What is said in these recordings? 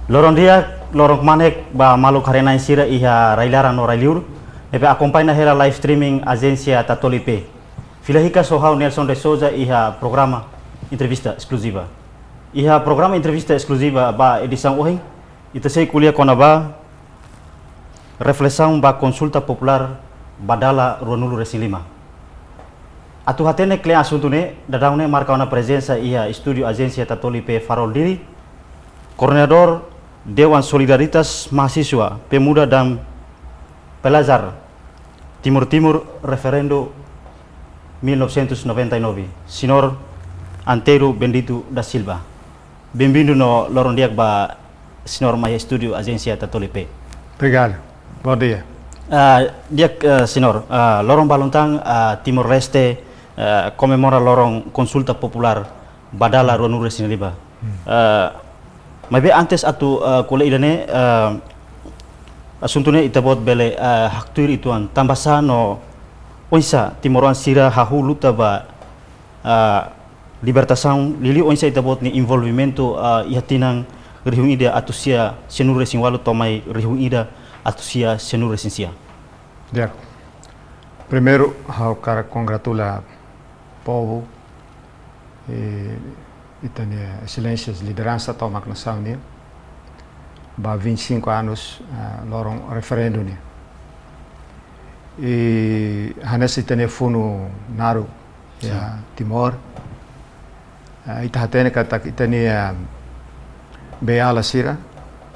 Lorong dia, lorong manek ba malu karena sira iha railara no railiur, ebe acompanha hera live streaming agência Tatolipe. Filahika sohau Nelson de Souza iha programa entrevista exclusiva. Iha programa entrevista exclusiva ba edição ohing, ita sei kuliah kona ba reflexão ba consulta popular badala Ronulu Resilima. Atu hatene klien assunto ne, dadaune marca uma presença iha estúdio agência Tatolipe Farol Diri, coordenador Dewan Solidaritas Mahasiswa Pemuda dan Pelajar Timur Timur Referendo 1999, Senhor Antero Bendito da Silva. Bem-vindo no lorong diak ba Senhor Maya Studio Agência Tatolipe. Obrigado. Bom dia. Senhor, lorong Balontang Timor Leste comemora lorong consulta popular Badala Ronulu Resilima. Mas antes atu kule idane asunto ne itabot bele haktur ituan tambasa no oinsa timoran sira hahu luta ba libertação lili oinsa itabot ni envolvimento ihatinang rihung ida atusia senure singwalu tomai rihung ida atusia senure sinsia. Ya. Primeiro, eu quero congratular o povo e tenha excelências, liderança toma na nação né, há 25 anos lorong referendo né, e hanesi tenha funo naru ya Timor, itahatene kata tenha beala sira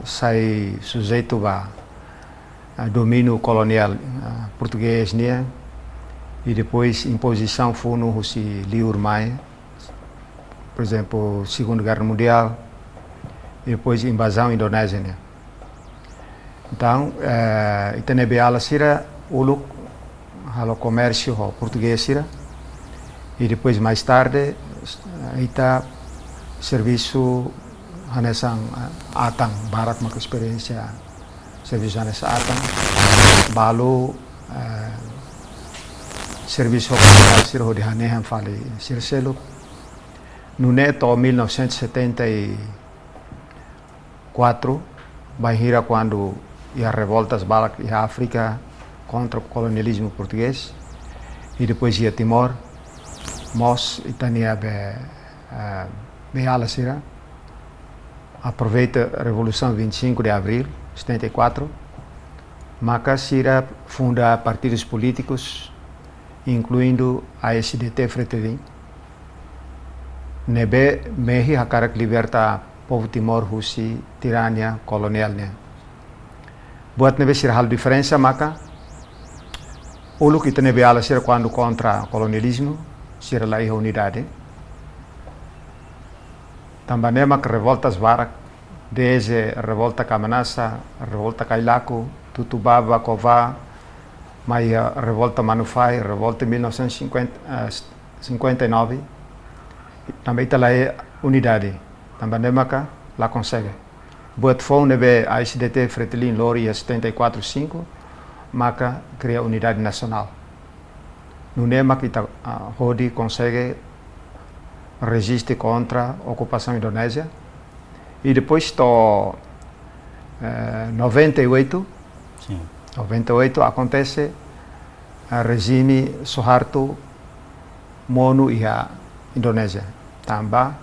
sai sujeito ba domínio colonial português né, e depois imposição funo husi liur mai. Por exemplo, Segunda Guerra Mundial e depois invasão indonésia. Né? Então, Itanebeala sira uluk halo comércio português sira e depois mais tarde ita serviço hanesang atang barat mak experiência serviço hanesa atang balu serviço sira ho dihanehan fali sira seluk no neto 1974, Bahia quando ia revoltas balak ia África contra o colonialismo português e depois ia Timor, nós itania be ala sira aproveita a Revolução 25 de Abril 74, maka sira funda partidos políticos incluindo a SDT Fretilin. Nebe mehi hakarak liberta povo Timor husi tirania kolonial né. Buat nebe sira hal diferença maka ulu kita nebe ala sira quando contra colonialismo sira la iha unidade. Também mak revoltas barak desde revolta Camanassa, revolta Kailaku, Tutubaba, Cová, mai revolta Manufai, revolta 1959. Também está lá unidade, também é maca lá consegue. Buat fone be a SDT Fretilin Lori 74-5, maca cria unidade nacional. No nema kita hodi consegue resistir contra a ocupação indonésia e depois to 98 acontece a regime Suharto Monu e a Indonésia. Tambah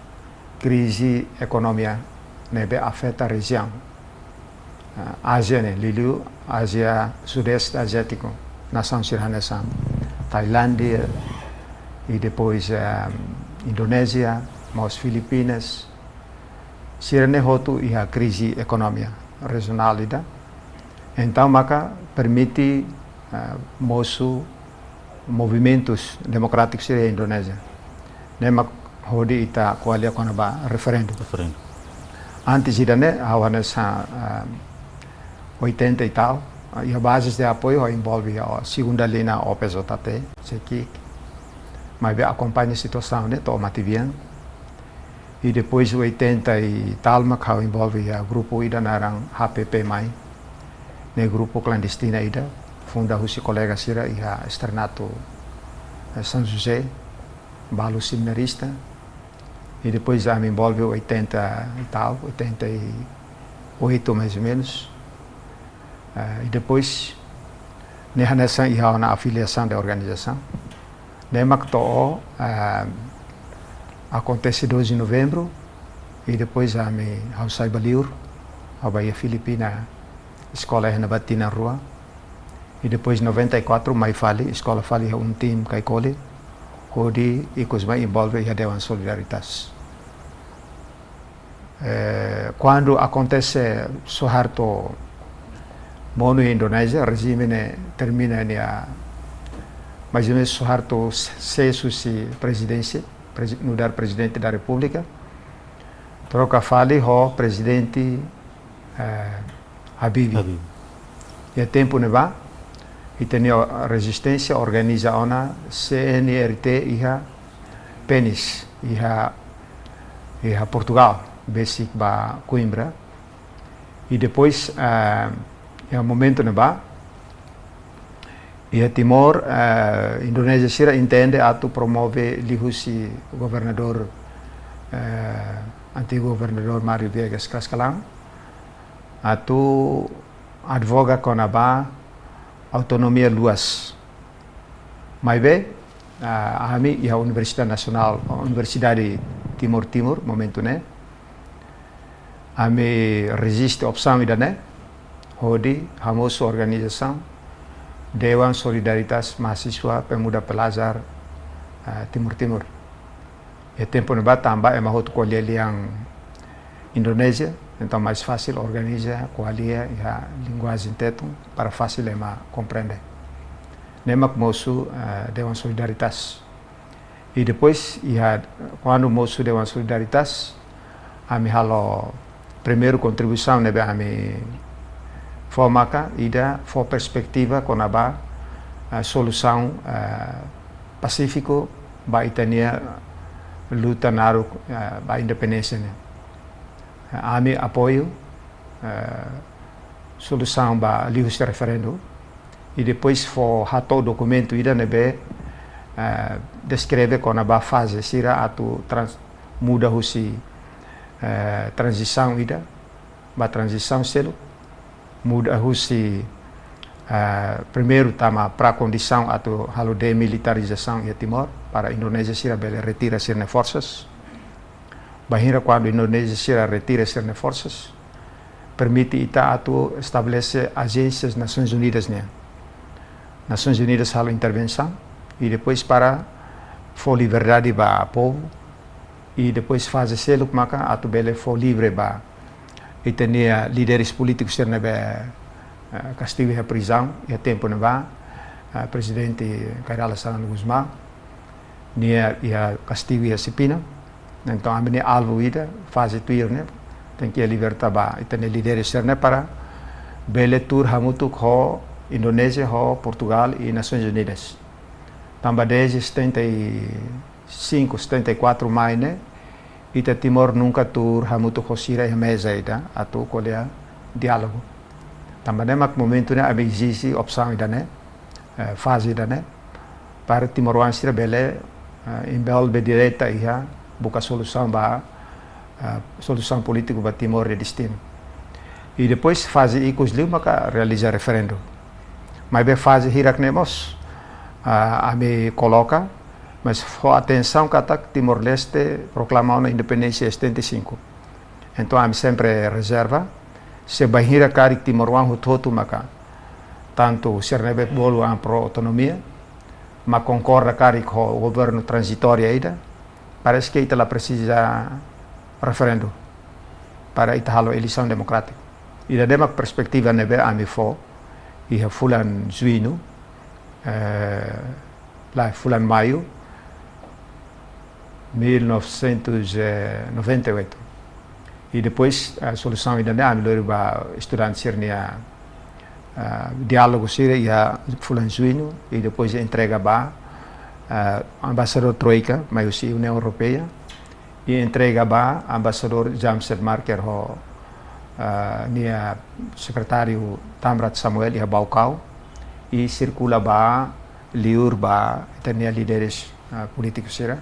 crise ekonomia nebe afeta região Ásia né, Lilu Ásia Sudeste Asiático, nação sirhanesam, Tailândia e depois Indonésia, mas Filipinas, sirane hotu e a crise econômica regional ida. Então maka permite movimentos democráticos da Indonésia. Nemak hodi ita kualia kona ba referendum. Antes idane awana sa 80 e tal, e a bases de apoio envolve a segunda linha OPZT, que mas acompanha a situação, né, toma bien. E depois 80 e tal, mas envolve a grupo ida narang HPP mai, né, grupo clandestino ida, funda os colegas sira e a externato São José, balo seminarista, e depois já me envolve 80 e tal, 8 mais ou menos. E depois, nessa ia na afiliação da organização. Nemak to acontece 2 de novembro e depois a me hausai baliur a Bahia Filipina escola na batina rua e depois 94 mai fali escola fali time kai kole hodi ikos mai envolve a Dewan Solidaritas. Quando acontece Soeharto mono em Indonésia, regime termina mais ou menos Soeharto cessa presidência, mudar presidente da República, troca fali o presidente Habibie. E a tempo neva e tem a resistência organiza ona CNRT iha Penis iha Portugal, basic ba Coimbra e depois é um momento neva e a Timor Indonésia sira entende atu promove lihusi governador antigo governador Mario Viegas Cascalang atu advoga konaba autonomia luas. Mas bem, kami ia Universidade Nasional, Universidade Timur Timur momento né, kami resiste opção ida né, hodi hamos organização Dewan Solidaritas Mahasiswa Pemuda Pelajar Timur Timur. E tempo neba tambah mahot kuliah yang Indonésia, então mais fácil organizar kuliah a linguagem teto para fácil compreender. Nemak moço Dewan Solidaritas. E depois quando moço Dewan Solidaritas, ami halo primeiro contribuição nebe ami formaca ida for perspectiva konaba solução pacífico ba itania luta naru ba independência né. Ami apoio solução ba lius referendo e depois for hato documento ida nebe descreve konaba fase sira atu muda husi transição ida ba transição selo muda husi primeiro tama para condição atau halo demilitarização e Timor para Indonésia sira bele retira sirne forças bahira quando Indonésia sira retira sirne forças permite ita atu estabelece agências Nações Unidas né Nações Unidas halo intervenção e depois para for liberdade ba povo e depois faz selo maka atu bele for livre ba e tinha líderes políticos que castigo e prisão e a tempo não vá presidente Cairala Sangan Guzmán nia ia castigo e sipina então a minha alvo ida fase tuir né tem que libertar ba e tinha líderes né para bele tour hamutuk ho Indonésia ho Portugal e Nações Unidas também desde 75 74 mai né ita Timor nunca tur hamutu khosira e mesa ida atu kolia diálogo também mak momento né existe opção ida né fase ida né para Timor sira bele envolve direta ia buka solução ba solução política ba Timor de destino e depois fase ikos liu maka realizar referendo mas be fase hirak nemos ame coloca mas atenção que Timor-Leste proclamou a independência em 75. Então, a sempre reserva, se bahira cari Timor-Wan hutotu maka, tanto Sernebe bolu a pro-autonomia, mas concorda cari com o governo transitório ainda, parece que ela precisa referendo para ita halo eleição democrática. E da dema perspectiva nebe ami fo, e fulan Zuino, lá fulan Maio, 1998 e depois a solução ainda não melhor para estudantes sernia diálogo seria ia fulan Zuino e depois entrega ba ambasador Troika mas o União Europeia e entrega ba ambasador James Marker ho nia secretário Tamrat Samuel ia Baucau e circula ba liur ba tenia líderes políticos será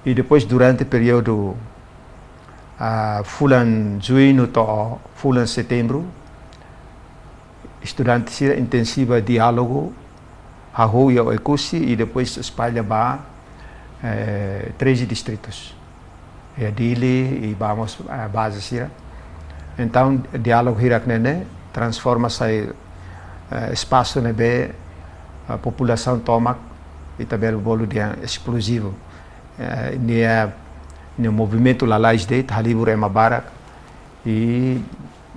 e depois durante o período Fulan junho to fulan setembro, estudante sira intensiva diálogo, hahu ya ekusi e depois espalha ba 13 distritos. É Dili e vamos base sira. Então diálogo hirak nene transforma-se espaço nebe a população toma e também o bolo de explosivo. No movimento Lalais de Halibur Ema Barak e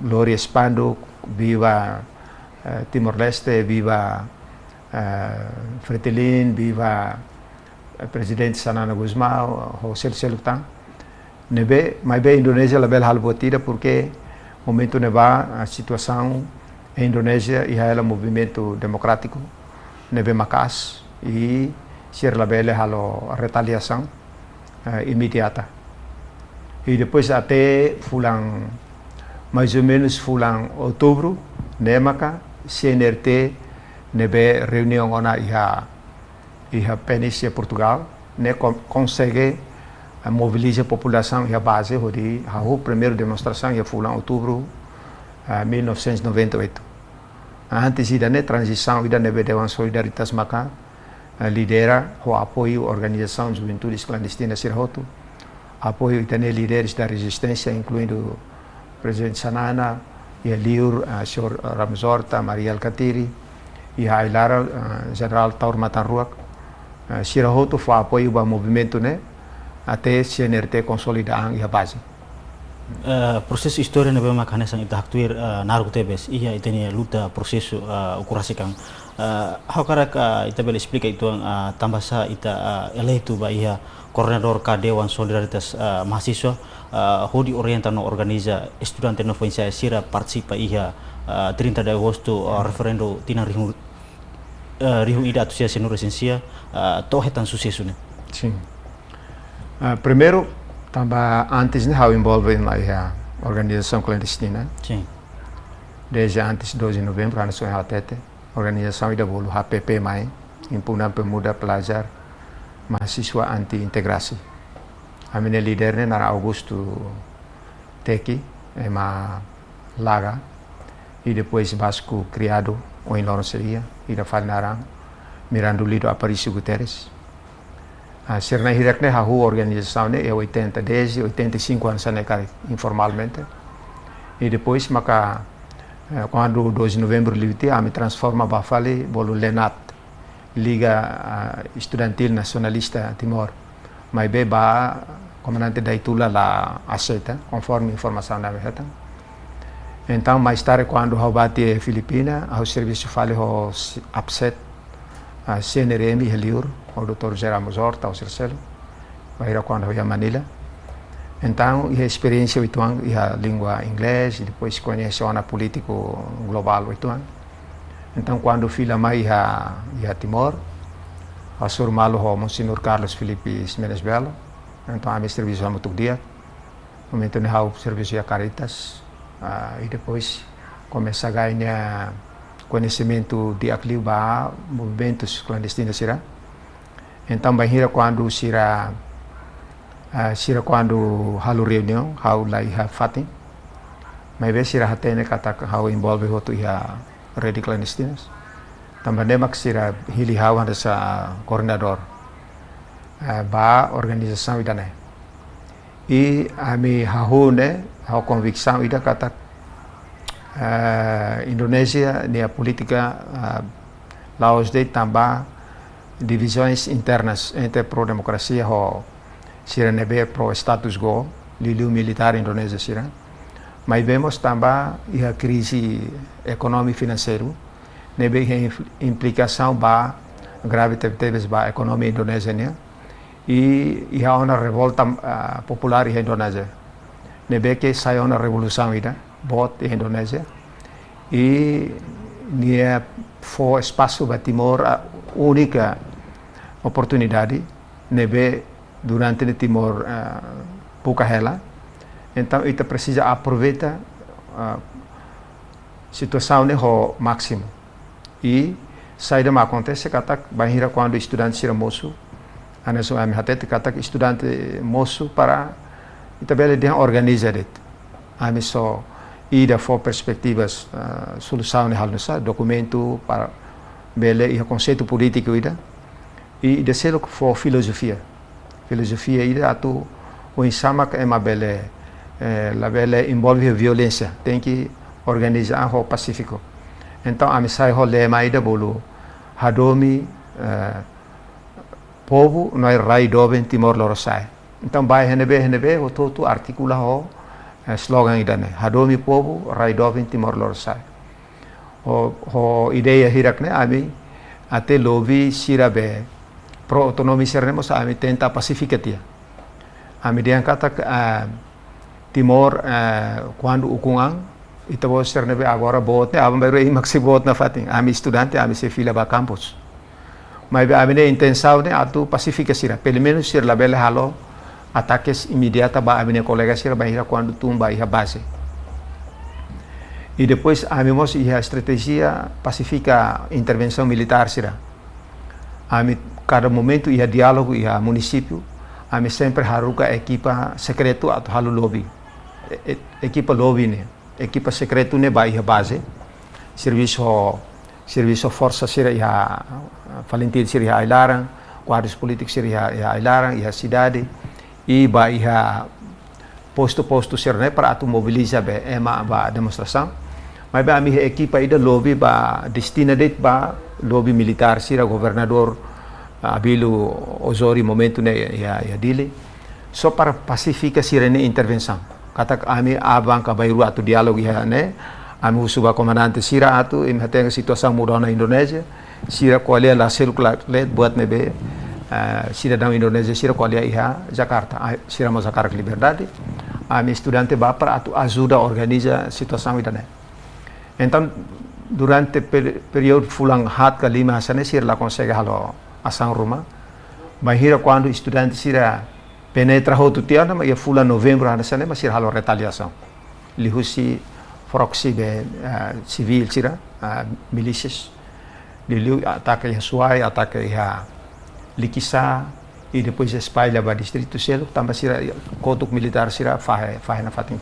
Lori Espando, viva Timor-Leste, viva Fretilin, viva Presidente Sanana Guzmão, José Selutang. Nebe, mas bem Indonésia label halbotira porque momento neba a situação em Indonésia e ela movimento democrático nebe makas e ser label halo retaliação imediata. E depois até fulang mais ou menos fulang outubro nemaka CNRT nebe reunião ona iha Penícia Portugal ne consegue mobilizar a população e a base onde a primeira demonstração ia fulang outubro 1998. Antes da transição da nebe Dewan Solidaritas maka lidera o apoio à organização de juventudes clandestinas Sirahoto, apoio também líderes da resistência, incluindo o presidente Sanana, e a Liur, a Sr. Ramzorta, Maria Alcatiri, e a Ailara, General Taur Matanruak. Sirahoto foi apoio ao movimento, né, até CNRT consolidar a base. Proses história na bema kana sang ita haktuir nargo tebes iya itene luta prosesu ukurasi kang hakarak ita bel explica itu ang tambasa ita eleito ba iya koordinador ka Dewan Solidaritas mahasiswa hodi orienta no organiza estudante no provincia sira participa iya 30 de agosto referendo tinang rihu ida associação recensia tohetan sucesso né. Sim. Primeiro também antes de how envolve na organização clandestina. Sim. Desde antes de 12 de novembro, a nação hatete organização ida bolu HPP mai impunan pemuda pelajar mahasiswa anti integrasi. A minha líder nara Augusto Teki ema Laga e depois Vasco Criado o em Lorenceria e da Falnarang Mirando Lido Aparicio Guterres. Serna hirakne hahu organização né é 80 desde 85 anos né informalmente e depois maka quando 12 de novembro livre a me transforma bafali bolu Lenat Liga Estudantil Nacionalista Timor mas beba comandante da Itula lá aceita conforme informação da verdade. Então mais tarde quando o bate Filipina ao serviço fale o upset a CNRM Heliur o Dr. Geramos Horta o Cercelo vai quando ia Manila. Então a experiência itu a língua inglês e depois conhece a político global itu. Então quando fila mai ia Timor a surmalo o Monsignor Carlos Felipe Menes Belo. Então a minha serviço muito dia momento ne o serviço a Caritas e depois começa a ganhar conhecimento de acliva movimentos clandestinos será. Então bahira quando sira quando halu reunião hau lá ia fatin mas vez sira hatene kata hau envolve hotu ia rede clandestinas também demak sira hili hawan dessa coordenador ba organização idane e a mi hau ne hau convicção ida kata Indonésia nia política Laos de também divisões internas entre pro-democracia e sira nebe pro-status quo, liu militar indonésia sira. Mas vemos também a crise econômica financeira, nebe a implicação ba grave teve ba economia indonésia né e há uma revolta popular em Indonésia. Nebe que saiu uma revolução ida, bot em Indonésia e nia foi espaço para Timor a única oportunidade nebe durante o Timor pouca hela então ita precisa aproveitar a situação né o máximo e saída mais acontece kata bahira quando estudante sira moço anaso am hatete kata estudante moço para ita bele dia organiza det. Ami so ida for perspectivas solução ne hal nossa documento para bele ia conceito político ida e de selo for filosofia ida atu o insama que ema bele la bele envolve violência tem que organizar ho pacífico então ami sai ho lema ida bolu hadomi povo noi rai doben Timor Leste então vai henebe o todo articula ho slogan idane hadomi povo rai doben Timor Leste ho ideia hirakne ami ate lobi sirabe pro autonomia seremos ami tenta pacificatia ami dia kata Timor quando ukungang itabo sernebe agora botne abang baru maksi bot na fating ami estudante ami se fila ba campus mas ami ne intensão ne atu pacifica sira pelo menos sir la bela halo ataques imediata ba ami ne colega sira ba ira quando tumba ia base e depois amimos a estratégia pacífica intervenção militar sira ami cada momento ia diálogo ia município ami sempre haruka equipa secreto atau halu lobby equipa lobby ne equipa secreto ne ba ia base serviço força sira ia Valentim sira ia ailaran guardas políticos sira ia ailaran ia cidade e ba ia posto sira ne para atu mobiliza be ema ba demonstração mas ba ami equipa ida lobby ba destina det ba lobby militar sira governador Abilo Ozori momento ne ya dili so para pacifica sira ne intervenção kata ami abang ka bayru atu dialog ya ne ami suba comandante sira atu im hateng situação muda na Indonésia sira kualia la selukla let buat nebe sira da Indonésia sira kualia iha Jakarta sira mo Jakarta liberdade ami estudante ba para atu ajuda organiza situação idane então durante período fulang hat ka lima sana sira la consegue halo asang rumah mahira quando estudante sira penetra hotu tiana ma ia fula novembro ana sana ma sira halo retaliação lihusi proxy be civil sira milícias liu ataque ia suai ataque ia likisa e depois espalha ba distrito selo tamba sira kotuk militar sira fahe na fatin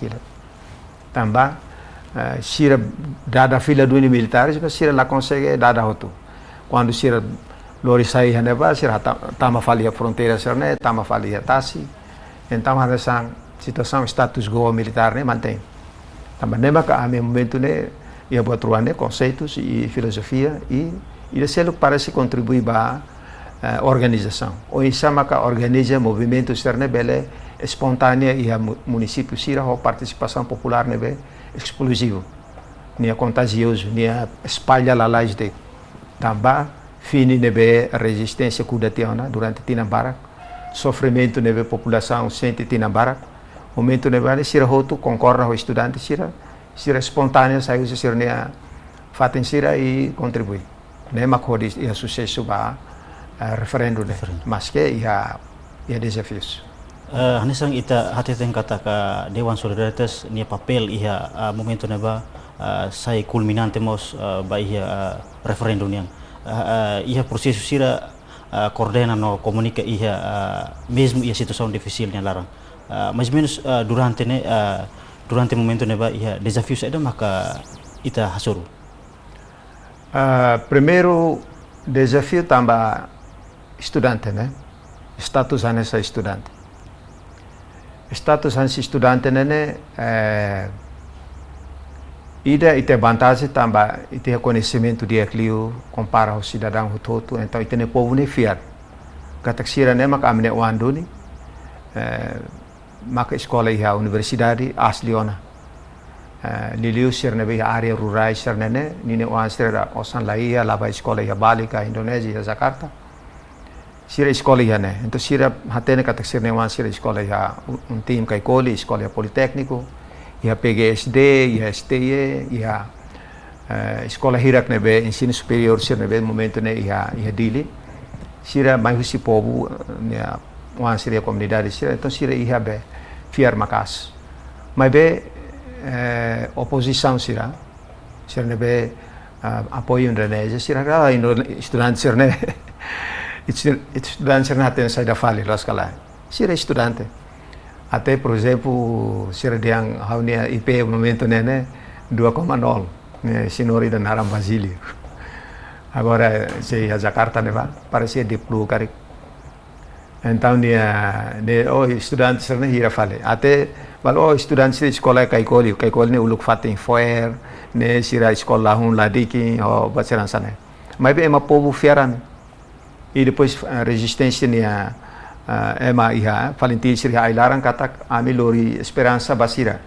tamba sira dada fila do militar sira la consegue dada hotu quando sira lori sai haneba sira tama falia fronteira sirne tama falia tasi então hada sang situação status quo militar ne mantém tamba nema ka ame momento ne ia buat ruane conceitos e filosofia e selo parece contribuir ba organização o insama ka organiza movimento sirne bele espontânea e município sira ho participação popular ne be explosivo nia contagioso nia espalha la lais de tamba fini nebe resistência kudatiana durante Tinambarak sofrimento nebe população sente Tinambarak momento nebe sira hotu concorda ho estudante sira espontânea saiu sira nia fatin sira e contribui nema kodi ia sucesso ba referendum mas que ia desafios hanisang ita hati teng kata ka Dewan Solidaritas nia papel ia momento neba sai culminante mos ba ia referendum yang ia processo sira coordena no comunica ia mesmo ia situação difícil nya larang mais menos durante momento neba ia desafios ada maka ita hasuru primeiro desafio tamba estudante né status anessa estudante né ite vantagem tamba ite conhecimento de aquilo compara ao cidadão todo então ite ne povo ne fiar katak sira ne mak amne wanduni maka escola ia universidade asliona liliu sir ne be area rural sir ne nine wan sira osan laia lava escola ia balika Indonésia Jakarta sira escola ia ne então sira hatene katak sir ne wan sira escola ia tim kai koli escola ia politécnico ia PGSD, ia STE, ia escola hirak nebe ensino superior sir nebe momento ne ia dili sira mai husi povo ne wan sira comunidade sira então sira ia be fiar makas mai be oposição sira nebe apoio Indonésia sira ka estudante sir ne estudante sir na tem sai da fali la escola sira estudante Até, por exemplo, se yang haunia IP momento né 2,0, né, sinori dan Haram Basílio. Agora, se a Jakarta né, parecia de plus cari. Então, estudantes né hira fale. Até, kalau estudantes de escola kaikoli né uluk fatin foer, né sira escola hun ladiki, baceran sana. Mas é uma povo fiaran. E depois a resistência né ema iha Valentim siri ailaran katak ami lori esperança basira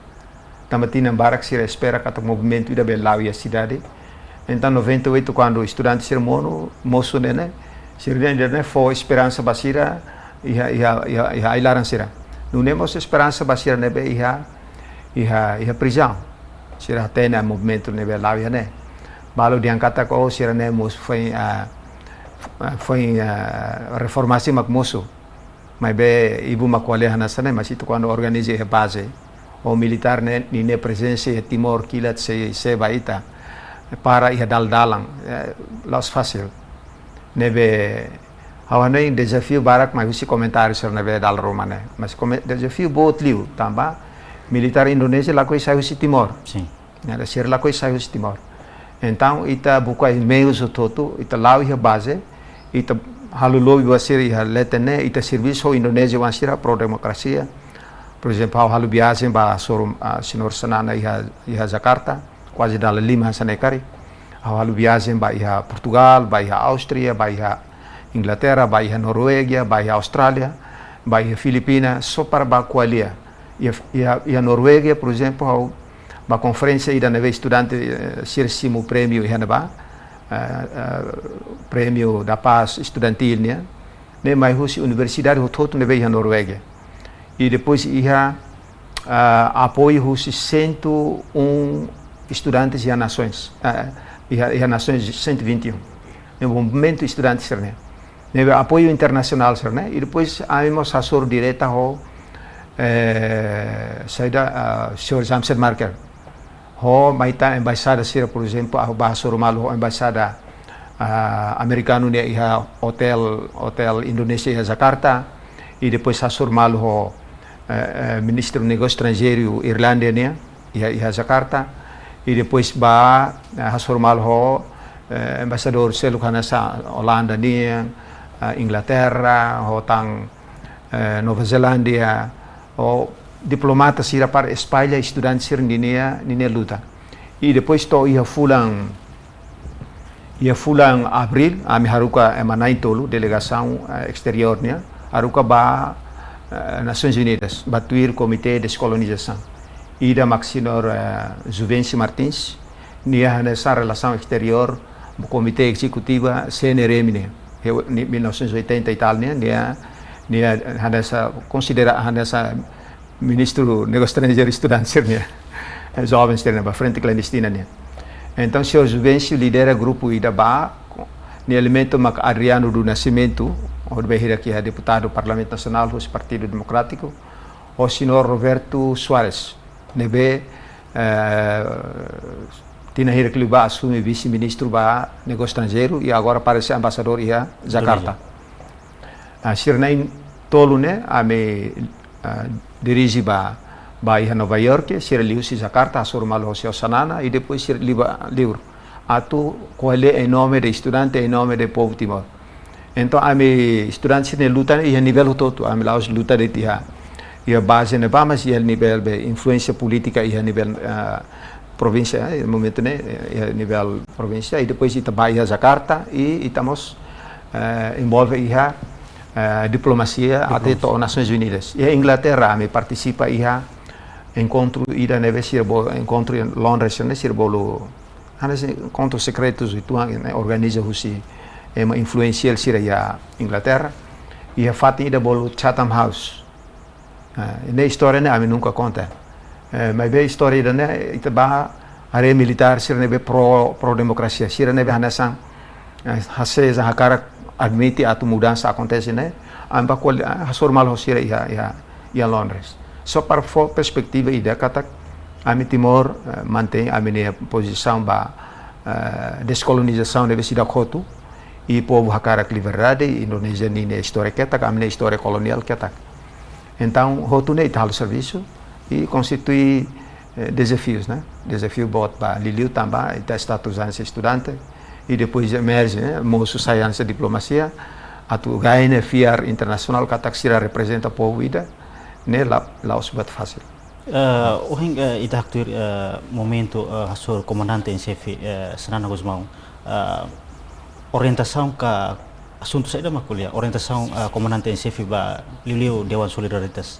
tamatina barak sira espera katak movimento ida belawi a cidade. Então 98 quando estudantes sermono moço né siri né foi esperança basira iha ailaran sira não nemos esperança basira né iha prisão sira tena movimento né belawi né balu diangkat ko sira né mos foi reformasi makmoso. Mas ibu makwaleh na sana mas itu quando organize a base o militar ne ni presença em Timor kilat se baita para ia dalang los fácil nebe hawanai desafio barak mas usi comentário sur nebe dal romane mas desafio bot liu tamba militar Indonesia lakoi sai usi Timor sim nada ser lakoi sai usi Timor então ita buka e-mail so toto ita lawi a base ita halulobi wasiri letene ita serviço Indonésia wansira pro democracia por exemplo halu biasa ba sorum sinor sanana iha Jakarta quase dala lima sanekari halu biasa ba iha Portugal ba iha Áustria ba iha Inglaterra ba iha Noruega ba iha Austrália ba iha Filipina só para ba qualia iha Noruega por exemplo ba conferência ida neve estudante sirsimo prêmio iha ba prêmio da paz estudantil né mais a universidade todo neve na Noruega e depois ia apoio os 101 estudantes e nações e nações 121 no movimento estudantes né neve apoio internacional né e depois amemos assessor direta ao saída Sr. Jamset Marker maita embaixada sira por exemplo a bahasa rumalo embaixada americano ne iha hotel Indonesia iha Jakarta e depois assessor malo ministro do negócio estrangeiro Irlanda ne iha Jakarta e depois assessor malo embaixador selukana sa Holanda ne Inglaterra tang Nova Zelândia diplomata sira para espalha estudantes sir ninia luta e depois ia fulang abril ami haruka emanai tolu delegação exteriornya haruka Nações Unidas batuir Comitê de Descolonização ida Maxinor Juvencio Martins nia nessa relação exterior Comitê Executiva CNRM 1980 e tal nia nessa considera nessa ministro negócio estrangeiro estudantil jovens na frente clandestina então o senhor Juvencio lidera grupo IDABA no elemento Mac Adriano do Nascimento o behira que é deputado do Parlamento Nacional do Partido Democrático o senhor Roberto Soares nebe tinha hira que ele assume vice-ministro ba negócio estrangeiro e agora parece embaixador ia Jakarta sirnain tolu né dirige ba Nova York, sir liu si Jakarta, assur malo si Osanana e depois sir livro. Atu qual é o nome de estudante e nome de povo Timor. Então ami estudantes ne luta e nível todo, ami laos luta de tia. E a base ne ba mas e nível de influência política e nível província, no momento né, nível província e depois ita ba Jakarta e estamos envolve iha diplomacia até to Nações Unidas. E a Inglaterra me participa iha encontro ida neve sirbo encontro em Londres né sirbo hanas encontros secretos itu organiza husi uma influencial sira a Inglaterra e a fato ida bolo Chatham House na história né a mim nunca conta mas bem história ida né ita ba área militar sira neve pro democracia sira neve hanasan hase za hakara admite a mudança acontece né amba qual hasor mal sira ia Londres só para perspectiva ida kata ami Timor mantém a minha posição ba descolonização deve ser da kotu e povo hakara liberdade Indonesia ni história kita kami história kolonial kita Então, rotune ita halo serviço e constitui desafios, né? Desafio bot ba liliu também ita status anse estudante e depois emerge, né? Moço sai anse diplomacia, atu gaine fiar internacional katak sira representa povo ida, né? Lá os bat fácil. Ohing ita aktuir momento hasor comandante em chefe Sanana Guzmão orientação ka assunto saya dah makuliah orientação comandante em chefe ba Liliu Dewan Solidaritas.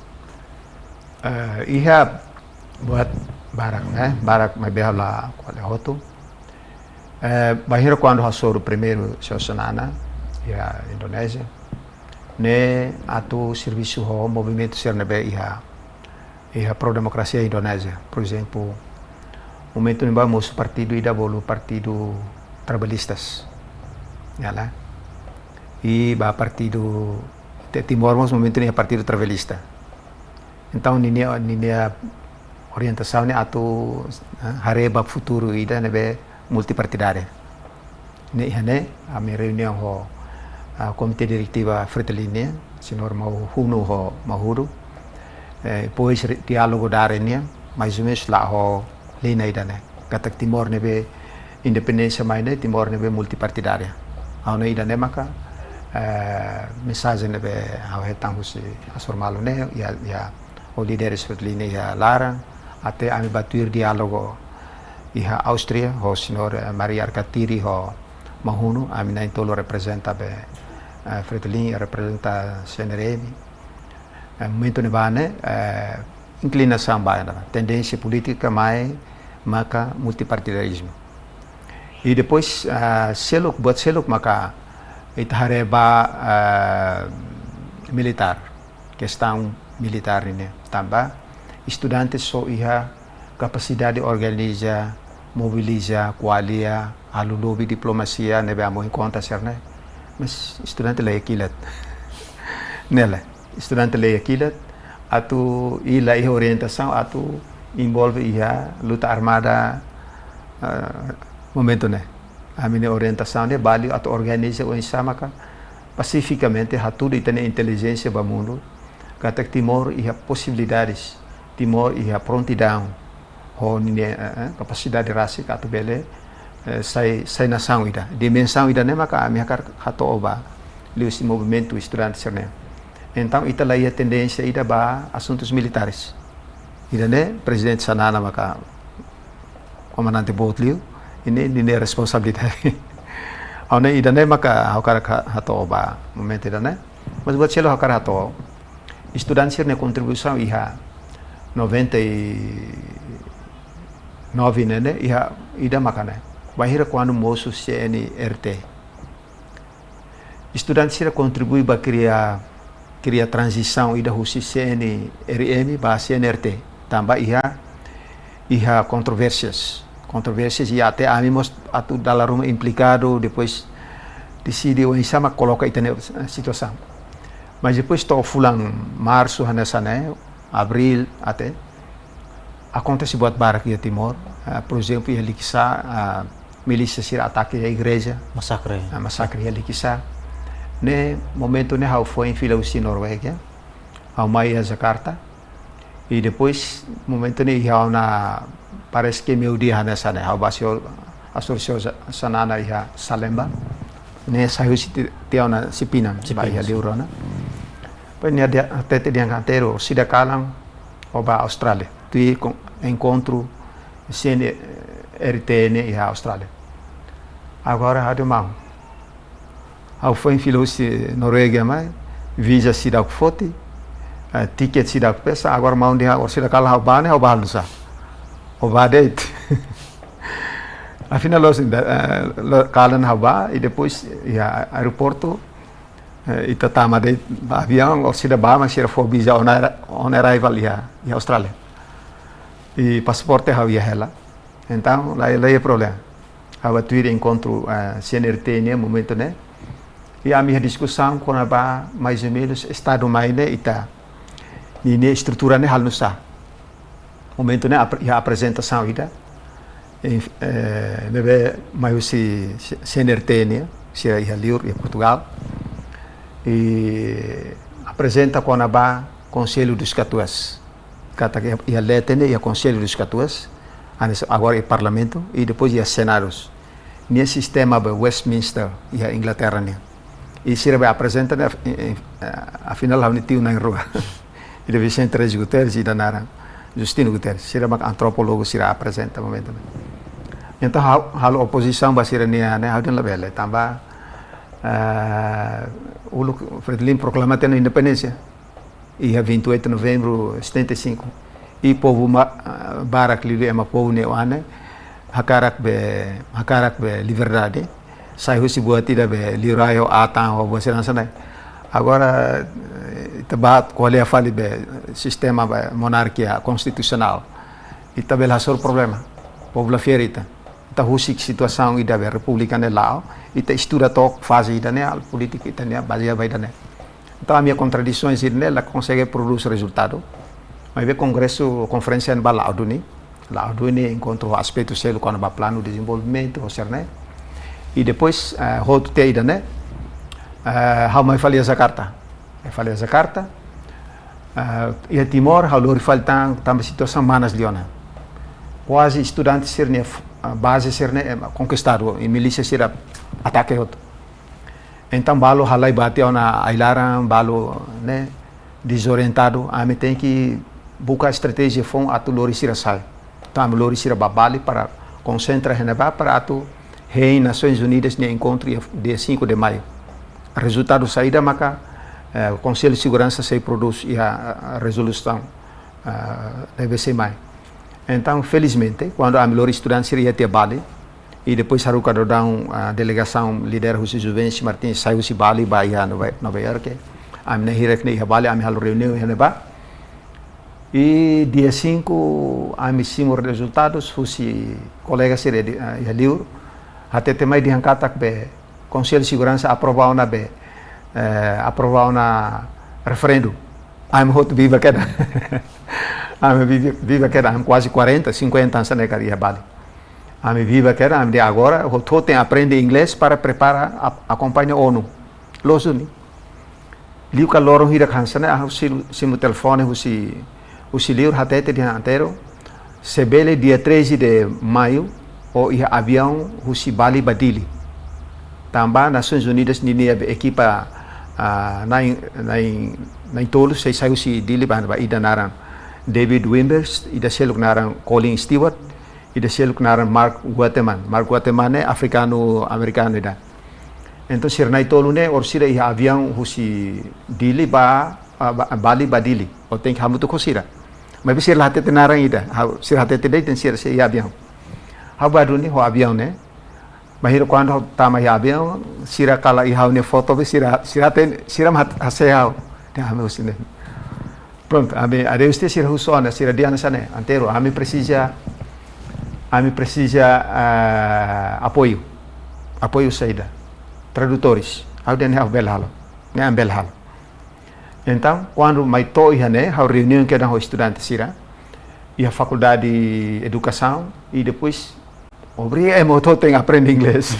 Iha buat barak, né? Barak mai behala qual é hoto. Bahir quando hasor o primeiro Sanana ya Indonésia, né? Atu serviço ho movimento sernebe iha pro-democracia Indonésia, por exemplo, momento ni ba moço partido ida bolu partido trabalhistas, ya lá, e ba partido de Timor mos momento ni partido trabalhista. Então ninia orientação ni atu hareba futuro ida nebe multipartidária. Ni hane a mi reunião ho comitê diretiva Fretilin, senhor mau hunu ho mahuru. Pois diálogo da arena, mais ou menos lá ho lina ida né. Katak Timor nebe independência mais né, Timor nebe multipartidária. Ao né ida né maka mensagem nebe ao hetang si asor malu né ya o líderes Fretilin ya lara até a me batuir diálogo iha Áustria ho senhor Maria Arcatiri ho mahunu a mina intolo representa be Fretilin representa CNRM. Momento nebane inclinação baiana, tendência política mais maka multipartidarismo. E depois buat seluk maka itahareba militar, questão militar ini tambah estudantes so iha capacidade organiza, mobiliza, qualia, alu lobby diplomacia nebe amo em conta serne, mas estudante lei kilat. Nela estudante lei kilat atu ila iha orientação atu envolve iha luta armada momento né a minha orientação né bali atu organiza o insama ka pacificamente hatu de tene inteligência ba mundo katak Timor iha possibilidades Timor iha prontidão ho ni capacidade rasi atu bele sai nação ida dimensão ida né maka ami hakar hato oba lius movimento estudante serne. Então, ita lá a tendência ida ba assuntos militares. Ida né, presidente Sanana maka comandante Botlio, ini responsabilidade. Ao né ida né maka hakar hato ba momento ida né. Mas buat selo hakar hato estudantes ne contribuição iha 99 né iha ida maka né. Bahira quando moço CNRT. Estudantes contribui ba criar transição ida husi CNRM ba CNRT tambah iha controvérsias e até amimos atu dalam rumah implicado depois decide o insama coloca ita situação mas depois to fulang março hanasane abril até acontece buat barak di Timor por exemplo ia likisa milícia sira ataque a igreja massacre ia likisa ne momento ne hau foi em Filauci Noruega ao mai a Jakarta e depois momento ne hau na parece que meu dia nessa né hau basio assorcio sanana ia Salemba ne saiu se teu na Sipinam ba ia Leurona pois ne até te diang cantero sida kalang oba Austrália tu encontro CNRT ia Austrália agora há de mão ao foi em Filauci Noruega mas visa sidak foto tiket sidak pesa agora mau dia sida kalah bane au balusa o badet afinal los kalan haba e depois ya aeroporto ita tama de avião ou sida ba mas sida for visa on arrival ya Austrália e passaporte havia ela então lá é problema hava tuir encontro CNRT ne momento né e a minha discussão com a ba mais ou menos estado mais né ita ini estrutura né hal nusa momento né a apresentação ida nebe mais si CNRT né se ia liur em Portugal e apresenta com a ba Conselho dos Catuas. Kata que ia letene ia Conselho dos Catuas, agora é Parlamento e depois ia Senados. Nesse sistema de Westminster ia Inglaterra né. E se vai apresentar afinal a unitiu na rua. E deve ser Três Guterres e danara Justino Guterres. Se vai antropólogo se apresenta momento. Então a oposição vai ser né, há de lá bela também o Fretilin proclamação da independência e a 28 de novembro de 75 e povo barak lido é uma povo neoane hakarak be liberdade saiu se buat tidak be lirayo atang ou você não sabe agora tabat qual é a falha be sistema monarquia constitucional e também lá só o problema povo la ferita ta husik situação ida be república ne lao e ta estuda tok fase ida ne al política ida ne baseia vai ida ne então a minha contradições ida ne ela consegue produzir resultado mas be congresso conferência em Laudo ni encontrou aspectos selo quando ba plano de desenvolvimento ou ser e depois roto te ida ne how mai falia Jakarta e a Timor how lori faltang também situação manas liona quase estudantes ser ne base ser ne conquistado e milícia ser ataque outro então balo halai bate na ailaran balo né desorientado a me tem que buscar estratégia fom atu lori sira sai então lori sira babali para concentrar renova para atu rei Nações Unidas ne encontro dia 5 de maio resultado saída maka o Conselho de Segurança se produz e a resolução deve ser mais. Então, felizmente, quando a melhor estudante seria ter Bali, e depois Haruka Dodão, a delegação líder José Juvencio Martins saiu de Bali, para Nova York, a minha hirek ne Bali, a minha reunião em Neba. E dia 5, a minha simos resultados, fosse colega seria livro, até tem mais de hankatak be Conselho de Segurança aprovou na referendo. I'm hot viva que viva que era quase 40, 50 anos na caria Bali. A me viva que era de agora, o tem aprende inglês para preparar a companhia ONU. Los Uni. Liu ka lorong hira kansana a simu telefone o livro até de inteiro. Sebele dia 13 de maio o avião o Bali Badili. Também Nações Unidas ni equipa na tolo se saiu se dili ba ida naran David Wimbers ida seluk naran Colin Stewart ida seluk naran Mark Guateman africano americano ida então sir na tolo ne or sira ia avião husi dili Bali Badili o tem que hamuto kosira mas sir lahate naran ida sir hate dei ten sir se ia avião habadu ni ho avião ne mahir quando tama ia avião sira kala ihau ne foto be sira mat haseau tem ame usine pronto ame adeus te sira husona sira diana sane antero ame precisa apoio saída tradutores ao den have belhalo ne am belhalo então quando mai to ia ne how reunião que da estudante sira e a faculdade de educação e depois obriga moto tem aprende inglês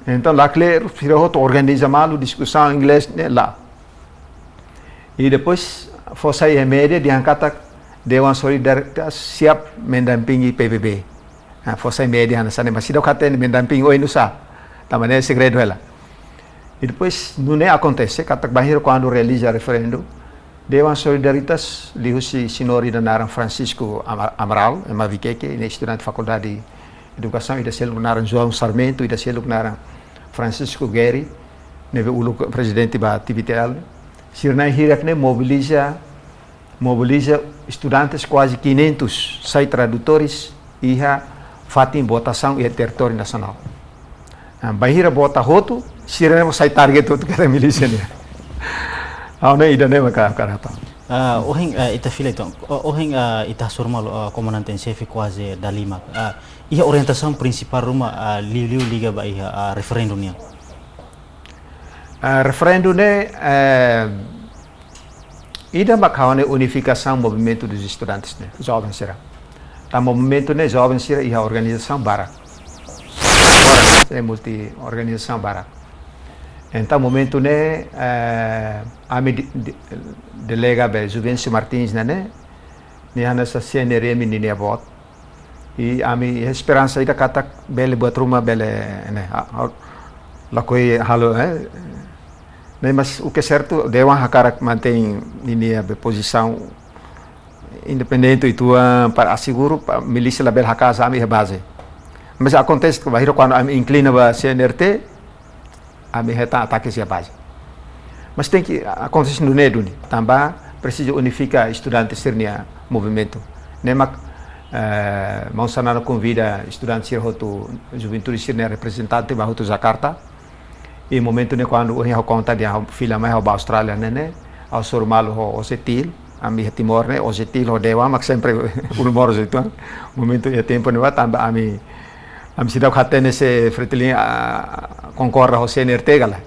então lá claro sira hoto organiza malu discussão em inglês né lá e depois força e média diangkat Dewan Solidaritas siap mendampingi PBB. Força média na sana masih katen mendampingi o Inusa. Tamane segredo ela. E depois não acontece, katak bahir quando realiza referendo, Dewan Solidaritas lihusi sinori da naran Francisco Amaral, Mavikeke, estudante de faculdade de educação, e da selo naran João Sarmento, e da selo naran Francisco Guerri, neve ulu presidente ba atividade. Sirnai hirak ne mobiliza estudantes quase 500, 6 tradutores e fatim votação e território nacional. Bahira bota roto, sirene sai target tu kata milícia ni. Aune ida ne maka karata. Ohing ita fila itu, ohing ita surmal comandante em chefe quase da Lima. Ia orientação principal rumah liu liga ba ia referendum ni. Referendum ne ida makawane unificação movimento dos estudantes né jovens será tá movimento né jovens será e a organização barak é multi organização barak Então, momento né, ami delega be Juvencio Martins né, hana sa CNRM ni abot. E ami esperança ida kata bele buat rumah bele né, lakoi halo né, mas o que é certo, dewan hakarak mantém ini a posição independente itu para asseguro milícia label hakasa ami base. Mas acontece que bahira quando ami inclina ba CNRT ami reta ataque sia base. Mas tem que acontecer no nedo ni. Também precisa unificar estudantes sirnia movimento. Nemak mau sana convida estudantes sir hotu juventude sirnia representante ba hotu Jakarta. E momento ne quando o conta de fila mais ao Austrália né, ao surmal ho Osetil, ami Timor né, Osetil ho dewa mak sempre ulmor itu. Momento e tempo ne também ami sidaw khaten se fretilin concorra ho CNRT gala.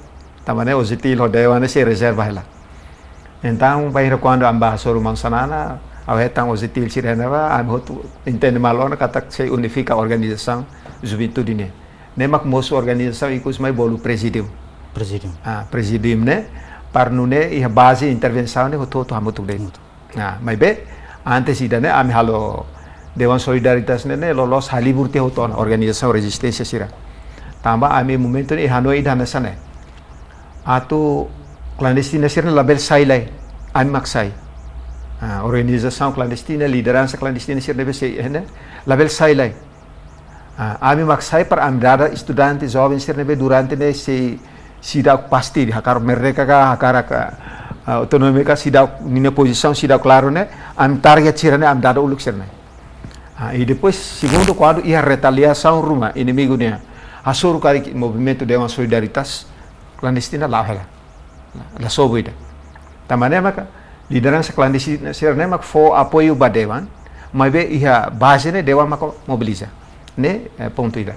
Tamane Osetil ho dewa ne se reserva hela. Então vai quando amba surmal sanana ao hetang Osetil sirenava ami hotu entende malona kata se unifica a organização juventude ne. Nemak mosu organização ikus mai bolu presidium. Presidium né? Para nune ia base intervenção ne hoto hamutu dei. Mai be antes ida ne ami halo Dewan Solidaritas ne lolos haliburte hoto organização resistência sira. Tamba ami momento ne Hanoi ida nasane. Atu clandestina sira label sailai ami maksai. Organização clandestina, liderança clandestina sira deve ser né? Label sailai. Ami maksai para amdada estudantes jovens sirnebe durante ne se sidak pasti hakar mereka ka hakara ka autonomi ka sidak nina posição sidak claro ne am target sirne amdada uluk sirne. E depois segundo quando ia retaliação ruma inimigo ne asuru kari movimento Dewan Solidaritas clandestina lá hela la sobuida. Tamane maka liderança clandestina sirne mak fo apoio ba Dewan mas be ia base ne Dewan mak mobiliza. Né, ponto ida.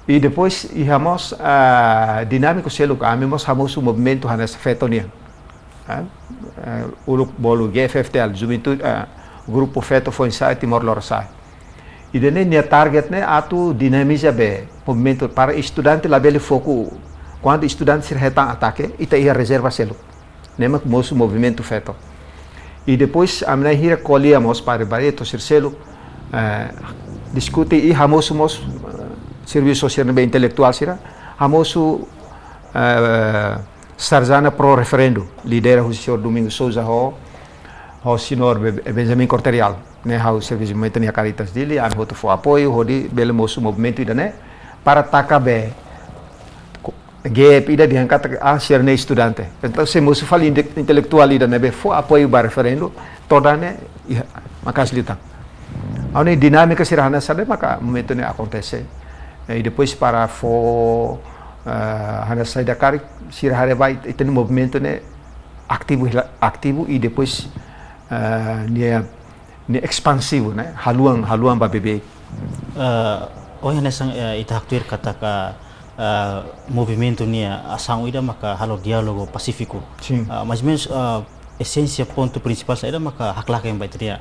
E depois íamos dinâmico selo amemos hamos o movimento hanas fetonia. O bolo GFFTL juventude grupo feto foi sai Timor Leste. E dene ne target ne atu dinamiza be movimento para estudante labele foco quando estudante se reta ataque ita ia reserva selo. Nemak mosu movimento feto. E depois amna hira colíamos para bareto selo discute e hamosumos serviço social bem intelectual sira hamosu Sarzana pro referendo lidera o senhor Domingos Souza o senhor Benjamin Corterial né o serviço metania caritas dele an voto for apoio hodi bele mosu movimento ida né para takabe gap ida diangkat a ser ne estudante então se mosu fali intelectual ida né be for apoio para referendo toda né makaslitan. A dinâmica sirahana sabe maka momento ne acontece e depois para for hana sai da cari sirahare vai tem movimento ne ativo e depois ne expansivo né haluan ba bebe oh hana sang itahaktir kata ka movimento ni asang ida maka halo diálogo pacífico mas menos essência ponto principal saída maka haklak yang baik dia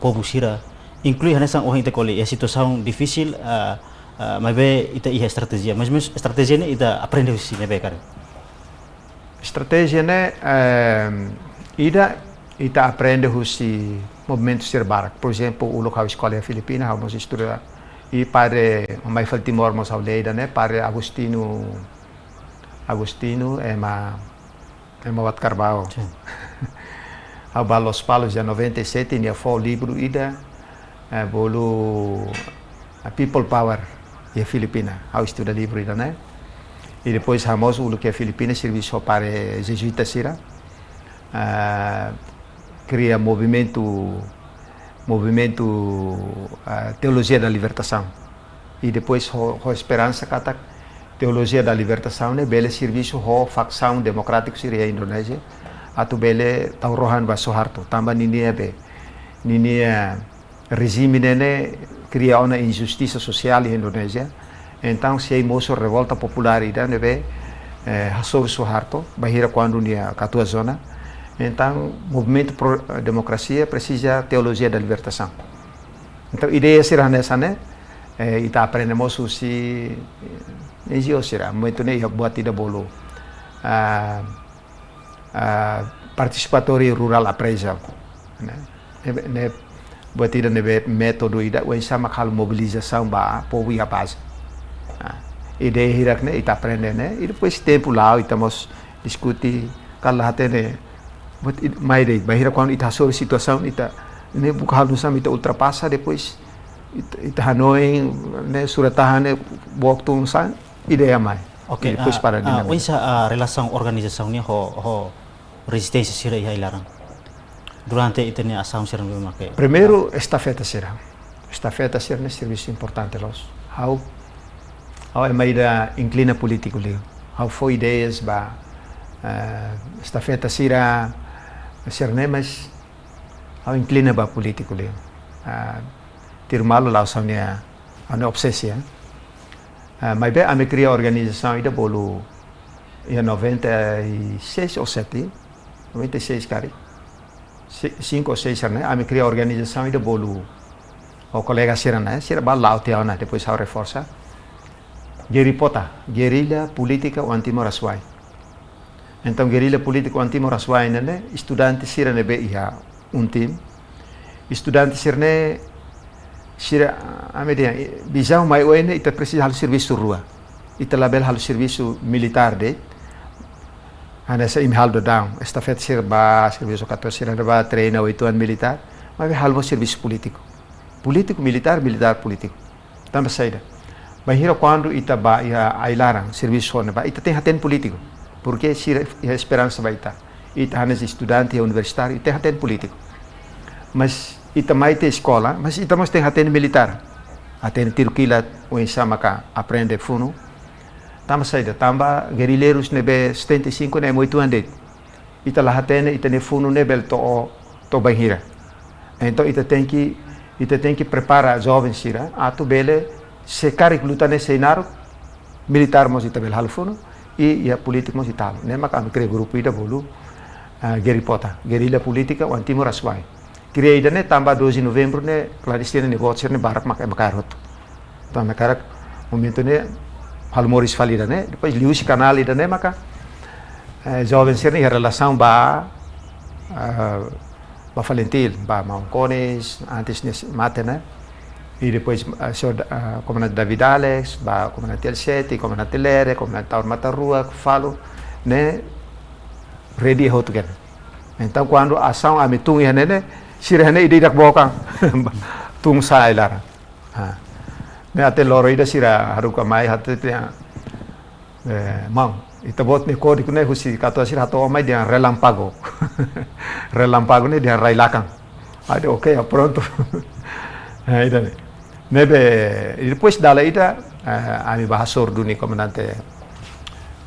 povo sira inclui hanya sang orang itakoli ya situação difícil mas be ita ia estratégia mas mesmo estratégia ne ita aprende usi ne be cara estratégia ne ita aprende usi movimento serbarak por exemplo o local escola Filipina vamos estudar e para mai Timor mas ao leida né para Agostino Wat Carvalho a Los Palos de 97 tinha foi o livro ida bolo People Power e Filipina ao estudar livro ida né e depois ramos o que é Filipina serviço para jesuítas sira cria movimento teologia da libertação e depois a esperança kata teologia da libertação né bele serviço ho facção democrático siria Indonésia atu bele taurohan ba Soeharto tamba ninia regime ne cria uma injustiça social em Indonésia então se moço revolta popular ida ne be hasor Soeharto bahira quando nia katua zona então movimento pro democracia precisa teologia da libertação então ideia sirah nessa né ita aprendemos se NGO sira, momento ne ia buat tidak bolo participatory rural appraisal. Ne buat tidak ne metodo ida wen sama hal mobilização ba povo ia base. Ideia hirak ne ita aprende ne, e depois tempo lá estamos discutir kalau hate ne buat mai dei bahira quando ita sobre situação ita ne buka hal nusam ita ultrapassa depois ita hanoi ne suratahan ne waktu sang ideia mai. Oke, wensa relação organização ni ho resistência sira ia ilarang. Durante itene ação sira memang ke. Primeiro estafeta sira. Estafeta sira ne serviço importante los. How é maida inclina político leo. How foi ideias ba estafeta sira sira mas how inclina ba político leo. Tirmalo lá sonia a obsessia. Mas bem, a minha cria organização ainda bolo em 96 ou 7, 96 cara, 5 ou 6 né? A minha cria organização ainda bolo o colega Sira né? Sira balau tiao né? Depois ao reforça. Geripota, guerrilha política o anti-Moraswai. Então guerrilha política o anti-Moraswai né? Estudante Sira né be ia time. Estudante Sira né Sira amedia bisau mai oene ita precisa hal serviço rua. Ita label hal serviço militar de. Ana sa imhal do down. Estafeta sira ba serviço 14 sira ba treina 8 anos militar, mas hal mo serviço político. Político militar, militar político. Tamba saída. Bahira quando ita ba ia ailarang serviço na ba ita tem haten político. Porque sira a esperança vai ita. Ita hanes estudante universitário ita haten político. Mas ita mai te escola, mas ita mas tem haten militar. Haten tirquilat o insama ka aprende funo. Tamba saída, tamba guerrilheiros nebe 75 ne muito ande. Ita la haten ita ne funo nebel to bahira. Então ita tem que preparar jovens sira atu bele se curriculum ne seinar militar mos ita bel hal funo e a político mos italo. Ne maka cre grupo ida bolu geripota, guerrilha política o anti-Moraswai. Criei ne tambah 12 novembro ne clandestino negócio ne barak makai makarot. Então makarak momento ne hal moris falida ne depois lius canal ida ne maka jovem ser ne relação ba Valentil, ba Maucones, antes ne mate ne e depois comandante David Alex, ba comandante El7, comandante Lere, comandante Taur Matarrua, falo ne ready ho together. Então quando a ação a mitung ne sira ne ide dak bokang tung sa ilara. Ne ate loro ida sira haruka mai hate te mau itabot ne kodi kune husi kato sira hato mai dia relampago. Relampago ne dia railakang. Ade okay, pronto. Ida ne. Nebe depois dala ida ami bahasor duni comandante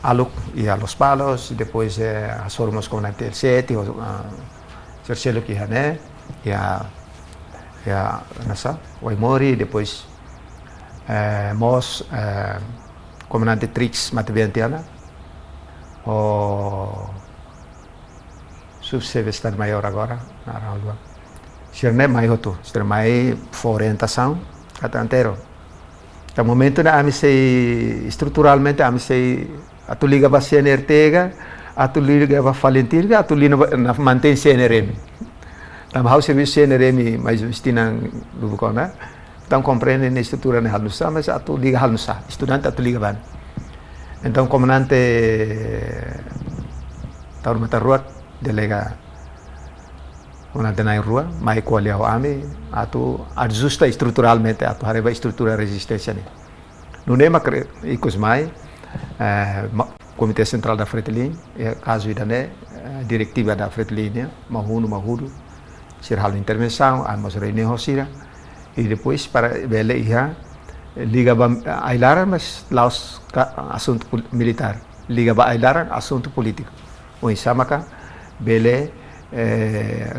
Aluk e a Los Palos, depois asormos comandante El Sete, Cercelo que né ya nasa Waimori depois mos comandante Trix Mateventiana o subsecretário maior agora na Aralua Sirne mai hoto sir mai orientação atantero no momento na ami sei estruturalmente ami sei atu liga ba CNRTega atu liga ba Valentil atu liga na mantém CNRM. Tam hau serviço CNRM mais estinang lubukona. Tam compreende na estrutura na halusa mas atu liga halusa. Estudante atu liga ban. Então comandante Taur Matarrua delega comandante na rua mai kuali ao ami atu ajusta estruturalmente atu hareba estrutura resistência ni. Nunema ikos mai Comitê Central da Fretilin, caso idane diretiva da Fretilin, mahudo, sir hal intervenção, amos reunião sira e depois para bele ia liga ba ailaran mas laos assunto militar, liga ba ailaran assunto político. O insama ka bele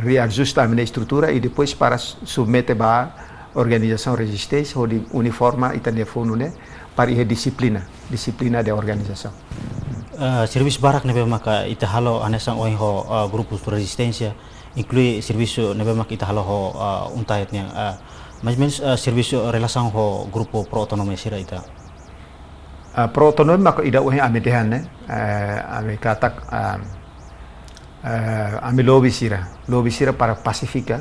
reajusta a estrutura e depois para submeter ba organização resistência ou de uniforma e telefone né para ir disciplina da organização. Serviço barak nebe maka ita halo anesang oi ho grupo resistência inclui serviço nebe maka ita halo ho untayat nya mas menos serviço relação ho grupo pro autonomia sira ita. pro autonomi mako ida uhe ame dehan ne ame katak ame lobby sira para pacifica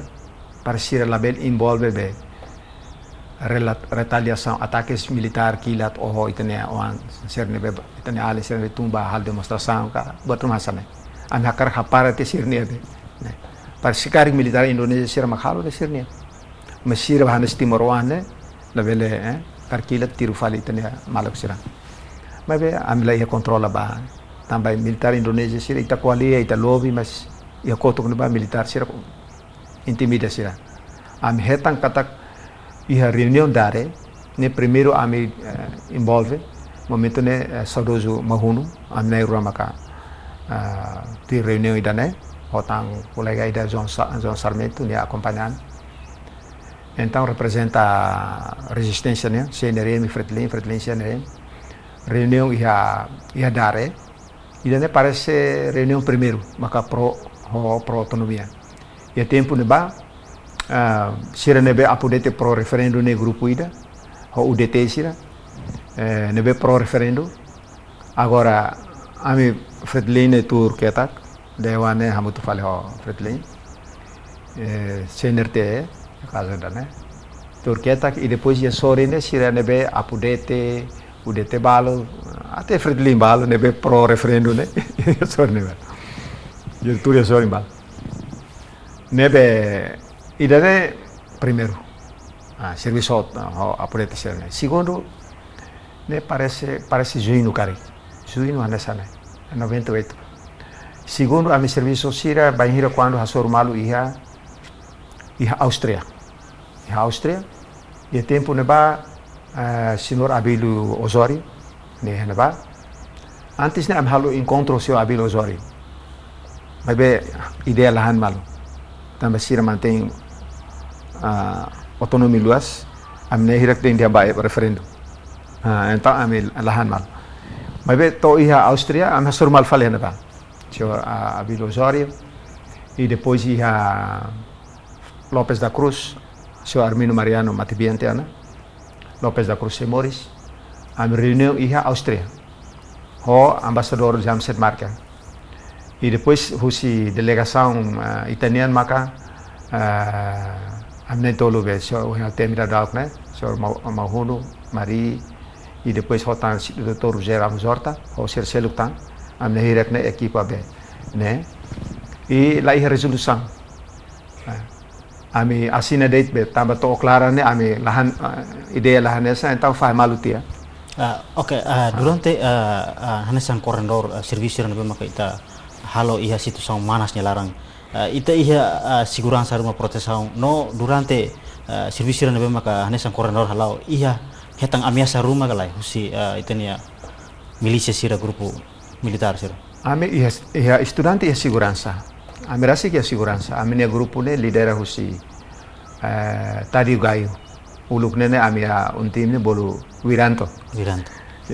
para sira label involve be retaliação ataques militar kilat oho itane oan serne be itane ale serne tumba hal demonstração ka botum hasane ame hakar hapara te sirne be ne para sikari militar Indonesia sira makhalo de sirne mesira bahanes timor wane labele karkilat tiru fali itane malak sira mabe amila ia controla ba também militar Indonesia sira ita kualia ita lobby mas ia kotok ba militar sira intimida sira am hetang katak ia reunião dare ne primeiro ami envolve momento ne saudoso mahunu am nei ramaka di reunião idane hotang colega ida João Sarmento ne acompanhando então representa resistência né CNRM Fretilin CNRM reunião ia dare idane parece reunião primeiro maka pro autonomia e tempo ne ba sira nebe apudete pro referendum ne grupo ida ho UDT sira nebe pro referendum agora ami Fretilin tur ketak dewane hamutu fale ho Fretilin CNRT caso dane tur ketak e depois ia sore ne sira nebe apudete UDT balo até Fretilin balo nebe pro referendum ne sore nebe tur ia sore balo nebe idane primeiro serviço apurete serne segundo ne parece junho cari junho anesane 98 segundo a mi serviço sira banhira quando hasor malu ia Áustria e tempo ne ba senhor Abílio Osório ne ba antes ne am halu encontro seu Abílio Osório mas be ideia lahan malu também sira mantém otonomi luas amne hirak de India bae referendum então amil lahan mal mas be to ia Áustria am hasur mal falena ba tio Abílio Osório e depois ia Lopes da Cruz seu Armino Mariano Matibianteana Lopes da Cruz Moris am reunião ia Áustria ho ambasador Jamset Marca e depois husi delegação italiana maka amne tolo be so o temira dalk né so mahunu mari e depois hotan Dr. Roger Amzorta o ser selutan amne hirak ne equipa be né e lá ia resolução ami assina date be tamba to clara ne ami lahan ideia lahan essa então faz malutia Oke, durante hanesan korendor servisi yang maka ita halo iha situação manasnya larang ita iha segurança rumah proteção no durante servisi yang maka hanesan korendor halau iha hetang amiasa rumah galai husi itania milícia sira grupo militar sira ami iha estudante iha segurança ami rasi iha segurança ami ne grupo ne lidera husi tadi gaio uluk nene ami untim ne bolu Wiranto.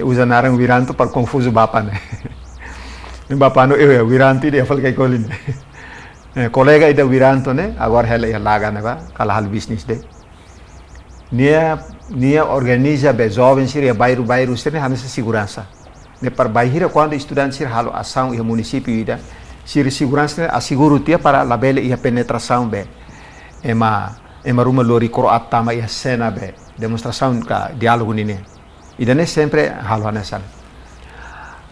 Usa narang Wiranto par confuso bapa ne. Bapa no Wiranto dia fal kai kolin. Kolega ida Wiranto ne agora hela ia laga ne ba kala hal business de. Nia organiza be jovens sir bairro sir ne hamisa segurança. Ne par bairro quando estudante sir halo ação e município ida sir segurança ne asseguro tia para labele ia penetração be. Ema ruma lori Croat tama ia cena be demonstração ka diálogo nini idane sempre halo hanesan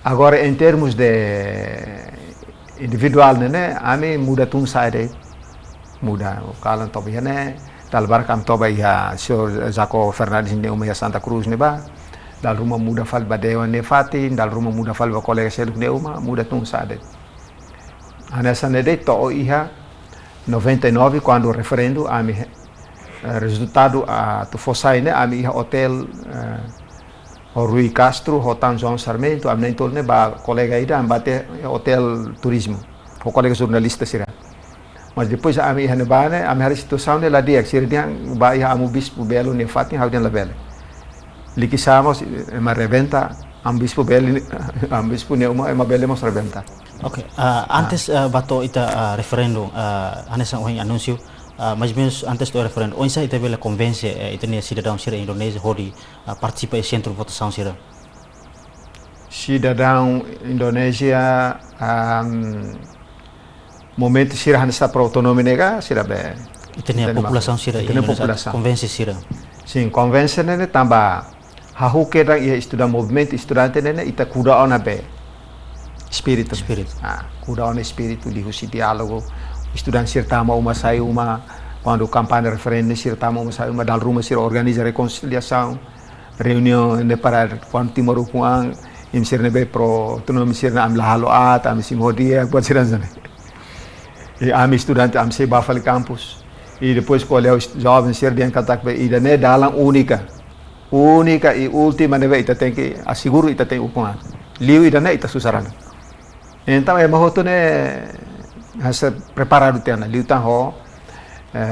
agora em termos de individual né ami muda tum saide muda kalan to bihane dalbar kam to ya Sr. Jaco Fernandes ne uma Santa Cruz ne ba dal ruma muda fal badewa ne fati dal ruma muda fal ba colega seluk ne uma muda tum saide hanesan de to iha 99 quando o referendo ami resultado tu fossai ne ami hotel Rui Castro hotel João Sarmento am nem tolne ba colega ida ambate hotel turismo o colega jornalista sira mas depois ami hane bane ami hari situação ne la dia sira dia ba ia amu bispo belo ne fatin hauden la bele likisamos ma reventa am bispo belo am bispo ne uma bele mos reventa. Oke, antes bato ita referendum hanesan ohing anuncio mais ou menos antes do referendo onde ita bela convence ita ne cidadão sira Indonésia hodi participa em centro de votação sira cidadão Indonésia momento sira está para autonomia nega sira be Itu nih população sira Itu população konvensi sira. sim convention ne tamba hahu keda ia estuda movimento estudante ne ita kuda ona be espírito kuda ona espírito de husi diálogo estudante sira tama uma sai uma quando campanha referendo sira tama uma sai uma dal rumah sira organiza reconciliação reunião ne para quando timor kuang im sira ne be pro autonomia sira am lahalo at am simodia buat sira zane e am estudante am se bafali campus e depois colher os jovens ser de contato e da ne dalam única e última neve ita tem que asseguro ita tem upungan liu ida ne ita susarana então é mahoto ne hasa preparado tena liu tan ho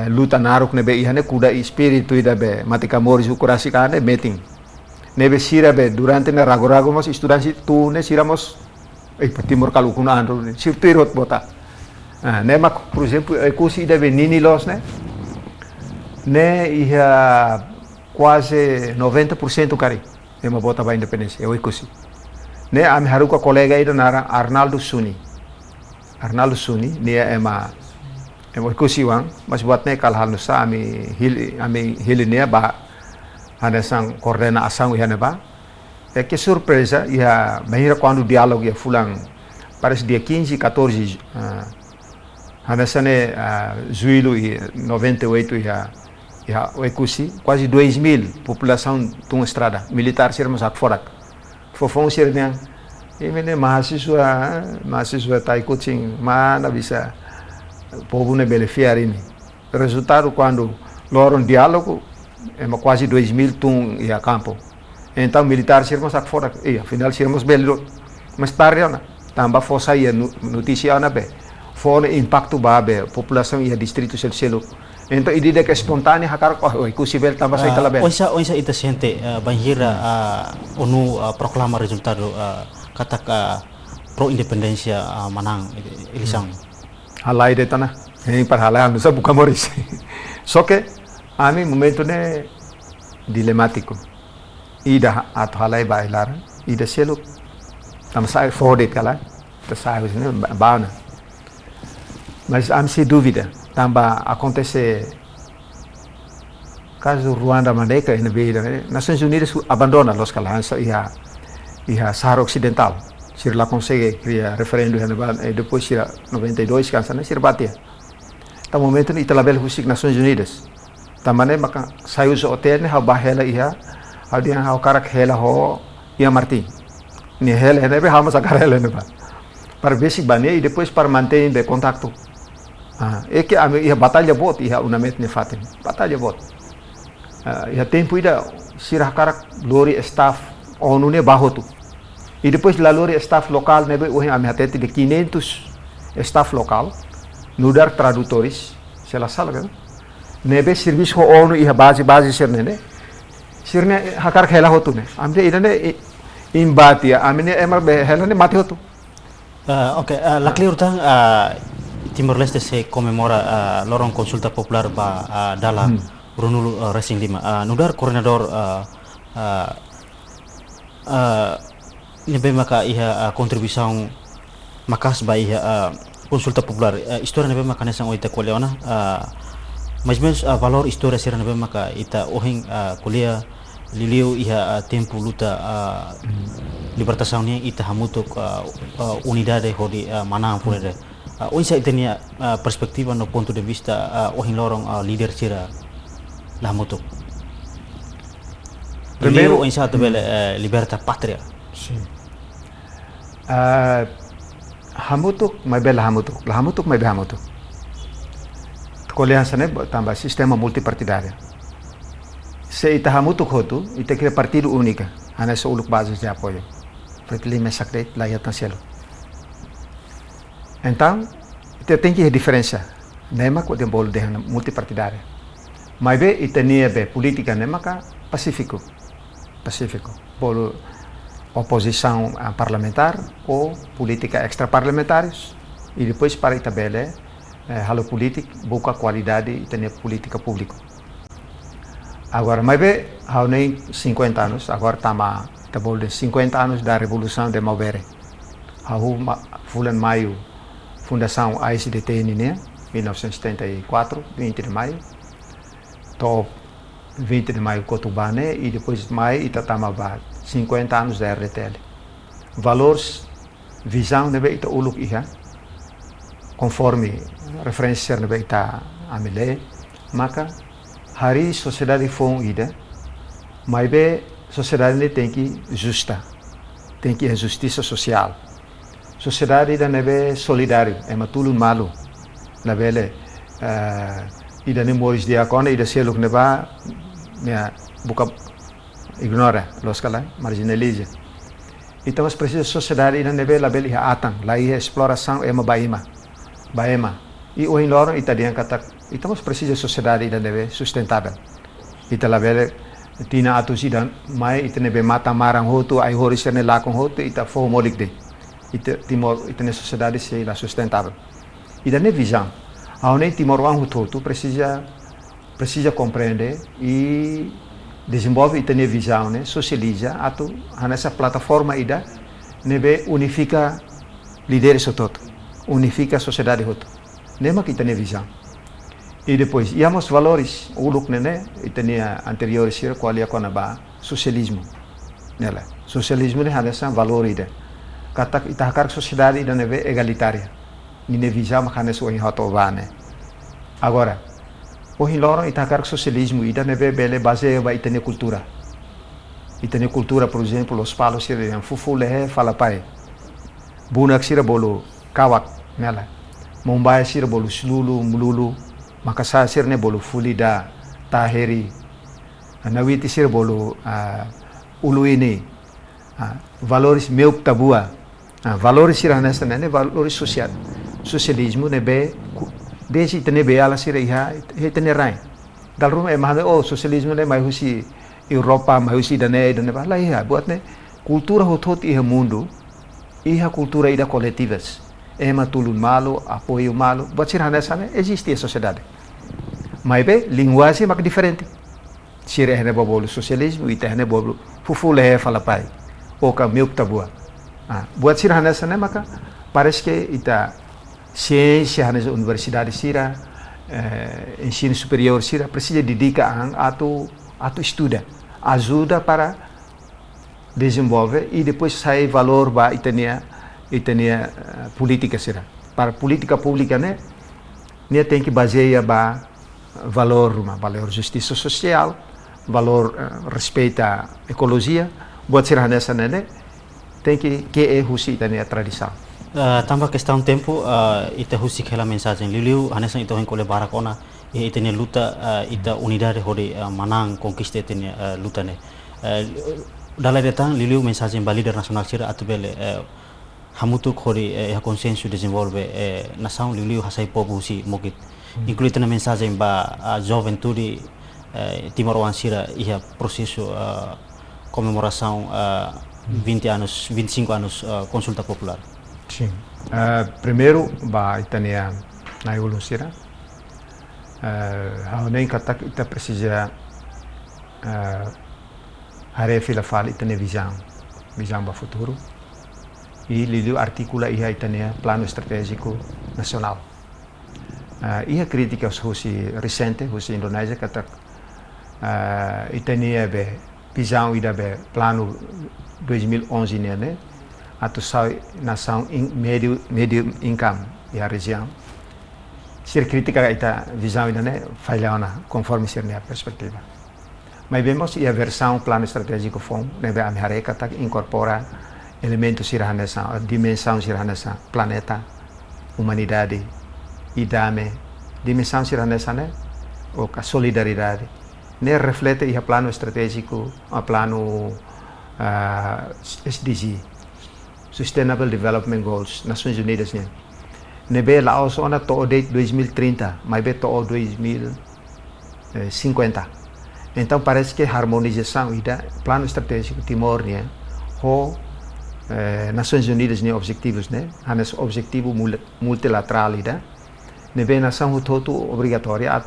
luta naruk nebe ihane kuda espírito ida be matika moris ukurasi kane meeting nebe sira be durante ne rago mos estudantes tu ne siramos timor kalukuna andro ne sirtirot bota nema por exemplo curso ida be nini los ne ia quase 90% cari ema bota ba independência eu curso ne am haruka colega ida nara Arnaldo Suni ne ema curso wang mas buat ne kalhal nusa ami hili ne ba hana sang coordena asang ihane ba que surpresa ia mahira quando diálogo ia fulang parece dia 15 14 hana sane juílo e 98 ia o ecusi quase 2.000 população tung estrada militar sermos ak forak fofong sir niang imene mahasiswa tai coaching mana bisa povo ne beneficiar ini resultado quando loron diálogo quase 2.000 tung ia campo então militar sermos ak forak afinal sermos belo mas tarde na tamba fosa ia notícia na be fone impacto babe população ia distrito selo então ideia que espontânea hakar ikusivel tamba sa italabe onsa ita siente banhira onu proklama resultado katak pro independencia manang ilisang halai de tana em para halai não sabe buka moris só que a mim momento ne dilemático ida at halai bailar ida selo tamba sa fode kala ta sa ne bauna mas am se dúvida tamba acontece caso Ruanda Maneca na vida Nações Unidas abandona los calança e a Sahara Ocidental se lá consegue criar referendo e depois se 92 cansa né se batia tá momento ni talabel husik Nações Unidas tamane maka saiu zo hotel ne ha bahela ia ha dia ha karak hela ho ia Martin ni hela ne be ha mas akarela ne ba para basic bane e depois para manter de contato é que a batalha bot ia unamet ne fatem batalha bot ia tempo ida sirah karak lori staff onu ne bahotu e depois la lori staff local ne be o a metete de 500 staff local nudar tradutores se la sala kan ne be serviço onu ia base sirne ne sirne hakar khela hotu ne amde ida ne imbatia amne emar be hela ne mate hotu okay la clear tang Timor-Leste se comemora lorong consulta popular ba dalam Brunulu Racing 5 nudar koordinator nebe maka iha kontribuição makas ba iha consulta popular história nebe maka nesang oita koleona mais menos valor história sira nebe maka ita ohing kuliah liliu iha tempo luta libertação ni ita hamutuk unidade hodi manang pulere onsa itenia perspektiva no ponto de vista ohing lorong líder sira la moto primeiro onsa to bele liberta patria sim hamutuk mai bela hamutuk mai bela hamutuk koleança ne tamba sistema multipartidário se ita hamutuk hotu ita kira partido única ana so uluk bases de apoio pretili mesakret la yatanselo. Então, tem que diferença, nema com o bolo de multipartidária. Mas be itania be política nema ka pacífico, bolo oposição parlamentar ou política extraparlamentares e depois para itabele halo político boa qualidade e ter política pública. Agora, mas be há nem 50 anos, agora tama Ita boleh 50 anos da Revolução de Malvere. Bulan Maio, Fundação AICDT né, 1974, 20 de maio. Top 20 de maio Cotubane e depois de maio Itatamabá, 50 anos da RTL. Valores, visão nebe ita uluk iha, conforme referência nebe ita amile, maka hari sociedade fong ida, mas be sociedade tem que justa, tem que justiça social. Sociedade ida nebe solidário, é matulun malu, nebe ida nem moris dia kona ida seluk neba minha buka ignora los kala marginaliza. Então as precisa sociedade ida nebe label iha atang, lá iha exploração ema baema. E o loro ita diang kata, então as precisa sociedade ida nebe sustentável. Ita label tina atus ida mai ita nebe mata marang hotu ai horiserne lakong hotu ita fo molik de. Ita timor ita ne sociedade se la sustentável. Ida ne visão. Aonde Timor Wang Hutoto precisa compreender e desenvolve e ter visão, né? Socializa, nessa plataforma ida, nebe unifica líderes todo, unifica a sociedade todo. Nema que tem visão. E depois, íamos valores, o look né? E tinha anteriores sira qual ia com a socialismo, nela. Socialismo né? Nessa valor ida. Kata itahakar sociedade ida nebe egalitária. Nine visão macanes o inhotovane. Agora, o hiloro itakar socialismo ida nebe bele base ba itene cultura. Itene cultura, por exemplo, os palos sira yang fufu lehe falapai. Bunak sira bolu kawak nela. Mumbai sira bolu slulu mululu. Makassar sira ne bolu fulida taheri. Nawiti sira bolu uluini. Valores meu tabua. Valores sira nesta né valores social. Socialismo nebe desde itene be ala sira iha itene rai dal rum mahane socialismo ne mai husi Europa mai husi dane ba iha buat ne cultura hotot iha mundo iha cultura ida coletivas tulun malo apoio malo buat sira nessa ne existe a sociedade mai be linguagem mak diferente sira hene bobolo socialismo ita hene bobolo fufule fala pai o ka meu tabua buat sira nessa ne maka parece que ita ciência nas universidades sira ensino superior sira precisa dedicar a estuda ajuda para desenvolver e depois sai valor ba itania política sira para política pública né tem que baseia ba valor justiça social valor respeito à ecologia buat sira nessa né tem que é husi itania tradição. Tambah questão tempo ita husik hela mensagem liliu hanesan ita hengkole barakona itene luta ita unidade hode manang conquista itene luta ne dalai datang liliu mensagem ba líder nasional sira atubele hamutuk hode consenso desenvolve nação liliu hasai povo husi mokit inclui itene mensagem ba juventude Timor Wang sira ia processo comemoração 20 anos 25 anos consulta popular. Sim. Primeiro, ba itania na evolução. Nem katak ita precisa fila fala itania visão ba futuro. E lido articula iha itania plano estratégico nacional. Iha crítica husi recente husi Indonésia katak itania be visão ida be plano 2011 né. Atau nação médio income e a região. Ser crítica ita visão ainda né falhona conforme ser a perspectiva. Mas vemos a versão plano estratégico fom nebe América tak incorpora elementos sira nessa dimensão sira nessa planeta, humanidade, idame, dimensão sira nessa né o a solidariedade. Ne reflete a plano estratégico, a plano SDG. Sustainable Development Goals, Nações Unidas né. Nebe la ona to date 2030, mas be to 2050. Então parece que harmonização ida plano estratégico Timor né, Nações Unidas né objetivos né, hanes objetivo multilateral ida. Nebe nação todo obrigatória a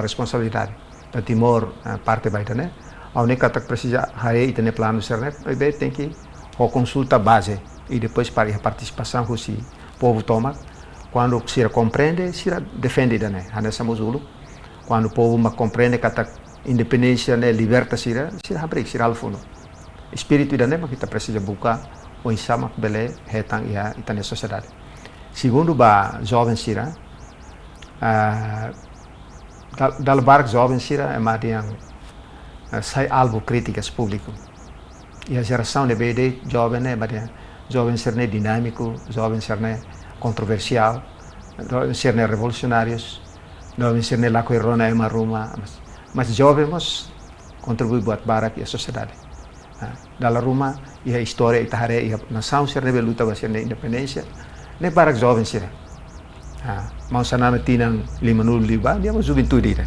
responsabilidade. Da Timor parte baita né. a única que precisa aí tem plano certo, aí tem que a consulta base e depois para a participação se o povo toma, quando se compreende, se defende, né? Nessa musulo, quando o povo compreende que a independência, né, liberta se abrir, se alfuno. Espírito da né, kita precisa buscar o insama bele hetang ia itane sociedade. Segundo ba jovem sira, dal barco jovem sira é madiang sai algo críticas público. E a geração de BD jovem é madiang jovem ser dinâmico, jovem ser controversial, jovem ser revolucionários, jovem ser lá coirona é maruma, mas jovens contribui buat barak e a sociedade. Dalam rumah, ia história itahare ia nação ser luta basi na independência, ne barak jovem sir. Mau sanana tinang 5,000 dia mau juventude ira.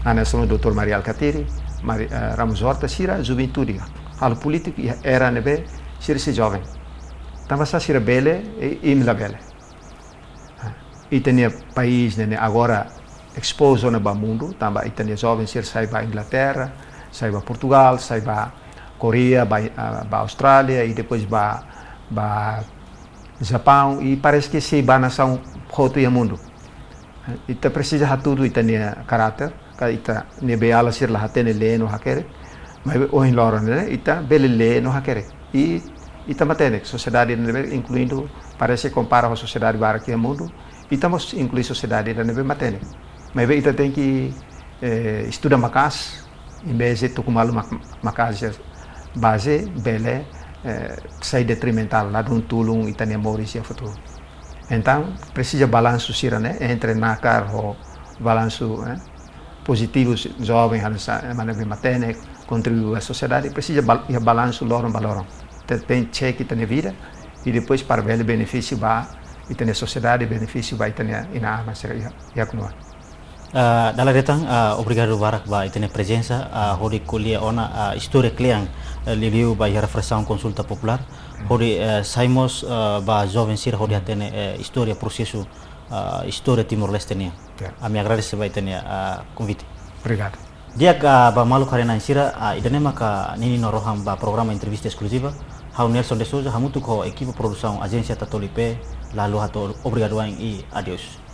Ana sama Dr. Maria Alcatiri, Ramos Horta sira juventude. Hal politik era nebe sir se jovem. Tava sa sira bele e imla bele. Itania país ne agora exposto na mundo, tamba itania jovem sir sai ba Inglaterra, sai ba Portugal, sai ba Coreia, ba Austrália e depois ba Japão e parece que se ba nação roto e mundo. Ita precisa tudo itania caráter, ka ita nebe ala sir la hatene le no hakere, mas o em loro né, ita bele le no hakere. E ita matene sociedade nebe incluindo parece compara a sociedade bara que mundo, estamos inclui sociedade nebe matene. Mas ita tem que estudar macas, em vez de tucumalu macas base bele sai detrimental lá de tulung itania Maurícia futuro. Então precisa balanço sira né entre nakar o balanço positivo jovem hansa maneve matene contribuir à sociedade precisa balanço loron baloron. Tem check itania vida e depois para bele benefício ba itania sociedade benefício ba itania ina arma sira ya kunwa. Dalam datang, obrigado barak ba itene presença, hori kuliah ona história kliang liliu ba ia reflexão consulta popular, hori saimos ba jovem sir hori atene história processo história Timor-Leste nia. Ami agradeço ba itene convite. Obrigado. Dia ba malu karena sira idane maka nini noroham ba programa entrevista exclusiva, hau Nelson de Souza hamutu ko equipe produção agência Tatolipe, lalu hato obrigado e adios.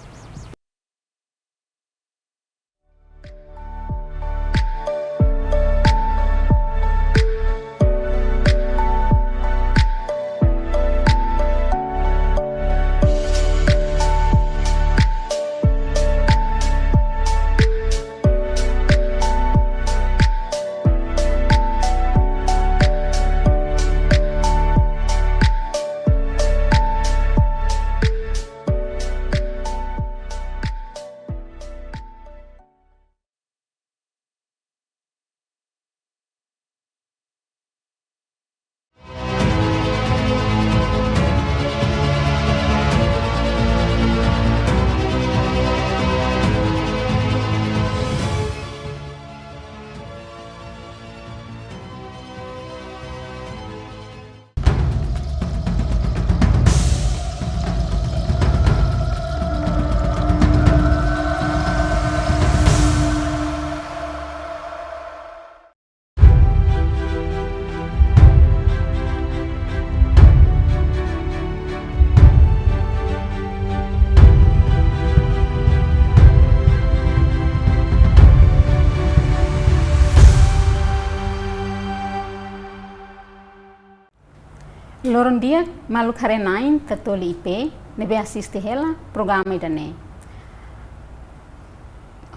Loron dia malu karenain Tatoli IP nebe assiste hela programa idane.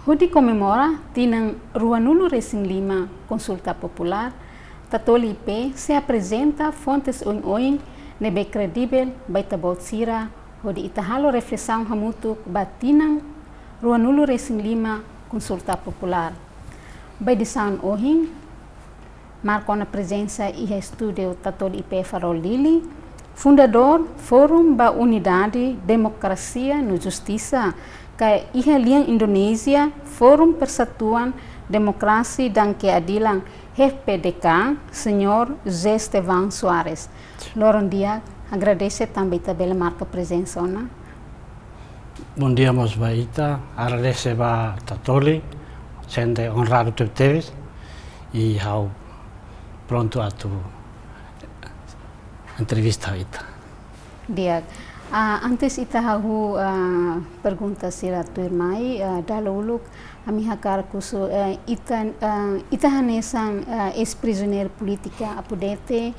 Hudi comemora tinang Ruanulu Racing Lima Consulta Popular, Tatoli IP se apresenta fontes oin nebe credível baita bolsira hudi itahalo reflexão hamutu batinang Ruanulu Racing Lima Consulta Popular. By design ohin marcou na presença e estúdio Tatoli IP Farol Lili, fundador Fórum ba Unidade, Democracia no Justiça, que ihalian Indonesia, Fórum Persatuan Demokrasi dan Keadilan, FPDK, Senhor José Estevan Soares. Loron dia, agradece também tabela marca presença ona. Bom dia, Mos Baita, agradece ba Tatoli, sendo honrado teves. e hau pronto a tu entrevista ita. Dia, antes ita hahu pergunta sira tu irmai, dahulu ami hakar kuso ita hanesan ex-prisioneiro política apudete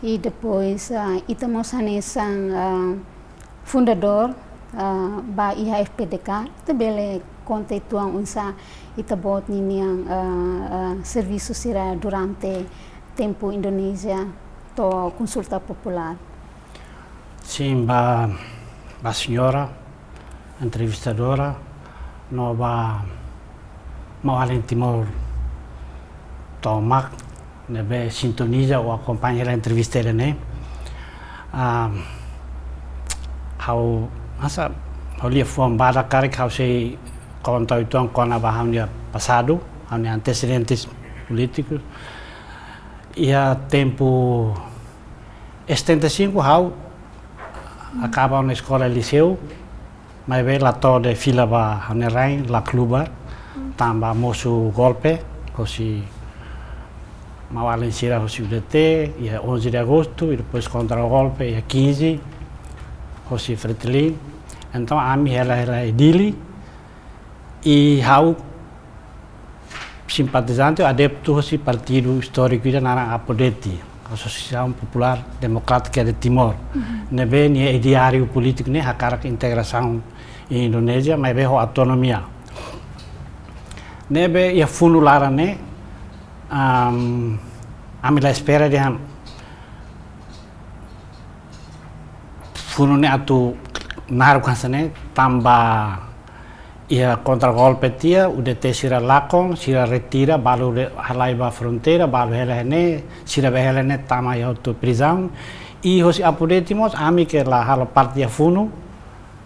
e depois ita mos hanesan fundador ba IHFPDK, ita bele conta ituang unsa ita bot niniang serviço sira durante tempo Indonesia to consulta popular. Sim, ba senhora entrevistadora no ba mawalin Timor tomak nebe sintoniza ou acompanha a entrevista né how asa holia form bada kare how sei conta itu kona bahaunya passado hanya antecedentes políticos e a tempo 75 how acaba na escola liceu mas bem lá toda fila ba hanya rain la kluba tambah mosu golpe hosi mawalin sira hosi UDT e 11 de agosto e depois contra o golpe e 15 hosi Fretilin então a mim ela edili e hau simpatizante adepto hosi partido histórico da Nara Apodeti Associação Popular Democrática de Timor nebe ni diário político ne hakarak integração em Indonésia mas be ho autonomia nebe ia funu lara ne ami la espera de funu ne atu naru kansane tamba ia contra golpe tia UDT sira lakon sira retira balu halai ba fronteira balu helene sira helene tama ya auto prisão e hosi apudetimos ami que la halo partia funu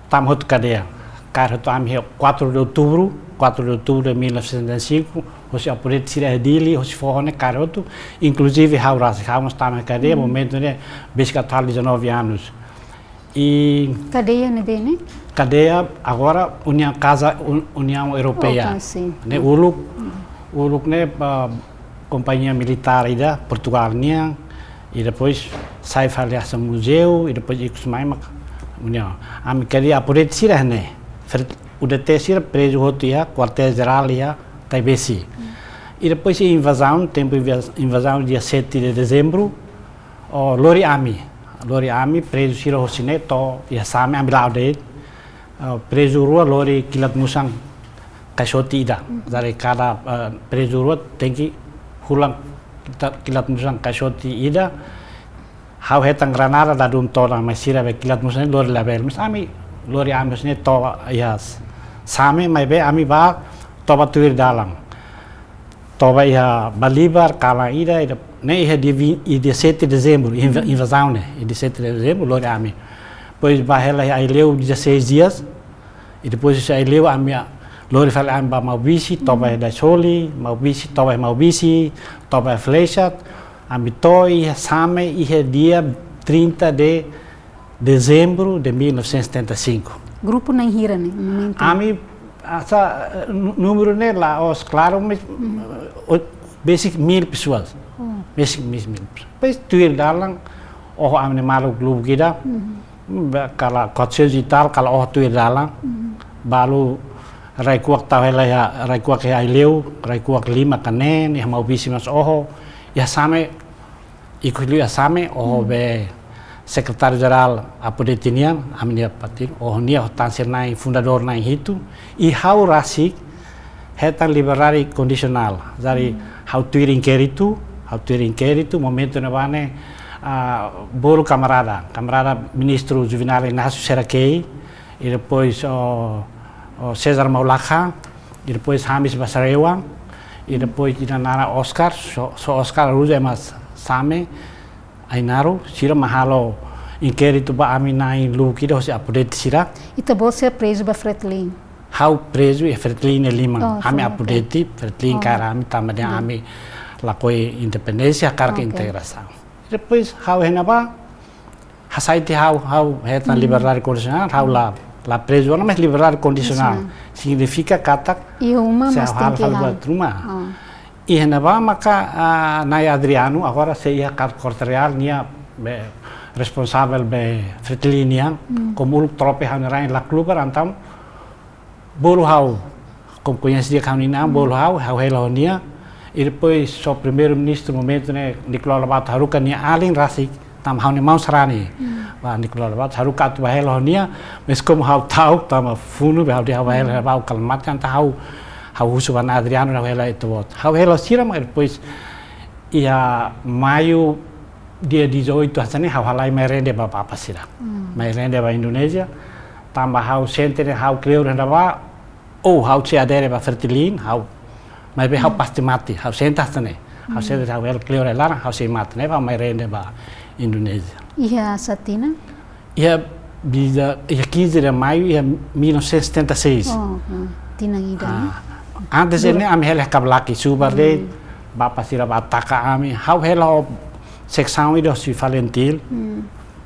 tam hot cadea car to ami 4 de outubro de 1975 hosi apudet sira edili hosi forne caroto inclusive hauras hamos tama cadea momento ne bisca tal 19 anos e cadeia nebe né cadeia agora União Europeia ne uluk ne companhia militar ida Portugal nia e depois sai aliança museu e depois ikut mai União ami cadeia apudet sira ne UDT sira preso hotia quartel geral ia Taibesi e depois a invasão invasão dia 7 de dezembro Lori Ami preso sira hosine to ia same ambil audet preso rua Lori Kilat Musang Kaisoti ida dari kada preso rua tengki hulang Kilat Musang Kaisoti ida hau hetang Granada da dum to na sira be Kilat Musang Lori label mas ami Lori Ami hosine to ia same mai be ami ba to batuir dalang toba ia Balibar kala ida ne ia dia 7 de dezembro invasão né dia 7 de dezembro Lori Ami depois bahela ia leu 16 dias e depois ia leu ami Lori fala amba Maubisi toba da Soli Maubisi toba Flechat ami toi same ia dia 30 de dezembro de 1975 grupo na hira né momento ami asa número ne lá os claro mas basic 1000 pessoas basic 1000 depois tuir dalang ami malu club kita kalau kocil digital kalau tuir dalang balu raikuak tawela ya raikuak ya leu raikuak 5 kanen ya mau bisi mas ya same ikut ya same be Secretário Geral Apodetinian, Aminia Patil, nia tansir nai fundador nai hitu, e hau rasik hetan liberari condicional. Dari hau tuir inquérito, momento na bane bolo camarada ministro Juvenal Inácio Seraquei, e depois César Maulaca, e depois Hamis Basarewang, e depois Nara Oscar, Oscar Ruja mas same Ainaro, sira mahalo inquérito ba ami nai luki do se apudete sira. Ita bolsa preso ba Fretilin. Hau preso e Fretilin lima. Ami apudete Fretilin cara ami tamade ami lakoi independência cara que integração. Depois hau henaba hasaiti hau hetan liberdade condicional hau la preso não mais liberdade condicional significa kata e uma mas tem que rumah E nava maka Nai Adriano agora se ia corterial nia responsável be Fretilinian como uluk trope hanerain la kluber antam bolo hau como conhece dia kaunina bolo hau helonia e depois o primeiro-ministro momento né Nicolau Labat haruka nia alin rasik tam hau ne mau sarani wa Nicolau Labat haruka tu helonia mas como hau tau tam funu be hau dia hau kalmat kan tau hau husuan Adriano hau hela itu hau helo sira mas depois ia maio dia 18 hasane hau halai merende ba papa sira merende ba Indonesia tambah hau sente hau kleur ba hau se adere ba Fertilin hau mai be hau pasti mati hau sente hasane hau sente hau el kleur lar hau se mati ne ba merende ba Indonesia Ia Satina? Ia bisa ia 15 de maio ia 1976 tinang ida antes ini ami hele kablaki subar de bapa sira ba taka ami hau helo secção ido si Valentil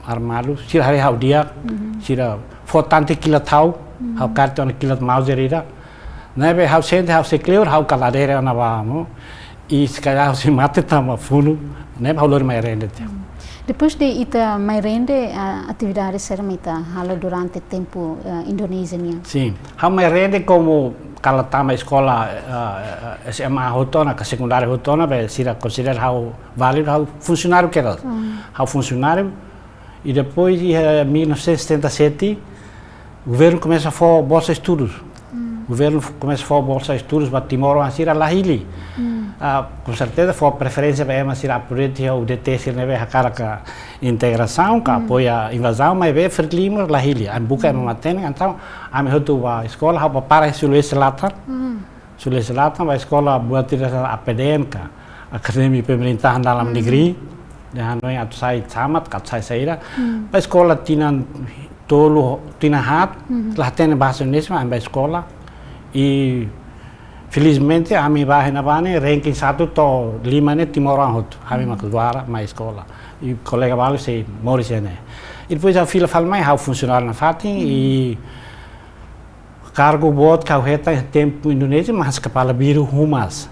armado sira hari hau dia sira fotante kila tau hau karton kila mauser ida nebe hau sente hau se clear hau caladera na vamo e se calhar se mate tama funo nebe hau lor mai rende. Depois de ita mai rende atividades serão ita hala durante tempo indonesianya. Sim, hau mai rende como kalau tama escola SMA hotona ke secundária hotona be sira considera hau válido hau funcionário que era hau funcionário e depois em 1977 o governo começa a fazer bolsa de estudos o governo começa a fazer bolsa de estudos para Timor Ansira Lahili com certeza foi preferência para ema sira política o DT sir neve hakara ka integração ka apoia invasão mas be Fretilin Lahili an buka ema maten então ami hotu ba escola hau para Sulawesi Selatan ba escola buat tidak APDN ka Akademi Pemerintahan Dalam Negeri dan noi atu sai camat kat sai saira ba escola tinan tolu tinahat lah ten bahasa Indonesia ba escola e felizmente ami bahena bane ranking 1 to 5 ne Timoran hot ami makduara ma escola e colega balu sei Morrisene e depois a fila falmai hau funcionar na fatin e cargo buat kau heta tempo Indonesia mas kepala biru humas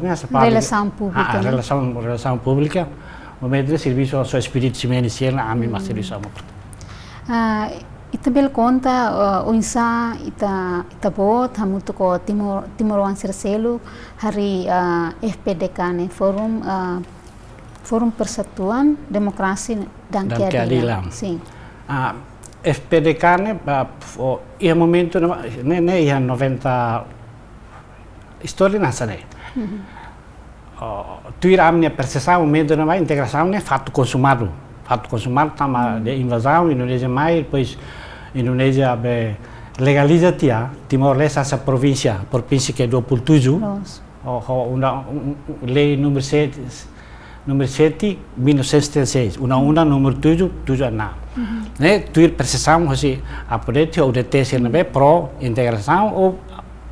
né relação pública relação pública momento serviço ao espírito simenicial ami mas serviço ita bel conta unsa ita bot hamutu ko Timor Ansir hari FPDK ne Forum Persatuan Demokrasi dan Keadilan. Sim. FPDK ne ia momento ne ia 90 história nasa ne tuir amne percepção momento na integração ne fato consumado tama de invasão Indonesia mai depois Indonesia be legaliza tia Timor-Leste essa província que é 27 lei número 7 1976 undang-undang nomor 776 né tuir percepção assim a poder o DT ser be pro integração ou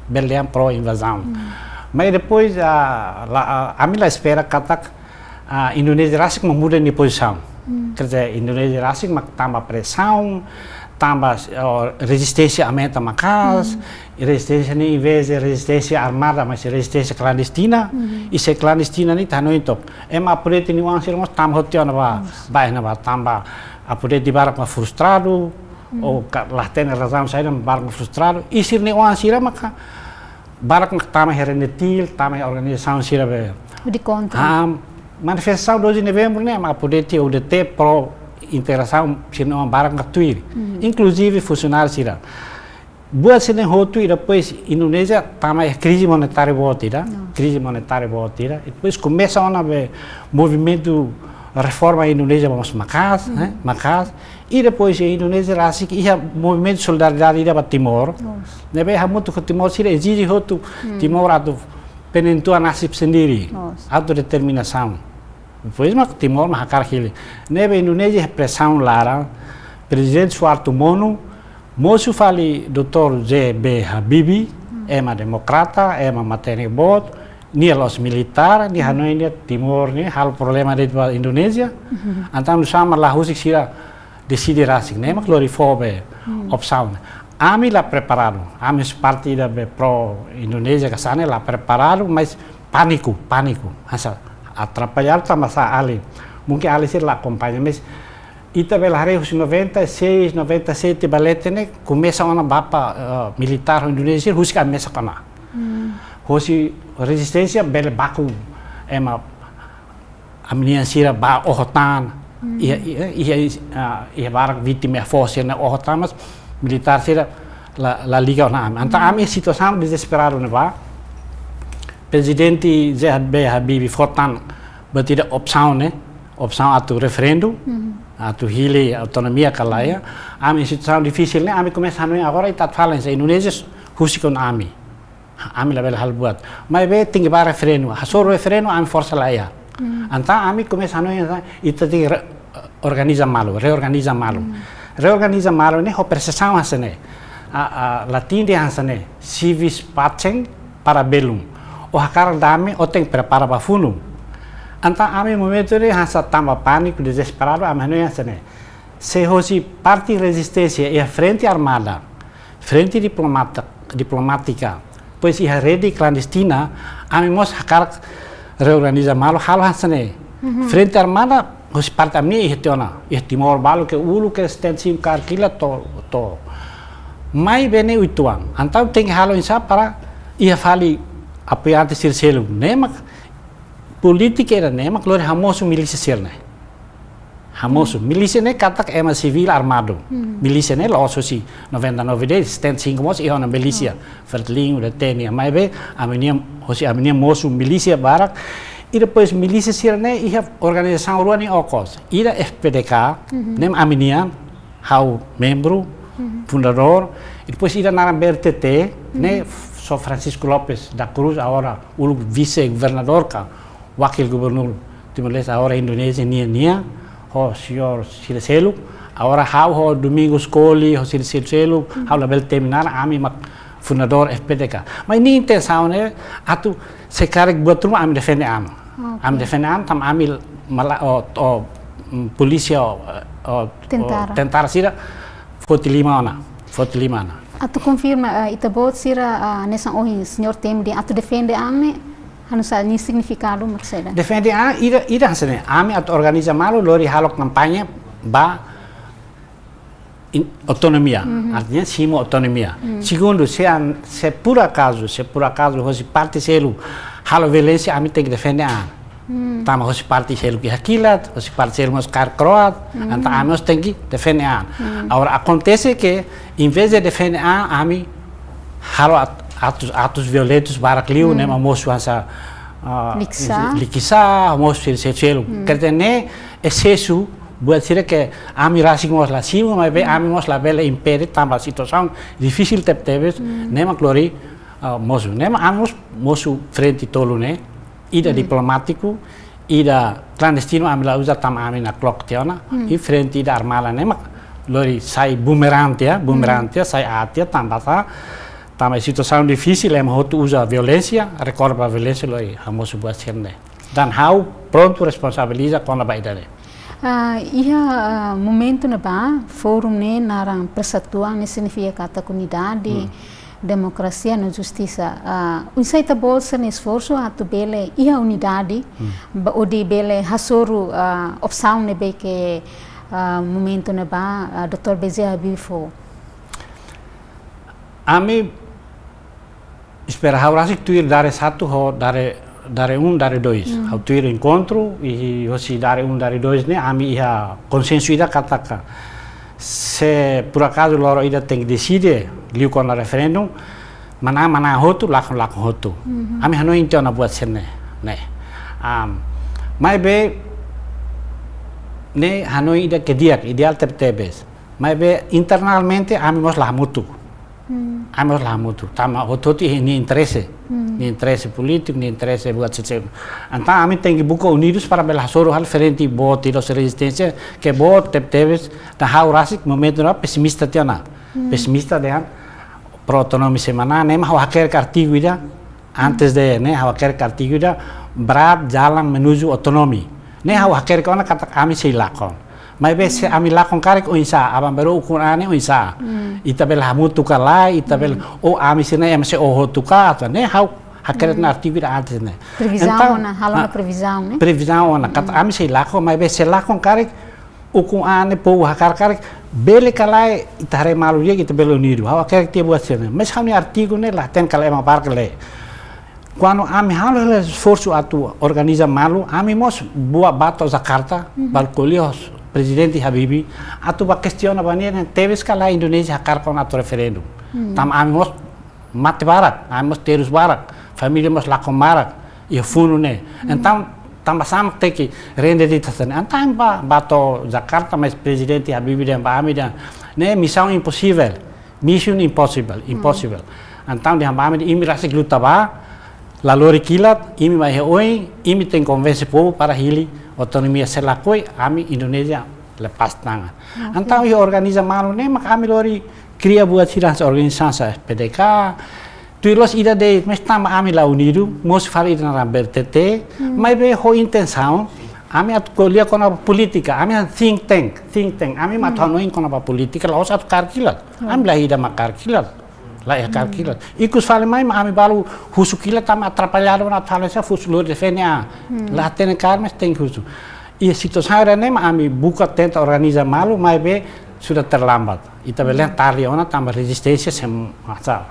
belian pro invasão mas depois a mila espera kata Indonesia rasik memudah di posição quer dizer Indonesia rasik tambah pressão tambah resistência aumenta mais resistência nem em vez de resistência armada mas resistência clandestina e se clandestina ni tano itu ema poder ni wang sirmos tambah hotel na ba tambah a poder di barak ma frustrado ou lah ten razão saya barak frustrado e sir ni wang sira maka barak tambah herendetil tambah organização sira be de contra manifestação 2 de novembro né ma poder ter o DT pro interação sino barang katuir inclusive funcionários sira buat sini hotu e depois Indonesia tama crise monetária botira depois começa a movimento reforma Indonesia vamos makas e depois a Indonesia rasa que ia movimento de solidariedade ida para Timor nebe hamutu ke Timor sira exige hotu Timor atu penentuan nasib sendiri autodeterminação depois mak Timor mahakar hili nebe Indonesia pressão lara presidente Suharto Mono moço fali Dr. J.B. Habibie ema demokrata ema materi bot ni los militar ni Hanoi ni Timor ni hal problema de Indonesia antam sama la husik sira decide rasik nema glorifobe opção ami la preparado ami parte da pro Indonesia que sana la preparado mas pânico, hasa atrapalhar tá massa ali, mungkin ali sir lá acompanha, mas ita belare os 96, 97 balete né, começa uma bapa militar Indonesia, os que mesa kana. Hoje resistência bele baku ema a menina sira ba ohotan, ia barak vítima força na ohotan, mas militar sira la liga na am. Anta ami situação desesperado né ba. Presidente ZHB Habibie votan bertida opção né, opção atu referendum, atu hile autonomia kalaya. Ami situação difícil né, ami começa agora ita fala em Indonesia husikon ami label hal buat. Mas be tinggi ba referendum, hasor referendum ami força laia. Anta ami começa ita ti reorganiza malu né, ho perseção hasane. Latin de hasane, civis pacem para belum. O hakar dame o tem prepara para funum. Anta ami momento ni hasa tambah pânico, desesperado, ami não hasane. Se hoje parte resistência e a frente armada, frente diplomática, pois ia rede clandestina, ami mos hakar reorganiza malu hal hasane. Frente armada hoje parte ami ihtiona, ihtimor balu ke ulu ke stensim karkila to. Mai bene uituang. Anta tem halo insa para ia fali apoiante sirselum. Nemak politik era nemak lori hamosu milícia sirne. Hamosu milícia ne katak ema civil armado. Milícia ne lo sosi 99 de stand 5 mos iona milícia. Vertling de tenia mai be aminia mosu milícia barak. E depois milícia sirne ia organização ruani okos. Ira FPDK nem aminia hau membro fundador, e depois ida na BRTT, né, São Francisco Lopes da Cruz, agora o vice-governador, wakil gubernur Timor-Leste, agora Indonésia, o senhor Siricelo, agora o Domingos Colli, o Siricelo, o label terminar, ami fundador FPDK. Mas nem intenção, né, atu se carrega buat rumah, ami defende am. Ami defende am, tam ami polícia, tentara sira, 45 ana. Atu confirma ita bot sira nessa ohi senhor tem de atu defende ame hanu sa ni significado makseda. Defende ida hansene ame atu organiza malu lori halok kampanye ba autonomia. Artinya simo autonomia. Segundo se por acaso hoje parte selu halo violência ame tem que defender a. Tama hoje parte selu que hakilat, hoje parte selu mas car croat, anta ame tem que defender a. Agora acontece que em vez de defender a ame halo atos violentos barakliu né moço essa likisa moço selu. Kertene excesso buat sira que ami rasing mos la simo mas be ami mos la bela impede tambah situação difícil tep-tepes nema glori moço nema ami moço frente tolo né ida diplomático ida clandestino ami la usa tam ami na clock teona e frente ida armala nema lori sai bumerantia sai atia tambah situação difícil em hotu usa violência recorda violência lori moço buat sirne dan how pronto responsabiliza com a baidade. Ia momento na ba forum ne narang persatuan ne significa kata comunidade democracia na justiça unsai ta bolsa ne esforço atu bele ia unidade o de bele hasoru opção ne be que momento na ba Dr. Bezerra Habibie fo ami espera haurasi tuir dari satu ho dari dois. Ao tuir encontro e hoje dari dari dois né ami ia consenso ida kataka. Se por acaso loro ida tem que decidir liu com o referendum mana hotu lakon hotu. Ami hano intena buat sene né. Mai be ne hano ida kediak ideal tebes. Mai be internalmente ami mos lah mutu. Amos lah mutu, tama hototi ni interesse político, ni interesse buat sesuatu. Então a mim tem que buscar unidos para belah soro hal frente bot e resistência que bot tebes da hau rasik momento na pessimista tiana, pessimista dengan pro autonomia semana, nem hau haker artigo ida antes de ne hau haker artigo ida berat jalan menuju otonomi, ne hau haker kona kata kami silakon. Mas se ami lakon karek o insa abang baru ukurane o insa itabel hamu tukalai itabel o ami sina em se o tuka ne Hakeret na artigo da antes né. Previsão na halona previsão né. Previsão na kata ami sei lá mas be sei lá com cara o com ane po hakar cara bele kalai itare malu dia kita belo unido. Hawa kaya te buat sene. Mas kami artigo né lá tem kalai ma barca le. Quando ami halo esforço atu organiza malu ami mos buat bato Jakarta balcolios presidente Habibie atu ba questiona banir teves kalai Indonesia hakar kon atu referendum. Tam ami mos mate barak, ami mos terus barak. Família mos lakon barak. Ia funu né. Então tambah sama teki rende di tasane antam ba bato Jakarta mas presidente Habibie dan Bami dan ne missão impossível mission impossible antam di Bami imi rasa gluta ba lalori kilat imi mai oi imi tem convence povo para hili autonomia selakoi ami Indonesia lepas tangan antam ia organiza malu ne mak ami lori cria buat sirans organisasi PDK Tuilos ida de mas tama ami la unido, mos fali na rambertete, mas be ho intenção, ami at kolia kona politika, ami think tank, ami matanoin kona politika, laos at karkilat, ami la ida makarkilat, la ya karkilat. Ikus fali mai ami balu husukilat tam atrapalhado na falesa fuslur defenia, la tenen karmes tem husu. E situação era nem ami buka tenta organiza malu, mas be sudah terlambat. Ita belen tarde ona tambah resistência sem masa.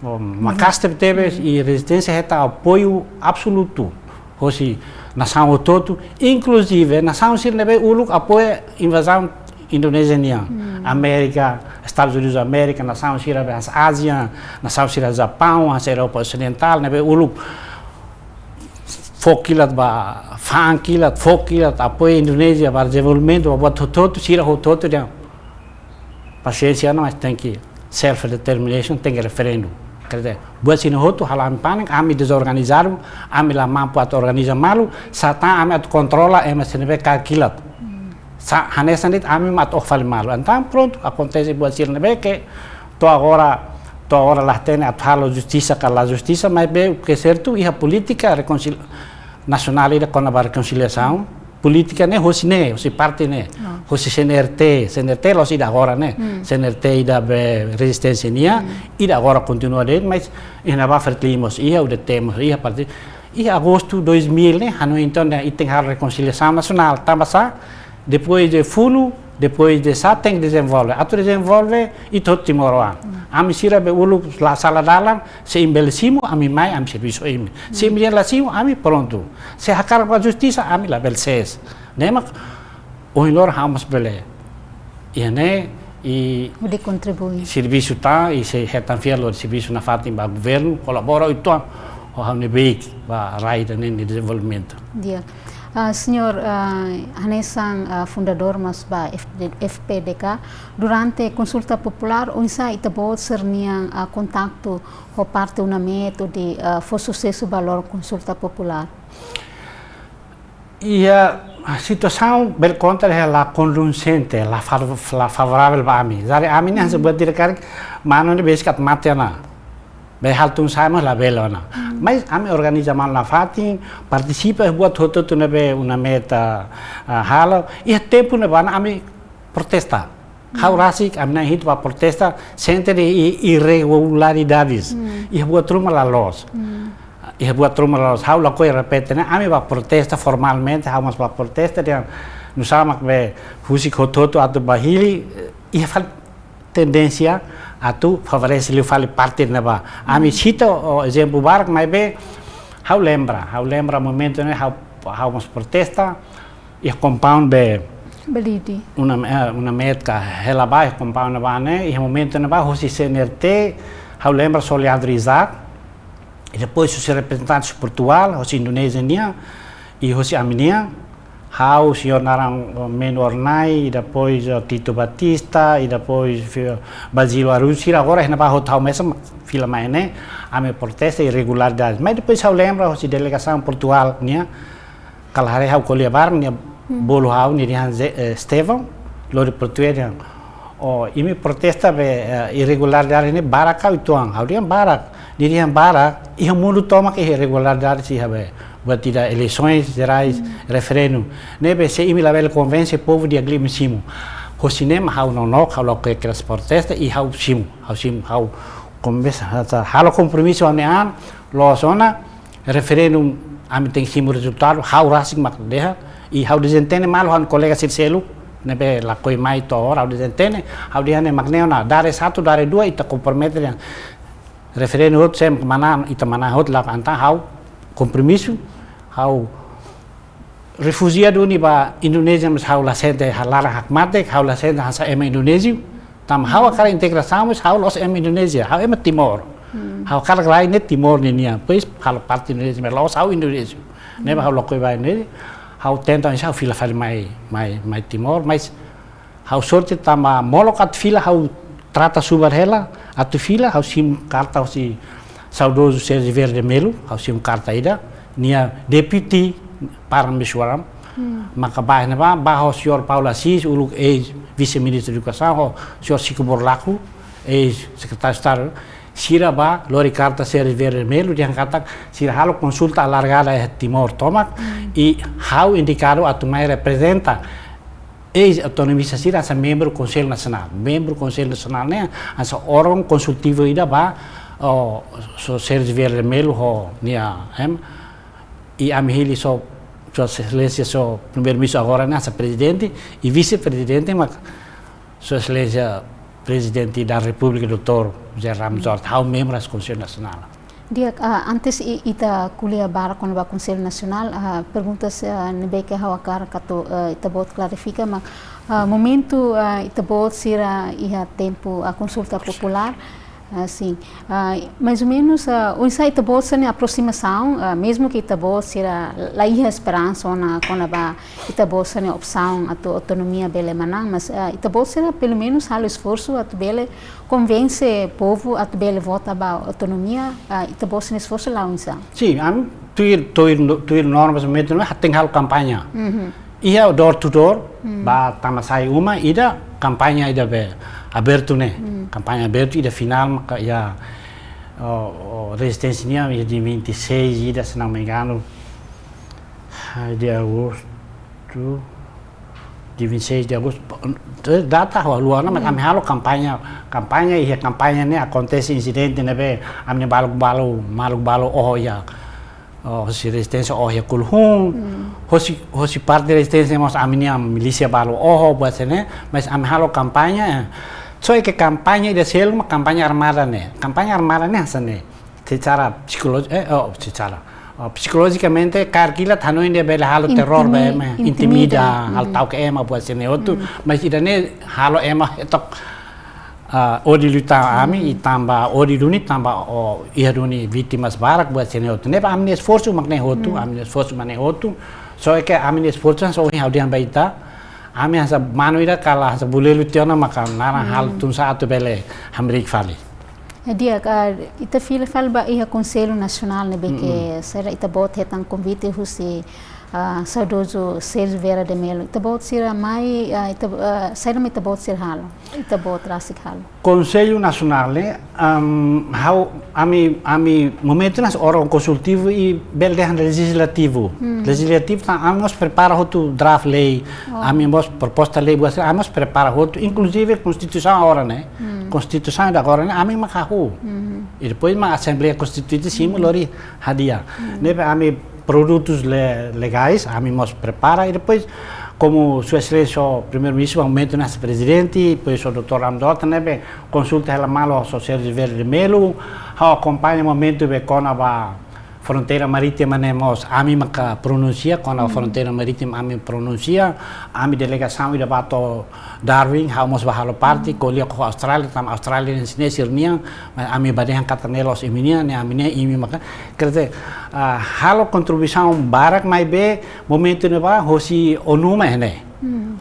Makaster teve e resistência reta apoio absoluto. Hoje nação todo, inclusive nação sirnebe uluk apoia invasão indonesiana, América, Estados Unidos da América, nação sirnebe as Ásia, nação sirnebe Japão, as Europa Ocidental, nebe uluk fokilat ba fankilat fokilat apoia Indonesia para desenvolvimento buat todo sira todo dia. Paciência não, mas tem que self-determination, tem que referendum. Buat sini hotu halam panik, ami desorganizado, ami la mampu at organiza malu, sata ami at controla MSNB kalkilat. Hanesanit ami mat ofal malu. Então pronto, acontece buat sini que to agora lá tem at halo justiça kala justiça, mas be que certo e a política nacional ida com a reconciliação. Política né, hoje parte né, hoje CNRT los ida agora né, CNRT ida be resistência nia, ida agora continua dele, mas ainda vai fertilimos, ia o detemos, ia parte, e agosto 2000 né, então né, tem a reconciliação nacional, tá basa, depois de funo, depois de sa tem que desenvolver, atu desenvolve e todo timoroan. Ami sira be ulu la sala dalam, se embelesimo ami mai ami serviço imi. Se embelesimo ami pronto. Se hakar pa justiça ami la belses. Nemak oilor hamas bele. E né e de contribuir. Serviço tá e se retan fiel serviço na fatin ba governo colabora itu o hamne baik ba raida nem de desenvolvimento. Dia. Senhor Hanesan, fundador mas ba FPDK, durante consulta popular, unsa itabot serniang kontakto ho parte una meto de for sucesso valor consulta popular. E a situação bel contra é la convincente, la favorável para mim. Jadi amin yang sebut direkar mano ni beskat matena. Behal tung sama la belona. Mas ami organiza mal la fatin, participa buat hoto tu nebe una meta halo. E tempo ne bana ami protesta. Kau rasik ami na hit pa protesta sente de irregularidades. E buat rumah la los. E buat rumah la los. Hau la koi repete ne ami pa protesta formalmente, hau mas pa protesta dia nusamak be husik hoto atu bahili e fal tendência atu favorece lhe fale parte neba. Ami cita o exemplo barak mas be hau lembra momento né hau mas protesta e compound be belidi una metka hela ba compound ba né e momento né ba hoje CNRT hau lembra solidarizar e depois os representantes de Portugal os Indonésia e os Aminia Hau senhor narang Menor Nai e depois Tito Batista e depois Basílio Arunzi agora ainda vai rotar o mesmo filme né a minha protesta irregularidade mas depois eu lembro a delegação Portugal né kalahare hau koliabar né bolo hau né Estevão lori português oh ini protesta be irregularidade né baraka ituang hau dia barak e o mundo toma que irregularidade se habe buat tidak eleições gerais referendum nebe se imi label convence povo de aglimissimo ho cinema hau não hau que as protesta e hau sim hau conversa halo compromisso anean Losona, referendum, ami tem simu resultado, how rasing makdeha, e how desentene malo han kolega Sircelu, nebe la koi mai to how desentene, how diane makneona, dari 1, dari 2, ita comprometer yang referendum hot sem mana ita mana hot la anta how compromiso, how refugiado ni ba Indonesia mas how la sente halara hakmate, how la sente hasa ema Indonesia, tam how akara integração how los ema Indonesia, how ema Timor. How kala lain net Timor ni nia, pois kalau parte Indonesia melos how Indonesia, neba how lokoi ba ni, how tenta how fila fali mai Timor, mas how sorte tama molokat fila how trata subar hela, atu fila how sim karta si saudoso Sérgio Verde Melo, how sim karta ida, nia deputy Parameswaram, maka bahna ba ho senhor Paulo Assis, uluk vice-ministro de educação, senhor Chico Borlaco, secretário de Estado, sira ba lori carta Sérgio Verde Melo, dia kata sira halo consulta alargada e Timor Tomac, e how indicado a tumai representa autonomia sira asa membro Conselho Nacional. Membro Conselho Nacional né, asa órgão consultivo ida ba so Sérgio Verde Melo ho nia e amihili so excelência so primeiro-ministro agora nessa presidente e vice-presidente mas sua excelência presidente da República Dr. José Ramos Horta, how membro do Conselho Nacional. Dia antes ita kuliah bara com o Conselho Nacional, perguntas nebe que how akar kato ita bot clarifica mas momento ita bot sira iha tempo a consulta popular. Sim, mais ou menos onde ita bot sene aproximação, mesmo que ita bot sira lá iha esperança na quando ba ita bot sene opção a autonomia bele manang, mas ita bot sira pelo menos halo esforço a bele convence povo a bele vota ba autonomia, ita bot sene esforço lá onde. Sim, tuir normas mesmo não tem halo campanha. Ia door to door, ba tamasai uma ida campanha ida be aberto né, campanha aberto ida final maka ya resistência de 26 ida se não me engano de agosto de 26 de agosto data luar mas kami halo campanha né acontece incidente né be amne baluk oh ya hosi resistência oh ya kulhung hosi parte da resistência mas aminia milícia balo buat né mas am halo campanha so que campanha ida selma campanha armada né asane secara psicologicamente cargila thano inde bela halo terror be intimida hal tau ke ema buat sene outro mas ida ne halo ema etok odi luta ami itamba odi duni tamba ia duni vítimas barak buat sene outro ne amni esforço makne hotu so que amni esforço so how dian baita ami hasa manuira kala hasa bulelu tiona maka nara hal tunsa atu bele hamrik fali. Dia ita fal ba iha Conselho Nacional ne beke sera ita bot hetan convite husi saudoso Sérgio Verde Melo ita bot sira mai sera ita bot sir halo ita bot rasik halo Conselho Nacional né how ami momento nas órgão consultivo e beldehan legislativo tá amos prepara outro draft lei ami mos proposta lei buat amos prepara outro inclusive constituição agora né constituição da agora né ami makahu e depois uma assembleia constituinte sim lori hadia né ami produtos legais, a mim nos prepara e depois, como sua excelência o primeiro-ministro, aumento nesse presidente, depois o Dr. Ramos Horta, né, consulta ela mal ao Sérgio Verde Melo, acompanha o momento de quando a fronteira marítima nemos a mim que pronuncia, quando a fronteira marítima a mim pronuncia, a mim delegação ida bato Darwin, vamos bahalo parte, colia com a Austrália em sini sirnia, a mim badehan katanelos iminia, né, a mim imi maka, quer dizer, halo contribuição barak mai be momento ne ba hosi onu mai ne,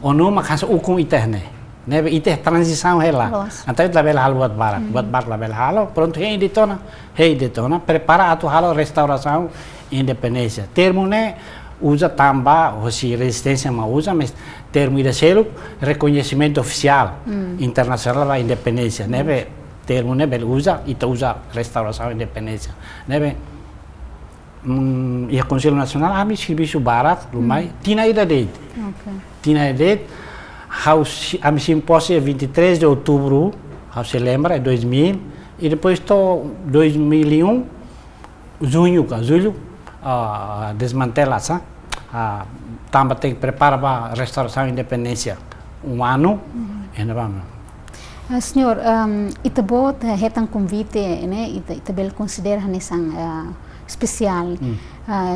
onu makasa ukum iteh ne. Nebe iteh transição ela. Então eu label halo buat barak label halo, pronto hei detona, prepara atu halo restauração independência. Termo ne usa tamba hosi resistência ma usa, mas termo ida selo reconhecimento oficial internacional da independência. Nebe termo ne bel usa restauração independência. Nebe e a Conselho Nacional ami serviço barak lumai tina ida date. Tina date a simpósio é 23 de outubro, se lembra, é 2000, e depois 2001, junho desmantela também tem que preparar para a restauração da independência ano e não vamos. Senhor, ita bot hetan convite, né? Ita bel considera nesang especial.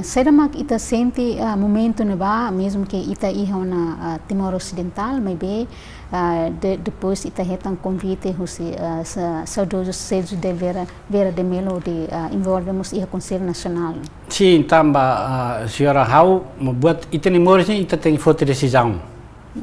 Será que ita sente momento ne ba, mesmo que ita iha na Timor Ocidental, mas bem depois ita hetan convite husi saudoso sejo de vera de melo de envolvemos iha Conselho Nacional. Sim, também senhora Hau membuat ita ni Morris ita tem foto decisão.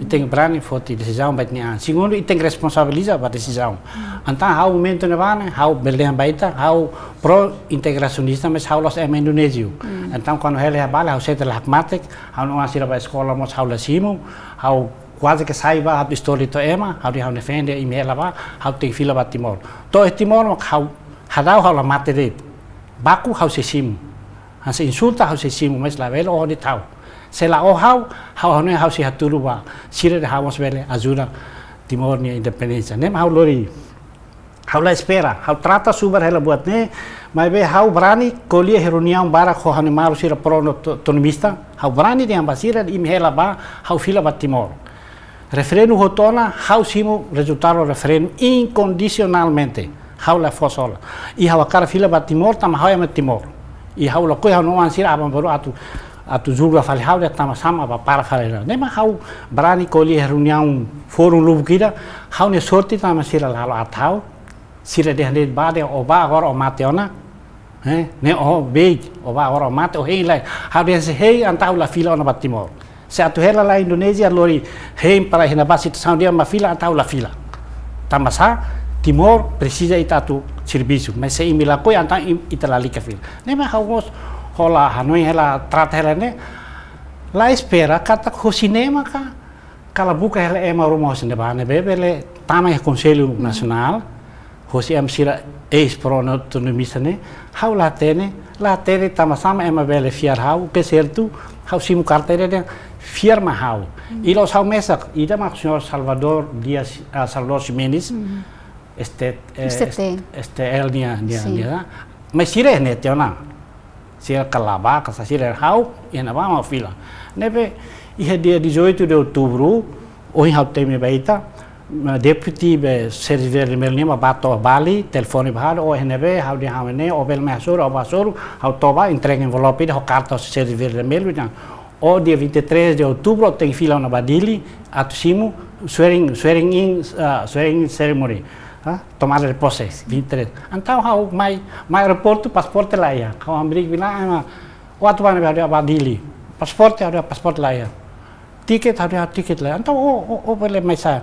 Tem berani foto decisão baitnya. Segundo, tem responsabilidade para decisão. Então, hau momento nevana, hau belém baita, hau pro integracionista, mas hau los Indonésia. Então, quando ele abala, hau sete lakmatek, hau não assira para a escola, mas hau lasimo, hau quase que saiba a história to ema, hau de hau defende e mela ba, hau tem fila para Timor. To Timor, hau hadau hau la mate de baku hau sesimo. Hanse insulta hau sesimo, mas la velo o de tau. Sela o hau ne hau si haturu ba sira de hau vele ajuda Timor ni independência nem hau lori hau la espera hau trata subar hela buat ne mas be hau berani kolia reunião bara ko hanu maru sira pro autonomista hau berani de ambasira im hela ba hau fila ba Timor referendo hotona hau simo resultado referendo incondicionalmente hau la fosola e hau cara fila ba Timor tam hau ya Timor e hau la ko hau no ansira aban baru atu juga fale hau dia sama para fale nema hau berani koli reunião forum lubu kira hau ne sorti tama sira lalu atau sira de hande bade oba agora o mateona ne o beit oba agora o mate o hei lai hau dia se hei antau la fila ona Timor se atu hela la Indonesia lori hei para hina basi tsau dia ma fila antau la fila tamasa Timor precisa itatu serviço mas se imila koi antau italali ka fila nema hau hola Hanoi hela trata hela ne la espera kata ko cinema ka kala buka hela ema rumah sendebane bebele tama Conselho Nacional hosi am sira ex pro autonomista ne hau la tene tama sama ema bele fiar hau que certo hau simu carteira de firma hau e los hau mesak ida mak senhor Salvador Ximenes este el dia mas sira ne tiona sira kalaba kasa sira hau e na vamos fila nebe ia dia 18 de outubro oi hau teme baita deputy be servir de melnima bato Bali telefone bahar o nebe hau de hamene o bel masur o basur hau toba entrega envelope de carta servir de melnima o dia 23 de outubro tem fila na Badili atusimo swearing ceremony tomar de posse 23 então hau mai aeroporto pasporte lá ia hau amrik bila watu bana ada Badili pasporte lá ia tiket ada tiket lá então o bele mai sa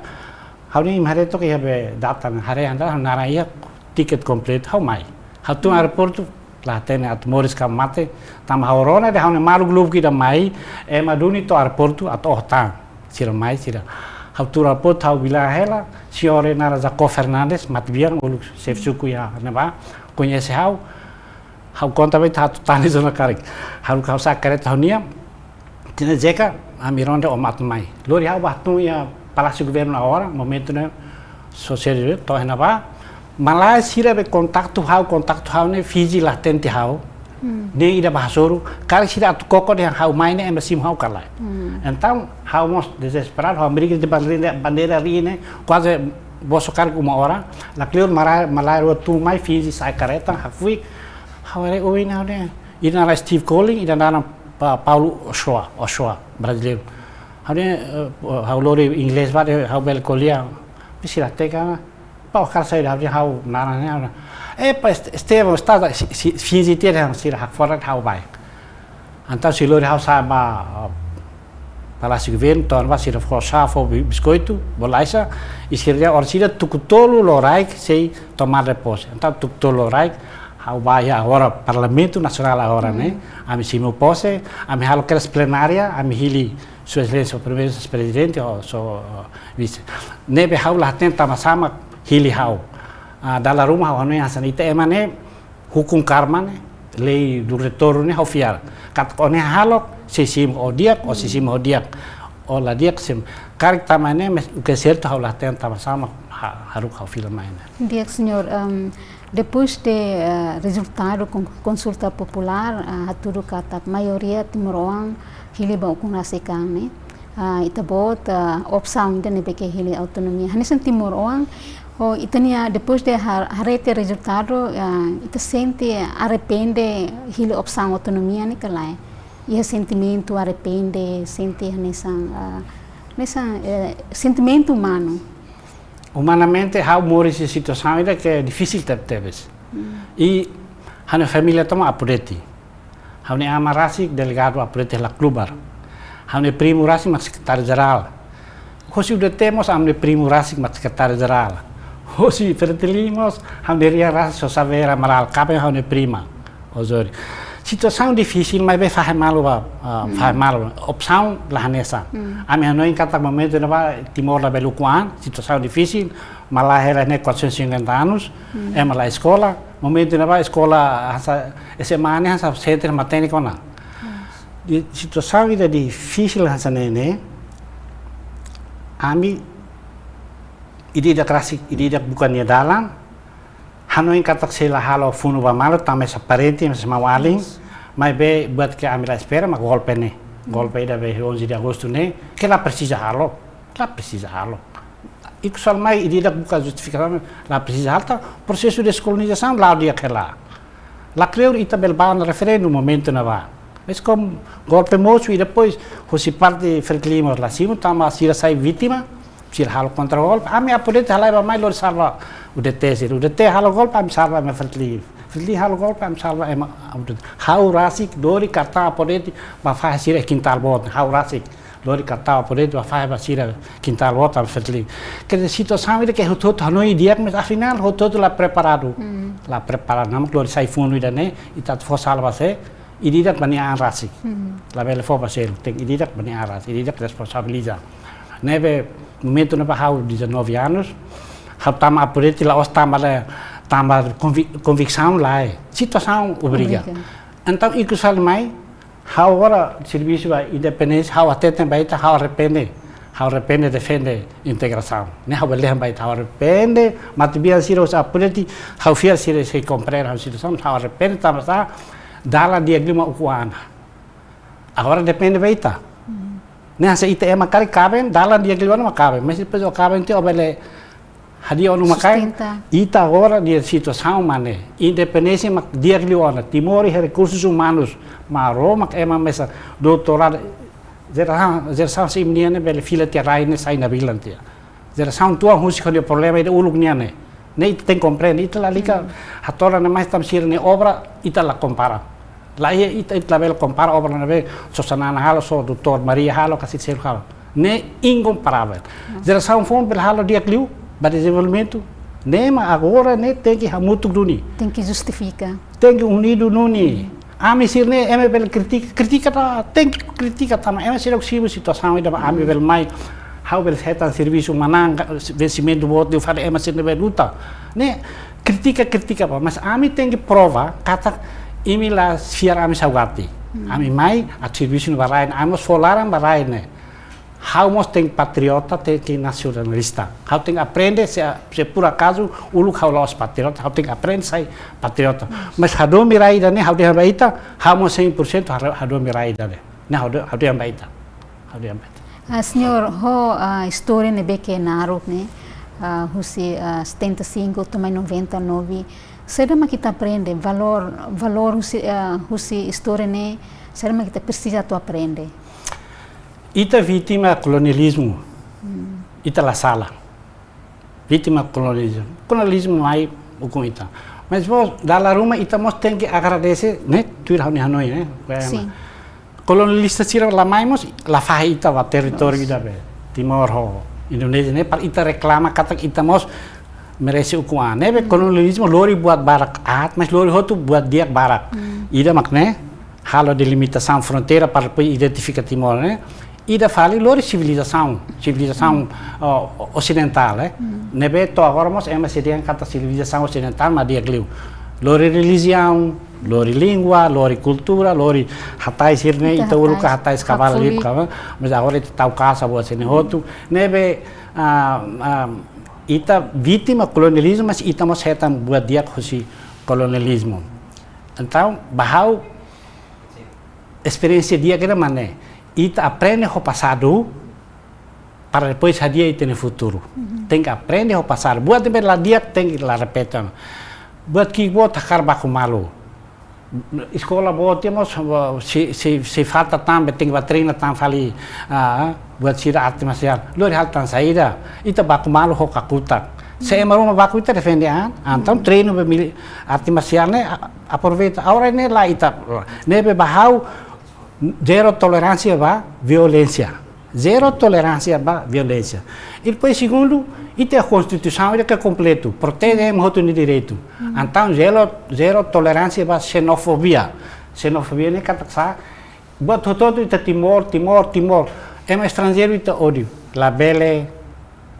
hau ni mare to ke habe data hare anda naraya tiket komplit hau mai hau tu aeroporto lá tem at Morris Kamate tam hau rona de hau ne maru globo kita mai maduni to aeroporto at ohta sira mai sira hau tu aeroporto hau bila hela siore nara Jaco Fernandes matbiang uluk chef suku ya neba conhece hau conta bem tá tani zona karik hau sakaret hau nia tina jeka amironda o matmai lori hau batu ya Palácio Governo na hora momento né social to neba malai sira be contato hau ne Fiji latente hau ne ida bahasoro kali sira atu koko de hau maine embassy hau kalai então hau mos desesperado hau amerika de bandeira rine quase boso cargo uma hora la clear malai tu mai Fiji sai careta fui hau re oi na ne ida na Steve Colling ida na Paulo Ochoa brasileiro hau lori inglês va hau bel colia pisira teka pau cara sai hau nana pa Estevão está Fiji ter sira hak fora hau bai então se lori hau sa ba Palácio Governo torna sira fo biscoito bolaisa e sira orsira tukutolo loraik sei tomar repouso então tukutolo loraik hau bai agora Parlamento Nacional agora né ami simo pose ami halo kres plenária ami hili Sua Excelência o primeiro presidente ou vice nebe hau la tenta sama hili hau dalam rumah hau ne hasan ite emane hukum karma ne lei do retorno ne hau fiar kat one halok sisim odiak o sisim odiak o la diak sim karik tamane o que certo hau la tenta sama haruk hau film main diak senhor Depois de resultado com consulta popular, a tudo kata maioria timoroang hili ba ukung rasikang ne. Itabot opção ainda ne beke hili autonomia. Hanesan timoroang itania depois de harete resultado ita sente arrepende hili opção autonomia ne kalai. Ia sentimento arrepende, sente hanesan sentimento humano. Humanamente, há uma situação ainda que é difícil ter. E a família toma apureti. Há uma amarasi delegado apureti la klubar. Há uma primo rasi mak secretário-geral. Hoje o temos há uma primo rasi mak secretário-geral. Hoje fertilimos há uma ria rasi so saber amaral cabe há uma prima. Ozori. Situação difícil, mas bem faz mal. Opção lá nessa. A minha mãe cada momento na Timor da Beluquan, situação difícil, mas lá ela tem 450 anos, é uma escola, momento na escola essa semana essa centro materno na. Situação é difícil essa nene. A mim ida krasi ida bukannya dalam. Hanoi katak sila halo funu ba malo tama sa parente mas mawaling mai be buat que a mira espera ma golpe ne golpe da be 11 de agosto ne que la precisa halo isso só mai ida buka justificação la precisa alta processo de descolonização lá dia que lá creu ita belban referendum momento na va mas como golpe moço e depois se parte fertilimos lá cima tama sira sai vítima sira halo contra golpe a minha política halai ba mai lor salva o DT halo golpe am salva me fertilim halo golpe am salva em hau rasik dori karta política ba faz sira quintal bot hau rasik dori karta política ba faz sira quintal bot am fertilim que situação é que o todo hanoi dia mas afinal o todo lá preparado namak dori sai fundo ida ne ita fo salva se ididak bani arasik la bele fo ba sel tem ididak bani aras ididak responsabiliza neve momento na hau 19 anos hau tama apureti la os tama convicção lá situação obriga então isso fala mais hau agora serviço a independência hau até também hau arrepende defende integração né hau bele também hau arrepende matibia siro apureti hau fiel siro se compreender a situação hau arrepende tama sa dala dia glima ukuana agora depende beita né se ite makari kaben dala dia glima makaben mas depois o kaben te obele hadia onu makai ita agora dia situação mane independência mak dia glima Timor e recursos humanos maro mak ema mesa doutorado geração se menina bele fila te raine sai na bilantia geração tua husi com o problema de uluk niane nem tem compreende ita la liga hatora na mais tamsir ne obra ita la compara la ita la bel compara obra na be Sosanana halo so doutor Maria halo kasi ser halo ne incomparável geração fom bel halo dia kliu ba desenvolvimento ne ma agora ne tem que hamutuk duni tem que justificar tem que unido nuni ami sirne eme bel critica ta tem que critica ta ma eme sir oxibo situação ida ami bel mai how bel setan serviço manang vencimento bot de fare ema sirne bel luta ne critica pa mas ami tem que prova kata imi la fiar ami saugati ami mai a serviço no barain amos folaram barain ne how mos tem patriota tem que nacionalista how tem aprende se por acaso o look how los patriota how tem aprende sai patriota mas hado mirai da ne how de baita how mos 100% hado mirai da ne how de baita senhor história ne beke naruk ne husi 75 também 99 será que kita aprende valor husi história ne será que kita precisa tu aprende ita vítima colonialismo ita la sala vítima colonialismo mai buku ita mas vos dalam rumah ita mos tem que agradecer né tuir hanoi né sim kolonialista sira la mai mos la faz ita va território da Timor Indonesia né para ita reclama kata ita mos merece ukuan né kolonialismo lori buat barak mas lori hotu buat dia barak ida makne halo delimitação fronteira para identificar Timor né ida fali lori civilização ocidental né nebe to agora mos ema sedian kata civilização ocidental mas dia gliu lori religião lori língua lori cultura lori hatai sirne ita uruka hatai skaval lip kama mas agora ita tau casa buat sini hotu nebe ita vítima kolonialismo, mas ita mas retam buat dia kusi kolonialismo. Então, bahau experiência dia que mana, ita aprende o passado para depois hadia ita no futuro. Tem que aprender o passado. Buat tempat lá dia tem que lá repetir. Buat que buat takar baku malu. Escola boa temos se falta também tem que treinar tam fali buat sira arte marcial. Lori hal tan saída ita baku malu ho kakutak. Saya maruma baku ita defendean. Então treino be arte marcial ne aproveita. Agora ne lá ita nebe bahau zero tolerância ba violência. Zero tolerância ba violência. E depois segundo ita a Constituição é que é completo, protege o outro direito. Então zero tolerância ba xenofobia. Xenofobia ne kata buat todo ita Timor. É um estrangeiro ita ódio. La bele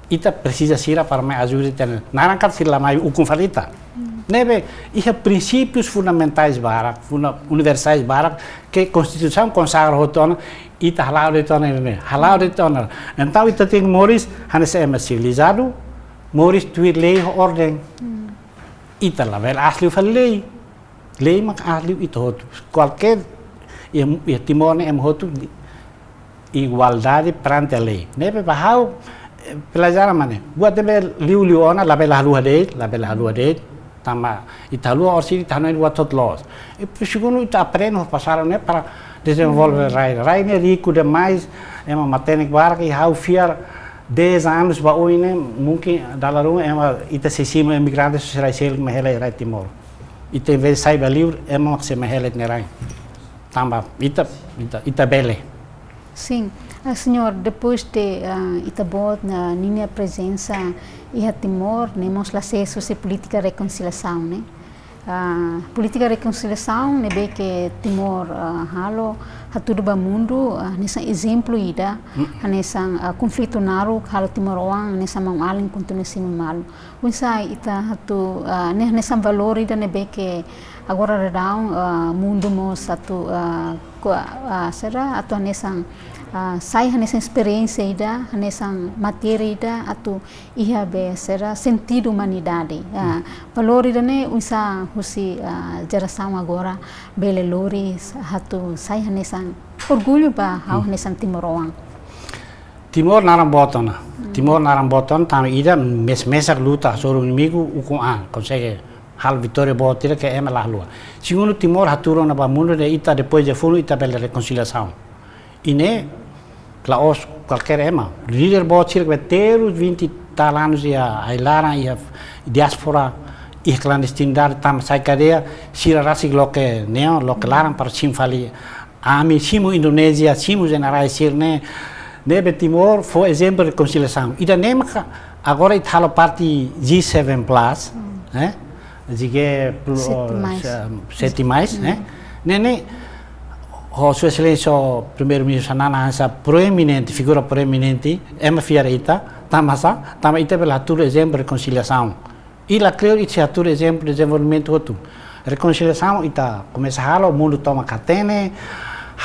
ita precisa sira para me ajudar. Narankat sila mai hukum falita. Nebe ia princípios fundamentais barak, universais barak que a Constituição consagra hotona ita halal de tona. Então ita tem Moris hanes é civilizado, Moris tuir lei ordem. Ita la vel asli fal lei mak asli ita hot. Qualquer e Timor ne hotu igualdade perante a lei. Nebe bahau pelajaran mana? Buat debe liu-liuona la bela halua de tama italua orsi tanoi watot los. E segundo ita aprende passaram né para desenvolver rai né rico demais é uma matéria que how fiar 10 anos ba oi né mungkin dalaru é uma ita sesima imigrantes serai sel mahela rai Timor. Ita em vez sai livre é uma se mahela ne rai. Tamba ita bele. Sim. Senhor, depois de Itabot, na minha presença em Timor, temos acesso à política de reconciliação, né? Política de reconciliação, né, bem que Timor halo hatudo ba mundo, nessa exemplo ida, nessa conflito naru halo Timor-Oang, nessa mão além continua sendo malo. Unsa ita hatu nessa valor ida, né, bem que agora redão mundo mos atu será atu nessa saya nessa experiência ida, nessa matéria ida, atau ia be será sentido humanidade. Valor ida ne usa husi geração agora bele lores atau saya nessa orgulho ba hau nessa Timor-Oang. Timor naram boton, tam ida mesak luta sobre o inimigo consegue hal vitória boa tira que é lá lua. Segundo Timor haturo na ba mundo de ita depois de fundo ita bele reconciliação. Ini Laos qualquer ema. Líder bot circa ter os 20 tal anos ia ailara ia diaspora e clandestinidade tam sai cadeia sira rasig loke neo loke larang para simfali ami simu Indonésia simu generais sirne nebe Timor foi exemplo de reconciliação. Ida nemaka agora italo parti G7 plus, Zige sete mais, Nene Sua Excelência o Primeiro-Ministro Nana Hansa proeminente, figura proeminente, ema fiara ita, tama ita bela tur exemplo de reconciliação. E lá creio que é tur exemplo de desenvolvimento outro. Reconciliação ita começa a o mundo toma catene,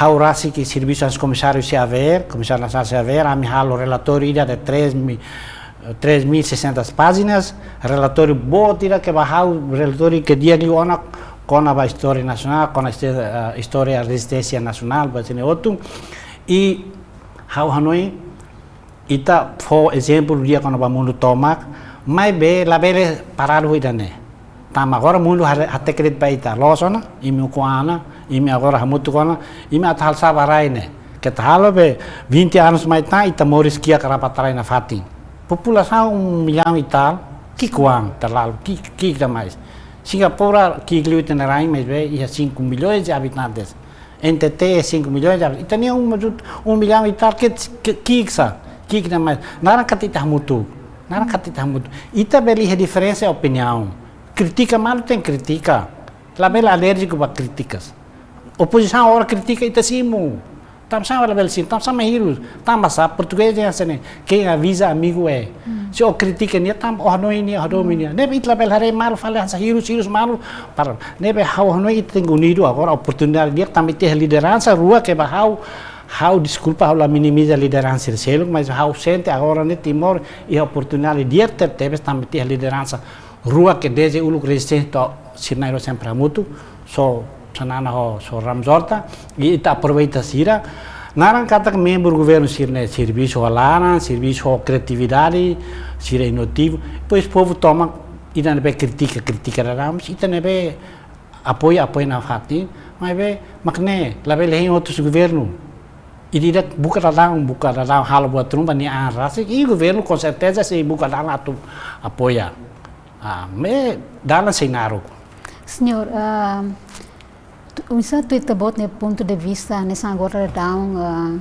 haurasi que serviço aos comissários se haver, comissário nacional se haver, a mi halo relatório ida de 3.600 páginas, relatório bom tira que bahau relatório que dia liona com a história nacional, com a história da resistência nacional, basicamente outro. E how Hanoi ita for exemplo dia quando o mundo toma, mas be lá bele parado hoje né. Tam agora o mundo até credit para ita, losona, imi kuana, imi agora hamutu kuana, imi atal sabarai né. Que tal be 20 anos mais tá ita moris kia karapatarai na fatin. População 1 milhão e tal, que kuang terlalu, que mais. Singapura, que inclui Tenerai, mas ia 5 milhões de habitantes. NTT é 5 milhões de habitantes. Então, 1 milhão e tal, que mais. Nara katita mutu. Ita beli a diferença é opinião. Critica mal tem critica. La bela alérgico para críticas. Oposição agora critica ita simu. Tam sama la belsin, tam sama hirus. Tam masa português é assim, quem avisa amigo é. Se o critica ni tam hanoi ni nebe itla bel hare mal fala sa hirus mal para nebe hau hanoi tem unido agora oportunidade dia tam ter liderança rua que bahau how desculpa how la minimiza a liderança do selo, mas how sente agora no Timor e a oportunidade de ter também ter a liderança rua que desde o lugar resistente sirnairo sempre a muito so sanana ho so ramzorta e ita aproveita sira narang kata que membro do governo sirne serviço alara serviço criatividade sira inotivo depois o povo toma e não é critica ramos e não é apoia na hati mas é makne labe lehin outros governo e tidak buka datang hal buat rumah ni arasi e o governo com certeza se buka datang atau apoia me dalam cenário. Senhor, você tu está bot ne ponto de vista nessa agora down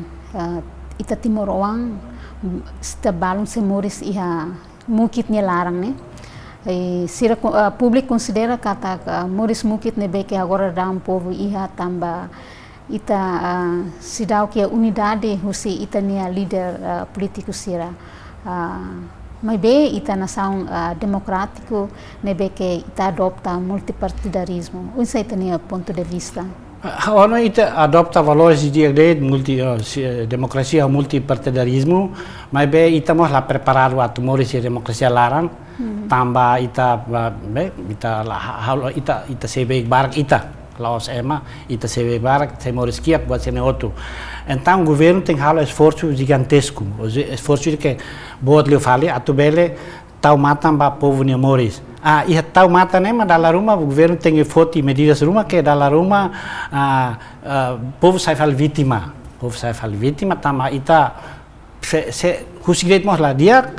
ita Timor-Oang está balon se moris iha mukit ni larang ne. Sira publik considera kata moris mukit ne beke agora down povo iha tamba ita sidau que a unidade husi ita nia líder político sira mas bem ita nação democrático ne beke ita adopta multipartidarismo unsa ita nia ponto de vista Ono ita adopta valores de democracia multipartidarismo mas bem ita mos la preparado a tumores democracia larang tamba ita ita sebe barak ita Laos Ema, ita se barak, se morisquia, pode ser outro. Então o governo tem um esforço gigantesco, esforço que boa lhe fale, a tubele tau matam ba povo ni moris. E tau mata né, mas dalla Roma o governo tem foto e medidas Roma que dalla Roma povo sai fal vítima, tama ita se husigret mos la dia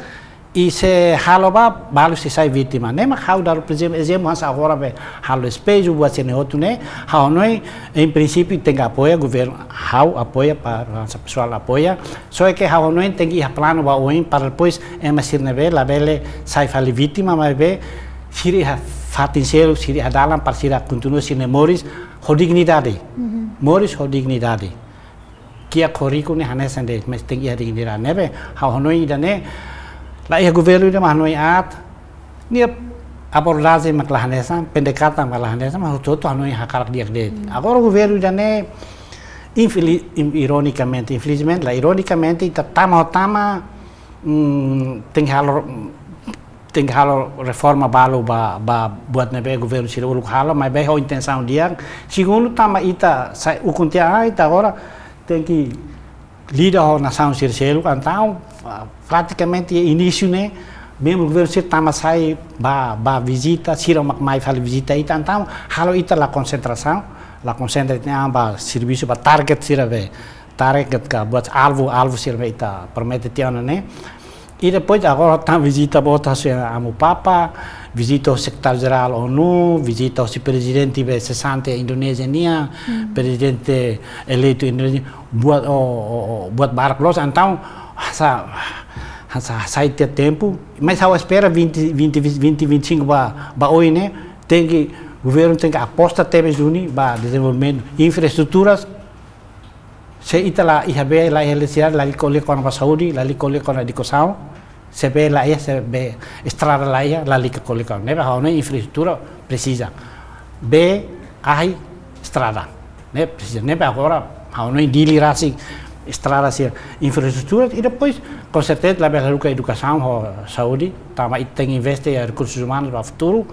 e se haloba balu se sai vítima né mas how dar por exemplo mas agora be halo espejo buat sene outro né how noi em princípio tem apoio governo how apoia para a pessoal apoia só é que how noi tem que plano ba oin para depois emasir nebe la bele sai fali vítima mas be siri ha fatin selo siri dalam para sira continua sine moris ho dignidade moris ho dignidade que a currículo ne hanesande mas tem que dignidade nebe how noi dane la governo de Hanoi at ni abordagem maklahanesa pendekatan maklahanesa mas todo Hanoi hakar dia de agora o governo dane ironicamente infelizmente ironicamente tama tem halo reforma balu buat nebe governo sira uluk halo mas bem a intenção dia segundo tama ita o contia ita agora tem que líder da nação sircelo então praticamente início né mesmo o governo se tama sai ba visita sira mai fala visita então halo ita la concentração ba serviço ba target sira be target ka buat alvo sira ita promete tiana né e depois agora tá visita bota se amo papa visita o secretário-geral ONU, visita o presidente da 60 Indonésia, presidente eleito Indonésia, buat barak los, então, sai ter tempo, mas ao espera 2025 ba hoje, né? Tem que o governo tem que apostar temas uni ba desenvolvimento infraestruturas. Se ita la ihabe la eletricidade la licole con a Saudi, la licole con a dicosao. Se ve la estrada la liga colica neva ha infraestrutura precisa be ai estrada né precisa neva agora ha dili rasi estrada se infraestrutura e depois com certeza la bela educação saúde tama tem investe em recursos humanos para o futuro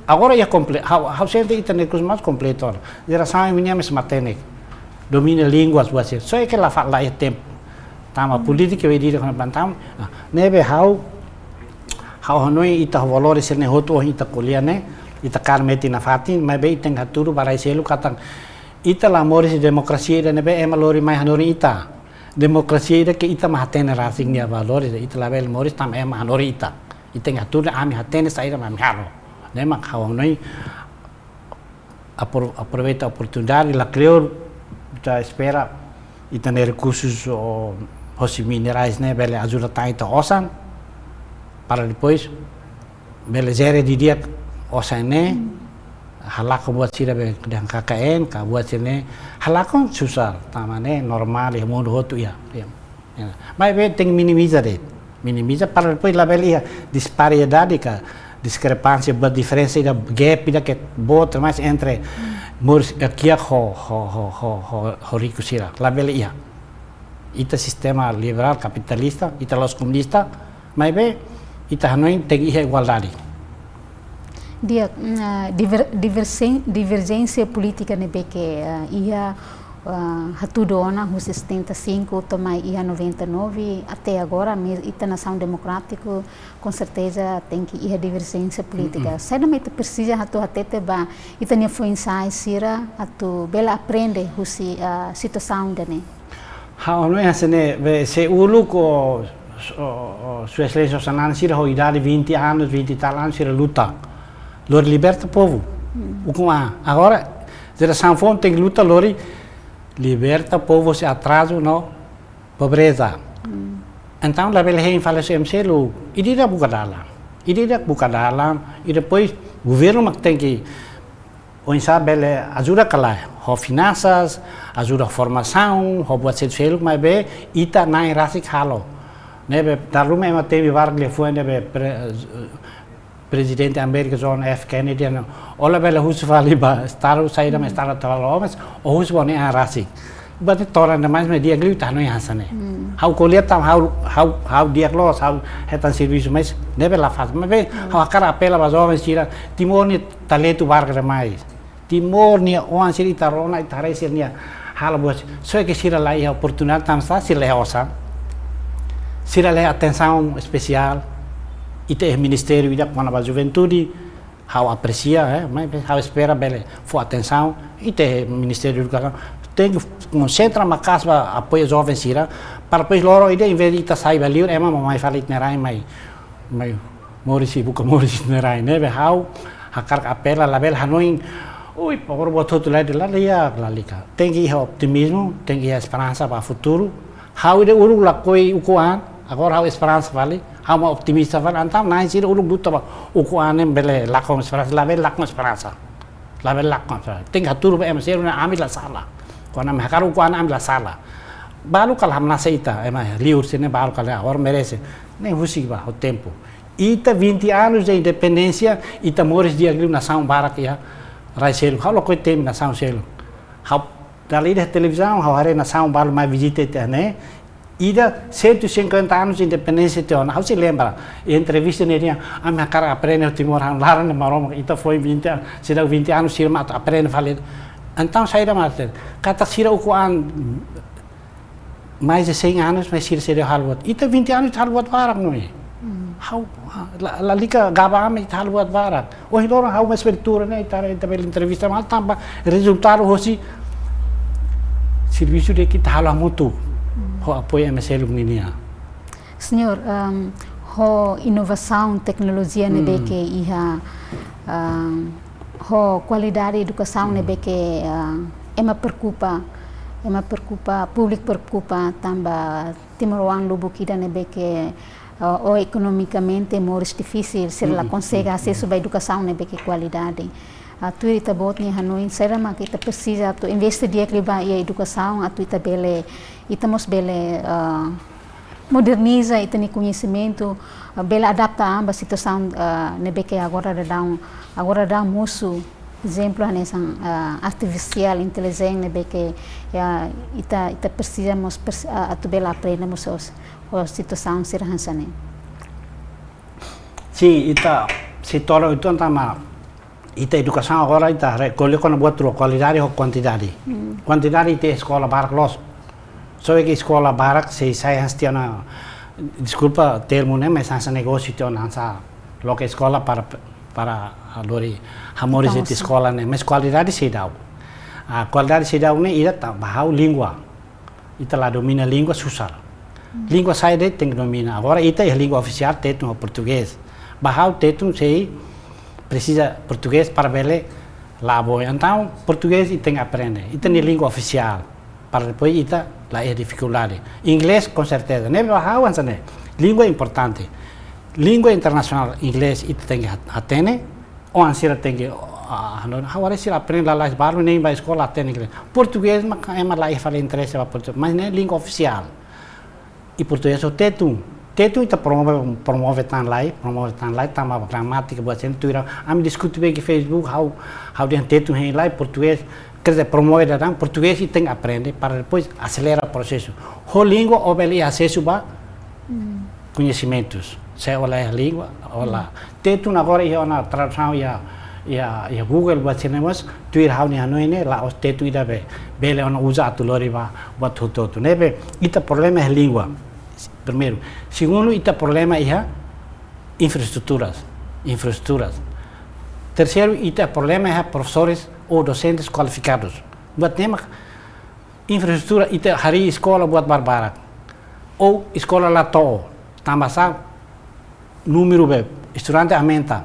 agora é completo how sempre ita recursos mais completo geração minha mesma técnica domina línguas buat só é que la fala é tempo tama política eu diria quando plantam nebe how Hanoi ita valores ne hoto ita kuliah ne ita karmeti na fatin mas be tem haturu para selu katang ita la moris demokrasia dan nebe emalori mai hanori ita demokrasia ida ke ita mahatene rasing nia valores ita la bel moris tam hanori ita haturu ami hatene saira mam halo ne mak Hanoi aproveita a oportunidade la creo já espera ita ne recursos os minerais né bele ajuda taita osan para depois bele zere di dia osan né halak buat sira be dan KKN ka buat sini halakon susah tamane normal ya mundo hotu ya mas be tem minimiza para depois la bele disparidade ka discrepância buat diferença da gap da que bota mais entre murs aqui ho rico sira la bele ia ita sistema liberal capitalista, ita los comunista, mas bem, ita hanoi tem igualdade. Dia divergência política nebe que ia hatudona o 75 tomai ia 99 até agora ita nação democrático com certeza tem que ia divergência política. Sai da meta precisa hatu hatete ba ita nia foi ensai sira hatu bela aprende husi situação dane. Hau não é assim, né? Se o luco sua excelência Sanan sira ho idade 20 anos, 20 e tal anos sira luta. Lori liberta o povo. Agora, geração fome tem que lutar, Lori liberta o povo se atraso no pobreza. Então, lá ele fala assim, MCLU, e dia buka dalam, e depois o governo tem que ajuda a finanças, ajuda a formação, a buat sesuatu, mas bem, ita naik rasik halo. Nebe dalam memang temi barak lefuan nebe Presidente América John F. Kennedy, olha bela husu fali ba staru saída mas staru talomas, o husu bone a rasik. Berarti toran demais me dia gliu tano yang hasane. Hau kuliah tam hau diagnos hau hetan serviço mas nebe la faz. Mas bem, hau akar apela ba jovens tira timor ni talento barca demais. Timor ni oan siri tarona itare sirnia hala buat. So que sira lá a oportunidade tam sa sira leosa. Sira le atenção especial. Ite ministério ida com a juventude, hau aprecia, mas hau espera bele for atenção. Ite ministério educação tem concentra uma casa apoio jovens sira para depois loro ide em vez de ita sai valeu é mamãe falit nerai mai morisi buka morisi nerai nebe hau hakar apela label hanoi ui por boto tu lá de lá ia lalika tem que optimismo tem que esperança para o futuro hau ide uru la koi ukuan agora hau esperança vale hau ma optimista vale antam nai sira uru buta ba ukuan bele lakon esperança label lakon esperança tem que turbo MCR una amil la sala quando me hakar ukuan amil la sala baru kalau hamna seita liur sini baru kalau agora merece nem husiba o tempo ita 20 anos de independência ita mores dia griu nação barak ya rai selo kalau koi tem nação selo hau dali da televisão hau hare nação baru mais visita né ida 150 anos de independência te ona hau se lembra entrevista neria a minha cara aprende o Timor lá na Maroma ita foi 20 anos será 20 anos sira mat aprende falir então saída mater kata sira ukuan mais de 100 anos mas sira seria halwat ita 20 anos halwat barak não é hau la liga gaba me halwat barak o hilora hau mas pertura né ita bela entrevista mal tamba resultado hoje serviço de que halah mutu ho apoio MSL Lumnia. Senhor, ho inovação, tecnologia nebe que iha ho qualidade educação nebe que ema preocupa público preocupa tamba Timor-Leste lubu kida nebe que o economicamente mais difícil se ela consegue acesso à educação nebe que qualidade. Tu ita bot ni Hanoi será mas kita precisa tu investir dia que vai a educação tu ita bele ita mos bele moderniza ita ni conhecimento bele adapta a situação nebe que agora dá musu exemplo nessa artificial inteligente nebe que ita precisamos tu bele aprendemos a situação ser hansane. Sim, ita se torna itu antama ita educação agora ita recolhe quando buat qualidade ou quantidade. Quantidade ita escola barak los. So que escola barak se saya hastiana desculpa termo né mas essa negócio tem essa loca escola para lori hamores ita escola né mas qualidade se dá. A qualidade se dá né ida tá bahau língua. Ita lá domina língua susar. Língua sai de tem que domina. Agora ita é língua oficial teto português. Bahau teto sei precisa português para bele labo então português tem que aprender e tem língua oficial para depois ita lá é dificuldade inglês com certeza né bahau ansane língua importante língua internacional inglês ita tem que atene ou ansira tem que agora se aprende lá as balu nem vai escola atene inglês português mas é mais lá fala interesse para português mas né língua oficial e português o teto ita promove tan lai tama gramática buat sen tuira am diskuti bagi Facebook how dia tetu hen lai português quer dizer, promove dan português e tem que aprender para depois acelerar o processo. A língua obedece acesso a conhecimentos. Se olha a língua, olha. Teto agora é uma tradução e Google buat cinemas, tu irhau ni hanoi ne la os teto ida be. Bele ona usa tu lori ba buat hoto. Nebe ita problema é língua. Primeiro. Segundo, ita problema é infraestruturas. Terceiro, ita problema é professores ou docentes qualificados. Buat nema infraestrutura ita hari escola buat barbarak. Ou escola lato, tambah número be estudante aumenta.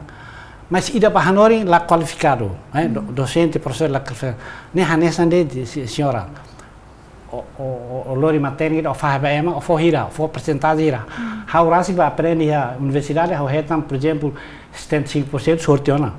Mas ida pahanori la qualificado, docente, professor la qualificado. Ne hanesan de senhora. O lori matéria o faz ema o forira, for percentagem ira. How rasi vai aprender a universidade, how hetam, por exemplo, 75% sortiona.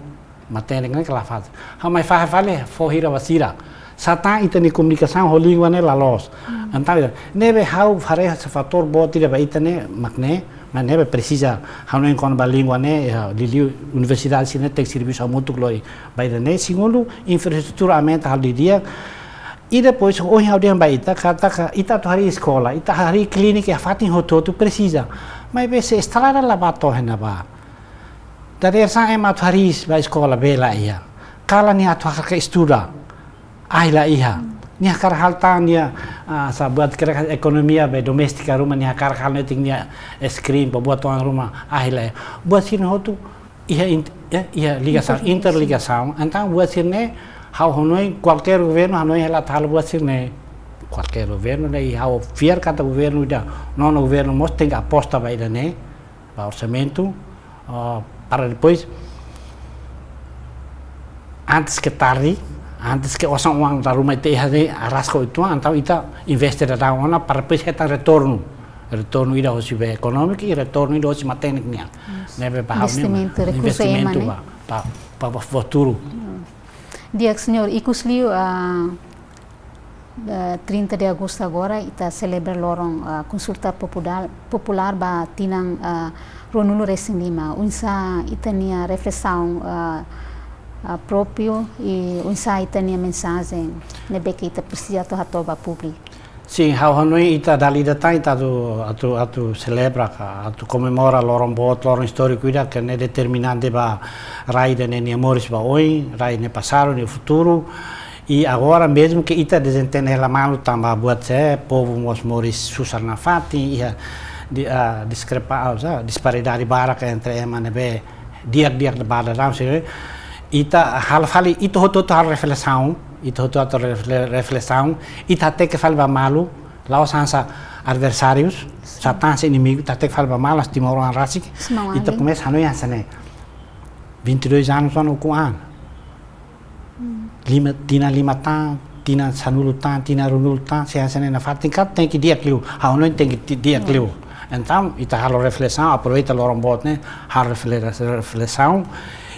Matéria que ela faz. How mai faz vale forira vasira. Sata itani comunicação ho língua ne la los. Então, nebe how fare esse fator boti de itane makne, mas nebe precisa how não encontra a língua ne, lili universidade sine tem serviço a muito glória. Vai ne segundo infraestrutura aumenta ao dia. E depois, hoje alguém vai ita kata ita tu hari escola, ita hari clínica, a fatin hoto tu precisa. Mas bem se instalar lá bato hena ba. Dari esa ema tu hari ba escola bela ia. Kala ni atu hak estuda. Ai la ia. Ni hakar halta ni sa buat kira ekonomia be domestika rumah ni hakar hal neting ni screen buat tuan rumah ai la. Buat sini hotu ia ligação interligação. Então buat sini how Hanoi, qualquer governo, Hanoi ela tal buat sini, qualquer governo, né, how fiar kata governo ida, não o governo mos tem aposta vai da né, para orçamento, para depois, antes que tarde, antes que osang uang da rumah itu hari arasco itu, então ita investir da ona para depois reta retorno ida hosi be econômico e retorno ida hosi matematiknya, né, be investimento para futuro. Dia senhor, ikusliu 30 de agosto agora ita celebra lorong consulta popular ba tinang Ronulu Racing Lima. Unsa itania reflexão próprio e unsa itania mensagem nebe que ita precisa to hatoba público. Sim, Hanoi ita dali data ita atu celebra atu comemora lorong bot lorong histórico ida que é determinante ba rai de ne amores ba hoje, rai ne passado ne futuro e agora mesmo que ita desentende la mano tamba buat se povo mos moris susar na fati e disparidade baraka entre ema nebe dia de bada ram se ita hal ito hoto hal reflexão ita tem que falar malu lá os adversários satans inimigo ita tem que falar malu as timoran rasik ita começa Hanoi asane 22 anos só no Kuan tina lima tan tina sanulu tan tina runul tan se asane na fatinkat tem que dia clio Hanoi tem que dia clio então ita halo reflexão aproveita lorong bot né hal reflexão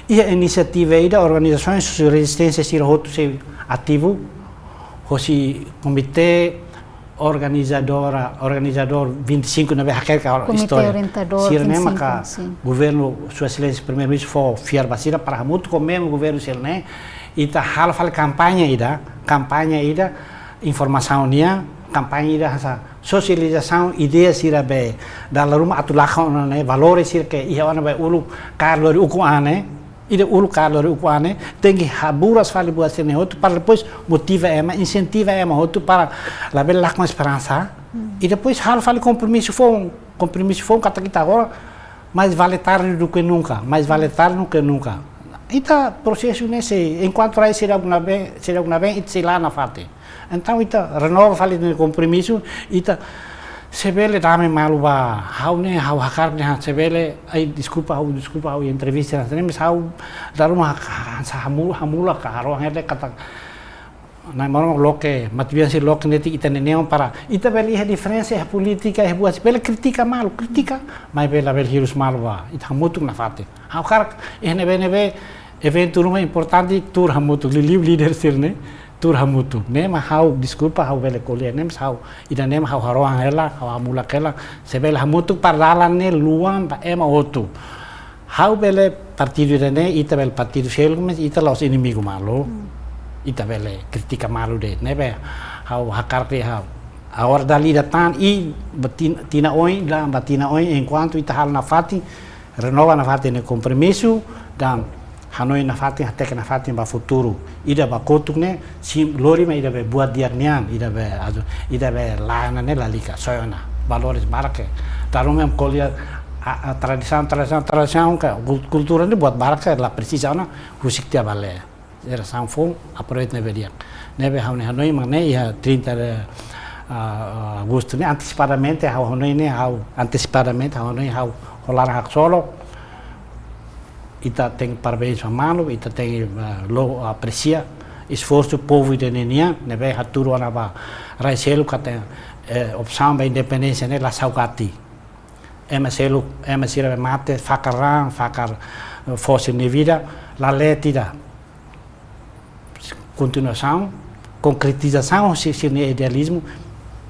e a iniciativa aí da organizações de resistência se roto se ativo hosi comitê organizador 25 na hacker ka história sirne maka governo sua excelência primeiro ministro for fiar basira para muito com mesmo governo sirne ita hal campanha ida informação nia campanha ida asa socialização ideias sira be dalam rumah atulakon ne valores sira ke ia wana be ulu karlo uku ane ida ulu kalori upuane tem que haburas fali buat sini outro para depois motiva ema incentiva ema outro para laber lá com esperança e depois hal fali compromisso foi kata kita agora mais vale tarde do que nunca ita processo nesse enquanto aí será alguma bem it se lá na fate então ita renova fali de compromisso ita sebele dame malu ba hau hakar ne sebele ai desculpa hau entrevista ne mis hau darum sa hamula ka haro hele kata na mano loke matbian si loke neti ita neon para ita beli a diferença política é boa sebele critica mas bela bel hirus malu ba ita mutuk na fate hau kar nebe evento uma importante tur hamutu leader sirne tur hamutu nema hau desculpa hau bele kolia nem hau ida nem hau haroang hela hau amula kela sebele hamutu pardalan ne luan pa ema otu hau bele partido ne ita bel partido selgumes ita los inimigo malo ita bele kritika malu de nebe hau hakarte hau agora dali datan i tina oi la batina oi enquanto ita hal na fati renova na fati ne compromisso dan hanoi na fati hatek na fati ba futuro ida ba kotuk ne sim lori ma ida be buat diarnian ida be lana ne la lika soyona valores barake tarum mem kolia a tradição que cultura ne buat baraka la precisa na husik tia bale era sanfong aproveita ne veria nebe hanoi ma ne ia 30 de agosto ne antecipadamente hanoi ne antecipadamente hanoi rolar hak solo ita tem parabéns a mano ita tem lo aprecia esforço povo de nenia nebe haturu ana ba raiselo kata opção ba independência ne la saugati sira mate fakar fosse ne vida la letida continuação concretização se ne idealismo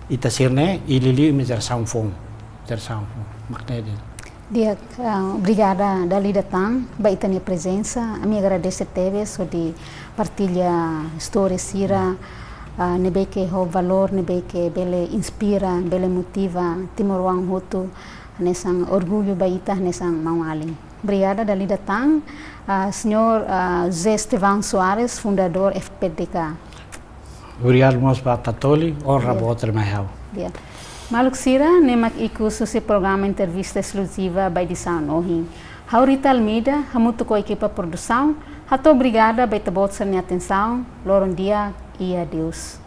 ita sirne ilili miseração fong maknede. Dia, obrigada dali datang, baik tanya presença. A minha agradece teve so de partilha história sira, nebe que o valor, nebe que bele inspira, bele motiva, timorwang hutu, nesang orgulho baita, nesang maualing. Obrigada dali datang, senhor Zé Estevan Soares, fundador FPDK. Obrigado mos pa Tatoli, honra boter mai Dia. Maluk sira nemak iku susi programa entrevista exclusiva by edição Nohin. Haurita Almeida, hamutu ko equipa produção, hato obrigada by tabot sa minha atenção, loron dia e adeus.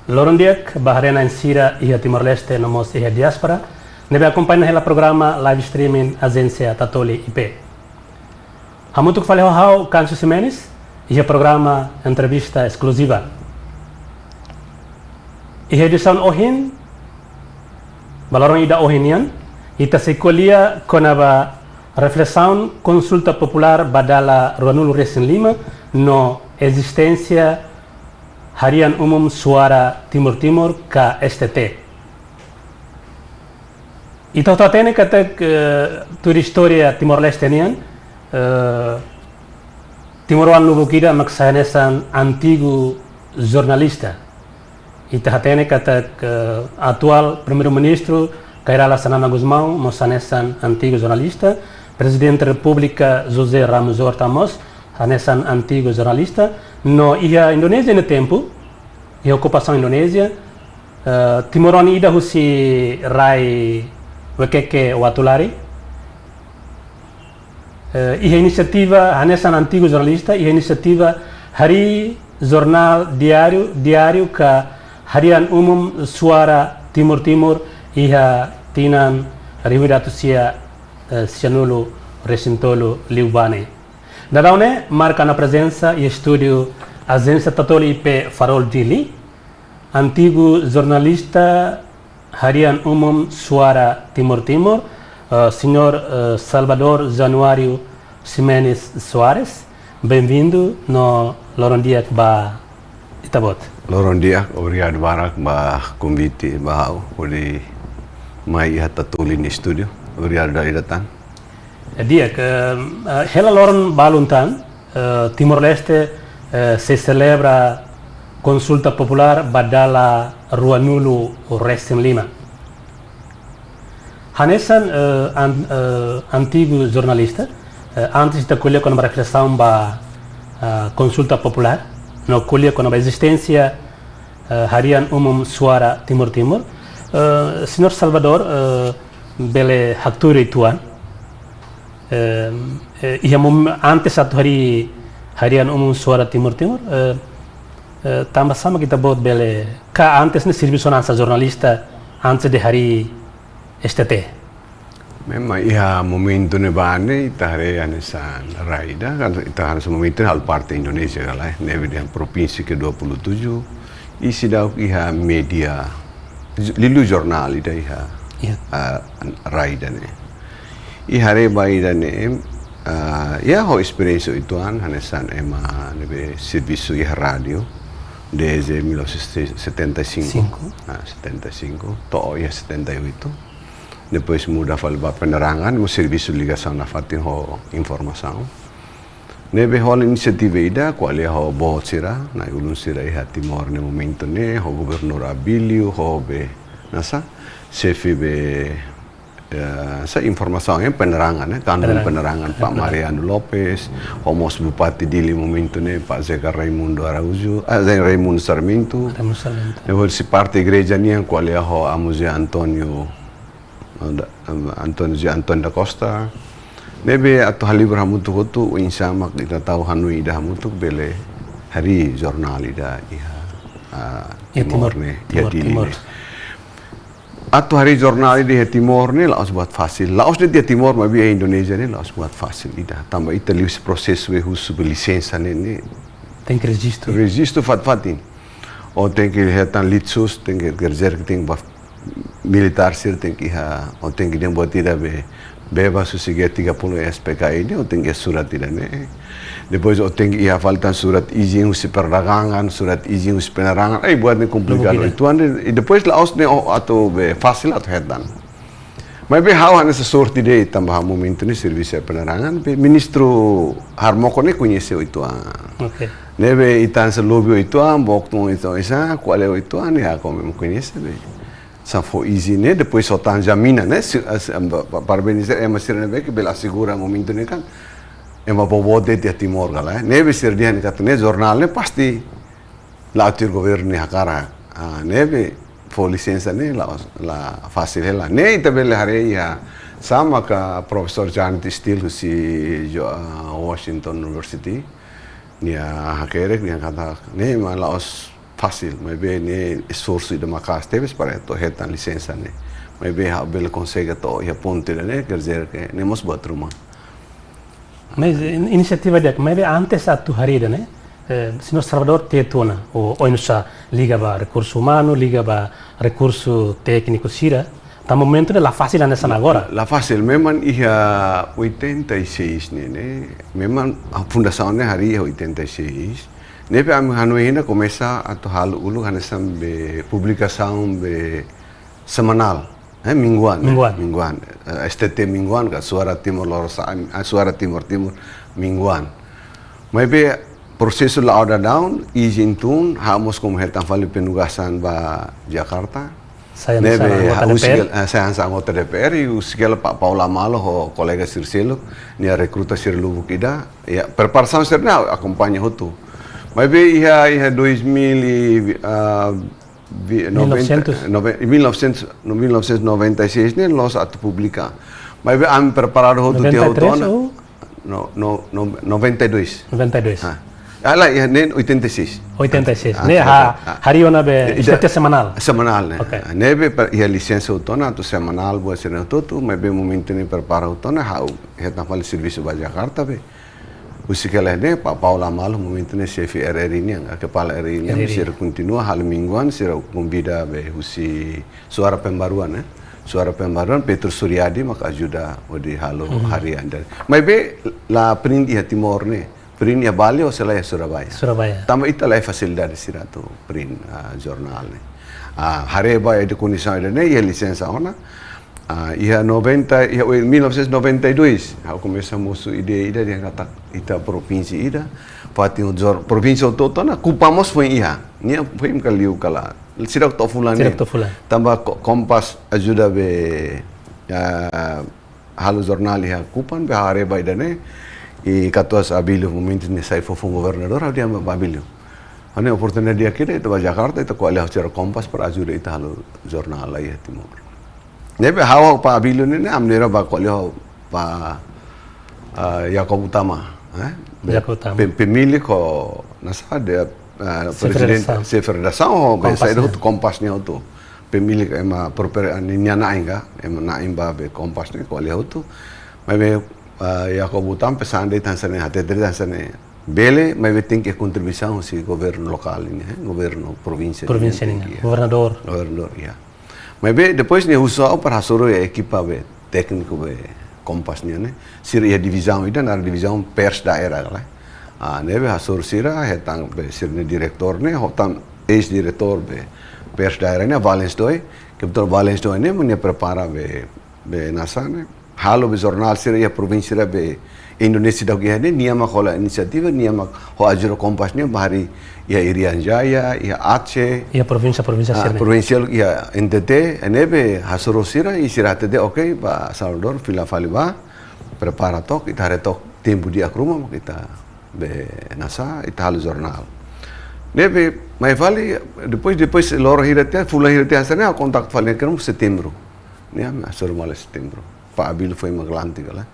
Lorondiak, Bahreina Insira e Timor-Leste nomos e diaspora, nebe acompanha o programa live streaming agência Tatoli IP. Hamutuk fale hau Cancio Simenes e o programa entrevista exclusiva. E edição ohin, balaron ida ohinian, ita sekolia konaba reflexão consulta popular badala Ruanulu Racing Lima no existência Harian Umum Suara Timur Timur ka STT. Ito tatene katak tur historia Timor-Leste nian Timor-Wan Lubukida maksanesan antigo jornalista. Ito tatene katak atual primeiro-ministro Kairala Sanana Guzmão mosanesan antigo jornalista, presidente da República José Ramos Horta Amos hanesan antigo jornalista. No ia Indonésia no tempo, a ocupação indonésia, Timor-Wan ida husi rai wekeke watulari. Ia iniciativa hanesan antigo jornalista, ia iniciativa hari jornal diário ka harian umum suara Timur Timur ia tinan riwidatu sia sianulu resintolo liubane. Dadaune marca na presença e estúdio agência Tatoli IP Farol Dili, antigo jornalista harian umum Suara Timur Timur, senhor Salvador Januário Ximenes Soares. Bem-vindo no Lorondiak ba Itabot. Loron dia obrigado barak ba convite ba odi mai tatuli ni studio. Obrigado dari datang. Dia que hela loron baluntan Timor Leste se celebra consulta popular badala Ruanulu Restem Lima. Hanesan antigo jornalista antes da colher com a reflexão ba consulta popular no colher com a existência harian umum suara Timur Timur Senhor Salvador bele hakture tuan ia antes satu hari harian umum suara Timur Timur tambah sama kita buat bele ka antes ni serviço nasa jornalista antes de hari STT. Memang ia momento ne bane itare anesan raida kan itare sa momento hal parte Indonesia kala neve di provinsi ke 27 isi daw iha media lilu jurnal ida iha raida ne ihare baida ne ya ho experiência ituan anesan ema neve serviço iha radio desde 1975 75 to ia 78. Depois muda para penerangan, mo serviço de ligação na fatin ho informação. Nebe ho inisiativa ida, qual é ho bohotira, na ulun sira iha Timor ne momento ne, ho gubernur Abilio, ho be nasa, chefe be sa informação yang penerangan, kandung penerangan Pak Mariano Lopez, ho mos bupati Dili momento ne, Pak Zeka Raimundo Araújo, Raimundo Sarmiento. Nebe si parte igreja ni, qual é ho Amuse Antonio da Costa nebe atau halibur hamutu kotu insamak kita tahu hanui ida hamutu bele hari jurnal ida iha Timor ne ya Dili ne atau hari jurnal ida Timor ne laos buat fasil laos dia Timor mabi Indonesia ne laos buat fasil ida tambah ita lius proses we husu lisensa ne tem registro fatin o tem que hetan litsus tem que gerzer tem militar sir tem que o tem que buat tidak bebas susiga 30 SPK ini o tem que surat tidak ne depois o tem que faltan surat izin usi perdagangan surat izin usi penerangan buat ne complicado itu ande depois laos ne atau fasil atau hedan mas hawa nessa sorte de tambah momento ne serviço penerangan ministro Harmoko ne conhece itu okay nebe itan se lobby itu bokto itu isa qual é itu ne como conhece sa fo easy ne depois sotan jamina ne parabenizer masir ne que bela segura momento ne kan ema bobote de Timor gala ne be sir dia ne katne jornal ne pasti la atir governo hakara ne be fo licença ne la facil hela ne itabele hare ya sama ka professor Janet Steele si Washington University nia hakere nia kata ne malaos fácil, mas bem ne esforço de macas teves para to hetan licença ne, mas bem ha bel consegue to e ponte ne quer dizer que ne mos buat rumah. Mas inisiativa dia, mas antes atu hari ne, Senhor Salvador tetona o inusa liga ba recurso humano, liga ba recurso técnico sira, tá momento de la fácil nessa agora. La fácil memang ia 86 ne, memang a fundação ne hari 86. Nebe am Hanoi começa a hal ulu hanesam be publicação be semanal, mingguan. STT mingguan ka suara Timor suara Timor mingguan. Maybe proseso la order down izin tun hamos como hetan fali penugasan ba Jakarta. Saya sa anggota DPR e usigela Pak Paula Malo ho colega Circelo nia recruta Cirlu Bukida ya preparação serna acompanha hotu. Mas bem, ia 1996 nem nós atu publicar. Mas bem, am preparado o teu outono. No 92. 92. Ala ia nem 86. 86. Ne hari ona be STT semanal. Semanal ne. Nebe ia licença outono atu semanal buat ser tutu, mas bem momento nem prepara outono hau heta fal serviço ba Jakarta be. Usikala ne Pak Paula Malo momento ne chefe RRI ni kepala RRI ni sira continua hal mingguan sira convida be husi suara pembaruan suara pembaruan Petrus Suryadi maka ajuda di halo harian dan mas be la print ia Timor ne print ya Bali o sila ya Surabaya. Surabaya. Tama ita lai fasilidade sira tu print jornal ni. Hareba de condição de ne ia licença ona. Ia 1992 aku começamos a ideia dia kata ita provinsi ida pati provinsi toto na kupamos foi ia. Nia foi mkaliu kala. Sira to fulan. Tambah Kompas ajuda be halo jornal ia kupan be hareba ida ne. E 14 abril momento ne sai foi governador dia abril. Ane oportunidade dia kira itu Jakarta itu kualih secara Kompas para ajuda itu halo jornal lah ya timur. Nebe hawa pa abril ne amnera ba kualih pa Yakob Utama, pemilih ko nasa dia presiden federação be sai do Kompas ni auto. Pemilih ema proper ninya nainga ema naimba be Kompas ni kualih auto. Mas Yakob Utama pesande Tanzania hate dari Tanzania. Bele, mas tem que contribuição se governo local, governo província. Província, governador. Governador, ya. Mas depois ne usou para soro equipa be técnico be Kompas ne. Sira ia divisão ida na divisão pers daerah lah. Nebe hasor sira hetang be sirne direktor ne hotam ex-diretor be pers daerah ne Valens Doi, que betul Valens Doi ne punya prepara be nasa ne. Halo be jornal sira ia província be Indonesia dah gini niama kola inisiatif niama ho ajro Kompas ni bahari ya Irian Jaya ya Aceh ya provinsia provincial ya NTT enebe hasoro sira isira tede okay ba Salvador fila faliba prepara tok ita retok tempo dia kruma kita be nasa ita halo jornal nebe mai vali depois loro hirate fula hirate asana kontak fali kerum setembro niama hasoro mal setembro pa abil foi maglanti kala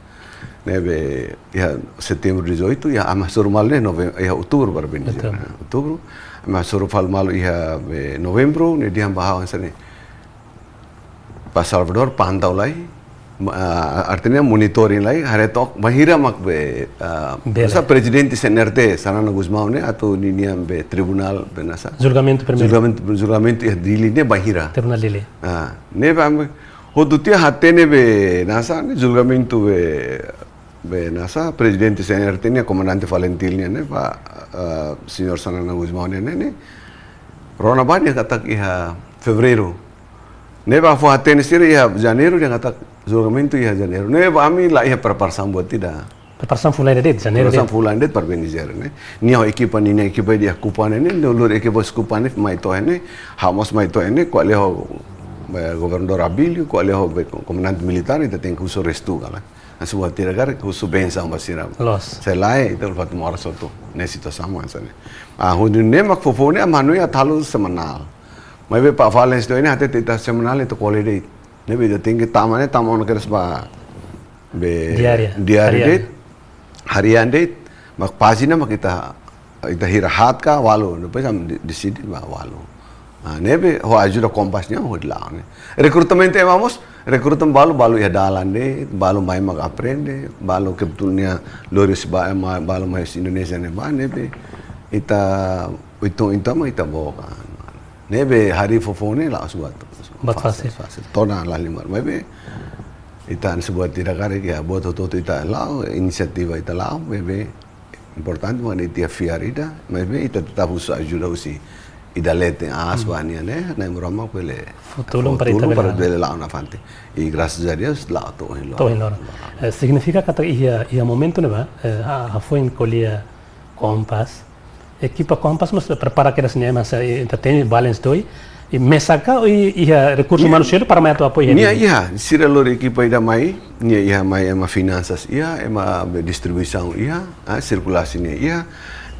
nebe ya setembro 18 ya amasur mal ne novembro ya outubro berbeda outubro amasur fal mal ya novembro ne dia bahawan sane pa Salvador pantau lai artinya monitoring lai haretok mahira mak be sa presidente CNRT Sanana Guzmão ne atau niniam be tribunal be nasa julgamento ya dili ne bahira tribunal dili ne ba hodutia hatene be nasa ne julgamento be nasa presidente CNRT ne comandante Valentin ne pa senhor Sanana Guzmão ne rona ba dia kata iha fevereiro ne ba fo hatene sira iha janeiro dia kata julgamento iha janeiro ne ba ami la iha preparação buat tidak preparação fulan de janeiro preparação fulan de para benizer ne ni ho equipa dia kupane ne lulur equipa kupane mai to ne hamos mai to ne ko le ho governador Abilio ko le ho comandante militar ita tem que uso restu kala sebuah tiragar uso benção basira los selai itu fatu mora soto ne situação mansa ne hudu ne mak fofone amanu ya talu semanal mai be pa Valens do ini hate tita semanal itu holiday ne be tem que tamane tamon keres ba be diaria harian date mak pagina mak kita hirahat ka walu depois am decide ba walu nebe ho ajuda Kompasnya ho dilane recrutamento vamos recrutam balu ya dalan de balu mai mag aprende balu kebetulnya loris ba balu mai Indonesia ne ba nebe ita ita boka nebe hari fofone la suatu bat fase tona la limar nebe ita sebuah tidak kare ya buat toto ita lao inisiatif ita lao nebe importante mana ita fiarida nebe ita tetap usaha ajuda usi idalete asbania ne na murama pele futuro para bele la una fante y gracias a Dios la to en lo significa que ia momento ne ba foi en colia Kompas equipa Kompas nos prepara que as nemas tem balance doi e me saca ia recursos humanos para mais apoio ia sira lor equipa ida mai ia mai ema finanças ia ema distribuição ia circulasi ia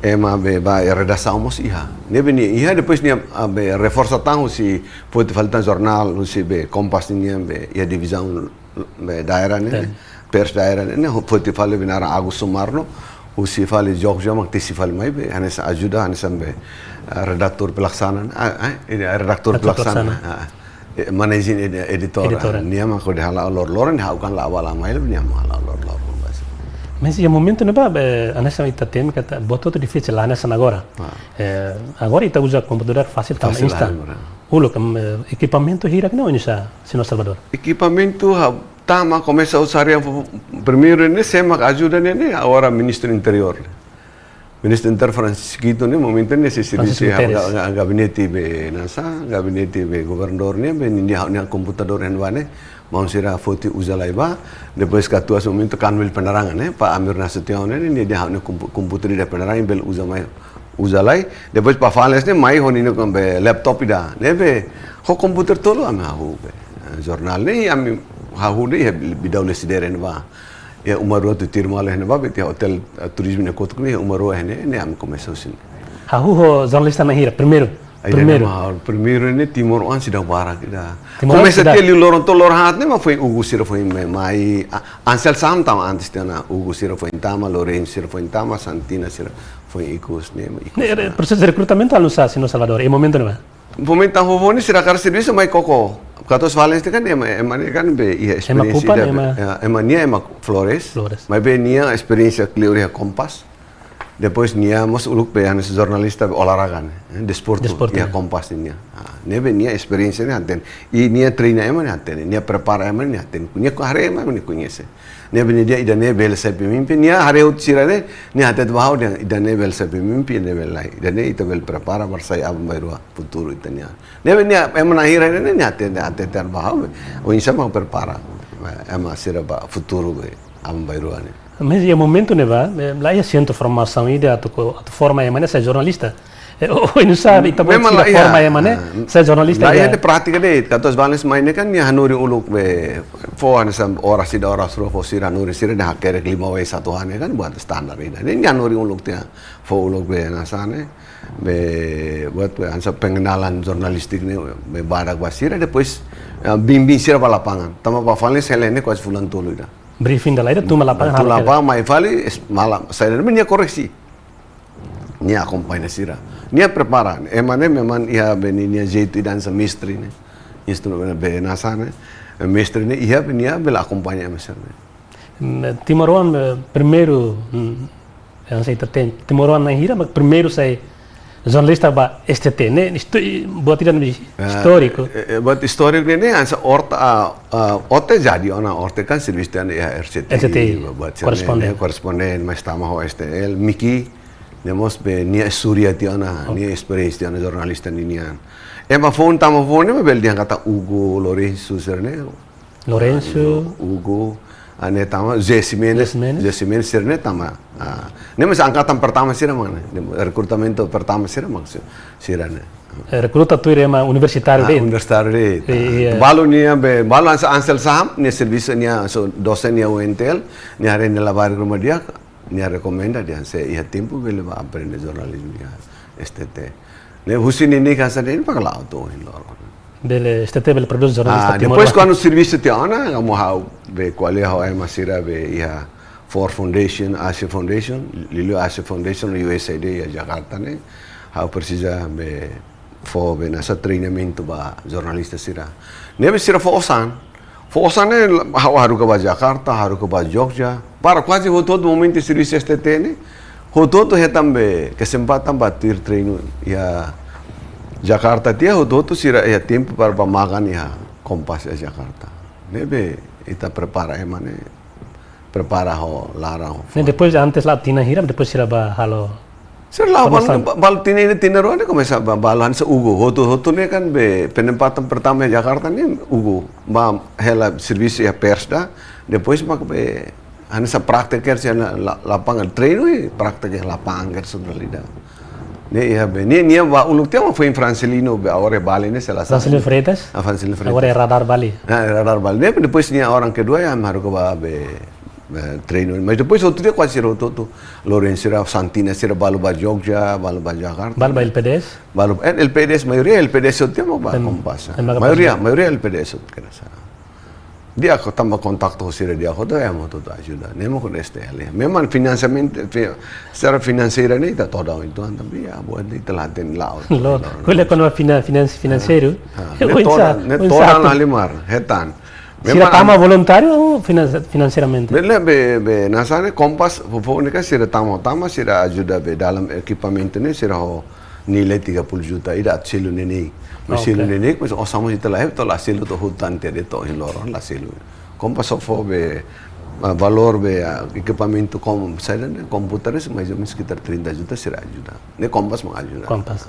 ema be redação mos iha nebe ni iha depois ni be reforça tão se pode faltar jornal se be Kompas ni be ia divisão be daerah ne pers daerah ne pode falar benar Agus Sumarno o se fala Jogja mak se fala mai be hanes ajuda hanes be redaktor pelaksana redaktor pelaksana managing editor ni ama ko hala lor ni haukan la wala mai ni ama hala lor mas e momento não é a nessa tem que botou tudo difícil lá nessa agora agora está usa computador fácil tá instant o equipamento gira que não inisa sino Salvador equipamento tama começa a usar primeiro ne semak ajuda ne agora ministro interior Ministro Inter Francisco ni momento ni si servisi Guterres. gabinete be nasa gabinete be gobernador ni be ni computador henwane mau sira foti uzalai ba depois katua momento kanwil penerangan Pak Amir Nasution ni dia ni komputer dia penerangan bel uzalai depois pa fales ni mai honi ni be laptop ida nebe ho komputer tolo am hahu be jurnal ni am hahu ni bidau le sideren ba ya umaro tu tirmal hene ba beti hotel turismo ne kotuk ni umaro hene ne am começou sin Hahu ho jornalista mahira primeiro. Primeiro ni Timor An sida bara kita. Timor Começa sida- a ter lor to lor hat ne ma foi Ugo sira foi mai Ansel Sam tam antes tena Ugo sira foi tama Lorenzo sira foi tama Santina sira foi Icos ne Processo de recrutamento no SAS no Salvador. E momento não é? Momento ho honi sira kar serviço mai koko. Katos Valens kan ema kan be ia experiência Pupan, ema nia ema Flores. Flores. Mas be nia experiência clear Kompas. Depois nia mos uluk be anes jornalista be olahraga desporto Desporto, ia ya. Kompas nia. Nebe nia experiência ni haten. I nia treina ema ni haten. Nia prepara ema ni haten. Nia ko hare ema ni conhece. Nebe ni dia ida ne bel sa pemimpin nia hare ut sira ne ni hatet bahau dia ida ne bel sa pemimpin ne bel lai. Ida ne ita bel prepara barsai ab bairua futuro itania. Nebe nia ema na hira ne ni hatet ter bahau. O insa ma prepara ema sira ba futuro be ab bairua ne. Mas e momento não é? Lá eu sinto formação e a tu forma é mané ser jornalista. Oi não sabe, então Memang a lah, iya. forma é mané ser jornalista. Lah ya praktika deh. Katos Valens mainnya kan ya hanuri uluk be foan sam ora sida ora suro fo sira hanuri sira dah kerek 5 w 1 hane kan buat standar ini. Ini hanuri uluk dia fo uluk be nasane be buat be ansa pengenalan jurnalistik ni be badak basira depois bimbing sira pa lapangan. Tama pa Valens helene kuas fulan tulu ida. Briefing da lá, tu me lapangan. Tu lapa mai vale malam saya ni koreksi. Ni acompanha sira. Ni prepara. Emane memang ia beni ni jeito dan sa mistri ne. Isto be nasane. Mistri ne ia beni ia bela acompanha mesar. Timoruan primeiro eu sei tem Timoruan na hira, mas primeiro sai jornalista ba STT, né? Isto buat tidak histórico. Buat histórico ni ansa orte jadi ona orte kan servis dan ia RCTI. Buat koresponden mas tama ho STL Miki nemos be nia Surya tiana nia experience tiana jornalista ni nia. Ema phone tama phone me bel dia kata Ugo Lorenzo serne. Lorenzo, Ugo ane tama Jesimenes serne tama. Nemos angkatan pertama sira mana. Recrutamento pertama sira maksud sirane. recruta tu irema universitário dele. Universitário dele. Balu nia be balu Ansel Sam nia serviço nia so dosen nia UNTL nia rende lavar rumah dia nia recomenda dia se ia tempo bele va aprender jornalismo dia STT. Ne husin ini kan sada ini pakalau to in lor. Bele STT bele produz jornalista Timor. Depois quando o serviço tiana kamu hau be quali hau ai masira be ia For Foundation, Asia Foundation, Lilo Asia Foundation USAID ya Jakarta ne hau precisa be for be nasa treinamento ba jornalista sira. Nebe sira for osan ne hau haru ka ba Jakarta, haru ka ba Jogja. Para quase todo momento serviço STT ne hototo hetambe kesempatan batir treino ya Jakarta tia hototo sira ya tempo para makan ya Kompas ya Jakarta. Nebe ita prepara emane prepara ho lara ho. Ne depois antes lá tina hira, depois sira ba halo. Sir lah bal tinero ne começa balan sa Ugo hoto ne kan be penempatan pertama Jakarta ne Ugo ba hela serviço ya persda depois mak be ana sa praktiker sa lapangan treino e praktiker lapangan personalidad. Ne ia be ne va uluk tema foi em Francelino be agora Bali ne sela Francelino Freitas. Francelino Freitas. Agora é Radar Bali. Radar Bali. Depois tinha orang kedua yang harus ba be treino. Mas depois outro dia quase era outro Lorenzo era Santina era balu ba Jogja, balu ba Jakarta. Balu ba LPDS? Balu LPDS maioria LPDS o tema ba Kompas. Maioria LPDS kena sa. Dia aku tambah kontak tu sira dia aku tu mau tu ajuda. Nemo con STL. Memang financiamento secara finansiera ni tak tahu itu tapi ya buat di telaten laut. Quella con financeiro. Ne toda na limar hetan. Sira tama voluntário ou financeiramente? Be nasane Kompas fofonika sira tama sira ajuda be dalam equipamento ni sira ho nilai 30 juta ida selu nene. Selu nene mas osamo ita lah to la selu to hutan te de to in loron la selu. Kompas fo be valor be equipamento komputer mais ou menos sekitar 30 juta sira ajuda. Ne Kompas mengajuda. Kompas.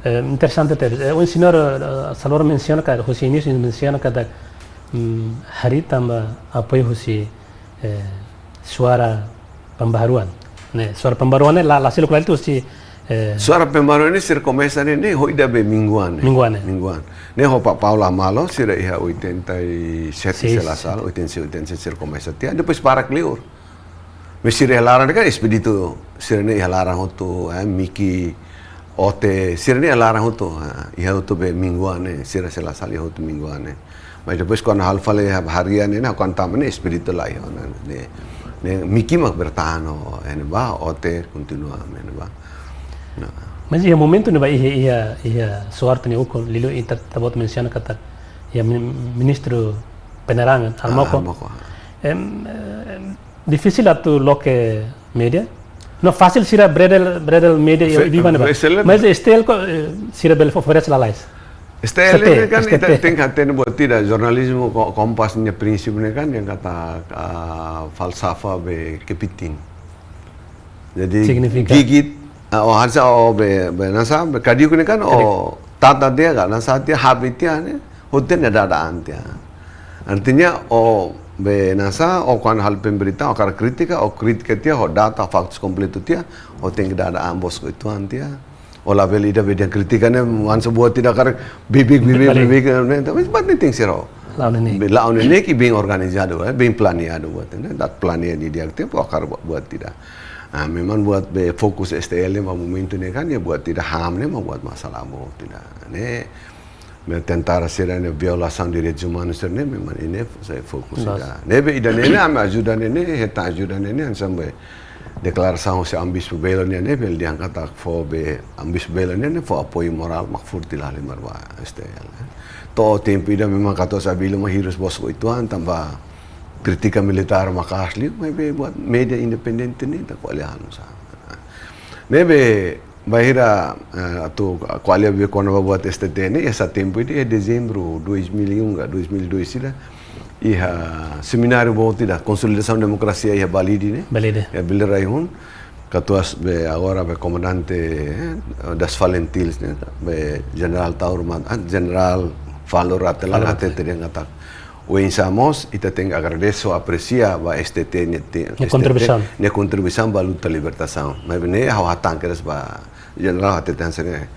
Interessante ter. O senhor Salvador menciona que José Início menciona que hari tambah apoio José suara pembaharuan. Ne suara pembaharuan la hasil kualitas si suara pembaharuan ini sir começa ne hoida be mingguan. Mingguan. Ne ho Pak Paula Malo sira iha 87 selasal 87 sir começa tia depois para kliur. Mesir larang kan expedito sir ne iha larang hoto Miki Ote sir ne larang hoto iha hoto be mingguan ne sira selasal iha hoto mingguan ne. Mas depois quando hal fale harian ne kan tamane expedito la iha ne Miki mak bertahan ene ba Ote continua ene ba. Mas ia momento ne ba ia suarta ne uko lilo ita tabot menciona kata ia ministro penerangan Almoko. Difícil atu loke media. No fácil sira bredel media ia viva ne ba. Mas estel sira bel oferece la lais. Estel kan ita tingkat ten buat tidak jurnalisme Kompas nya prinsip ne kan yang kata falsafa be kepiting. Jadi gigit harusnya nasa kadiu kene kan tata dia kan nasa dia habitnya ne hotel ada antia artinya nasa kan hal pemberita akar kritika kritika dia data fakta komplit dia hotel ada ambos itu antia label ida beda kritikannya wan sebuah tidak akar bibik tapi bat nih ting siro lawan ini ki bing organisado bing planiado buat ini dat plania di dia aktif akar buat tidak. Memang buat fokus STL mau momento ini kan ya buat tidak ham nih mau buat masalah mau tidak. Ini tentara sirene violação de direitos humanos ini memang ini saya fokus tidak. Nebe idan ini ame ajudan ini heta ajudan ini sampai declaração se ambis belon ini bel diangkat tak fo be ambis belon ini fo apoio moral makfur tilali marwa STL. To tempo idan memang kata sabilo mahirus bosku itu tambah kritika militar makasli, maybe buat media independen ini tak kualihan sa. Maybe bahira atau kualiah be kono buat STT ini ya sa tempo ini dezembro 2001 2002 sila iha seminário bom tidak konsolidação demokrasia iha Balidi ne. Balidi. Ya Bileraihun katuas be agora be comandante das Valentils ne be General Taurman General Valor atelang atete dia ngatak. O insamos ita tem agradeço aprecia ba STT ne contribuição ba luta libertação mas ne hau hatang keras ba general atetan sene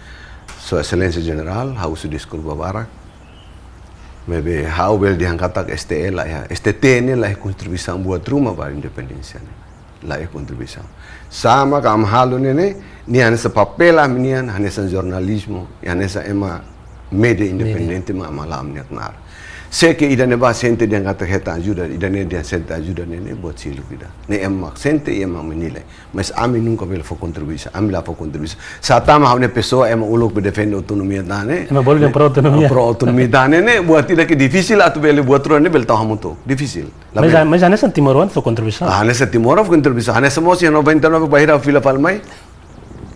sua excelência general hau su diskur ba barak mebe hau bel diangkat STL lah ya STT ne lah contribuição buat rumah ba independência ne lah contribuição sama kam halu ne ni anesa papel amnian anesa jornalismo anesa ema media independente ma malam ne knar se que ida ne ba sente dia kata heta ajuda ida ne dia sente ajuda ne buat silu kita ne emak sente emak menilai mas ami nunca bel fo contribuição ami la fo contribuição satama ne pessoa emak uluk be defende autonomia dane emak boleh pro autonomia dane ne buat tidak difícil atu bel buat ro ne bel tahu mutu difícil mas ane san timoruan fo contribuição ane sa timoro fo contribuição ane sa mosi 99 bahira fila palmai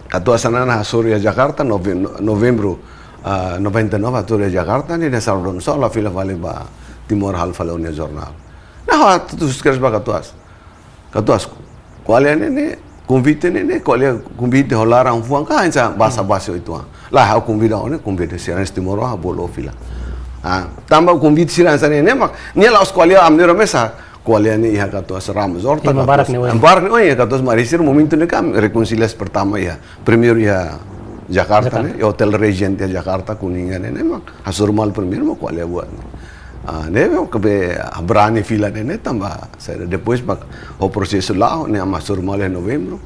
katua sanana Surya Jakarta novembro 99 atur Jakarta ni dasar don sola fila vale ba Timor hal fala unia jornal. Nah tu sekarang ba katuas kualian ini convite ini kualian convite holarang fuang ka insa basa itu lah aku convite siran Timor ha bolo fila. Tambah convite siran sana ini mak ni laos kualian amne romesa kualian ni iha katuas Ramzor ta barak ni katuas marisir momento ni kam rekonsiliasi pertama ya premier ya Jakarta nih, Hotel Regent ya Jakarta Kuningan ini memang hasurmal premier mau kualiah buat. Ne memang kebe berani fila ini tambah saya depois mak o proseso lah ne hasurmal Novembro.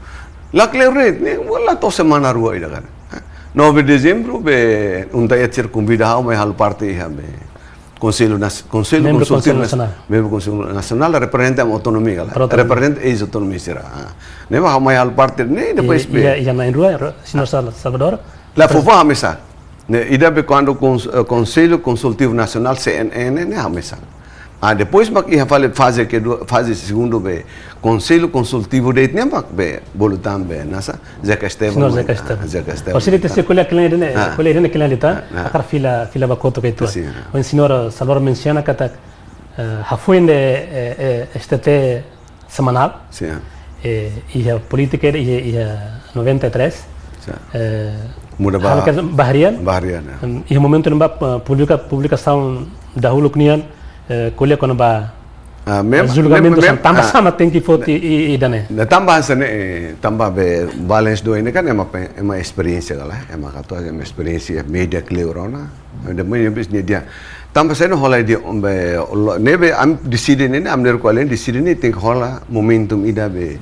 La clearet ne wala to semana rua ida kan. 9 Dezembro be unta etir convidado mai hal parte ya be Conselho Consultivo Nacional representa a autonomia, representa a autonomia será. Ne va mai hal parte ne depois be. Ya na rua, senhor Salvador. La fofa mesa. Ne ida be quando Conselho Consultivo Nacional CNN ne ha mesa. Depois mak ia fase segundo be Conselho Consultivo de etnia mak be bolutan be nasa Zeca Esteban. Zeca Esteban. O sini tesi kuliah ini kelihatan akar fila bakoto ke itu. O senhor Salvador menciona kata hafuin de STT semanal. Sim. E a política ia 93. Muda Baharian. E o momento não publicação da hulu knian kuliah kono ba julgamento tambah sama tem que foto e dane. Tambah sana tambah be balance do ini kan emang experience lah, emang kata emang experience media clear ona. Ada banyak bisnis dia. Tambah sana hola dia be nebe am decide ini am der kualian decide ini think hola momentum ida be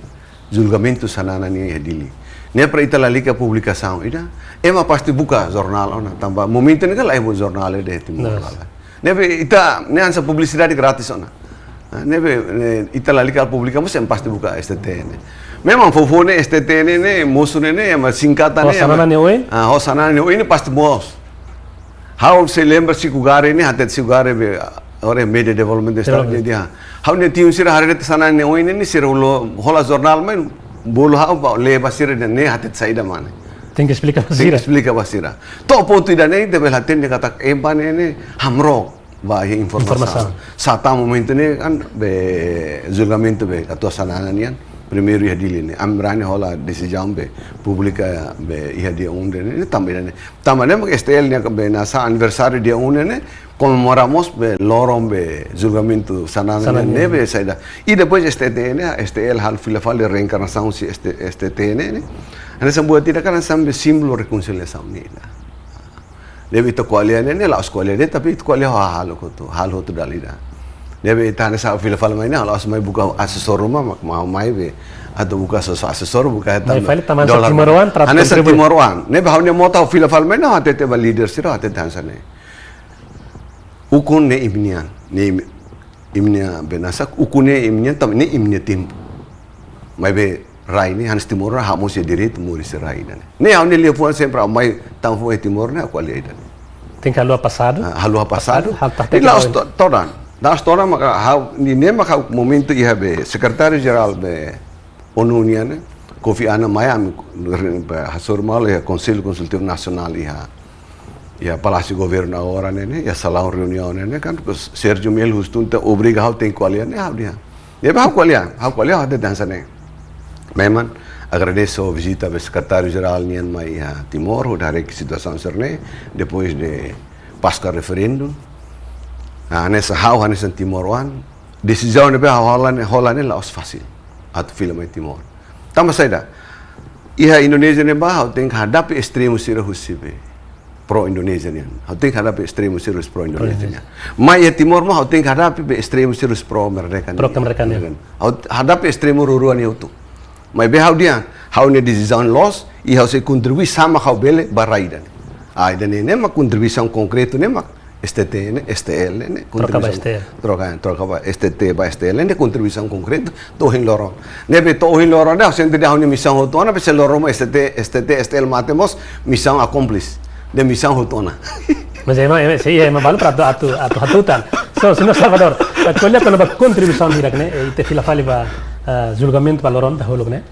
julgamento sanana ni hadili. Ne para ita lalika publicação ida ema pasti buka jornal ona tambah momentum ini kan lah jornal deh timur lah. Nebe ita ne ansa publicidade gratis ona. Nebe ita lalika publicamos em pasti buka STTN. Memang fofone STTN ne mosune ne ema singkatan ne. Hosanana ne oi? Hosanana ne oi ne pasti mos. How se lembra si kugare ne hatet si kugare be ore media development start dia. How ne tiu sira harete sana ne oi ne sira hola jornal men bolo how ba le basira ne hatet saida mane. Tem que explicar basira. Explica basira. To ponto ida ne de belaten ne kata empane ne hamro ba informação. Sata momento ne kan be julgamento be atua sanana nian primeiro ia dili ne amrani hola decisão be publica be ia dia onde ne também ne STL ne be nasa aniversário dia onde ne comemoramos be lorom be julgamento sanana ne be saida e depois STL hal filafal reencarnação si STTN ne ana sambuat tidak kan sambe símbolo reconciliação ne deve to kualian ne la kualian ne tapi kualian hal hotu dalida deve tane sa filafal mai ne la mai buka asesor rumah mau mai be atau buka asesor buka eta dolar Timor-Wan ane sa Timor-Wan ne ba ne mota filafal mai na atete ba leader sira atete hansane ukun ne imnia benasak ukune imnia tam ne imnia tempo mai be rai ni Hans Timor ha mo se direito mo se rai ne hau ne lepuan sempre mai tam foi Timor ne qual é tem que halua passado e lá todan das todan maka hau ni ne maka momento ia be secretário geral be ONU ne Kofi Annan Miami hasor mal ya Conselho Consultivo Nacional ia Palácio Governo agora ne ia salão reunião ne kan Sergio Mel Hustunta obriga hau tem qual ne hau dia ne ba qual hau dança ne. Memang agradeço a visita do secretário-geral Nian Mai a Timor, o darek situação serne, depois de pasca referendum. Nessa hau nessa Timor-Wan, decisão de Holland lá os fácil, atau film Timor. Tambah saida, iha Indonesia ne bah, tem que hadapi extremo sira husibe pro Indonesia nian. Tem que hadapi extremo sira pro Indonesia nian. Mai Timor mah tem que hadapi extremo sira pro mereka. Pro kemerdekaan. Hadapi extremo ruruan itu. Mas be hau ne decisão los e hau se contribui sama hau bele baraidan. Ainda ne ma contribuição concreto ne ma STT ne STL ne troca STT ba STL ne contribuição concreto to hin loro. Ne be to hin loro ne sente de hau ne missão hotona be se loro mo STT STL matemos missão accomplis de missão hotona. Mas é malu para atu hatutan. So sino Salvador, kolya kono ba contribuição direct ne te fila fali ba julgamento valoron da holog ne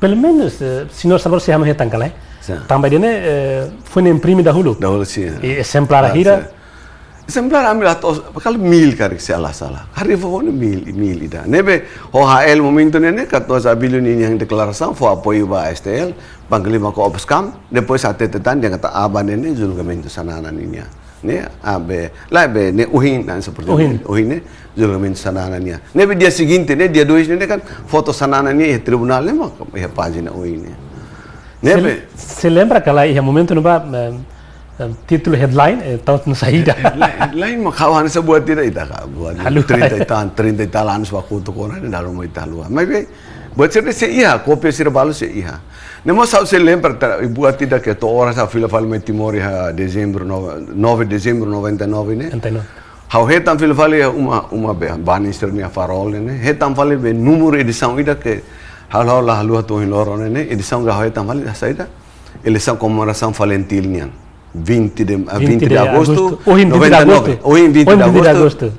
pelo menos senhor Salvador se chama tan kala também ne foi ne imprime da hulu sim e exemplar a hira exemplar amil atos bakal mil karik se ala sala hari foi mil ida nebe ho HL momento ne 14 bilhões yang declaração foi apoio ba STL panglima ko Operscam depois até tetan yang kata aban ne julgamento sanana ninya ne abe lá be ne uhin dan seperti uhin ne julgamento sanana niya ne dia seguinte ne dia 2 ne kan foto sanana niya tribunal ne mak ya página uhin ne se lembra que lá em momento no ba título headline tahu no saída headline mak kawan sa buat tidak ita ka buat 30 anos waktu to kona ne dalam ita lua mas be buat se ia copia sira balu se ia Nemo sa se lembra buat tidak que to ora sa fila falme Timor ha dezembro 9 dezembro 99 ne hau hetam fila fale uma be banister ni farol ne hetam fale be número edição ida que halo la halu to hin loro ne edição ga hetam fale saída eleição comemoração Valentinian 20 de agosto 99 hoje 20 de agosto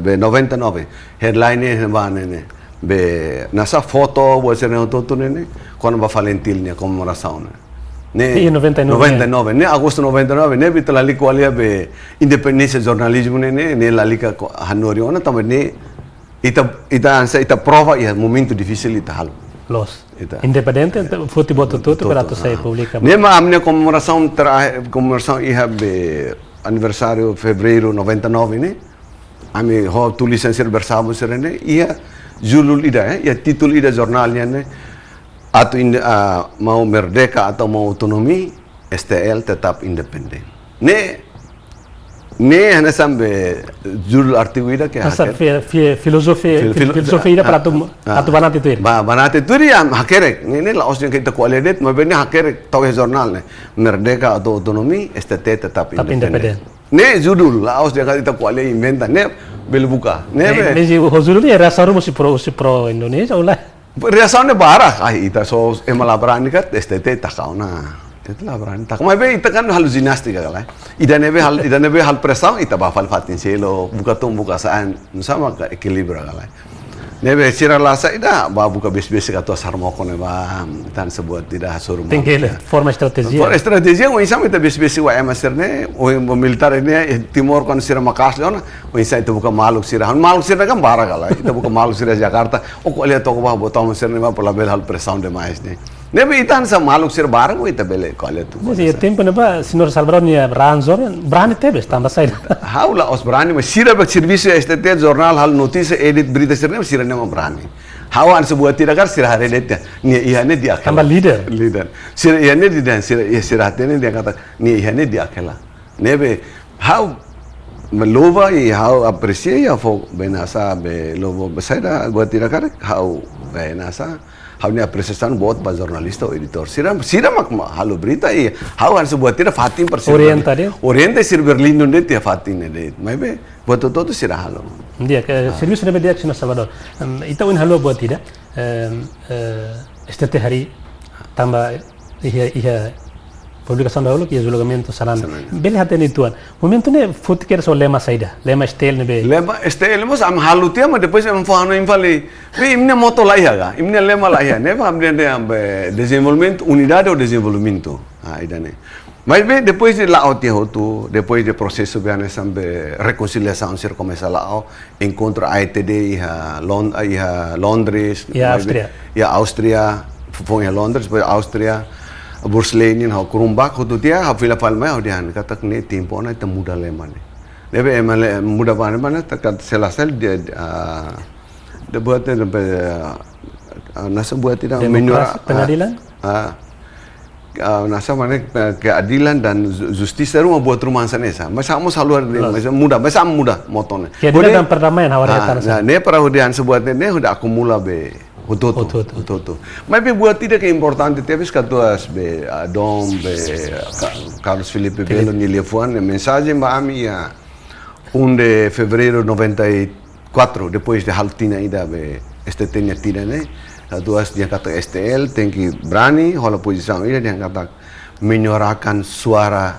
be 99 headline ne be nasa foto você não tô ne quando va Valentilnia comemoração ne 99 ne agosto 99 ne bitla liqualia be independência jornalismo ne la liga hanori ona também ne ita prova ia momento difícil ita halo. Los. Ita. Independente, futebol tudo para tu sair pública. Nema amne comemoração ia be aniversário fevereiro 99 ne. Ami ho tulisan sir bersama serene ia julul ida ia titul ida jurnalnya ne atau mau merdeka atau mau otonomi STL tetap independen. Ne hanya sampai judul artikel ida ke Asa filosofi ida para tu banat itu. Banat itu dia hakerek. Ini laos yang kita kualidet, mabeni hakerek tahu jurnal ne merdeka atau otonomi STT tetap independen. Ne judul laos dia kita kualidet inventa ne bel buka. Ne judul ni rasa rumus pro Indonesia ulah. Riasaunnya barak, ita so emalabrani kat STT takauna. Itulah berani. Tak mau ita kan halusinasi kagak. Ida nebe hal presau ita bafal fatin selo buka saan sama ka equilibra kagak. Nebe sira lasa ida buka bes ka to sarmoko ne tan sebuat tidak suruh. Tinggal forma strategi. Forma strategi o insama ita bes wa emasir ne o militar ne Timor kan sira makas leona o insama ita buka maluk sira kan bara kagak. Ita buka maluk sira Jakarta o ko lihat to ko botong sira ne pela bel hal presau de mais ne. Nebe itan sa maluk sir barang ita bele kole tu. Jadi tempo neba sinor Salvador ni ranzor berani tebes tambah saya. Haula os berani mas sira bak serviço STT jornal hal notícia edit berita sir ne sira ne berani. Hawan sebuah tidak kan sira hari det ni ihane dia tambah leader. Sira ihane di dan sira hatene dia kata ni ihane dia kela. Nebe how melova i how appreciate ya fo benasa be lobo besada buat tidak kan how benasa Hanya apresiasan buat para jurnalista atau editor. Sira mak halo berita hawan sebuah tidak Fatin persen. Oriente sir Berlin donde dia Fatin det. Maybe buat itu sira halo. Dia ke serius nebe dia sino Salvador. Ita un halo buat tidak. Este hari tambah ia publicação da aula que é julgamento saran. Bele haten ituan. Momento ne futker so lema saida. Lema STL nebe. Lema STL mas am halutia mas depois am fahano infali. Imne moto laiha, imne lema laiha. Neba am de desenvolvimento, unidade ou desenvolvimento. Idane. Mas bem, depois de lá o depois de processo bem sambe reconciliação ser começa lá encontro AETD Londres, Áustria, foi em Londres, depois Áustria. Burslenin hau kurumbak hutu dia hau fila palma hau dihan kata ne tempo na ita muda leman. Debe emale muda mana takat selasel dia de buat nasa buat tidak menyuara pengadilan. Nasa mana keadilan dan justice rumah buat rumah sanesa. Masa haluar masa muda motone. Keadilan dan perdamaian hawar nah, ne para hudian sebuat ne huda akumula be Ututu. Mas buat tidak que importante teve katuas be Dom be Carlos Felipe Belo ni lefuan mensagem ba ami 1 de fevereiro 94 depois de haltina ida be estetenya tira ne katuas dia kata STL tem que berani hola posição ida dia kata menyuarakan suara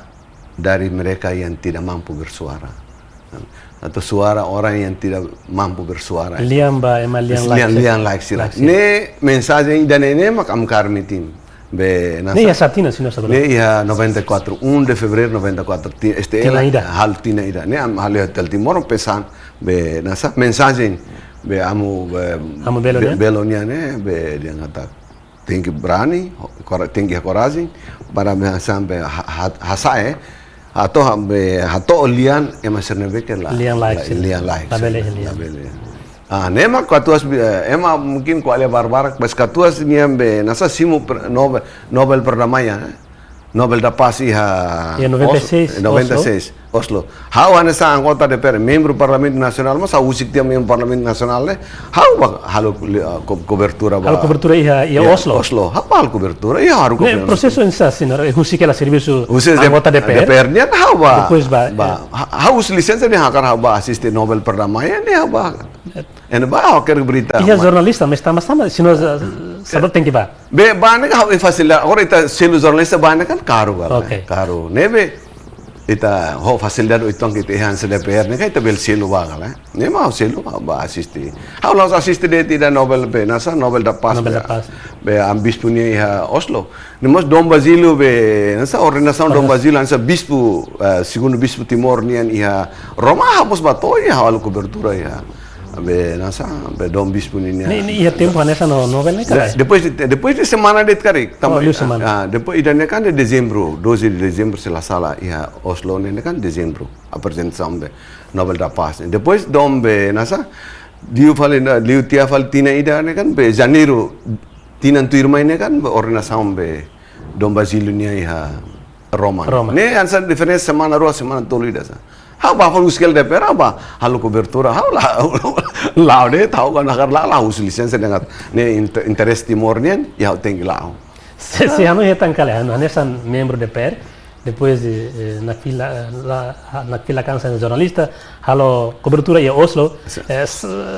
dari mereka yang tidak mampu bersuara. Atau suara orang yang tidak mampu bersuara. Liang like sila. Ne mensagem dan ne mak am karmitim. Be nasa. Ne ya satina sino sa. Ne ya 94, 1 de fevereiro 94. STL hal tina ida. Ne am hal hotel Timor pesan be nasa mensagem be amu belonia ne be dia ngata tinggi berani, tinggi coragem para sampai hasae atau lian emasernebe ke la lian like labele nema katuas ema mungkin kualia barbar bas katuas niambe nasa simu Nobel perdamaian Nobel da Paz iha 96 Oslo. How asa anggota DPR, membro Parlamento Nasional, mas usik dia membro Parlamento Nasional how halo cobertura iha Oslo. How hal cobertura iha haru cobertura. Proceso insassin, usik la serviço anggota DPR. Nya how us licença ni hakar haba asiste Nobel perdamaian ni haba. Hakar berita. Iha jornalista, mas sama sino sabot tem que ba. Be bane ka facilidade, agora ita selo jornalista bane kan caro. Nebe ita ho facilidade itong kita ihan sa DPR ni kay tabel selo ba kala. Ne ma selo ba assiste. How long assiste de tida Nobel be nasa Nobel da Paz. Be ambis punya iha Oslo. Nemos Dom Basílio be nasa ordenação Dom Basílio nasa bispo segundo bispo Timor nian iha Roma hapus batoy hal cobertura iha be nasa be dom bis pun ini. Ini ia tempo nessa novel ne cara. Depois de semana de kari. Semana. Depois idane kan de dezembro, 12 de dezembro se la sala ia Oslo ne kan dezembro. Apresentação be Nobel da Paz. Depois dom be nasa liu tia fal tina idane kan be janeiro tinan tuirma ne kan be ordenação be dom Basílio ia Roma. Ne ansa diferença semana rua semana tolida sa. How ba fal uskel de pera ba halu cobertura how la de tahu kan agar la us licença dengan ne interesse Timor ne ya tem lá. Se ano é tão calhano, nessa membro de PER, depois na fila cansa de jornalista, halo cobertura em Oslo,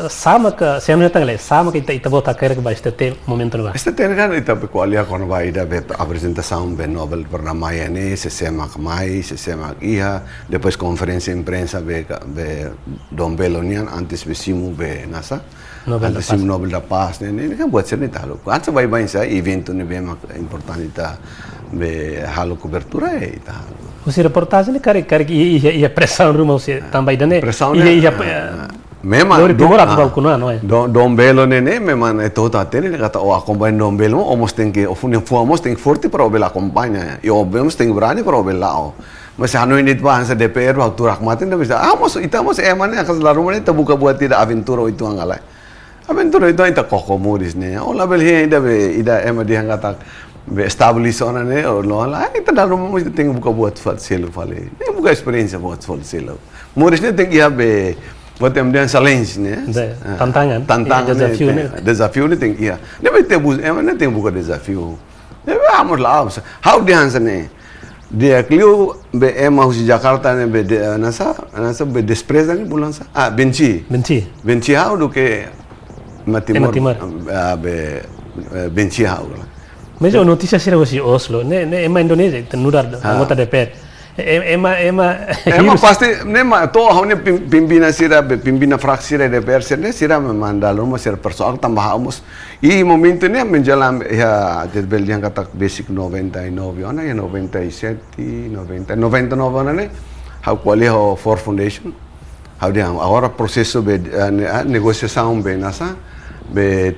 sama que se ano é tão calhano, sama que ita bota querer que vai este momento no vai. Este tem kan ita pe qualia quando vai ida be apresentação be Nobel pernamaian ne se semak mai, se semak iha, depois conferência imprensa be Dom Belonian antes besimu be nasa. Antes Nobel da Paz ne kan buat cerita halo. Antes vai sa evento ne be importante be halo cobertura ita halo. Usi reportagem ne kare ia pressão rumo se também dane. Ia memang Timor aku balcona não é. Dom Belo ne memang itu tatene kata acompanha Dom Belo almost tem que almost tem forte para bela acompanha. E almost tem berani para bela. Mas ano ini bahasa DPR waktu rahmatin dah bisa. Mos emane akan selalu mana terbuka buat tidak aventura itu angalai. Aventura itu ita kokomuris ne. Ola belhe ida ema dia kata be establish ona ne lo la ita dalam rumah itu tem buka buat selo fale. Ne buka experiência buat selo. Muris ne tem ia be buat dia challenge ne. Tantangan. Desafio ne tem ia. Ne be emane tem buka desafio. Ne vamos lá. How dia ne. Dia Clio be ema husi Jakarta ne be nasa be despreza ni bulan sa benci how do ke matimor be benci how mas a notícia será hoje Oslo ne ema Indonesia tenudar anggota DPR ema pasti ne ma to haune pimpina fraksi DPR ne sira mandal rumah ser persoal tambah amos i momento ne menjalan ya jadwal yang kata basic 99 ona ya 97 99 ne how quali ho for foundation how dia agora processo be negociação be nasa be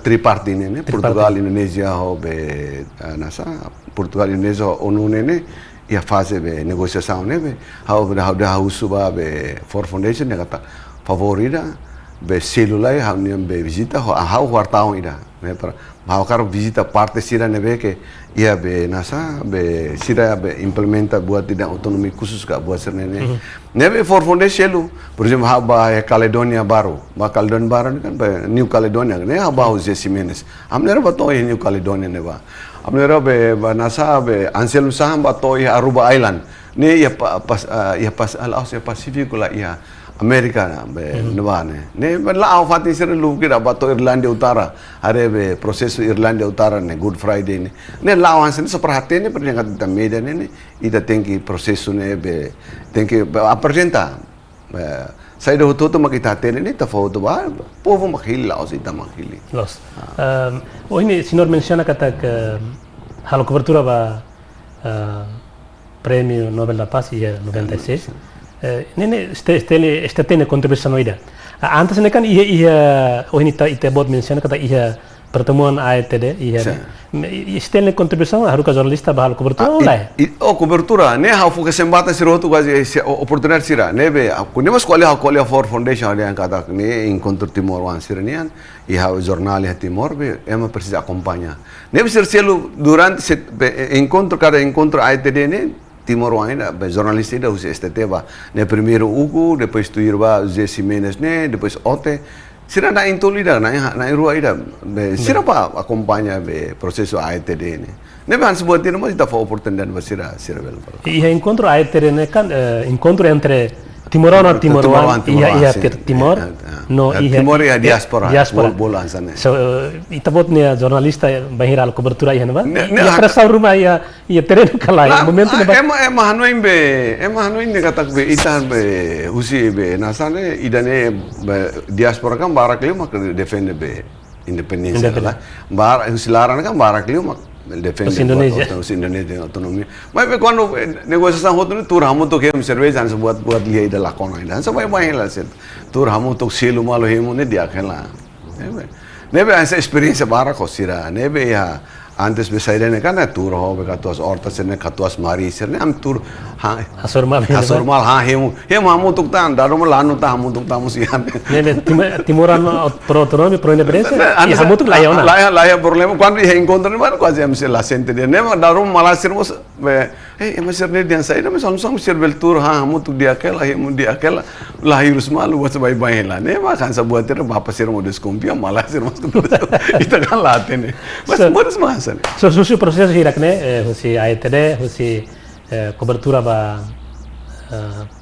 tripartite ne Portugal Indonesia ho be nasa Portugal Indonesia ONU ne ia fase be negociação ne be how suba be for foundation ne kata favorita be celulai how be visita how wartaon ida ne para how karo visita parte sira ne be ke ia be nasa be sira be implementa buat tidak otonomi khusus ka buat serne ne be for foundation lu por exemplo how ba Caledonia baru kan be New Caledonia ne how ba Jose Jimenez amnera ba to New Caledonia ne ba amnera be nasa be Anselmo Saham ba to Aruba Island ne ia pas alaus ya Pasifiko la ia Amerika be nebane ne la fati sir lu kira bato Irlandia Utara are be proseso Irlandia Utara ne Good Friday ne la hansen seperhati ne pernyataan kita media ne ita tengki proseso ne be tengki apresenta saya dah tu makita tene ne ta foto ba povo makhili la ita makhili los ini senhor menciona kata que halo cobertura ba Prêmio Nobel da Paz ia 96 Nene este tem contribuição ida. Antes ne kan ia oh ini ite bot mention kata ia pertemuan AETD ia este contribuição haruka jornalista bahal cobertura oleh. Cobertura ne ha fokus sembata sirotu quasi oportunidade sira ne be aku ne mas qualia for foundation ada yang kata ne encontro Timor wan siranian ia jornal Timor be ema precisa acompanha. Ne be selo durante encontro cada encontro AETD ne Timor ainda, jornalista ainda usa este tema. Ne primeiro Hugo, depois tu irba José Jimenez ne, depois Ote. Sira na intolida na rua ainda. Sira pa acompanha be processo AETD ne. Ne be sebuah tino mas ita fa oportunidade ba sira bel. Ia encontro AETD ne kan encontro entre Timorano Timoroan ia Timor no ia Timor ia diaspora bolan sana. So ita bot ne jornalista bahir al cobertura ia ba. Ia presa rumah ia terreno kalai momento ne ema hanoin ne kata be ita be usi be nasane idane diaspora kan barak lima defend be independensia lah. Bar usilaran kan barak lima defende Os Indonesia autonomia. Mas quando negociação hotu tur hamu to kem cerveja han buat liha ida lakona ida. Sa bai la set. Tur hamu to selu malo hemu ne dia kela. Nebe essa experiência bara kosira. Nebe ya antes besaida ne kana tur ho be katuas hortas ne katuas mari ser ne am tur ha Asormal ha hemu hamu tuk tan darum lanu ta hamu tuk tamu sian. Nene timuran pro autonomia pro independência e hamu tuk layona. Laya problema quando ia encontrar mas quase am se la sente de ne darum malasir mos be mas ser ne dia saida mas langsung ser bel tur ha hamu tuk dia kela hemu dia kela lahirus malu was bai bai la ne ma kan sa buat ter bapa ser mo descompia malasir mas ita kan latene. Mas modas mas So susu proses hirakne husi AETD husi cobertura ba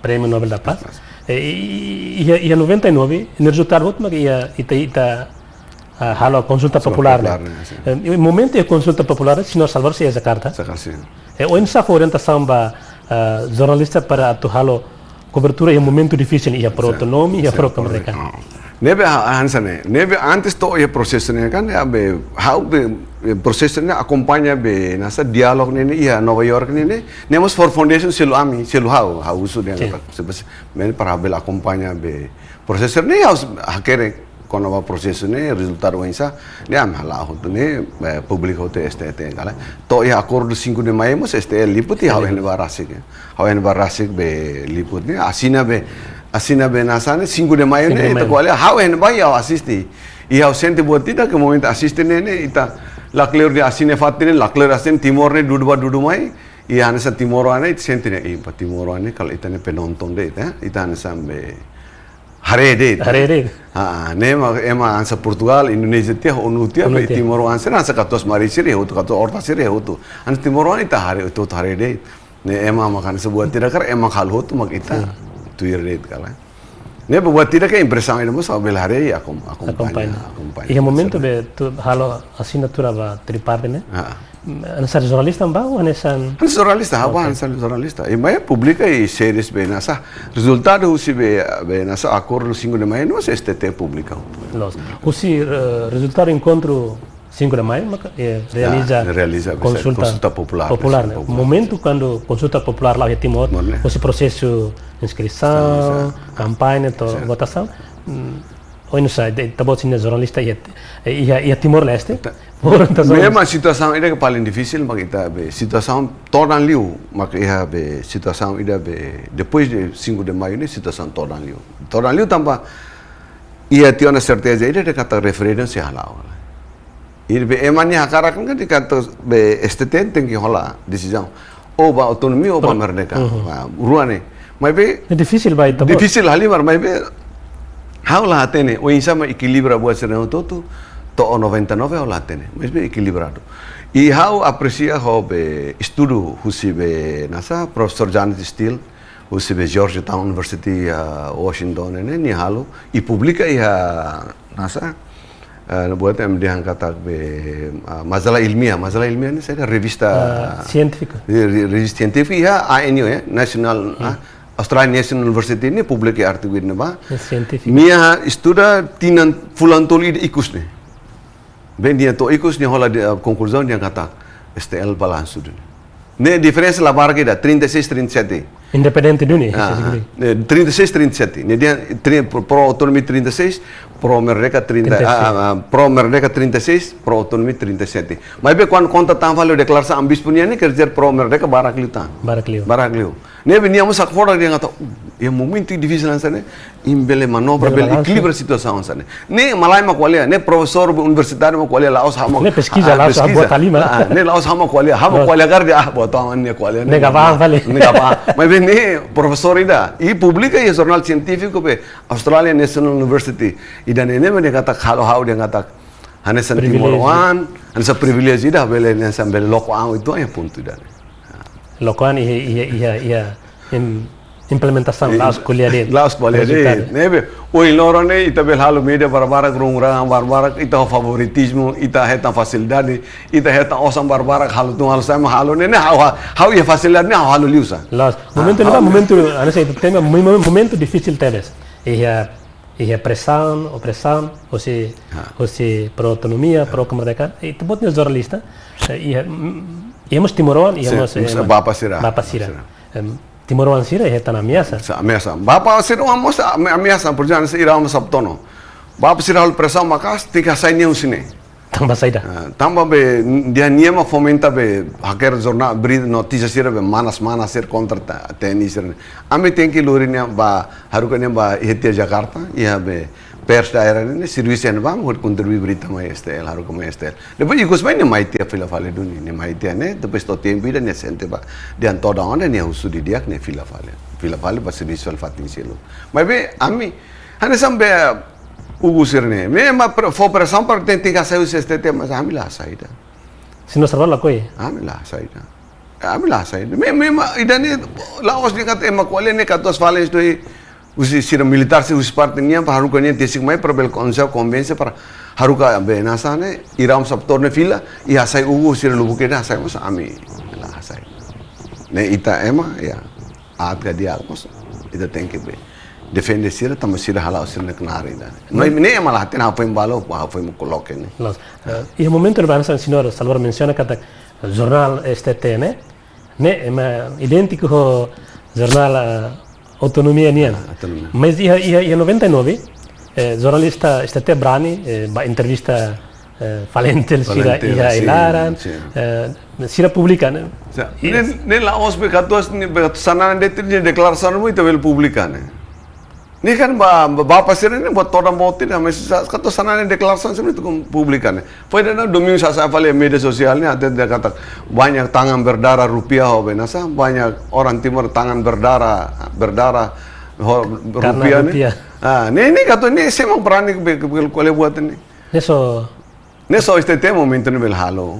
Prêmio Nobel da Paz. Ia 99 no resultado outro mas ita halo consulta popular. No momento a consulta popular se nós salvar se essa carta. O insa orientação ba jornalista para atu halo cobertura em momento difícil ia para autonomia ia para mereka. Nebe hansane, nebe antes to ya prosesnya kan ya be how be prosesnya acompanha be nasa dialog nene ya Nova York nene nemos for foundation selu ami selu how usu dia sebes men para bel acompanha be prosesnya ne harus hakere kono ba prosesnya resultado wensa ne am hala hotu ne public hotu STT kala to ya acordo 5 de maio mos STL liputi how hen barasik be liput ne asina benasane 5 de maio ne ita kualia how en bai ao assiste e ao sente botida que momento assiste ne ita la clear de asine fatine la clear asin timor ne dudu mai e anesa timor ane sente ne e timor ane kal ita ne penonton de ita anesa be harede ne ema ansa Portugal Indonesia tia onu tia be timor ansa ansa katos marisir e hotu katos orta sir e hotu an timor ane ita hare to harede ne ema makan sebuah tidak kar ema hal hotu mak ita tuirret kala. Ne buat tidak ke impressão ainda mas abel hari acompanha. E o momento be tu halo assinatura ba triparte ne. Ansar jornalista ba ou anesan? Jornalista, ansar jornalista. E mai publica e series be nasa resultado usi be nasa acordo 5 de maio nos STT publica. Usi resultado encontro 5 de maio realiza consulta popular. Né? Momento quando consulta popular lá em Timor, esse processo de inscrição, campanha, votação, hoje não sei, tá bom sendo jornalista e Timor-Leste. Mesmo a situação é que paling difícil, mas situação torna liu, mas é situação depois de 5 de maio, situação torna liu também. E a tiona certeza é que kata referência halal. Irbe emanya hakarak kan dikata be STT tem que rolar decisão ou ba autonomia ou ba merdeka. Ruane. Mas be difícil vai tá. Difícil ali mas be how la tene o insama equilibra buat sereno toto to 99 how la tene. Mas be equilibrado. E how aprecia how be estudo husi be nasa professor Janet Steele husi be Georgetown University Washington ni halo e publica nasa buat MD angkat masalah ilmiah ini saya revista científica ya ANU ya National Australian National University ini publika artikel ini ba mia estuda tinan fulan toli ikus nih ben dia to ikus nih hola conclusão dia kata STL balanço ne diferença la barca da 36-37 independente dunia 36-37 ne dia pro autonomia 36 pro merdeka 36 pro autonomia 37 mas be quando conta tan valeu declaração ambis punya ni kerja pro merdeka barakliu ne veníamos a fora dia ngata e momento difícil ansane imbele manobra bel equilibra situação ansane ne malai ma qualia ne professor universitário ma qualia laos hama ne pesquisa laos buat talima ne laos hama qualia garde buat ne qualia ne gava vale ne gava mas be ne professor ida e publica e jornal científico be Australian National University ida ne dia kata halo dia kata hanesan Timor-Wan hanesa privilege ida bele hanesa bele lokoan itu ya ponto ida lokoan ia implementação laos colher nebe o ilorone ita bel halo media barbarak rungrang barbarak ita favoritismo ita heta facilidade ita heta osam barbarak halo tu halo sama halo nene how ia facilidade ne halo liusa momento anessa ita tema momento difícil teves ia Iya opressão, você pro autonomia, pro kemerdekaan. Itu buatnya jornalista. Iya, íamos Timoruan, íamos Bapa Sira. Timoruan Sira é tan ameaça. Ameaça. Bapa Sira vamos ameaça por jangan Sira vamos sabtono. Bapa Sira hal pressão makas tika sai new sini. Tambah saida. Tambah be dia niema fomenta be hacker jornal beri notícia Sira be manas ser contra TNI Sira. Ami tenki lurinya ba harukanya ba Ihtia Jakarta, ia be pers daerah ini servisi yang bang buat kontribusi berita mai STL harus ke mai STL. Depois ikut main ni mai tiap fila fale duni ni mai tiap ne depois to tempi dan ni sente ba dia toda onda ni usu di diak ni fila fale ba servisi al fatin selo. Mai be ami hanya sampai ugusir ne me ma for pressão para tentar sair STT mas ami lah saída. Sino serba la koi. Ami lah saída. Ami lah saída. Me idane laos ni kata emak kuali ni katos fale itu usi sira militar se usi parte niya pa haruka niya tesik mai para bel konsep convence para haruka be nasane iram sabtor ne fila I hasai ugu sira lubuke na hasai mos ami la hasai ne ita ema ya at ka dia mos ita tenke be defende sira tamo sira hala sira ne knari da no ne ema la tena apa embalo pa apa mo coloque ne e momento no bansa senhor Salvador menciona kata jornal STT ne ema idêntico ho jornal autonomia nian. Mas ia 99 jornalista STT Brani ba entrevista Valentel Sira ia Ilaran Sira publica ne la osbe katos ni sanan de declaração muito bel publica ne ni kan bapa Sira ne buat toda motin mas katos sanan declaração itu publica ne foi dan domingo saya fale media sosial ni ada dia kata banyak tangan berdarah rupiah benasa banyak orang timur tangan berdarah rupiah ni ni kata ni semang berani kole buat ni neso este tema momento ni bel halo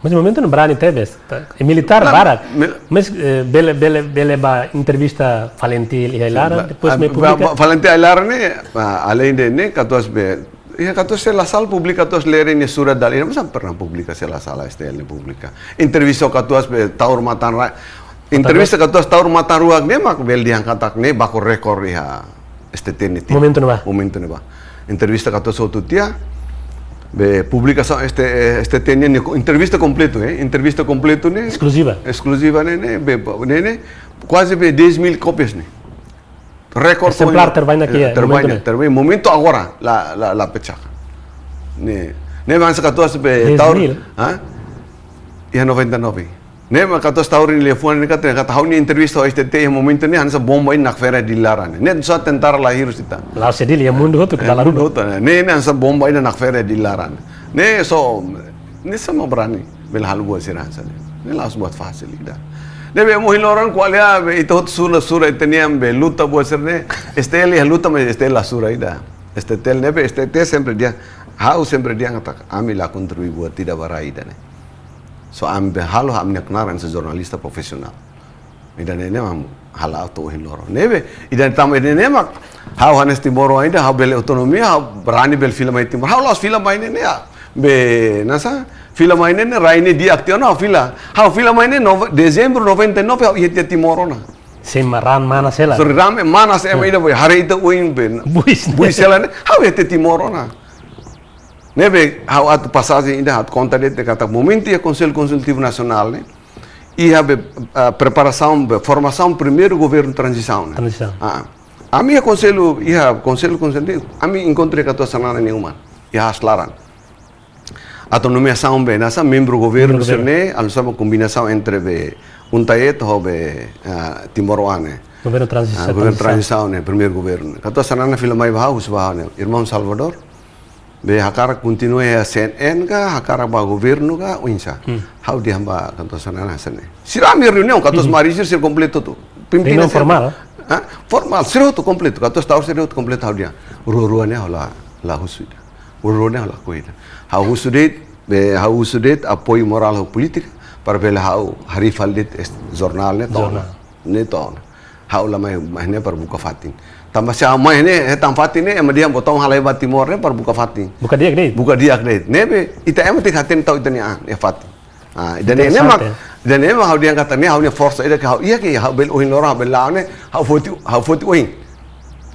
mas momento no Brani Tebes militar barat mas bele ba entrevista Valentil e Ailara depois me publica Valentil Ailara ni além de ni katos be ia katos la sal publica katos leri ni surat dal ini masa pernah publica la sala STL ni publica entrevista katos be taur matan entrevista katos taur matan ruak ni mak bel diangkat ni baku rekor ya STT ni momento no ba entrevista katos otutia be publicação este tenha entrevista completo entrevista completo ne exclusiva ne be quase be 10.000 cópias ne record exemplar terbaik aqui terbaik momento agora la pecah ne mas katos be tahun ya 99 ne mas katos tahun ni telefon ni kata tahun ni entrevista este momento ni hansa bomba in nak fera di laran ne so tentara lahir sita la sedil ya mundo tu kala laru ne hansa bomba in nak fera di laran ne so ne sama berani bel hal buat siransa ne las buat fasil ida ne be mo hiloran kualia itu sura iteniam be luta buat serne STL ya luta mas STL la sura ida STL ne be STT sempre dia sempre dia ngatak ami la kontribusi buat tidak barai ida ne so ambe halo amne kenaran se jornalista profesional idan ne mam hala to hiloro nebe idan tam ne mak how hanes timoro ainda how bel autonomia how berani bel film ai timor how los film ai ne ya be nasa film ai ne raine di aktiona how film ai ne dezembro 99 how yete timoro na Semaran mana sela so rame mana se ida boy hari ita uin ben buis sela ne how yete timoro na nebe how at passagem ainda hat conta de kata momento e Conselho Consultivo Nacional né e a preparação formação primeiro governo transição né a minha conselho consultivo a mim encontrei que a tua sanana nenhuma e a aslaran autonomia são bem nessa membro governo serne a nossa combinação entre be untaet ou be timoroane governo transição né primeiro governo que a tua sanana filmai bahus bahane irmão Salvador be hakara continue a CNN ka hakara ba governo ka uinsa how dia hamba kantos sanana sene sirami reunião katos marisir ser completo tu pimpinan formal formal siro tu completo katos tahu siro tu completo how dia ruruane la husuda ruruane la koida how husudet apoio moral ou política para ver how harifaldit jornal ne to how la mai ne para buka fatin tambah sama ini fatin ne ema dia botong halai bat timor ne par buka fatin buka dia grade nebe ita ema tik hatin tau itani fatin dan ne mak how dia kata ne how ne force ida how iya ke how bel ohin lora bel laune how foti ohin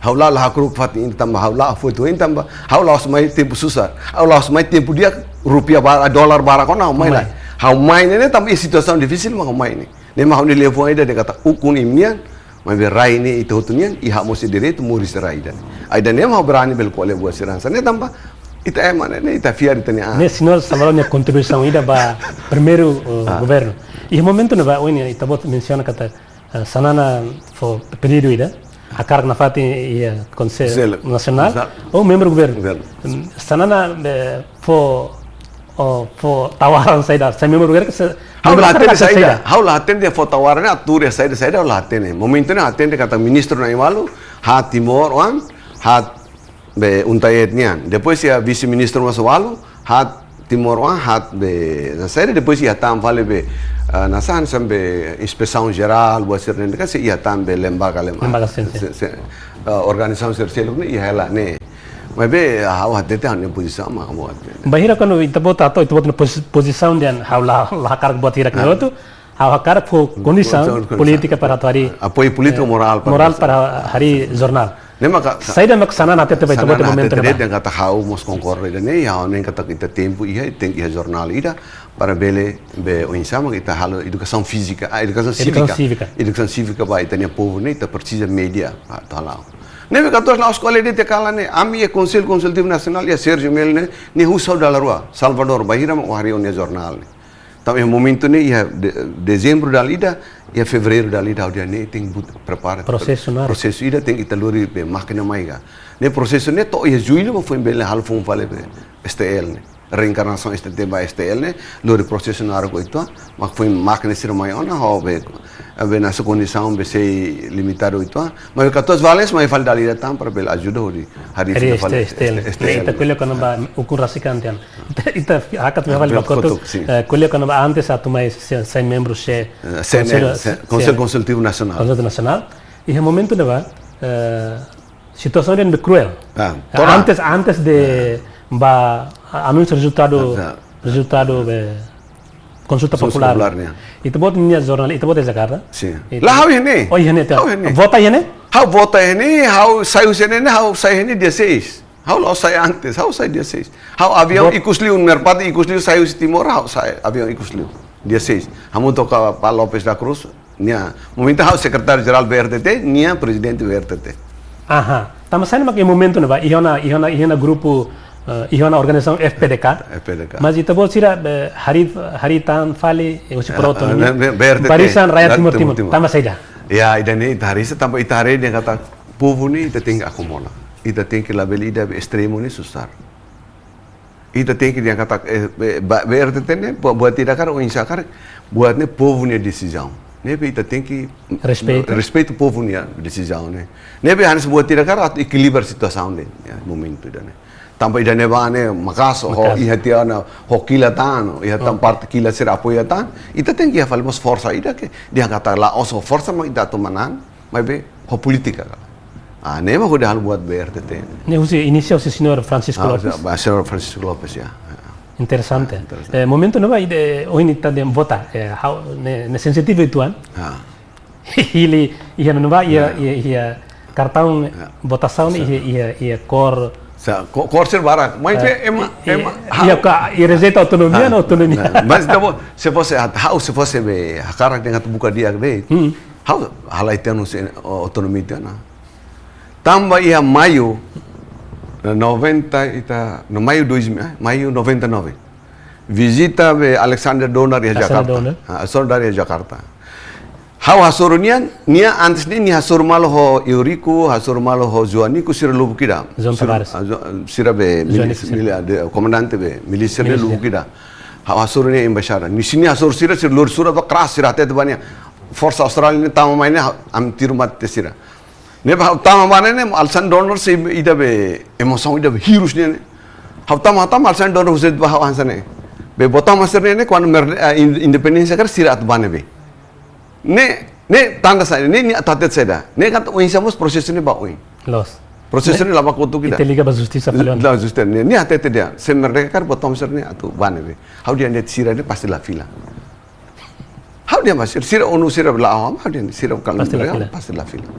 Haula lah aku fati ini tambah haula foto ini tambah haula semai tempo susah. Haula semai tempo dia rupiah dolar bara kau nak main lah. Hau main ini tambah situasi difícil mah main ini. Ni mah ni level ida dia kata ukun imian, mas berai ini itu hutunian, iha mesti direito muris rai dan. Aida ni mah berani bel kuale buat siransa. Ni tambah ita emana ni ita fiar ita ni. Ne senhor salvaronya contribuição ida ba primeiro governo. E momento ne ba ini ita bot menciona kata sanana fo pedido ida. A cargo na fati ia Conselho Nacional ou membro do governo. Sanana fo tawaran saida, sai membro do governo que Haula atende saida. Haula atende fo tawaran ature saida haula atende. Momento ne atende kata ministro na imalu, ha Timor wan, ha be untayetnian. Depois ia vice-ministro Masualu, ha Timor wan, ha be na saida depois ia tam vale be nasan sampai inspeção geral buat sirne kan se ia tambe lembaga organização sirseluk ni ia lah ni mabe hawa tete han posição ma buat bahira kan ita bota atau itu bota posição dan haula hakar buat hirak ni tu hawa hakar po condição política para hari apoio político moral para hari jornal nema ka saida mak sana nate te bota momento na dia kata hau mos concorde dan ni ya nem kata kita tempo ia tem ia jornal ida para bele be o insama kita halo educação física, educação cívica vai tanya povo nem tá precisa media tá lá. Nem que todos lá escola de tekala ne ami e Conselho Consultivo Nacional e Sérgio Mel ne ni husau da rua Salvador bahira o hari o jornal ne. Então em momento ne ia dezembro da lida e fevereiro da lida dia ne tem prepara processo ida tem italuri be máquina maiga. Ne processo ne to ia julho foi bele hal fun vale STL ne. Reencarnação este tema STL ne lori processo na área coito mas foi máquina ser maior na hobby na sua condição be sei limitado itu mas katos vales mas falta ali tam para bel ajuda hori hari STL ita kuliah kan ba ukur rasikan tian ita akat me vale bakoto kuliah kan ba antes atu mais 100 membros se Conselho Consultivo Nacional e momento ne ba situação de cruel antes de ba anúncio resultado consulta popular. Itu buat ni jornal, itu buat Jakarta. Sim. Lah hau ini. Oh ini tu. Vota ini? Hau vota ini, hau saiu sene, hau sai ini dia 6. Hau lo sai antes, hau sai dia 6. Hau avião ikusliu merpati ikusliu saiu Timor, hau sai avião ikusliu dia 6. Hamu toka Pak Lopes da Cruz, nia. Momento hau secretário geral BRTT, nia presidente BRTT. Aha. Tama sana mak momento ne ba ihona grupo ihona organização FPDK. Mas itu bol sira hari tan fali usi proto ni. Barisan rakyat Timur. Tama saja. Ya, ida ni itarisa tanpa itare dia kata povo ni ita tem que acumular. Ita tem que label ida extremo ni susar. Ita tem que dia kata BRTT ni buat tidak kan o insakar buat ni povo ni decisão. Nebe ita tem que respeito o povo ni decisão ni. Nebe hanis buat tidak kan equilibrar situação ni momento ida ni. Tanpa ida nebane makaso ho ihatiana ho kilatan ihatan parte kila ser apoiatan ita tem que falamos força ida que dia kata la oso força ma ida to manan mas be ho politika nema ho dah buat BRTT ne usi inicial se senhor Francisco Lopes senhor Francisco Lopes ya interessante momento no vai de hoje tá de vota ne sensitivo ituan ele ia não vai ia cartão votação ia cor Corser barang, mas ia receita autonomia não autonomia. Mas então se fosse be hakara dengan buka dia be, how halai tenu autonomia tiana. Tambah ia maio 90 ita no maio 2000, maio 99. Visita be Alexander Donar di Jakarta. Asal dari Jakarta. How hasurunian nia antes ni hasur malo ho Eurico hasur malo ho Joanico sira lubukida sira be komandante be milisia be lubukida how hasurnya embasada ni sini hasur sira lur sura ba keras sira tete banya force Australia ni tama mainnya am tirumat te sira ne ba tama manene Alsan Donor se ida be emoção ida be hirus ni how tama Alsan Donor se ba hansane be botam maserne ne quando independência kar sira at bane be ne tanda saya ne tatet saya ne kan uinsamos proses ini ba uin los proses ini lama kutu kita liga ba justiça falando la justiça ne atete dia se mereka kar botom serne atu bane be how dia net sira ne pasti la fila how dia masir sira onu sira la how dia sira kan pasti la fila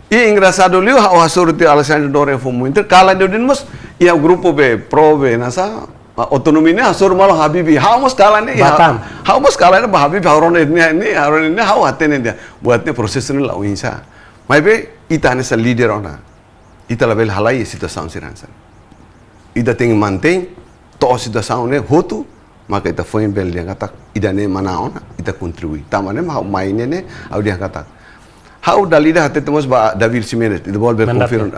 E engraçado liu o assurti Alexandre Dore foi muito kala de mas ia grupo be pro be nasa autonomia asur malah Habibi how mas kala ni Batam. how mas kala ni Habibi haron ni how atene dia buatnya proses ni lah insa mai be ita ne sa leader ona ita label halai situação siransan ita tem mantém to situação ne hotu maka ita foi bel dia kata ida ne mana ona ita contribui tamane mau main ne au dia kata how dalida hate temos ba David Simenes de volver confirm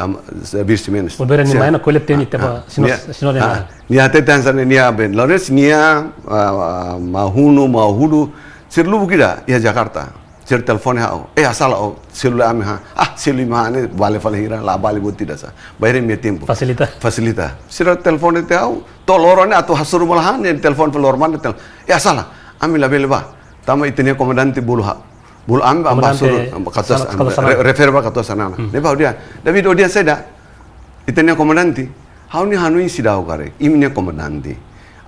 David Simenes Volver ni mana kolep teni teba sino de ni hate Tanzania ni ben Lawrence nia mahudu sirlu bukida ya Jakarta sir telefon ha asal celular ami ha celular ne vale hira la vale botida sa bayre mi tempo facilita sir telefon te au to lorone atau hasur malahan ne telefon pelorman tel asal ami la belba tama itene komandante bulu amba ambasur katos refer ba katos sana ne ba dia David odia seda itene komandante hauni hanui sidau kare imne komandante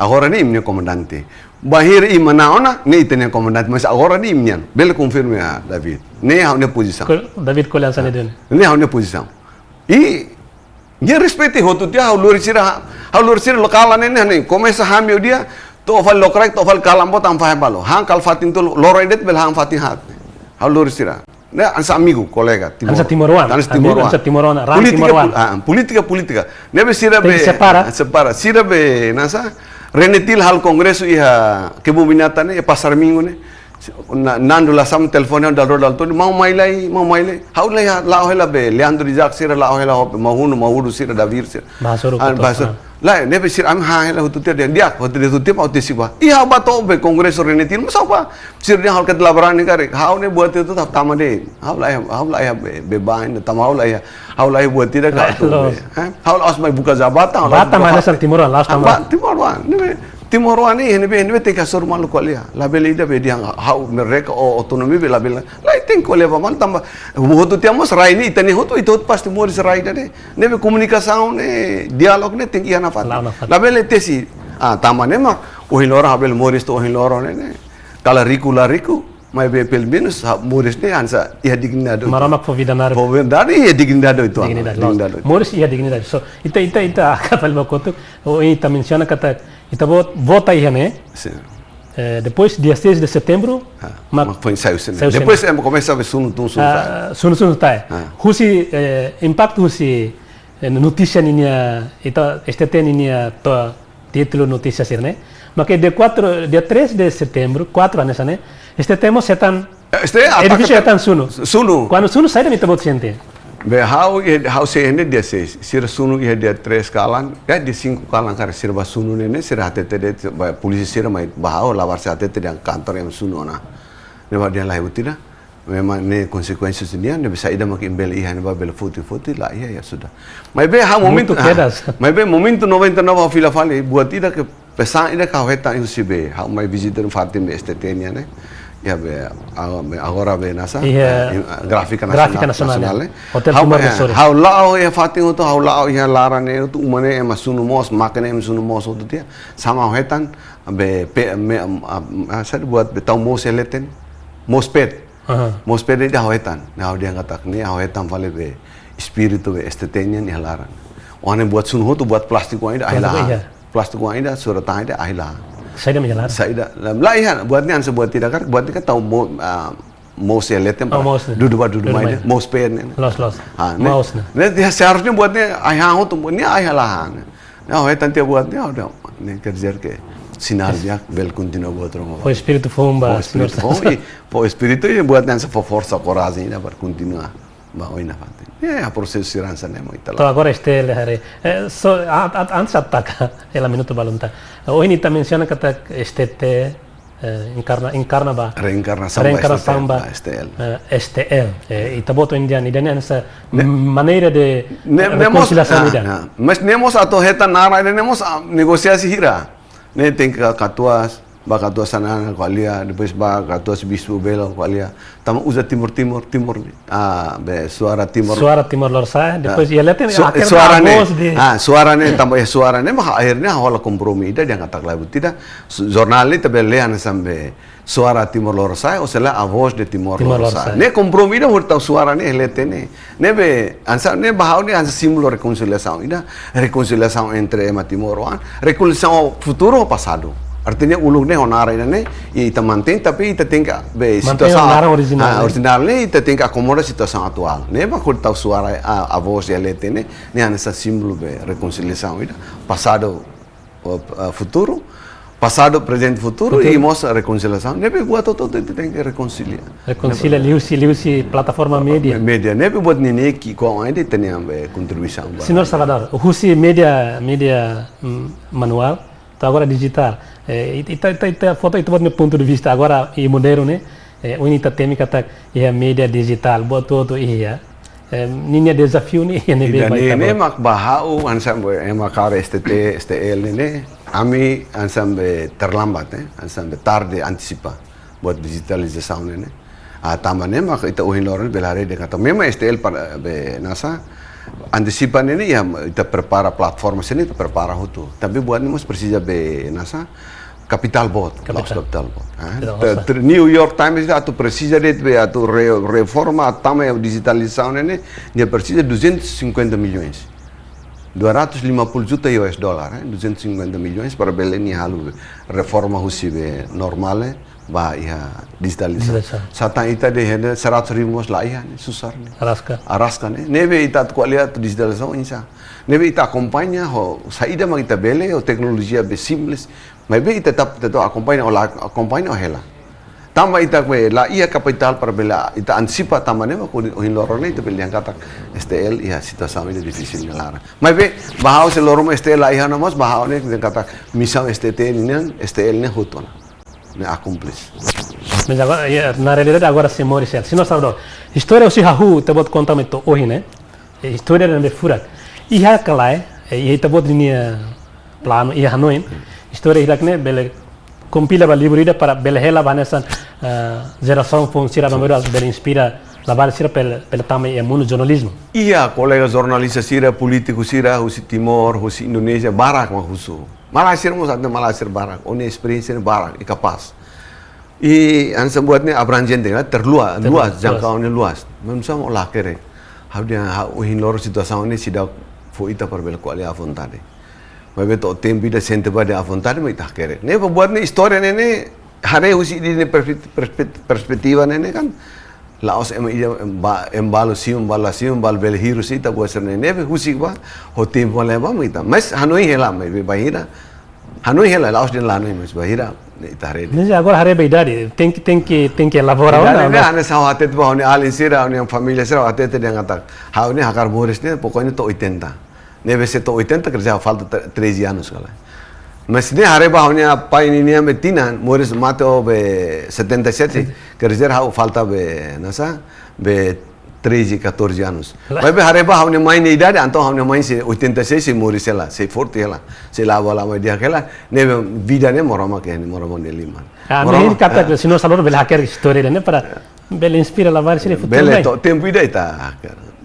agora ni imne komandante bahir imanaona ne itene komandante mas agora ni imnian bel confirme a David ne haune posição David kolan sana den ne haune posição e dia respeite hotu dia haulorisira lokala ne começa hamio dia to fal lokrak to fal kalambo tam fa balo hang kal fatin to loroidet bel hang fatin hat haulorisira ne ansa amigo colega ansa Timoruan politika ne be sira be separa sira be nasa renetil hal kongreso iha kebubinatan ne pasar minggu ne nando la sam telefonnya dal to mau mailai haulai la hela be Leandro Isaac sira la hela mahudu sira David sira basur la ne be sira am ha hela hutu dia hutu dia pau tesiba iha bato be kongreso renetil masa ba sira dia hal ke labaran ni kare hau ne buat itu tak tama de haulai be bain tama haulai buat tidak ka tu haul asmai buka jabatan mana san Timoruan last time Timoruan ini te kasur malu kolia label ida be dia hau mereka otonomi be label la ting kolia paman tamba hotu tiamos rai ni tani hotu itu pasti moris rai dade ne be komunikasi ne dialog ne ting iana fat label tesi tama ne ma ohilora habel moris to ohilora ne kala riku mai be pel minus moris ne ansa ia dignidade maramak fo vidanar ia dignidade itu moris ia dignidade so ita kapal makoto o ita menciona kata ita vota aí, né? Sim. Depois, dia 6 de setembro... Depois começa a ver sunu tá. Husi, impacto husi notícia niya, este tem niya to título notícia ser, né? Mas que dia 3 de setembro, 4 anos, né? Este tema setan... edifício setan sunu. Quando sunu sai da mita bot gente. Be how se ene dia 6 sira sunu ia dia 3 kalan di 5 kalan kar sira ba sunu ne sira hatete de polisi sira mai bahau lawar sa hatete yang kantor yang sunu na ne ba dia lai utida memang ne konsekuensi dia ne bisa ida mak imbel iha ne ba bel foto la iya ya sudah mai be momento 99 fila fale buat ida ke pesan ida ka heta in sibe how mai visitor fatin de estetenia ne ya be agora be nasa grafika nasional hotel Timor-Leste how lao ya fatin to how lao ya larane to umane e masunu mos makane e masunu mos to dia sama hetan be sad buat be tau mos eleten mosped dia hetan na dia ngatak ni hetan vale be espiritu be estetenya ni laran one buat sunu to buat plastik wa ida ahila plastik wa ida surat ida ahila saya dah menjalar. Saya dah. Lah buatnya anse buat tidak kan, buatnya kan tahu mau seletem, duduk main, mau pen. Los. Mouse. Nah, dia seharusnya buatnya ayah tuh, ini ayah lah. Nah, tanti buatnya udah, nih kerja ke sinar dia, bel continua buat rumah. Po espiritu fomba. Po espiritu ya buatnya anse força coragem, ini ber continua. Bawa ini apa? Ya proses siransa nemo itala. To agora este lehare. So antes ataca ela minuto balunta. Hoy ni también menciona que este encarna ba. Reencarnação ba STL. E taboto indiano e nessa maneira de reconciliação Mas nemos ato heta nara nemos negosiasi hira. Ne tem katuas Bakatua sana kualia, depois bakatua bispo belo kualia. Tama usa timur ni. Be suara timur. Suara Timor Leste, depois ia lihat suarane. Suarane tambah suarane maka akhirnya hola kompromi ida dia kata lagu tidak jurnal ni tabelehan sampai suara Timor Leste o sela a voz de Timor Leste. Ne kompromi ida hurta suara ne helete ne. Ne be ansa ne bahau ne ansa simbolo reconciliação ida reconciliação entre ema Timor reconciliação futuro ou passado. Artinya ulung ne honara ne ita mantém tapi ita tem que be situação original ne ita tem que acomodar situação atual. Ne ba hurta suara a voz de helete ne ansa simbolo be reconciliação ida passado futuro. Passado, presente, futuro e mostra a reconciliação. Nebe buat todo itu tem que reconciliar. Reconcilia liusi plataforma media. Media, nebe buat nini ki ko ainda tem contribuição. Senhor Salvador, usi media manual, tá agora digital. Ita foto itu buat ponto de vista agora e moderno né. Unita tem que tá é media digital, buat todo iya. Ninya desafio ni nebe baik. Nebe mak bahau ansam emak kar STL ni. Kami sampai terlambat, sampai tarde antisipa buat digitalisasi ini. Tamannya maka kita uhin orang belare dengan kata memang STL be NASA antisipan ini ya kita prepara platform sini kita prepara itu. Tapi buat ini mas persija be NASA capital bot. New York Times atau persija itu atau reforma atau digitalisasi ini dia persija 250 milhões. 250 juta US dollar, 250 milhões para beleni halu reforma husibe normale ba ia digitalisasi. Satan ita de hene 100.000 lah ia susar ni. Araska ni. Nebe ita kualia digitalisasi insa. Nebe ita acompanha ho saída mag ita bele o tecnologia be simples. Nebe ita tap acompanha o hela. Tama ita kwe la ia capital para bela ita antisipa tama nema ko hinlorone ita beli angkata STL ia situação ini difícil ngelara. Mas be bahau se loroma STL ia namas bahau ne kata missão STT ni STL ne hutona. Ne accomplis. Mas agora na realidade agora se mori certo. Se nós Salvador, história o se hahu te bot contamento hoje né. História de furak. Ia kalai ia te bot ni plano ia hanoin. História ilak ne bele compila ba livro ida para belhela vanessa geração funcira números bel inspira la base sira pel tamanho e mundo jornalismo. Iya, colega jornalista sira político sira husi Timor, husi Indonesia barak mah husu. Malaysia mo saatnya Malaysia barak, one experience barak e capaz. E ansa buatnya abrangente terluas jangkauannya luas. Memang sama olah kere. Habis uhin lor situação ini sidak foi ita para bel kuali avontade. Mas beto tempo da sente pada avontade mas tak kere. Ne buat ne história ne hare usi di perspektiva ne kan laos embalo bel hiru si ta buat ne usi ba ho tempo leva mas mas hanoi hela mas be bahira hanoi hela laos den lanoi mas bahira ita hare. Ne agora hare beidade tem que elaborar ona. Ne ane sahatet ba ne alin sira ne família sira atet dia ngata. Ha ne hakar boris ne pokoknya to 80. Neve se to 80 kerja falta 13 anos kala. Mas ne hareba honya apa ini metina Morris Mateo be 77 kerja falta be nasa be 13 14 anos. Mas be hareba honya main idade anto honya main se 86 se Morris ela se 40 ela se lava dia kala neve vida ne morama ke ne morama ne liman. Ne kata que se nós falamos bel hacker história ne para bel inspira la varse futuro. Bel to tempo ida ita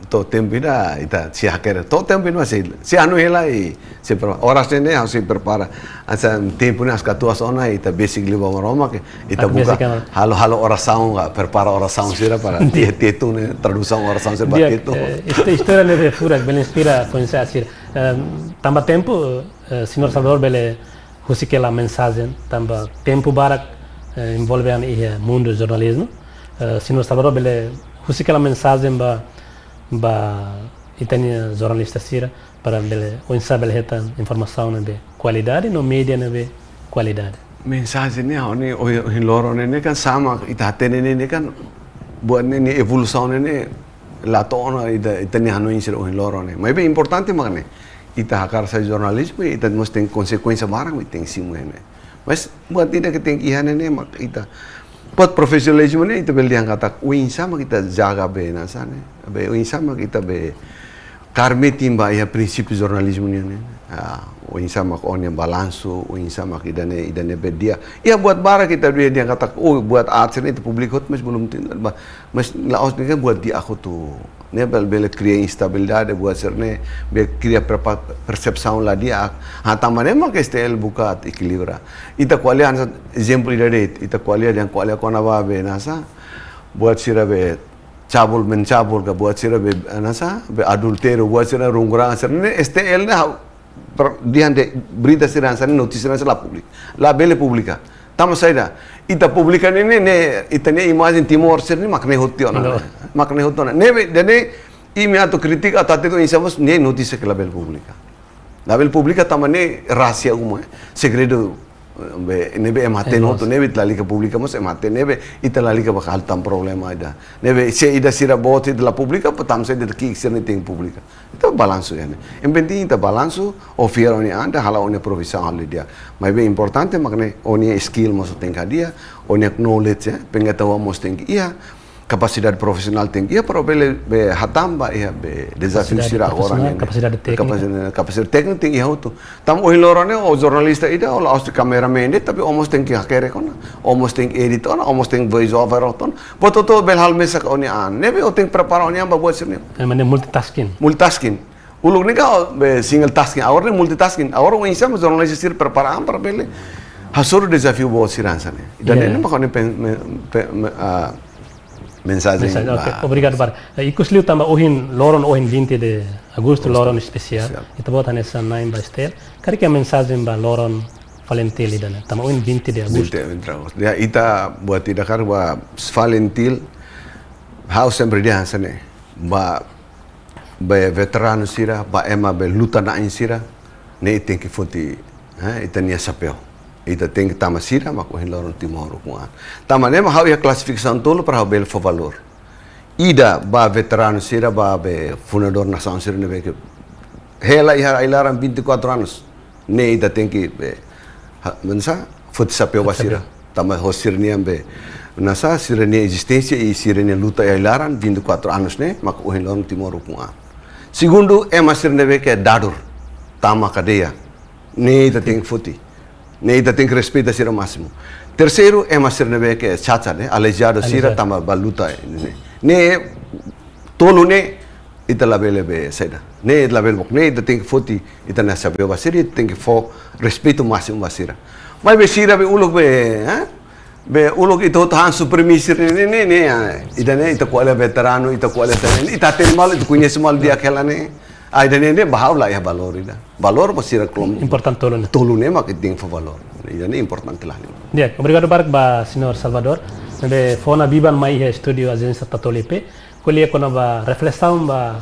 to tempo ida ita si hacker to tempo no se anu hela e se horas ne se prepara asa tempo ne as katuas ona ita basically ba moroma ke ita buka halo oração prepara oração sira para tieto ne tradução oração se bateto. Esta história ne fura bel inspira pensa asir tamba tempo senhor Salvador bele husi que la mensagem tamba tempo barak envolve an mundo jornalismo senhor Salvador bele husi que la mensagem ba itania jornalista sira para bele o insabel heta informação de qualidade no mídia de qualidade. Mensagem ne oni o hiloro ne kan sama ita tene ne kan buat ne evolução ne la tona itania hanu insir o hiloro ne. Mas bem importante magane ita hakar sa jornalismo ita must tem consequência barang tem simu ne. Mas buat tidak que tem ihan ne mak ita buat profesionalisme ne ita bel yang kata uin sama kita jaga be nasane be uin sama kita be karmetim ba ya prinsip jornalisme ne o insa mak on yang balansu, o insa mak idane bedia. Ya buat bara kita dia kata, oh buat arts ini itu publik hot mas belum mas laos ni kan buat dia aku tuh. Ne bel cria instabilidade buat serne be cria percepção lá dia. Tamane mak STL buka equilibra. Ita kualia exemplo ita kualia yang kualia kona ba be nasa buat sira be mencabul ka buat sira be nasa be adultero buat sira rungurang serne STL na dia de berita sira sana notícia na la public la bele publica tama saida ita publica ne ita ne imagem Timor serne makne hotiona ne dene imiato kritik atate to insamos ne notícia que la bele publica tamane rahasia umum segredo nebe emate no to nebe tlali ka publica mas emate nebe italali ka bakal tam problema ada nebe se ida sira bote de la publica patam se de ki sirne ting publica itu balanço yani em penting ita balanço o fiar oni anda hala oni profissão ali dia mas bem importante makne oni skill mas tem dia oni knowledge pengetahuan mas tem iya capacidade profissional tem ia para be hatamba ia be desafio sira orang capacidade técnica tem ia auto tam o hilorone o jornalista ida o laos cameraman ida tapi almost tem que hakere kona almost tem editor almost tem voice over ton bototo bel hal mesak oni an nebe o tem prepara oni amba buat sini multitasking ulung ni ka be single tasking awar ni multitasking awar o insa mo jornalista sir prepara am para bele hasur desafio buat siran sana dan ini makanya mensagem. Okay. Obrigado, Bar. Ikusliu tamba loron 20 de agosto, loron especial. Ita bota nessa naim bastel. Kari que a mensagem ba loron Valentil idana. Tamba 20 de agosto. Ya ita buat tidak kar ba Valentil house sempre dia sana. Ba veterano sira, ba ema be luta na sira. Ne tem que fonti, ita nia sapel. Ita tem que tama sira mako loron Timor kuan. Tama nema hau ya classificação tolo para hau bel fo valor. Ida ba veterano sira ba be fundador nação sira ne que hela ia ilaran 24 anos. Ne ida tem que mensa fut sapeu basira. Tama ho sirnia be nasa sirnia existência e sirnia luta ia ilaran 24 anos ne mako loron Timor kuan. Segundo é sirne be que dadur tama cadeia. Ne ida tem que futi. Ne ita tem que respeitar sira máximo. Terceiro é mas sirne que chacha né, aleijado sira tama baluta ne tolo ne ita labele be saida. Ne labele bok ne ita tem que foti ita na sabeu basira tem que fo respeito máximo basira. Mas be sira be ulog be ulog ito tahan supremisi ne ita ne ita kuala veterano ita kuala tenen ita tem mal ita conhece mal dia aquela ne. Ada ne bahau lah ya valor ida. Valor masih reklom. Important tolone. Tolone marketing for valor. Ida ne importante lah. Dia, obrigado Bark ba Senhor Salvador. Nebe fona biban mai he studio agência Tatolipe. Kolia kona ba reflexão ba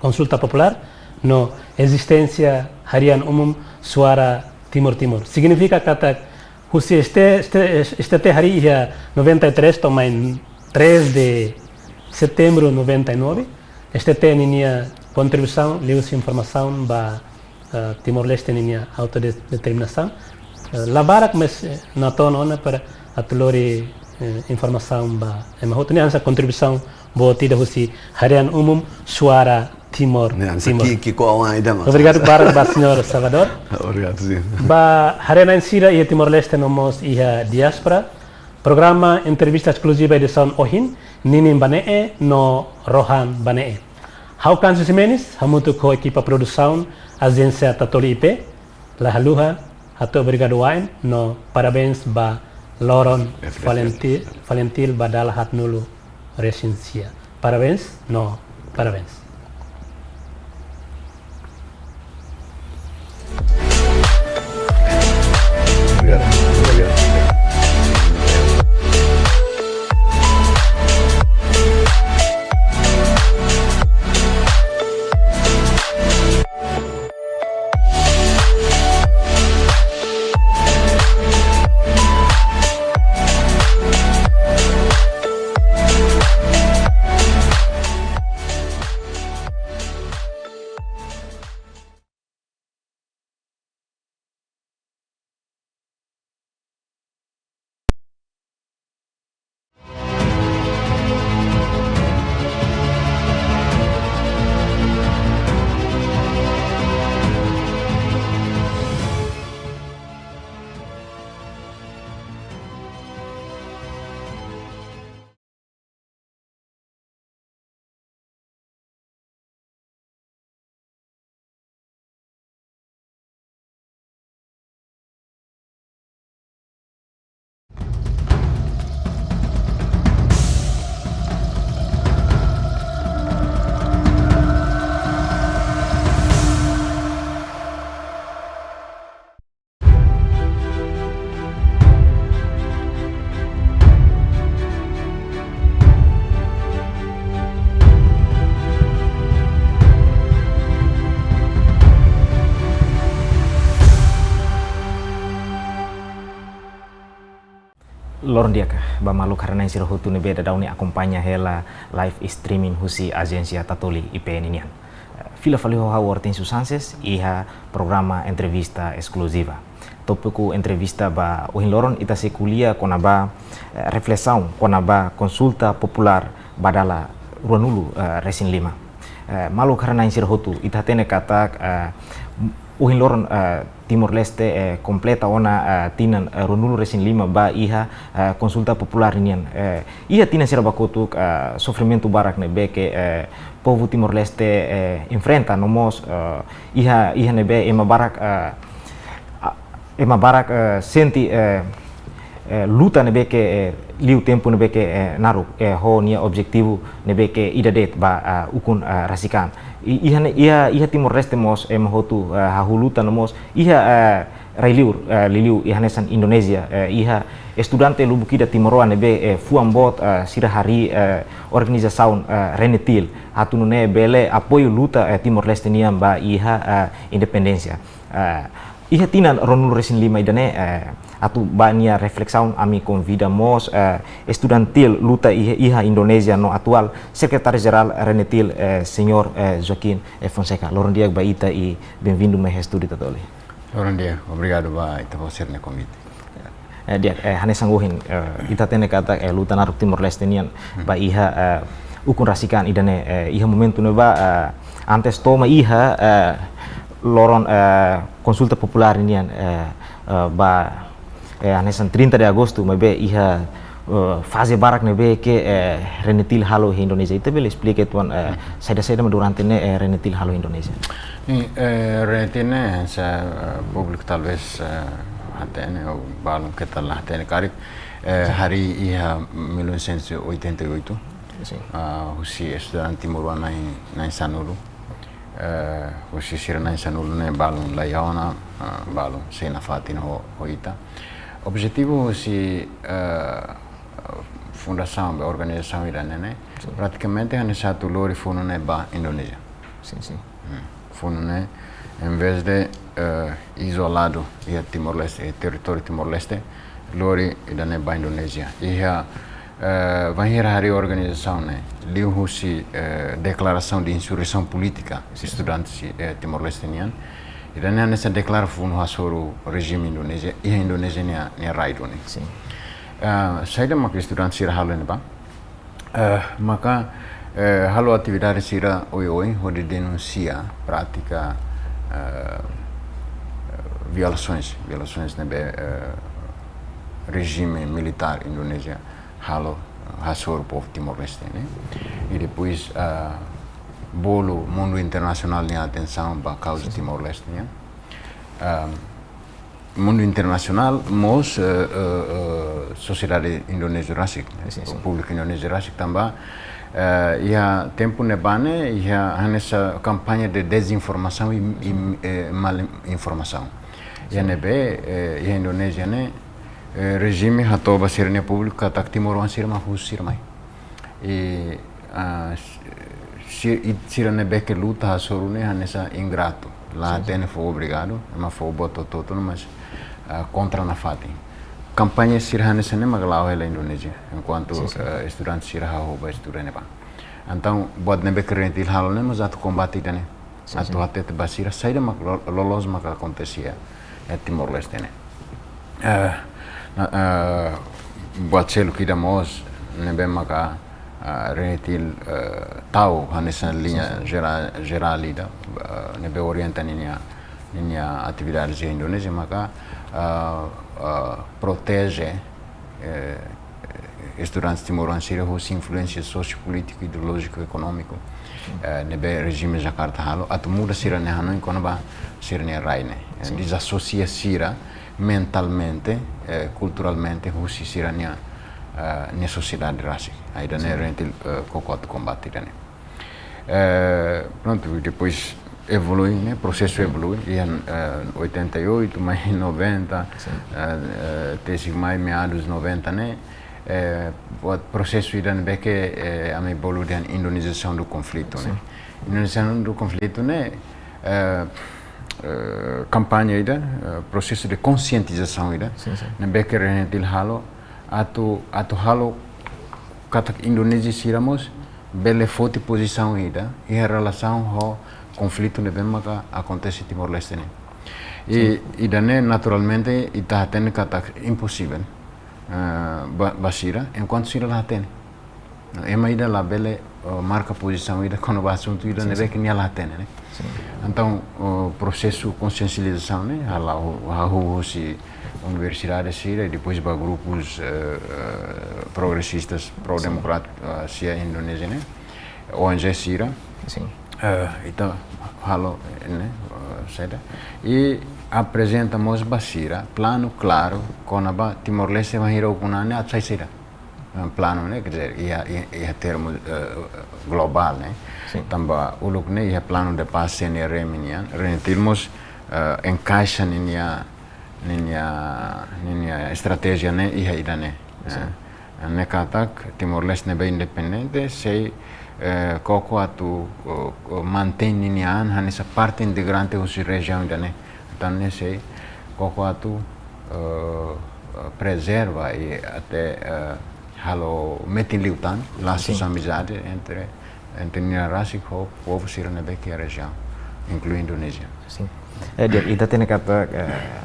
consulta popular no existência harian umum suara Timor. Significa kata husi este hari ya 93 toma em 3 de setembro 99. Este ninia contribuição, leu-se informação ba Timor-Leste ninia autodeterminação. Labarak mas na tona para atlori informação ba emahot ni ansa contribuição boti da husi harian umum suara Timor. Obrigado para Senhor Salvador. Obrigado sim. Ba harian sira e Timor-Leste nomos ia diaspora. Programa entrevista exclusiva edição Ohin Ninim Banee no Rohan Banee. Hau Kansu Simenis, hamutu ko equipa produção agência Tatoli IP, la haluha, hatu obrigado wain, no parabéns ba Loron Valentil badal hat nulu recensia. Parabéns, no parabéns. Lorong dia ba malu karena insir hutu ne beda dauni akompanya hela live streaming husi agensia Tatoli IPN inian. Fila faliho hawortin susanses iha programa entrevista exclusiva. Topiku entrevista ba uhin loron ita se kuliah konaba reflexão konaba konsulta popular badala ruanulu resin 5. Malu karena insir hutu ita tene katak uhin loron Timor Leste completa ona tinan runulu resin 5 ba iha konsulta popular inian iha tinan sira bakutuk sofrimento barak ne beke povo Timor Leste enfrenta nomos iha nebe ema barak senti luta ne beke liu tempo ne beke naru ho nia objektivo ne beke idadet ba ukun rasikan iha Timor Leste mos hotu hahuluta nomos iha liliur iha nesan Indonesia iha estudante lubukida Timoroa nebe fuambot sira hari organizasaun renetil hatunune bele apoio luta Timor Leste niam ba iha independencia iha tinan ronul resin 5 idane atu bania reflexão ami convidamos estudantil luta iha Indonesia no atual secretário geral renetil senhor Joaquim Fonseca. Loron dia ba ita e bem-vindo mais estúdio Tatoli. Loron dia, obrigado ba ita por ser ne convite. Dia hanesanguhin ita tene kata luta naruk Timor Leste nian ba iha ukun rasikan idane iha momentu ne ba antes toma iha loron konsulta popular nian ba anesan 30 de agosto mabe iha fase barak nebe ke renetil halo Indonesia itu bele explique tuan saida durante ne renetil halo Indonesia. Renetil ne sa público talvez atene o balon que tal atene karik hari iha 1988 husi estudante timoroana na Sanulu husi sira na Sanulu ne balon laiona balon sena fatin hoita. Objetivo si fundação, organização iraniana, praticamente é satu lori funune ba Indonesia. Sim. Funune, em vez de isolado e Timor Leste, território Timor Leste, lori irane ba Indonesia. E vai ir a organização, né? Liu husi declaração de insurreição política, estudantes Timor Lestenian. Iranian nessa declara funu hasoro regime Indonesia e Indonesia ne raido ne. Sim. Saída mak estudante sira halo ne ba. Maka halo atividade sira oi onde denuncia prática violações ne be regime militar Indonesia halo hasoro povo Timor Leste ne. E depois bolo mundo internacional nem atenção para a causa Timor Leste, né? Mundo internacional, mas sociedade indonésia rasik, o público indonésia rasik também, e há tempo nebane, e há essa campanha de desinformação e malinformação. E a nebe, e a Indonésia né, regime hatoba sirne público katak Timor wan sirma hus sirmai. E sirane beke luta hasorune hanesa ingrato lá tene foi obrigado mas foi boto todo mas contra na fati campanha sirhane sene magalau ela Indonésia enquanto estudantes sirha hoba estudante ba então bod ne beke rentil halone mas atu combate tene atu hatet basira saída mak lolos mak acontecia Timor Leste ne buat selo kidamos ne be maka renetil tau hanessa linha geral lida nebe orienta ninha atividades em Indonésia maka protege estudantes timorenses hos influência sociopolítico ideológico econômico nebe regime Jakarta halo atu muda sira ne hanoi konaba sira ne raine desassocia sira mentalmente culturalmente hos sira na sociedade rasik. Aí daí rentil kokot combate daí. Pronto, depois evolui, né? Processo evolui. E em 88, mais 90, desde mais meados 90, né? O processo daí é que a minha evolui da indonesiação do conflito, né? Indonesiação do conflito, né? Campanha ida, processo de conscientização ida, né? Que rentil halo atu halo katak Indonesia siramos bele forte posição ida e a relação ho conflito nebe maka acontece Timor-Leste ne. E dane naturalmente ita hatene katak impossível basira enquanto sira la hatene. Ema ida la bele marca posição ida quando o assunto ida nebe que nia la hatene ne. Então o processo consciencialização né a se universidade sira e depois para grupos progressistas pro-democráticos sia Indonésia né ONG sira então halo né certo e apresentamos basira plano claro com a Timor-Leste vai ir ao kunane atsai sira plano né quer dizer ia termo global né tambah uluk né ia plano de paz CNR minian rentilmos encaixa ninya estratégia né ia ida né né katak Timor-Leste nebe independente sei koko atu mantém ninya essa parte integrante da região ida né então né sei koko atu preserva e até halo metin liutan laços amizade entre ninya rasik ho povo sira nebe que a região inclui Indonésia. Sim. Dia ita tene kata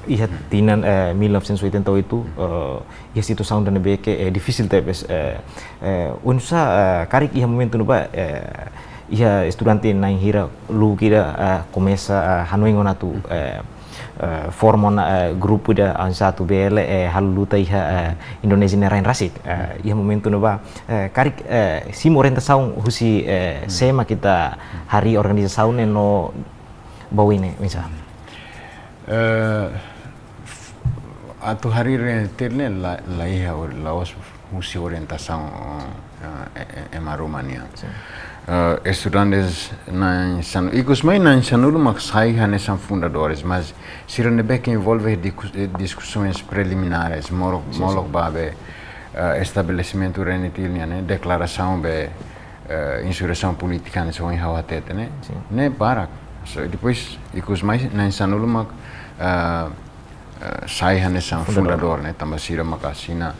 iha tinan 1980 itu ia situação da nebe que difícil tepes unsa karik iha momento no ba iha estudante na hira lu kira começa hanoingon atu formon grupo da ansatu bele haluta iha Indonesia nerain rasik iha momento no ba karik si orientação husi sema kita hari organisasi no bawine misal atu hari rentirne la iha laos husi orientação ema Romania estudantes na insano ikus mai na insano mak sai hane são fundadores mas sirane que envolve discussões preliminares molok babe estabelecimento renitilnya né declaração be insurreição política ne so hawatete né barak so depois ikus mai na insano mak sai hane são fundador né tambah sira mak assina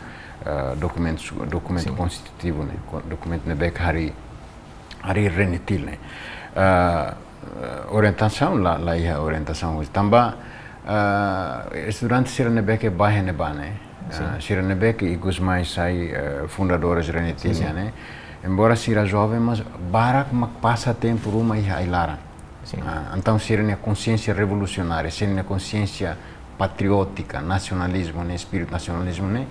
documento constitutivo né documento ne bek hari renitil né orientação lá ia orientação tambah estudante sira ne bek bahe ne bane sira ne bek ikus mai sai fundadores renitil né embora sira jovem mas barak mak passa tempo ruma ia ailara então sira ne consciência revolucionária sira ne consciência patriótica nacionalismo né espírito nacionalismo né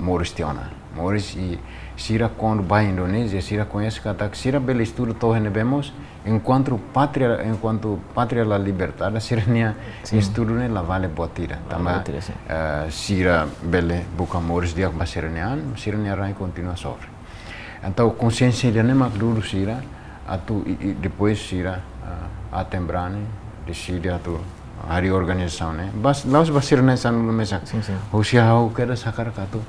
Morris e sira quando vai à Indonésia sira conhece que sira belo estudo todos nebemos enquanto pátria la liberdade sira nia estudo ne la vale botira tambah sira bele buka Morris dia mas sira nia rai continua sofre então consciência dia ne mak dulu sira atu depois sira atembrane decide atu hari organização né laos basir na sanu mesak hosia hau kada sakar katu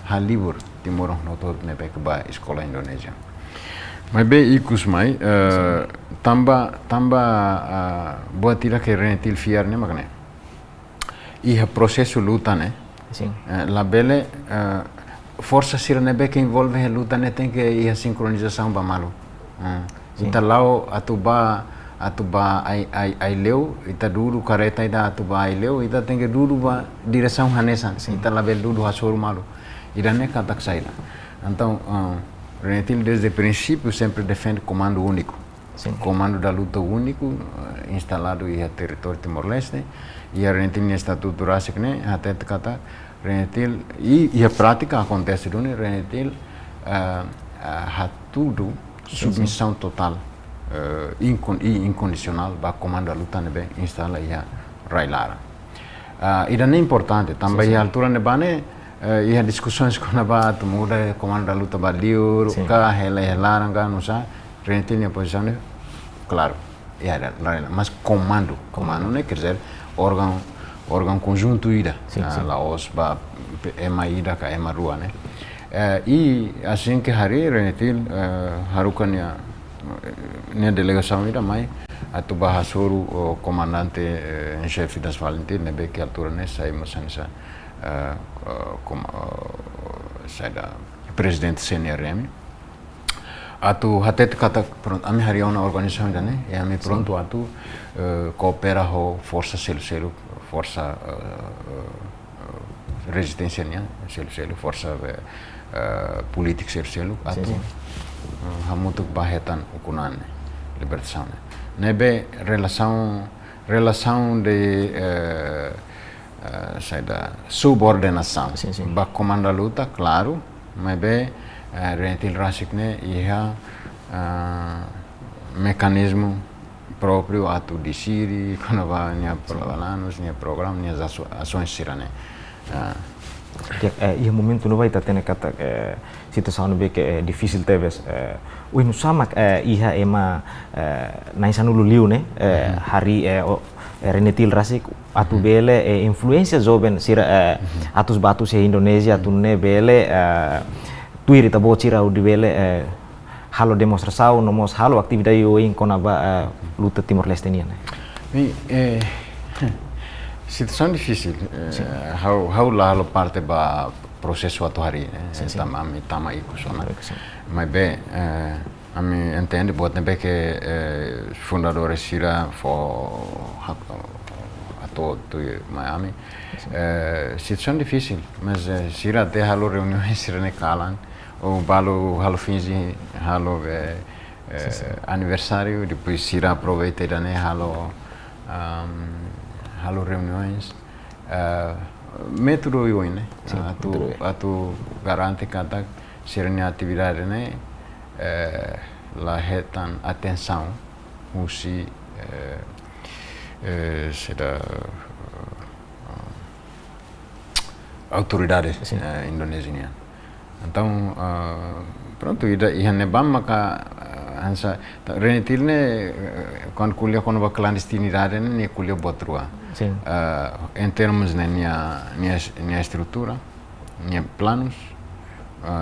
hal libur timur notor ne pek ba sekolah Indonesia mai be ikus mai tambah buat tidak ke renetil fiar ne makne iha processo luta ne la bele força sira ne be que envolve luta ne tem que iha sincronização ba malu então lao atuba ai leu ita dulu kareta ida atuba ai leu ita tem que dulu ba direção hanesan ita label dulu hasor malu idane katak saida então Renetil desde o princípio sempre defende comando único comando da luta único instalado em território Timor-Leste e a Renetil no estatuto Rasik né até kata Renetil e a prática acontece do Renetil tudo submissão total incondicional para comando da luta nebe instala ia railara ida é importante também a altura nebane ia discussões com a muda comando da luta baliur ka hela nga nusa Renetil a posição né claro ia mas comando né quer dizer órgão conjunto ida Laos ba ema ida ka ema rua né e assim que hari Renetil harukannya ne delegação ida mai atu bahasuru comandante em chefe das Valentim nebe que altura né saímos nessa saida presidente CNRM. Atu hatet kata pronto, ami hari ona organização dane, e ami pronto atu coopera ho força selo força resistência nia selo força política selo atu hamutuk bahetan ukunan libertação nebe relação de saida subordinação ba comanda luta claro mas be rentil rasik-ne ia mecanismo próprio atu disiri quando va nia planos nia programa nia ações sirane ia momento no vai tene kata situação be que difícil teves o inu samak iha ema naisanu luliu ne hari renetil rasik atu bele influência joven sira atus batus e Indonesia atu ne bele tuiri tabo cira di bele halo demonstração nomos halo atividade yo in konaba luta Timor Leste nia ne situação difícil how lá parte ba processo atu hari tama iku sona mas bem ami entende buat nebe que fundadores sira for ato tu Miami situação difícil mas sira até halo reuniões sira ne kalan ou balo halo finzi halo aniversário depois sira aproveita e dane halo reuniões método eu né atu garante kata sirnya atividade né lahetan atenção usi será autoridades indonesianas então pronto ia nebam maka ansa renetil ne quando kuliah quando ba clandestinidade ne kuliah buat rua em termos ne nia estrutura nia planos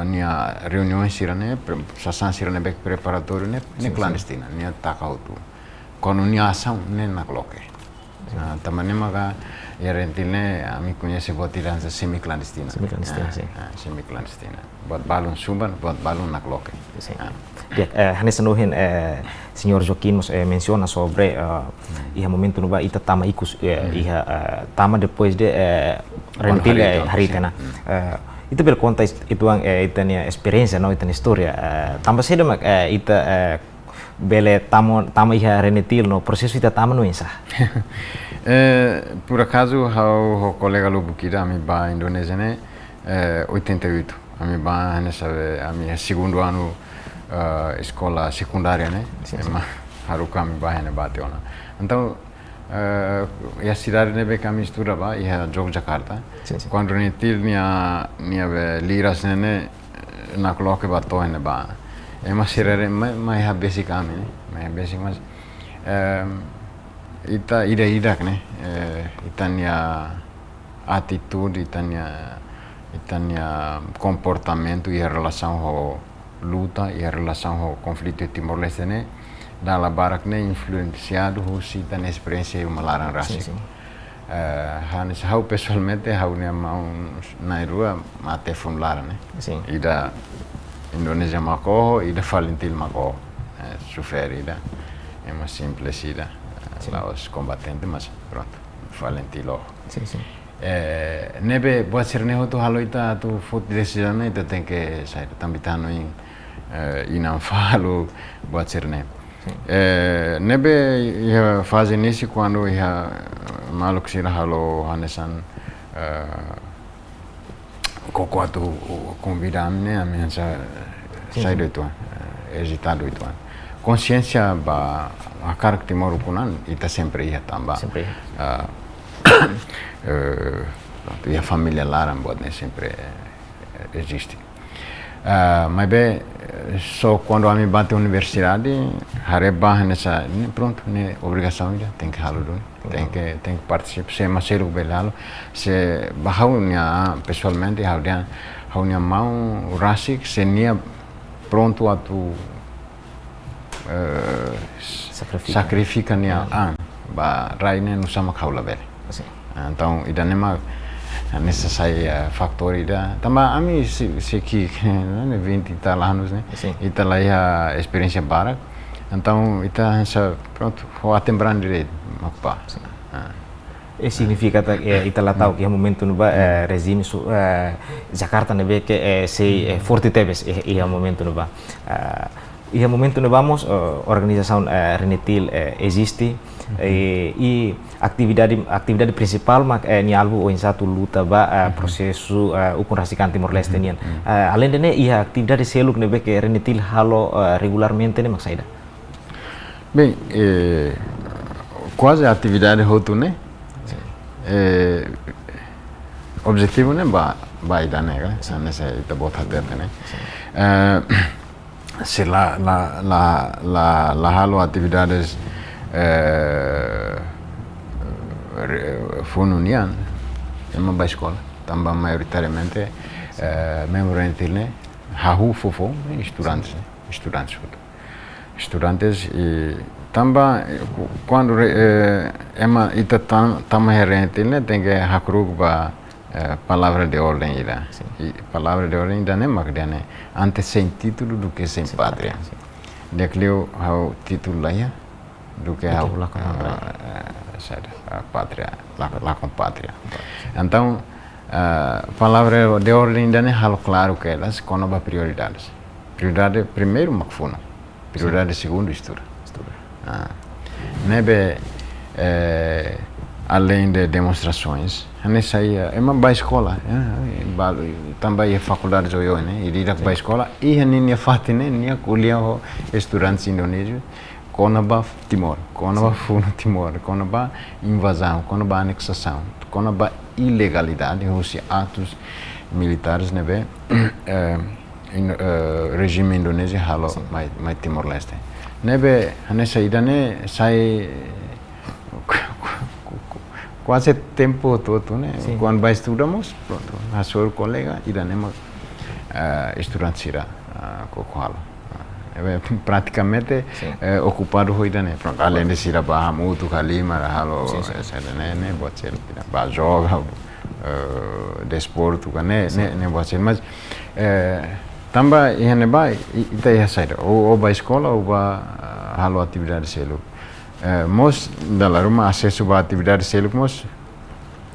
nia reuniões sirane sasan sirane back preparatório ne clandestina nia takautu quando nia ação ne nakloke também maka ya rentil ne ami conhece botiran semi clandestina semi clandestina buat balon suban buat balon nakloke Hanes nohen senhor Joaquim menciona sobre iha momento no ba ita tama ikus iha tama depois de rentil hari tena itu bel konteks itu ang itania experiência no itania história tambah cedo mak ita bele tama iha renetil no processo ita tama no insah por acaso o colega Lobo Kida ami ba Indonésia ne 88 ami ba nessa ami segundo ano escola secundária né haru kami ba ne bationa então a cidade ne kami estudava ia Yogyakarta quando renetil nia liras ne na coloque bato ne ba mas serere mai ha basic kami ne mai basic mas ita ida né itania atitude itania comportamento e relação ao luta e relação ao conflito Timor Leste né dalla barak ne influenciado husi tan experiência uma larang rasik hanes hau pessoalmente hau ne mau na rua mate fun lara né ida Indonesia mako ida Valentil mako sufere ida é uma simples ida lá os combatentes mas pronto Valentilo nebe buat sirne tu halo ita tu foot decisão ita tem que sair também tá no inam falo buat sirne nebe ia fase início quando ia maluk sira halo hanesan koko atu convidam-ne a minha sair do itu hesitado itu consciência ba akar Timor kunan ita sempre ia tambah e a família Laran né sempre existe mas bem só quando a mim bate a universidade hareba nessa pronto né obrigação já tem que halo tem que participar se mas ser o belalo se bahaunya pessoalmente haunya mau rasik senia pronto a tu sacrifica nia ba raine no sama kaula bele então idanema nessa saya faktor ida tambah ami seki 20 tal anos né ita lá a experiência barak então ita pronto o atembran direito mapa significa ita lá tahu que momento no regime Jakarta nebe que se forte tebes momento no momento no vamos organização Renetil existe e atividade principal ni algo o satu luta prosesu ukun rasikan Timor Leste nian além de atividade seluk nebe que Renetil halo regularmente ne maksaida bem quase a atividade hotu né objetivo né vai dar né nessa ita bota dentro né se lá halo atividades fununian uma ba escola também maioritariamente membro Renetil hahu fofo estudantes e também quando ita também Renetil tem que hakrug ba palavra de ordem ida e palavra de ordem ida né magdiane antes sem título do que sem pátria decleu o título lá do que a pátria lá com pátria então palavra de ordem ainda é halo claro que elas conoba prioridade primeiro macfuno prioridade segundo estudo nebe além de demonstrações nessa aí é uma boa escola também é faculdade de hoje né e ir para a escola e a ninha fatine ninha kuliah estudantes indonésios konaba Timor, konaba funo Timor, konaba invasão, konaba anexação, konaba ilegalidade, ou atos militares, né, regime indonésio halo mai Timor Leste. Nebe nessa ida né sai quase tempo todo, né? Quando vai estudamos, pronto, a sua colega ida né estudante irá halo. Praticamente ocupado hoje né pronto além de ir para Hamutu Kalima halo né bocel para jogar desporto né bocel mas também né vai ita é saída ou para escola ou para halo atividade selo mos dalam rumah acesso para atividade selo mos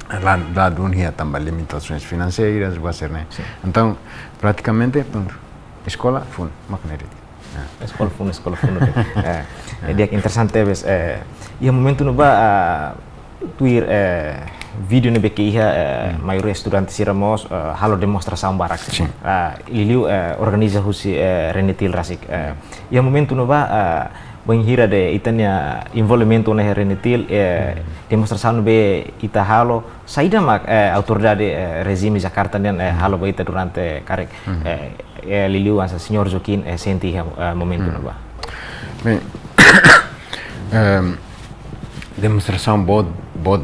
lá dunia também limitações financeiras né então praticamente pronto escola fun magnética escola fundo dia interessante bes momento no tuir vídeo nebe que maior estudante siramos halo demonstração barak iliu organiza husi Renetil rasik momento no banhira de itania envolvimento na Renetil demonstração be ita halo saída mak autoridade regime Jakarta dan halo be ita durante karek Liliu asa senhor Joaquim senti momento no bem demonstração bot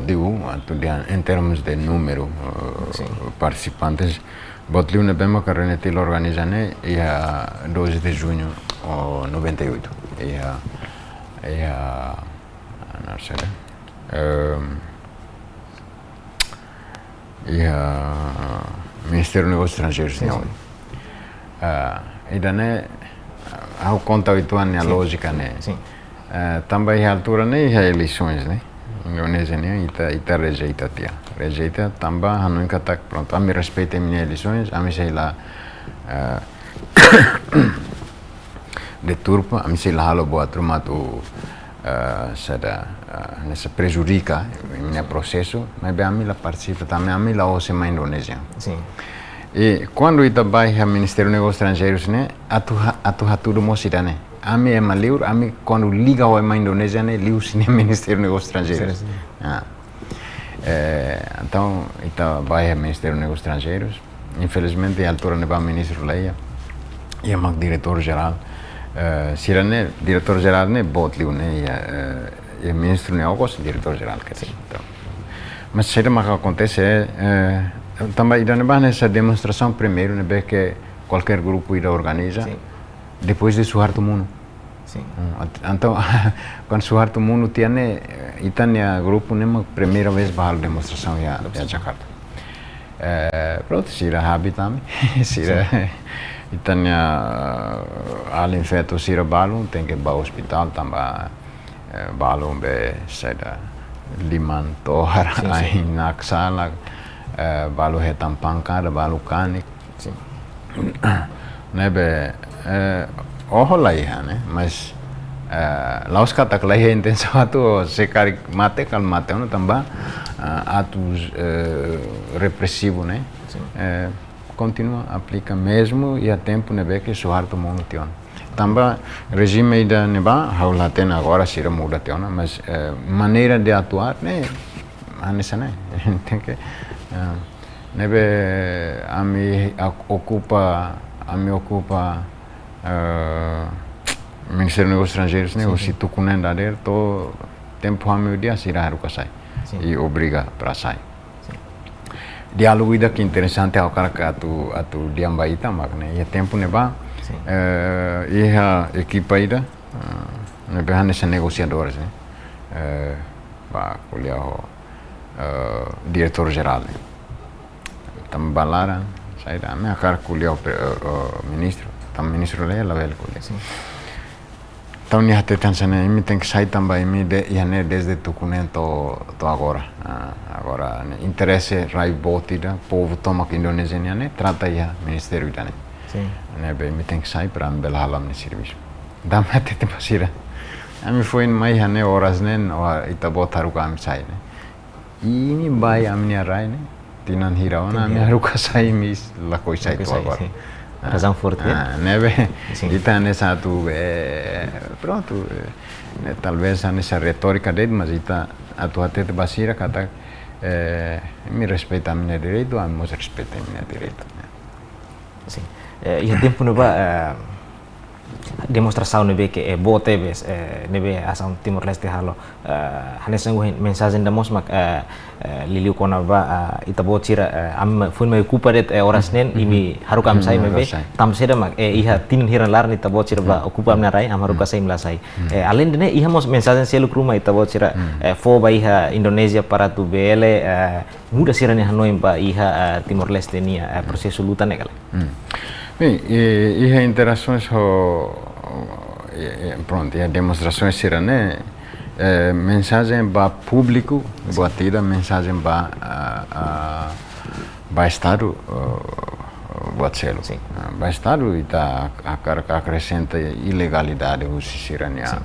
deu em termos de número participantes bot deu na bema que Renetil organiza né ia 12 de junho 98 não sei Ministério dos Negócios Estrangeiros e daí ao conta itu a lógica né também a altura né há eleições né Indonésia né ita rejeita também a nunca tá pronto a me respeita minhas eleições a me sei lá de turpa a me sei lá halo buat rumah tu nessa prejudica minha processo mas bem a me lá participa também a me lá o sema Indonésia e quando ita vai ao Ministério dos Negócios Estrangeiros né atu tudo mosida né a me é maleur a me quando liga ao Indonésia né liu sim Ministério dos Negócios Estrangeiros então ita vai ao Ministério dos Negócios Estrangeiros infelizmente a altura não vai ministro lá e a diretor geral sirane diretor geral né bot liu né e ministro negócio diretor geral quer dizer então mas será que acontece também irá nessa demonstração primeiro né que qualquer grupo irá organiza depois de Suharto Mono então quando Suharto Mono tinha itania grupo né primeira vez para a demonstração a Jakarta pronto, sira habitam, sira itanya alin feto sira balun, tem que ir ao hospital também balun be seda liman tohar ai naksala balu hetam pankada balu kanik nebe oholai hane mas laos katak lahi intenso atu sekali mate kal mate ono tamba atos repressivo né continua aplica mesmo e a tempo nebe que soar to mundo tion tamba regime da neba haula ten agora sira muda tion mas maneira de atuar né anessa né tem que nebe a me ocupa Ministério dos Negócios Estrangeiros, né? O situ kunen dader to tempo hamil dia sira haru kasai e obriga para sair. Diálogo ida que interessante ao cara que atu diambaita mak né? E tempo neba e a equipa ida nebe hanes negociadores né? Ba kuliah diretor geral né? Tambalaran sai da me akar kuliah ministro tam ministro le la vel kuliah. Então, ni hate Tanzânia, imi tem que sair também, imi de desde Tucunen to agora. Agora, interesse rai botida, povo toma que Indonésia né, trata já ministério da né. Sim. Né, bem, imi tem que sair para me belhalam no serviço. Dá me até tempo sira. Ami foi mais né horas né, ita botar o kami sai né. Ini bai amnia rai né, tinan hiraona ami haruka sai mis la coisa sai to agora. Razão forte, né? Então nessa pronto, talvez nessa retórica dele, mas está a tua tete basira kata me respeita a minha direito, a nós respeita a minha direito. Sim. E o tempo não vai demonstração nebe que boa tebes nebe asam Timor Leste halo hanesan mensagem da mosmak liliu kona ba itabo tira am fun mai kupa det oras nen imi harukam sai mebe tam seda mak iha tin hiran lar ni tabo tira ba okupa amna rai am haruka sai mlasai além de ne iha mos mensagem selu kruma itabo tira fo ba iha Indonesia para tu bele muda sirane hanoi ba iha Timor Leste ni processo luta negala. Bem, e as interações pronto, e a demonstrações serão né mensagem para público, boa tira mensagem para estado, boa selo, para estado e tá acrescenta ilegalidade o sirania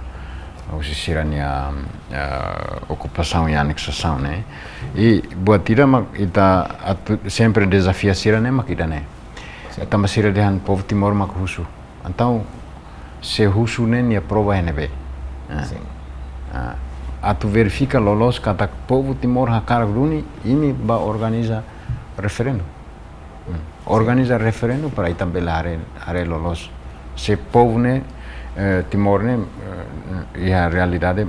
ocupação e anexação né e boa tira e tá sempre desafia sirane makida né. Tambah sira dengan povo Timor mak husu. Então se husu nen ya prova NB. Atu verifica lolos kata povo Timor hakar gruni ini ba organiza referendum. Organiza referendum para ita belare are lolos. Se povo ne Timor ne ya realidade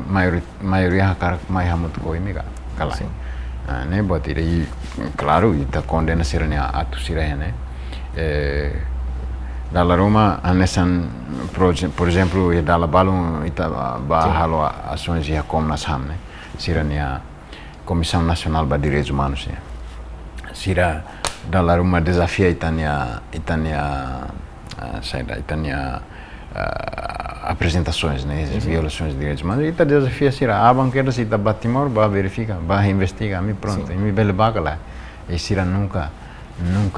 maioria hakar mai hamut ko imiga kalai. Ne buat ide claro ita condena siranya atu sirane. Dalla Roma anesan por exemplo dalla balon ita halo ações e como nas hamne sirania Comissão Nacional para Direitos Humanos sira dalla Roma desafia itania sai da itania apresentações né violações de direitos humanos ita desafia sira a banqueira se ita batimor ba verifica ba investiga mi pronto mi bele bagala e sira nunca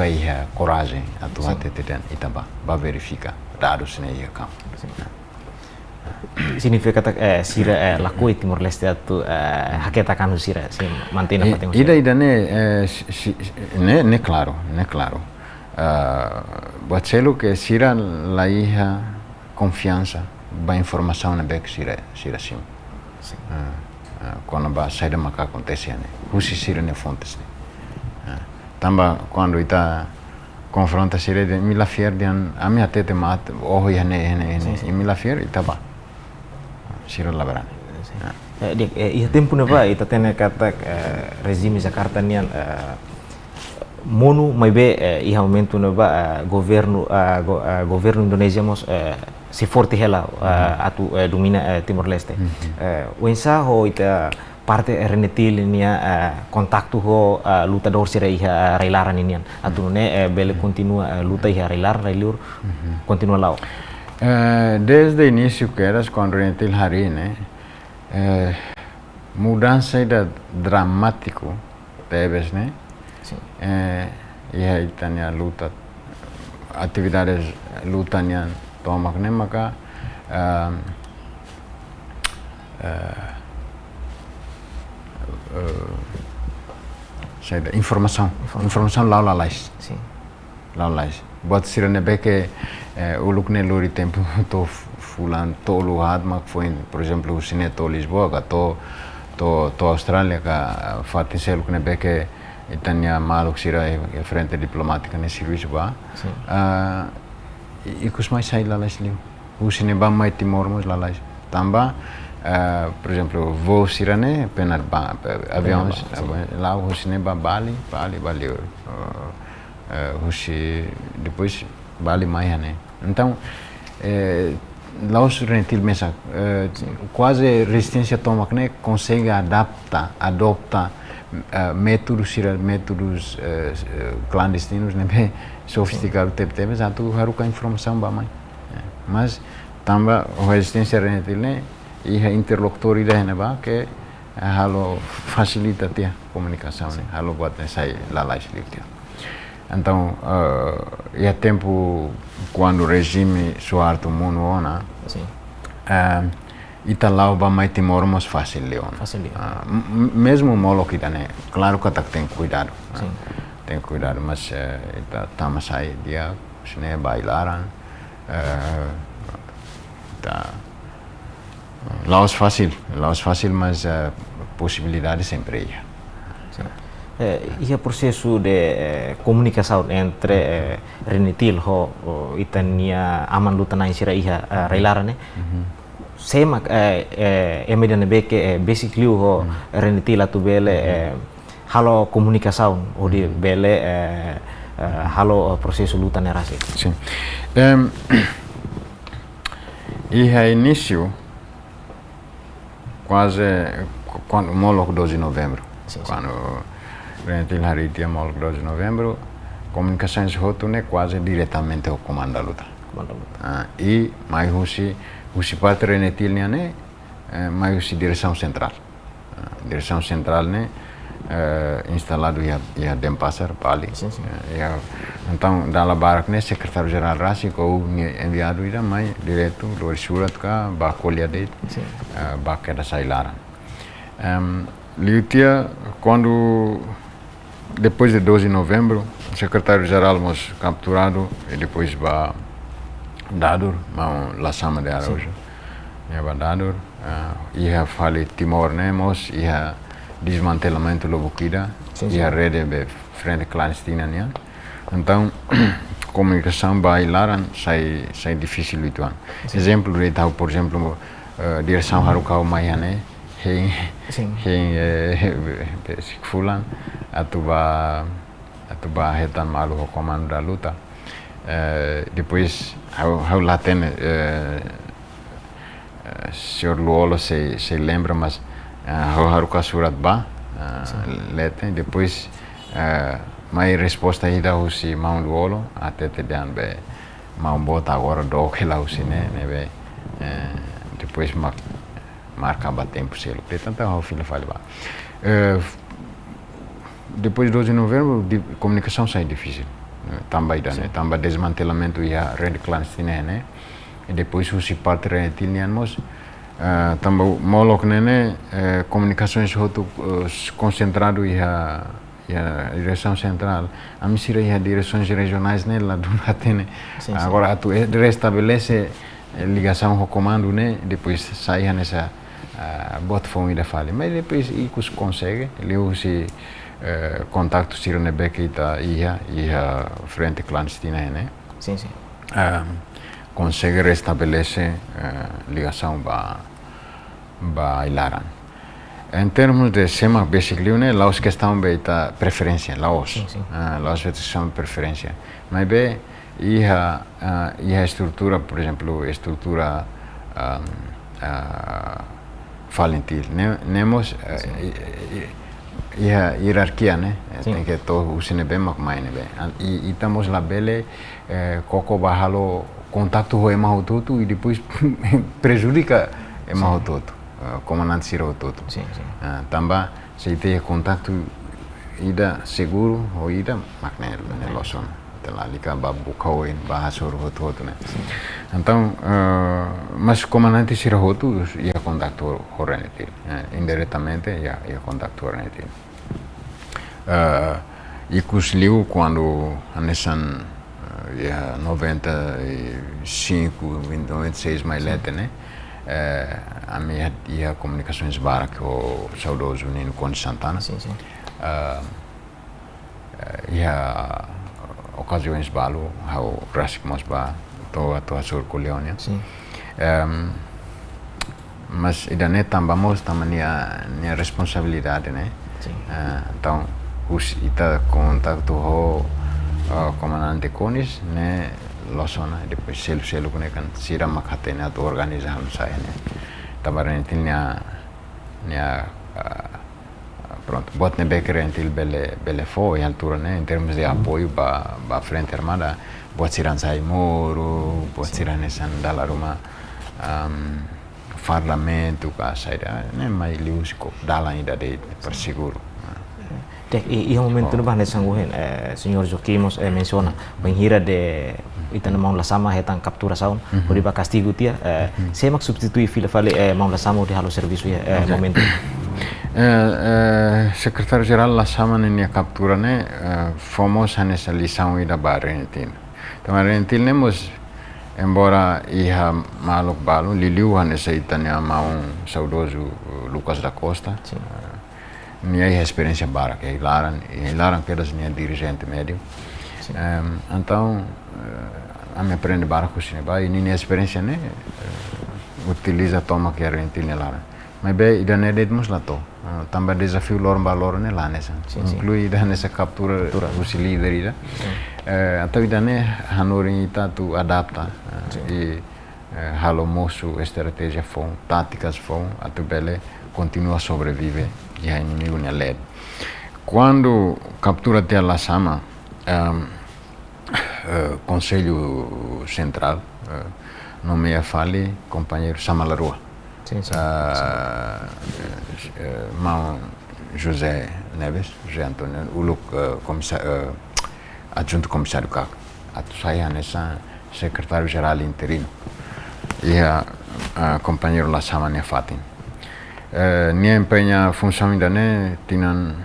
ia coragem a tua teten itaba ba verifica dados ne ia campo significa sira lakoi Timor Leste atu haketa kanu sira sim mantena patemos ida ne claro buat selo que sira la hija confiança ba informação na bek sira sim quando ba saída maka acontece né husi sira ne fontes tamba quando ita confronta sire de mila fier dian ami atete mat oh ya ne mila fier itaba sire labaran ia tempo na ba ita tene kata regime Jakarta nian monu mai be iha momento na ba governo Indonesia mos se forte hela atu domina Timor Leste wensa ho ita parte renetil nia kontaktu ho lutador sira iha railaran inian atune bele continua luta iha railar railur continua lao. Desde o início que eras quando Renetil Hari, né, mudança era dramático, teves, né? Sim. E aí tanya luta, atividades luta nian tomak né, maka informação lá lalais. Sim. Lalais. Buat sira nebe que uluk ne lori tempo to fulan to luhat mak foi, por exemplo, o cine to Lisboa, to Austrália ka fatin se uluk nebe que itanya maluk sira e frente diplomática ne serviço ba. E kus mais sai lalais liu. O cine ba mai Timor mos lalais. Tamba por exemplo, voo sirane penar aviões lá o cine ba Bali depois Bali mais, né? Então, lá os Renetil mesa quase resistência toma que consegue adopta métodos clandestinos, né? Sofisticados, teve já tu haruka informação ba mais. Mas também a resistência Renetil né e a interlocutor ida né ba que halo facilita a comunicação, né? Halo buat sai lá livre. Então, e a tempo quando o regime Suharto Mono Italau ba mai Timor mas fácil leon. Mesmo molo que né, claro que tem cuidado. Tem cuidado, mas ita tama sai dia, sine bailaran, Laos fácil, mas possibilidade sempre ia. Ia processo de comunicação entre Renetil ho itania aman luta na sira iha railara ne sema emedian beke basically ho Renetil atu bele halo comunicação o de bele halo processo luta ne rasi. Sim. Iha início quase quando molo 12 de novembro. Quando Renetil Hari dia mal 12 de novembro, comunicações roto né quase diretamente ao comando da luta. E mais o parte Renetil né, mais direção central. Direção central né instalado ia Denpasar, Bali. Então da barak né secretário geral Rasi ko enviado ida mais direto do Surat ka ba colha de ba queda sailaran. Liutia quando depois de 12 de novembro, o secretário-geral nos capturado e depois va Dadur, la sama de Araújo. Va Dadur, ia fale Timor nemos, ia desmantelamento do Bukida, ia rede de frente clandestina nian. Então, comunicação bailaran sai difícil lituan. Exemplo de tal, por exemplo, direção Harukau Maiane, fulan atuba retan malu o comando da luta depois how lá tem senhor Luolo se lembra mas how haruka surat ba letem depois mai resposta ida usi mau Luolo até te dan be mau bota agora do que lá usi né be depois marca tempo selo. Portanto, o filho fala depois de 12 de novembro, a comunicação sai difícil. Também também desmantelamento e a rede clandestina, né? E depois o parte Renetil niamos, também molok né, comunicações roto concentrado e a direção central. A mistura e a direções regionais né, lá do Atene. Agora tu restabelece ligação ao comando, né? Depois sai nessa bota fome da falha, mas depois Icos consegue, ele usa contato Sironebek e a frente clandestina, né? Sim. Consegue restabelecer ligação ba Ilaran. Em termos de SEMA, basically, né? Laos questão beita preferência, Laos questão preferência, mas bem e a estrutura, por exemplo, estrutura falentil. Nemos hierarquia, né? Tem que to usine bem mak maine bem. E estamos lá bele coco bahalo contato ho ema tudo e depois prejudica ema tudo. Comandante sira tudo. Sim. Tamba se tem contato ida seguro ou ida makne loson. Lá lika babu kauin bahasa tudo, né? Então, mas comandante sira tudo ia contato horrenetil. Indiretamente ia contato horrenetil. Ikus liu quando anesan 95, 96 mais lete, né? A minha ia comunicações bara que o saudoso Nino Conde Santana. Sim. Ia ocasiões balo, ao rasik mos ba to sur Coleonia. Sim. Mas idane tambamos tamania responsabilidade, né? Sim. Então us ita contato ho comandante Conis, né? Losona depois selo kune kan sira makate na to organizar saya, né? Tabaran tinha pronto, bot ne becker entil bele foi altura, né? Em termos de apoio ba frente armada, bot siran sai moro, bot siran esan dalaruma parlamento ka saida, né? Mai liusco dala ainda de per seguro. E momento no bahne sanguhen senhor Joquimos menciona penghira de itana maun lasama hetang captura saun por iba castigo tia semak substitui fila fale maun lasama de halo serviço momento secretário-geral lasama nenia captura né fomos nessa lição ida barentin então barentin nemos embora ia maluk balu liliu nessa itania maun saudoso Lucas da Costa. Minha experiência bara que hilaran pedas minha dirigente médio. Então a me aprende bara kusine ba e minha experiência né utiliza toma que era entine lá. Mas bem idane dedmus lá to. Também desafio lor balor né lá nessa. Inclui nessa captura os líder ida. Então idane hanorin ita tu adapta e halo moço estratégia fom, táticas fom, atu bele continua a sobreviver e a inimigo ne led. Quando captura te la sama, Conselho Central nomeia fale companheiro Samalarua. Mão José Neves, José Antônio, o adjunto comissário CAC, atu saya nessa secretário-geral interino e a companheiro la sama ne fatin. Nia empenha função ainda né tinan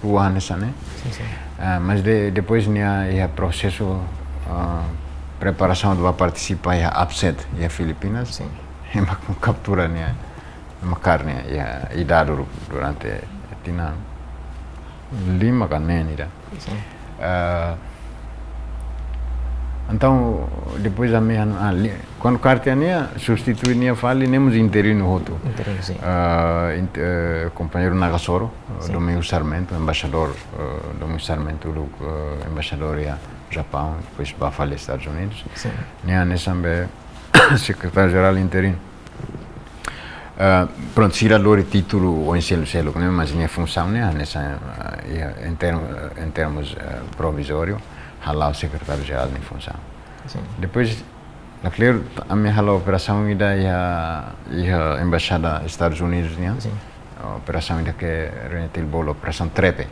rua nessa né mas depois nia processo preparação do participar ia upset ia Filipinas e uma captura nia uma carne ia idado durante tinan 5 kan menida então depois a minha quando cartenia substituiria fale nemos interino outro companheiro Nagasoro Domingos Sarmento embaixador Domingos Sarmento embaixador ia Japão depois para falar Estados Unidos nia nessa secretário-geral interino pronto se loro título ou em selo né mas minha função né nessa em termos provisório halal secretário-geral em função. Depois, claro, a minha halal operação ida ia embaixada dos Estados Unidos, né? Operação ida que rentil bolo operação Trepe.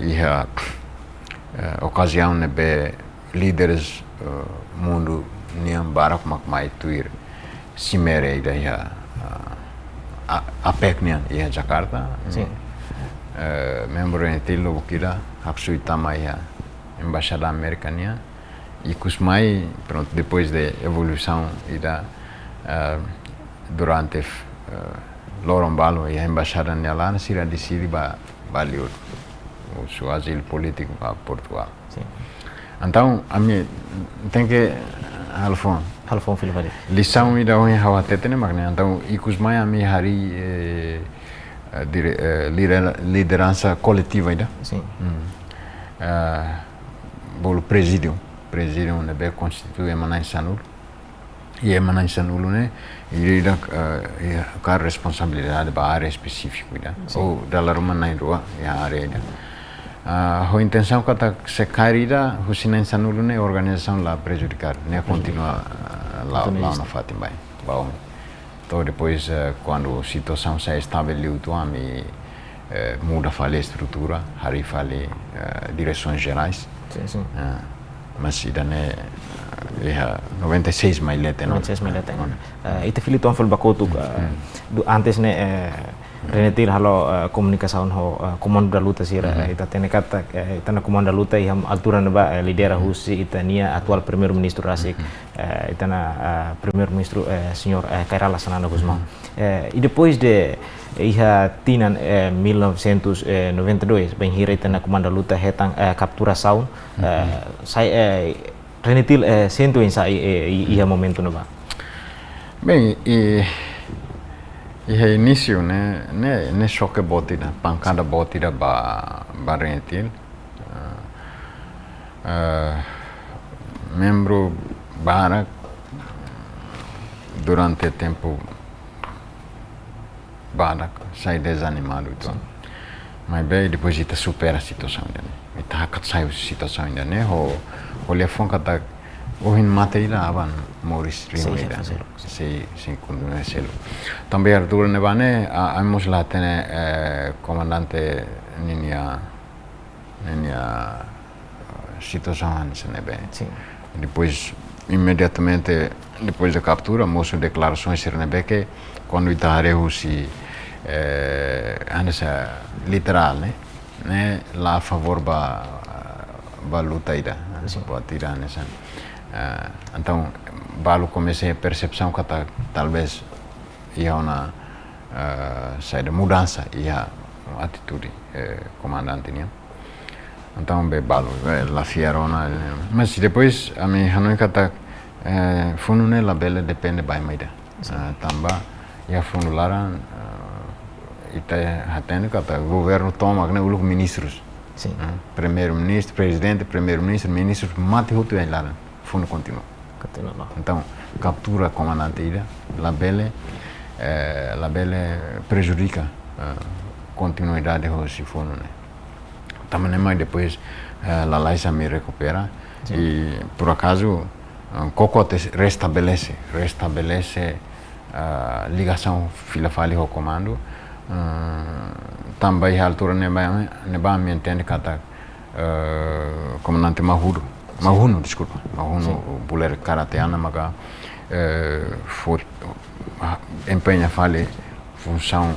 Ia ocasião né be líderes mundo niam barak makmai tuir simere ida ia APEC né ia Jakarta. Membro rentil lo kira Aksuitama ia embaixada americana e kusmai pronto depois da evolução ida durante Lorombalo e a embaixada nela se irá decidir valeu o seu asilo político para Portugal. Então a mim tem que Alfon Filipade lição ida o em hawatete né magna então e kusmai a mim hari liderança coletiva ida bolo presidium ne be constitui Manai Sanur E manansan ulu ne ida ka responsabilidade ba área específica ida ou dalam rumah nain rua ya área ida ho intenção kata se cairida husinan sanulu ne organização lá prejudicar ne continua lá na Fatima bom então depois quando a situação se estabilizou tu ami muda a estrutura hari fale direções gerais mas ida ne 96 mailete no 96 mailete no ite fili ton fol bakotu antes ne renetil halo komunikasaun ho komando da luta sira ita tene kata ita na komando da luta iham altura ne ba lidera husi ita nia atual primeiro ministro Rasik ita na primeiro ministro senhor Kairala Sanana Guzmão e depois de iha tinan 1992 bem hira ita na komando da luta hetang captura saun sai renetil sento em sai iha momento no ba bem e início né choque botida pancada botida ba renetil membro bara durante tempo bara sai desanimado então mas bem depois ita supera a situação né ita hakat sai a situação ainda né o lefon kata ohin mateira aban Morris Rimeda se continua selo também Arturo Nebane hemos lá tene comandante ninia situação se nebe depois imediatamente depois da captura moço declarações se nebe que quando itare usi anessa literal né lá a favor ba luta ida ba tirar nessa então balu comecei a percepção que talvez ia uma saída mudança ia uma atitude comandante né então be balu la fierona mas depois a mim hanoi kata funune la bela depende by maida tamba ia funularan ita hatene kata governo toma né ulu ministros sim primeiro-ministro presidente primeiro-ministro ministros mate hutu lá fundo continua então captura comandante ida la belle prejudica continuidade hoje fundo né também mais depois la Laisa me recupera e por acaso Cocote restabelece ligação filafali ao comando também a altura ne ba me entende kata comandante Mahuno desculpa buler karateana maga empenha fale função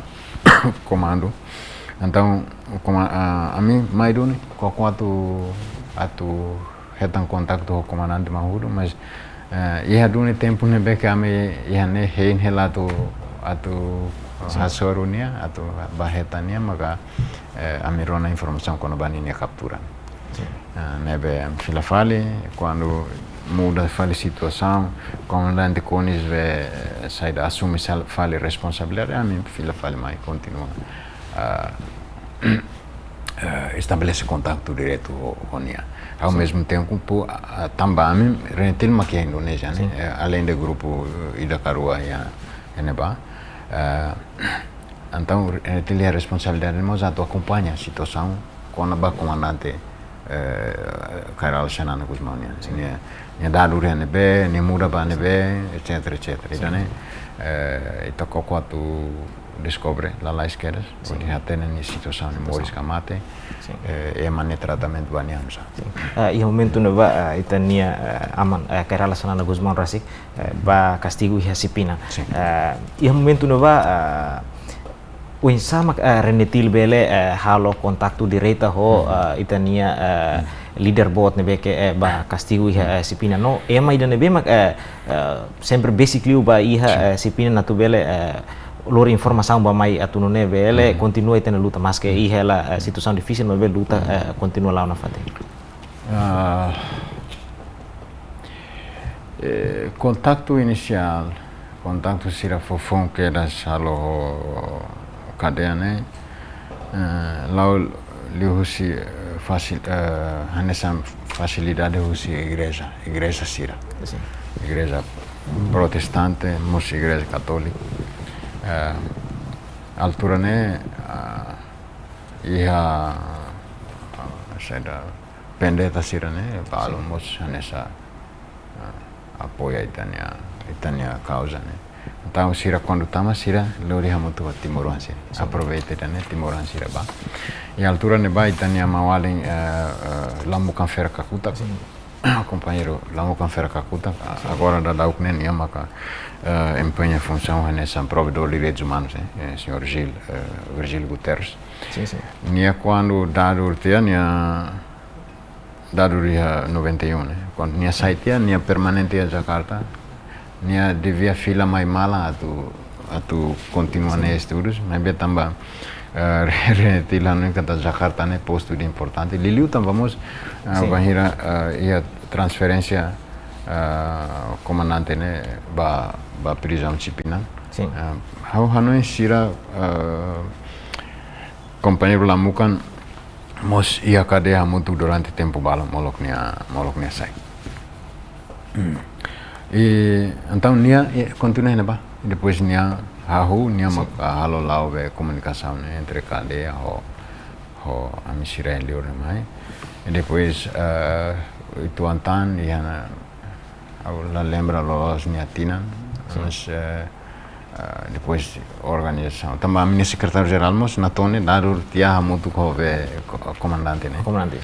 comando então a mim mais do atu retan contato com o comandante Mahuno mas ia do tempo ne be que a me ia ne hein relato atu hasorunia atu bahetania maga a mirona informação quando banini captura nebe fila fale quando muda fale situação comandante Conis sai da assume fale responsabilidade a mim fila fale mais continua estabelece contato direto com nia ao mesmo tempo também rentil aqui na Indonésia né além do grupo Ida Karua e neba então rentil a responsabilidade mas acompanha a situação quando o comandante Kairala Sanana Guzmão né dado renebe ne muda ba nebe etc então né ita cocoato descobre lá esquerda onde já tem a situação de Morris Kamate e mane tratamento banham já e momento no ba itania aman Kairala Sanana Guzmão Rasik ba castigo e disciplina e momento no ba o insama renetil bele halo kontaktu direita ho itania leader board nebe ke ba castigo iha sipina no ema ida nebe mak sempre basically ba iha sipina natu bele lor informação ba mai atu no nebe ele continua itena luta mas que iha la situação difícil no bele luta continua lá na fate contato inicial contato sira fofon que era salo cadeia né lá liusi facilidade husi igreja sira igreja protestante, mos igreja católica. Altura né ia seda pendeta sira né balo mos nessa apoia itania causa né. Então sira quando tama sira lori hamutu timoran sira aproveita né timoran sira ba. E altura né ba itania mawalin lamu canfera kakuta companheiro lamu canfera kakuta agora da dauk né nia maka empenha função nessa provedor de direitos humanos senhor Virgílio Guterres. Sim, sim. Nia quando dado nia 91 né quando nia saitia nia permanente a Jakarta nia devia fila mai mala atu continua ne estudos mas be tamba retila no kata Jakarta ne posto de importante liliu tambamos bahira ia transferência comandante ne ba prisão Cipinang. Sim. Hau Hanoi sira companheiro Lamukan mos ia cadeia muito durante tempo bala moloknya sai. E então nia continua né ba depois nia nia halo lau ve comunicação né entre cadeia ho amisira liur mai e depois itu antan ia la lembra los nia tinan mas depois organização também minha secretário geral mos na tone dar tia muito ve comandante né Comandante.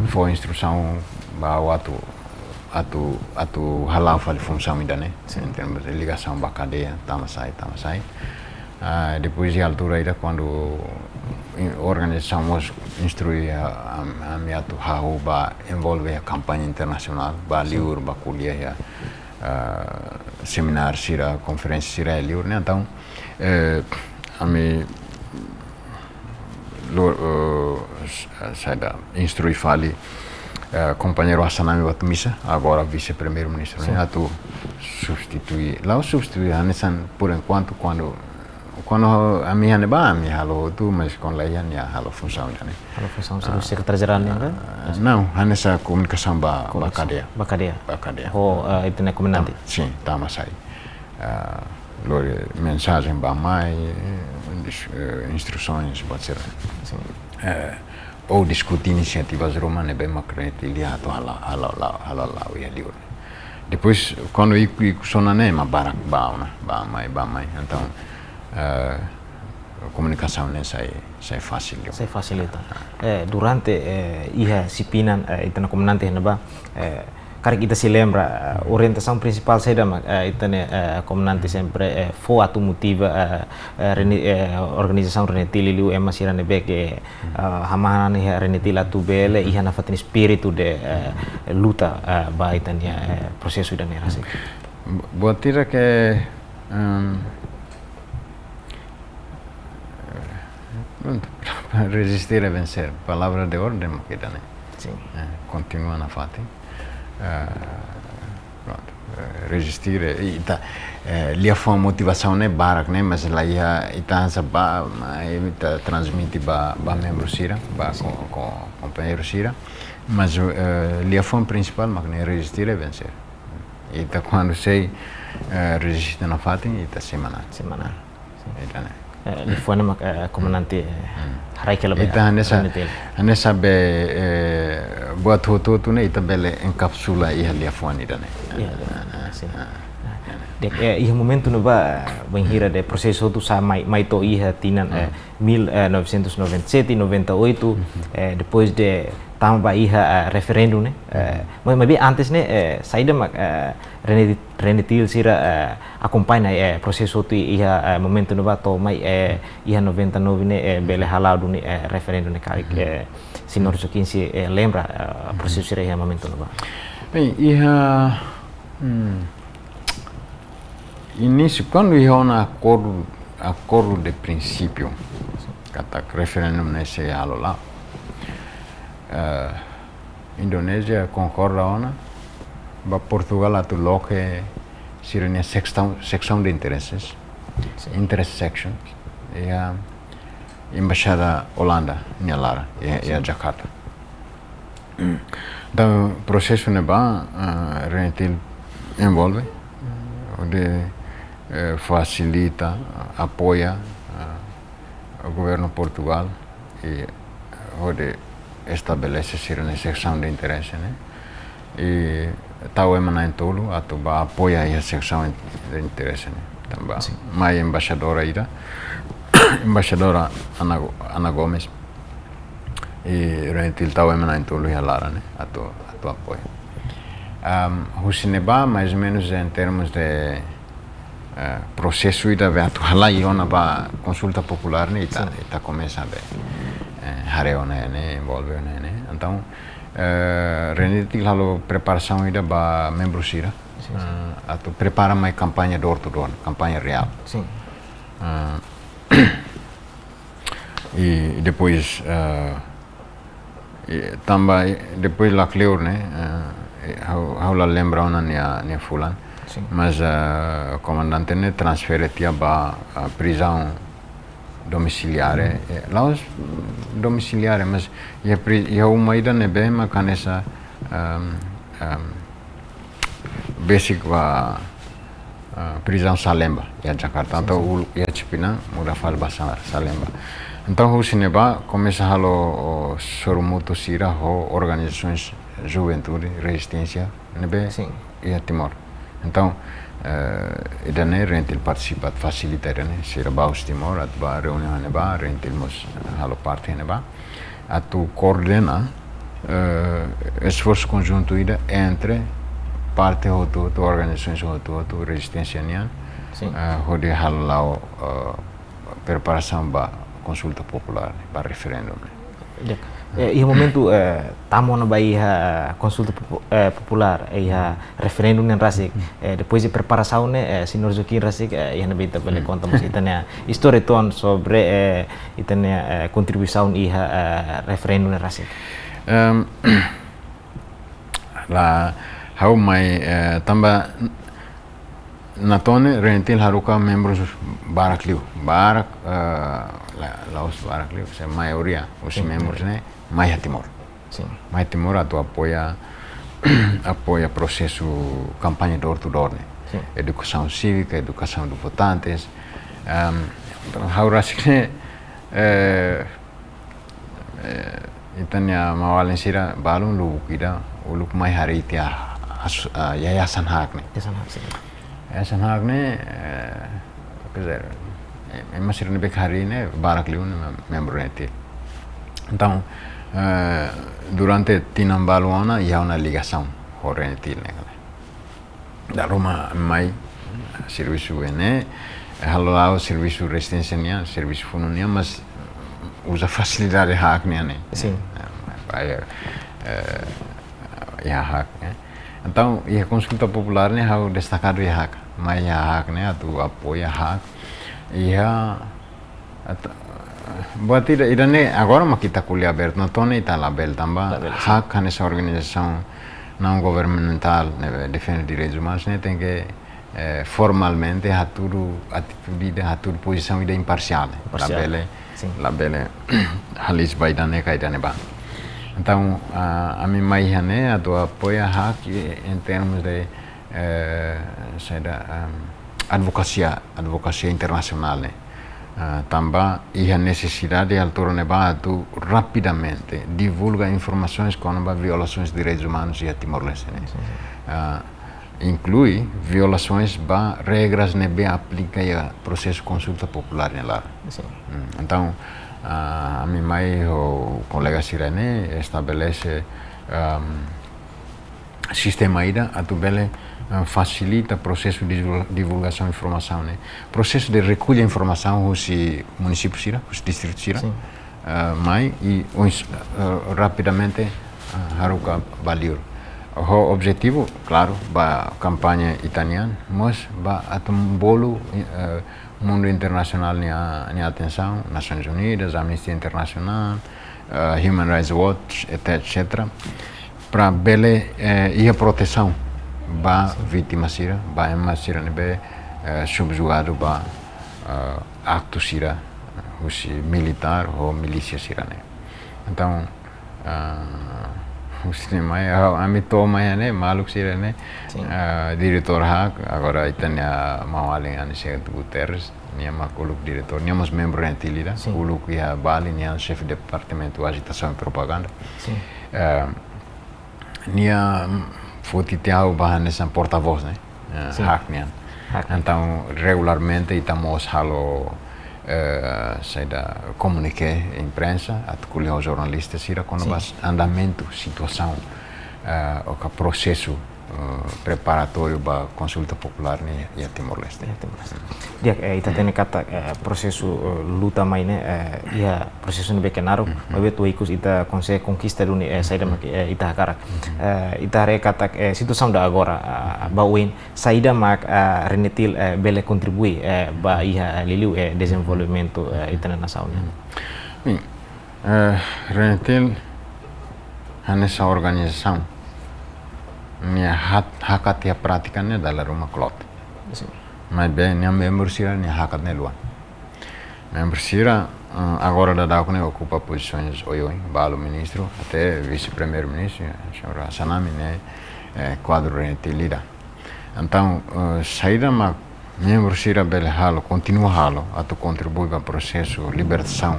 foi instrução ba atu halau fali função ainda né em termos de ligação ba cadeia tama sai depois de altura ainda quando organização mos instruir a minha tu hau ba envolve a campanha internacional ba liur ba kuliah seminar sira conferência sira liur né então saya instrui fali companheiro Assanami Watumisa, agora vice-primeiro-ministro, né? Atu substituir nessa por enquanto quando a minha neba a minha halo tu mas com lá ia halo função né? Halo função sebagai secretário geral kan? Não, nessa comunicação ba cadeia. Oh, itu né comandante. Sim, tá mas aí. Lori mensagem ba mai instruções pode ser. Sim. Ou discutir iniciativas romanas bem macretilia to hala ia liur. Depois quando iku sonane ma barak ba mai então comunicação né sai fácil. Sai facilita. Durante iha sipinan itana comandante neba Karek kita se lembra orientação principal sai da itane comandante sempre fo atu motiva organização renetili liu emasira nebe que hamana ne renetila tu bele iha na fatin espírito de luta ba itania processo da nera assim. Buat tira que resistir a vencer, palavra de ordem kita né. Sim. Continua na fatin. Resistir lia foi uma motivação né barak né mas lá ia ita ba ita transmite ba membro sira ba com companheiro sira mas lia foi principal mas né resistir e vencer ita quando sei resistir na fatin ita semana ita né Li foi nama comandante harai kela ba ita nessa be buat hoto tu né ita bele encapsula ia lia foi ida né iha momento no ba banhira de processo tu sa mai to iha tinan 1997 98 depois de tamba iha referendum né mas bem antes né saída mak Renetil sira acompanha processo tu iha momento no ba to mai iha 99 né bele halau du né referendum né kali senhor Joaquim lembra processo sira iha momento no ba bem iha início quando ia um acordo de princípio kata referendum nesse halo lá Indonésia concorda ona ba Portugal atu loke sirene secção de interesses interest section e a embaixada Holanda Nyalara e a Jakarta então processo ne ba Renetil envolve, onde facilita, apoia o governo de Portugal e onde estabelece a secção de interesse, né? E tal em tolo, atuba apoia a secção de interesse, né? Também, mais embaixadora embaixadora Ana Gomes e rentil tal em tolo e Lara, né? Atu apoia. O cinema mais ou menos em termos de processo ida atual e ona ba consulta popular né? Ita começa a hareo né? Envolve né? Então rentil halo preparação ida ba membro sira. Atau prepara mais campanha door to door, campanha real. Sim. E depois também depois lá Cleur né? How la lembra ona nia fulan. Sim. Mas o comandante ne transfere tia ba prisão domiciliar. Lá os domiciliar, mas ia uma ida ne bem macanesa basic wa prisão Salemba ya Jakarta então ia Cipinang muda fal bahasa Salemba então o cinema começa halo sorumuto sira ho organizações juventude resistência nebe ia Timor então idane rentil participat facilitar ne sira baus Timor atba reunião neba rentil mos halo parte neba atu coordena esforço conjunto ida entre parte hotu organizações hotu resistência nian onde halau preparação ba consulta popular para referendum. Iha momento tamu na ba iha consulta popular iha referendum nen rasik depois de preparação né senhor Joaquim rasik iha na beta bele contamos itania história ton sobre itania contribuição iha referendum nen rasik. La how mai tamba natone rentil haruka membros barakliu barak laos barakliu se maioria os membros né mais Timor mais Timor atu apoia processo campanha door to door né educação cívica educação dos votantes how rasik itanya mawalin sira balun lu kida uluk mai hari tia yayasan hak nih. Yayasan hak nih, masih lebih hari ini barakliu membro nanti. Então, durante tinambaluana ia uma ligação com o rentil né. Da Roma mai serviço né, halal serviço resistência nih, serviço fununia, mas usa facilidade hak nih. Sim. Ya hak né. Então, a consulta popular né, hau destacado a hak, mas a hak né, atu apoia hak, buat ida né, agora mas kita kuliah aberto, não tô nem tá label também, hak nessa organização não governamental, né, defende direitos humanos, né, tem que formalmente haturu atitude, haturu posição ida imparcial, label halis baidane kaidane bang. Então, a minha mãe apoia hak em termos de advocacia internacional, né? Também a necessidade de altura nebado rapidamente divulga informações com violações de direitos humanos e a Timor-Leste, né? Inclui violações ba regras nebe aplica a processo consulta popular lá. Então a minha mãe o colega Sirene estabelece sistema ida atubele facilita processo de divulgação de informação né processo de recolha de informação os municípios Sira os distritos Sira mai e rapidamente haruka valir o objetivo claro ba campanha italiana mas ba atumbolo mundo internacional nia atenção, Nações Unidas, Amnistia Internacional, Human Rights Watch, etc. Para bele e a proteção ba vítima sira, ba emma sira nebe subjugado ba acto sira, os militar ou milícia sira né. Então Usne mai ami toma ya ne maluk sira ne diretor hak agora itania mawalin ani se Guterres nia makuluk diretor nia mas membro rentilida uluk ya bali nia chefe de departamento agitação e propaganda nia fotitiau bahan san porta-voz né hak nia então regularmente estamos halo saída comuniqué imprensa atculhe aos jornalistas ira quando vas andamento situação o processo preparatório para consulta popular ni ya Timor-Leste. Dia ita tene kata prosesu luta mai ne ia prosesu ni bekenaro mabe tu ikus ita konse conquista duni saída mak ita karak ita re kata situação da agora bauin saída mak renetil bele contribui ba ia liliu desenvolvimento ita na nação. Renetil nessa organização minha hakat ya pratikannya dalam rumah klot. Mas bem, minha membro sira minha hakat ne luan. Membro sira agora da dau ne ocupa posições oi balo ministro até vice-primeiro-ministro, senhora Sanami ne quadro rentilida. Então, saída ma membro sira bele halo continua halo atu contribui para o processo libertação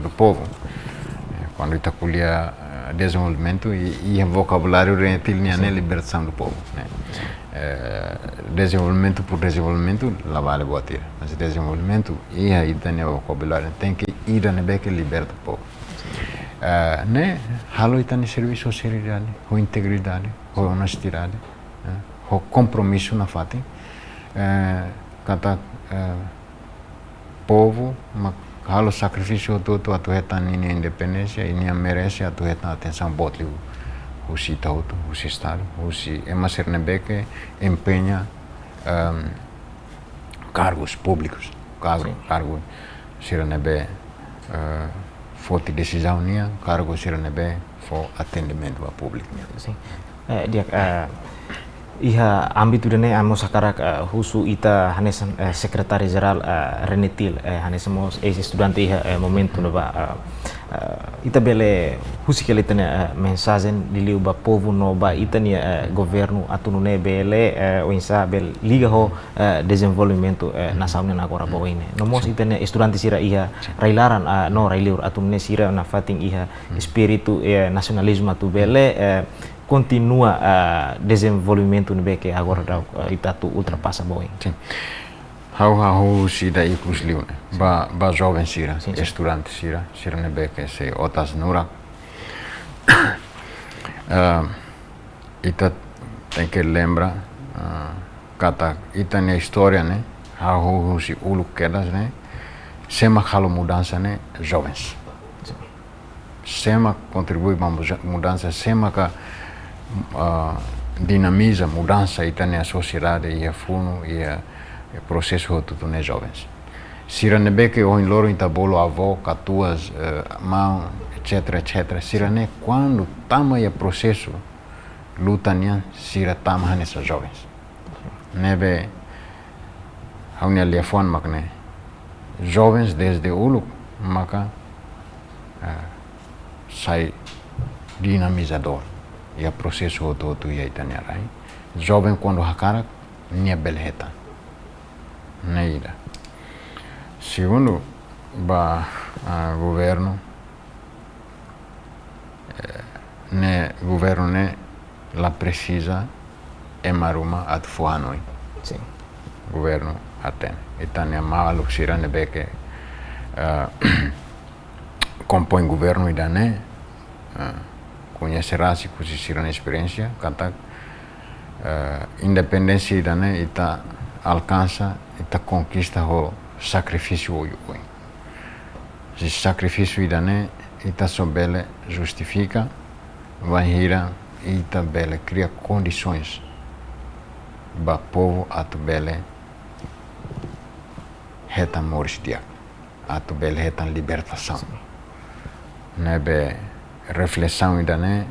do povo. Quando está colhia desenvolvimento e vocabulário rentil nem é libertação do povo, né? Desenvolvimento por desenvolvimento lá vale boa tira, mas desenvolvimento e aí tem o vocabulário tem que ir a nebe que liberta o povo, né? Halo itani serviço à seriedade, com integridade, com honestidade, com compromisso na fatin, kata povo halo sacrifício todo atu hetan ini independência e nia merece atu hetan atenção botli o citauto o estado o si emasir nebeke empenha cargos públicos cargo siranebe forte decisão nia cargo siranebe for atendimento ao público sim dia iha ambit udane amo sakarak husu ita hanesan sekretari geral Renetil hanesamos estudante iha momento no ba ita bele husi kele tene mensagem diliu ba povo no ba itania governo atunune bele o insa bel liga ho desenvolvimento nasaune na agora boine no mos itene estudante sira iha railaran no railiur atunune sira na fating iha espiritu nasionalisme tu bele continua desenvolvimento no que agora está tu ultrapassa boi. Sim. How se daí cusliu né? Ba jovem sira, estudante sira ne que se otas nura. Ita tem que lembra kata ita ne história né? How se ulu quedas né? Sema halo mudança né? Jovens. Sema contribui para mudança, sema ka dinamiza mudança e a sociedade e a fundo e a processo tudo né jovens. Sirane que o loro intabolo avó, catuas, mão, etc. Sirane quando tama o processo lutania sira tama nessa jovens. Nebe haunia lefon makne jovens desde ulu maka sai dinamizador. E o processo todo ia itania rai. Jovem quando hakara nia belheta. Neira. Segundo ba governo ne la precisa e maruma at fuanoi. Sim. Governo aten. Itania malu sirane beke compõe governo idane conhecerá se consistirá na experiência kata independência idane ita alcança ita conquista o sacrifício oi esse sacrifício idane ita sobele justifica vanhira ita bele cria condições ba povo atu bele hetan moris dia atu bele hetan libertação nebe reflexão ainda né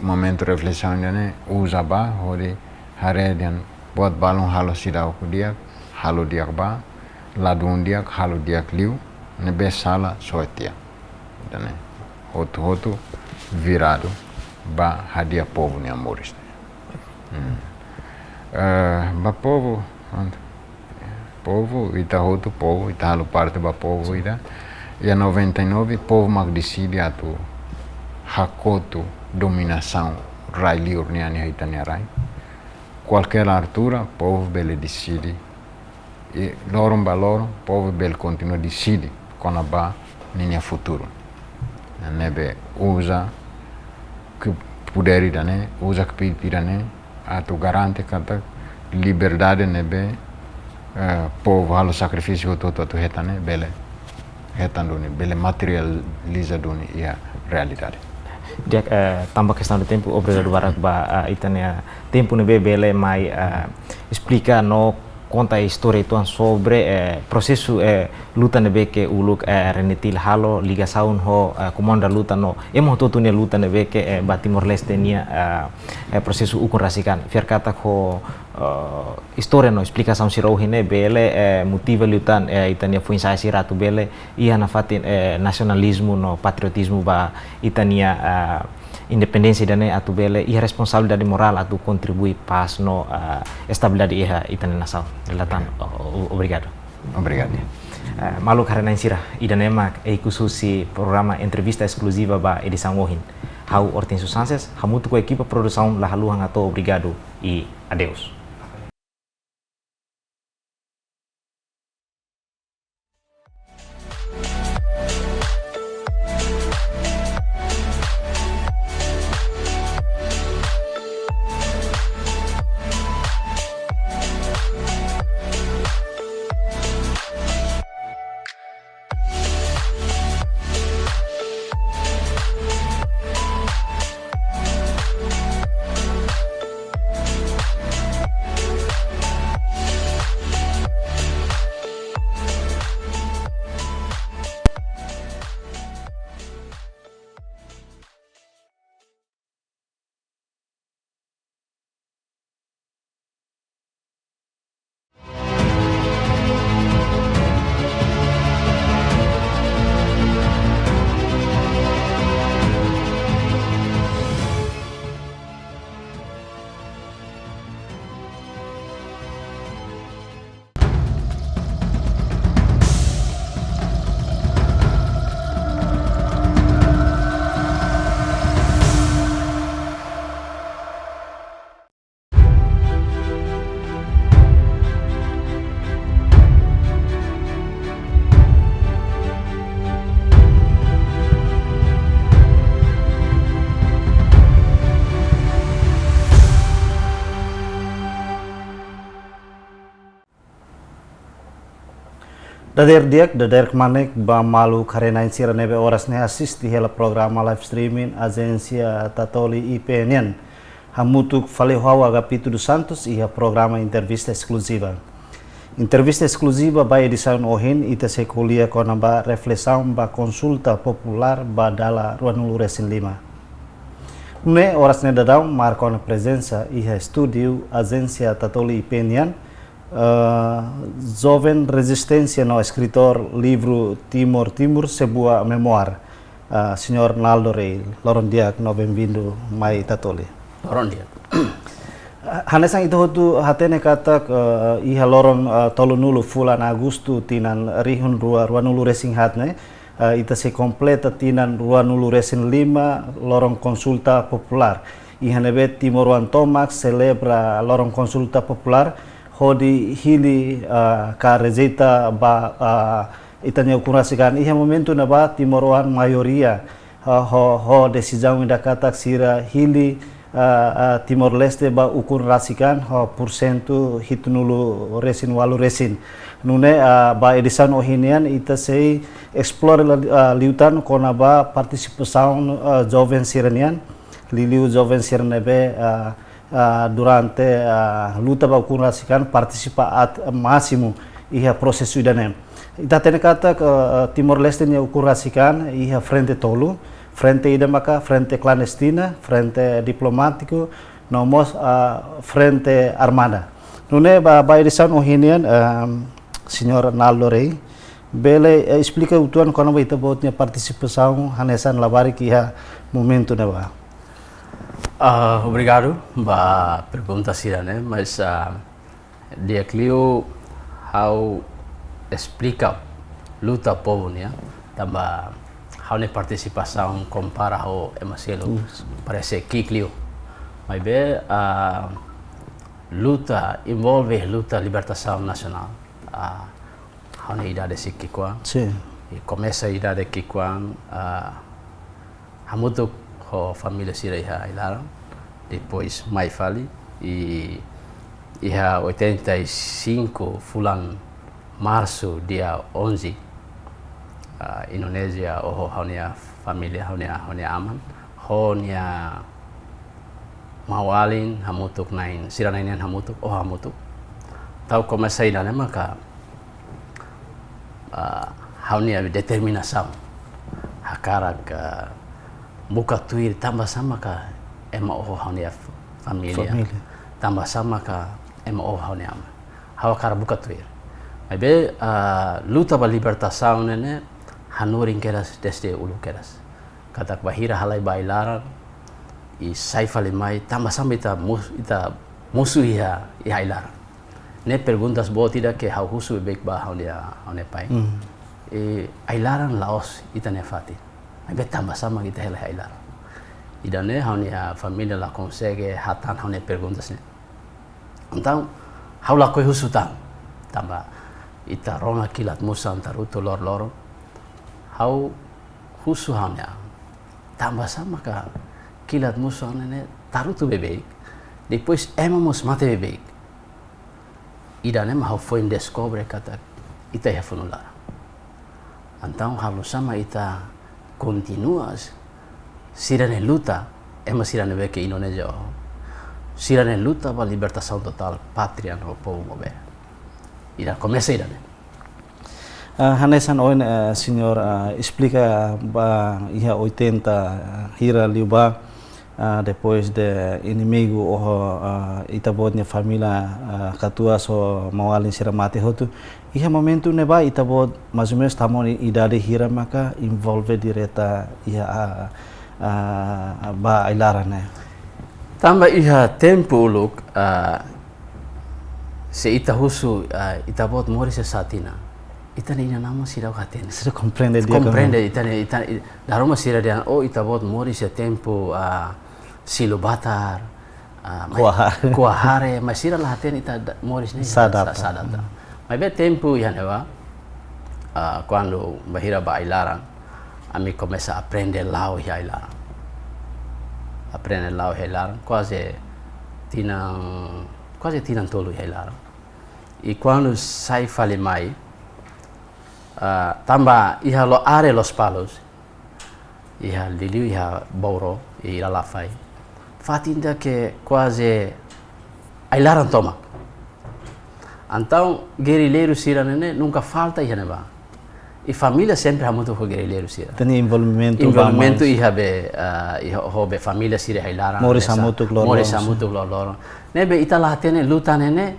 momento reflexão ainda né usa ba hori haredian buat balon halo sidau dia halo dia ba ladun dia halo dia liu nebe sala soetia ainda né hotu virado ba hadiah povo ni amores. Ba povo ita outro povo ita halu parte ba povo ida e a 99 povo mag decide atu hakoto dominação raili urniani haitani rai qualquer altura povo bele decide e loro ba loro povo bele continua decide con ba nini futuro nebe usa que puderi dane usa que pirane atu garante kata liberdade nebe povo halo sacrifício todo atu hetane bele hetanduni bele materializa duni ia realidade. Dia tambah questão do tempo, obrigado Barak ba itania tempo nebe bele mai explica no conta a história itu sobre processo luta nebe que uluk renetil halo ligação ho comanda luta no emo totu ne luta nebe que ba Timor Leste nia processo ukun rasikan fiar kata ho história no explicação sirau hine bele motiva lutan itania foi ensaio siratu bele ia na fatin nacionalismo no patriotismo ba itania independência dane atu bele ia responsabilidade moral atu contribui paz no estabilidade ia itane nação relatan obrigado malu karena insira idanema khususi programa entrevista exclusiva ba edição Wohin hau Hortensio Sanchez hamutu ko equipa produção la haluhang ato obrigado e adeus. Dader manek ba malu karena insira nebe horas ne assisti hela programa live streaming agência Tatoli IPNN hamutuk falei hawa Agapito dos Santos e a programa entrevista exclusiva. Entrevista exclusiva ba edição Wohin ita se kuliah kona ba reflexão ba consulta popular ba dala Ruanulu Resin 5. Ne horas ne dadão marca na presença e estúdio agência Tatoli IPNN jovem resistência no escritor livro Timor sebuah memoir Senhor Naldo Rei loron dia no bem-vindo mai Tatoli loron dia hanesang itu hotu hatene kata iha loron tolunulu fulan Agustu tinan rihun Ruanulu Racing hatne ita se completa tinan Ruanulu Racing 5 lorong konsulta popular iha nebe Timor Wan Tomax celebra lorong konsulta popular hodi hili ka rezeita ba itanya ukurasikan iha momento na ba Timoruan maioria ho decisão da kata sira hili Timor Leste ba ukurasikan ho porcento hitnulu resin walu resin nune ba edisan ohinian ita sei explore liutan kona ba participação jovem siranian liliu jovem siranebe durante luta ba ukurasikan participa máximo iha processo idanem ita tene kata Timor Leste nya ukurasikan iha frente tolu frente ida maka frente clandestina frente diplomático nomos frente armada nune ba edição ohinian Senhor Naldo Rei Bele explica o tuan quando vai ter botnya participação hanesan labari que ha momento né ba. Obrigado ba pergunta sira né, mas dia Clio how explica luta povo né, tamba how ne participação compara ao emaselo parece que Clio. Mas be luta envolve luta libertação nacional. How ne idade si Kikuan. Sim. E começa a idade Kikuan hamutuk ho família sira iha ilaram, depois mai fali e iha 85 fulan março dia 11 Indonesia oho haunia família haunia aman honia mawalin hamutuk nain sira nainen hamutuk hamutuk tau começa a idade maka haunia determinação hakarak buka tuir tambah sama ka ema haunia família tambah sama ka ema haunia hawakara buka tuir mas be luta ba libertação nene hanuring keras desde ulu keras katak bahira halai bailaran i saifa lemai tambah sama ita musuh iha ilaran ne perguntas bo tidak ke hau husu bek ba haunia pai e ailaran laos ita ne fati mas be tambah sama kita hela ilaran idane haunia família la consegue hatan haunia perguntas ne então hau la koi husu tambah ita rona kilat musa antaruto lor hau husu haunia tambah sama ka kilat musa nene taruto bebek depois emamos mate bebek idane hau foi descobre kata ita ya funular então hau sama ita continuas sirane luta sirane beke Indonesia sirane luta para libertação total pátria no povo mover ida começa idane Hanesan oin senhor explica ba iha 80 hira liuba depois de inimigo ita botnya família katua so mawalin sira mate hotu iha momento ne ba ita bot mais ou menos tamon idade hira maka envolve direta iha ba ilaran ne tambah iha tempo uluk se ita husu ita bot mori se satina ita ina nama sira katen se comprende ita daroma sira dia ita bot mori se tempo silo batar kuahare mas sira la haten ita mori ni sadata mas be tempo iha newa quando bahira ba ilaran ami começa a aprender lao iha ilaran aprender lao iha ilaran quase tinang tolu iha ilaran e quando sai fale mai tambah iha lo are los palos iha liliu iha bauro e ila lafai fatinda que quase ailaran toma então guerrilheiro sira nene nunca falta iha neba e família sempre há muito com guerrilheiro sira tem envolvimento iha be família sira ailaran Morisa muito gloro nebe ita la tene luta nene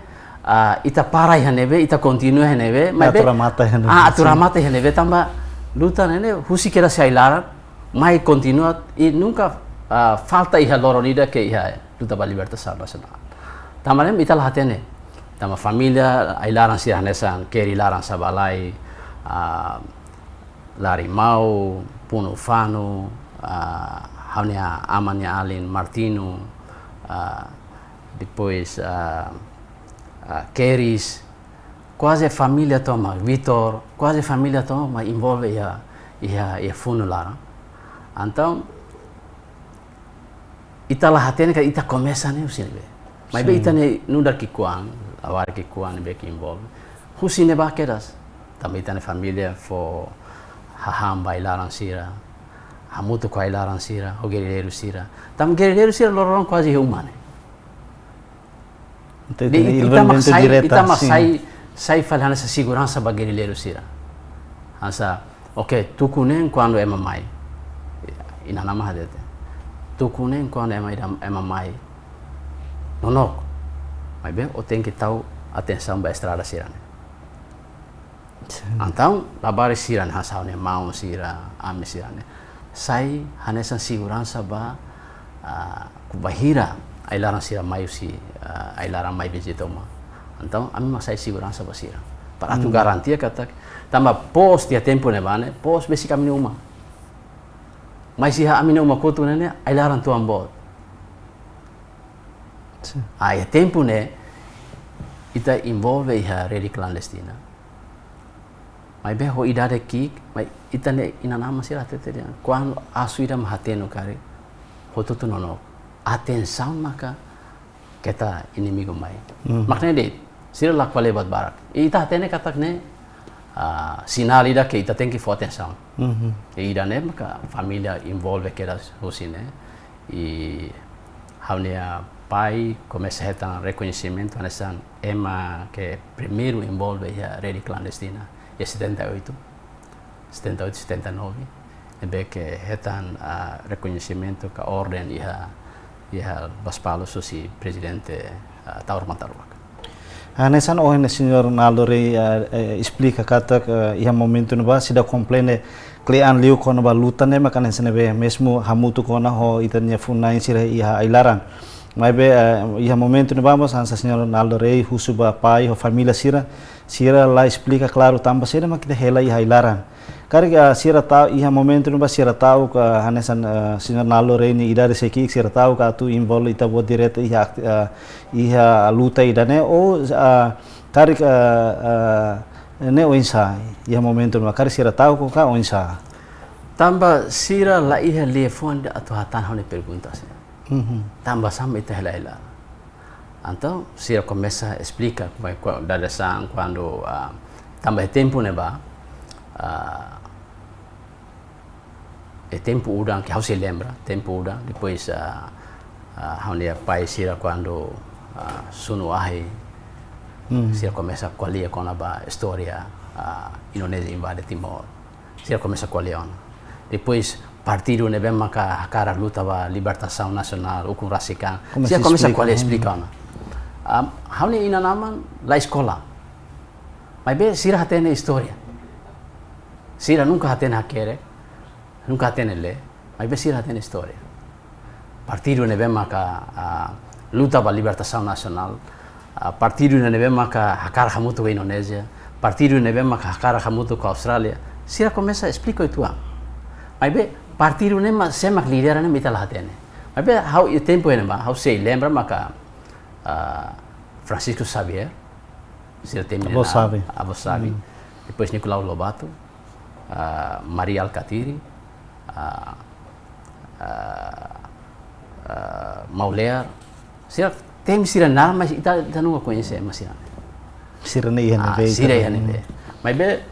ita para iha nebe ita continua nebe mas aturamata iha nebe tambah luta nene husi kera se ailaran mai continua e nunca falta iha loronida que iha luta para libertação nacional tambah ita la tene tambah família ailaran sira nesan keri laran sabalai Larimau, Punufano, haunia amannya Alin Martino, depois Keris, quase família toma Vitor, quase família toma envolve ia funular. Então ita lah hatene ka ita começa ne usine be. Mas be ita ne nundar kikuan, awar kikuan be que envolve. Husine ba keras. Também tem família for haham bailaran sira hamutu ko bailaran sira o guerreiro sira tam guerreiro sira lorong quase humane ita sai falando essa segurança ba guerreiro sira ansa ok tukunen quando é mamai ina nama hadete tukunen quando é mamai nonok mas bem o tem que tal atenção ba estrada sira Então, labari sira na hasa ne mau sira ame sira ne. Sai hanesan segurança ba kubahira ailaran sira mai si ailaran mai vegetoma. Então, ami masai segurança ba sira. Para tu garantia kata tamba pos dia tempo ne bane, pos besi kami uma. Mas se a mina uma kotu ne ailaran tu ambot. Ai tempo ne ita involve iha rede clandestina. Mai be ho idade ki, mai ita ne ina nama sira tete dia. Quando asuira mahateno kare, ho tutu nono. Atenção maka kita inimigo mai. Maknanya de sira lakwa lebat barak. Ita hatene katak ne sinal ida ke ita tem que for atenção. E ida ne maka família involve que das husine e haunia pai começa a ter reconhecimento nessa ema que primeiro envolve a rede clandestina em 78, 79 e bem que hetan reconhecimento que a ordem e a baspalo soci presidente Taur Mantaruak. Nesan oh ne senhor Naldorei explica kata ia momento no ba sida complaine klean liu kono ba luta ne makane senebe mesmo hamutu kona ho itania funai sira ia ailaran. Mas ia momento no vamos a senhor Naldorei husuba pai ho família sira lá explica claro tamba sira mas que hela ia ailaran. Karga sira tau ia momento no ba sira tau ka hanesan senhor Naldorei ni idade seki sira tau ka tu involve ita bo direta ia luta idane o karga ne oinsa ia momento no karga sira tau ko ka oinsa. Tamba sira la ia telefone atau hatan hone perguntas. Tambah sama itu hela. Então, sira começa a explicar da desan quando tambah tempo ne ba tempo udang que se lembra, tempo udang depois haunia pai sira quando sunu ahi sira começa a colia com a história Indonésia invade Timor. Sira começa a colia depois partido ne bem maka cara luta ba libertação nacional ukun rasikan sia começa a explicar hauni ina naman la escola mas be sira hatene história sira nunca hatene hakere nunca hatene le mas be sira hatene história partido ne bem maka luta ba libertação nacional partido ne bem maka hakara hamutu ke Indonésia partido ne bem maka hakara hamutu ke Australia sira começa a explicar itu mas be partido ne mas semak lideran ne mita lahatene. Mas how o tempo ne ba how sei lembra maka Francisco Xavier sira termina Abu Sabi depois Nicolau Lobato Maria Alcatiri Mauler sira tem sira nada mas ita nunca conhece mas sira ne ia ne sira ia ne mas be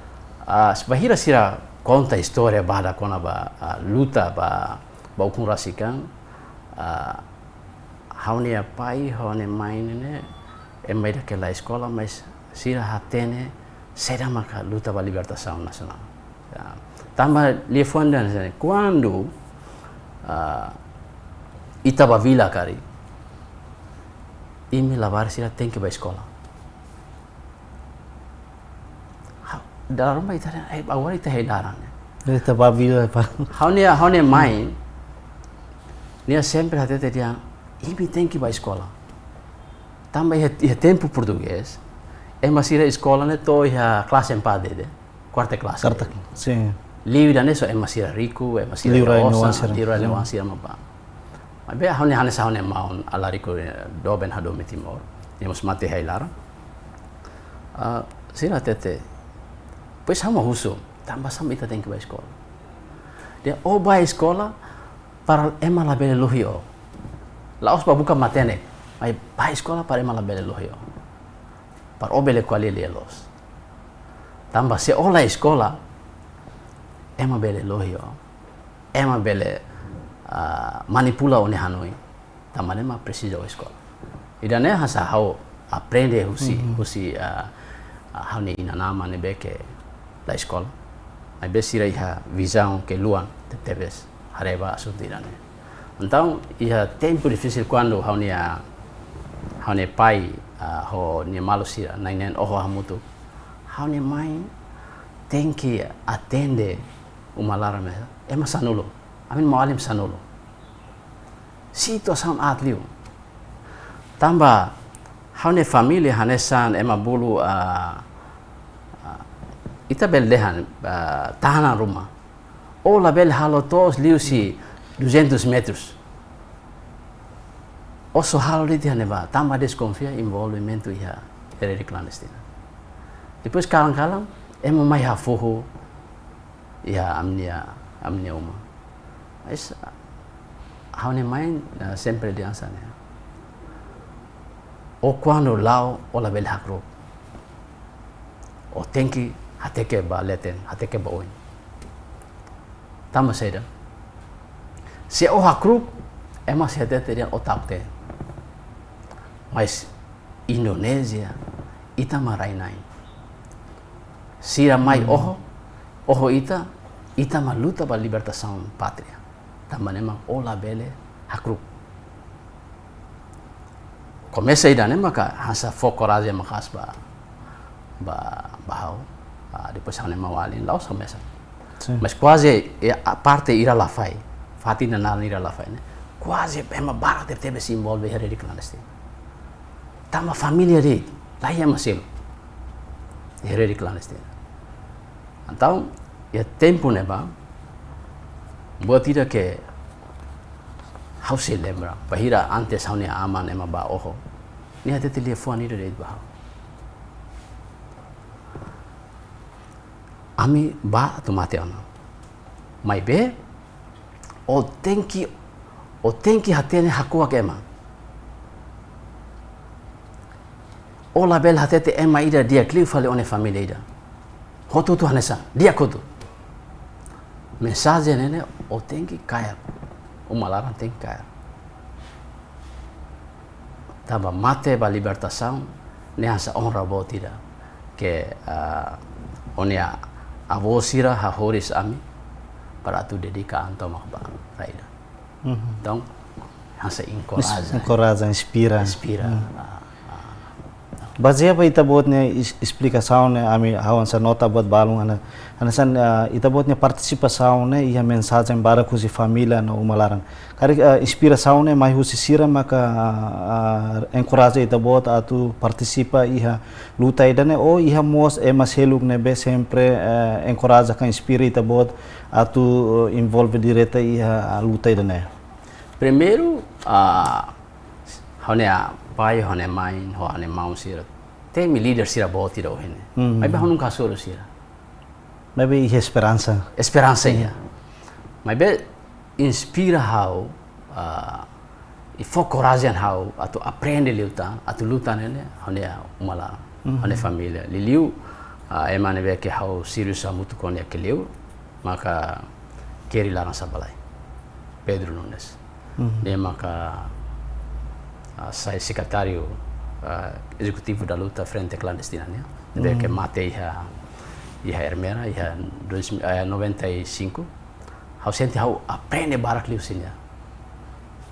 sebahira sira conta história bada kona ba luta ba ukun rasikan haunia pai haune main ne emai daquela escola mas sira hatene será maka luta ba libertação nacional tamba lefondan quando itaba vila kari imi lavar sira tem que ba escola dalam itu awal itu hedaran. Itu babil apa? Haunia main, dia sempre hati dia, ini tem que ir escola. Também é tempo português, masih a escola né to ya kelas 4 dede, quarta classe. Sim. Livre né só masih rico, masih rosa, livre relevância apa. Mas bem haunia maun ala rico doben hadome Timor, dia mus mati heilar. Sira tete pois sama husu, tambah sama ita tem que ir à escola. Dia vai à escola para ema la bele lohio. Laos pa buka matene, mas vai à escola para ema la bele lohio. Para obele quali lielos. Tambah se ola escola ema bele lohio. Ema bele manipula one hanoi. Tambah ema precisa a escola. Ida ne hasa hau aprende husi hau ni ina nama ne beke la escola. Mas besira iha visão que luan de teves hareba asuntirane. Então iha tempo difícil quando haunia pai ho ni malu sira nainen oho hamutu. Haunia mai tem que atender uma larame ema sanulo amin mualim sanulo situação atliu tamba haune família hanesan ema bulu ita beldehan tahanan rumah ola bel halo tos liu si 200 metros oso halo di haneba tamba desconfia envolvimento ia heredi clandestina depois kalang-kalang ema mai hafuhu ya amnia uma mas haune main sempre de ansane o quando lao ola bel hakro o tenki hateke ba leten hateke ba oin tama seda se o hakro ema se terian otakte mas Indonesia ita marainai sira mai oho ita maluta ba libertação pátria tamba nemang ola bele hakru começa ida nema ka hasa focoraje makas ba hau depois hane mawalin lau começa mas quase a parte ira la fai fatina na ira la fai né quase ema barra teve se envolve heredi clandestino tama família de lá ia masilo heredi clandestino então ya tempo neba buat tidak ke house lembra bahira antes haunia aman ema ba oho ni hate telefone ida de ba ami ba tu mate ana mai be o tenki hatene hakua kema ola bel hatete ema ida dia kliu fale one família ida hotu tu hanesa dia kotu mensagem nene o tenki kaya uma larang tem kaya taba mate ba libertação ne asa honra botida que onia avosira ha horis ami para tu dedica anto makba raida então asa encoraja inspira Baseado ita botnya explicação né ami hawan sa nota bot balung ana san ita botnya participação né ia mensagem para kusi família no umalarang kari inspiração né mai husi sira maka encoraja ita bot atu participa iha luta ida né o iha mos emas heluk né be sempre encoraja kan inspira ita bot atu envolve direta iha luta ida né primeiro hone pai hone main hone mau sira temi leader sira boti do hene mas be honum kasoro sira mas be esperança ya mas be inspira how e focorajan how atu aprende luta nele hone umala hone família liliu emane be ke how serius amutu kon ke liu maka keri larang sabalai Pedro Nunes dia maka saya secretário executivo da luta frente clandestina né desde que matei a Hermera ia 95 hau senti hau aprende barak liu sinya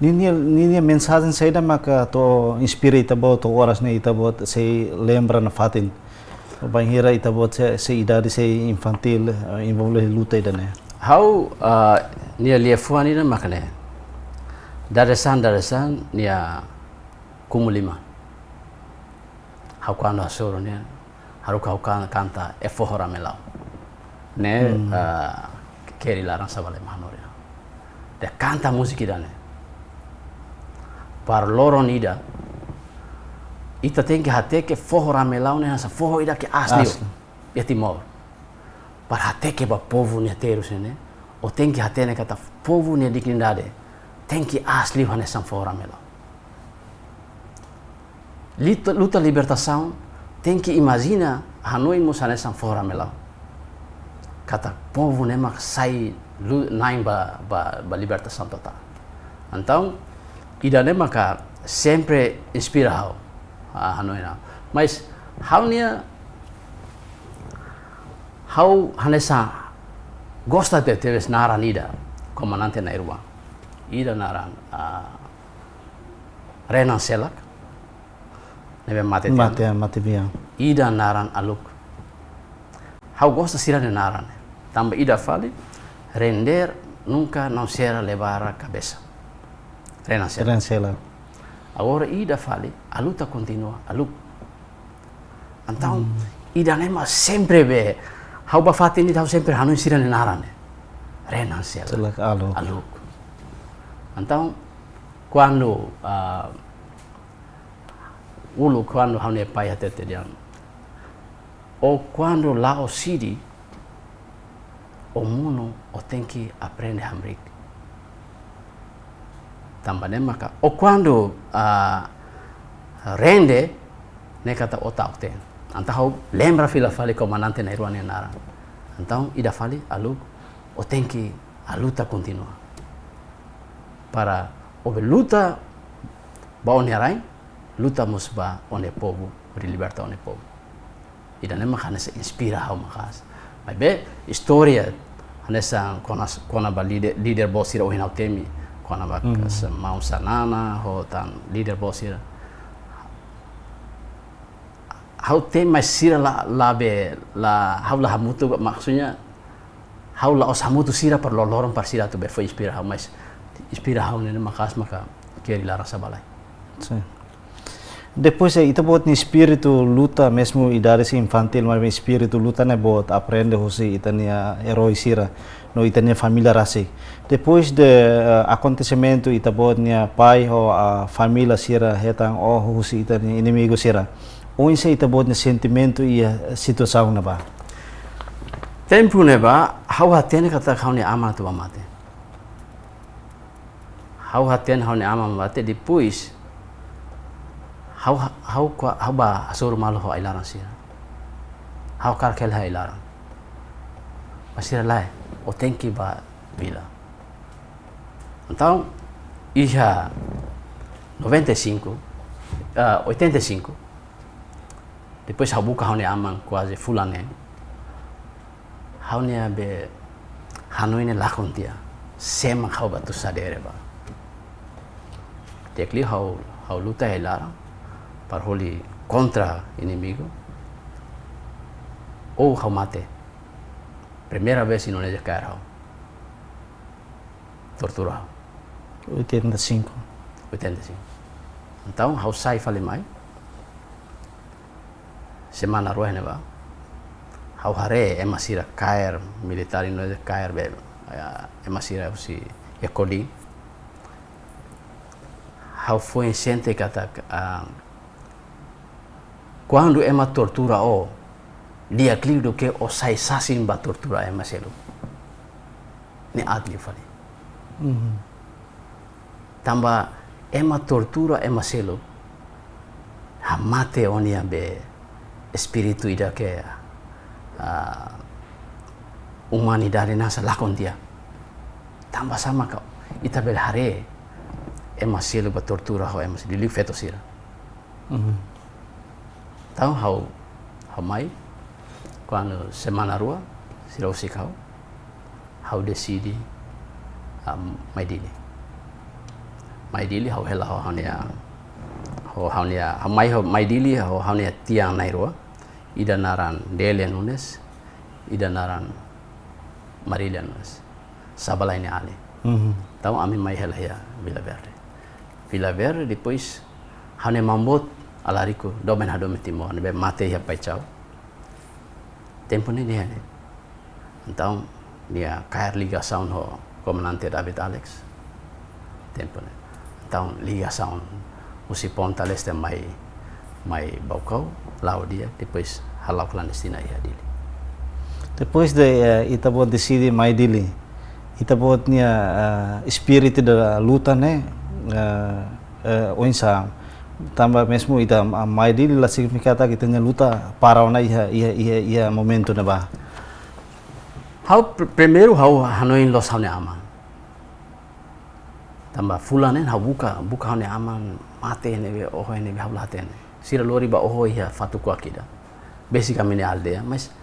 Nini mensagem saída maka to inspira ita bot to horas ne ita bot se lembra na fatin banheira ita bot se idade se infantil envolve luta ida né hau nia liefuani na makane darasan nia kumulima hau kana soro ne haru kau kanta efohora melau ne keri larang sabale mahnore de kanta musik ida ne par loron ida ita tenke hateke fohora melau ne sa foho ida ke asli ya timor par hateke ba povo ne terus ne o tenke hatene kata povo ne dignidade tenke asli hane san fohora melau luta libertação tem que imagina Hanoi musane san fora melau kata povo ne mak sai naim ba libertação total então ida ne maka sempre inspira hau Hanoi na mas hau hanesa gosta de teves naran ida comandante na Irwan ida naran Renan Selak nebe mate biang ida naran aluk hau gosta sira ne naran. Tamba ida fale, render nunca não será levar a cabeça. Renancela. Agora ida fale, a luta continua, a luta. Então, ida nema sempre be, hau ba fatini hau sempre hanu sira ne naran. Renancela. A luta. Então, quando quando hau ne pai hatete dian, ou quando lá o City, o mundo tem que aprender a amar. Também maka. Ou quando rende, ne kata otak tem. Então lembra fila fale comandante na Irwana nara. Então ida fale alu, o tem que a luta continua. Para o luta ba onerai, luta musba one povo, para libertar one povo. Ida ne maka nessa inspira hau makas. Mas be história nessa kona ba líder bosira o hinau temi. Kona ba mau sanana ho tan líder bosira. Hau tem mais sira la hau la hamutu maksudnya hau la os hamutu sira per loloron par sira tu be foi inspira hau mais inspira hau ne makas maka keri la rasa balai. Sim. Depois ita bot ni espírito luta mesmo idade infantil, mas espírito luta ne bot aprende hosi itania herói sira no itania família rasi. Depois de acontecimento ita bot nia pai ho a família sira hetang oh hosi itania inimigo sira. Onde se ita bot ni sentimento e a situação na ba. Tempo ne ba hau hatene kata kau ne ama tu amate. Hau hatene hau ne ama amate depois hau ba asur malu ho ailaran sira. Hau karkel ha ailaran. Masira lai o tenki ba bila. Então, ia 95, 85. Depois hau buka hau ne amang quase fulane. Hau ne be hanoi ne lakon dia. Sema hau ba tu sadere ba. Tekli hau luta ailaran. Para holi contra inimigo ou hau mate. Primeira vez não é cair hau. Torturado. 85. Então hau sai fale mai. Semana roa ne ba. Hau hare emasira cair militar não é cair be. Emasira si ekoli. Hau foi sente kata quando é uma tortura dia clido que o sai sasin ba tortura é maselo ne adli fale tamba é uma tortura é maselo ha mate onia be espírito ida que humanidade nasa lakon dia tamba sama ka ita bel hare é maselo ba tortura ho é maselo li feto sira Então, hau mai, quando semana rua, sira usi kau, hau decidi mai dili hau hela hau mai dili hau nia tiang nai rua, ida naran Delia Nunes, ida naran Marilia Nunes, sabalai ni ali. Então, ami mai hela ya Vila Verde, depois hau nia mambot alariku domen hadome timor nebe mate ya pai chau tempo ni dia ne então dia cair ligação ho comandante David Alex tempo ne então ligação usi ponta leste mai baucau lau dia depois halau clandestina ia dili depois de ita bot decidi mai dili ita bot nia espírito da luta ne oinsa tambah mesmo ita mai dili la significata kita nya luta para ona ia momento na ba hau primeiro hau hanoi los hau ne aman tambah fulane hau buka hau ne aman mate ne oh ne hau late ne sira lori ba oh ia fatu ku akida basicamente aldea mas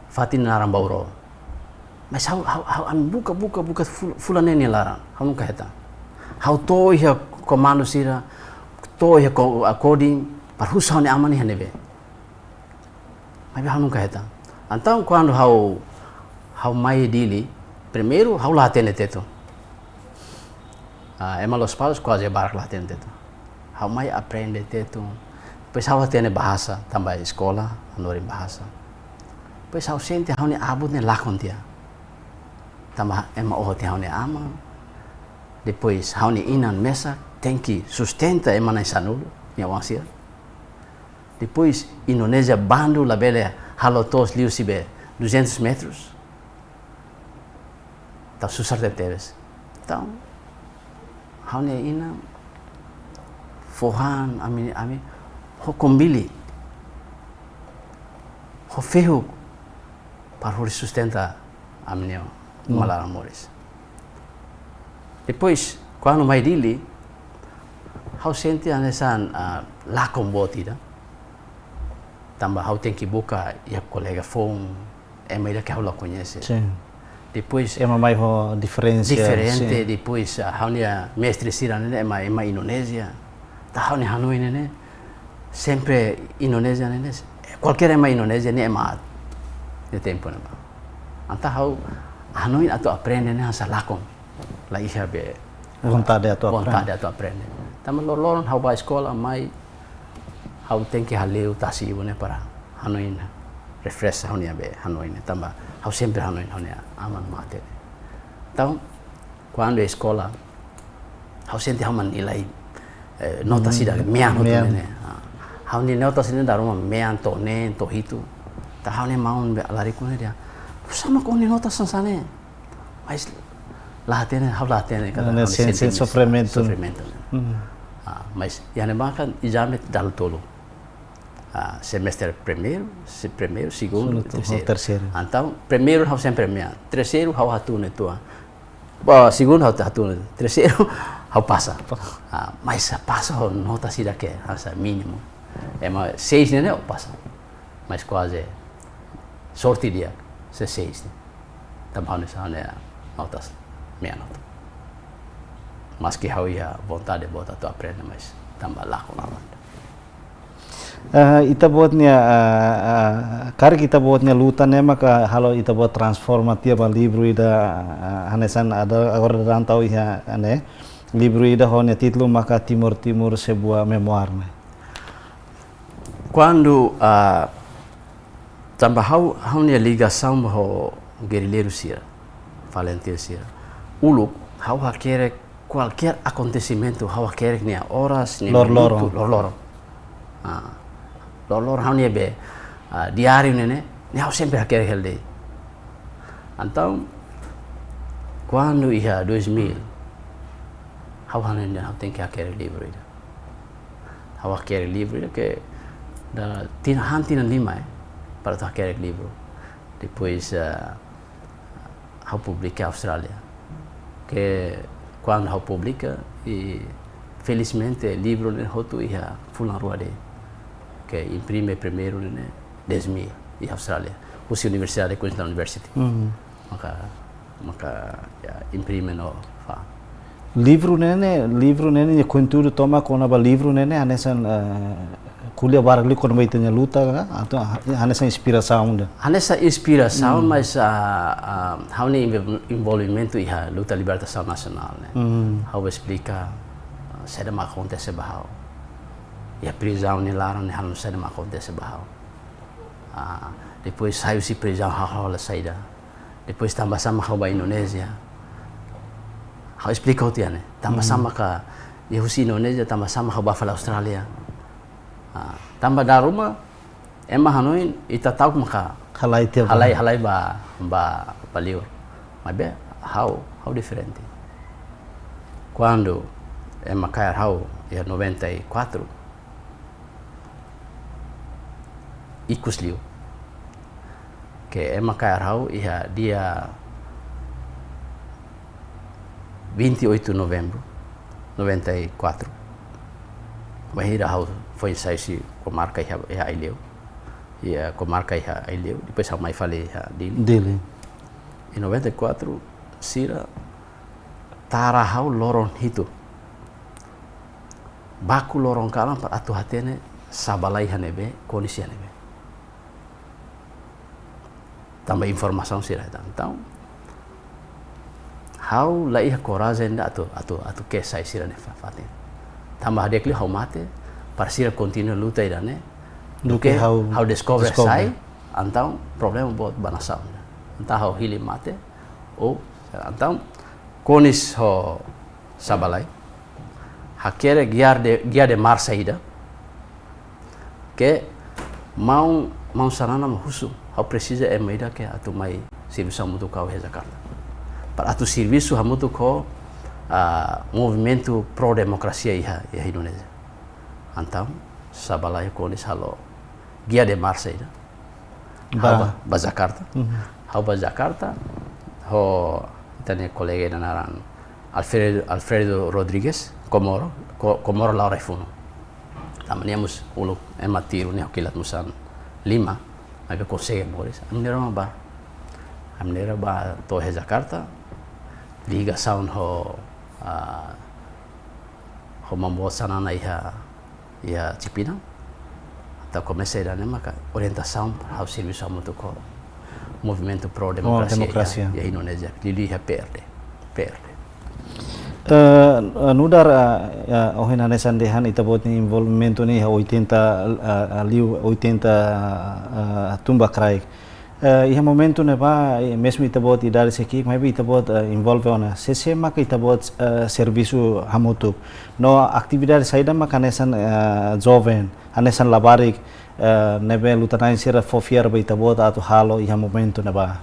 fatin naran bauro mas hau am buka fulane ne larang hau nunca heta hau to ia komando sira to ya according par husau ne amani hanebe mai ba hanu kaheta Então, quando hau mai dili, primeiro hau lá tene teto. Ema los palos quase barak lá tene teto. Hau mai aprende teto. Depois hau tene bahasa, tambah escola, anorin bahasa. Depois hau sente hau ne abut ne lakon dia. Tambah ema oh te hau ne ama. Depois hau ne inan mesa, tem que sustenta ema na sanulu, minha wansir. Depois Indonésia bandu la bele halotos liu sibe 200 metros. Tá susar de teves. Então, hau ne ina forran ami ho kombili. Ho fehu para hori sustenta amineo malar amores. Depois, quando mai dili, hau sente anesan lakon botida. Tambah hau tem que buka ya colega phone, ema ida que hau la conhece. Sim. Depois Ema mai ho diferente. depois hau nia mestre sira nene ema Indonésia. Ta hau ni Hanoi nene sempre Indonésia nene. Qualquer ema Indonésia ni ema de tempo nene. Anta hau Hanoi atau aprende nene asa lakon. La iha be Vontade atau aprende. Tambah lor hau ba escola mai hau tem que haleu tasi ne para Hanoi na refresh hau nia be Hanoi ne tambah hau sempre Hanoi hau nia aman mate. Então, quando a escola hau sente hau man nilai nota sida mean hotu ne. Hau ni nota sida daruma mean to ne to hitu. Ta hau ne maun be alari ko ne dia. Sama ko ni nota sansane. Mas latene hau latene kada sen sofrimento. Mas yani makan exame dal tolo. Semestre primeiro, segundo, terceiro. Então, primeiro hau sempre mean, terceiro hau hatune tua. Segundo hau hatune, terceiro hau passa. Mas passa hau nota sida que asa mínimo. Ema 6 né hau passa. Mas quase sorte dia, 6. Tambah hau nessa notas meia nota. Mas que hau ia vontade bota tu aprende mais tambah laku lawan. Ita buatnya kari kita buatnya luta ne maka halo ita buat transformatia ba livro ida hanesan ada agora rantau ia ane livro ida honya titlo maka Timur sebuah memoir ne. Quando tambah hau nia ligação ho guerrilheiro sira, valentio sira. Uluk hau hakere qualquer acontecimento hau hakere nia horas nia minuto lor. Lor hau nia be diário nene, nia hau sempre hakere helde. Então, quando ia 2000 hau hanen hau tem que hakere livro ida. Hau hakere livro ida que da tina lima para tu hakere livro. Depois hau publica Austrália. Que quando hau publica e felizmente livro ne hotu ia fulan rua de que imprime primeiro ne 10.000 di Austrália. Usi Universidade de Queensland University. Maka ya imprime no fa. Livro nene kuntur toma kona ba livro nene hanesan kuliah baragli kon baitanya luta atau hanesan inspiração. Hanesa inspiração, mas hau ni envolvimento iha luta libertação nacional né. Hau explica seda ma acontece bahau. E a prisão ni larang ni hanu sada ma acontece bahau. Depois saiu si prisão hau la saída. Depois tambah sama hau ba Indonésia. Hau explica o tiane. Tambah sama ka Yehusi Indonésia tambah sama hau ba fala Australia. Tambah da rumah ema Hanoi ita tahu maka halai ba paliu. Mas be hau diferente. Quando ema cair hau ya 94 ikus liu que ema cair hau ia dia 28 de novembro 94 bahira hau foi saisi comarca ia Aileu ia comarca ia Aileu depois hau mai fale ia Dili em 94 sira tara hau loron hitu baku lorong kalam par atu hatene sabalai hanebe kondisi hanebe tambah informação sira então how la ia coragem da atu que sai sira ne fatin tambah dia kli how mate para sira continua luta ida ne do que how discover sai então problema buat banação então how hili mate ou então conis ho sabalai hakere guia de mar saída que mau sanana mahusu how precisa maida que atu mai serviço muito kau he Jakarta para atu serviço muito ko movimento pro democracia iha Indonesia então sabalai conis halo guia de mar saída ba Jakarta how ba Jakarta ho tane colega naran Alfredo Rodrigues Komoro Laura Funo tamaniamos uluk ematiru ne kilat musan 5 aga consegue Boris amnera ba to he Jakarta ligação ho membuat sanana iha Cipinang atau comecei a maka orientação ao serviço muito ko movimento pro democracia ya Indonesia lili ha PRD nudar ohina nesan dehan itabot ni involvement ni 80 liu 80 tumba kraik iha momento ne ba mesmo itabot idar seki mai itabot involve ona sesema ka itabot serviço hamutuk no atividade saída makanesan jovem anesan labarik nebe lutanain sira fofiar ba itabot atu halo iha momento ne ba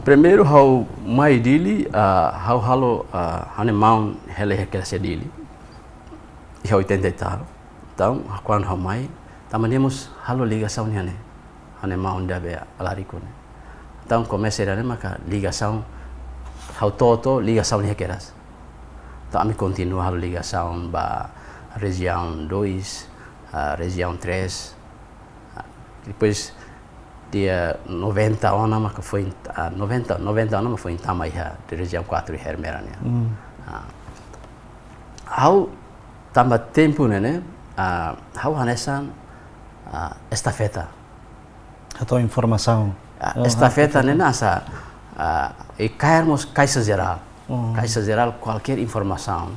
primeiro how mai dili how halo hane maun hele hekela dili iha 80 tal então quando how mai tamanemos halo ligação hane maun dabe alarico ne então comecei a maka ligação how toto ligação hekelas então ami continua halo ligação ba região 2 região 3 depois dia 90 ona maka foi 90 ona foi em Tamaiha de região 4 e Hermerania how tamba tempo né how hanesan estafeta atau informação estafeta né nasa e cairmos caixa geral qualquer informação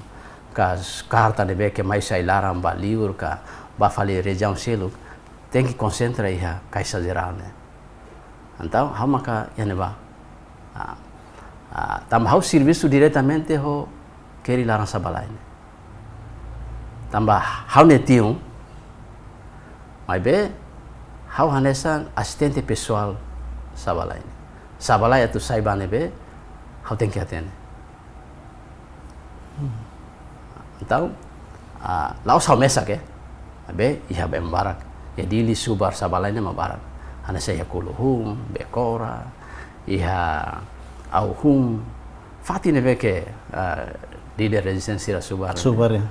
cas carta de que mais sai laram ba livro ka ba fali região selo tem que concentrar aí a caixa geral né então how maka yani ba tam how serviço diretamente ho keri larang sabalai né tambah how netiu mai be how hanesan assistente pessoal sabalai itu saibane be how tem que atene então laos how mesa ke be iha be barak ya dili subar sabalai ne mabarak ana saya kuluhum bekora iha auhum fatine be ke líder resistência subar ya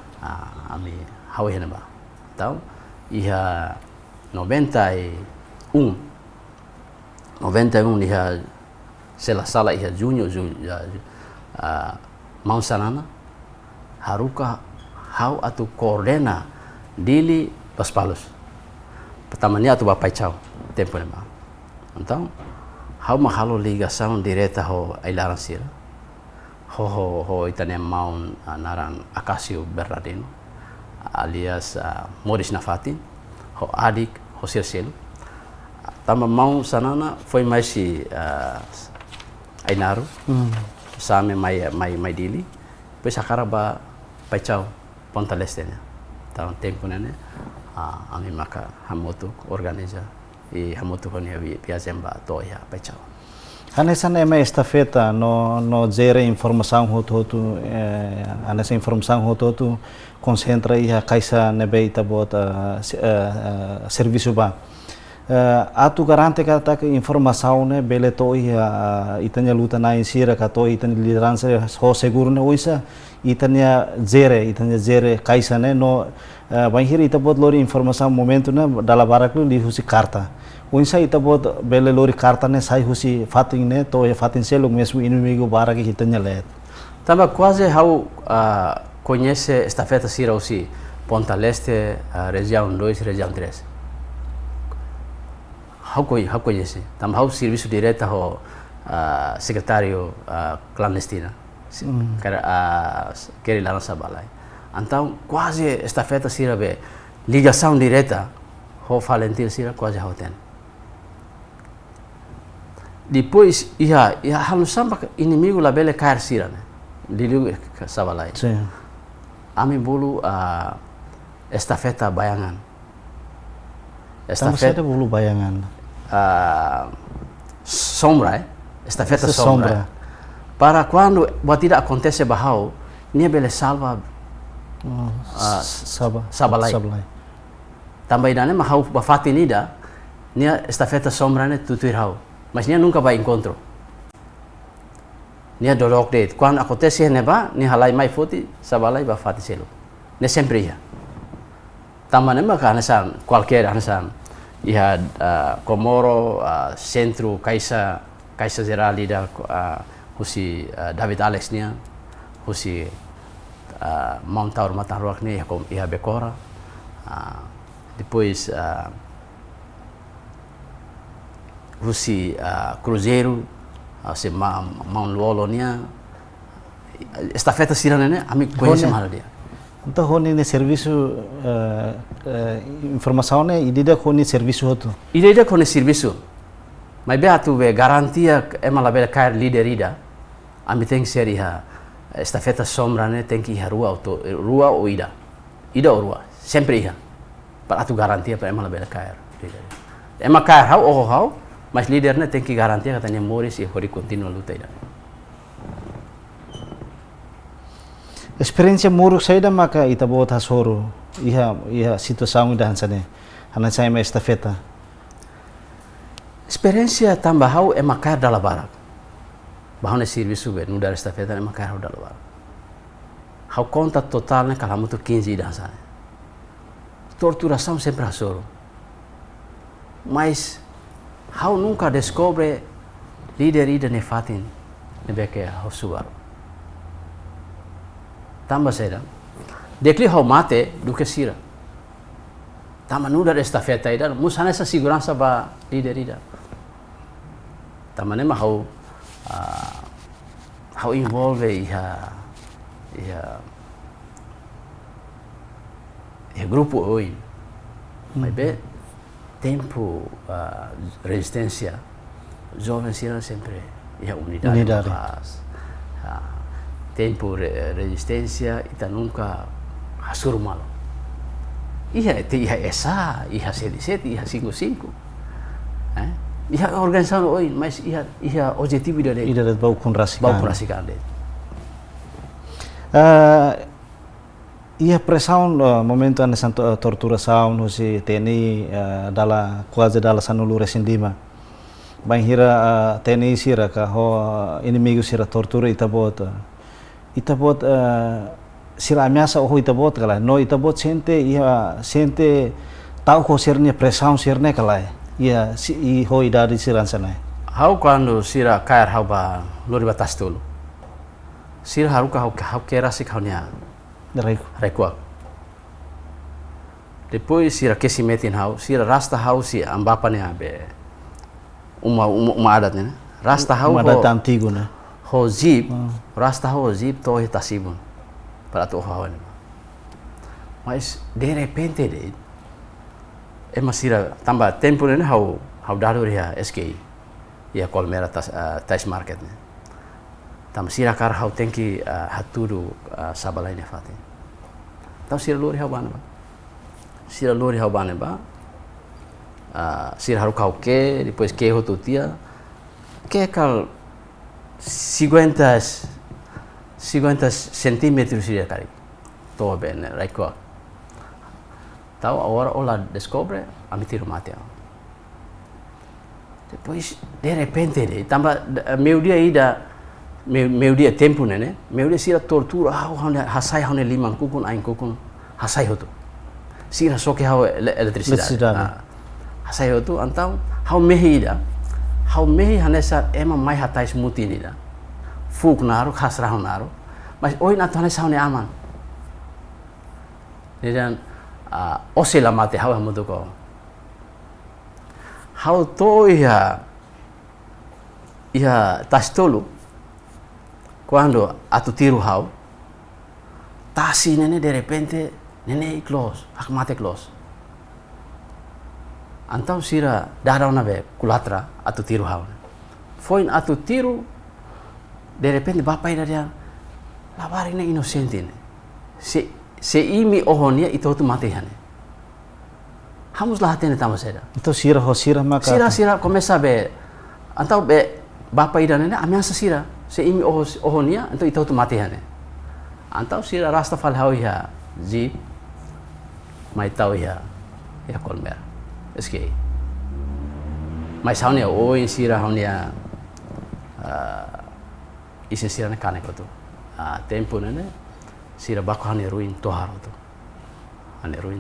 ami how hena ba então iha 91 iha sela iha junho mau sanana haruka how atu coordena dili Los Palos pertamanya atu bapai chau tempo nema então how mahalo ligação direta ho ailaran sira ho itane mau naran Acacio Bernardino alias Moris Nafati ho adik ho Sircelo tama mau sanana foi mais si Ainaru same mai dili depois akara ba paichau Ponta Leste né então tempo né ami maka hamotu organiza e hamotu honia viajemba toya paichau anesan estafeta no zere informação hotu anesa informação hotu concentra a caixa nebe itabot serviço ba atu garante kata ke informação ne bele to itanya luta na insira ka to itanya liderança ho seguro ne oisa itanya zere caixa ne no banhir itabot lori informação momento ne dala baraklu li husi carta oisa itabot bele lori carta ne sai husi fatin ne to fatin selo mesmo inimigo barak itanya let tamba quase how conhece estafeta sira usi Ponta Leste região 2 região 3 hau conhece. Tam hau serviço direto ho secretário clandestina. Quer lá na Sabalai. Então, quase estafeta sira be ligação direta ho Valentim sira quase ho tem. Depois ia halu samba inimigo la bele cair sira né. Diliu Sabalai. Sim. Ami bulu estafeta bayangan. Estafeta bulu bayangan. Sombra, estafeta sombra. Para quando batida acontece bahau, nia bele salva Sabalai. Também dane mahau bafati nida, nia estafeta sombra ne tutuir hau. Mas nia nunca vai encontro. Nia dorok det. Quando acontece neba, nia halai mai foti Sabalai bafati selo. Ne sempre ia. Também ne maka hanesan qualquer hanesan. Ia Komoro, Centro, Caixa Geral da husi David Alex nia, husi Montaur Mataruak nia ia Becora, depois husi Cruzeiro, husi Mount Lolo nia, estafeta sirana nia, ami conhece mal dia. Então, honi ne serviço informação né, e dida honi serviço outro. E dida honi serviço, mas bem atu be garantia emala bela cair líder ida, ami tem que ser iha estafeta sombra né, tem que iha rua ou ida ou rua, sempre iha, para atu garantia para emala bela cair líder. Ema cair hau, mas líder né tem que garantia katanya moris e hori continua luta ida. Experiência muruk saya dah maka ita buat hasoro iha situação ida hansane hanan saya mais estafeta. Experiência tambah hau emakar dalam barak. Bahone serviço be nudar estafeta emakar hau dalam barak. Hau conta totalnya kalau tu 15 ida hansane. Torturação sempre hasoro. Mas hau nunca descobre líder ida nefatin nebeke hau suar. Tambah saya dekli hau mate do que sira. Tama nudar estafeta ida, musana essa segurança ba líder ida. Tama nema hau envolve iha grupo oi. Mas be tempo resistência jovem sira sempre iha unidade. Tempo resistência ita nunca hasur malo. Iha esa, iha 77, iha 55. Iha organização oi, mas iha objetivo ida ida bau konrasikan. Iha pressão momento ane santo torturação no si TNI dala quase dala sanulu resindima. Bang hira TNI sira ka ho inimigo sira tortura ita bot sira ameaça o ita bot kala no ita bot sente tau ko sirnya pressão sirne kala ia si ho idade siran sana. Hau quando sira cair hau ba lori batas tulu. Sira haruka hau kera sik hau nia Recuak. Depois sira kesi metin hau, sira rasta hau si ambapa nia be uma adat né. Rasta hau uma adat antigo né. Ho zip, rasta ho zip to tasibun para tu hawan. Mas de repente sira tambah tempo né hau dado ria SKI. Ia Colmera tais market né. Tam sira kar hau tenki haturu Sabalai ne fatin. Tam sira lori hau bana ba. Sira lori hau bana ba. Sira haru kau ke, depois ke ho tutia. Que kal 50 centímetros sira kari. To ben raiko. Tau agora ola descobre a me tiro mate. Depois de repente tamba meu dia ida meu dia tempo né? Meu dia sira tortura, hasai hau ne limang kukun ain kukun hasai hotu. Sira soke hau eletricidade. Hasai hotu antau hau mehi ida. Hau mehi hanesa ema mai hatais mutin ida. Fuk naru khasrah naru. Mas oi na hanesa hau ne aman. Dan osela mate hau hamutu ko. hau to ia tastolu quando atu tiru hau tasi nene de repente nene close mate close antau sira darau na be kulatra atu tiru hau foi atu tiru de repente bapa ida dia labari ne inocente ne se imi ohonia itu tu mati hane hamus lah hatene tama seda Itu sira maka sira começa be antau be bapa ida nene ameaça sira se imi ohonia então itu tu mati hane antau sira rasta fal hau ya ji mai tau ya kolmer eske mas haunia oi sira haunia isi sira na kane kotu tempo nene sira bako hane ruin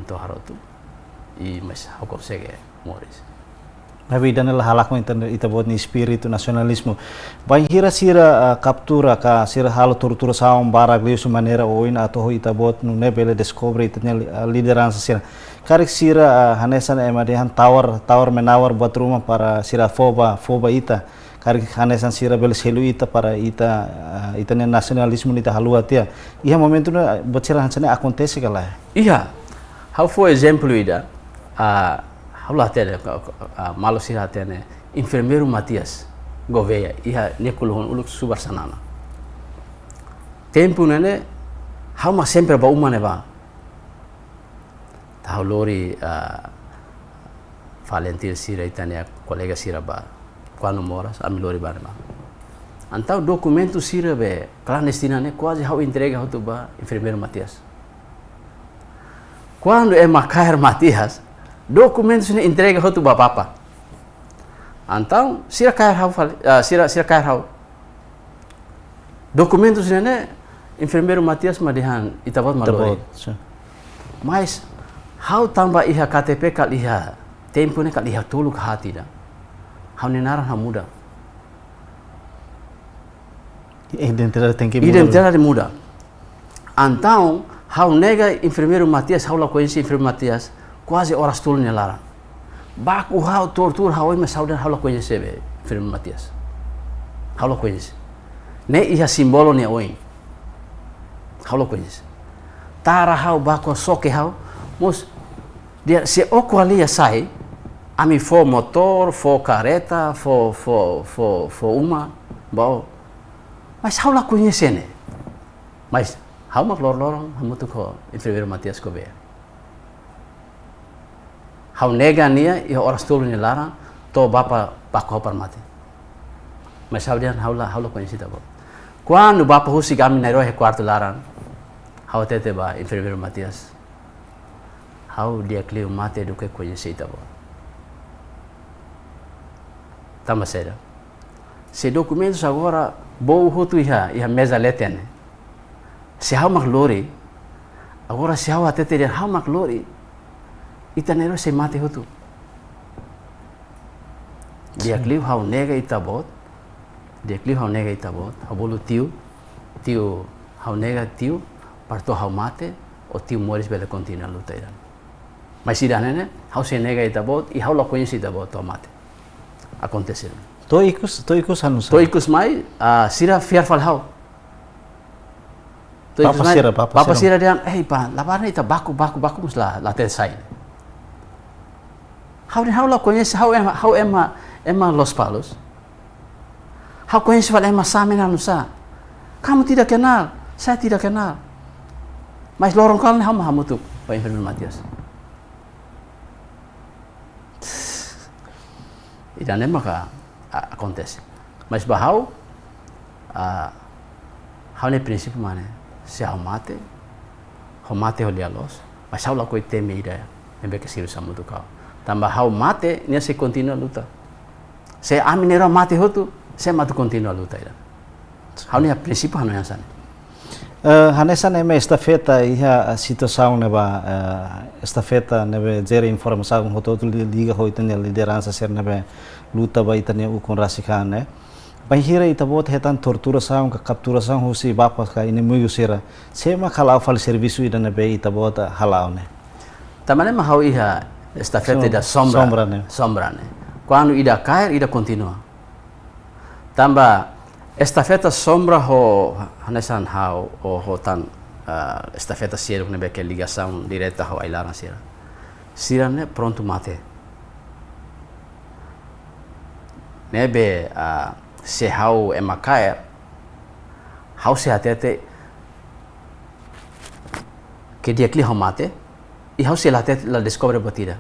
toharotu i mas hau consegue moris Nabi dan lah halak ita buat ni spiritu nasionalisme. Bahira sira captura ka sira halo tur saum barak liu manera oin atau ita buat nu nebele descobre itanya lideransa sira. Karik sira hanesan emadehan tawar menawar buat rumah para sira foba ita. Karik hanesan sira bel selu ita para itanya nasionalisme ita haluat ya. Iya momentu na buat sira hansane acontece kala. Iya. How for example ida Allah tene malu sira tene enfermeiro Matias Gouveia iha nekulhon uluk subar sanana tempo nene how ma sempre ba umane ba tahu lori Valentir sira itania colega sira ba quando moras ami lori ba antau documento sira be clandestina ne quase how entrega how tu ba enfermeiro Matias quando é macair Matias documentos ini entrega hotu bapa. Então, sira cair hau sira cair hau. Documentos ini enfermeiro Matias madihan itabat malori. Mas hau tambah iha KTP kal iha tempo ne kal iha tuluk hati da. Hau nenaran hau muda. Identidade muda. Então, hau nega enfermeiro Matias hau la conhece enfermeiro Matias quase horas tulnya larang. Baku hau tortur hau mas saudara hau la conhece be enfermeiro Matias. Hau la conhece. Ne iha simbolo ne oin. Hau la conhece. Tara hau baku soke hau mus dia se oko ali sai ami fo motor, fo careta, fo uma bau. Mas hau la conhece ne. Mas hau mak lorong hamutu ko enfermeiro Matias Gouveia. Hau nega nia ia oras tulu ni larang to bapa bako hau mati. Mas hau dia hau la conhecida bo. Quando bapa husi kami nairo he quarto larang hau tete ba enfermeiro Matias. Hau dia clio mate do que conhecida bo. Tama sério. Se documentos agora bo hutu iha mesa letene. Se hau mak lori agora se hau tete dia hau mak lori itanero se mate hotu. Dia kliu hau nega itabot. Hau bolu tiu hau nega tiu parto hau mate o tiu moris bele continua luta iran. Mas sida nene hau se nega itabot i hau la conhece itabot to mate. Acontece. Toikus anu. Toikus mai sira fiar fal hau. Papa sira dia pa labarna ita baku mus la tesai. Hau la conhece hau ema Los Palos. Hau conhece fala ema Samena Nusa. Kamu tidak kenal, saya tidak kenal. Mas lorong kali hau mahamutu Pak Enfermeiro Matias. Idan ema ka acontece. Mas bahau hau ne princípio mana? Se hau mate ho lialos. Mas hau la coi teme ida. Embe que siru samutu kau. Tambah hau mate, nia se continua luta. Se aminero mate hotu, se matu continua luta ida. Hau nia prinsipio hanu yang sana. Hanesan eme estafeta iha situação neba estafeta nebe zero informação hotu liga hoitanya liderança ser nebe luta ba itanya ukon rasikan ne. Bahira itabot hetan tortura saung ka captura saung husi bapa ka ini muyu sira. Sema kalau fal serviço ida nebe itabot halau ne. Tamane ma hau iha estafeta da sombra ne. quando ida cair, ida continua. Tambah estafeta sombra ho hanesan hau ho tan estafeta sira que nebe que ligação direta ho ailaran sira. Sira ne pronto mate. Nebe se hau ema cair, hau se atete que dia que ho mate e hau se atete la descobre batida.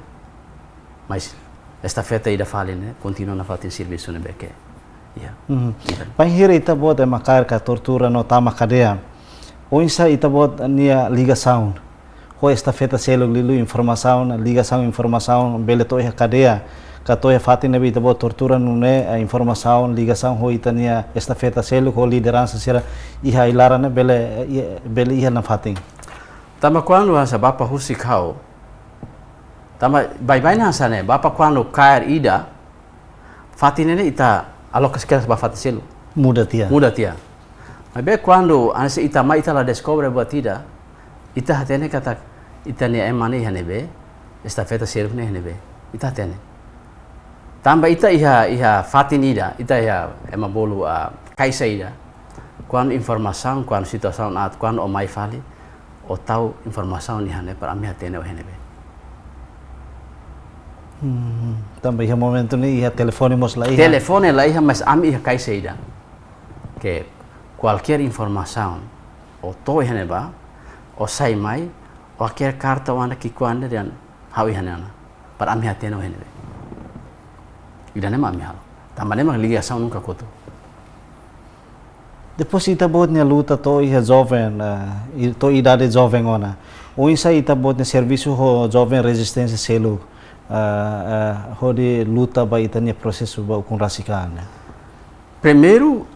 Mas estafeta ida fale ne continua na fatin serviço nebe que Panghira ita bot makar ka tortura no tama kadea. O insa ita bot nia ligação. Ho estafeta selo lilu informação, ligação informação bele to ya kadea. Ka to ya fatin ita bot tortura no ne informação, ligação ho ita nia estafeta selo ho liderança sira iha ilara ne bele iha na fatin. Tama quando asa bapa husikau. Tama bye na sana bapa quando cair ida fatin ne ita alokas kelas bafat selo muda tia mas be quando anse ita mai ita la descobre batida ita hatene kata ita ne emane hanebe estafeta selo ne hanebe ita hatene tamba ita iha fatinida ita ya emabolu kaisa ida quando informação quando situação at quando o mai fale o tau informação ni hane para ami hatene o hanebe Também momento ni ia telefone mos lá. Telefone lá ia mas ami ia kaisida. Que qualquer informação o to haneba o sai mai o qualquer carta wana ki kwanda dan hawi hanana para ami hatene o hanebe. Ida nema ami halo. Também nema ligação nunca koto. Depois ita bot nia luta to ia jovem to idade jovem ona. O insa ita bot nia serviço ho jovem resistência selo. Hodi luta ba itanya prosesu ba ukun rasikan. Primeiro,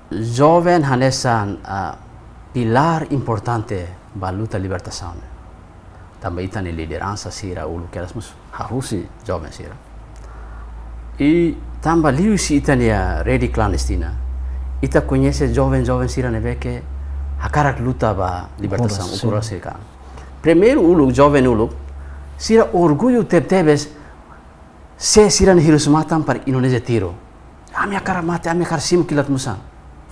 jovem hanesan pilar importante ba luta libertação. Também itanya liderança sira ulu kelasmus harusi jovem sira. E tambah liu si itanya rede clandestina. Ita conhece jovem sira neve que hakarak luta ba libertação ukun rasikan. Primeiro ulu jovem ulu sira orgulho tebes se sira ni hirus matam para Indonesia tiro. Ami akara mate, ami akara sim kilat musan.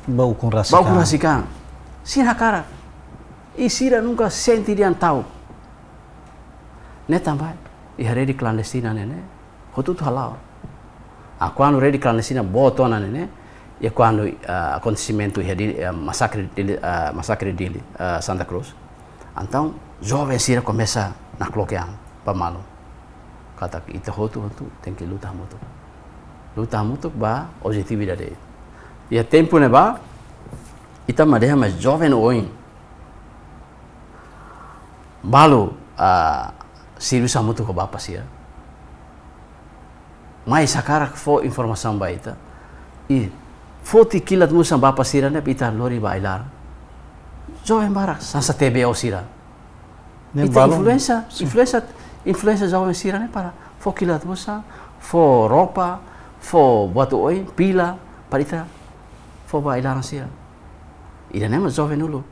Bau kun rasikan. Sira akara. E sira nunca sentirian tahu. Ne tambah, i rede clandestina nene, hotut halal. Quando rede clandestina botona nene, e quando acontecimento massacre de Santa Cruz. Então, jovem sira começa na coloquean. Pamalu kata ita hotu tem que lutar muito ba objetividade e tempo ne ba ita madeha mas jovem oin balu serviço muito ko ba pasia mais sakara fo informação ba ita e 40 kilat musa ba pasira ne ita lori ba ilar jovem barak sansa tebe osira ita influência jovem sira né para fokilat musa fo roupa fo batu oi pila para ita fo ba ilaran sira ida nema jovem dulu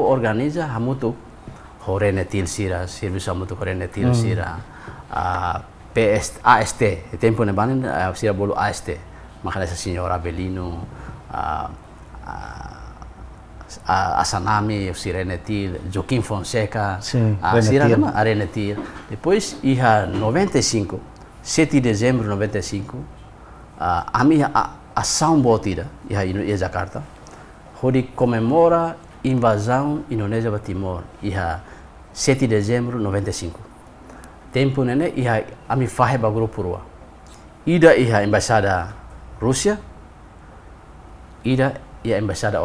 organiza hamutu horene til sira serviço hamutu horene til sira AST tempo ne banen sira bolu AST makanya essa senhora Abelino Asanami Sirenetil Joaquim Fonseca sira nama Arenetil depois ia 95 7 de dezembro 95 ami ação botida ia Jakarta hodi comemora invasão Indonésia ba Timor ia 7 de dezembro 95 tempo nene ia ami fahe ba grupo rua ida ia embaixada Rússia ida ia embaixada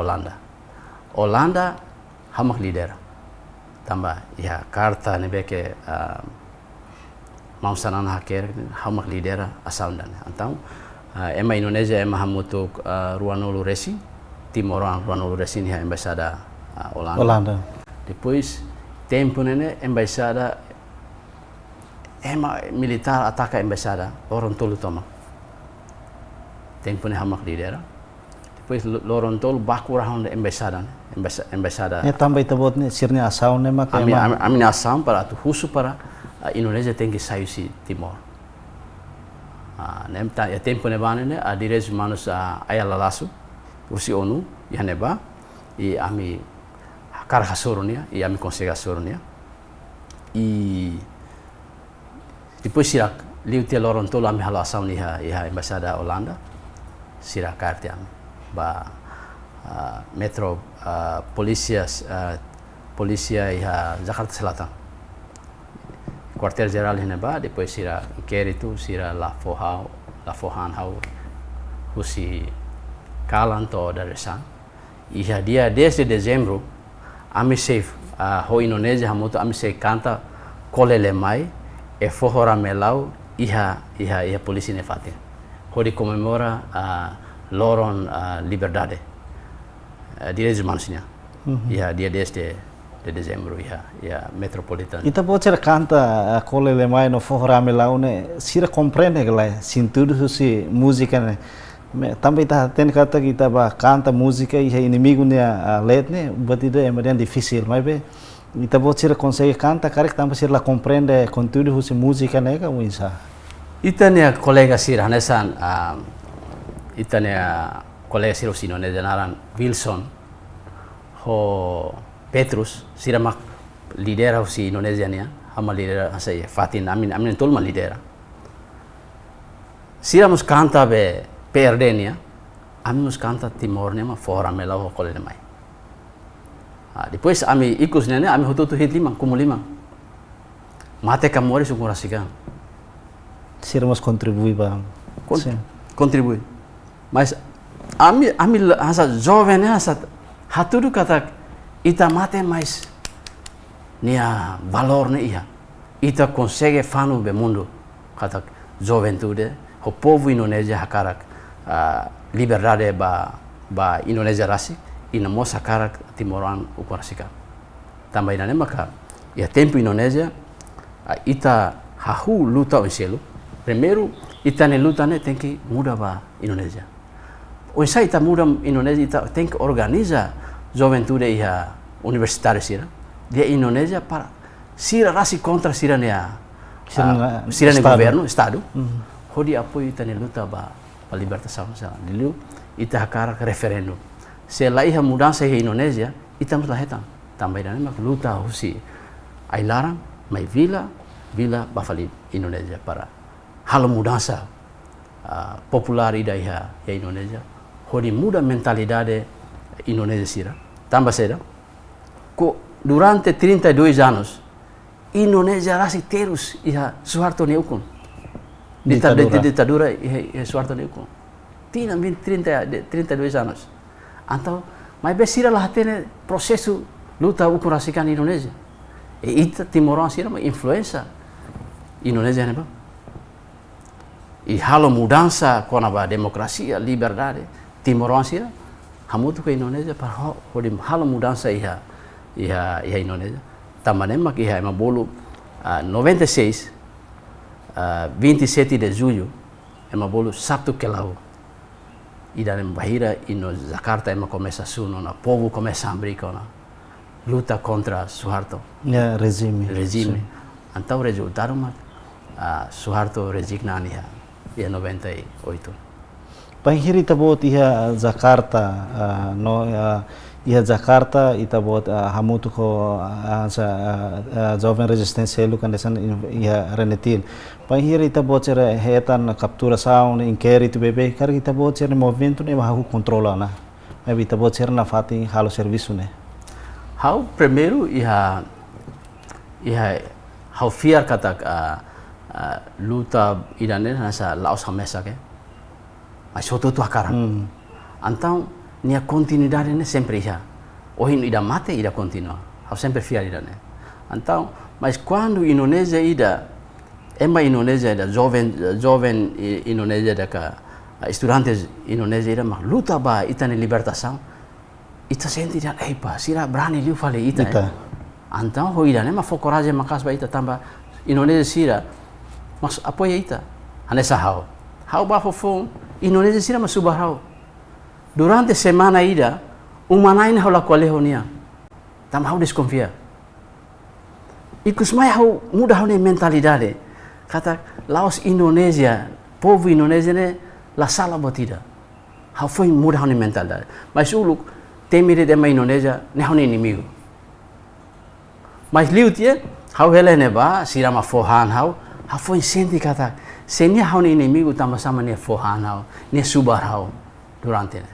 Holanda hamak lidera tambah ia karta nebeke mau sanan haker hamak lidera asaundan então ema Indonésia ema hamutuk Ruanulu Racing Timoran Ruanulu Racing ia embaixada Holanda depois tempo nene embaixada ema militar ataca embaixada Lorontolo toma tempo ne hamak lidera depois Lorontolo bakurahon de embaixada tambah itabot ni sirnya asaun ne mak ami asam para tu husu para Indonésia tem que sair si Timor nemta ya tempo ne banene a direitos humanos ayala lasu ursi ONU ya neba e ami cara hasoronia e ami consegue hasoronia e depois sirak liutia Lorontolo ami halo asam iha embaixada Holanda sirak karte ami ba metro polisia iha Jakarta Selatan quartel geral hineba depois sira inquérito sira la fohan hau husi kalanto daresan iha dia desde dezembro ami safe ho Indonésia hamuto ami se canta kolele mai e fohora melau iha polisi nefate hodi comemora Loron Liberdade direitos humanos iha dia desde de dezembro iha metropolitan ita bocer canta kolele mai no fohora melau ne sira compreende gala sintudo si música ne também ita ten kata kita ba canta música iha inimigo ne let ne batida é mais difícil mas be ita bocer consegue canta karek também sira compreende conteúdo si música ne ka uisa ita ne colega sira nesan ita ne colega sira sino ne janaran Wilson ho Petrus sira mak lidera si Indonesia nia hama lidera saya Fatin amin tolma lidera sira mus canta be PRD nia ami mus canta Timor nia ma fora melau ho kolele mai depois ami ikus nia ami hututu hit limang kumu limang mate kamori sungurasikan sira mus contribui ba contribui mas ami hasa jovem hasa hatudu kata ita mate mais nia valor ne ia ita consegue fanu be mundo kata juventude ho povo Indonésia hakarak liberdade ba Indonésia rasi ina mo hakarak Timoran ukurasika tambah ina maka ya tempo Indonésia ita hahu luta o selo primeiro ita ne luta ne tem que muda ba Indonésia o sai ita muda Indonésia ita tem que organiza juventude iha universitária sira dia Indonésia para sira rasi contra sira nea sira ne governo estado hodi apoio ita ne luta ba libertação sa dilu ita hakara referendum se la iha mudança iha Indonésia ita mus lahetan também dan mak luta husi ai larang mai vila bafali Indonésia para halo mudança popular ida iha Indonésia hodi muda mentalidade Indonésia sira tambah seda durante 32 anos Indonésia rasi terus iha Suharto ne ukun ditadura iha Suharto ne ukun tina 32 anos então mas besira lah tene prosesu luta ukun rasikan Indonésia ita Timoran sira ma influenza Indonésia ne ba e halo mudança kona ba demokrasia liberdade Timoran sira hamutu ke Indonésia para hodi halo mudança iha Indonésia também mak iha ema bolu 96 27 de julho ema bolu Sabtu kelau ida bahira ino Jakarta ema começa suno na povo começa a brincar na luta contra Suharto. Ya, regime. Então resultado mas Suharto resigna ia 98. Panghiri tabot iha Jakarta iha Jakarta itabot hamutu ko sa jovem resistência lu kandesan iha renetil. Panghiri tabot cera hetan captura sound inquérito bebê kar itabot cera movimento ne bahu controla na. Mas itabot cera na fati halo serviço ne. How primeiro iha how fiar kata luta idane nasa Laos Hamesa ke. Mas soto tu akara. Então, nia continuidade ne sempre ia. Ohin ida mate ida continua. How sempre fiar ida ne. Então, mas quando Indonésia ida Indonésia ida jovem Indonésia ida ka estudantes Indonésia ida mak luta ba ita ne libertação. Ita senti dia pa sira berani liu fale ita. Então, ho ida ne ma focoragem makas ba ita tamba Indonésia sira. Mas apoia ita. Anessa how ba fofo Indonésia sira masubarau. Durante semana ida, umanain hau lakualeho nia. Tam hau desconfia. Ikus mai hau mudah hau ne mentalidade. Kata Laos Indonésia, povo Indonésia ne la sala batida. Hau foi mudah hau ne mentalidade. Mas uluk temire de ma Indonésia ne hau ne inimigo. Mas liu tie hau hele ne ba sira ma fohan hau foi senti kata senia hau ne inimigo tambah sama ne fohan hau ne subar hau durante ne.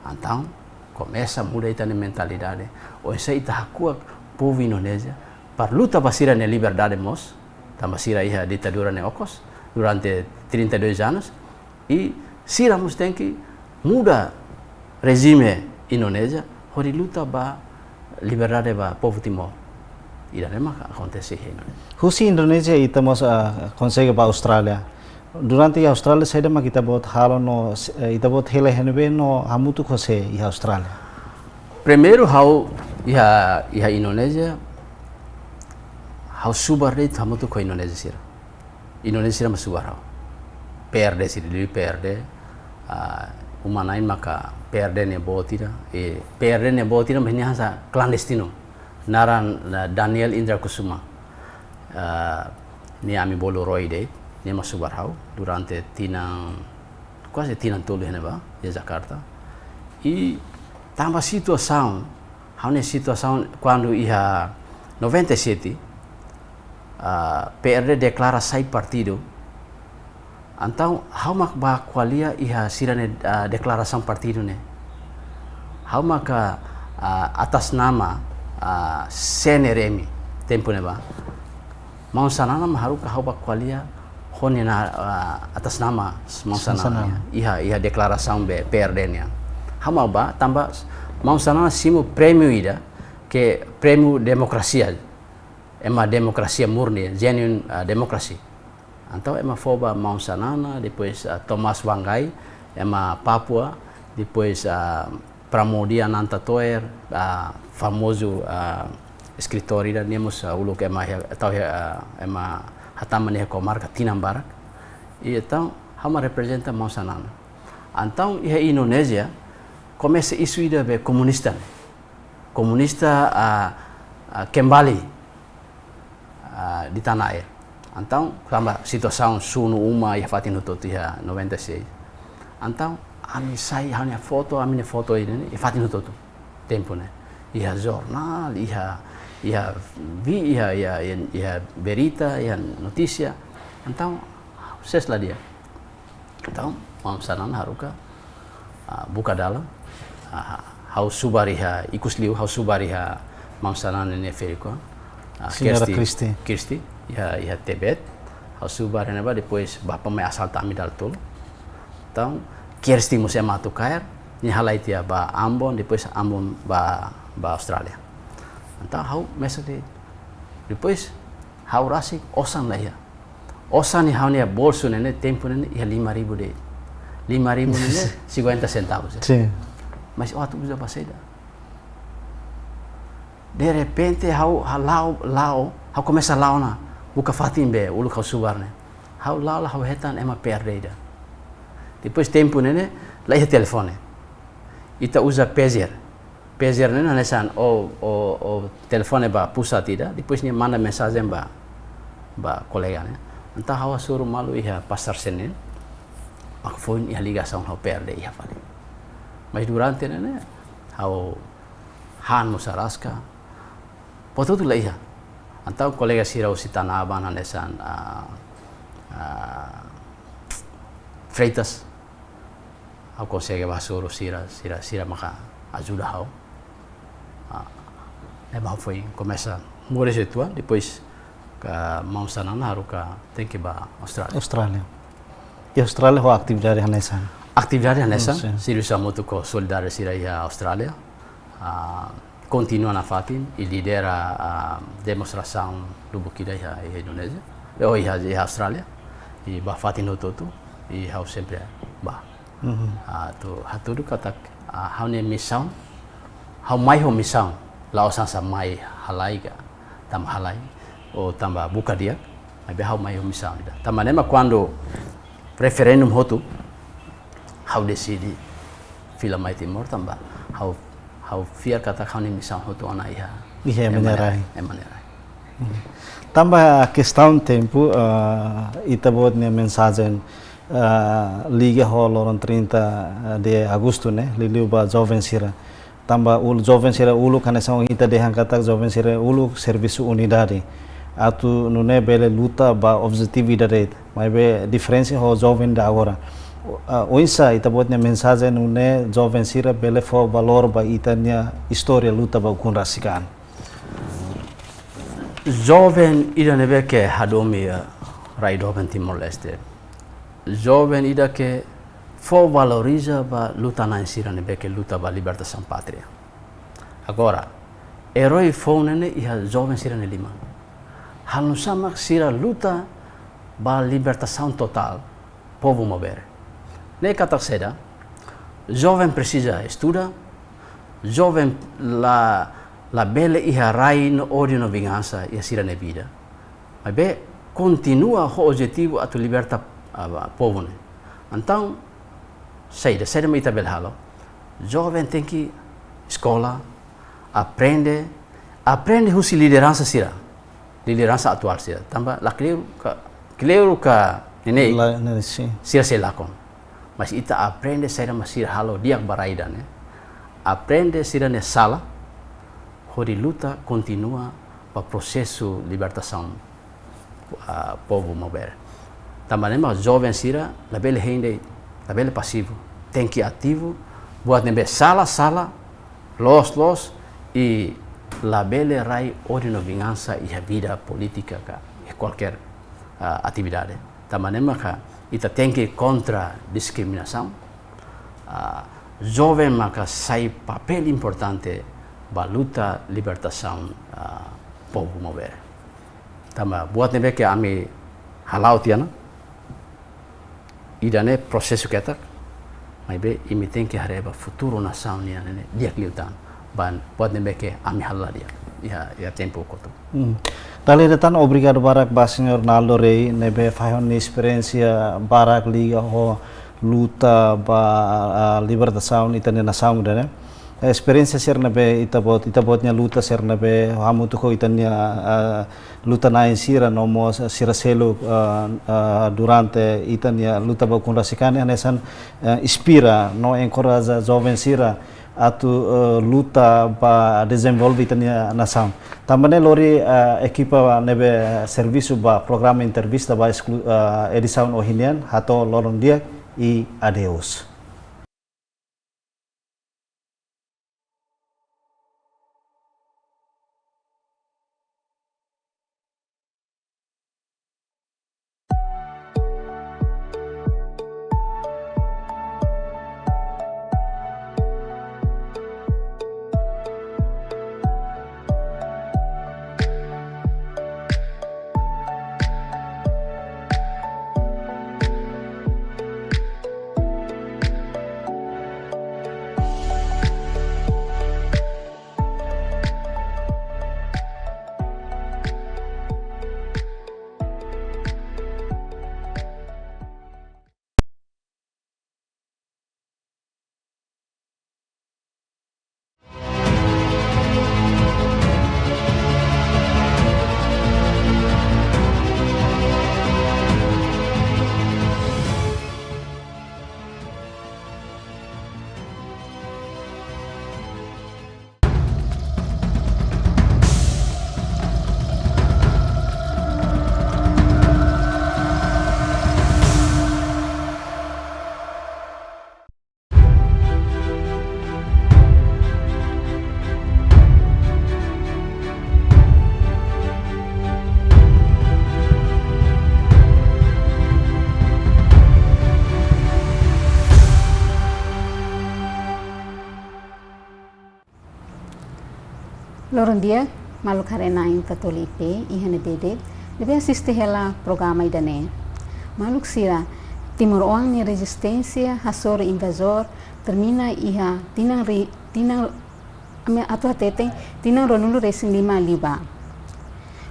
Então começa a mudar ita mentalidade. Hoje ita hakua povo Indonésia para luta basira ne liberdade mos, tambah sira iha ditadura ne okos durante 32 anos e sira mos tem que muda regime Indonésia hori luta ba liberdade ba povo Timor. Ida memang acontece em Indonésia. Husi Indonésia ita mos consegue ba Austrália. Durante a Austrália saída ma kita bot halo no ita bot hele henbe no hamutu kose i Austrália. Primeiro hau iha Indonésia hau subar rate hamutu ko Indonésia sira. Indonésia sira masubar hau. PRD sira dili PRD umanain maka PRD ne botira PRD ne botira mehnya sa clandestino. Naran Daniel Indra Kusuma ni ami bolo roy de ni masubar hau durante quase tinang tolu ba di Jakarta e tambah situação hau ne situação quando iha 97 PRD declara sai partido então hau mak ba qualia iha sirane declaração partido ne hau maka atas nama CNRM tempo ne ba mau sanana maharu ka hau ba qualia hone na atas nama mau sanana iha declaração be PRD nya hama ba tambah mau sanana simu prêmio ida que prêmio democracia ema democracia murni genuine democracy então ema foba mau sanana depois Thomas Wangai ema Papua depois Pramodia Nanta Toer famoso escritor ida nemos uluk ema ema hatama ne comarca Tinambarak e então hama representa mau sanana então iha Indonésia começa isu ida be comunista kembali di tanah air então tambah situação sunu uma iha fatin hutot iha 96 então ami sai hanya foto ami ne foto ini iha fatin hutot tempo ne iha jornal iha berita iha notícia então seslah dia então mau sanana haruka buka dalam hau subariha ikusliu hau subariha mau sanana ne feriko Kirsti iha Tebet hau subarina ba depois bapa me asal tami dal tol então Kirsti musia matu kair ni halai tia ba Ambon depois Ambon ba Australia então hau mesade depois hau rasik osan lah ya osan ni hau ne bolso ne tempo ne iha 5.000 de 5.000 ne 50 centavos sim mas tu usa paseda de repente hau começa lao na buka fatin be ulu kau subar ne hau lao hau hetan ema PRD da depois tempo ne la iha telefone ita usa pager pezer ne hanesan o telefone ba pusat ida, depois nia manda mensagem ba colega né. Entah hawa suruh malu iha pasar Senen, aku phone iha ligação ao perde iha fale. Mas durante né, hau han musarasca, potutu la iha. Antau colega sira usitana aban hanesan Freitas, aku consegue basuro sira maka ajuda hau. Mau foi começa morrer situa, depois mau sana haruka tem que ba Austrália. E Austrália ho atividade hanesan. Atividade hanesan, serius muito com solidário sira ia Austrália. Continua na fatin e lidera a demonstração do Bukida e Indonésia, ou e Austrália e ba fatin tudo e hau sempre ba. Tu hatu katak hau ne missão, hau mai ho missão, lao sansa mai halai ka, tam halai ou tamba buka dia, mas hau mai ho missão ida. Tamba nema quando referendum hotu, hau decidi fila mai Timor tamba hau fiar kata kau ni missão hotu ana iha. Iha menerai. Tamba a questão tempo ita buat ne mensagem liga ho loron 30 de agosto né, liliu ba jovem sira. Tamba jovem sira ulu kanesang ita dehan kata jovem sira ulu serviço unidade. Atu nune bele luta ba objetividade, mas be diferença ho jovem da agora. Oisa ita buat ne mensagem nune jovem sira bele fo valor ba itanya história luta ba ukun rasikan. Jovem ida nebe ke hadomi rai jovem Timor Leste. Jovem ida que fo valoriza ba luta na insira nebe que luta ba libertação pátria. Agora, herói fo nene iha jovem sira ne lima. Hal sama sira luta ba libertação total povo mover. Ne kata seda, jovem precisa estudar, jovem la bele iha rai no odio no vingança e sira ne vida. Mas be continua o objetivo a tu liberta povo ne. Então, saída me itabel halo. Jovem tem que escola, aprende husi liderança sira. Liderança atual sira. Tamba la kleu ka nene sira se lakon. Mas ita aprende saída masira halo diak baraida ne. Aprende sira ne sala. Hori luta continua para processo libertação povo mover. Também mas jovem sira, labele rende, labele passivo, tem que ativo, buat nebe sala los e labele rai ordem vingança e a vida política e qualquer atividade. Também maka ita tem que contra discriminação. Jovem maka sai papel importante ba luta libertação povo mover. Tama buat nebe que ami halau tiana idane prosesso ketak mai be imi tem que hareba futuro nação nia nene dia kliutan ban buat nebe que ami halal dia ya tempo koto. Dali retan obrigado barak ba senhor Naldo Rei nebe fahon experiência barak liga ho luta ba libertação itane nação dane. Experiência ser nabe itabotnya luta ser nabe hamu tuko itanya luta na insira nomo sira selo durante itanya luta ba kunrasikane anesan inspira no encoraja jovem sira atu luta ba desenvolve itanya nação também lori equipa nebe serviço ba programa entrevista ba edição ohinian hato lorong dia e adeus. Loron dia maluk harena in tatolipe ihane bede debe assiste hela programa idane. Maluk sira Timor Oang ni resistência hasor invasor termina iha tinang atu hatete tinang ronulu racing lima liba.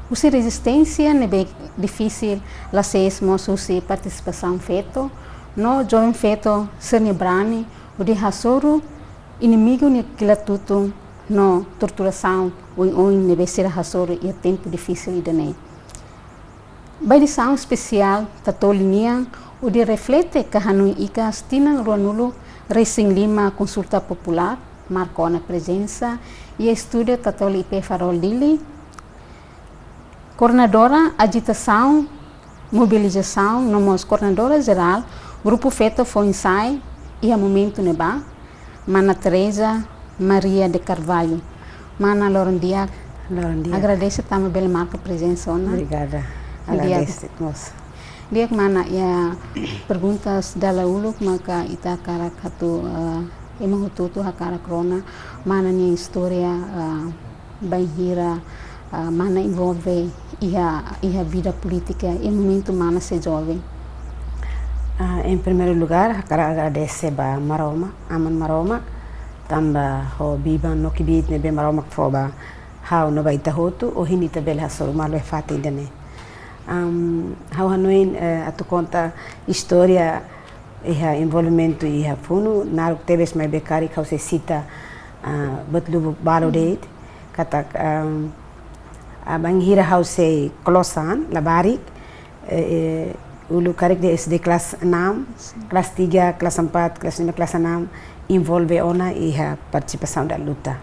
Usi resistência nebe difícil la seismo susi participação feito no join feito sernebrani o de hasoro inimigo ni kilatutu no torturação oin nebe ser hasoro e tempo difícil idane. By edição especial tatolinia o de reflete kahanui ika tinang ronulu racing lima consulta popular marcou na presença e estúdio tatolipe farol dili coordenadora agitação mobilização nomos coordenadora geral grupo feito foi ensaio e a momento neba mana Teresa Maria de Carvalho mana Lorendia agradeço também pela marca presença ona. Obrigada, agradeço moça. Dia mana ya perguntas dala uluk maka ita karak hatu emang hututu hakara krona mana ni história baihira mana envolve iha vida política e momento mana se jovem. Em primeiro lugar, quero agradecer a Maroma, Aman Maroma, também o Biban no kibit nebe Maroma foba hau no baita hotu o hini tabel hasor malo e fati dene. Hau hanuin atu conta história iha envolvimento iha funu naruk tebes mai bekari kau se cita betlu balo date kata banghira hau se klosan labarik ulu karik de SD kelas 6, kelas 3, kelas 4, kelas 5, kelas 6 envolve ona iha participação da luta.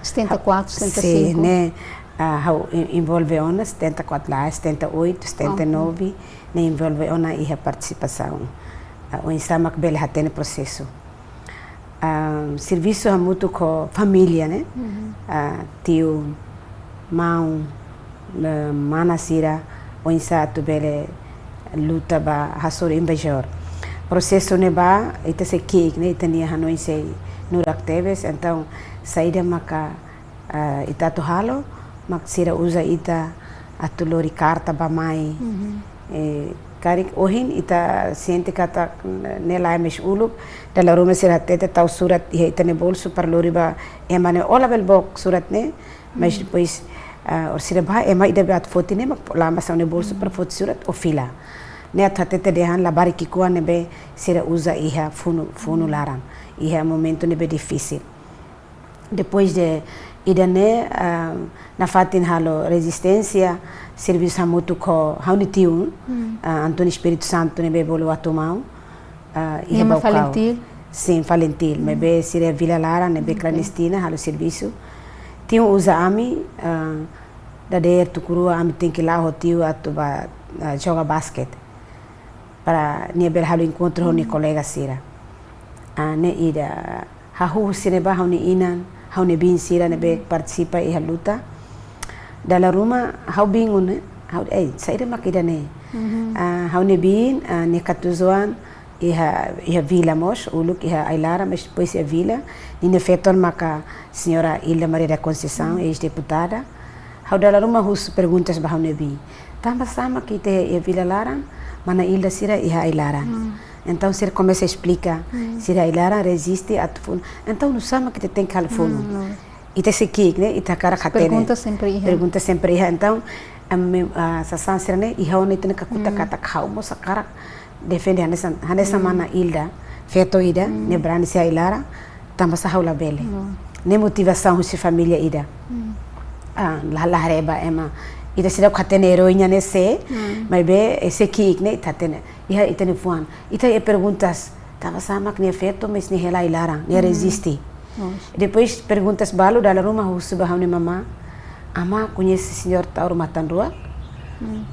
74, 75. Sim, né? Hau envolve ona 74 lá, 78, 79, ne envolve ona iha participação. O insamak bel hatene processo. Serviço ha muito com família, né? Tio, mão, mana sira, o insato bele luta ba hasor invasor. Processo ne ba ita se kik ne ita nia hanoi se nurak tebes então saída maka ita to halo mak sira usa ita atulori carta ba mai karik ohin ita sente kata nela mes uluk dala ruma sira tete tau surat ita ne bolso par lori ba emane ola bel bok surat ne mas depois or sira ba ema ida bat foto ne mak lama sa ne bolso par foto surat o fila ne athatete dehan labari kikuan nebe sira usa iha funu larang iha momento nebe difícil depois de ida ne na fatin halo resistência serviço muito co haunitiu Antônio Espírito Santo nebe bolo atomau iha Valentil sim Valentil nebe sira Vila Lara nebe clandestina halo serviço tinha usa ami da der tukurua ami tem que lá rotiu atuba joga basquete para ber halo encontro com colega sira ne ida hahu sineba hauni inan hauni bin sira nebe participa e luta dala ruma hau bingun hau saída makida ne hauni bin ne katuzuan iha vila mos uluk iha ailara mas depois a vila ne feton maka senhora Hilda Maria da Conceição ex-deputada hau dala ruma hus perguntas ba hauni bin tambah sama kita e Vila Lara mana Hilda sira iha ailara então sira começa a explicar sira ailara resiste a tufun então no sama que tem calfuno ita se kik né ita cara khatene pergunta sempre iha então sa sansira né iha ona itena kakuta kata khau mo sakara defende hanesa mana Hilda feto ida ne brani se ailara tambah sahaula bele ne motivação husi família ida la reba ema ita sira khatene heroína nesse mas be esse kik né tatene iha itene fuan ita e perguntas tava sama que ne feto mas ne hela ilara ne resiste depois perguntas balu dalam rumah husu bahau ne mama ama conhece senhor Tauro Matan Rua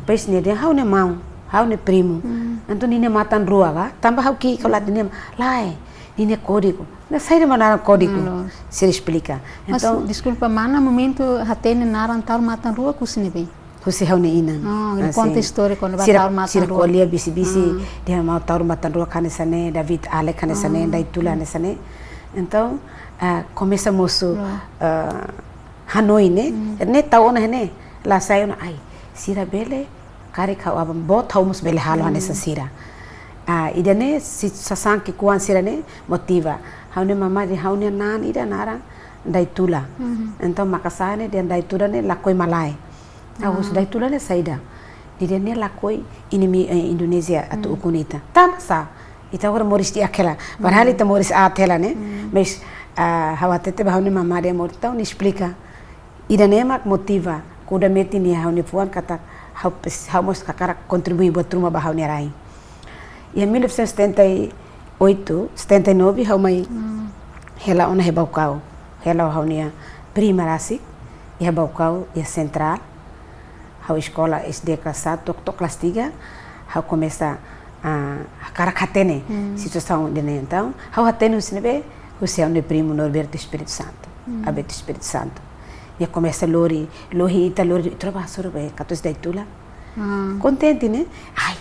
pois ne dia hau ne mau hau ne primo então ne Matan Rua ga tambah hau ki kalau ne lai ne código na saída mana código se explica então desculpa mana momento hatene naran Tauro Matan Rua kusine bem Husi hau ne inan. Ele conta história quando vai Tauro Matan Rua. Sira kolia bisi dia mau Tauro Matan Rua kane sane David Ale kane sane da itula ne sane. Então, começa moço Hanoi, né? Ne tahu na ne, lá saiu na ai, sira bele, kare kau abam bot haumus bele halo nessa sira. Ida ne si sasang ki kuan sira ne motiva. Haune mama di haune nan ida nara daitula. Então makasane dia daitula ne lakoi malai. Awus daitula ne saida. Dia ne lakoi inimi Indonesia atau ukunita. Tamasa. Ita ora moris di akela. Padahal ita moris atela ne. Mas hawatete haune mama dia mortau ni explica. Ida ne mak motiva. Kuda meti ni haune puan kata haus kakara contribui buat rumah bahau ni rai. Em 1978, 79, hau mai hela ona hebaucau. Hela hau nia prima rasik, e hebaucau e central. Hau escola SD kelas 1, tok kelas 3, hau começa a caracatene, situação de então. Hau hatene o sinebe, o seu ne primo Norberto Espírito Santo, Aberto Espírito Santo. E começa lori trova sorbe, 14 daitula. Contente, né? Ai,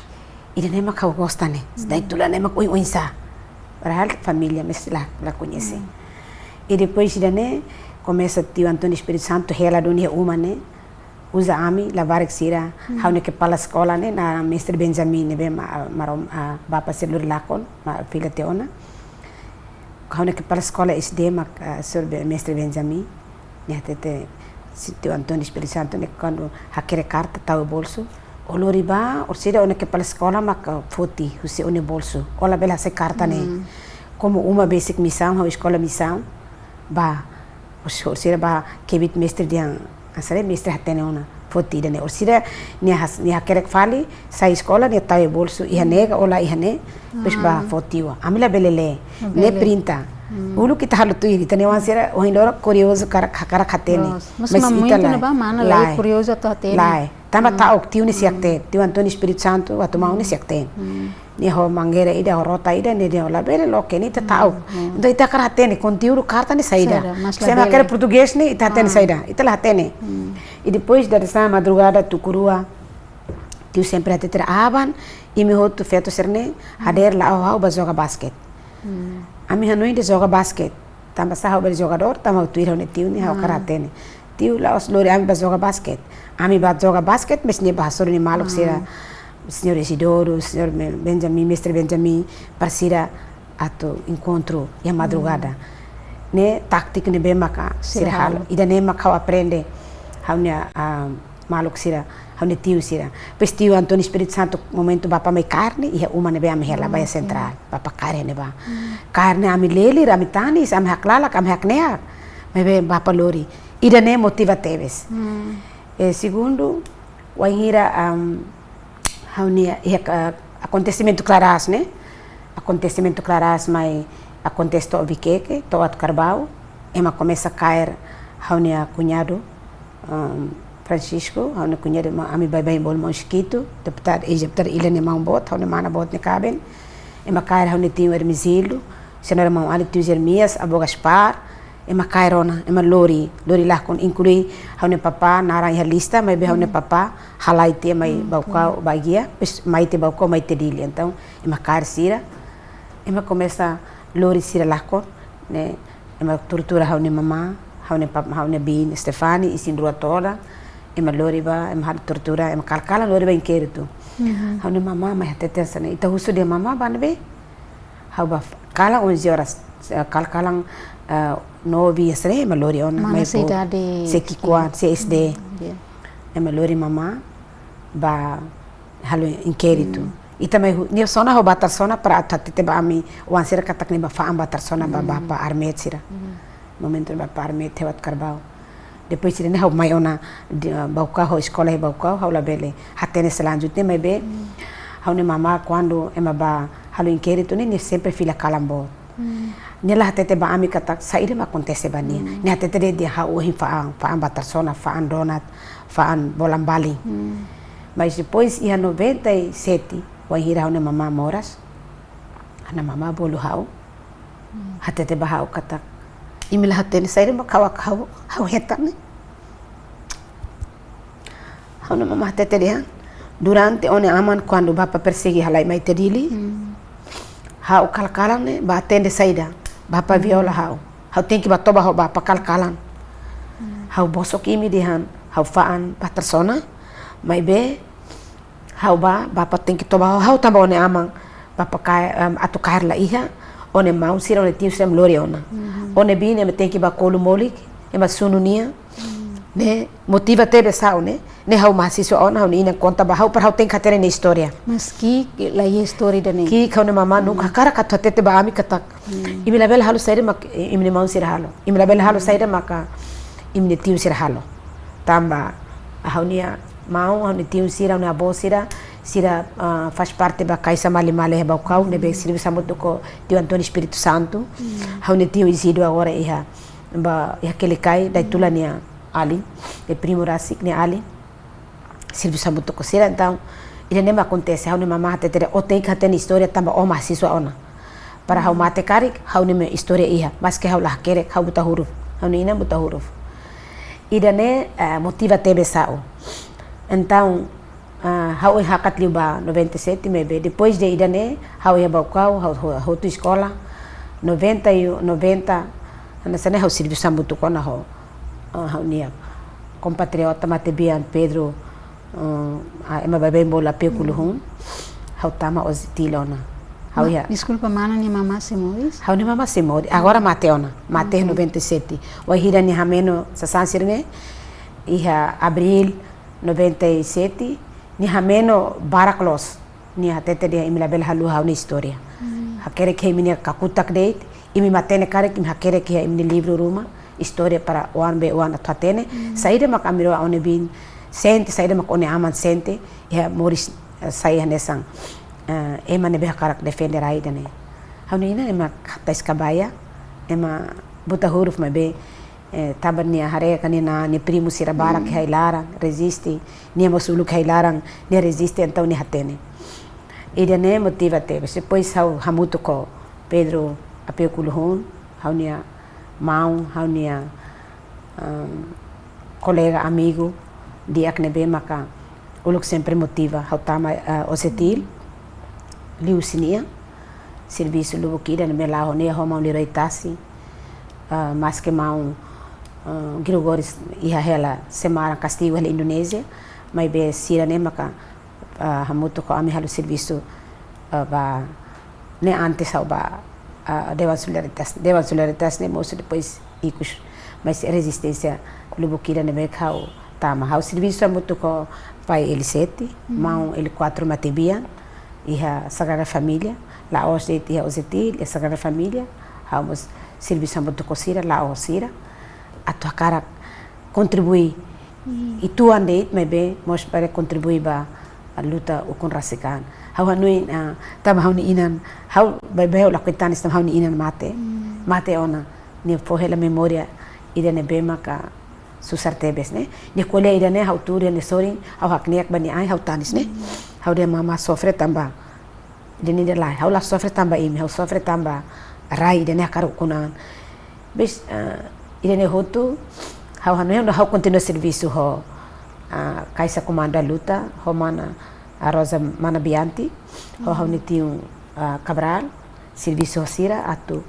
ele nem macau gosta, né? Daitula nem macau insa. Padahal família, mas lá conhece. E depois ele né começa tio Antônio Espírito Santo, ela dunia uma, né? Usa ami lavar sira, hau ne que pala escola, né? Na Mestre Benjamin, né? Marom bapa selur lakon, filha teona. Hau ne que pala escola SD, sorbe Mestre Benjamin. Né, tio Antônio Espírito Santo, né, quando aquele carta tá o bolso, oloriba, ou seja, onde que para a escola mak foti, o seu bolso, ola bela essa carta né, como uma basic missão, a escola missão, ba, ou seja, ba kebit mestre dia, asal mestre hatene ona, foti né, ou seja, ni aquele que fale, sai escola né tá o bolso, ia nega, ola ia ne, pois ba fotiwa, amila belele, ne printa. Ulu kita halu tu ini, tani wan sira, oh indora curioso cara katene. Mas muito na ba mana lai curioso to hatene. Lai, tamba taok tiu ni siakte, tiu Antônio Espírito Santo, atu mau ni siakte. Ni ho mangera ida ho rota ida ni dia la bele loke ni ta taok. Então ita cara hatene, com tiu carta ni saída. Se ma quer português ni ita hatene saída, ita la hatene. E depois da essa madrugada tukurua, tiu sempre hatete aban, e me hotu feto serne, hader la au ba joga basket. Ami hanoi de joga basket. Tamba sahau beli jogador, tamba tuir hone tiu ni hau karate ni. Tiu la os lori ami ba joga basket. Ami ba joga basket, mes ni bahasor ni maluk sira senhor Isidoro, senhor Benjamin, mestre Benjamin, parsira ato encontro e a madrugada. Ne taktik ni bemaka sira halo. Ida ne makau aprende hau ni maluk sira. Hau tiu sira. Pes tiu Antônio Espírito Santo momento bapa mai carne e uma ne be am hela baia central. Bapa carne ba. Carne ami leli, ami tanis, ami haklala, ami haknea. Me be bapa lori. Ida ne motiva teves. Segundo, waingira hau ni acontecimento claras, né? Acontecimento claras mai acontece to Viqueque, to at Carbau. Ema começa a cair hau ni cunhado Francisco, hau ne kunjade ami bai bol mosquito, deputado ile ne mau bot, hau ne mana bot ne caben. Ema cair hau ne tio Hermesilo, senhora mau ali tio Jeremias, abo Gaspar, ema cairona, ema lori lá com inclui hau ne papa nara ia lista, mas hau ne papa halai te mai baucau bagia, pes mai te baucau mai te dili. Então, ema cair sira, ema começa lori sira lá com, né, ema tortura hau ne mama, hau ne papa, hau ne bin Stefani, isin rua toda. Ema lori ba, ema hal tortura, ema kalkala lori ba inquérito. Hau ne mama mai hatete sana. Ita husu dia mama ba nebe. Hau ba kala 11 horas, kalkalang 9 esre ema lori ona mai po. Se kikuan, se SD. Ema lori mama ba halu inquérito. Ita mai ni sona ho batar sona para hatete ba ami wan sira katak ni ba faam batar sona ba bapa armet sira. Momento ba armet hewat karbau. Depois sira ne hau mai ona baucau ho escola he baucau hau la bele hatene selanjutnya mai be hau ne mama quando ema ba halu inquérito ni sempre filha calambo nela hatete ba ami katak saída ma acontece ba ni hatete de dia hau hi faang batar sona faang donat faang bolam bali mas depois ia 97 wa hira hau ne mama moras ana mama bolu hau hatete ba hau katak imila hatene saída ma hau hetan hau na mama hatete dia durante one aman quando bapa persegui halai mai tedili hau kalkalang ne ba atende saída bapa viola hau tem que batoba hau bapa kalkalan hau bosok imi dihan hau faan patersona mai be hau bapa tem que toba hau tamba one amang bapa atu kair la iha one mau sira one tiu sem lori ona one bine me tem que ba kolu molik e ma sununia ne motiva tebe sao ne hau mahasiswa ona hau ina conta ba hau par hau tem katere ne historia mas ki la história da ne ki kau ne mama nu kakara katete ba ami katak imi label halu saire mak imi mau sira halo imi label halu saire maka imi tiu sira halo tamba hau nia mau hau tiu sira ne abo sira faz parte da Caixa Male Rebau Cau, ne be serviço samuto ko Tio Antônio Espírito Santo. Hau ne tio Isidro agora iha aquele cai da Tulania ali, de primo rasik ne ali. Serviço samuto ko sira então, ele nem acontece, hau ne mama tetere o tem que ter história tamba o mahasiswa ona. Para hau mate karik, hau ne me história iha, mas que hau lah kerek, hau buta huruf. Hau ne ina buta huruf. Ida ne motiva tebe sao. Então, hau hakat liuba 97 mebe depois de idane hau ia baucau hau tu escola 90 ana sana hau serviço sambutu kona hau nia compatriota Matebian Pedro ema babai bola pekuluhun hau tama ozitilona hau ia desculpa mana ni mama Semores hau ni mama Semores agora mateona mate 97 wa hira ni hameno sasansirne iha abril 97 ni hameno baraklos ni hatete dia imi label halu hau ni historia hakere ke imi kakutak date imi matene kare imi hakere ke imi livro ruma historia para one be one athatene saide mak amiro one bin sente saide mak one aman sente ya moris sai hanesang ema ne be karak defender aida ne hau ni ina ema tais kabaya ema buta huruf me tabar nia hare kanina ni primo sira barak hai larang resiste nia mosulu hai larang nia resiste então ni hatene ida ne motiva tebe depois hau hamuto ko Pedro apekuluhun hau nia mau hau nia colega amigo diak ne be maka uluk sempre motiva hau tama osetil liusinia serviço lubu kida ne melaho ne homa lireitasi mas que mau Gregores iha hela semara castigo hela Indonésia mai be sira ne maka hamuto ko ami halu serviço ba ne antes au ba Dewan Solidaritas ne moço depois icos mas resistência lubukira ne be kau tama hau serviço hamuto ko pai L7 mau L4 Matebian iha Sagrada Família la os iha osetil e Sagrada Família hau serviço hamuto ko sira la osira atau cara contribui itu ande mebe mos para contribui ba a luta ukon rasikan hau hanui tam hau ni inan hau bebe la kwetan istam hau ni inan mate ona ni fohela memoria ida ne be maka susar tebes ne ni kole ida ne hau turia ne sorin hau hakniak bani ai hau tanis ne hau de mama sofre tamba deni de lai hau la sofre tamba imi hau sofre tamba rai ida ne karu kunan bis ida ne hotu hau hanu hau continua serviço ho Caixa Comando a Luta ho mana a Rosa Mana Bianti ho hau ni tiu Cabral serviço sira atu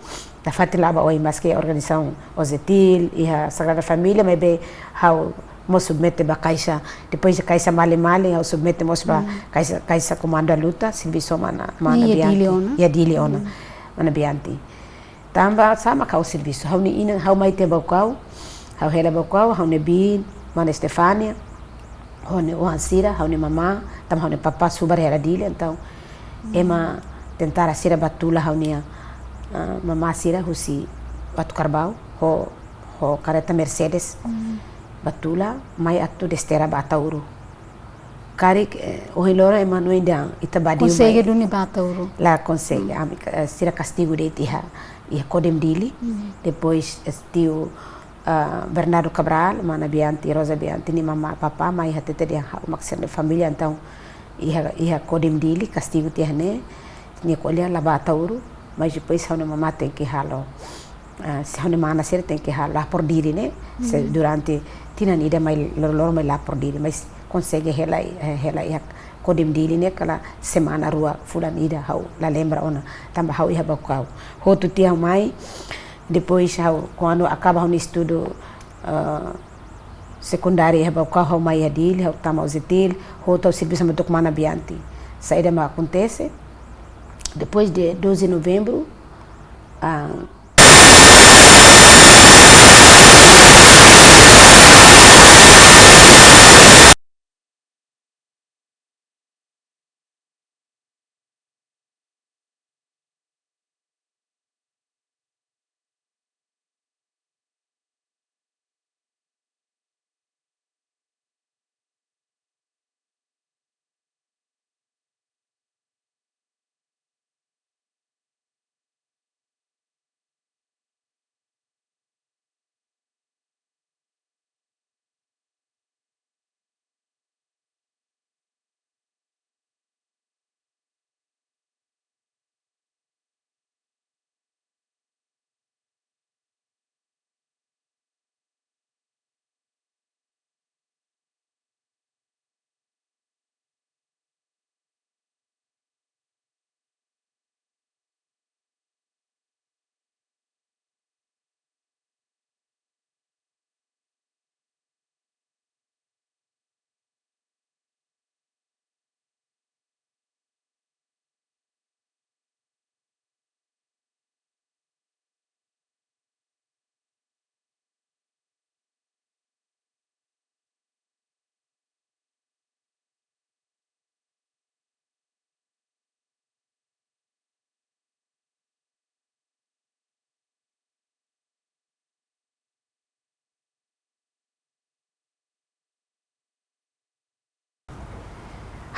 da fatilaba oi mas que organização Ozetil e a Sagrada Família me be hau mo submete ba Caixa depois de Caixa Male hau submete mos ba Caixa Comando a Luta serviço mana Bianti e Diliona Mana Bianti tamba sama kau serviço hau ni ina hau mai te bau hau hela bau hau ne bin Mana Stefania hau ne Sira hau ne mama tam hau ne papa subar hela dile então ema tentar sira batula hau ne mama sira husi batu karbau ho careta Mercedes batula mai atu destera batauru karik o hilora emanu indang itabadi consegue duni batauru la consegue sira castigo de tiha e Codem Dili depois tio Bernardo Cabral Mana Bianti Rosa Bianti ni mama papa mai hatete dia maksud família então ia Codem Dili castigo tiha ne ni colher la batauru mas depois hau mama tem que halo se hau mana ser tem que halo por diri ne durante tinan ida mai lor mai la por diri mas consegue ela ia kodim dili né kala semana rua fulan ida hau la lembra ona tamba hau ia bakau hotu tia mai depois hau quando acaba o estudo secundário ia bakau hau mai adil hau tama uzetil hotu serviço me tok mana bianti saída ma acontece depois de 12 de novembro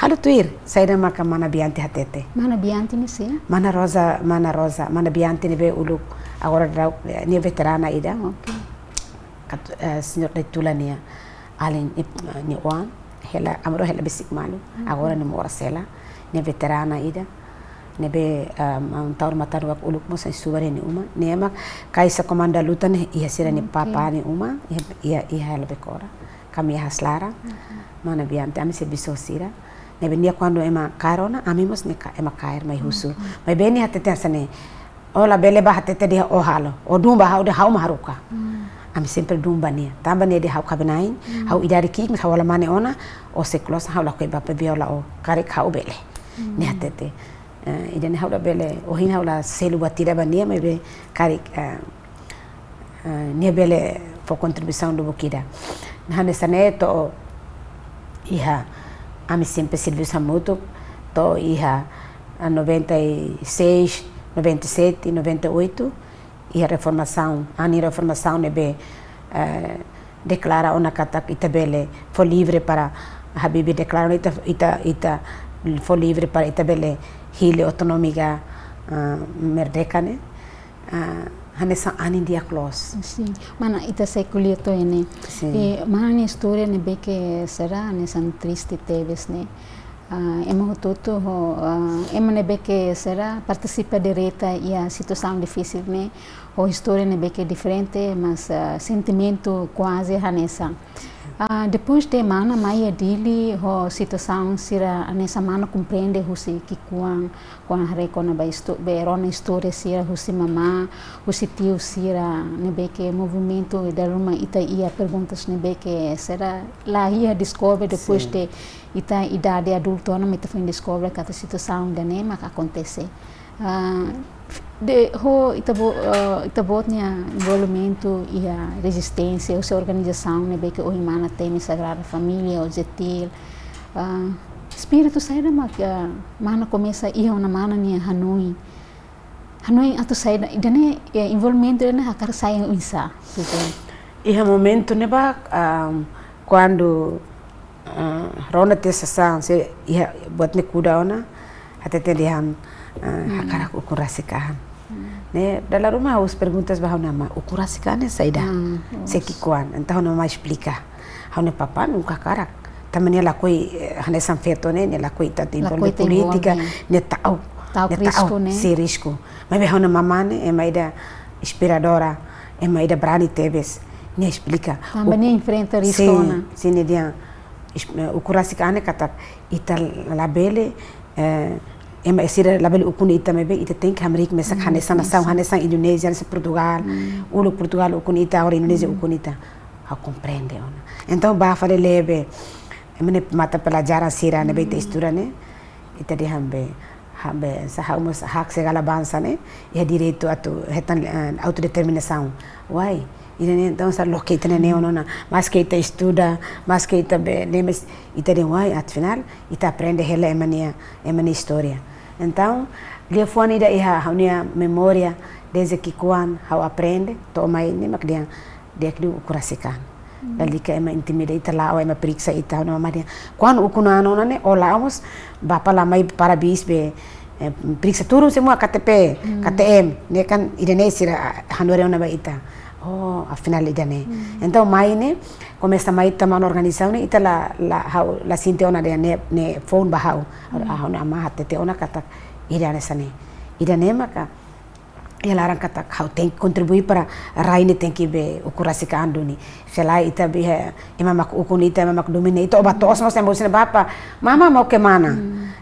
Halo tuir, saya maka mana bianti hatete. Mana bianti ni sih? Mana Rosa, mana bianti ni be uluk. Agora ni veterana ida. Okay. Senhor de Tulania, além ni Juan, ela amro ela besik malu. Agora ni mora sela, ni veterana ida. Ni be tahun matar wak uluk mo sa suwari ni uma. Ni emak kaisa komanda luta ni iya sira ni papa ni uma, iya ela bekora. Kami haslara, mana bianti ami serviço sira. Nebe nia quando ema carona amimos ne ema cair mai husu mai beni hatete asane ola bele ba hatete dia o halo o dumba hau de hau maharuka ami sempre dumba nia tamba nia de hau kabenain hau idari ki hau la mane ona o se close hau la ko ba pe biola o kare hau bele ne hatete idane hau la bele o hin hau la selu batira ba nia mai be kare nia bele for contribuição do bukida nane saneto iha ami sempre serviço mútuo, to ia 96, 97, 98, e a reformação, nebe declara uma kata itabele foi livre para Habibi declara ita foi livre para itabele hile autonômica merdeka né hanessa anin dia close. Sim, mana ita sekulia to ini. Mana ni história ne beke será nessa triste teves né. Ema hototo ema ne beke será participa direta e a situação difícil né. O história ne beke diferente, mas sentimento quase hanessa. Depois de mana mai dili ho situação sira nessa mana compreende husi que quan recona ba rona história sira husi mama husi tio sira nebeke movimento da ruma ita ia perguntas nebeke será lá ia descobre depois de ita idade adulta não ita foi descobre que a situação da nema que acontece de ho itabotnya envolvimento e a resistência ou organização né bem que o imana tem sagrada família o zetil espírito sai da mana começa ia uma mana nia Hanoi atau sai da idane envolvimento né akar sai insa e momento né ba quando rona tessa se ia buat ne kuda ona até terlihat hakarak ukurasikan né dalam rumah harus perguntas bahwa nama ukurasikan saida sekikuan entah nama explica hau papa nunca karak tamanya lakoi hanesan feto né lakoi tati politika ne tau se risco mas hau mama né é maida inspiradora é maida Brani Teves ne explica também enfrenta risco na sini dia ukurasi ane katak ita labele ema esira labele ukuni ita mebe ita tem que América mesak hanesan nação hanesan Indonésia nessa Portugal ulu Portugal ukuni ita ora Indonésia ukuni ita a compreende ona então ba fale lebe mene mata pelajaran sira nebe ita estuda ne ita de hambe sa hak segala bangsa ne ya direito atu hetan autodeterminação why então sa lo que ita ne ona mas que ita estuda mas que ita be nemes ita de why at final ita aprende hela emania história então dia fone da iha haunia memória desde que quando hau aprende toma ini mak dia que ukurasikan dali ka ema intimida ita la ema periksa ita no madia quando ukuna no ne olamos bapa la mai parabis be periksa turun semua KTP KTM ne kan Indonesia hanore ona ba ita oh afinal idane então mai ne começa mai taman organização ne ita la sinte ona de ne phone bahau ona ama hatete ona kata idane sane idane maka ia larang kata kau tem contribui para raine tem que be ukurasi ka anduni selai ita be ima mak ukuni ita mak domine ito oba tos nós temos bapa mama mau ke mana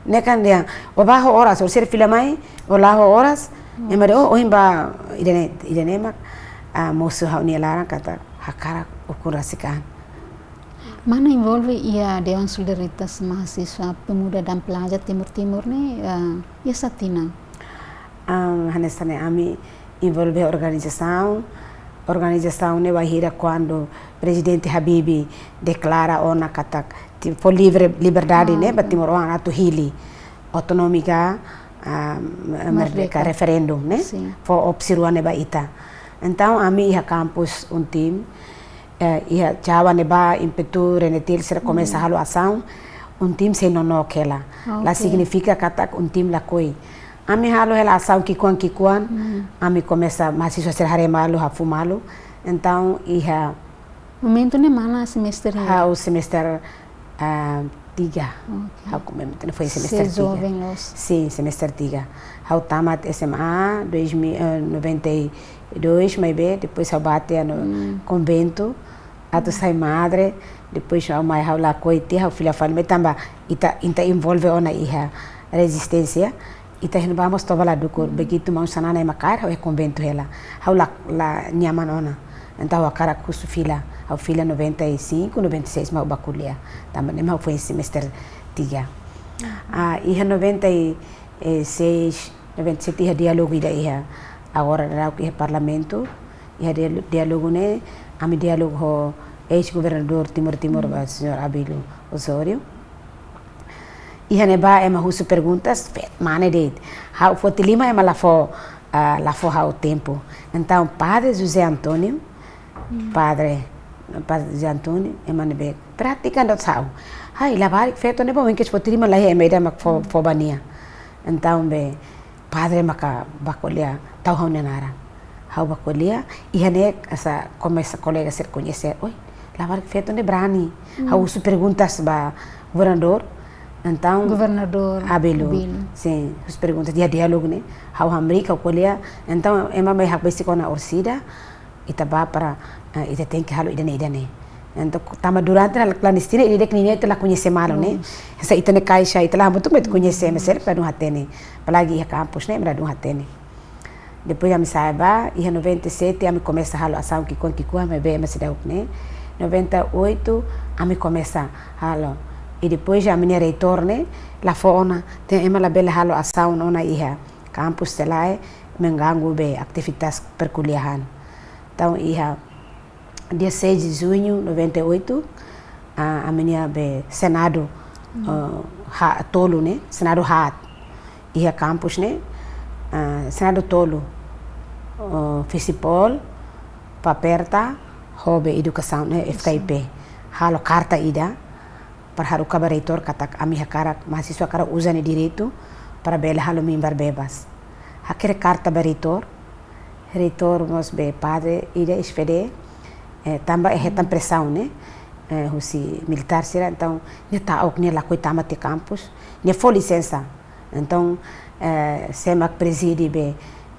ne kan dia oba ho horas or ser filha mai ola ho horas ema de o imba idene mak mosu hau ni larang kata hakara ukurasi ka mana envolve ia Dewan Solidaritas Mahasiswa Pemuda dan Pelajar Timur ne ia satina hanesane ami envolve organização ne wahira quando presidente Habibie declara ona katak for liberdade ne batimor ona atu hili autonômica merdeka referendum ne for opsiruan ne ba ita então ami iha campus team iha jawa ne ba impetu renetil sera começa halo ação team se nono kela la significa katak team la koi ami halo hela ação kikuan ami começa mahasiswa ser haremalu hafumalu então iha momento ne mana semester o semester 3 hau momento foi semester 3 sim semester 3 hau tamat SMA 92 maybe depois hau bate no convento atu sai madre depois hau mai hau la coite hau filha falme tamba ita envolve ona iha resistência ita hen vamos toda la dukur begitu mau sanana makar hau convento hela hau la nyaman ona então a cara custo fila hau fila 95 96 mau bakulia também nem hau foi semester 3 iha 96 97 iha diálogo ida iha agora era o parlamento iha diálogo ne ami diálogo ho ex-governador Timor senhor Abílio Osório iha neba ema husu perguntas mana de hau foti lima ema la fo hau tempo então padre José Antônio ema nebe praticando sau hai lavar feito nebo em que foti lima lá ema ida mak fo bania então be padre maka bakolia tau hau nenara hau bakolia iha ne asa começa colega ser conhecer oi lavar feito ne brani hau husu perguntas ba governador então governador Abílio sim as perguntas dia diálogo né hau América colher então ema mai hak basic na orsida itaba para ita tem que halo idane então tama durante a clandestina ele dekni ita la conhecer malo né essa ita ne caixa ita la muito met conhecer mas ser para não hatene palagi campus né para não hatene depois a me saiba e 97 a me começa halo ação que com me be mas deu né 98 a me começa halo e depois a minha reitor né la fona tem ema la bela halo ação nona iha campus telai mengangu be atividades perkuliahan então iha dia 6 de junho 98 a minha be senado tolo né senado hat iha campus né senado tolo Fisipol paperta hobe educação né FKIP halo carta ida para haru kabareitor katak ami hakara mahasiswa kara usane direito para bela halo mimbar bebas hakere carta bareitor reitor mos be padre ida SPD tamba hetan pressão né husi militar será então ne ta ok ne la coitama te campus ne foi licença então semak preside be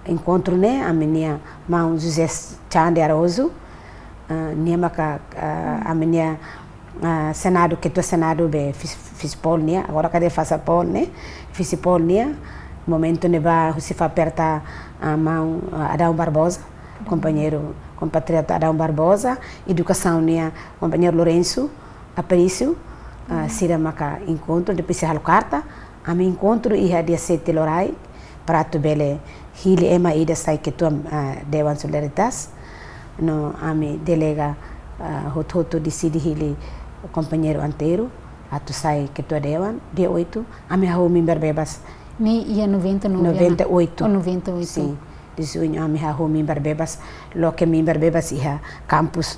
encontro né a minha mão José Chande Aroso ne maka a minha Senado, ketua Senado be Fisipol nia, agora cadê Fasapol, né? Fisipol nia, momento neba Recife aperta a mão Adão Barbosa, compatriota Adão Barbosa, educação nia, companheiro Lourenço Aparício, sira maka encontro, depois se halo carta, a mi encontro ia dia 7 lorai, prato bele hili ema ida sai ketua Dewan Solidaritas, no ami delega hoto decidi hili companheiro anteiro, atu sai ketua Dewan, dia 8, ami hau member bebas. Me ia 99. 98. Oh, 98. Sim. Disunya ami hau member bebas, lo que member bebas iha campus.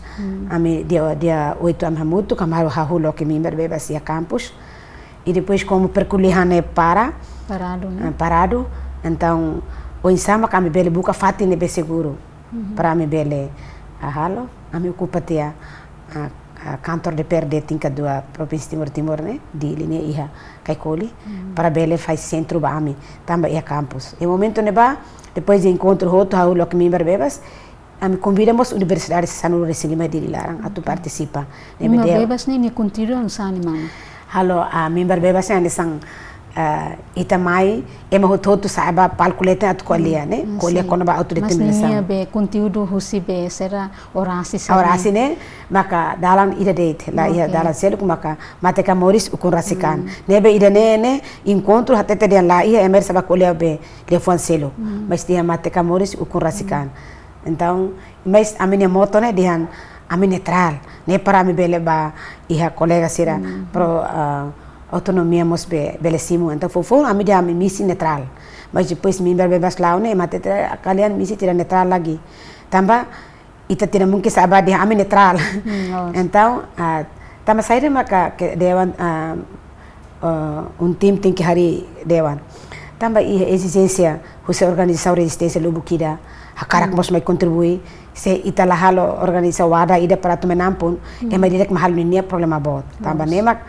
Ami dia 8 ami hamutu, kamaru hau lo que member bebas iha campus. E depois como perculihan é parado, né? Parado. Então, o insama kami bele buka fati nebe seguro. Para ami bele halo, ami ocupa tia kantor de PRD tinka dua provinsi Timor né? Di linha iha kaikoli. Para bele faz centro ba ami, tamba iha campus. E momento neba, depois de encontro outro hau lo que member bebas, ami convidamos Universidade Sanur Resilima de Larang atu participa. Member bebas ni continua sani mama. Halo a member bebas ni sang itamai ema hoto saiba palkuleta atu kolia né? Kolia kono ba autodeterminação. Mas nia be conteúdo husibe será orasi orasi né? Maka dalam ida date la ia dalam selo maka mateka Moris ukun rasikan. Nebe ida ne encontro hatete dia la ia emer saba kolia be telefone selo. Mas dia mateka Moris ukun rasikan. Então, mas a minha moto né dihan ami netral, ne para mi bele ba iha colega sira pro autonomia mos bele simu, então fofo ami dia ami misi netral, mas depois member bebas lau ne mate kalian misi tidak netral lagi, tambah ita tidak mungkin sabar dia ami netral, então tambah saya maka ke Dewan tim tem que hari Dewan, tambah iha exigência husa organização resistência lubukida, hakarak mos mai contribui se ita lahalo organiza wada ida para tu menampun ema direct mahal nia problema bot tambah nemak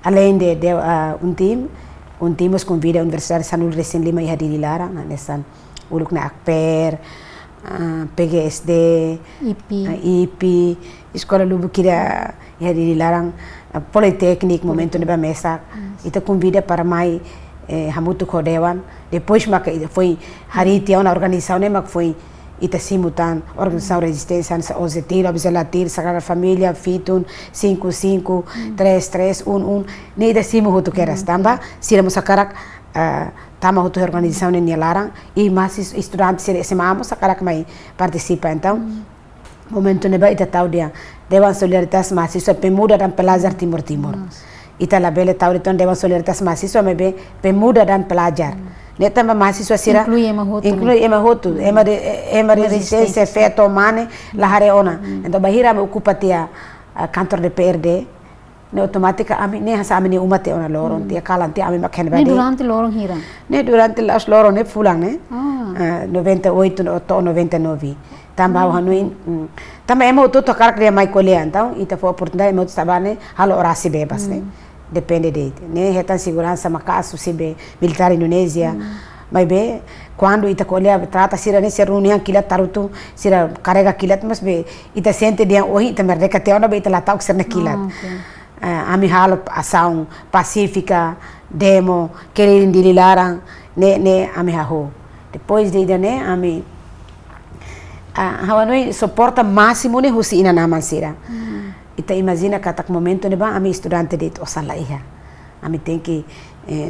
além de un tim os convida a Universidade Sanur Resilima iha di Larang nesan uluk na akper PGSD IP Escola Lubukira iha di Larang Politeknik momento neba mesa ita convida para mai hamutu ko Dewan depois maka foi hari tia na organização nemak foi ita simutan organização resistência sa OZT obzelatir Sagrada Família Fitun 55 33 11 ne ida simu hutu keras tamba sira musakarak tama hutu organização ne Larang e mais estudantes se mamo sakarak mai participa então momento neba ita tau dia Dewan Solidaritas mahasiswa pemuda dan pelajar Timur ita la bele tau ton Dewan Solidaritas mahasiswa mebe pemuda dan pelajar neta mahasiswa sira inclui ema hotu ema resistência feto mane la hareona então bahira me ocupa tia kantor de PRD ne automática ami ne hasa ami ne umate ona loron tia kalan tia ami makhen bade ne durante lorong hira ne durante las loron ne fulang ne 98 ou 99 tambah hanuin tambah ema hotu to karak dia mai kolia então ita foi oportunidade ema sabane halo orasi bebas ne depende de né retan segurança makasu sibe militar Indonésia mas be quando ita colher trata sira ne se reunião kilat tarutu sira carrega kilat mas be ita sente dia ohi ita mereka teona be ita latau serna kilat ami halo ação pacífica demo querer di Larang ne ami haho depois de né ami hawanoi suporta máximo ne husi ina naman sira ita imagina katak momento ne ba ami estudante de osan la iha ami tem que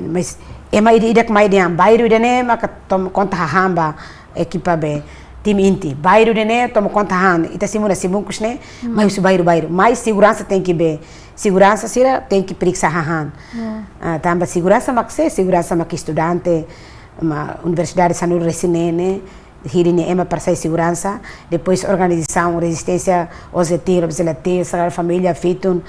mas ema idak mai dia bairu de ne maka tom conta hamba equipa be tim inti bairu de ne tom conta han ita simuna simunkus ne mas o bairu mais segurança tem que be segurança sira tem que periksa han tambah segurança mak estudante ma Universidade Sanur Resilima hirine ema para segurança depois organização resistência OZT obzelatir Sagrada Família Fitun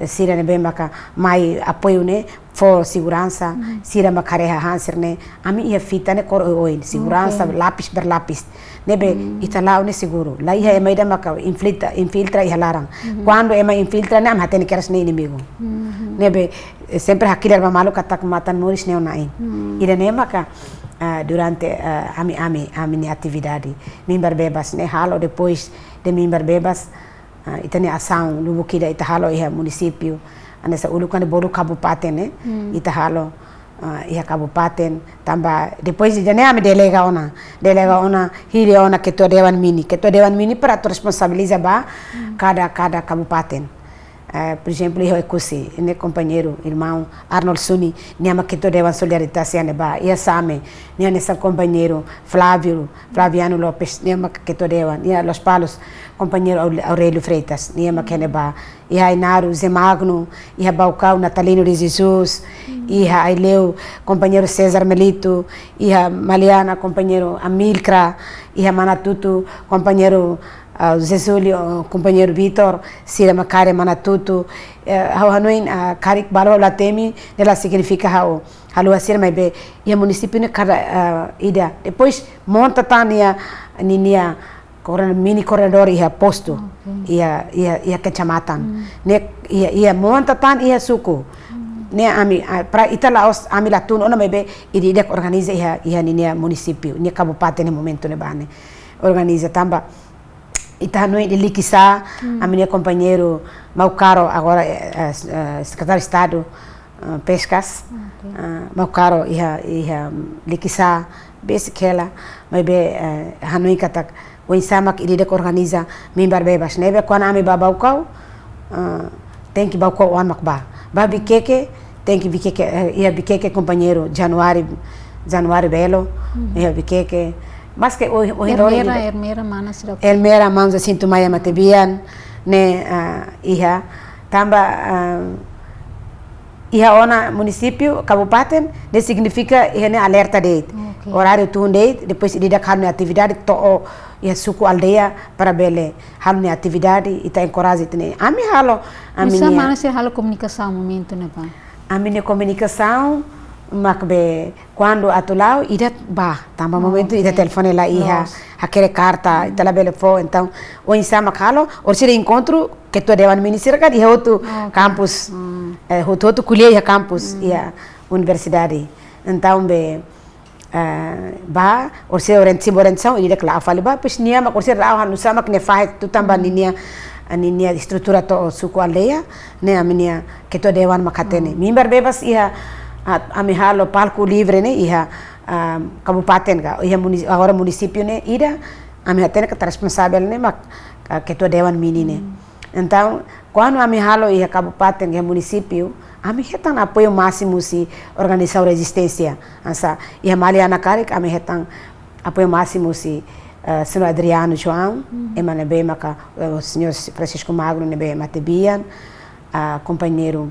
sira ne bem maka mai apoio ne for segurança sira makareha hanser ne ami ia fita ne kor oin segurança lápis berlapis nebe italau ne seguro lá ia ema ida maka infiltra ia Larang quando ema infiltra ne am hatene keras ne inimigo nebe sempre hakilar malu katak matan Moris ne onain ida ne maka durante ami atividade member bebas ne halo depois de member bebas itani ação lubu kida ita halo iha município anessa ulukan de bolu kabupaten né ita halo iha kabupaten tamba depois de né ame delega ona hiri ona ketua dewan mini para tu responsabiliza ba cada kabupaten. Por exemplo, eu ekusi, né companheiro, irmão Arnold Suni, niama ketua dewan solidariedade se ba, ia same, nia nessa companheiro Flaviano Lopes, niama ketua dewan, ia Los Palos, companheiro Aurélio Freitas, niama kene ba, ia Inaru Zemagno, ia Baucau Natalino de Jesus, ia Aileu, companheiro César Melito, ia Maliana, companheiro Amilcra, ia Manatutu, companheiro Zezulio, companheiro Vitor, Sira Macare Manatutu, hau hanuin Karik Balo Latemi, ela significa hau Sira mai be, ia município ne cada ida. Depois monta tania ninia mini corredor ia posto, ia kecamatan. Ne ia monta tan ia suku. Ne ami pra italaos ami latun ona mai be ida organiza ia ninia município, nia kabupaten ne momento ne bane. Organiza tamba ita noi de Liquissá, a minha companheiro Maucaro, agora secretário de Estado, Pescas, Maucaro ia Liquissá, besikela, mas be hanoi katak, o insamak ide que organiza mimbar bebas, nebe quando ami babaucau, tem que baucau o amakba, babikeke, tem que bikeke, ia bikeke companheiro Januário Belo, ia bikeke. Mas que Elmera mana sira. Elmera mams assim tu maya matebian ne iha tamba iha ona município kabupaten ne significa iha ne alerta date. Horário tu date depois ida kanu atividade to iha suku aldeia para bele halu atividade ita encourage tene ami halo Misa mana sira halo comunicação momento ne pa. Ami ne comunicação makbe quando atulau ida tamba momento ida telefone lá iha aquele carta ita la bele fo então o insama kalo or sira encontro que tu dewan ministério ka iha outro campus outro kuliah campus ia universidade então be or sira orientação ida kala fali pes nia mak or sira rau hanu sama que ne faz tu tamba ninia estrutura to suku aldeia ne aminia que tu dewan makatene mimbar bebas iha ami halo palco livre ne iha kabupaten ka iha agora município ne ida ami hatene ka responsável ne mak ketua dewan mini ne então quando ami halo iha kabupaten iha município ami hetan apoio máximo si organizar resistência asa iha Maliana Karik ami hetan apoio máximo si senhor Adriano João emane be maka o senhor Francisco Magno ne be matebian companheiro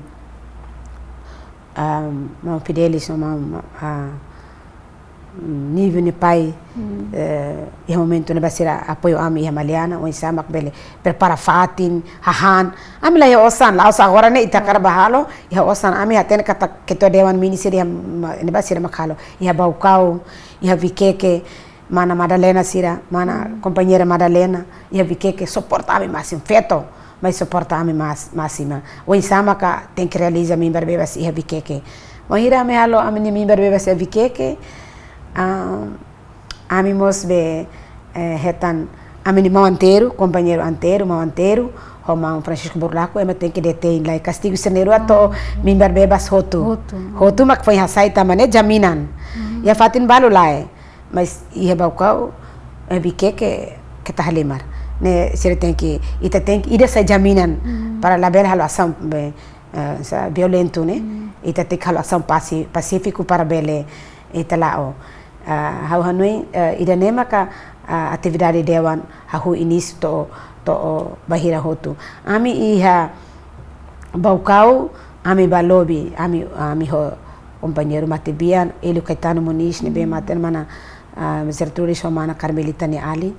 mau Fidelis nível ne pai e momento ne basira apoio ami e Maliana o insamak bele prepara fatin hahan ami la osan la agora ne itakar bahalo e osan ami aten kata ketua dewan ministeri ne basira makalo e baucau e vikeke mana Madalena sira mana companheira Madalena e vikeke suporta ami máximo feto mas suporta ami máxima o insamaka tem que realizar mimbar bebas e vikeke mohira me halo ami mimbar bebas e vikeke ami mos be hetan ami mau anteiro companheiro anteiro mau anteiro o mau Francisco Burlaco ema tem que deter lá castigo seneiro ato mimbar bebas hotu mak foi hasai tamane jaminan ya fatin balu lai mas ia baucau e vikeke que tá lemar ne sira tem que ida sa jaminan para la bela halação sa violento ne ita tem halação pacífico para bele ita lao hau hanui ida nema ka atividade dewan hahu inis to bahira hotu ami iha baucau ami balobi ami ho companheiro matebian ele Caetano Muniz ne be maten mana Zertrude Somana Carmelita ne ali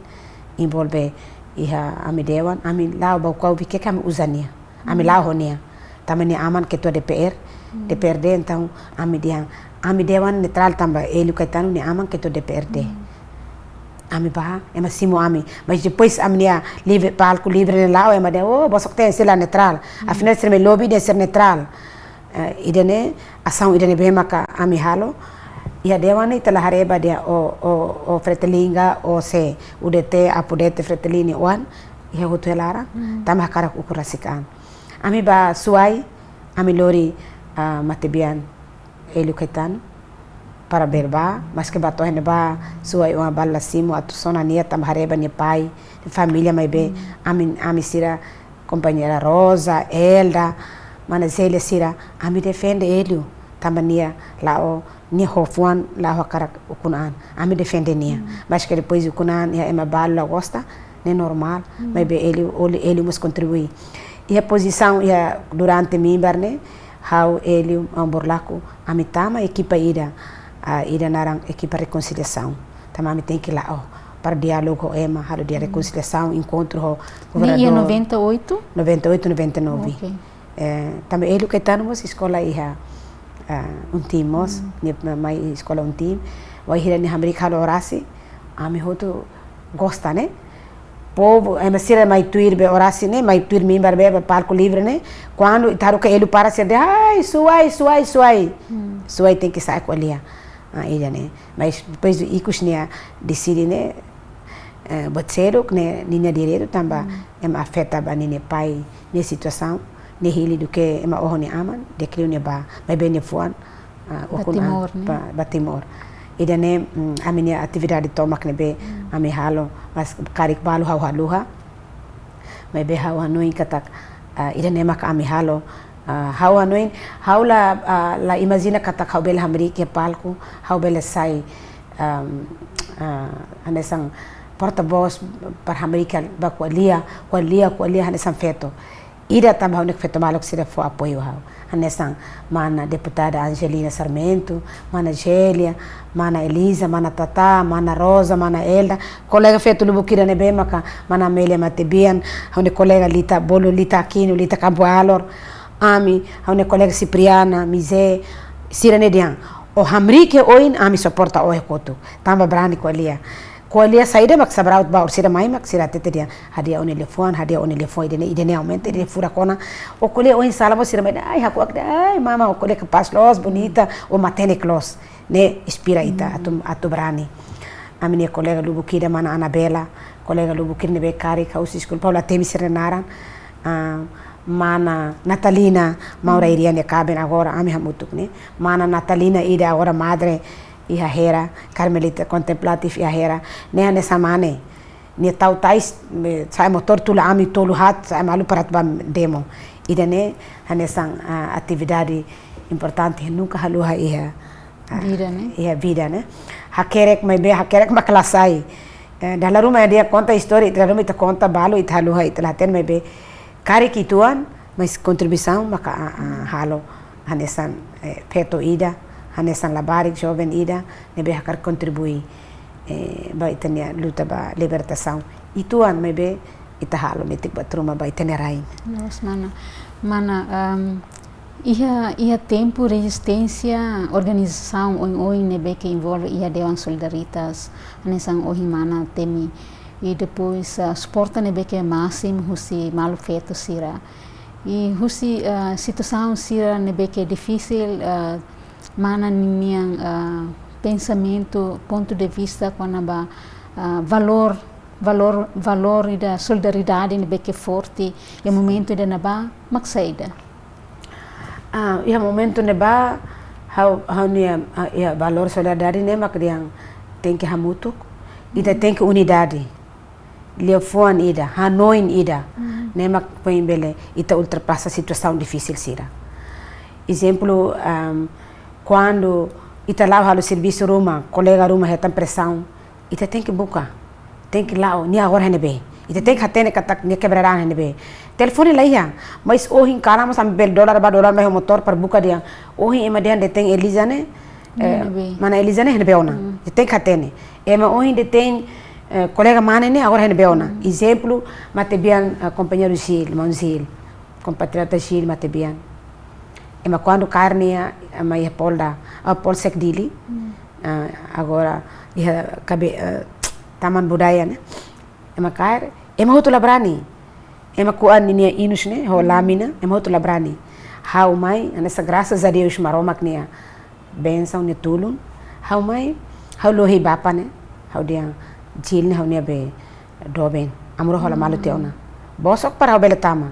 envolve iha ami dewan ami lao baucau bike kami uzania ami lao honia tamani aman ketua DPRD então ami dewan netral tamba ele Caetano ne aman ketua DPRD ami bah ema simo ami mas depois ami nia livre palco livre ne lao ema de bosok tem sila netral afinal ser me lobby de ser netral idene ação idene bema ka ami halo ia dewan ita la hareba dia o fretelinga o se udete apudete fretelini wan iha hutu helara tama hakara ukurasikan ami ba suai ami lori matebian Hélio Caetano para berba mas que bato hene ba suai uma bala simo atu sona nia tam hareba ni pai família mai be ami sira companheira Rosa Elda mana Zélia sira ami defende Hélio tambania lao ni hofuan la hakara ukunan ami defende nia mas que depois ukunan ia ema bala gosta ne normal mas be ele mus contribuir e a posição ia durante mimbar ne how ele amborlaco ami tama equipa ida narang equipa reconciliação tama ami tem que lá para diálogo ema halo dia reconciliação encontro ho governador 98 99 okay. Também ele que tá numa escola ia timos mai escola tim vai hira ni Amerika orasi ami hoto gosta né povo é mas mai tuir be orasi né mai tuir mimbar be palco livre né quando taru que ele para ser de ai suai tem que sair com ele ele né mas depois ikus né decide né botero né linha direito também afeta ba né pai né situação ne hili do que ema ohone aman de criou ne ba mas bem ne fuan Batimor ida ne amini atividade tomak ne be ami halo mas karik balu haluha mas be hawanoi katak ida ne mak ami halo hawanoi haula la imagina katak haubel hamri ke palco haubel sai anesang porta-voz para Amerika ba kualia hanesang feto ida tambah unik feto malok sira fo apoio hau hanesang mana deputada Angelina Sarmento mana Gélia mana Elisa mana Tata mana Rosa mana Elda colega feto lubukira ne be maka mana Amélia Matebian haune colega Lita Bolo Lita Aquino Lita Campoalor ami haune colega Cipriana Mizé sira ne dian o hamrike oin ami suporta o ekoto tamba brani Kualia saída mak sabraut baur sira mai mak sira teteria hadia on telefon idene aumenta idene fura kona o kulia oin salamo sira mai ai haku ak ai mama o kulia kapas los bonita o matene clos ne inspira ita atu brani a minha colega lubukira mana Anabela colega lubukira ne bekari kausi school Paula Temi Serenaran mana Natalina Maura Iriane caben agora ami hamutuk ne mana Natalina ida agora madre iha hera Carmelita contemplatif iha hera ne nessa mane ne tautais sai motor tula ami tolu hat sai malu parat bam demo ida ne nessa atividade importante nunca haluha iha vida né hakerek mai be hakerek maklasai dalam rumah dia conta história dalam rumah itu conta balu itu haluha itu laten mai be kari kituan mas contribuição maka halo hanesan peto ida hanesan labarik jovem ida nebe hakar contribuir ba itania luta ba libertação ituan mai be ita halo netik ba truma ba itania rain nos mana Ia tempo resistência organização oi nebe que envolve ia dewan solidaritas nesang oi mana temi e depois suporta nebe que máximo husi malu feto sira e husi situação sira nebe que difícil mana niang pensamento ponto de vista quando ba valor da solidariedade nebe que forte e momento de naba maksaida ia momento neba how nia ia valor solidariedade ne mak diang tem que hamutuk ida tem que unidade leofon ida hanoin ida ne mak pembele ita ultrapassa situação difícil sira exemplo quando ita lá halo serviço ruma colega ruma retam pressão ita tem que buka tem que lá ni agora nebe ita tem que hatene katak ni quebrará nebe telefone lá ia mas hoje encaramos ambel dólar mais motor para buka dia hoje ema dia detém Elisa né mana Elisa né nebe ona tem que hatene ema hoje detém colega mana né agora nebe ona exemplo matebian companheiro Gil Monzil compatriota Gil matebian ema quando carne ema ia polda polsek dili agora ia cabe taman budaya né ema kair ema hutu labrani ema kuan ninia inus ne ho lamina ema hutu labrani how mai nessa graças a Deus maromak nia benção ne tulun how mai how lohi bapa ne how dia jil ne how ne be doben amuro hola malu teona bosok para hau bele tama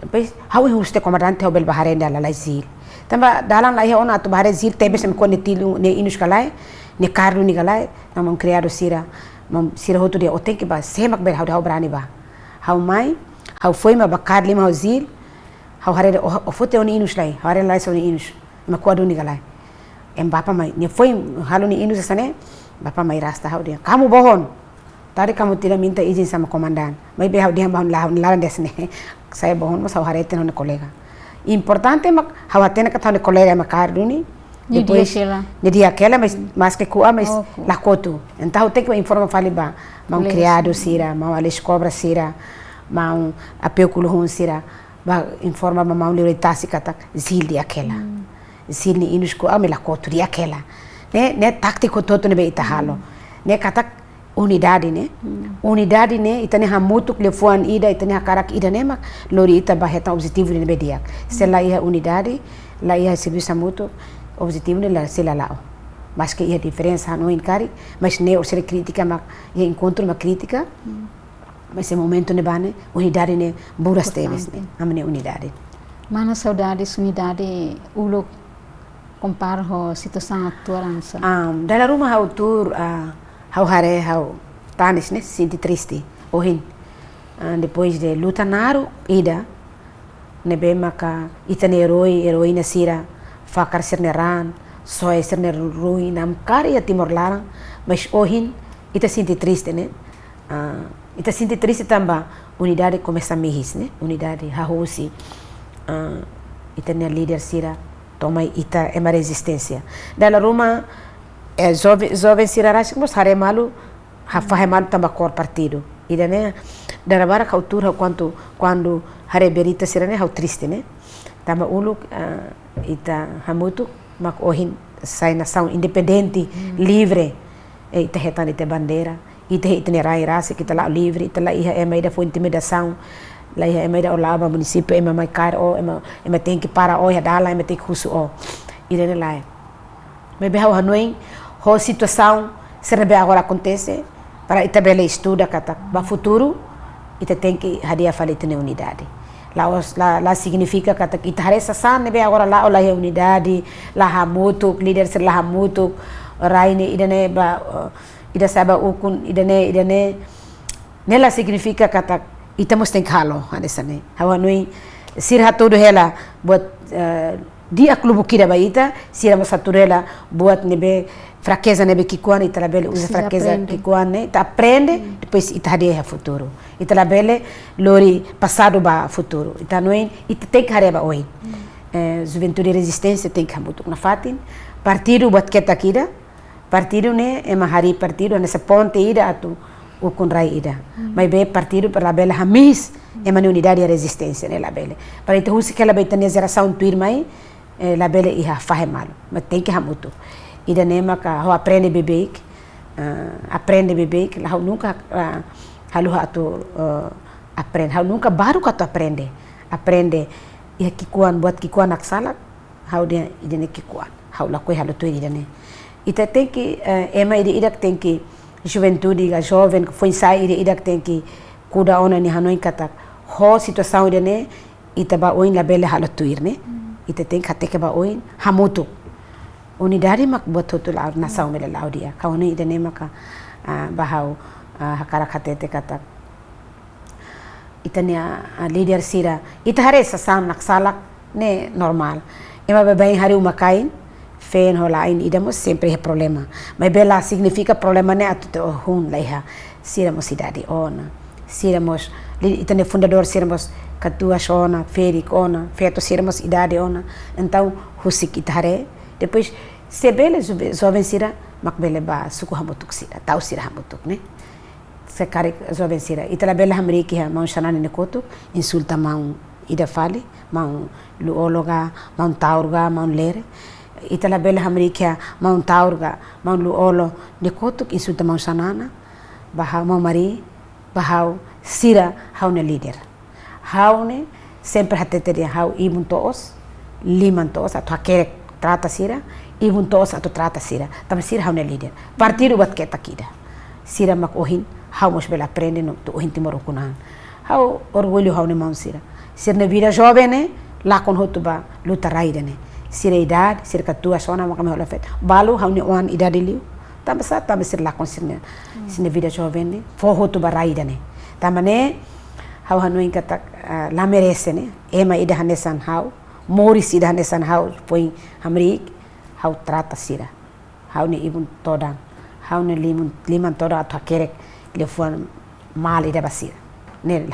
depois hau huste comandante hau bele baharende ala lai zil tamba dalan lai ona atu bahare zil tebe sem kon tilu ne inus kalai ne karlu ni kalai namam criado sira mam sira hotu dia oten ke ba semak bel hau berani ba hau mai hau foi ma bakar lima hau zil hau hare o fote oni inus lai hare lai so ni inus ma kuadu ni kalai em bapa mai ne foi halu ni inus sane bapa mai rasta hau dia kamu bohon tadi kamu tidak minta izin sama komandan mai be hau dia bahon lawan desne saya bohon mas hau hare tenone kolega importante mak hau atene ka tone kolega ma karlu ni depois jadi aquela mas que coa mas la coto então eu tenho que informar fali ba mau criado sira mau ales cobra sira mau apeuculo hon sira ba informa mau leritasi kata zil di aquela zil ni inus coa me la coto di aquela ne tático toto ne be itahalo ne kata unidade ne itane hamutuk lefuan ida itane hakarak ida ne mak lori ita baheta objetivo ne be dia sela ia unidade la ia serviço mutuo objetivo nela sela lao mas que a diferença não encari mas ne ser crítica mas ia encontro uma crítica mas esse momento ne bane unidade ne buras teves ne amne unidade mana saudades unidade ulo compara ho situação atual ansa dalam rumah hau tur hau hare hau tanis ne sinti triste ohin depois de luta naru ida ne be maka itane heroína sira fakar serneran soe serner ruin am karya timor larang mas ohin ita sinti triste ne ita sinti triste tamba unidade começa mihis ne unidade hahusi ita ne líder sira toma ita ema resistência dala ruma jovem sira rash mos hare malu hafa malu tamba cor partido ida ne dala bara cultura quando hare berita sira ne hau triste ne tamba uluk ita hamutu mak ohin sai nação independente livre ita retan ita bandeira ita itinerário rasa kita lá livre ita lá iha ema ida foi intimidação lá iha ema ida olaba município ema mai car ema tem que para o dala ema tem que husu o ida ne lá me be hanoi ho situação serbe agora acontece para ita bela estuda kata ba futuro ita tem que hadia falite ne unidade lá significa que ita haresa sana be agora lá ola unidade lá hamutuk líder ser lá hamutuk raine idane ba ida saba ukun idane nela significa kata ita mesti halo hanesane hawanui sirha todo hela buat dia klubu kira baita sira masaturela buat nebe fraqueza nebe kikuan ita labele usa fraqueza kikuan ne ita aprende depois ita hadia futuro ita labele lori passado ba futuro ita noin ita tem que hareba oi juventude resistência tem que hamutuk na fatin partido buat kita kira partido ne ema hari partido nessa ponte ida atu o kunrai ida mas be partido para labele hamis ema unidade de resistência ne labele para ita husi kala baitania geração tuir mai labele iha fahemalo mas tem que hamutuk ida nema ka ho aprende bebeik lá nunca haluha atu aprende hau nunca baru ka tu aprende ia kikuan buat kikuan aksalak hau dia idene kikuan hau la koi halu tu idene ita tem que ema ida tem que juventude ga jovem foi sai ida tem que kuda ona ni hanoi kata ho situação idene ita ba oin labele halu tuir ne ita tem que ba oin hamutu unidade mak buat tutu la nação mele laudia kauni idene maka bahau hakara khatete kata itania leader sira ita hare sasam naksalak ne normal ema bem hari umakain fen holain idamos sempre é problema mas bela significa problema ne atu hun laiha sira mocidade ona sira mos itane fundador sira mos katua shona ferik ona feto sira mos idade ona então husik ita hare depois se bela jovem sira mak bele ba suku hamutuk sira tau sira hamutuk ne sekari jovem sira itala bela hamriki ha mau shanani ne kotu insulta mau ida fale mau luologa mau taurga mau lere itala bela hamriki ha mau taurga mau luolo ne kotu insulta mau shanana bahau mau mari bahau sira hau ne líder hau ne sempre hateteria hau ibun toos liman toos atau hakere trata sira ibun toos atau trata sira tapi sira hau ne líder partido buat kita kida sira mak ohin hau mos bela aprende no tu hinti morukunan hau orgulho hau ne mão sira sir na vida jovem né lá com hotuba luta raida né sira idade sir katua sona makam hola fet balu hau ne wan idade liu tamba sa tamba sir lá com sir na vida jovem né fo hotuba raida né tamba né hau hanu ingkata la merece né ema ida hanesan hau moris ida hanesan hau foi hamrik hau trata sira hau ne ibun todan hau ne liman toda atau kerek lefuan mal ida basira ne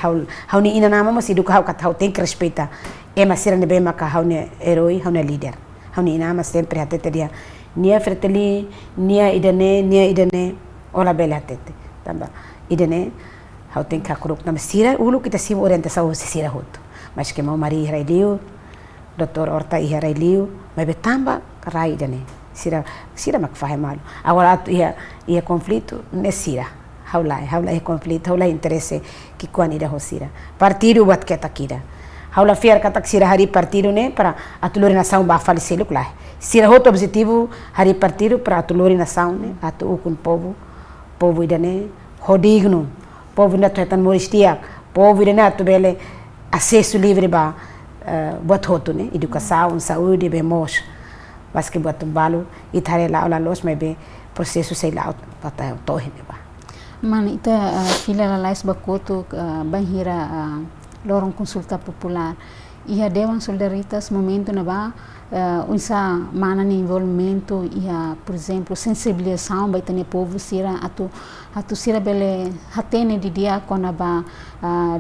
hau ni ina nama masih duka hau kat hau tem que respeitar ema sira ne bema ka hau ne herói hau ne líder hau ni ina mas sempre hatete dia nia freteli nia idane ola bela hatete tamba idane hau tem que akuruk nam sira ulu kita sim orientação sira hoto mas que mau mari railiu Dr. Horta iha railiu mas betamba rai idane sira mak fahe malu agora ia conflito ne sira haulai conflito haulai interesse que quando ida hosira partido buat kita kira haula fiar katak sira hari partido ne para atulori nação ba falecer lá sira outro objetivo hari partido para atulori nação ne atu ukun povo ida ne hodigno povo na tetan moristia povo ida ne atu bele acesso livre ba buat hotu ne educação saúde bemos mas que buat balu itare la los mebe processo sei lá pata tohe ne ba Man ita fila la lais bakoto banhira lorong konsulta popular ia Dewan Solidaritas momento na ba unsa mana ni envolvimento ia por exemplo sensibilização ba itane povo sira atu sira bele hatene di dia kona ba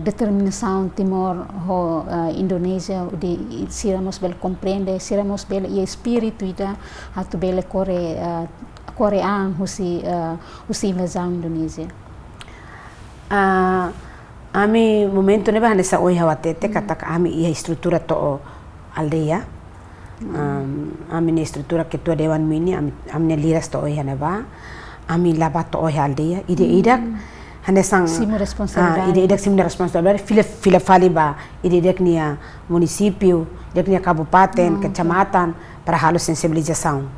determinação timor ho Indonesia de sira mos bel compreende sira mos bel ia espírito ida atu bele Korean husi invasão Indonesia. Ami momento ne bahane sa oi hawatete kata ami ia estrutura to aldeia. Ami ne estrutura que to dewan mini ami ne liras to oi haneba. Ami laba to oi aldeia. Ide hane sang simu responsabilidade. Ide simu responsabilidade fila fali ba ide nia município, nia kabupaten, kecamatan para halo sensibilização.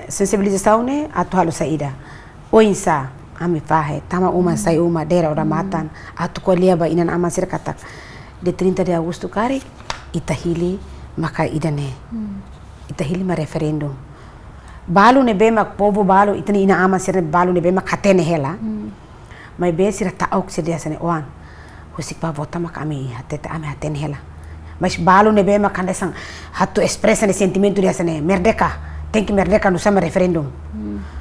Sensibilização ne atu halo saída. Oinsa ami fahe tama uma sai uma dera ora matan atu kolia ba inan ama sir katak de 30 de agosto kari itahili maka idane itahili ma referendum balu ne be mak povo balu itani ina ama sir balu ne be mak hatene hela mai be sir ta ok sir dia sane wan husik pa vota mak ami hatete ami hatene hela mas balu ne be mak kandesang hatu expressa ne sentimento dia sane merdeka tem que merdeka no sama referendum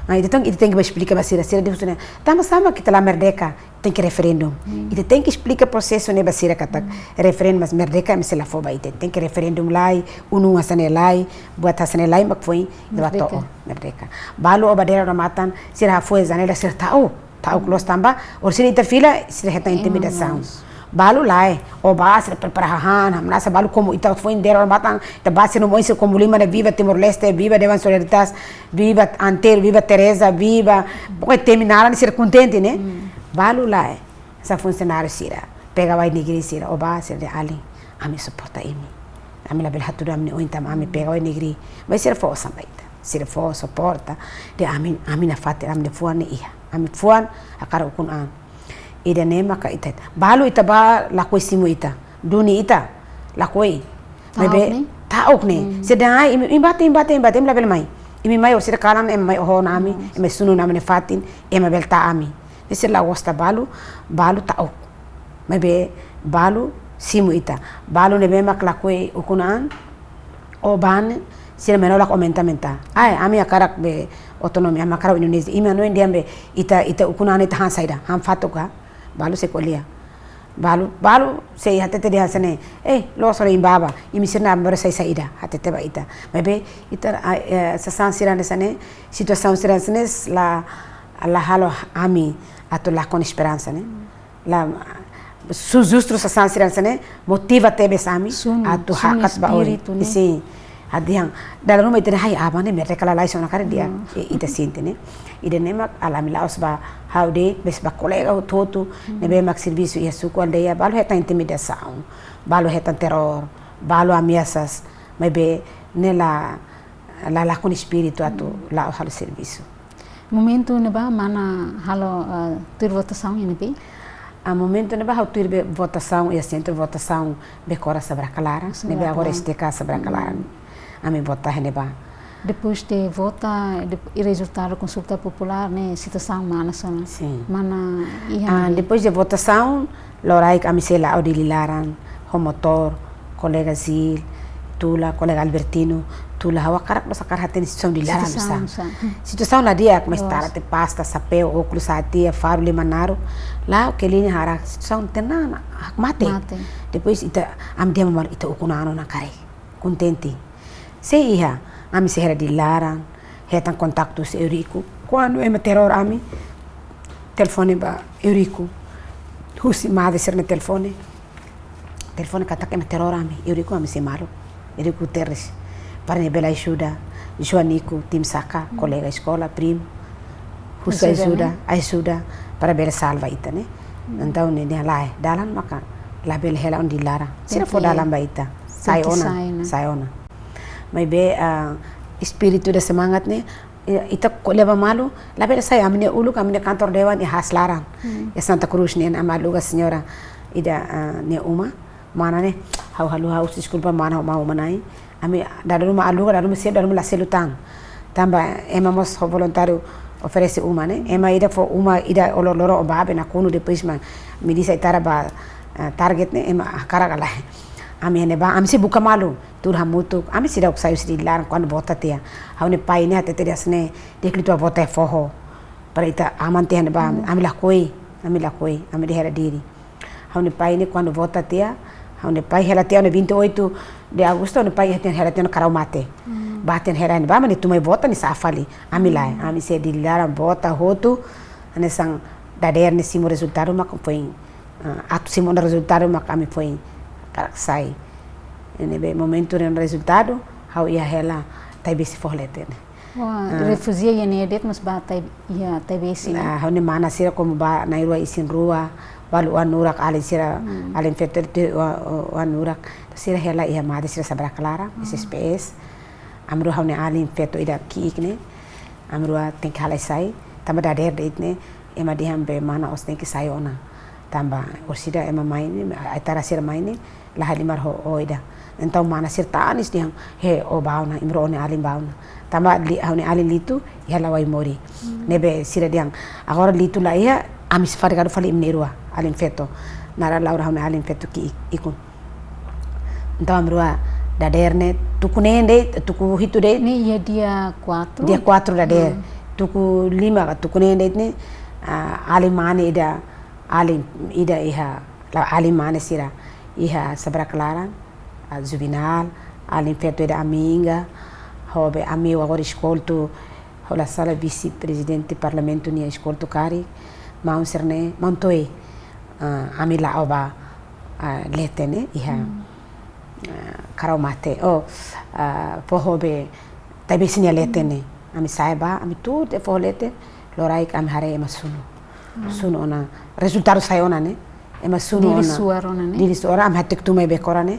então ele tem que explicar basira de sama kita lá merdeka tem que referendum ele tem que explicar processo ne basira katak referendum mas merdeka misela foba ite tem que referendum lai unu asane lai buat asane lai mak foi debato merdeka balu obadera ramatan sira foi zanela sir tau close tamba or sira interfila sira heta intimidação balu lai o base preparahan hamna sa balu como ita foi indera matan ta base no moise como lima de viva Timor Leste viva Dewan Solidaritas viva Antero viva Teresa viva porque terminaram de ser contente né balu lai essa funcionário sira pega vai negri sira o base de ali ami suporta imi ami la bel haturu ami ointa ami pega vai negri vai ser força baita sira força suporta de ami na fate ami de fuan ia ami fuan akara ukun an ida nema ka ita balu ita ba lakoi simu ita duni ita lakoi bebe taok ne sedai imbate em label mai imi mai osira kalan em mai ho nami em sunu nami ne fatin em bel ta ami ese la gosta balu taok bebe balu simu ita balu ne be mak lakoi ukunan o ban sira menola komentamenta ai ami akarak be otonomi amakara Indonesia imi no indiambe ita ukunan ita han saida han fatoka balu sekolia balu sei hatete dia sene lo sore imbaba imisirna ambara sai saida hatete ba ita bebe ita sasan sirane sane situação sirane sane la halo ami ato la con esperança ne la sujustru sasan sirane sane motiva tebe sami ato hakat ba ori isi adiang dalam rumah itu hai abang ni mereka lalai sona kare dia ita sinte ne ida nemak alami laos ba haude bes ba kolega totu ne be mak serviço ia suku aldeia balu heta intimidação balu heta terror balu ameaças mas be ne la con espírito atu la hal serviço Momento neba mana halo tur votação ini be? A momento neba hau tur votação e centro votação becora sabra calara, neba agora esteca sabra calara. Ami vota neba. Depois de vota e resultado consulta popular, né, situação mana sana. Sim. Mana depois de votação, lorai kami sela o dililaran, o motor, colega Zil, tula, colega Albertino, tula hawa karak basa karhatin situação dilaran bisa. Situação na dia mas tara te pasta, sapeu, óculos atia, faro limanaro, lá o que linha hara situação tenana mate. Depois ita am dia mamar ita ukunano na kare, contente. Se iha ami se hera dilaran, hetan contactos Eurico. Quando é terror ami, telefone ba Eurico. Husi made ser no telefone kata que me terror ami, Eurico ami se malo. Eurico Terres. Para ne bela ajuda, Joanico, Tim Saka, colega escola, primo. Husi ajuda para bela salva ita, né? Então ne lá, dalan maka la bela hela on dilara. Sira for dalan ba ita. Sayona. Mas be espírito de semangat ne ita leva malu la bela saya amne uluk amne kantor dewan e haslaran e Santa Cruz ne amaluga senhora ida ne uma mana ne hau desculpa mana mau manai ami daru ma aluga daru se daru la selutan tamba ema mos voluntário oferece uma né ema ida for uma ida oloro obabe na kunu depois me disse itara ba target ne ema karagala ami ne ba ami se buka malu tur hamutu ami sida ok saio sidilar quando vota tia haune pai ne até asne declito a vota forro para ita amante ne ba ami la koi ami de hera diri haune pai ne quando vota tia haune pai hela tia ne 28 de agosto ne pai hera tia no Karaumate baten hera ne ba mani tu mai vota ni safali ami lai ami se dilar vota hotu ane sang dader ne simo resultado mak foi atu simo resultado mak ami foi sai nebe momento no resultado how ia hela tai besi forlete refugia ia ne det mas ba tai ia tai besi how ne mana sira como ba na rua isin rua walu anurak ali sira ali fetel anurak sira hela ia ma sira sabra clara SSPS amru how ne ali feto ida kiikne amru tem que hala sai tamba da der det ne ema dihambe mana os tem que sai ona tamba orsida ema maine aitara sira maine la halimar ho oida então mana sirta anis diang he o bauna imro ne alim bauna tamba li haune alin litu yala wai mori nebe sira diang agora litu la ia amis fargado fali imnerua alin feto nara laura haune alin feto ki ikun então amrua da derne tukunende tuku hitu de ni ia dia 4 da der tuku 5 tukunende ne alimane ida iha la alimane sira iha sabra clara a juvenal alin feto da aminga hobe amigo agora escolto hola sala vice-presidente parlamento nia escolto kari mau serne montoe amila oba letene iha Karaumate pohobe tabe sinia letene ami saiba ami tudo folete lorai am hare emasuno suno ona resultado sayona ne emasuno ona dili suara am hatek tume bekora ne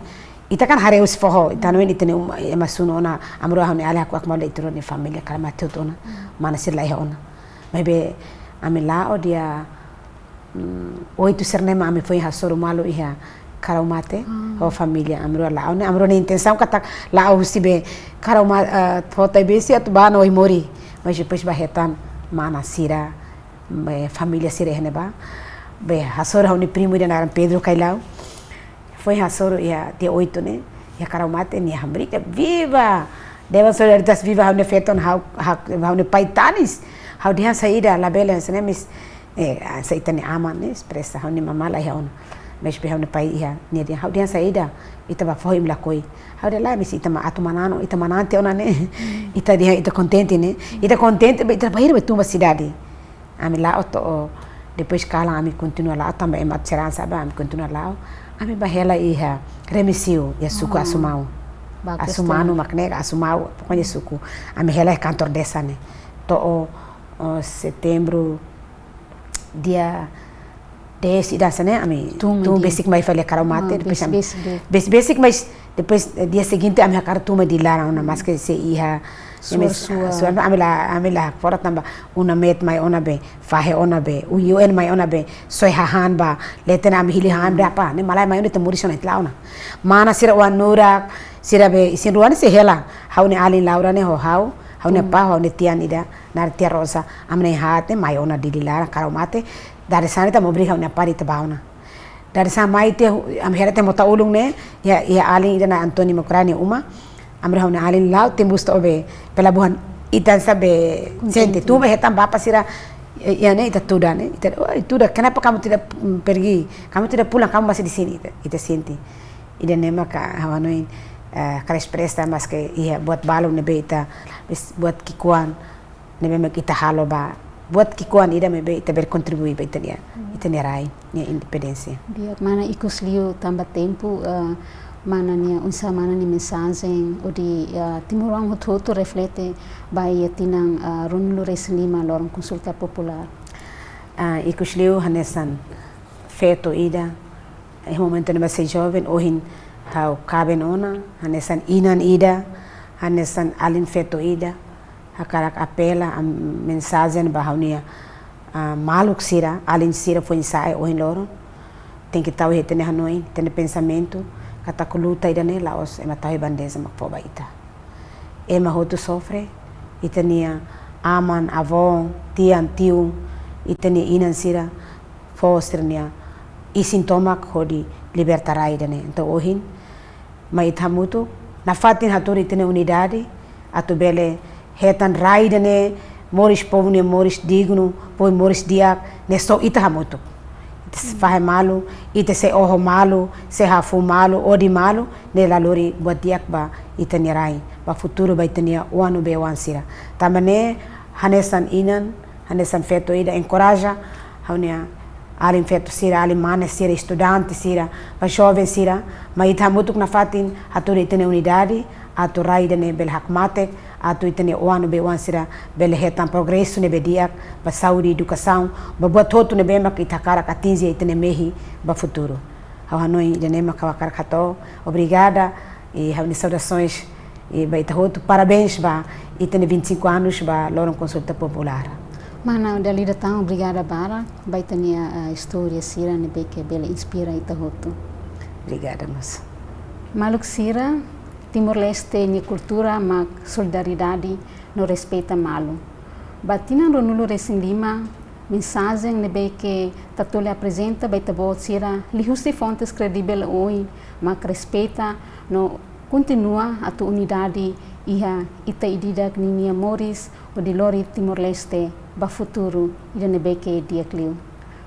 ita kan hare us foho ita no itene emasuno ona amro hane ala ko akmal itro ne família Karaumate ona mana sir lai ona maybe ami la odia 8 sernema ami foi hasoro malo iha Karaumate o família amro la ona amro ne intenção kata la o sibe Karaumate foto besi at bano i mori mas depois bahetan mana sira família sira heneba be hasoro hone primo de naran Pedro Kailau foi hasoro ia dia 8 ne ia Karaumate ni hambrika viva deva solidaritas viva hone feton hone paitanis how dia saída la bela ne mis saitane aman ne expressa hone mamala ia ona mas be hone pai ia ni dia how dia saída itaba foi imla koi how dia la mis itama atumanano itamanante ona ne ita dia ita contente ne ita contente be ita bahir betumba cidade ami lá oto depois kala ami continua lá também emat serança ba ami continua lá ami bahela iha remisiu ya suku asumano maknega asumau pokoknya suku ami hela kantor desa ne to setembro dia 10 ida sana ami tu basic mai fale Karaumate depois basic mas depois dia seguinte ami kartuma di larang na mas que se iha Suar. amila fora tamba una met mai ona be fahe ona be UN mai ona be soi hahan ba letena am hili han apa ne malai mai ona temuri sona itlauna mana sira wan nurak sira be isin ruan se hela haune alin laura ne ho hau haune pa haune tian ida nar tia rosa amne hate mai ona didilara karomate dari sana ta mobri haune pari ta bauna dari sama itu am herate mota ulung ne ya alin ida na Antoni Mokrani uma amre haune alin lau tembus to be pelabuhan itan sabe sente tu be hetam bapa sira ya ne ita tuda ne ita tuda kenapa kamu tidak pergi kamu tidak pulang kamu masih di sini ita senti ida nema ka hawanoin kares presta mas ke iya buat balong nebe ita buat kikuan nebe mek ita halo ba buat kikuan ida mebe ita berkontribui ba ita nia rai nia independencia dia mana ikus liu tambah tempo mana nia unsa mana ni mensagem o di timurang hotu reflete ba ia tinang Ronulu Reis Lima lorong konsulta popular ikus liu hanesan feto ida momento neba se jovem ohin tau kaben ona hanesan inan ida hanesan alin feto ida hakarak apela a mensagem bahaunia maluk sira alin sira foi ensaio ohin loro tem que tau retene hanoi tem pensamento kata kuluta ida ne laos ema tahu bandeza makpoba ita ema hotu sofre itania aman avon tian tiu itania inan sira fosternia i sintomak hodi libertarai ida ne então ohin mai tamutu na fatin haturi tene unidade atu bele hetan raida ne moris povo ne moris digno poi moris diak ne so ita hamutu fahe malu ite se oho malu se hafu malu odi malu ne lalori buat diak ba ita ne rai ba futuro ba ita ne wanu be wansira tamane hanesan inan hanesan feto ida encoraja haunia alin feto sira alin mana sira estudante sira ba jovem sira ma ita hamutu na fatin haturi tene unidade atu raida ne bel hakmatek atu itene oano be wansira bel hetan progresso ne bediak ba saúde educação ba buat hotu ne bema itakara katinzi itene mehi ba futuro ao hanoi de nema kawakar kato obrigada e havni saudações e ba itahotu parabéns ba itene 25 anos ba Lorong Consulta Popular mana dali datang obrigada bara ba itene história sira ne beke bel inspira itahotu obrigada mas maluk sira Timor-Leste ni cultura mak solidariedade no respeita malu. Batina Ronulu Reis Lima mensagem nebe que tatole apresenta baita sira lihusti fontes credível oi mak respeita no continua a tu unidade iha ita ididak ninia moris o di lori Timor-Leste ba futuro ida nebe que dia clio.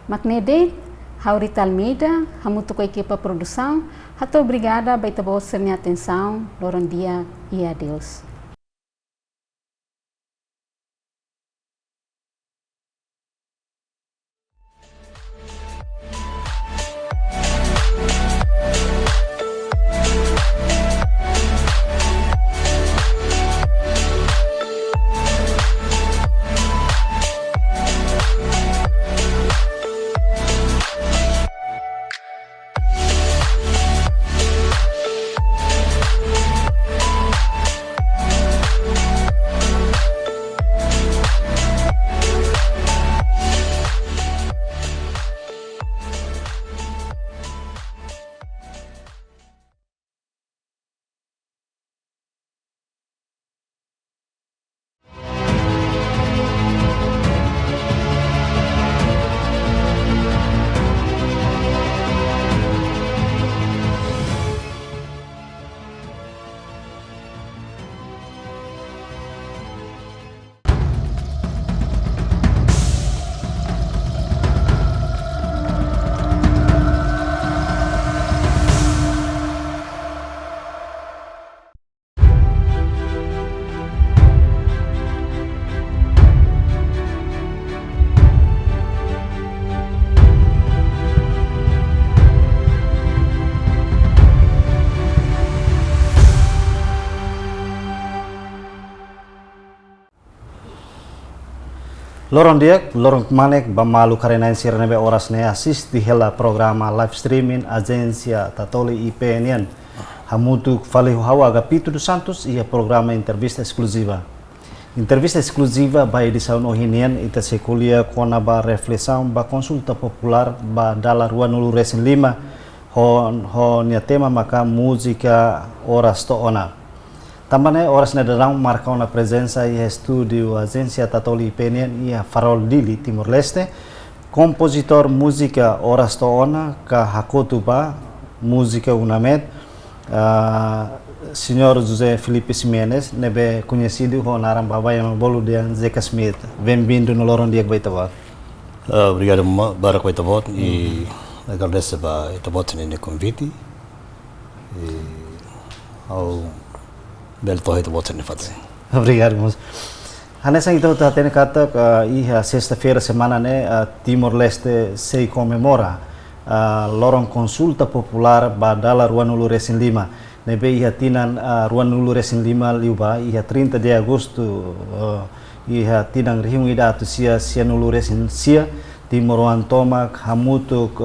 Mak nede Haurita Almeida, hamutu ko equipa produção, muito obrigada baita bolsa minha atenção, lorong dia e adeus. Lorong diak, lorong manek bamalu karena sirene be oras ne assist di hela programa live streaming agência Tatoli IPNN. Hamutu fale hawa Agapito dos Santos e a programa entrevista exclusiva. Entrevista exclusiva ba edição ohinian ita sekulia kona ba reflexão ba consulta popular ba dala rua nulu resin 5 ho nia tema maka música horas to ona. Também horas na darão marcam na presença e estúdio agência Tatoli Penian e a Farol Dili Timor Leste, compositor música horas to ona ka hakotuba música unamed. Senhor José Felipe Ximenes, nebe conhecido como Naram Baba yang bolu dia Zeca Smith. Bem-vindo no Lorong Diak Baitabot. Obrigado, Barak Baitabot, e agradeço a Baitabot nesse convite. E ao belo torre Baitabot nesse fato. Obrigado, moço. Hanesang itu tadi kata ia sexta-feira semana Timor Leste se comemora Lorong Consulta Popular Badala Ruanulu Resin 5. Nebe ia tinan Ruanulu Resin 5 liuba ia 30 de agosto ia tinang riung ida atu sia nulu resin sia Timoruan Tomak hamutuk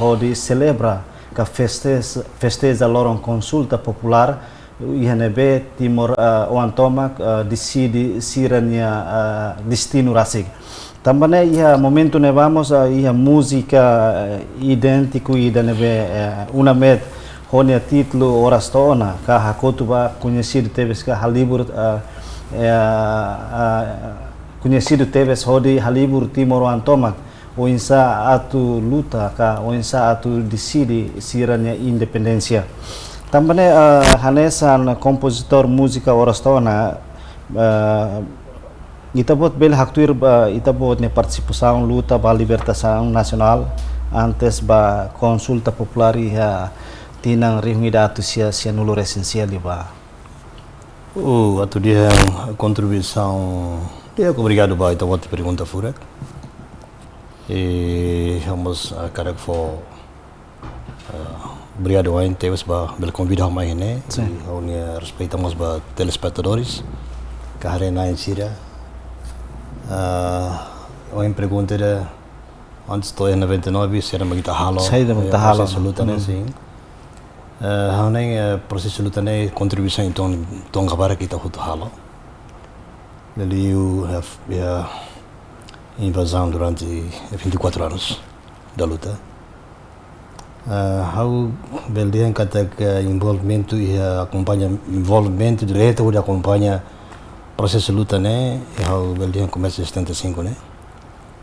hodi celebra ka festeja Lorong Consulta Popular ia nebe Timor Oan Tomak decide siranya destino rasik. Também ia momento ne vamos ia música idêntico ida nebe una med honia título horas to ona ka hakotuba conhecido teves ka halibur conhecido teves hodi halibur Timoruan Tomak o insa atu luta ka o insa atu decide siranya independência. Também hanesan compositor música horas to ona ita bot bel haktuir ita bot ne participação luta ba libertação nacional antes ba consulta popular ia tinang riunida atu sia nulu resensial ba. Atu dia contribuição dia obrigado ba ita bot pergunta fura. E vamos a cara for obrigado a teus ba bel convidar mais né. E respeitamos ba telespectadores que harena em Síria. Uma pergunta era antes de 99 se era magita halo. Sai da magita halo. Luta sim. Hanai processo luta né contribuição então agora kita hutu halo. Ele a invasão durante 24 anos da luta. How beldian kata que envolvimento e acompanha envolvimento direto ou acompanha processo luta né how beldian começa em 75 né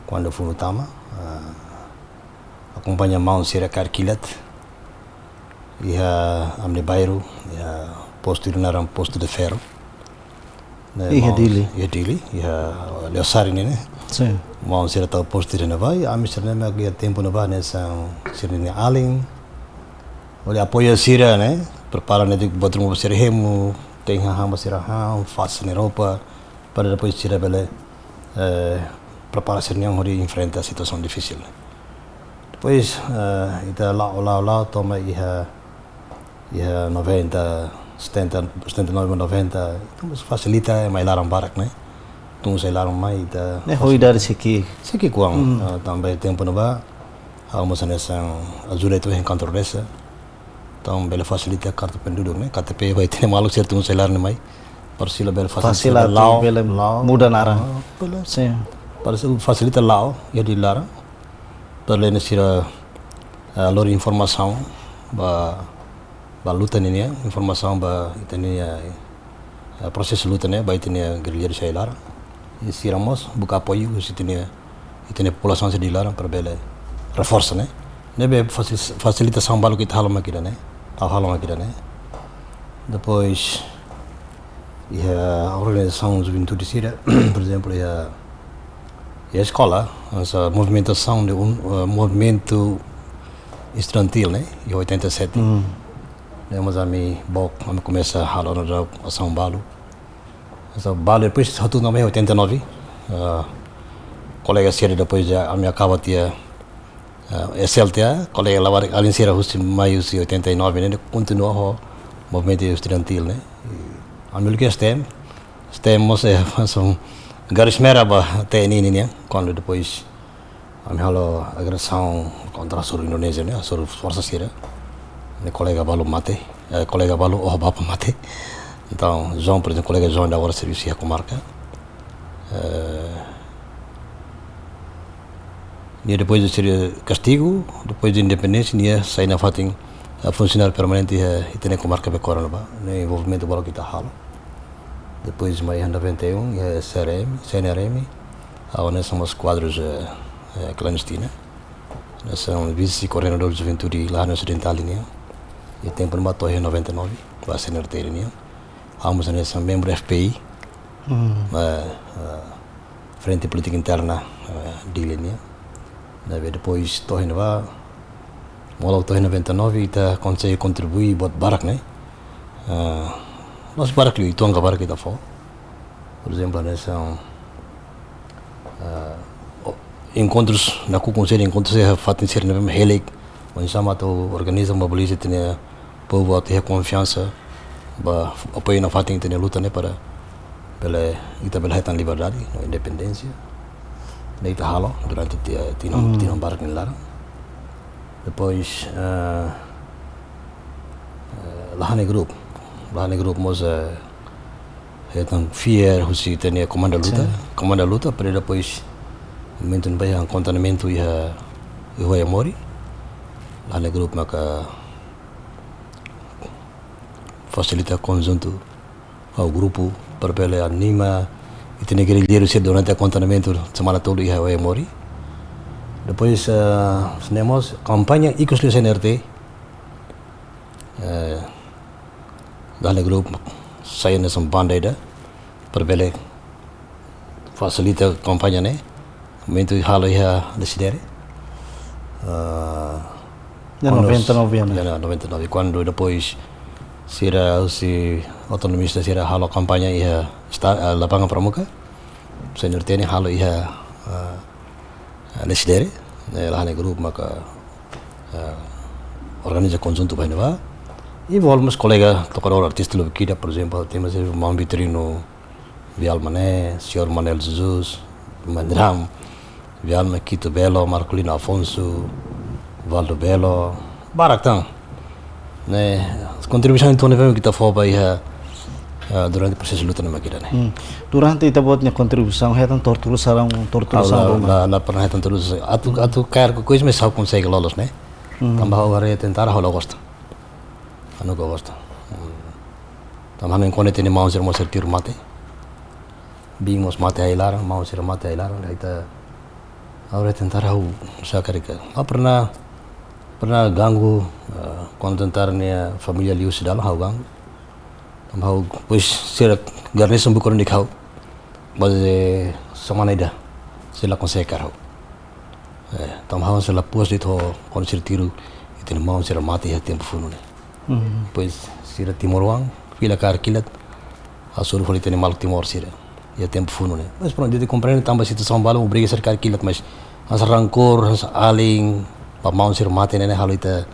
quando foi no Tama acompanha Mount Sierra Carquilat e amne bairro posto naram posto de ferro e Dili e Leosari né sim Mount Sierra tá posto de vai a mister né que tempo não vai nessa sirene além olha apoio Sierra né prepara né de botar um serremo tem hamba siraham faz na Europa para depois tirar bela preparação yang hari enfrentar situação difícil depois ita lá toma ia 90 79 90 então facilita mais larang barak né então sai larang mais ita hoi dari seki kuang também tempo não vai vamos nessa ajuda itu yang kantor desa então bela facilita kartu penduduk né KTP vai ter malu certo um celular mai persila bela facilita lao mudah narang sim facilita lao ya di larang perlu nesira lor informação ba luta ini informação ba itani proses luta né ba itani guerrilha de celular e siramos buka apoio itani população se di larang para bela reforça né nebe facilitação balu kita halo makira né depois a organização juventude de Síria por exemplo a escola essa movimentação de movimento estudantil né em 87 mas a mim começa a halo na ação balu essa balu depois satu nome 89 colega Síria depois a minha acaba tia SLTA, colega lá além de ser em maio de 89, né, continuou o movimento estudantil, né. A melhor que temos são garis merah até ini né, quando depois a minha agressão contra a Sul Indonésia, né, a Sul Força Síria, né, colega balu mate, colega balu bapa mate, então João, por exemplo, colega João da hora serviço a comarca. Dia depois de ser castigo, depois de independência, dia sai na fating funcionário permanente e tem comarca be corona ba, né envolvimento bola kita hal. Depois mai 91 é CNRM, onde são os quadros clandestinos. Nós são vice-coordenador de juventude lá no Ocidental linha. E tempo no Bato em 99, vai ser NRT linha. Vamos nessa membro FPI, Frente Política Interna de linha. Depois estou indo lá, mola estou em 99 e tá consegue contribuir buat barak né. Nós barak li tuang barak kita fo. Por exemplo, nessa encontros na conselho encontros é fatem ser na helig, onde chama to organiza mobiliza tem povo a ter confiança, ba apoio na fatem tem luta né para pela ita liberdade, independência. Neita halo durante tinam barak ni lara. Depois Lahane Group mos então fier husi tenia comanda luta para depois mentun bayang contaminamento ia mori. Lahane Group maka facilita conjunto ao grupo para pele anima e tem guerrilheiro ser durante o contaminamento semana todo ia mori. Depois temos campanha Icos CNRT. Lahane Group saya nessa banda ida para pele facilita campanha né. Momento halo ia decidere. Ya 99 ano. Ya 99 quando depois sira si autonomista sira halo kampanye ia lapangan pramuka. CNRT ni halo ia decidere. Lahane Group maka organiza conjunto bem lá. E voltamos colega tocador artista lo kida por exemplo temos o Mão Vitrino, Vial Mané, Senhor Manel Jesus, Mandram, Vial Maquito Belo, Marcolino Afonso, Valdo Belo, Baratão. Né, as contribuições então nevemos kita foba ia durante o processo de luta na Maquida né. Durante ita buatnya contribuição hetan tortura sarang lá pernah hetan terus atu cargo coisa mas só consegue lolos né. Tambah agora tentar holo gosta. Anu gosta. Tambah não encontra tem mau ser tiro mate. Bingos mate ailar, mau ser mate ailar, ita agora tentar hau sakarika. Pernah ganggu quando tentar nia família liu sedal hau ganggu. Tambah pois ser garnição bukan di kau. Base sama ida. Sila consegue hau. Tambah sila pos itu quando ser tiro itu mau ser mate ya tempo funo né. Pois sira Timor-Wang, pila car kilat, a suru foi ter mal Timor sira, e tempo funo né. Mas pronto, de compreender também a situação bala, obriga ser car kilat, mas as rancor, as aling, para mau ser mate né, halita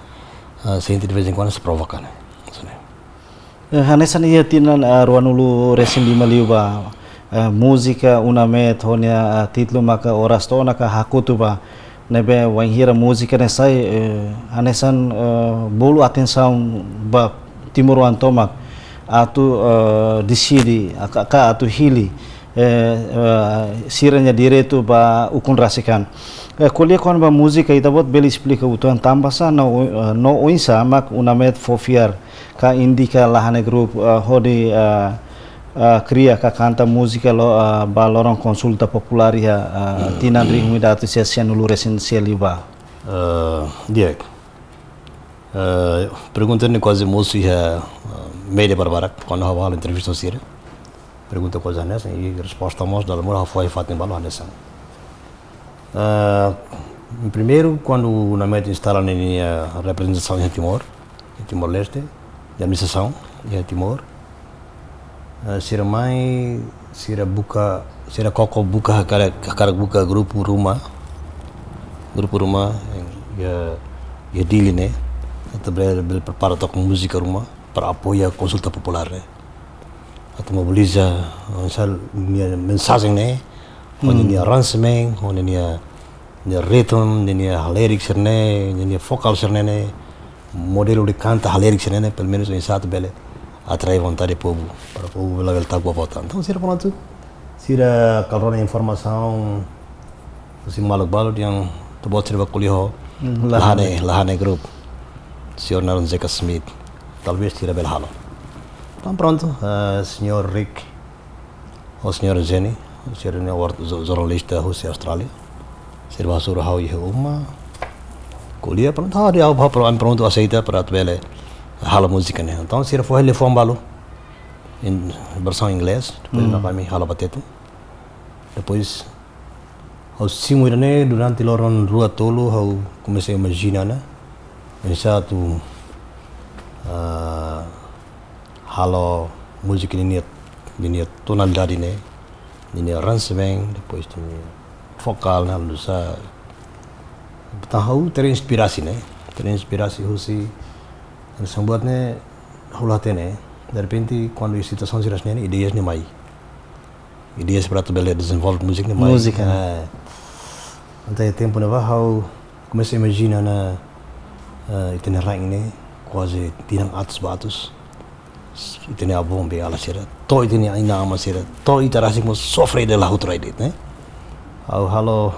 sente de vez em quando se provoca né. Hanesan ia tinan ruanulu resin di Maliuba, música unamet honia título maka oras to naka hakutu ba. Nebe wanghira música ne sai hanesan bolu atenção ba Timor-Wang tomak atu decide atu hili siranya direto ba ukun rasikan kuliah kon ba música ita bot beli explica utuan tambasa no oinsa mak unamet fofiar ka indika Lahane Group hodi cria ka canta música ba lorong consulta popular ya tinan ring da associação no residencial ba dia perguntando quase moço ia meia barbarak quando hava entrevista sira pergunta coisa nessa e resposta mos da demora foi fato em balão nessa primeiro quando na meta instala a representação em Timor-Leste de administração em Timor sira mai sira buka sira koko buka kakar buka grupo rumah ya dili né atau bel prepara tok música rumah para apoiar a consulta popular né atau mobiliza sal mensagem né onde ni arrangement onde ni ritmo ni lyrics né ni vocal né modelo de canta lyrics né pelo menos em sato bele atrai vontade do povo para o povo lá voltar com a volta então será pronto Sira kalau ada informação si maluk balut yang terbuat serba kuliah lahane grup. Senhor Naron Zeca Smith, talvez tira bel halo. Então pronto, senhor Rick, o senhor Jenny, o senhor jornalista Rússia Austrália, serba surah hau uma kuliah pronto, dia pronto aceita para tu halo música né. Então se foi ele balu em versão inglês, depois na kami halo pateto. Depois ao simuir né durante loron rua tolo ao comecei a imaginar né. Bisa tu halo música ini tonalidade né, ini arrangement, depois tu vokal né, lusa. Tahu terinspirasi né, terinspirasi husi sambuat né, hulate né. De repente quando a situação se rasne ideias nem mai, ideias para tu bela desenvolver música nem mai. Música. Até tempo né, how comecei a imaginar na itene raing ne quase tinang atas batus itene abong be ala sira to itene ina ama sira to itarasik mo sofre de la hutraidit né ao halo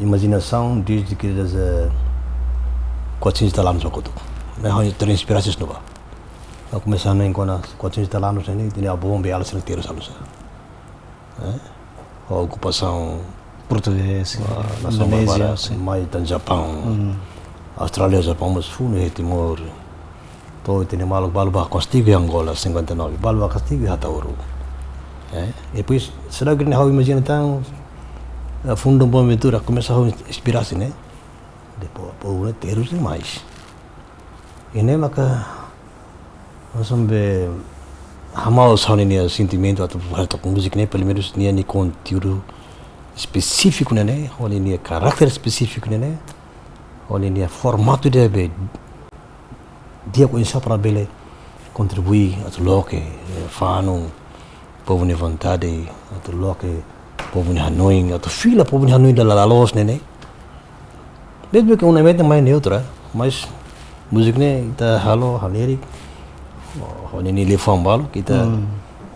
imaginação diz que das quatinhos talanos okoto me ha ter inspirações nova ao começar nem quando quatinhos talanos né itene abong be ala sira tiro salusa né a ocupação português Indonésia mais dan Japão Austrália, Japão, mas fui no Timor. Todo tem maluk balba castigo Angola 59, balba castigo Hatauru. E depois será que não imagina tão fundo bom aventura começa a inspirar-se, né? Depois povo terus demais. E nem maka nós vamos ver hamal soalnya sentimento atau com música né, pelo menos nem conteúdo específico né, olha nem caráter específico né. Olha ini formato dia conhece para bele contribuir atau loke fanu povo ne vontade atau loke povo ne Hanoi atau fila povo ne Hanoi dalam lalos nene desde que uma mente mais neutra mas musiknya kita halo halirik olha ini lefam balo kita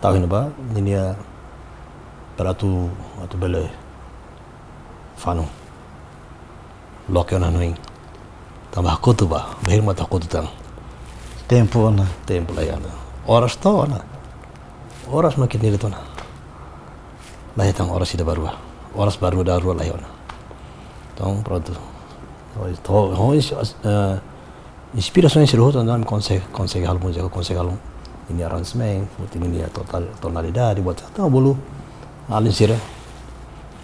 tahu ini ba ini para tu atau bele fanu loke na noing tambah kutu ba behir mata kutu tang tempo lah ya na horas to na horas makin nila to na lahi tang horas ida baru dah ruah lahi na tong pronto inspiração se roto andam consegue hal música consegue hal ini arrangement ini total tonalidade buat tahu bolu alin sira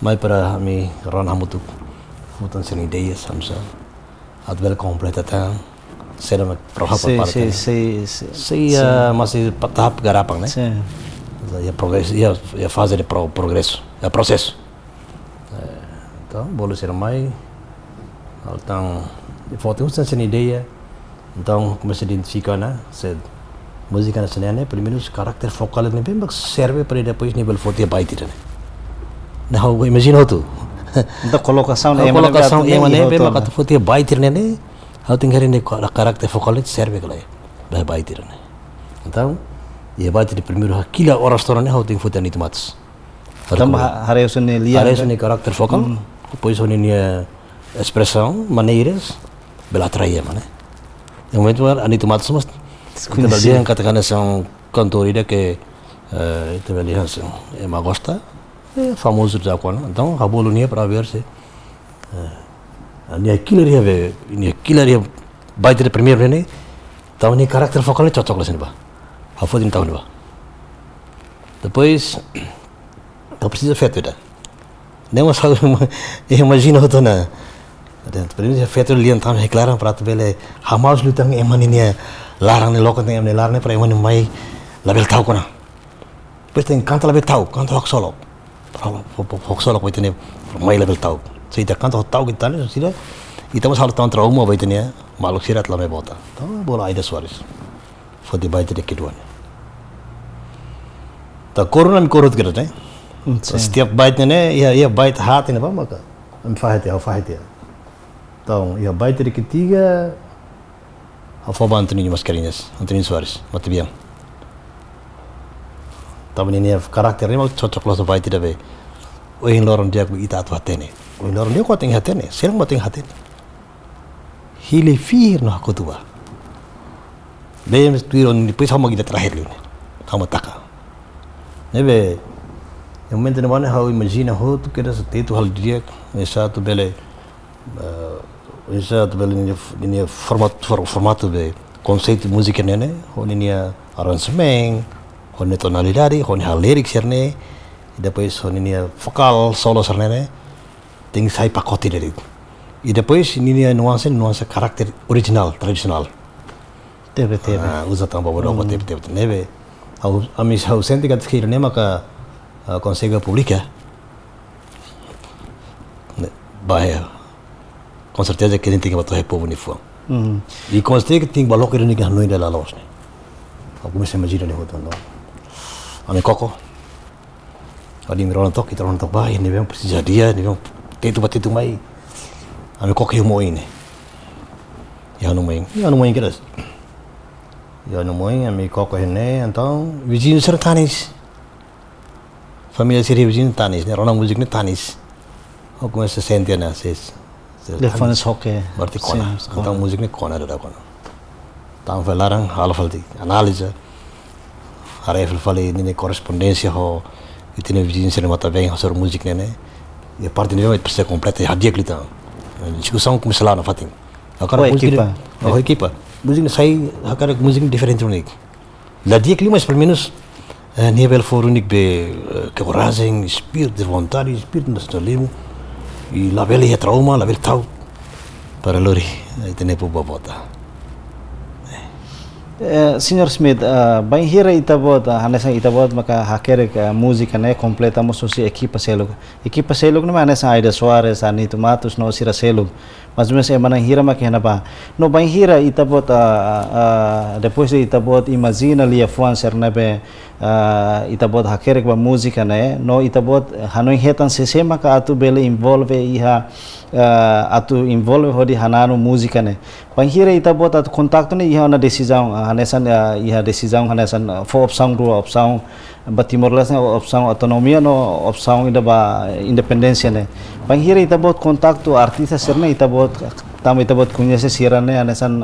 mai para mi ron hamutuk Mutan sini ideia samsa atvel completa tá será uma prova para masih tahap garapang né ya progresso ya fase de progresso é processo então bolo ser mais então foto usan sini ideia então começa a identificar né se música nacional primeiro caráter focal né bem serve para depois nível foto baik tidak nah imagina tu da colocação é mané bem maka tu foto baik tirne né how tinggal ini karakter focal itu serve kalau ya baik tirne então ia baik di primeiro kila horas torane how ting foto ni tomates tambah harus ni karakter focal depois ni expressão maneiras bela atrair mané yang momento ani tomates mas kita balian katakan são cantorida que itu balian são gosta famoso já quando então a bolonia para ver se ni aquilo ia baita de primeiro né então ni caráter focal é cocok lah sini bah a foto então bah depois então precisa feito dah nem mas imagina tu na primeiro feito ali então reclaram para tu bele hamas lutang eman ini larang ni lokot ni emne larang ni para eman mai label tahu kona depois tem canta label tahu canta rock solo solo ko itene mai level tahu so ita kanto tahu kita ne sila ita mas hal tahun trauma ba itene maluk sirat la me bota to bola Aida Soares foi de baita de kedua ta corona me korot gerat ne setiap bait ne ya bait hat ne ba maka am fahati então ya baita de ketiga a foba Antonio Mascarenhas Antonio Soares muito bem Tapi ini karakternya mau cocok lah supaya tidak be. Oin lorong dia ita atu hatene. Oin lorong dia kuat tinggi hatene. Serang mau tinggi hatene. Hile fir no aku tua. Dia mesti tuiron di pesa mau kita terakhir lu. Kamu taka. Nebe. Yang momento na mana how imagina ho tu kira setetu hal dia esa tu bele ini formato be conceito música nene ho ini arrangement ho ne tonalidade ho ne lyrics serne depois ho ini vokal solo serne tem sai pacote dele e depois ini nuance karakter original tradisional tebe usa tambah bodoh tebe nebe amis how sente kat skira ne maka consegue publicar bahaya com certeza que a gente tem que botar o povo uniforme e com certeza que tem que balok ini kan noida la los ne aku mesti imagine ni hoton do ame koko adi miron tok kita rontok bahaya ni memang precisa dia ni memang tetu mai ame koko eu moi ne ya no moi que das ya no moi ame koko ne então vizinho sertanis família seria vizinho tanis ne rona musik ne tanis aku mesti sentia na ses Telefon hoke. Berarti kona. Então musik ne kona ada kona. Tang falarang hal falti analisa. Aref fali ni correspondência ho itine vizinho se mata bem sobre musik ne. E parte ne vai precisa completa hadia klita. Discussão como sala na fatin. Agora musik a equipa. Musik ne sai agora musik diferente unik. La dia clima pelo menos nível for unik be coragem, espírito de vontade, espírito nacionalismo. E lá vele trauma, lá vele tau para lori itu ne puba bota. Senhor Smith, bem hira itabot, hanesa itabot maka hakere música né completa mo sosi equipa selug. Equipa selug na hanesa Aida Soares, Anito Matos no sira selug. Mas mesmo é manang hira maka henapa. No bem hira itabot depois de itabot imagina lia fuan sernabe itabot hakere ba música né. No itabot hanoi hetan sese maka atu bele involve iha atu involve hodi hanano música né. Panghira itabot atu contato ne iha na decisão hanesan iha decisão hanesan for opção ru opção Timor Leste opção autonomia no opção ida ba independência né. Panghira itabot contato artista serna itabot tam itabot conhece sirane hanesan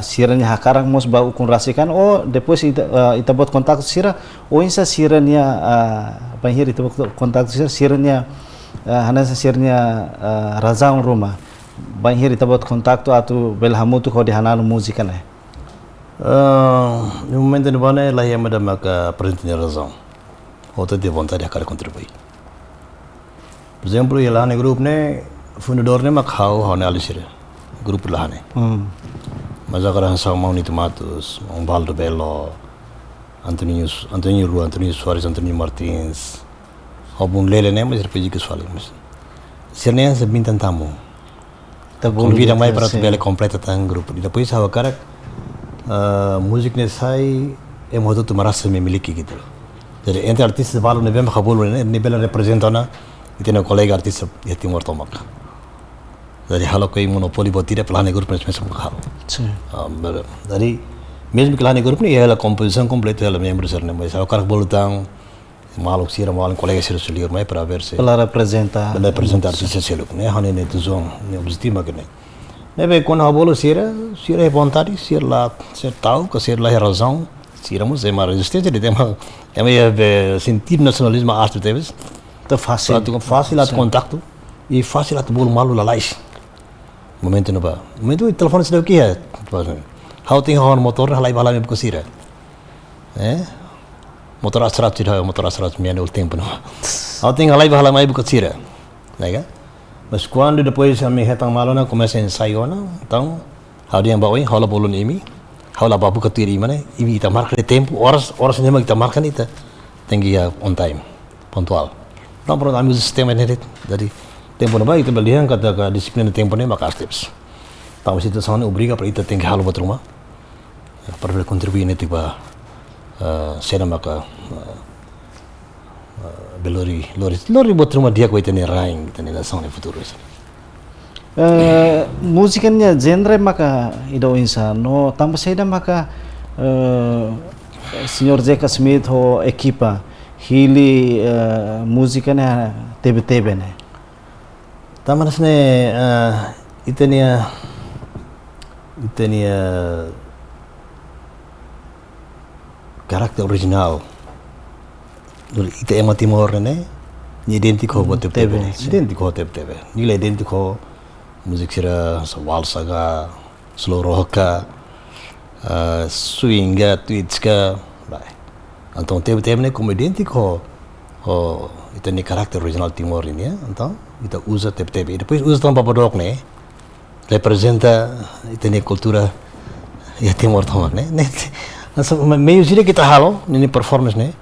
siranya hakarang mos ba ukun rasikan depois itabot contato sira insa siranya panghira itabot contato siranya hanesa sirnya razão rumah banhir itabot contato atu belhamutu ko di hanano música né. No momento de bane lá ia madam maka presidente razão. Outra de vontade a cara contribuir. Por exemplo, ia lá no grupo né fundador né makhau hone alisira. Grupo lá né. Mas agora são Maunito Matos, Baldo Belo, Antonio Soares, Antonio Martins. Algum lele né mas repeti que falei mas. Sernen se bintan tamu. Convida mais para tu bela completa tang grupo. E depois a cara música ne sai é modo tu marasa me miliki gitu. Jadi entre artistas balu ne bem khabul ne bela representana e tem um colega artista de Timor Tomak. Jadi halo koi monopoli botira plane grupo mesmo khal. Sim. Jadi mesmo que lá no grupo ne ela composição completa ela membro ser ne mas a cara bolutang maluk sira maluk colega sira sulir mai para ver se para representar artista seluk ne hane ne tuzon ne objetivo que ne be quando a bolo sira é vontade sira lá ser tal que sira lá é razão sira mas é uma resistência de tema é meio sentir nacionalismo arte teves tá fácil a contato e fácil a bolo malu lá lais momento no ba momento o telefone se deu que é how tem hon motor lá bala me ko sira motor asrat minha no tempo não. Eu tenho lá bahala mais bucatira, né? Mas quando depois a minha retang malona começa a ensaiar, então how dia bawa how la bolon imi, how la babu katira imi né? Imi ita marca de tempo, horas nem ita marca nita, tem que ir on time, pontual. Então pronto, ambil sistema ini dari tempo na ba ita balihan kata disiplina tempo ne maka steps. Tahu situação ne obriga para ita tem que halo buat rumah, para contribuir ne tiba cena maka belori buat rumah dia ko itene raing itene nação ne futuro musikanya genre maka ido insa no tambah seda maka Senhor Zeca Smith ho equipa hili música né tebe né. Tamanas ne itenia karakter original. Ite ema Timor ne ni identico buat tebe. Identico tebe. Nilai identico musik sira walsa ga slow rock ka swing ga tweets ka. Então tebe ne como identico itu ni karakter original Timor ini ya. Então kita usa tebe. Depois usa também papadok ne representa itu ni kultura ya Timor Timor ne. Meio sira kita halo ni performance ne.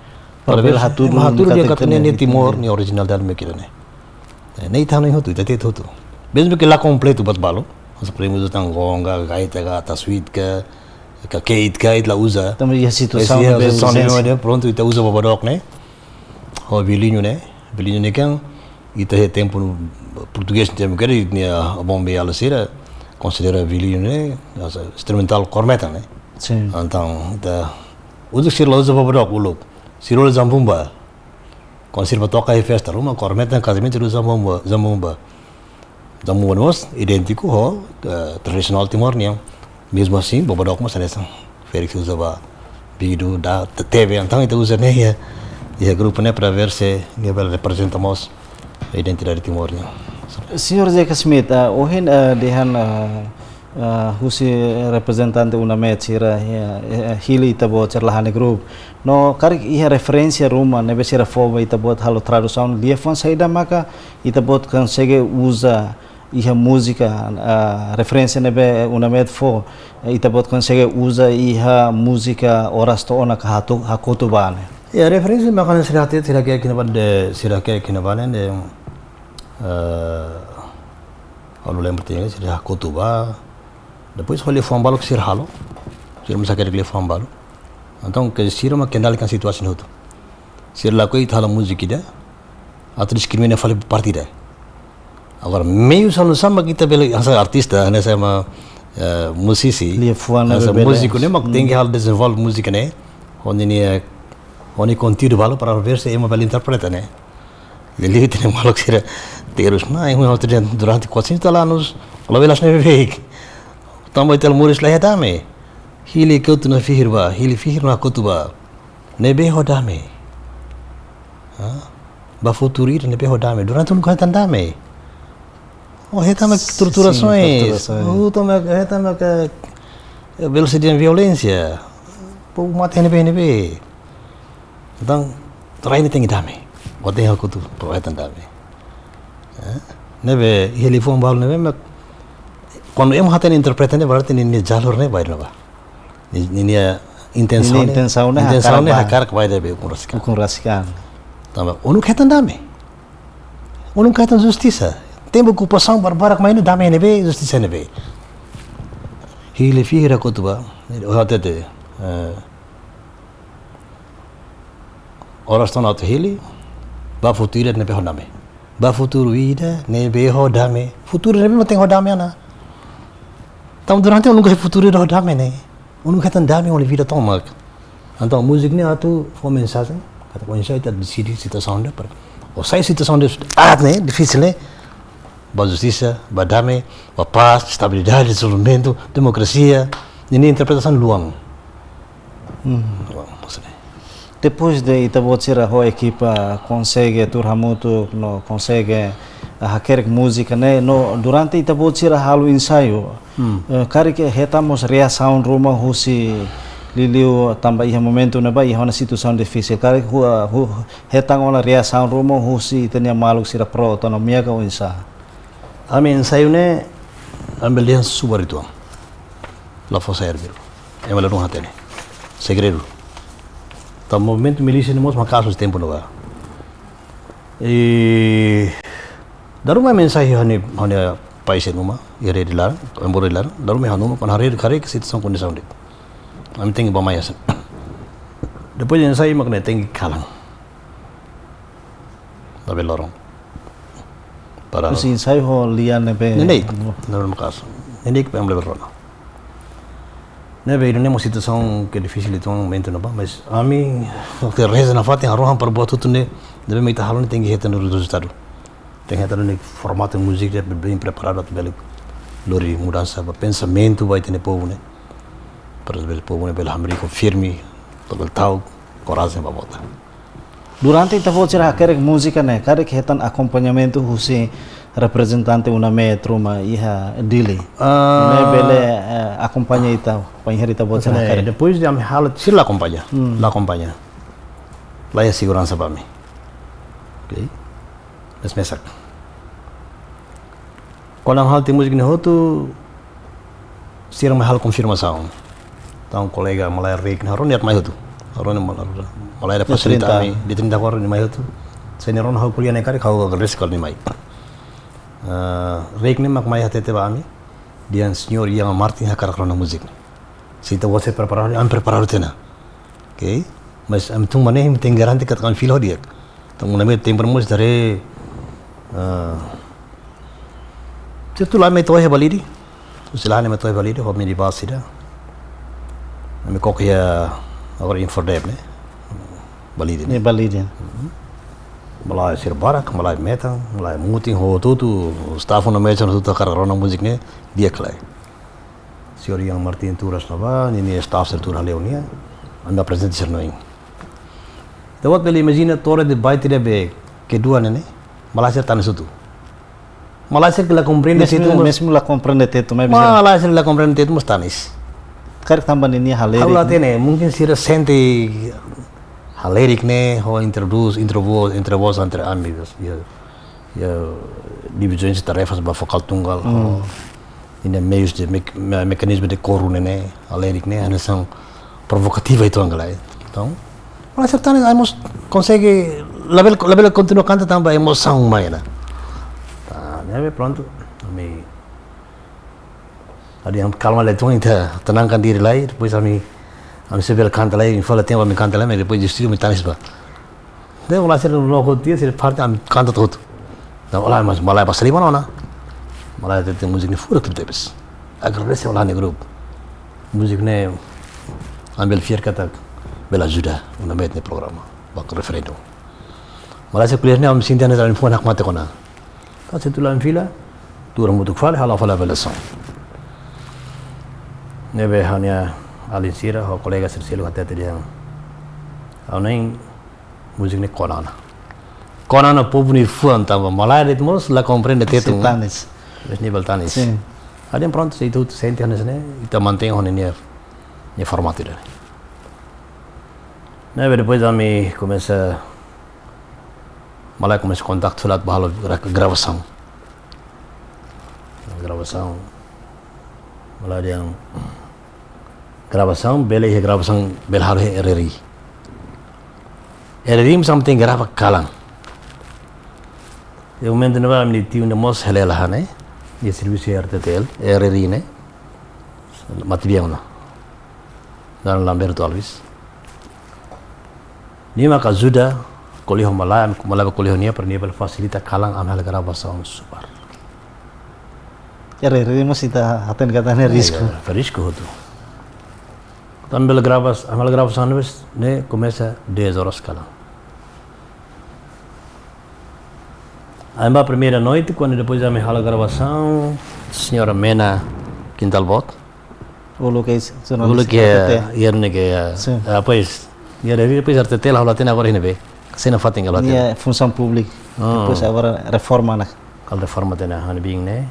Para ver hatu dia katanya ni Timor ni original dalam mikir ne. Nei tahu ni hotu tete hotu. Mesmo que lá completo bat balo. Os primos estão gonga, gaita, gata, suite ka kate ka itla usa. Também a situação é pronto ita usa papadok ne. O violino ne kan ita he tempo português tem que ir a bombe alacira considera violino ne instrumental corneta ne. Sim. Então ita usa usa papadok uluk. Sirol Zambumba, conserva toca e festa, uma corneta casamento do Zambumba nós idêntico ao tradicional timorniano, mesmo assim, bobadok mas nessa, Félix usava vídeo da TV, então itu usa né e grupo né para ver se nível representamos a identidade timorniana. Senhor Zeca Smith, ohin dehan husi representante UNAMED sira hili itabo cerlahane group no karik iha referência ruma nebe sira foba itabot halo tradução dia fon saída maka itabot consegue usa iha música referência nebe UNAMED fo itabot consegue usa iha música oras to ona hakotu bane ya referência makana sira kina bane de kalau lembro tinha sira hakotu ba. Depois olhei fambalo que sir halo, sir masa quer que fambalo. Então que sir uma kendal kan situasi hotu. Sir lá coi thala música ida, atau discrimina fale partida. Agora meio solo sama kita bela asa artista, né sama musisi. Asa músico né mak tem que hal desenvolve música né, onde contido valo para ver se é uma bela interpreta né. Ele tem malo que sir terus, mas eu durante 400 anos, lá velas neve também tel muris lah dame hili kau na fihirba hili fihirna kutuba nebe hodame ba futuri nebe hodame durante um kau tandame retama torturações toma retama que velocidade de violência pô mata nebe então trai tem dame botei aku tu proetan dame nebe hili fom bal nebe quando eu hatan interpretando berarti ini jalur ne baik napa ini intenção ne hakar ke baik debe ukurasikan tambah unu kaitan dame unu kaitan justiça tem ocupação barbarak mainu dame nebe justiça nebe hile fihira kutuba hatete oras tanat hili ba futuro nebe hodame ba futuro ida nebe hodame futuro nebe mateng hodame ana. Então durante o longo futuro do dame né, o nunca tem dame onde vida toma. Então música né atu foi mensagem, kata konsa itu decidir situação deh, ou sai situação deh né, difícil né, ba justiça, ba dame, ba paz, estabilidade, desenvolvimento, democracia, ini interpretação luang. Depois de Itabotira a equipa consegue turhamutu no consegue haker música né no durante Itabotira halo ensaio kari que retamos reação ruma husi liliu tambah iha momento na ba iha na situação difícil kari retang ola reação ruma husi tenia maluk sira pro autonomia ka ensa ami ensaio né ambil dia super ritual la fosa hervir emala não hatene segredo tá movimento milícia nemos makasos tempo no ba e daru mai mensagem hone país numa ire dilar embora dilar daru mai hanuma kon harir khare que situação condição de am tem ba mai asan depois ensaio makne tem kalang da belorong para os ensaio ho lian nebe nem não no caso nem que pem leberona Né, veio uma situação que é difícil então momento não, mas a mim que reza na fato arrohan para boa tudo né, deve me estar falando tem que reter no resultado. Tem que reter no formato de música bem preparado para lori mudança para pensamento vai ter no povo né. Para o povo né, pela hamri com firme, para tal coragem para botar. Durante esta voce a querer música né, querer que retan acompanhamento husi representante una metro ma iha dili. Ne bele acompanha ita panhar ita voce na querer. Depois de me halat sir la acompanha. La acompanha. Lá é segurança para mim. Ok? Mas mesak. Quando hal tem música no outro sir me hal confirmação. Então colega malai rek na ronet mai outro. Orang malai ada facilita ni di 30 orang ni mai outro. Saya ron hal kuliah nekar kau agres kal ni mai. Rek ni mak mai hatete ba ami. Dia senhor yang Martin hakar krona musik. Sita você preparado, am preparado tena. Ok? Mas am tung mane him tem garanti kat kan feel ho dia. Tung name tem permus dari tu lá me tohe balidi. Usilane me tohe balidi ho me di basida. Me kokya agora infordeb ne. Balidi. Ne balidi. Malai sir barak, malai meta, malai muting ho tu staff na mecha no tu kararona musik ne dia klai. Senhor yang Martin Turas nova, ni staff ser tur Leonia, anda presente ser noin. Dawat beli imagina torre de baite de be que dua ne, malai ser tan sutu. Malai ser que la comprende tetu, mesmo la comprende tetu, mas malai ser la comprende tetu mas tanis. Quer tambah ini haleri. Kalau tene mungkin sir sente halerik ne ho introduz entre amigos ya divisões de tarefas ba focal tunggal in meios de mecanismo de corune ne halerik ne são provocativa itu angalai então para acertar hemos consegue level continua canta também emoção mais né tá né pronto me ada yang calma le tuang tenangkan diri lah depois kami sebel canta lá e fala tempo me canta lá mas depois distrito me tanis ba deu lá ser no logo dia ser parte am canta tudo não lá mas malai pasal mana na malai tem música ne fura tudo bes agradece lá no grupo música ne ambil fier kata bela ajuda una met ne programa bak referendum malai se kuliah ne am sinta ne dalam phone hak mate kona ka se tulan fila tu orang mutuk fala hala fala bela song nebe hanya Alin Sira, ho colega Sercelo até dia. Ao nem música ne Conana. Conana povo ni fuan tava malai ritmos la comprende tetu. Tanis. Mas nível tanis. Sim. Aí pronto, se tu sente anes né, ita mantém ho ne formato dele. Né, depois a me começa malai começa contato falat bahalo gravação. Gravação. Malai yang gravação bela gravação bela haro RRI mas tem grava kalang eu momento não vai me tiu no mos helela né e serviço RTTL RRI né material não dan Lamberto Alves ni maka ajuda kolih malai kolihnya per nível facilita kalang am hal gravação super RRI mas ita aten katanya risco tu também amal gravação né começa 10 horas cada. Aí a primeira noite quando depois a me hala gravação senhora Mena Quintalbot ulu que ia ne que depois ia depois RTTL hala tem agora ne cena fating hala tem ia função pública depois agora reforma na kal reforma tem na bing ne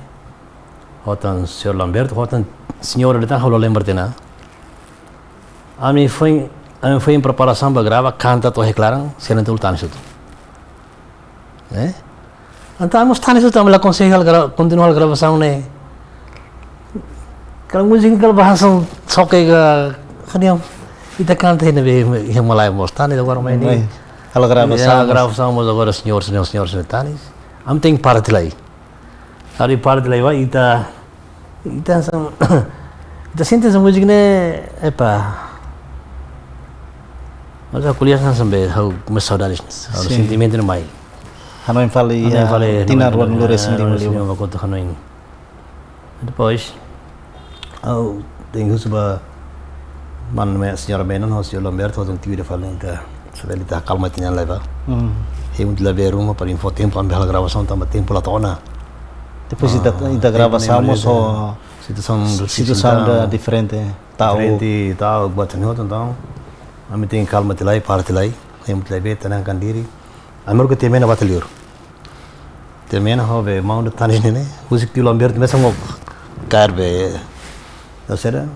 hotan senhor Lamberto hotan senhora de tan hala lembra tem na a mim foi em preparação para gravar canta to reclaram se não tultan isso né então nós tani isso também lá consegue continuar a gravação né kalau música kalau bahasa só que kaniam kita canta ini yang mulai mos tani agora mais nem kalau gravação mas agora senhor tani am tem parte lá hari parte lá vai ita são ita sente essa música né epa mas a kuliah kan sampai hau mesaudaris hau sentimento no mai Hanoin fali tina ruan lures di Maliu aku tu Hanoin depois au tenho suba Man me senhora Benon, o senhor Lamberto, o tio de falando que se ele tá calma tinha leva. Muito lá ver uma para info tempo a gravação também tempo lá tona. Depois da gravação só situação diferente tal buat ni então a mim tem calma te lá e parte lá e muito lá ver tenang diri. Amor que temena batalhor. Temena hove mau de tanis ni musik tio Lamberto mesmo ngok carbe. Ou seja,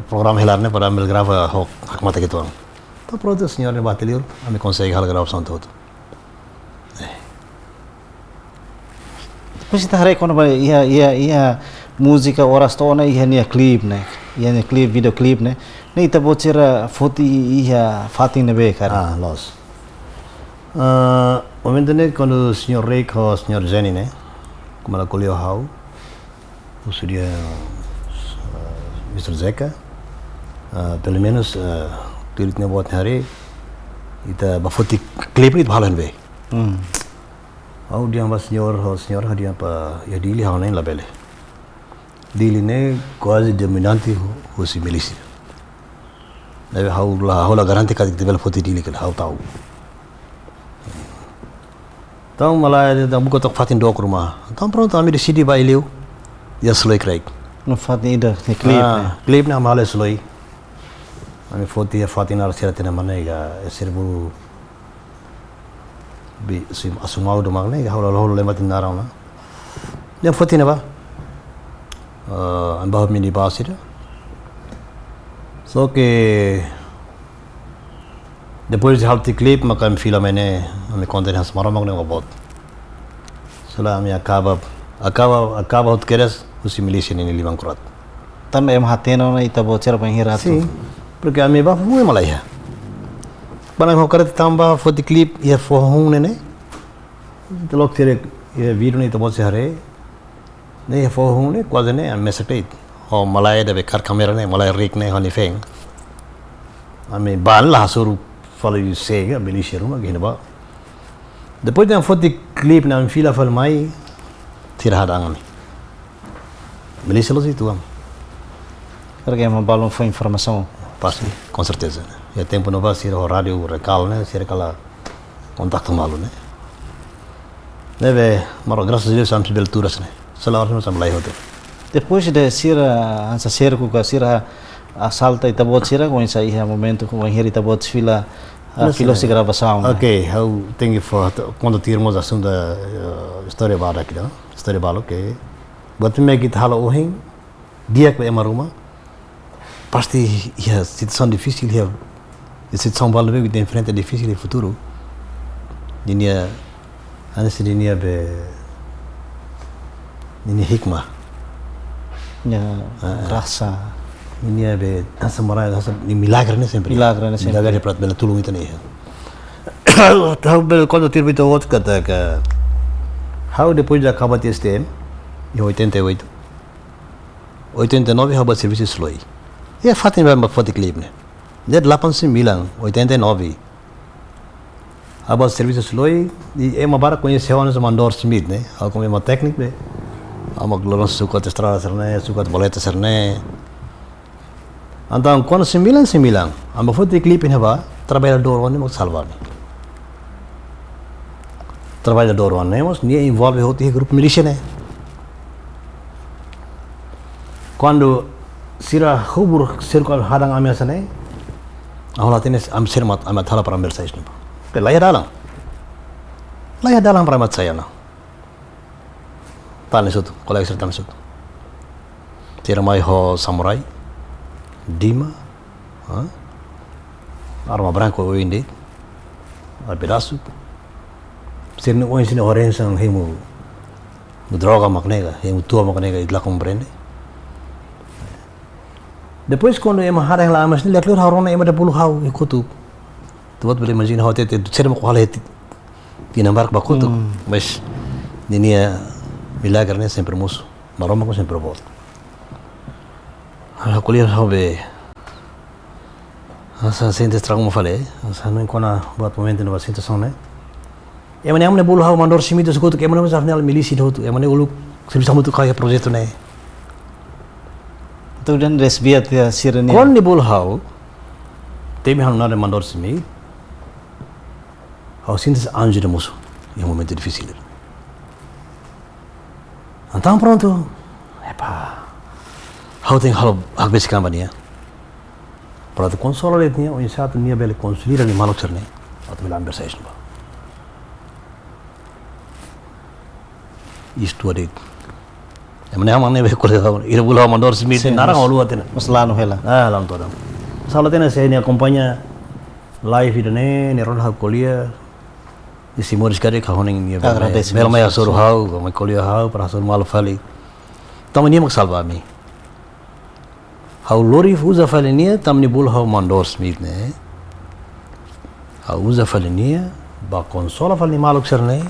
programa helarne para ambil grava hok mata gitu. Então pronto, o senhor batalhor, a mim consegue a gravação todo. Depois kita hari kono ba ia música horas tona ia nia clip né. Ia nia clip, video clip né. Nei ta bocera foto ia fatin nebe cara. Los. Momento né quando o senhor Rick ou o senhor Jenny né, como ela colheu hau, o seria Mr. Zeca, pelo menos tudo que buat hari, ita bafoti clip ni bahalan be. Au dia mas senhor dia apa ya dili hau nain labele. Dili ne quase dominante hosi milícia. Deve hau la garanti que devel foti dili que hau tau. Então malah dah buka tok fatin dok rumah. Então pronto kami di sini baileu. Dia seloi kreik. No fatin ida ni clip né. Clip na malah seloi. Kami foti ya fatin ar sira tena mana ya serbu bi sim asumau do magne ya holo lematin narau na. Dia foti na ba? An bahut mini basira. So que depois de halti clip makam fila mene ame content has maro magne ngobot. Sela ame acaba hot keres usi milícia ni limang kurat. Tam em hatena na ita bocera penghira tu. Sim, porque ame ba fu malaya. Bana ho karat tamba foti clip ia fo hung ne. Telok tere ia video ni to boce hare. Ne ia fo hung ne quase ne ame seteit. Ho malaya de kar kamera ne malaya rik ne hani feng. Ame ban la suru falo you say a milícia rumah gini ba. Depois de foti clip na fila fal mai tira hadangan. Milícia lo situ am. Porque é uma balão foi informação. Pasti, com certeza. E tempo não vai ser o rádio recal, né? Ser aquela contato malu, né? Deve, mas graças a Deus somos de alturas, né? Selalu harus sampai lá hotel. Depois de ser ansa ser ku kasir a salta ita bot sira com isso aí é momento com heri ita bot fila filo se gravação. Ok, eu tenho quando tiramos assunto da história bala aqui, não? História bala, ok. Buat me kita halo ohing dia ke emaruma. Pasti ya situação difícil ya. Situação bala be de frente difícil no futuro. Dinia antes dinia be ini hikmah. Ya, rasa. Ini be asa marai asa milagre ne sempre. Milagre prat bela tulung itu ne. Tahu bel quando tive to outro que how depois da acaba de STM em 88. 89 haba serviço sloi. E fatin ba foto clip ne. Dia 89. Haba serviço sloi e uma bara conheceu anos Mandor Smith ne. Ao como uma técnica be. Amak lorong suka estrada serne, suka boleta serne. Então quando se milang, amba foto clip ini ba, trabalhador one mo salvar. Trabalhador one mo ni envolve hoti grupo milícia né. Quando sira hubur circle hadang amesa né, ahola tenes am sirmat amat hala para mersais no. Ke laya dalam para mat saya no. Tane sutu, koleksi tane sutu. Tira mai ho samurai, Dima, arma branco o indi, al pedaço. Sirne o ensino orensan hemu droga maknega, hemu tua maknega itla compreende. Depois quando ema harang la mas nila klur harona ema da bulu hau ikutu. Tu buat boleh imagine hau tete ser mo kuala heti. Tinambar ba kutu, mas ninia milagre ne sempre muso. Maroma ko sempre volta. A colher hobby. Asa sente estrago como falei, asa não encontra buat momento no situação né. E mana amne bulu hau mandor simi dos goto que mana mas afnal milícia do e mana ulu serviço muito kaya projeto né. Tu dan resbiat ya sirene. Kon ni bulu hau teme hanunare mandor simi hau sintes anjo de moço em um momento difícil. Então pronto, hau tem halo basic company para tu consolar etnia o insato nia bele consulira ni malok cerne atau bela conversation ba. Isto é emang yang mana beku lewat, ira bulan mandor simi narang alu atena. Masalah hela. Lam toram. Salah tena saya ni acompanha live ida ne ron hau kolia. Isi moris kare kahoning ni ba. Bel mai asur hau, mai kolia hau para asur mal fali. Tamu ni mak salva mi. Hau lori usa fali ni tam ni bul hau mandor smith ne. Hau usa fali ni ba konsola fali maluk serne.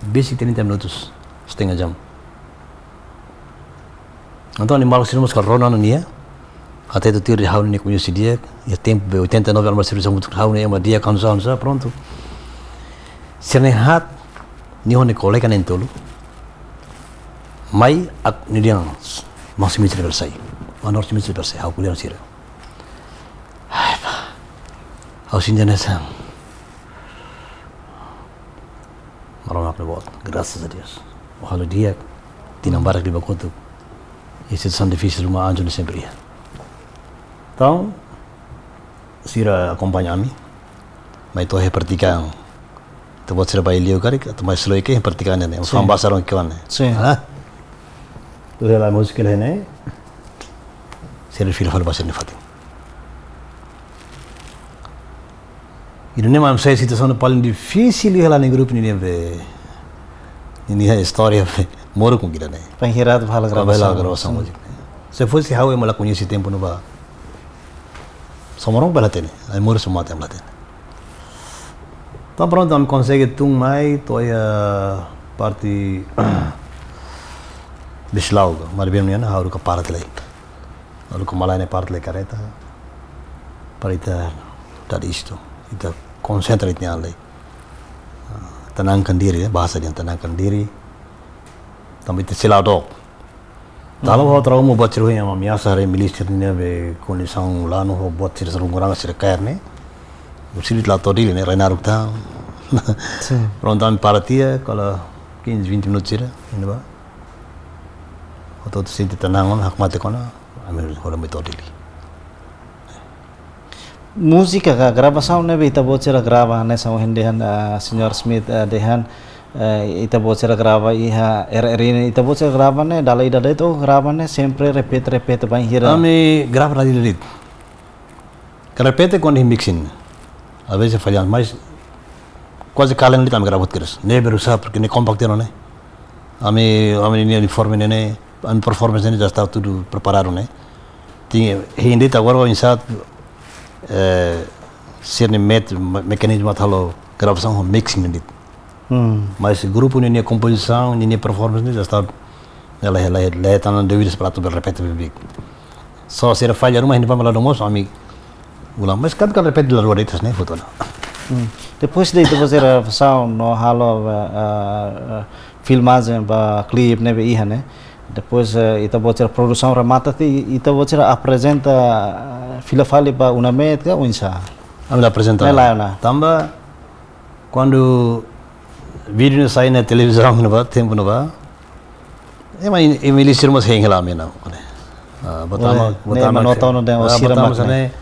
Basic 30 minutos, setengah jam. Então animal que nós carrona no dia, até tu tira hau ni kunyo sidia, ya tempo 89 anos serviço muito hau ni uma dia cansado já pronto. Sernehat ni hone colega nem tolo. Mai ak ni dia masih mitri bersai. Manor mitri bersai hau kuliah sira. Ai pa. Hau sinjana sang. Marona prevot, graças a Deus. Ojalá dia tinambarak di bakotu. Esse são difícil uma anjo sempre ia. Então, sira acompanha-me, mas tu repartikan, tu buat sira bayi liu kari, tu mais slow ke repartikan ne, os ambasaron que wane. Sim. Tu ela música ne, sira filho fala basir ne fatim. Ini nem am saya situação paling difícil ela ne grupo ni be, ini é história moro com kita ne. Penghirado bhala gravação música. Se fosse hau eu malah conheci tempo no ba. Somorong balatene, ai moro semua tem balatene. Então pronto, am consegue tung mai toya parte bislau, mar bem niana hau ka parte lei. Hau ka malai ne parte lei careta. Para ita tadi isto, ita concentra itnya lei. Tenangkan diri, bahasa dia tenangkan diri. Também te silau dok. Kalau hau trauma buat ciru yang biasa hari militer ni be condição lá no buat ciru serungurang ciru cair ne. Usilit lá todo ele ne renaruk ta. Pronto am paratia kalau 15-20 minutos ciru ini ba. Atau tu senti tenang hak mati kona ambil orang betul ele. Música ka gravação ne be ita bocera grava ne sama hendehan Sr. Smith dehan ita bocera grava iha RRI ita bocera grava ne dalai itu grava ne sempre repete bem hira. Ami grava radio lead. Que repete quando mixing. Às vezes falhamos, mas quase calen lead ami grava outras. Ne berusaha porque ne compactero ne. Ami ni uniforme ne, ami performance ne já está tudo preparado ne. Tinha hindi agora o insat ser ne mecanismo atalo gravação mixing ne. Mas grupo ni composição ni performance já está ela está na devido para tu repete bem. Só ser falha rumah ni pamela domos ami ulang mas kan repete la luar itu ne foto na. Depois de itu fazer a no halo filmagem ba clip ne be ne. Depois ita bocera produção remata ita bocera apresenta filafali ba una metka unsa. Ami apresenta. Tambah quando vídeo sai na televisão no ba tempo no ba emang emilisir mas hengela mena botama nota no den botama sane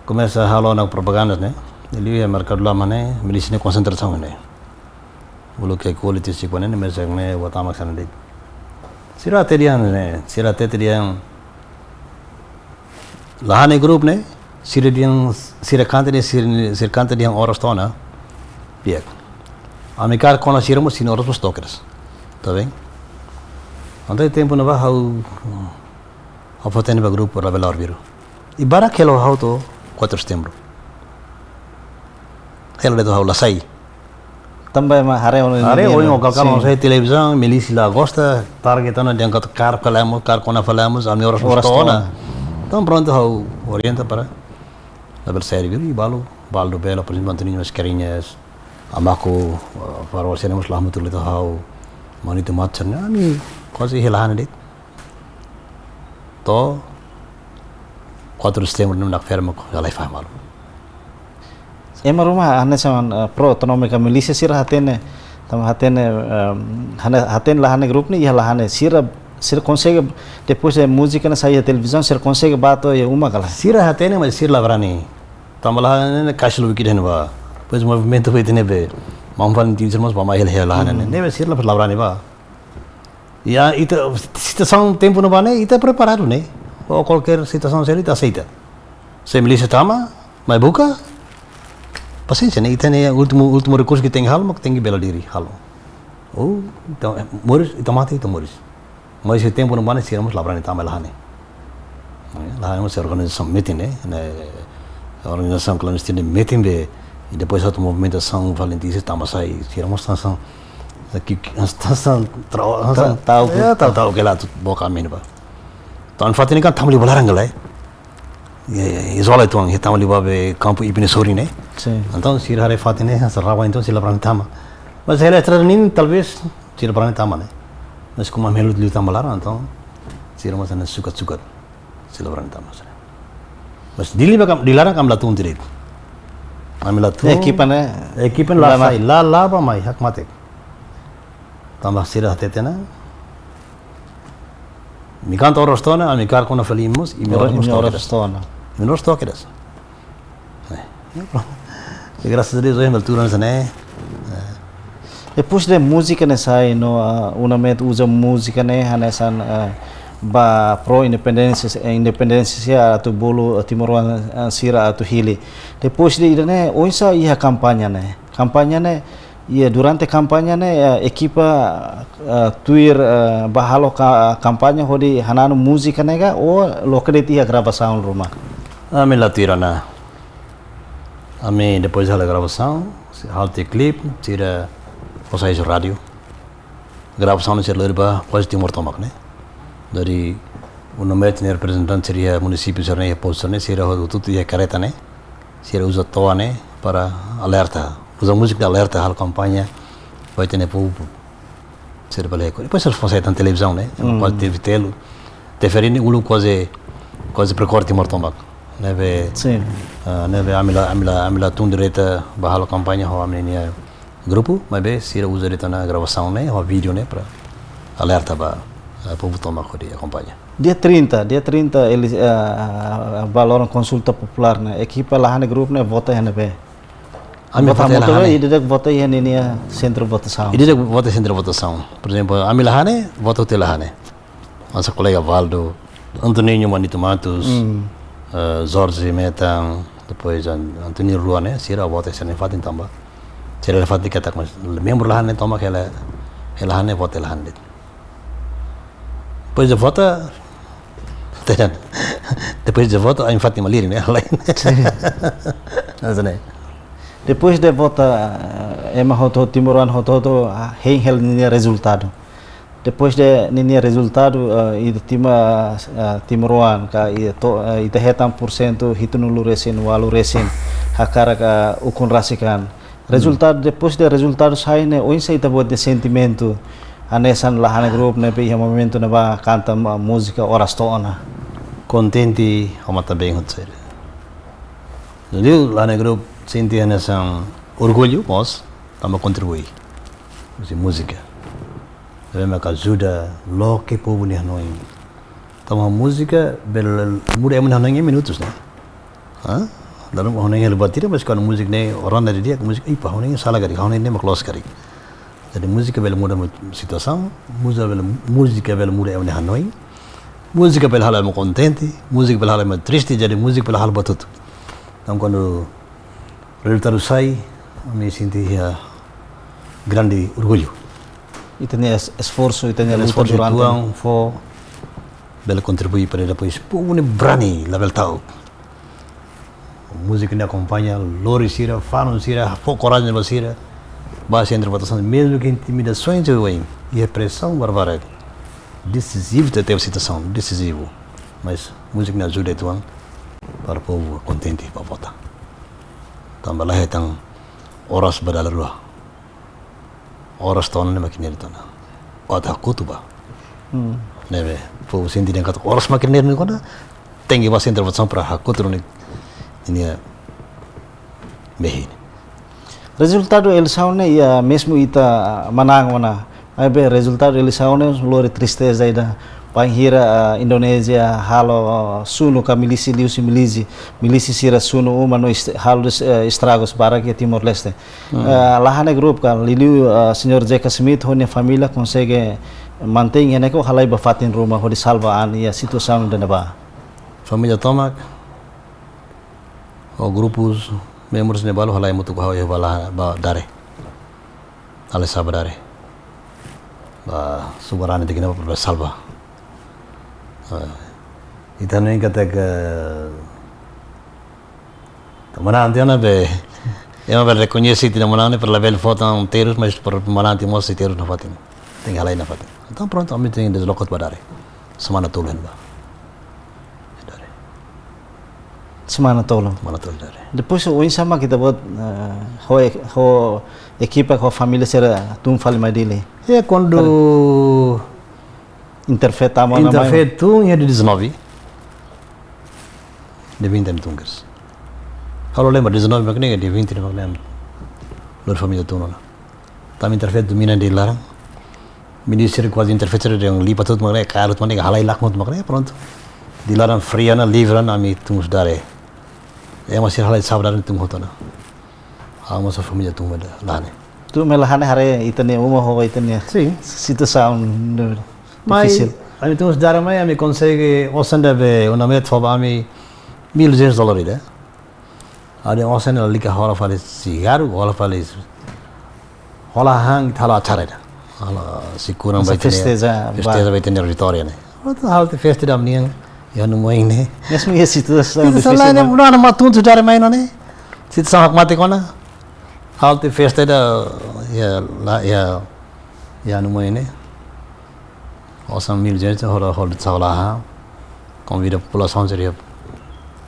começa halo na propaganda ne ele é mercado lá mane emilisir ne concentração ne bolo que quality se quando ne mas ne botama sane de sira terian lá ne grupo ne sira canta diang oras tona piak Amikar kona siramo sino oras mas tokers. Tá bem? Ante tempo na ba hau foten ba grupo Ravelar Viro. Ibara kelo hau to 4 setembro. Kelo do hau lasai. Também ma hare o calcalo sai televisão, milícia lá gosta, targetando de ancat car kona falamos, a minha oras mas tona. Então pronto hau orienta para Ravel série Viro e baldo belo, por exemplo, Antoninho as carinhas amaku farwal sene muslah mutul itu hau manito matchen ami quasi hilahan dit to 4 de setembro não ferma já lá faz mal. Ema rumah ane sama pro otonomi ka milisia sira hatene tama hatene haten lah ane grup ni ya lah ane sira consegue depois de música na sair televisão sira consegue bato ya uma kala sira hatene mas sira lavrani tama lah ane caixa wiki den ba pois movimento vai tene be mamvan tin sermos ba mai hel lah ane ne sira lavrani ba ya ita situação tempo no bane ita preparado né ou qualquer situação séria ita aceita se milisia tama mas buka paciência, né? Itu é o último recurso que tem halo, mas tem que bela diri halo. Oh, então moris, então mati itu moris. Mas esse tempo não vai ser vamos labrar então lá né. Lá é uma organização meeting, né? A organização clandestina meeting be e depois outra movimentação valentista estamos aí, tiramos estação aqui estação tal que lá tudo boca caminho ba. Então fatin kan tamli balarang lá. Isola itu ang hitam liba be campo Ibn Sori né. Sim. Então se ele faz né, essa rava então se labrar tama. Mas ele é nin talvez se labrar tama né. Mas como a melu de tama lá então se ele mas na sukat se labrar tama. Mas dilarang kam latun direito. Kami latun. Equipa lá sai lá ba mai hak mate. Tambah sirah tetena. Mi canto rostona, a mi car con felimos e mi rostona. Mi rostona que das. E graças a Deus hoje altura nessa né. Depois de música né sai no uma met usa música né hanesan ba pro independência tu bolo Timoruan sira tu hili. Depois de né oisa ia kampanye né ia durante kampanye né equipa tuir bahalo kampanye hodi hananu música né ga ou localidade ia gravação rumah. A me la tirana. A me depois da gravação, halte clip, tira posais rádio. Gravação não ser lerba quase Timor Tomac, né? Dari o nome do representante seria município Jornal Posto, né? Seria o tudo ia careta, né? Seria usa toa, né? Para alerta. Usa música de alerta a campanha vai ter povo ser baleco. Depois se for na televisão, né? Pode ter vitelo. Deferindo o quase precorte Timor Tomac. Neve sim neve amila tun direta bahalo campanha ho amenia grupo mas be sira usa direta na gravação né ho vídeo né para alerta ba povo toma de acompanha dia 30 eles valoram consulta popular né equipa lá no grupo né vota be ami vota e dedek vota e nenia centro votação e dedek vota centro votação por exemplo amila hane vota hotel hane nossa colega Valdo Antoninho Manito Matos Jorge Metang, depois Antonio Rua, né? Sira vota essa nem fatin tamba. Sira le fatin kata mas membro lah né toma que ela né vota ela né. Depois de vota, depois de vota a fatin malir né? Né? Depois de vota ema hoto Timoruan hoto hel ni resultado. Depois de nini resultado ida Timoruan ka ida hetam % hitunulu resin walu resin hakara ka ukun rasikan resultado depois de resultado sai ne oinsa ita buat de sentimento anesan lahana grup ne pe momento na ba canta música horas toona contente homa também hotsere lahana grup senti anesan orgulho nós tamo contribuir música Vemos que ajuda lo que povo ni hanoi. Então a música bel muda em hanoi em minutos, né? Dalam hanoi yang lebat tidak, mas kalau musik ni orang dari dia musik, ipa hanoi salah kari, hanoi ni maklos kari. Jadi música bel muda situação, música bel muda em hanoi, música bel hal contente, música bel hal triste, jadi música bel hal batut. Então quando resultado sai, me senti grande orgulho. E tem esforço, e tem luta durante for bela contribuir para depois povo ne brani level tal música ne acompanha lori sira fano sira for coragem ne sira base entre votação mesmo que intimidações e repressão bárbara decisivo da teve situação decisivo mas música ne ajuda tuan para povo contente para votar tambah lah tang horas badal ruah horas tahun ni makin neri tahun, ada kutuba, nebe, povo senti dengan kata horas makin neri ni kona, tem bastante intervenção para a cultura ini behin. Resultado eleição né ia mesmo ita manang mana. Aí bem resultado eleição né lori tristeza ainda. Panghira Indonesia halo sunu ka milisi sira sunu umano halo estragos para que Timor Leste. Lahane grupo ka liliu senhor Jeka Smith honia família consegue manter ene ko halai bafatin rumah ho di salva an ya situação da ba. Família Tomac o grupos membros ne balu halai mutu ko bala ba dare. Ale sabadare. Ba subarane dikina ba salva. Ita nem kata ke mana antiana be eu me reconheci de mana per level foto inteiros mas por mana anti mos inteiros na fatin tem alai na fatin então pronto a mim tem deslocado para dar semana tolen ba semana tolen dar depois o insama kita buat ho equipa ho família será tum fali mais dele é quando Interfetu ia de 19 de 20 tungers. Kalau lembra 19 maknanya de 20 nak lembra. Lor família tuno. Tam interfet domina de larang. Ministério quase interfetur yang lipat tot maknanya karut maknanya halai lakmut maknanya pronto. Di larang friana livran ami tungus dare. Ya masih halai sabdaran tung hotona. Amo sa família tumo da lane. Tu melahane hare itane uma ho itane. Sim. Situação Mas a mim temos dar a mim consegue osanda be uma met for a mim $1.200 ida. Ada osanda lika hola fale cigarro, hola fale hola hang thala charada. Hola sikuran vai ter festeza vai ter vitória né. Outro hal te festa da minha ya no mãe né. Mesmo ia situação difícil. Sala né não na matunto dar mais não né. Situação hakmate kona. Hal te festa da ya no mãe né. Osam $1.200 hol tsawla convida a população seria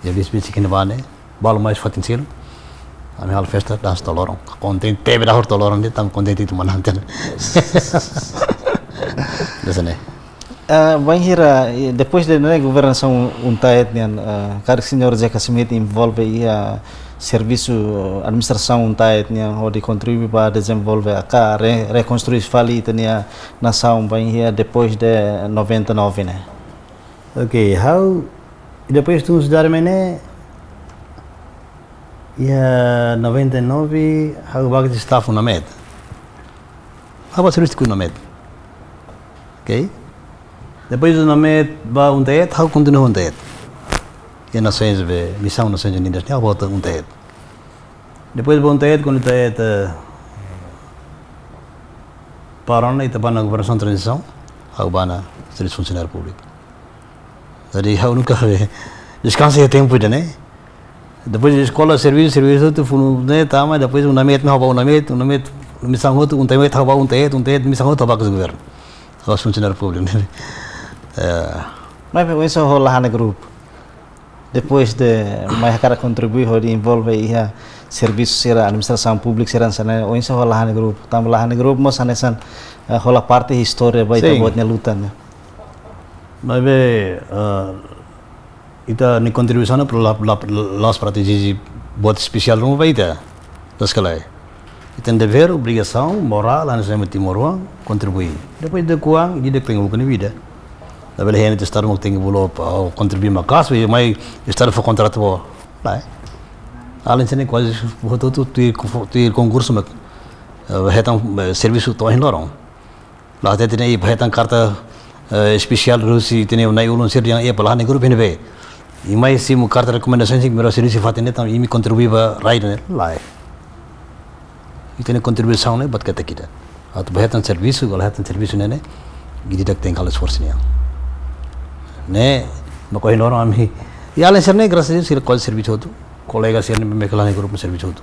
e eles bichikin bane balo mais potencial a minha festa das toloram contente teve da toloram de tão contente tu manante desane Banhira depois de governação untaet nian kar senhor Jeka Smith envolve ia serviço administração untaet nian hodi contribui para desenvolver a reconstruir fali tenia nação Banhira depois de 99 né. Okay, how depois tu sudah mana ya 99 how bagus staff na med. Apa serviço ku na med. Okay? Depois do nome ba untaet, how continua untaet. Ya nações be missão nações unidas ne volta untaet. Depois ba untaet quando untaet parana ita bana governação transição, how bana serviço funcionário público. Jadi how nunca be descansa ya tempo de né. Depois de escola serviço tu funu né tama depois o nome não ba o nome missão outro untaet how ba untaet missão outro ba governo. Os funcionário público né. Mas isso rola na grupo. Depois de mais cara contribuir hori envolve ia serviço sera administração pública sera sana o isso rola na grupo. Tambah na grupo mas sanesan rola parte história baita buatnya luta né. Mas ita ni contribuição para las estratégias buat especial rumah baita. Das kalai. Ita dever obrigação moral lá nessa Timor contribuir. Depois de kuang dia tem bukan vida. Da bela hene estar mo tem bolo contribuir ma caso e mai estar for contrato bo. Lá. Além de quase tu concurso mak hetan serviço to hin lorong. Lá até tem hetan carta especial rusi tem nai ulun ser yang ia pelah ne grupo be. E mai sim carta recomendação sing mero serviço fatene tam imi contribuir ba right né. Lá. E tem contribuição né bat kata kita. Atau hetan serviço né gididak tem kala esforço né. Ne mako hinoro ami yale serne graças sir qual serviço outro colega serne me kelane grupo serviço outro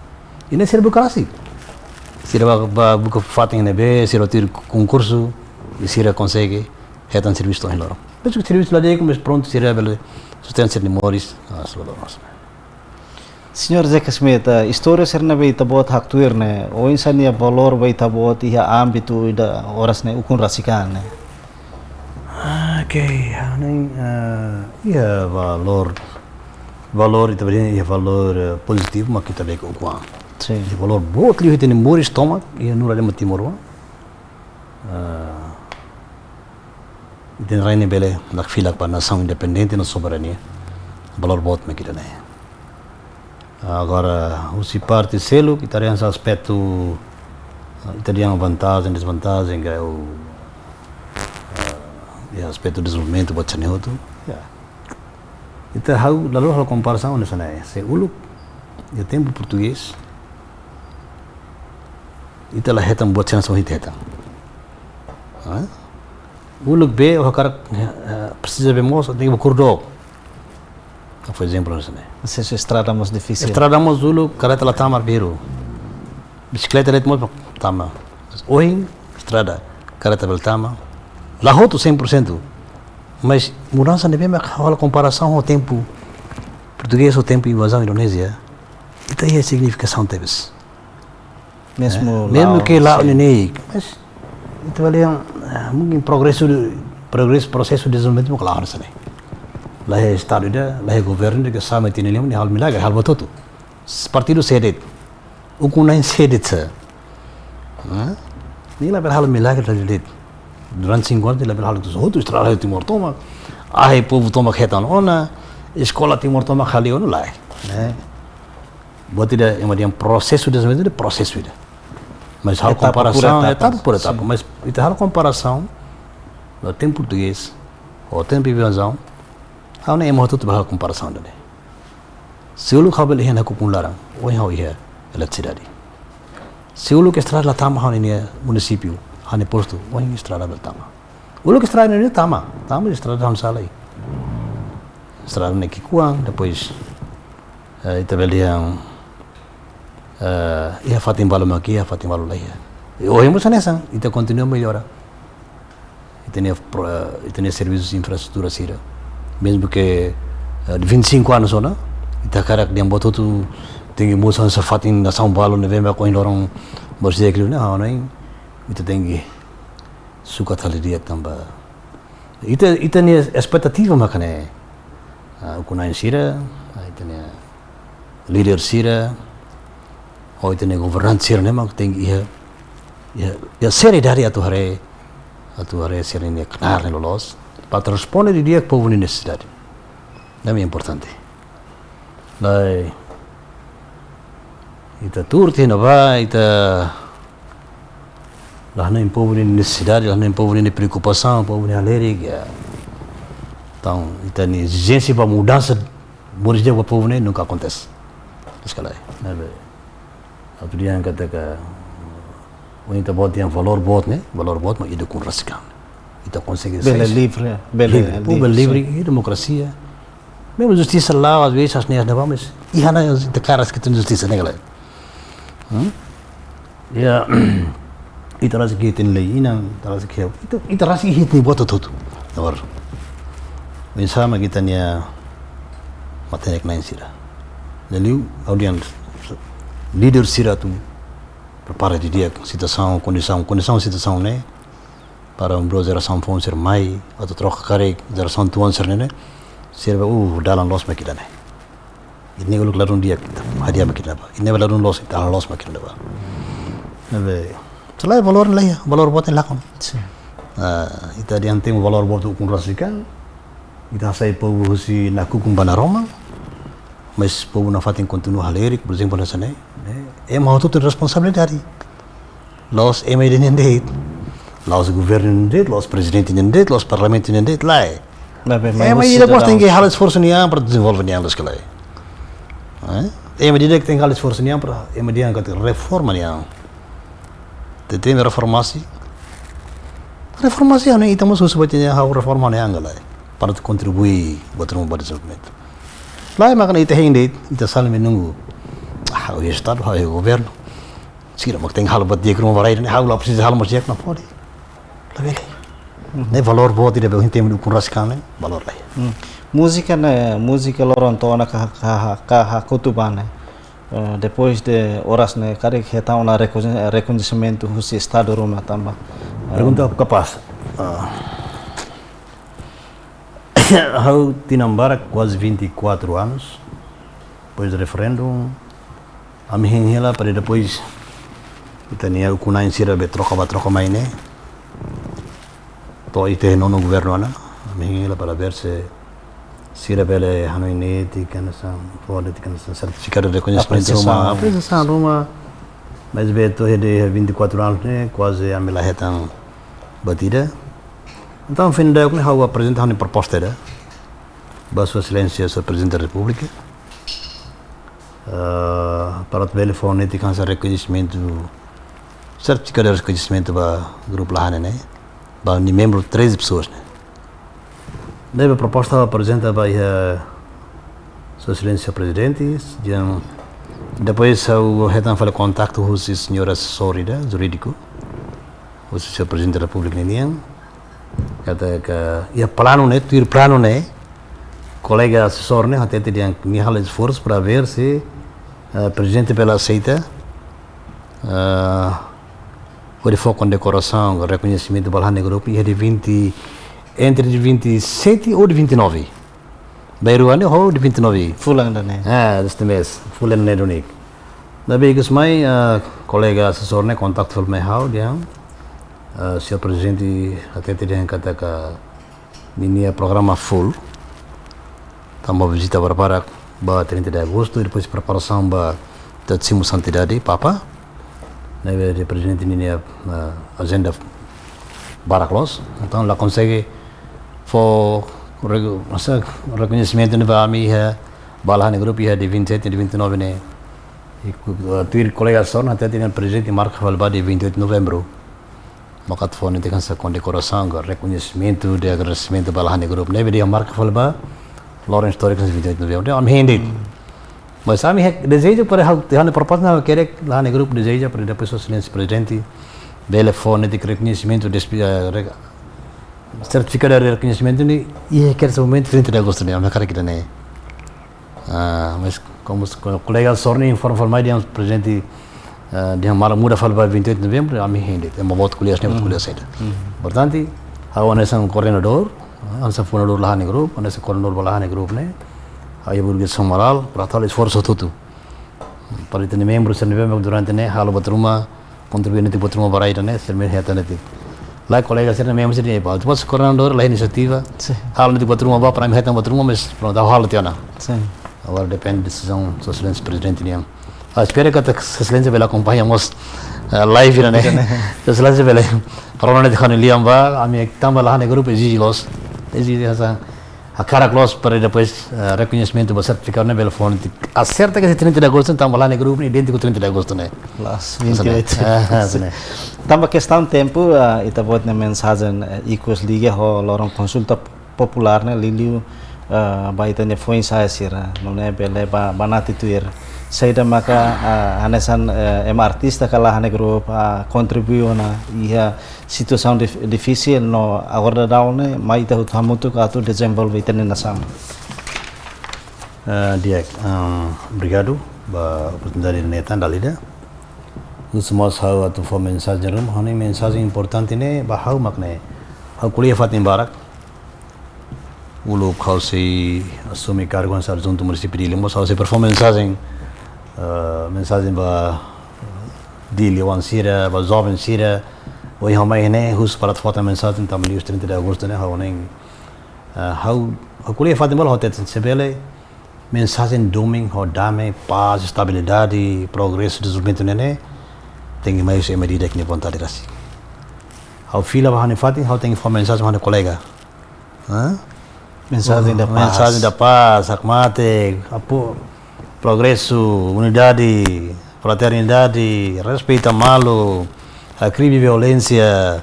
ine ser bucrasi sir ba buco fatin ne be sir otir concurso e sir consegue hetan serviço to hinoro mas o serviço lá de como pronto sir bele sustentare de moris Senhor Jeka Smith, história serna be tabot haktuir ne o insania valor be tabot ia âmbito da horas ne ukun rasikan ne Okay, iya valor itu berarti valor positivo, mas kita lihat ukuran. Sim. Valor bot lihat ini mori stomach, ia nura lema timor. Itu raine bele nak filak para nação independente na soberania. Valor bot me kita nih. Agora, se parte selo, que tem esse aspecto, tem vantagem, desvantagem, que é o aspecto de desenvolvimento, pode ser outro. Então, lalu hal comparação nessa né, se uluk, de tempo português, itu lah hetam buat channel sohit hetam. Uluk be, o cara precisa ver moço, tem que acordar. Por exemplo, nessa né. Essa estrada mais difícil. Estrada mais ulu, cara tela tamar beru. Bicicleta let mo tama. Hoje estrada, cara tela tama. Lá roto 100%. Mas mudança de bem a comparação ao tempo português ao tempo invasão indonésia. Itu é a significação deles. Mesmo que lá nem, mas itu vale mungkin processo de desenvolvimento claro sana. Lá é estado lá é governo que sama tinha nem hal milagre hal batoto. Partido sedet. O que não sedet sa. Nem lá hal milagre lá durante 5 anos ele hal dos outros trabalhos Timor toma. Ai povo toma retan ona, escola Timor toma khali ona lá. Né? Buat tidak yang processo de desenvolvimento de processo itu. Mas hal comparação etapa por etapa, mas itu hal comparação do tempo português ou tempo invasão. Hal ni emoh tu bahal comparação dale. Seulu khabel hen aku kunlarang, oi hau ia eletricidade. Seulu que estrada tama hau ni município, hane posto, oi estrada tama. Ulu que estrada ni tama estrada hau salai. Estrada ni kikuang, depois itu beli yang ia fatim balu maki, ia fatim balu lagi. Oi mo sanesa, itu continua melhora. Itu ni serviços de infraestrutura sira. Mesmo que de 25 anos só, né? Ita cara que dia botou tu tem moção se fatin na São Paulo, ne vem com lorong bolsa aquilo, né? Não, né? Ita tem suka thali dia tambah. Ita ni expectativa makane. Ukunan sira, ita ni leader sira, ou ita ni governant sira, né? Mak tem ia seri dari atu hare seri ni kenar ni lolos. Para responder di dia povo ni necessidade. Não é importante. Lai ita turti na vai ita lá nem povo ni necessidade, lá nem povo ni preocupação, povo ni alegria. Então, ita ni exigência para mudança, boris dia para povo ni nunca acontece. Sekali. Nabe. Outro dia kata que o ita bot yang valor bot mas itu kun rasikan. Kita consegue bela livre, bela livre e democracia. Mesmo justiça lá às vezes as neias não vamos. E hana de caras que tem justiça nem galera. Ya, itu rasa kita ni lagi, itu rasa kita, itu rasa kita ni buat tuh. Awar. Misalnya kita ni materik nain sira. Lalu audiens leader sira tu prepara di dia situação, situação né? Para bro geração phone ser mai atau troca kare geração tuan ser ne ser dalam los makida ne ini kalau larun dia hadiah makida ba ini larun los dalam los makida ba nabe selain valor buat lakon ita dia tem valor buat ukun rasikan ita sai povo si naku kumbana Roma mas povo na fatin continua halerik por exemplo nessa ne mau tu responsabilidade los emergentes los governo não los presidente não los parlamento não lá mas depois tem que hal esforço niang para desenvolver niang los kelai medida que tem hal esforço niang para medida que reforma niang tem reformasi né então nós sebetulnya hal reforma niang kelai para contribuir buat rumah desenvolvimento lá makanya itu hendak kita saling menunggu o estado o governo sira mak tem hal buat dia rumah barai ni hal precisa hal mas na pode ne valor buat tidak begitu tem ukun raskan valor lah. Música loron tona ka kutubane. Depois de horas ne kare que tá uma reconhecimento do estado Roma também. Pergunta capaz. Hau tinambara quase 24 anos, depois do referendo, a minha lá para depois, itania o kunai sira be troca mais né, to ite no governo ana, a minha lá para ver se sira bele hanoinete, que nessa pode que nessa certificado de reconhecimento uma apresentação uma, mas beto de 24 anos né, quase a mila retan batida. Então, fim da eu vou apresentar uma proposta da Sua Excelência, Sr. Presidente da República, para o telefone de cansa reconhecimento, certificado de reconhecimento para o grupo Lahane, né? Para os membros 13 pessoas, né? Daí a proposta apresenta para Sua Excelência Presidente, depois eu retorno para contato com o senhor assessor jurídico, o senhor Presidente da República Indiana. Kata ia plano né, colega assessor né, até tinha me hal esforço para ver se presidente pela aceita o foco com decoração, reconhecimento do Lahane Group é de entre 27 ou de 29. Baru ano ou de 29. Fulan né? Deste mês, fulan né do Nick. Daí que mai colega assessor né, contato com o meu dia. Senhor Presidente, até tem kata que ini programa full. Também visita para 30 de agosto e depois preparação para Tatsimo Santidade, Papa. O Presidente ini agenda Baraclos. Então, lá consegue reconhecimento de kami Lahane Group de 27 e de 29 né. E colega só até tem o Presidente marca valba de 28 de novembro. Maka telefone itu kan condecoração, reconhecimento, de agradecimento para Lahane Group. Né, dia marca falba, Lawrence Historic kan 28 de novembro. Am hindi. Mas ami desejo para hal proposta na querer Lahane Group deseja para depois Sua Excelência Presidente, telefone de reconhecimento, certificado de reconhecimento ni ia quer esse momento 30 de agosto né, am cara kita né. Mas como colega Sorni informa mais dia Presidente dia malam muda falba 28 de novembro kami hindi mau buat kuliah saja. Berarti hawa nesang koordinator, ansa fundador Lahane Group, ansa koordinator Lahane Group ne, aí burguês samaral, para tal esforço tudo. Para itu membros sendiri durante ne hal buat rumah, kontribusi nanti buat rumah barai ne, selmer hata nanti. Lá colega sendiri membros sendiri, tu pas koordinator lah inisiativa, hal nanti buat rumah para hata buat rumah, mas pronto hal tiana. Agora depende decisão Sua Excelência Presidente ne. Espero que a Excelência vela acompanhamos live né. A Excelência vela para não deixar ele amba, a minha também Lahane Group exige essa a cara close para depois reconhecimento do certificado né, telefone. Acerta que 30 de agosto também Lahane Group idêntico 30 de agosto né. Las 28. Também questão tempo ita buat na mensagem ikut liga ho lorong konsulta popular né liliu baitanya foi saya sira nune bele banati tuir saida maka hanesan artista ka Lahane Group contribuiu na ia situação difícil no agora daune mai ta hamutu ka tu desenvolve itene nasam. Obrigado ba oportunidade de netan dalida. Os mos hau atu for mensagem rum hone mensagem importante ne ba hau makne hau kuliah fatin barak ulo kau se assumi cargo ansar junto município de Limos hau se performance mensagem ba dili wan sira ba jovem sira oi hamai ne hus para foto mensagem também os 30 de agosto ne hau nem hau kuliah fatin bal hotet sebele mensagem domingo ho dame paz estabilidade progresso desenvolvimento ne tem mais é medida que ne vontade rasi hau fila ba hane fatin hau tem mensagem hane colega mensagem da paz akmate apo progresso, unidade, fraternidade, respeito a malo, a crime e violência,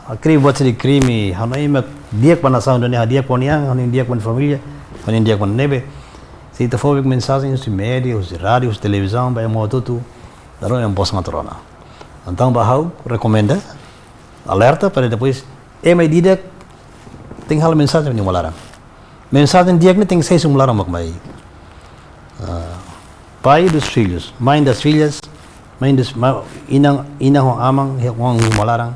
a crime buat de crime, hanaima dia com a nação da dia com yang, hanin dia com a família, hanin dia com a nebe. Se ita for mensagens de médias, de rádio, de televisão, vai mo tudo, daron yang bos ngaturona. Então bahau recomenda alerta para depois medida tem hal mensagem ni malarang. Mensagem dia que tem seis malarang makmai. Pai dos filhos, mãe das filhas, mãe dos inang ho amang hong malarang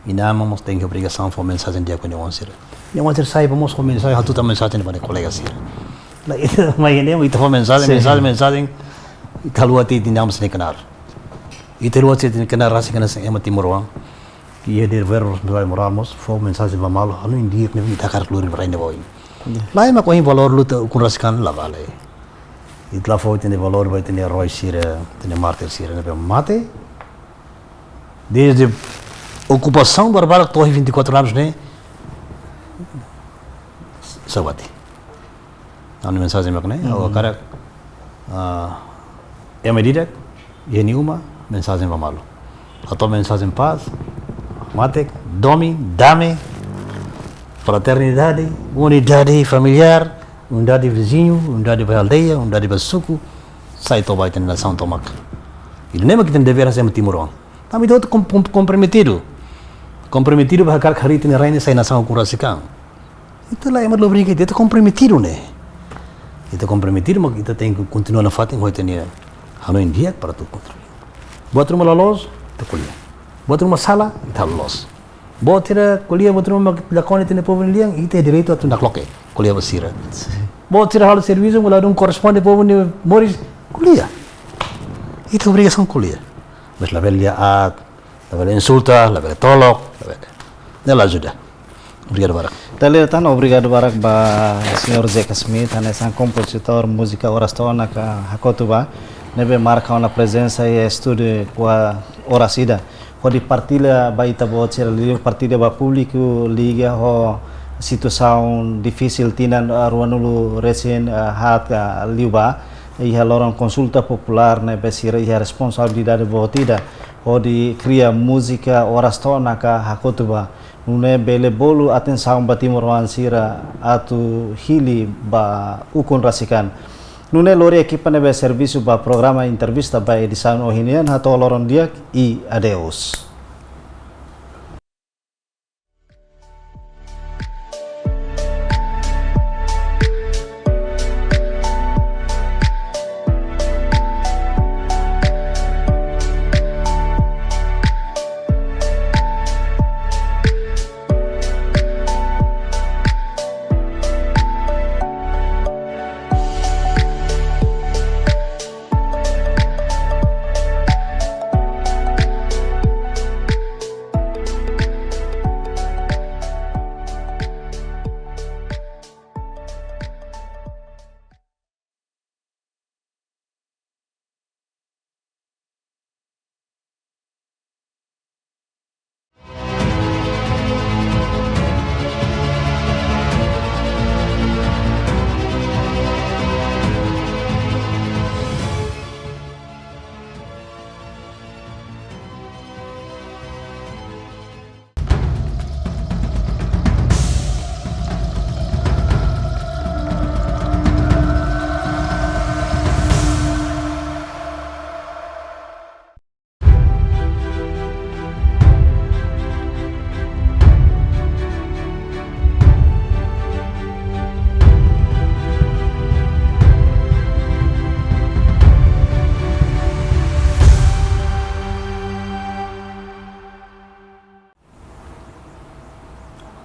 e não vamos ter que obrigação de mensagem dia com nenhum ser. Nenhum ser sai vamos com mensagem, hatu também mensagem para colega ser. Lá mas nem itu mensagem itu luar ti dinam sini kenar. Itu luar ti kenar rasa kena sem emati morang. Ia der ver dua moramos, foi mensagem para malo, anu india que nem takar keluar para ini boy. Lá é uma valor luta com raskan lá vale. Itu lá foi tem valor vai ter Roy sira, tem Martin sira, né mate. Desde ocupação barbara torre 24 anos né. Sawati. Anu mensagem makna, o cara é medida e nenhuma mensagem para malo. Atau mensagem paz, mate, domi, dame, fraternidade, unidade familiar, unidade vizinho, unidade de aldeia, unidade de suku, sai to baita na nação tomak. Ele nem que tem dever ser timurão. Tapi itu comprometido. Comprometido bahkan hari ini raine sai nação kurasikan. Itulah yang lebih kita itu comprometido né. Itu comprometido mas kita tem que continuar na fatin hoje tenia. Hano India para tu controle. Buat rumah lolos, tu kuliah. Buat rumah salah, itu lolos. Buat tira kuliah, buat rumah lakon itu ne povin liang, itu direito tu nak loke. Kuliah basira. Buat tira hal serviço, mulai dong corresponde povin moris kuliah. Itu obrigação kuliah. Mas la velia at, la velia insulta, la velia tolok, la velia. Nela ajuda. Obrigado barak. Tan obrigado barak ba Sr. Zeca Smith, ane compositor música orastona ka hakotuba, nebe marca uma presença e estúdio com a oracida. Pode partilha ba Itabot, partilha ba público liga ho situação difícil tinan ruanulu recém hat liuba e lorong consulta popular nebe sira e responsabilidade botida pode cria música orastona ka hakotuba. Nune bele bolu atenção ba timor sira atu hili ba ukun rasikan. Nune lori equipa nebe serviço ba programa entrevista ba edição ohinian hato loron diak e adeus.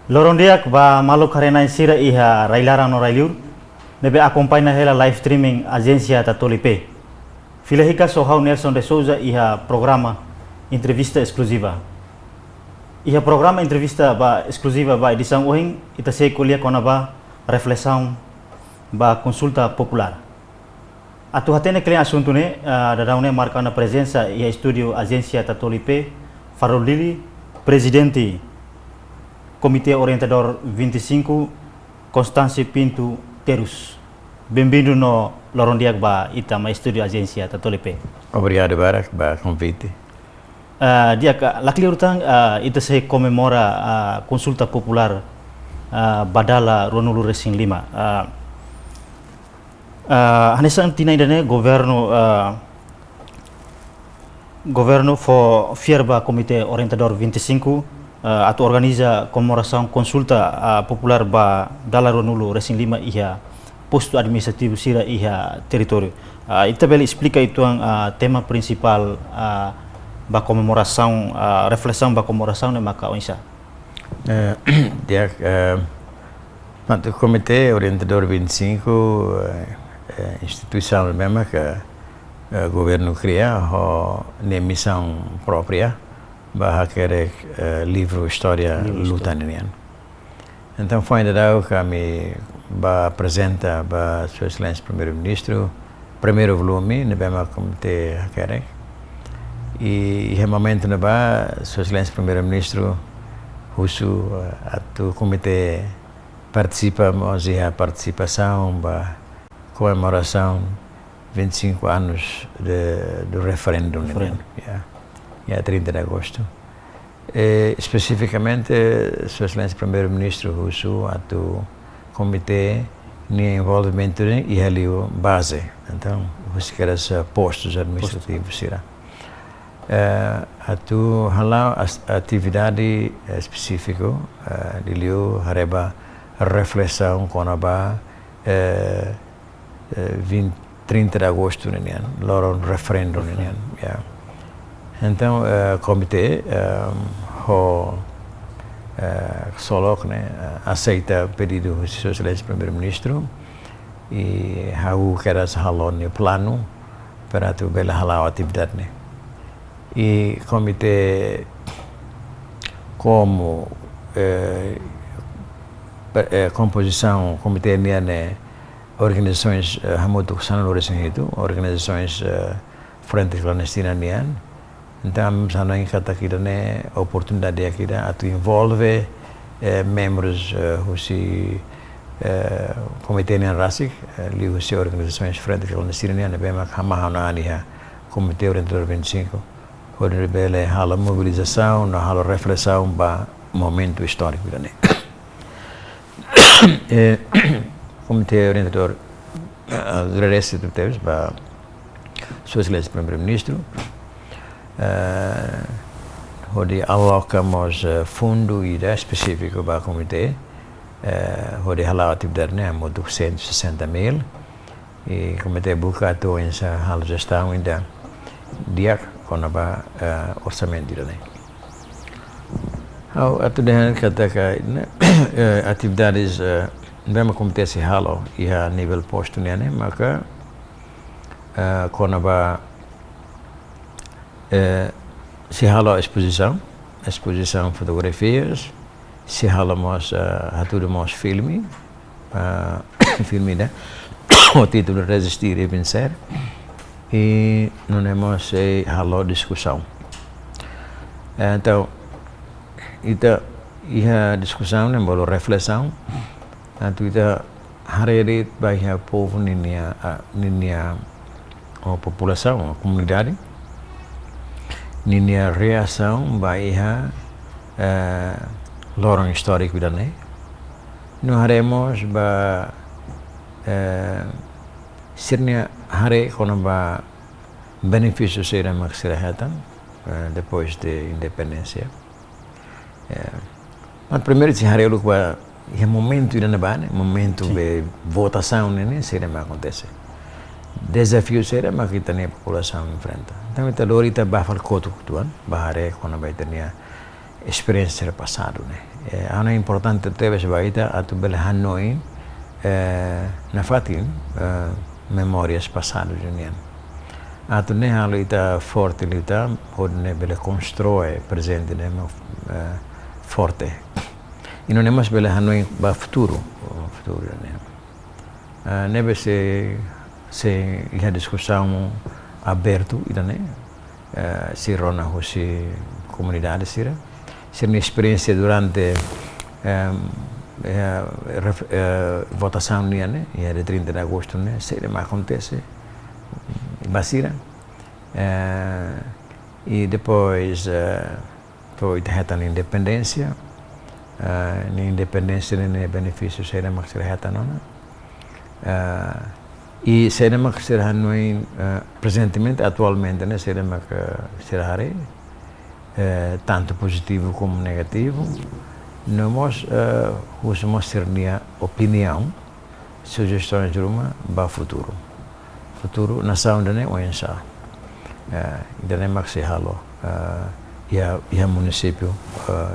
Lorondiak ba malu karena sira iha railara no railiur nebe acompanha hela live streaming agência Tatolipe. Filahika Sohau Nelson de Souza iha programa entrevista exclusiva. Iha programa entrevista ba exclusiva ba edição ohing ita sei kuliah kona ba reflexão ba consulta popular. Atu hatene kalian assunto ne dadaune marca na presença iha estúdio agência Tatolipe Farolili presidente Comitê Orientador 25, Constância Pinto Terus. Bem-vindo no Lorondiak ba Itama Estúdio Agência Tatolipe. Obrigado, Barak, ba convite. Dia lakli urtang ita se comemora a consulta popular badala Ronulu Racing 5. Hanesan tinai dane governo for fierba Comitê Orientador 25 atau organiza comemoração consulta popular ba dala Ronulu Racing 5 iha posto administrativo sira iha território. Ita beli explica itu ang tema principal ba comemoração, reflexão ba comemoração ne maka onsa. Dia o Comitê Orientador 25 instituição mesmo que o governo cria a missão própria para querer livro história lutaniniana. Então foi ainda que me apresenta para Sua Excelência Primeiro-Ministro primeiro volume no mesmo comitê querer e no momento no Sua Excelência Primeiro-Ministro Russo o comitê participamos e a participação para comemoração 25 anos do referendo. Yeah, 30 de agosto. Especificamente, Sua Excelência Primeiro-Ministro Russo, o comitê, tinha envolvimento e ali base. Então, os postos administrativos será. A atividade específica de Liu hareba reflexão com a 30 de agosto, loro referendo. Yeah. Então, o comitê solo aceita o pedido do Sua Excelência Primeiro-Ministro e quer halar no plano para tu bela halar a atividade. E o comitê, como composição, o comitê organizações organizações frente clandestina então já não encata aqui a oportunidade aqui a envolve membros do comitê NRASIC ali os organizações frente clandestina bem mais hamahana comitê orientador 25 onde bele hala mobilização na hala reflexão para momento histórico comitê orientador agradece para Sua Excelência Primeiro-Ministro onde alocamos fundo específico para o comitê onde a atividade é de 160 mil e o comitê busca a gestão ainda dia com o orçamento atividades mesmo comitê se halo e a nível posto maka com se halo exposição fotografias se halamos hatudamos filme o título Resistir e Vencer e não temos halo discussão então a discussão não reflexão então hari bagi povo a população a comunidade a reação bagi lorong histórico não haremos sirnya hari kono benefício será maksirahatan depois de independência mas primeiro se hari lu momento momento de votação será mais acontece desafio será mais que a população enfrenta então ita lorita bafal kotu tuan bahare kono baitania experiência passado é importante teve baita atu bel Hanoi na fatin memórias passadas união atu ne halita forte lita onde bel constrói presente forte e não temos bel Hanoi ba futuro nebe se a discussão aberto se rona hoje comunidade se uma experiência durante votação e de 30 de agosto se mais acontece basira e depois foi a independência na independência nem benefício será mais reta e será mais será presentemente atualmente será mais será tanto positivo como negativo nós usamos a opinião sugestões de uma para futuro nação da né o ensa ainda nem mais se halo ia município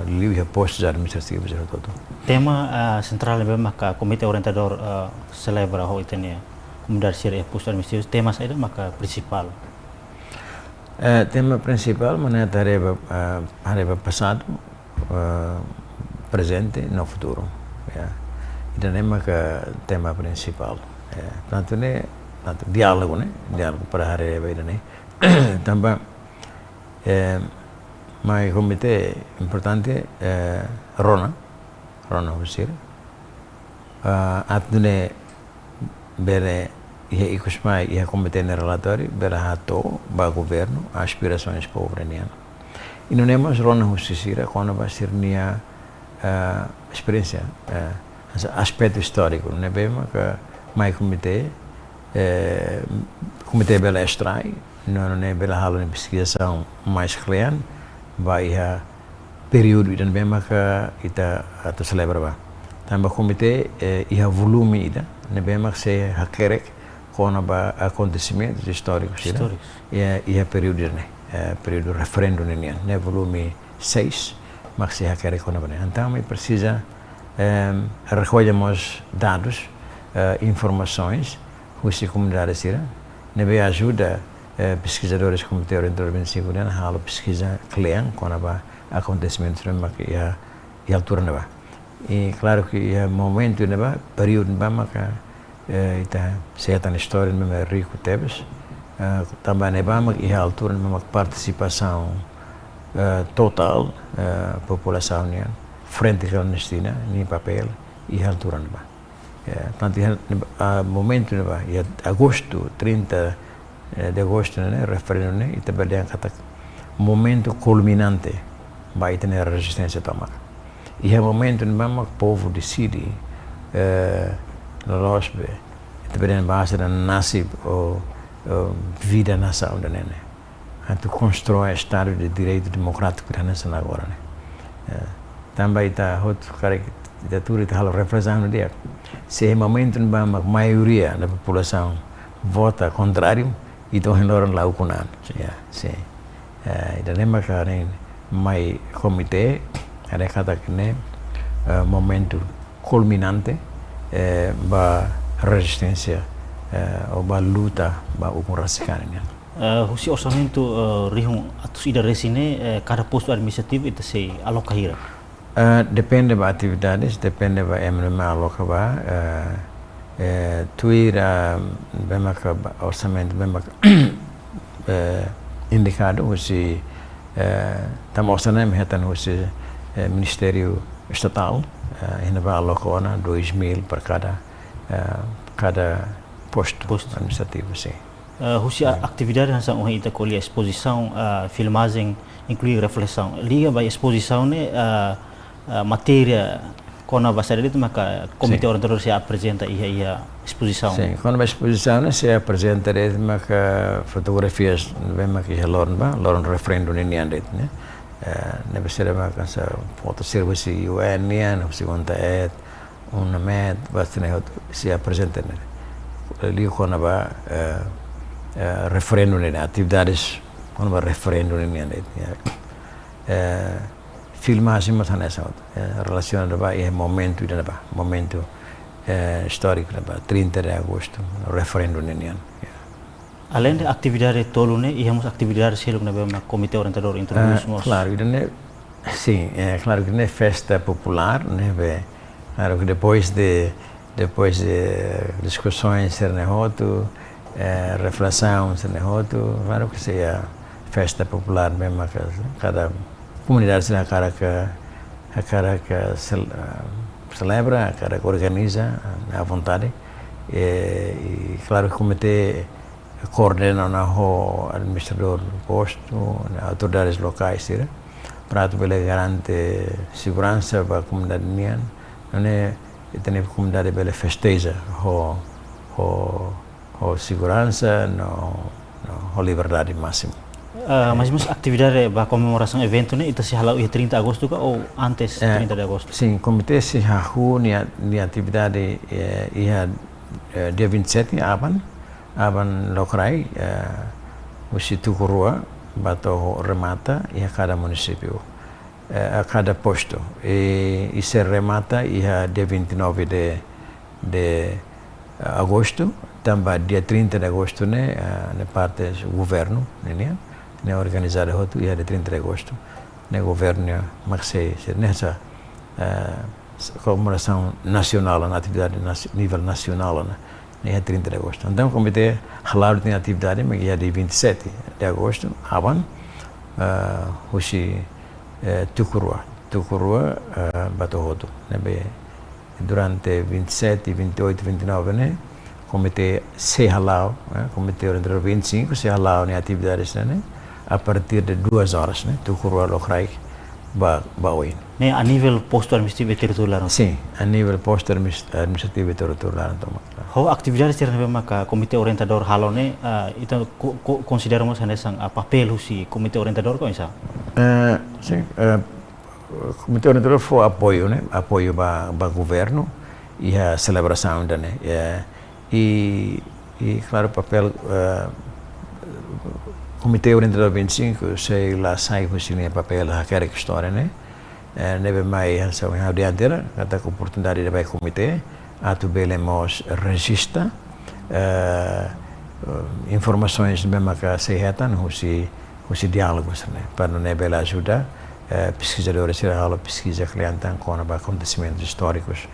Liu ia postos administrativos e tudo. Tema central memang maka komite orientador celebra ho itenia comunidade sira e postos administrativos temas ada maka principal. Tema principal mana tareba passado, presente no futuro. Itu maka tema principal. Tanto diálogo, diálogo para hareba ini. Tambah mai komite importante Rona usir atune bere ia ikusmai ia komite relatório bere hato ba governo aspirações pobreniano e não nemos Rona usira quando vai ser nia experiência aspecto histórico né bem que mai komite bela extrai não bela halo de pesquisação mais clean vai período dan bem que ita atau celebra tambah komite ia volume ida ne bem que se hakerek com acontecimentos históricos ia período né período referendo né volume 6 mas se hakerek com então me precisa recolhemos dados informações que a comunidade sira ne bem ajuda pesquisadores como teoria de segurança halo pesquisa clean com acontecimentos que a altura neba e claro que é momento neba período neba maka ita certa história neba rico tebes também neba maka a altura neba participação total população né frente clandestina nem papel e a altura neba tanto momento neba agosto 30 de agosto né referendo né ita berdan kata momento culminante vai ter resistência tomar e é momento em que o povo decide losbe berdan base da nasib ou vida nação da nene tu constrói estado de direito democrático da nação agora né também está outro cara da tudo está reflexão dia se é momento em que a maioria da população vota contrário então orang lakukan sim dan memang karen mai komite ada kata kene momento culminante ba resistência ou ba luta ba ukurasikan husi orçamento rihung atus ida resine cada posto administrativo itu se alokahira depende ba atividades depende ba emma aloka ba tuira bem que orçamento bem indicado se estamos orçando metan se Ministério Estatal ainda vai alocar 2.000 para cada posto administrativo sim. Husi atividade nessa uma ita colhe exposição filmagem inclui reflexão liga vai exposição né matéria quando vai sair itu maka komite orientador se apresenta ia exposição. Sim, quando vai exposição se apresenta itu maka fotografias bem que lorn referendo ini ande né. Ne besera maka sa foto service UN nian se conta met bastante se apresenta né. Ali quando vai referendo ini atividades quando vai referendo ini ande filmagem mas nessa relacionada ba é momento histórico ba 30 de agosto referendo nenian além de atividade tolo né íamos atividade selok na komite orientador introduzimos claro né sim claro que né festa popular né claro que depois de discussões ser nehoto reflexão ser nehoto claro que seja festa popular mesmo cada comunidade se cara que celebra, cara que organiza à vontade e claro que o comitê coordena o administrador do posto, autoridades locais, para garantir segurança para a comunidade nian, não é tem a comunidade bela festeja o segurança no liberdade máxima. Mas atividade para comemoração evento né itu se halau 30 de agosto ou antes 30 de agosto? Sim, comitê se halau ni atividade dia 27 aban lokrai usi tukurua bato remata e a cada município, a cada posto. E se remata dia 29 de agosto, também dia 30 de agosto, né, na parte do governo, né, organizado outro dia de 30 de agosto, né, governo, mas se nessa comemoração nacional, na atividade nível nacional, né, 30 de agosto. Então, o comitê falou tem atividade, mas dia 27 de agosto, aban, hoje Tukurua, Batohoto, né, durante 27, 28, 29, né, comitê se halau, comitê orientador 25 se halau em atividades, né, a partir de 2 horas, né, Tukurua Lokrai Baoin. Né, a nível posto administrativo e territorial? Sim, a nível posto administrativo e territorial. How atividades que maka komite orientador halau ne itu consideramos hanesan papel si komite orientador ko isa? Sim, komite orientador foi apoio, né? Apoio para governo e a celebração, né? E claro, papel komite orientador 25 sei lá sai com sini papel aquela história, né? Nebe mai essa uma dianteira, kata oportunidade de vai komite atu belemos registra informações mesmo que se retam os diálogos, né? Para não nebela ajuda pesquisadores se aula pesquisa clientan com acontecimentos históricos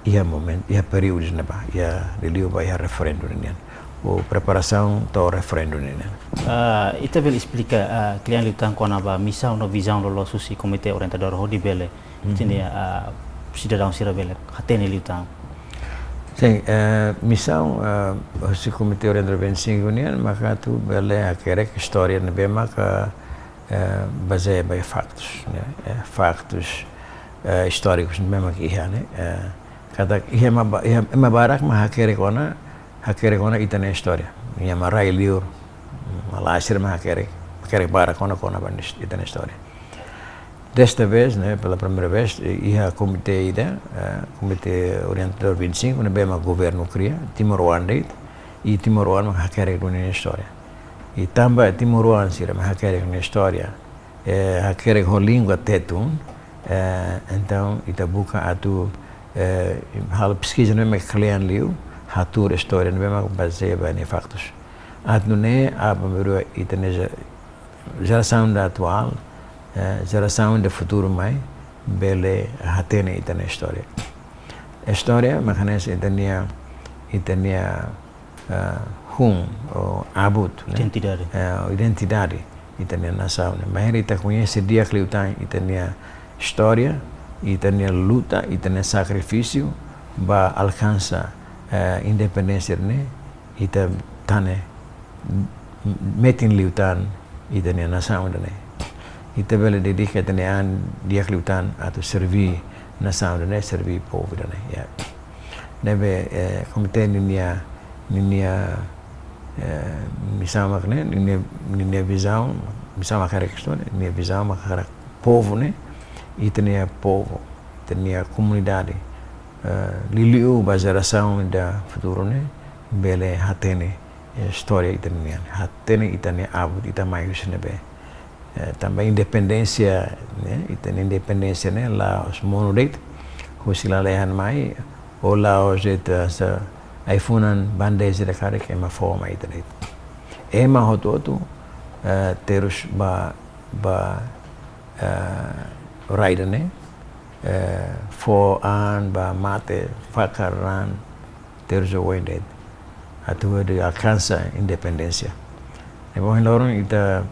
e momento e períodos, né? E reliu vai referendo, né? O preparação do referendo, né? Ita bel explica client liutan com a missão no visão do susi komite orientador ho di bele tini cidadão sira bele hatene liutan. Sim, missão o komite orientador 25 né, maka tu bele aquela história né, bem maka baseada em factos, né? Factos históricos mesmo que né? Cada é barak mah hakere kona itane história. Minha marai liur malasir mah hakere barak kona bandis itane história. Desta vez, né, pela primeira vez, ia comitê comitê orientador 25, né, bem governo cria Timor-Leste e Timor-Leste mah hakere kona história. E também Timor-Leste sira mah hakere kona história. Hakere kona língua tetun. Então ita buka atu hal pesquisa não é cliente liu hatur história não é baseada em factos. Atu né a primeiro itane geração da atual geração de futuro mai bele hatene itane história. História makanese itania ou abut identidade itania nação. Mas ita conhece dia que liutan itania história, itania luta, itania sacrifício para alcançar independência, né? Ita tane metin liutan itania nação, né? Ita bela dedica itania dia que liutan atau servir nação, né? Servir povo, né? Ya. Nebe komite ninia missão makne ninia visão missão makare questão ninia visão makara povo, né? E tinha povo, tinha comunidade, liliu a geração da futuro, né? Bele hatene história italiana, hatene italiana abud itamaius nebe. Também independência, né? Italiana independência, né? Lá os monolith, hosila lehan mai, ou lá os sa iPhone bandeja da cara que é uma forma italiana. É uma rototo terus ba Rider né? For an ba mate fakaran terus o wendet atu de alcança independência. E bom loro ita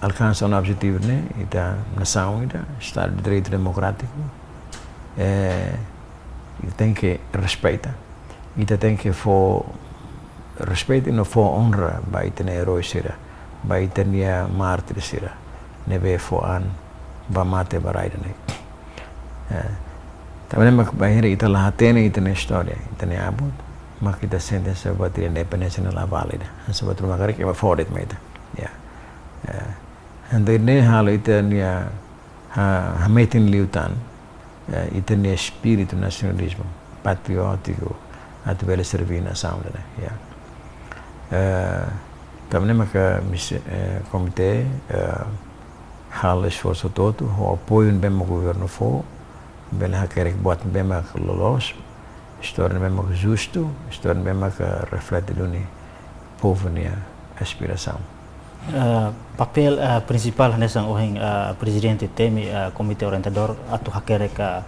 alcança um objetivo né? Ita nação ita estado de direito democrático tem que respeitar. Ita tem que for respeito e não for honra ba ita herói sira, ba ita mártir sira. Nebe for an ba mate barai ne. Também mak bahira ita la hatene ita na história, ita ne abut, mak ita sente essa bateria independência na la válida. Essa bateria makare que vai fora de meita. Ya. Anda ne halo ita nia ha metin liutan, ita ne espírito nacionalismo, patriótico, atu bela servir nação, né? Ya. também maka comitê hal esforço todo, o apoio bem o governo for, bem a querer buat bem a lolos, história bem a justo, história bem a reflete do povo nia aspiração. Papel principal nessa ohing presidente temi komite orientador atau hakere ka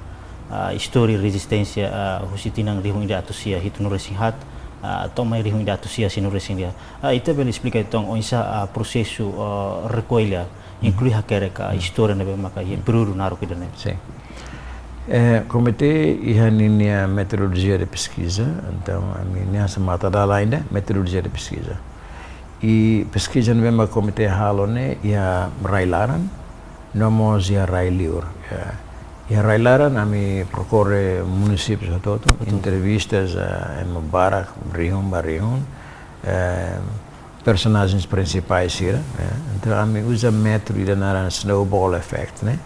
história resistência husitinang rihung ida atusia hitunur resinghat atau mai rihung ida atusia sinur resingdia ita bel explica então onsa processo recolha inclui hakere ka história nebe maka ye peruru naru kidane. Sim. Comitê ia ninia metodologia de pesquisa, então a minha semata da ainda metodologia de pesquisa. E pesquisa no mesmo comitê halone ia railaran, nomos ia railiur. Ia railaran ami procure municípios todo, entrevistas em Mubarak, Barihun, personagens principais ira. Então ami usa método de naran snowball effect, né?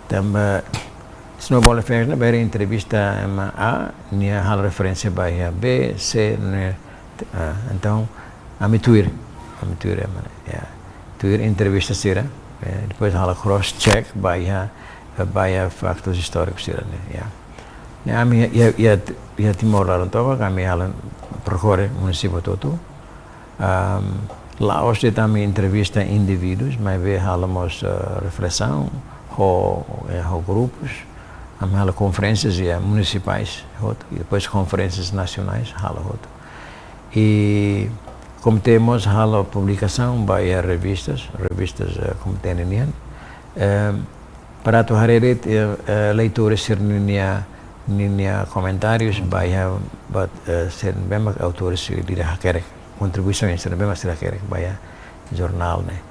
Também snowball effect na beri entrevista A, nia hal referência bahia B, C, né? Então ami tuir entrevista sira, depois hal cross check bahia faktos históricos sira, né? Ami ia timor lá então kami hal procure município todo. Lá hoje também entrevista indivíduos, mas ve halamos reflexão ou grupos. Há conferências municipais e depois conferências nacionais e como temos a publicação vai revistas como tem para tu harerit leitores ser ninia comentários vai ser bem autores de hacker contribuições ser bem ser hacker vai jornal né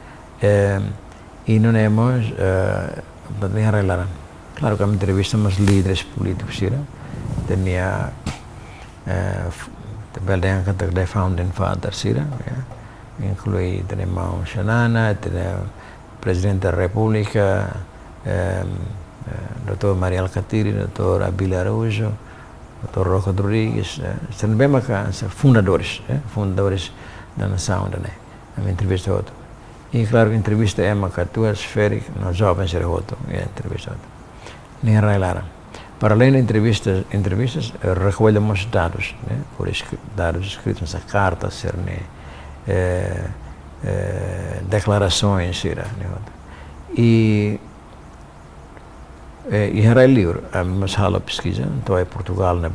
e não temos também relaram. Claro que entrevistamos líderes políticos, tinha também yang kata the founding fathers, inclui tenemos Xanana, tenemos Presidente da República, Dr. Maria Alcatiri, Dr. Abílio Araújo, Dr. Roca Rodrigues, são bem fundadores da nação, né? A entrevista outro. E claro que entrevista é uma catua esférica, nós jovens ser outro, entrevista outro. Nem railaram. Para além de entrevistas recolhemos dados, né? Por dados escritos nessa carta, declarações, né? E era livre, mas há pesquisa, então é Portugal, né?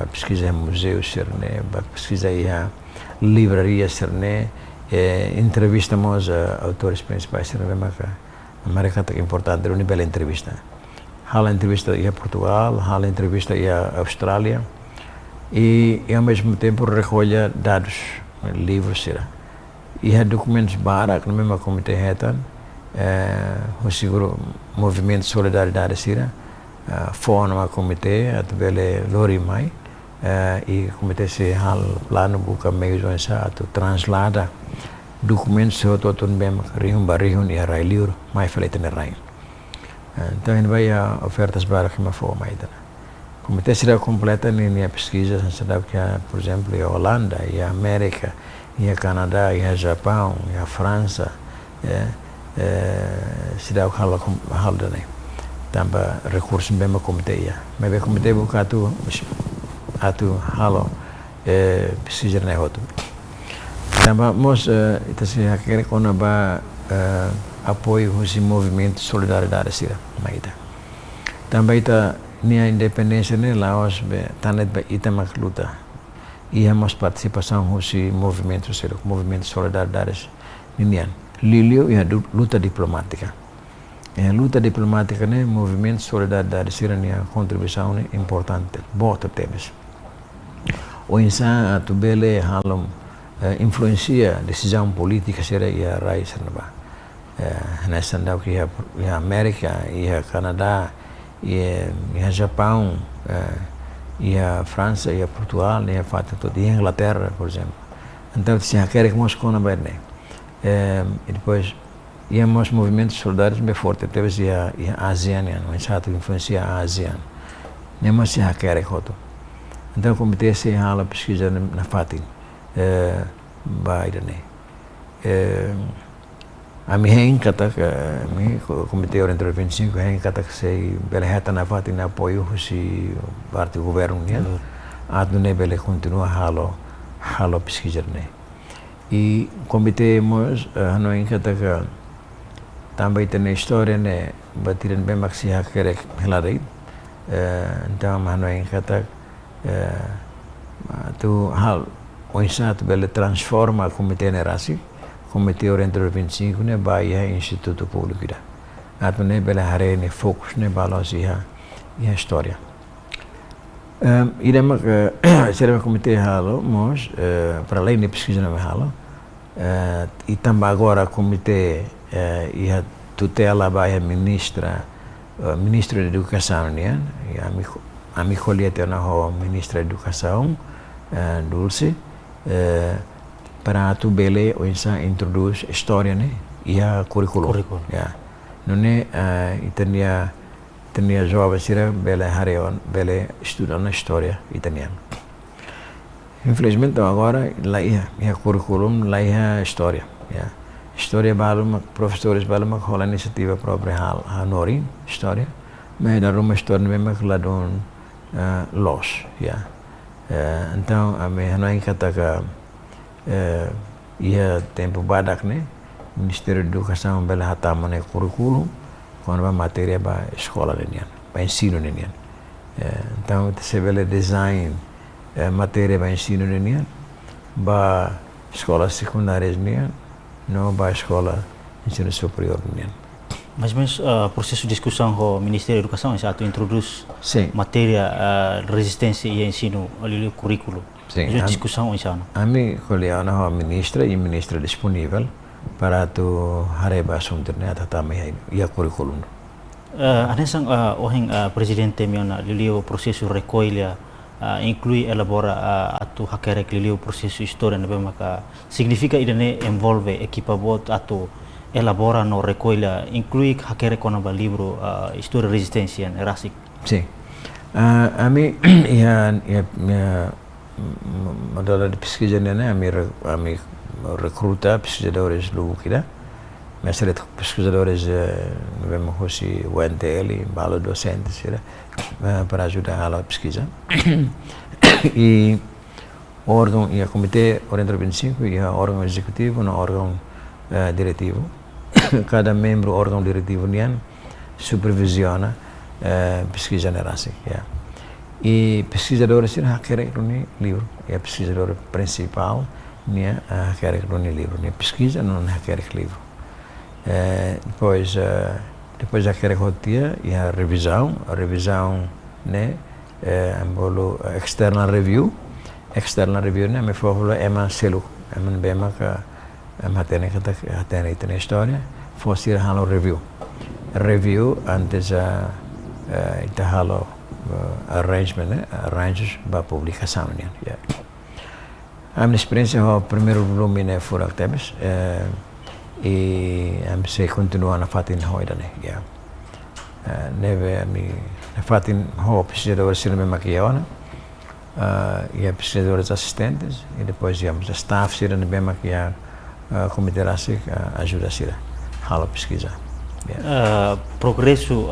Pesquisa em museus, né? Pesquisa em livrarias, né? Entrevistamos autores principais, né? A América é importante, é um nível de entrevista. Há entrevista em Portugal, há entrevista em Austrália e ao mesmo tempo recolhe dados, livros, e há documentos barak no mesmo comitê retan, o seguro movimento solidariedade forma comitê através lori mai e comitê se hal plano buka meios de translada documentos se outro mesmo rihun e railiur mai falei na rail. Então, ele vai a ofertas para que me forma aí. O comitê será completa em pesquisas, sabe que por exemplo, a Holanda, a América, a Canadá, a Japão, a França, será o hal dane. Também recursos bem o comitê. Mas o comitê busca atu halo pesquisa na outro. Também nós se quer com a apoio esse movimento solidariedade sira maida também tá nia independência né Laos tanet ba itamak luta e hemos participação esse movimento solidariedade ninian lilio e luta diplomática né movimento solidariedade sira nia contribuição né importante bota temas o insan atubele halom influencia decisão política sira ia raiz na nessa que a América e a Canadá e a Japão e a França e a Portugal e a e a Inglaterra, por exemplo. Então se quer que nós com a bem e depois íamos movimentos solidários bem forte teve a ASEAN não chato influencia a ASEAN nem mais se quer que outro então o comitê se hala pesquisa na fatin vai né ami hen kata mi Komite Oriental 25 hen kata sei bele heta na fati na apoio si parte governo nia atu ne bele continua halo pesquisa ne e komite mos hano hen kata ka também tem história né batiran bem maxi hacker helari então hano hen kata tu hal oisat bele transforma a komite nerasi Komite Oriental 25 ne Bahia Instituto Público ida. Ato ne bela hare ne fokus ne balos iha história. Ida mak serve komite halo mos para além de pesquisa na halo e também agora komite iha tutela Bahia ministro de educação né ami colhete na ho ministro de educação Dulce para tu bele oinsa introduz história né e a currículo ya não é itania jovem sira bele hareon bele estudando a história italiana infelizmente agora lá ia currículum lá ia história ya história baluma professores baluma rola iniciativa própria hanori história mas da uma história mesmo que lá don los ya então a me não kata ia tempo badak né Ministério da Educação bela hatama né currículo quando a matéria ba escola nenian ba ensino nenian então se bela design matéria ba ensino nenian ba escola secundária nenian não ba escola ensino superior nenian mas processo de discussão com o Ministério da Educação é satu introduz matéria resistência e ensino ali o currículo. Sim, a discussão insano. A mim colheu a ministra disponível para tu hareba assunto né também ia currículo. Anesang ohing presidente miona lilio processo recolha inclui elabora atu hakerek lilio processo história nebe maka significa idane envolve equipa bot atu elabora no recolha inclui hakerek konaba livro história resistência erasik. Sim. A mim ia modal de pesquisa né a mim recruta pesquisadores do Kida mas pesquisadores vemos hoje o NTL balo docentes para ajudar a pesquisa e órgão e a Komite Oriental 25 e a órgão executivo no órgão diretivo cada membro órgão diretivo nian supervisiona pesquisa nerasi e pesquisadores sira hakerek runi livro e a pesquisadora principal nia hakerek runi livro nia pesquisa não hakerek livro depois hakerek hotia e a revisão né ambolo external review né me falo selo bema ka matene kata atene itene história fosse halo review antes ita halo arranjos para publicação né a minha experiência o primeiro volume né fora tebes e am se continua na fatin hoida né neve ami na fatin ho pesquisador sirme maquiona e a pesquisadores assistentes e depois íamos a staff sirme bem maquiar comitê rasik ajuda sira halo pesquisa progresso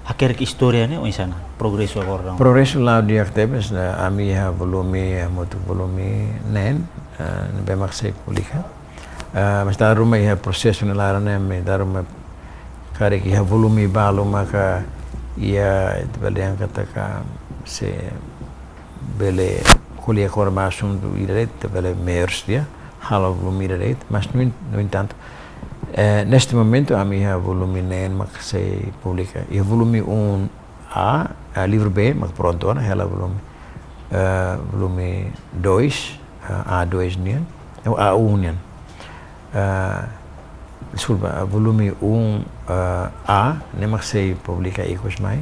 hakerek história né ou insana progresso agora progresso lá de actebes a minha volume muito volume nen bem maxei publica mas da rumah ia processo lá né me dar uma cara que ia volume balo maka ia belian kata se bele kuliah formação do direito bele meios dia halo volume direito mas no entanto neste momento a minha volume nem maxei publica e volume 1A livro B mas pronto né ela volume 2 A2 nian ou A1 nian desculpa volume 1A nem maxei publica ikos mai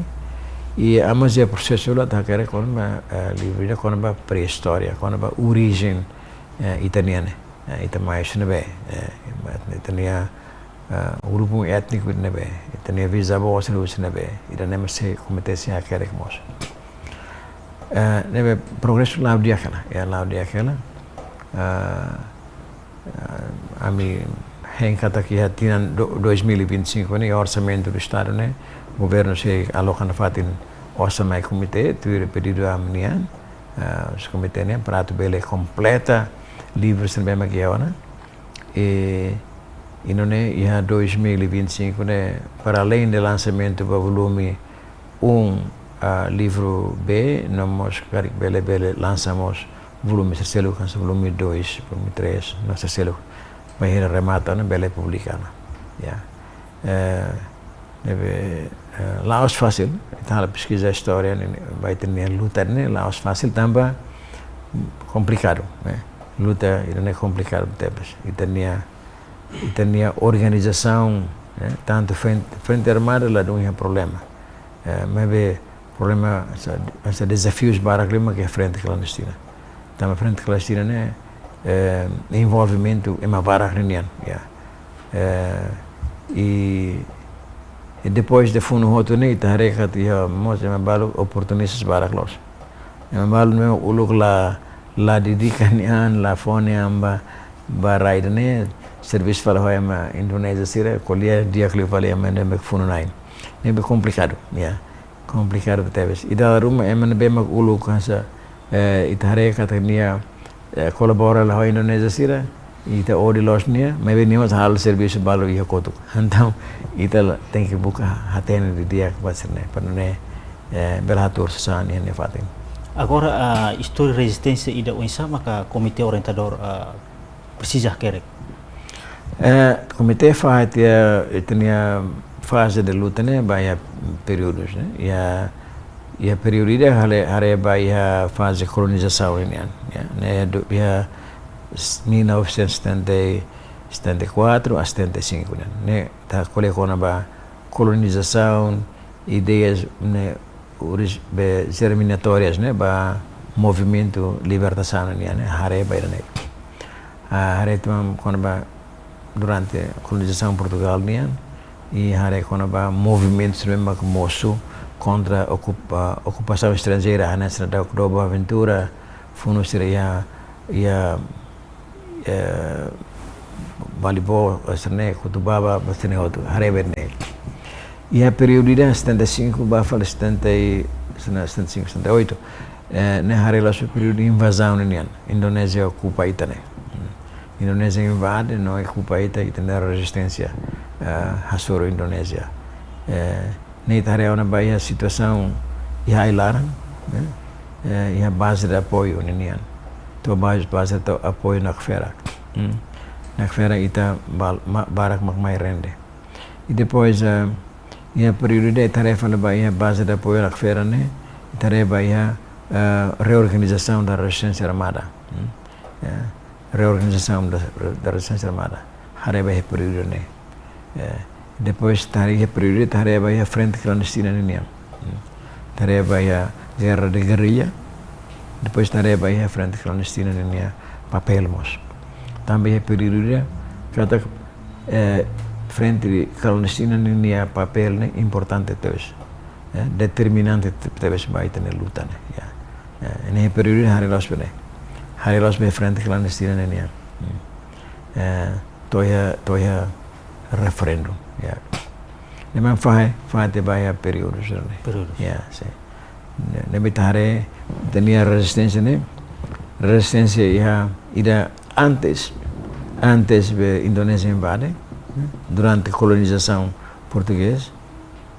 e a mas é processo lá tá querer com livro com a pré-história com a origem italiana mais nebe itania grupo étnico nebe itania visabo selu nebe ida nem se cometesse a querer com nebe progresso lá dia aquela ami kata que já tinha 2025 né orçamento do Estado né o governo se aloca na fatin orçamento comitê tu pedido a menina os comitê né para tu bele completa livros também aqui né e não é já 2025 né para além do lançamento do volume 1 livro B nós bele lançamos volume terceiro com volume 2 volume 3 nós terceiro vai remata na bela publicana ya lá os fácil então a pesquisa história vai ter luta né lá os fácil também complicado né luta não é complicado depois e tinha organização né? Tanto frente armada lá não é problema mas problema essa desafios para clima que é frente clandestina também frente clandestina né envolvimento em uma vara reunião e depois de fundo outro nem tarefa tinha muito balo oportunistas para close balo não o lugar lá dedican lá fone amba barai né serviço para a Indonésia sira colher dia que eu falei mas não é fundo nai é complicado complicado talvez e da rumah é bem o lugar essa e tarefa tinha colabora lá a Indonésia sira e tá ori losnya mas bem nós hal serviço balo ia kotuk então ita tem que buscar hatene de dia que vai ser né para não belatur sesana ne fatin agora a história resistência ida sama ka komite orientador precisa querer komite faz tinha fase de luta né vai períodos né e período ida hare vai fase colonização né 1974 a 75 né tá colocando a colonização ideias né germinatórias né ba movimento libertação né hare vai né hare quando ba durante a colonização Portugal né e hare quando ba movimentos mesmo como contra ocupação estrangeira nessa da Boa Ventura fundo seria Balibo, Serne, Kutubaba, Bastane outro, Hareberne. E a período de 75, Bafal 75, 78, ne Harela o período de invasão união. Indonésia ocupa Itane. Indonésia invade, não ocupa Ita, e tem a resistência Hasoro Indonésia. Ne Harela na Bahia situação e a Ilaran, e a base de apoio união. To base de apoio na Fera. Na Fera ita barak makmai rende. E depois a período de tarefa na Bahia base de apoio na Fera né, tarefa a reorganização da resistência armada. Reorganização da resistência armada. Hareba é período né. Depois tarefa período tarefa a frente clandestina né. Tarefa a guerra de guerrilha. Depois tarefa a frente clandestina né, papelmos. Também é período kata frente clandestina né papel né importante todos determinante todos vai ter luta né ne período hari los be frente clandestina né toya referendum memang faz vai a períodos né sim ne bitare tinha resistência né resistência ida antes de Indonésia invade, durante a colonização portuguesa,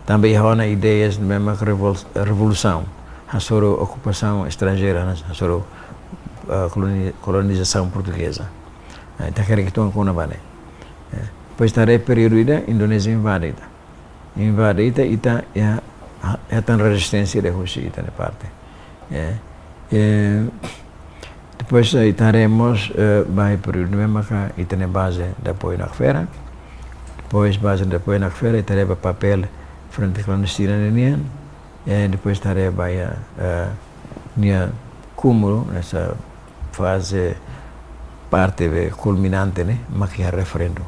também há ideias de mesma revolução, a sua ocupação estrangeira, a sua colonização portuguesa. Então, quer que tu não vale. Pois taré período ida Indonésia invade ita é tão resistência de Rússia ita na parte. Depois estaremos vai período mesmo que e tem base de apoio na Fera. Depois base de apoio na Fera e teremos papel frente clandestina né. Depois teremos vai nia cúmulo nessa fase parte culminante né, mas que é referendo.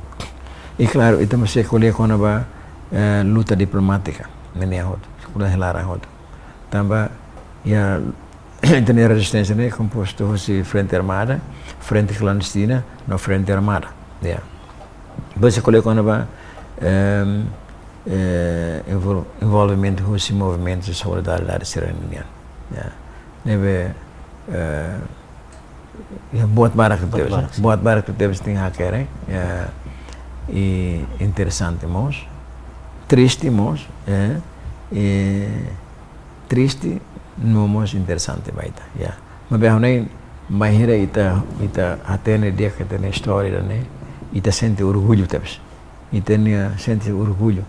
E claro, e também se colhe com a luta diplomática né, outra, com a relara outra. Também Tem resistência, né? Composto de frente armada, frente clandestina, no frente armada. Yeah. Você coloca na envolvimento dos movimentos de solidariedade sireniana. Yeah. Neve buat barak que teve tem hacker, e interessante mos, triste mos, e triste no mos interessante baita. Yeah. Mas bem nem mahira ita atene dia que tem história né, ita sente orgulho tebes, ita sente orgulho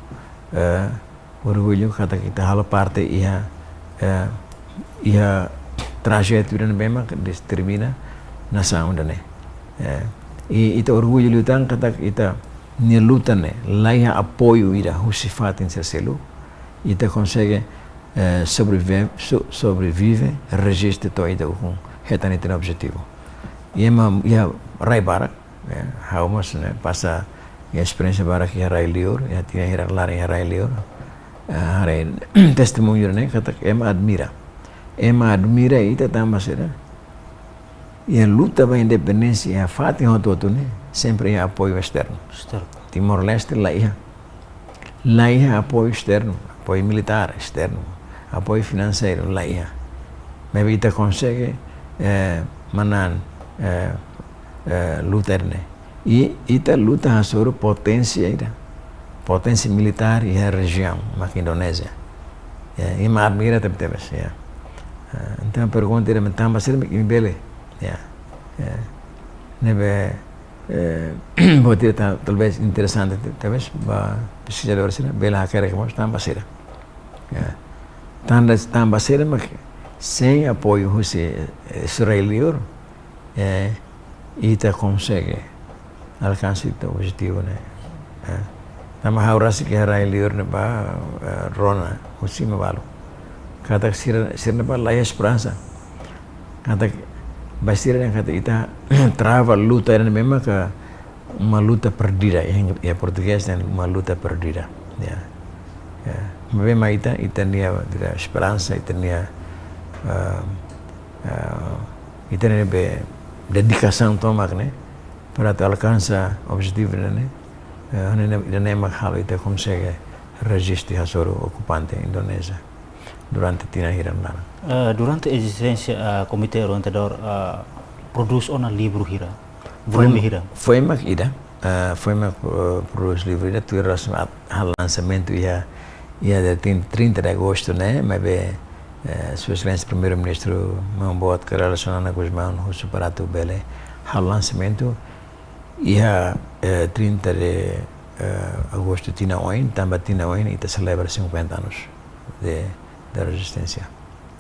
kata kita hal parte ia trajetória mesmo que determina nação né, e ita orgulho lutan kata ita ni luta né, lá ia apoio ira husifat em selo, ita consegue sobrevive, resiste toda com retane tem objetivo. E ia rai barak, haumas né, passa a experiência barak ia rai lior, ia tinha ia lar ia rai lior, rai testemunho né, kata admira ita também será. E a luta para a independência a fato todo né, sempre há apoio externo. Timor-Leste lá ia apoio externo, apoio militar externo, apoio financeiro lá ia. Mas ita consegue manan lutar né. E ita luta sobre potência militar e a região, na Indonésia. E me admira também. Então a pergunta era também ser me bele. Nebe pode talvez interessante talvez ba pesquisador sira bela hacker que mos também ser. Também ser mas sem apoio israelino ita consegue alcançar o objetivo né. Também haurasi que israelino ne ba rona usima balu. Kata sira ba lá esperança. Kata Basira yang kata ita trava luta era mesmo que uma luta perdida em português tem uma luta perdida. Mas ita tinha esperança, ita tinha dedicação tomar né para alcançar objetivo né. Ita nem mahal ita consegue resistir a soro ocupante Indonésia durante tina hiram lá. Durante a existência Comitê Orientador produz um livro hira, volume hira. Foi uma produz livro hira, tu eras lançamento ia de 30 de agosto né, mas Sua Excelência Primeiro-Ministro membuat kerelasionan Guzmão khusus Paratu Bele hal lançamento ia 30 de agosto tina oin, também tina oin ita celebra 50 anos da resistência.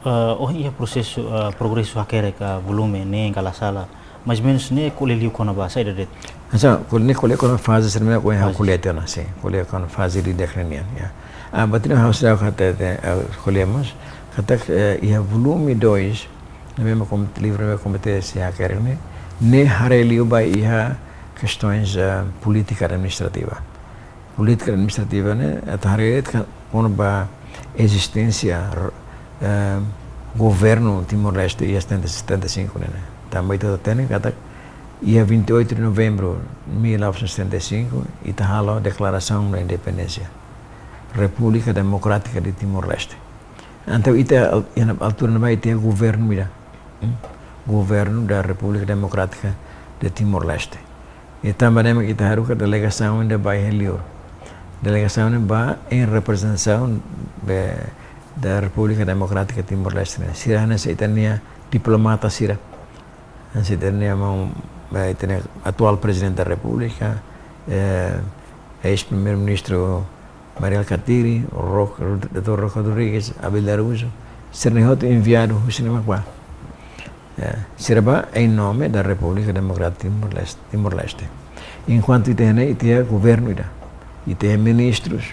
Ia processo progresso hakere ka volume ne kala sala mas menos ne koleliu kona ba sai det. Asa kolne kona fase sermena ko ha kolete na se kole kona fase di dekhrenian ya. Batina hausa kata kolemos kata ia volume 2 na mesma como livro mesmo competência hakere ne hareliu ba ia questões política administrativa. Política administrativa né ataret kona ba existência governo Timor-Leste ia 75 né. Também todo tem kata ia 28 de novembro de 1975 itahalo declaração da independência República Democrática de Timor-Leste. Então ita na altura vai ter governo governo da República Democrática de Timor-Leste. E também kita haruka delegação da Bahia Lior. Delegação ba em representação da República Democrática de Timor-Leste. Sira hana sa itania diplomata sira. Sa itania atual presidente da República, ex-primeiro-ministro Mariel Katiri, Dr. Roque Rodrigues, Abel Arujo, Sernehoto enviado ao cinema qua. Sira ba em nome da República Democrática de Timor-Leste. Enquanto tinha governo e tem ministros,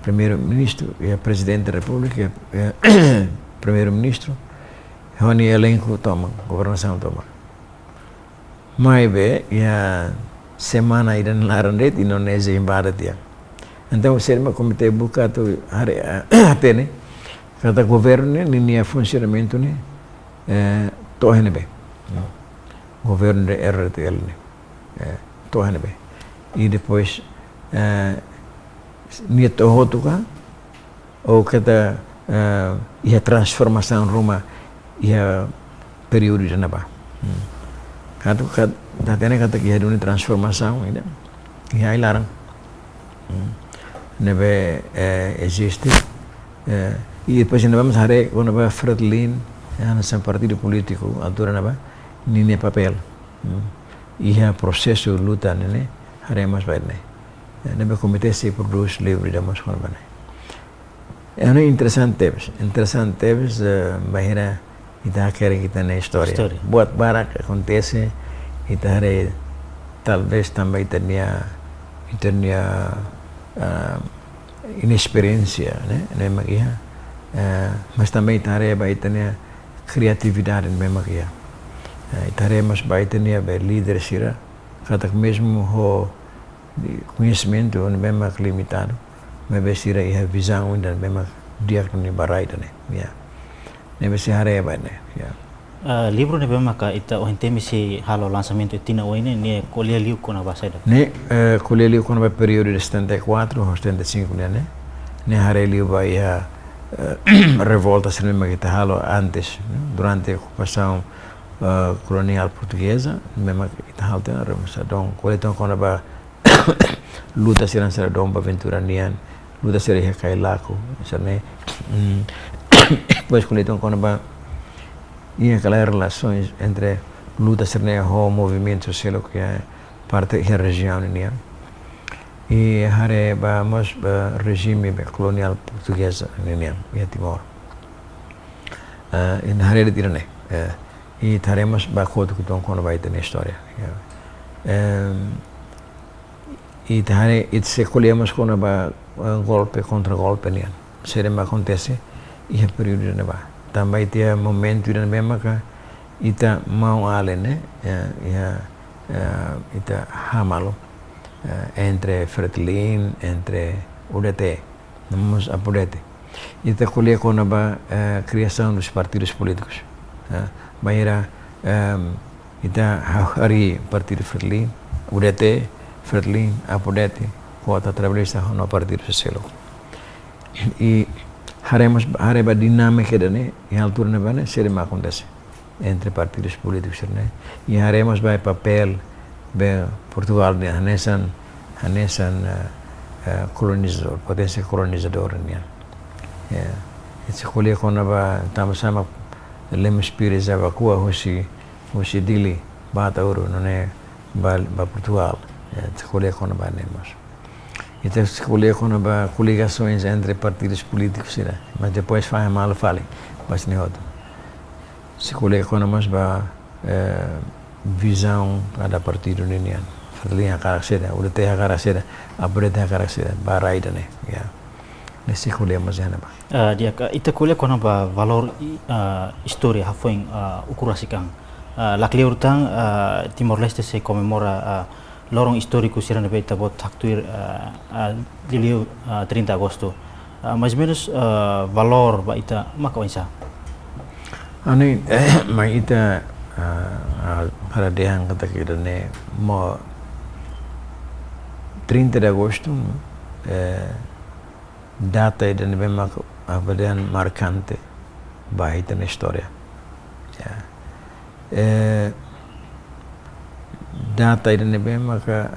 primeiro-ministro e presidente da República, primeiro-ministro, Rony elenco toma, governação toma. Mas a semana ida na Larandet, Indonésia invade dia. Então o serma comitê buka tu hari atene kata governo ni funcionamento ni Tohenebe, governo de RTL, Tohenebe. E depois, Nieto Hotuka, ou cada a transformação Roma e a período de Naba. Kata kata que é transformação, e aí larang. Nebe existe. E depois nós vamos hari quando vai Fretilin, nesse partido político, altura naba, nem papel. E o processo luta, né? Haremos vai né. Nebe comitê se produz livre da moscona né. É interessante bahira kita quer kita na história. Buat barak acontece kita talvez também tenha inexperiência, né, magia. Mas também tare vai ter criatividade, né, magia. Tare mas vai ter líder sira, kata mesmo o conhecimento né, mais limitado, mas vai ser a visão ainda mesmo diagnosi barai né, ya. Ne vai ser hare vai né, ya. Livro ne bema ka ita ohentemi si halo lançamento tina oine ne colher liu kona basaida. Ne colher liu kona ba período de 74 ou 75 né. Ne hare liu vai a revolta se mesmo que tá halo antes, durante a ocupação colonial portuguesa, mesmo que tá halo tem remoção. Então, coletam kona ba luta siran sera domba venturanian, luta sera kai laku, né. Depois coletam kona ba e aquelas relações entre luta serneia o movimento social que é parte da região né e hare vamos regime colonial português né e Timor e hare de tirane e taremos bacoto que então quando vai ter na história e hare it se colhemos quando vai golpe contra golpe né será acontece e é período de ba também tem momento na mesma que ita mau ale né ita hamalo entre Fretilin entre UDT vamos a UDT ita colher com a criação dos partidos políticos baira ita hari partido Fretilin UDT Fretilin a UDT kota trabalhista no partido social e hareba dinâmica né em altura né será acontece entre partidos políticos né e haremos vai papel be Portugal né hanesan colonizador potência colonizadora né esse colher quando ba estamos sama lemos pires evacua hoje dili bata ouro né ba Portugal esse colher quando ba nemos então se colher quando ba coligações entre partidos políticos será mas depois faz mal fale mas nem outro se colher quando mais ba visão cada partido união Fretilin cara será o UDT cara será a UDT cara será barai né ya nesse colher mas já ba dia ita colher quando ba valor história hafoin ukurasikan lakli urtang Timor Leste se comemora lorong histórico será na beita bot haktuir liliu 30 agosto mais ou menos valor ba ita makawansa ani mas ita para dehang kata kita ne mo 30 de agosto data ida ne bema abadian marcante ba ita na história data ida ne bema ka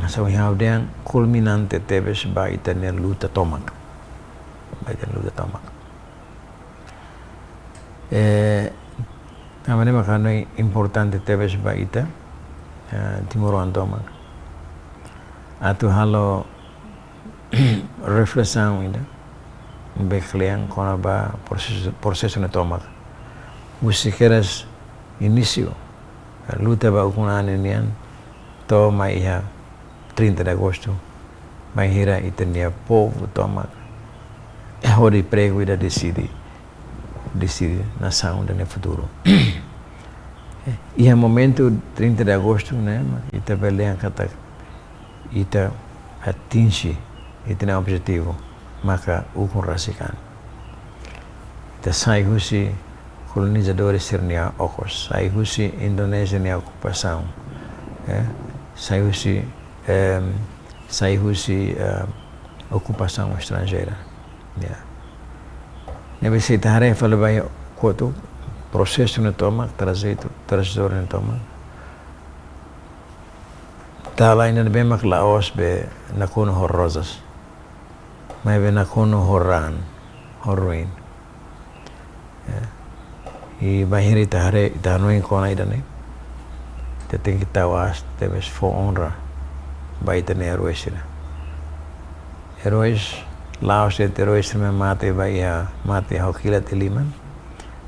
masa yang culminante teves ba ita ne luta tomak namanya makanya importante teves ba ita Timoran tomak atau halo reflexão ainda bekleang kona ba processo na tomak musiqueiras início luta ba ukunan nian to mai 30 de agosto mai hira itania povo tomak hori prego ida decide nação no futuro e a momento 30 de agosto né ita belém kata ita atinge ita objetivo maka ukun rasikan ita sai husi colonizadores sernia ocos, saiu-se Indonésia na ocupação, saiu-se ocupação estrangeira. Nebe se tahare fala vai koto processo na toma, trajetória na toma. Tala ainda bem mak Laos be nakono horrosas, mas be nakono horruin. E bahiri tahare tahanoin kona idane. Te tem que tawas teves for honra baita ne heroes. Heroes Laos et heroes me mate baia mate hokila te liman.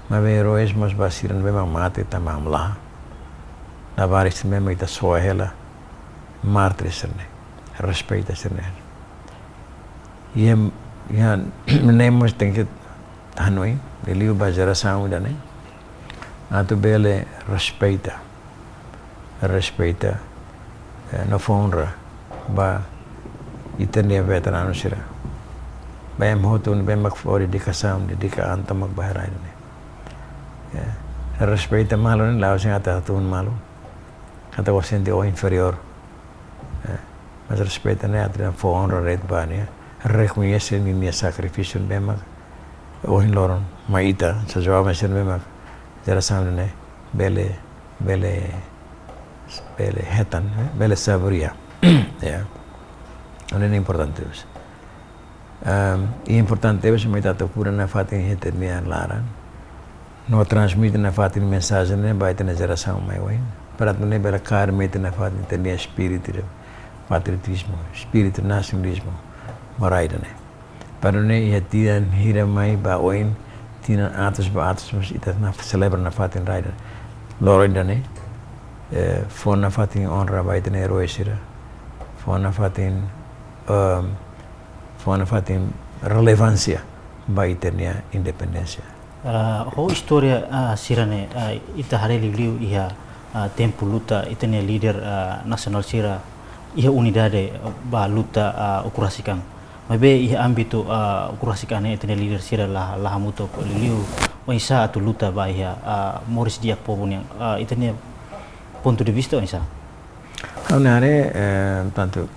Mas be heroes mas basiran be mate tamam lah. Na baris me ita soahela martres ne. Respeita serne. Ya nemos tem que Hanoi, beliau bajara saung idane. Atu bele respeita no honra ba itania veterano sira bayam hotun bemak fori dikasam dika anta magbahara idane respeita malo ni lao sing ata tun malo kata wasenti o inferior mas respeita ne atra for honra red ba ne reconhece ni sacrificio bemak ohin loron maita sa jawab mesin bemak jara samne bele hetan bele saboria ya ono é importante isso e importante é me tá procurando na fatin heter me lara no transmite na fatin mensagem né vai ter na geração mai oi para não bela car mete na fatin ter espírito patriotismo espírito nacionalismo maraida né para não é tiran hira mai ba oin tina atas mas ita na celebra na fatin raida loroida né fona fatin honra vai ter heroesira fona fatin relevância vai ter independência ho história sirane ita hareli liu iha tempo luta itene líder nasional sira iha unidade ba luta ukurasikan mabe iha ambito ukurasikan itene líder sira lah muto liu oisa atu luta ba iha Morris Diak Pobon yang itene ponto de vista oisa kaunare tanto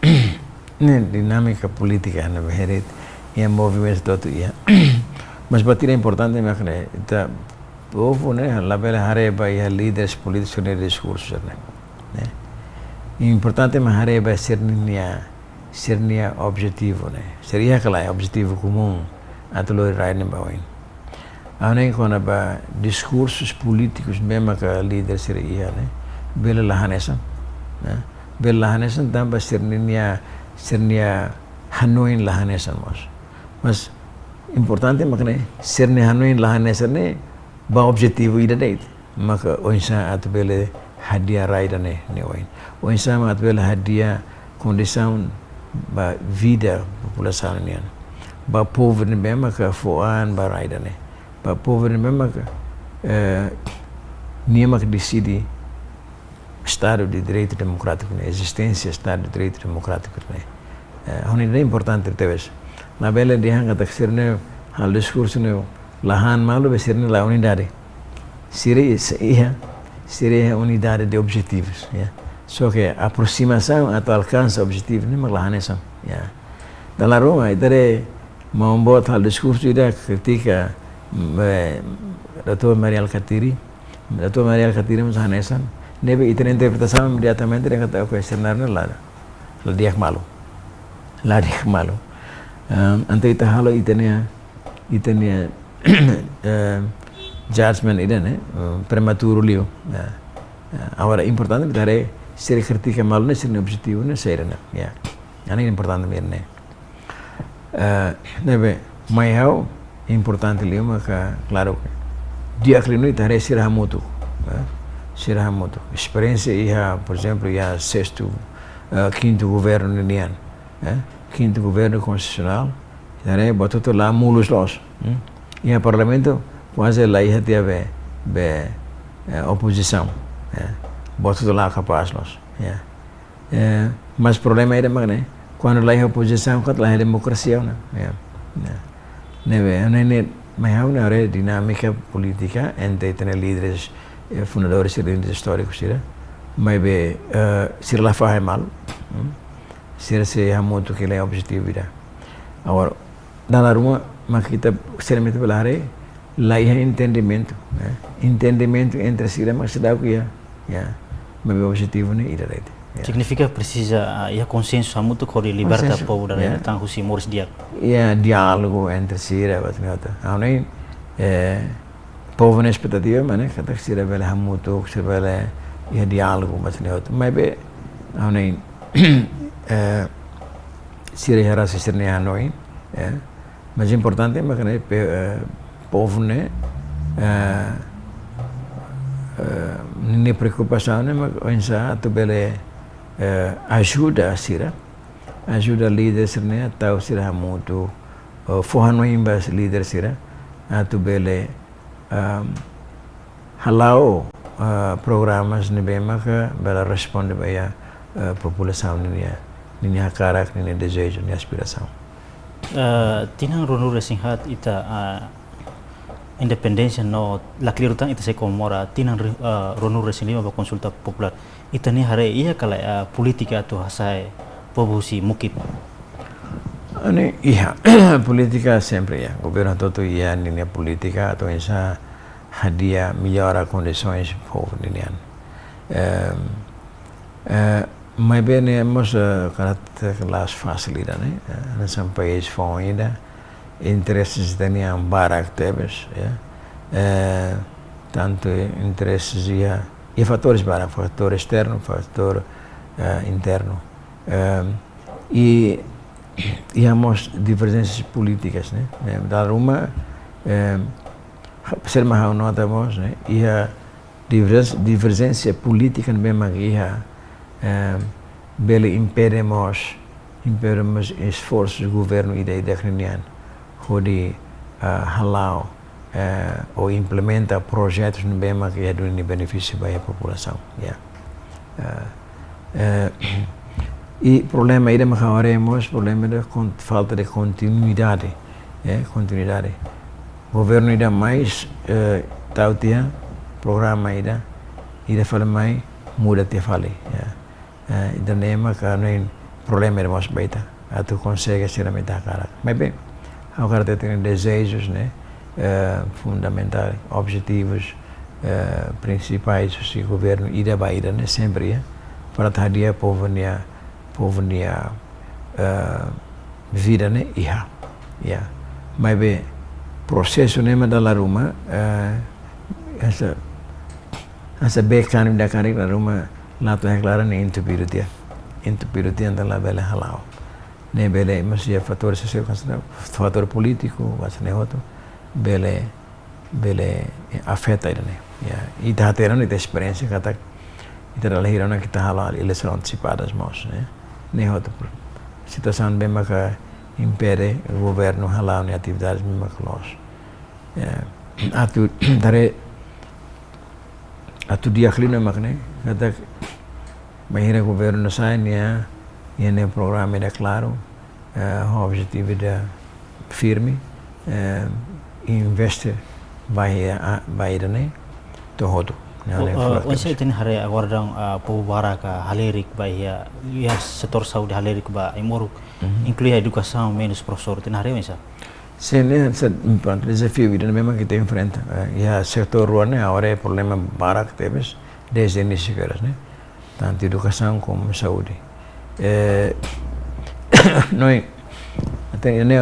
ne dinâmica política na beherit e movimentos do ia mas batir é importante makne ita povo né la bela hareba e líderes políticos ne discurso né importante mas hareba sernia objetivo né seria aquela objetivo comum atolo raine bawen aune kona ba discursos políticos mesmo que líderes seria né bela lahanesa né bela lahanesa tamba sernia Hanoin lahanesan mas importante makne serne Hanoin lahanesan ne ba objetivo ida date maka oinsa atbele hadiah raida ne oin oinsa atbele hadiah condição ba vida população ne ba povo ne bem maka foan ba raida ne ba povo ne bem maka niamak decide Estado de Direito Democrático, né? Existência Estado de Direito Democrático, né? É importante talvez. Na bela dia hanga tak sirne hal discurso ne lahan malu be sirne la unidade. Seria unidade de objetivos, ya. Só que aproximação até alcança objetivo ne maglahanesan, ya. Dalam Roma itare membuat hal discurso ida ketika Dato' Maria Al-Khatiri menghanesan nebe itene interpretação imediatamente dengan kata questionarnya la diak malu ante ita halo itene judgment idane prematuro lio agora importante dare ser crítica malu ne ser objetivo ne serena ya ani importante merne nebe mai hau importante lio maka claro diak lino itare sirahamutu experiência ia, por exemplo, ia quinto governo indiano, quinto governo constitucional, daí botou lá mulos los, ia parlamento quase lá ia ter oposição, botou lá capaz los, mas problema era quando lá ia oposição, quando lá ia democracia, mas há uma dinâmica política entre líderes fundadores e líderes históricos, mas se lá faz mal, se há muito que é objetivo, agora na rua, mas kita seriamente falar lá é entendimento entre si mas se dá o que mas o objetivo não é ir significa precisa consenso muito com liberta povo da tang husi moris dia diálogo entre si não povo na expectativa mas kata se revela muito se revela diálogo mas não se revela se não mas importante é que povo nem preocupação mas tu bele ajuda ajuda líderes tahu sira muito forrano imbas líderes sira tu bele halau programas nebema que bela responde baya população niya karak niya desejo niya aspiração tinang runur singhat ita independência no la clerutan ita se comemora tinang runur singima ba konsulta popular ita ni hare ia kala politika tu hasai povo si mukit ani iya politika sempre governo todo ia niya politika atau esa hadia melhora condições povo niyan mas bem nós caráter las facilidade nesse país foi ainda interesses teniam barak tebes tanto interesses e fatores barak fator externo fator interno e hamos divergências políticas da uma ser mais notamos e a divergência política bem bele impedimos esforços do governo e da ucraniana de halau ou implementa projetos no bem que é do benefício para a população e problema aí mas haremos problema da falta de continuidade o governo ainda mais tal dia programa ainda fala mais muda te fale dan nema karena problema é mais baita tu consegue ser a metade cara mas bem agora tem desejos fundamentais objetivos principais do governo ida baida sempre para tadia povo nia vida mas bem processo nema da ruma essa becan da carinha da ruma lá tu é claro nem interpirutia anda bela halau nem bela mas já fator social fator político mas nem outro bela afeta ele e tá tendo essa experiência que tá ita lahir na kita halal eleições antecipadas mas nem outro situação bem mais impede o governo halal em atividades bem mais close atu dare atu dia klina makne kata mahira governo sai nia e programa é claro o objetivo é firme investe vai né todo Onse tin hare agordang pobara ka halerik ba ya setor saudi halerik ba imoruk inclui a educação menos professor tin hare mensa sim pronto desafio vida mesmo que tem enfrenta e setor rural né agora é problema barak tebes desde início né tanto educação como saúde nós tem né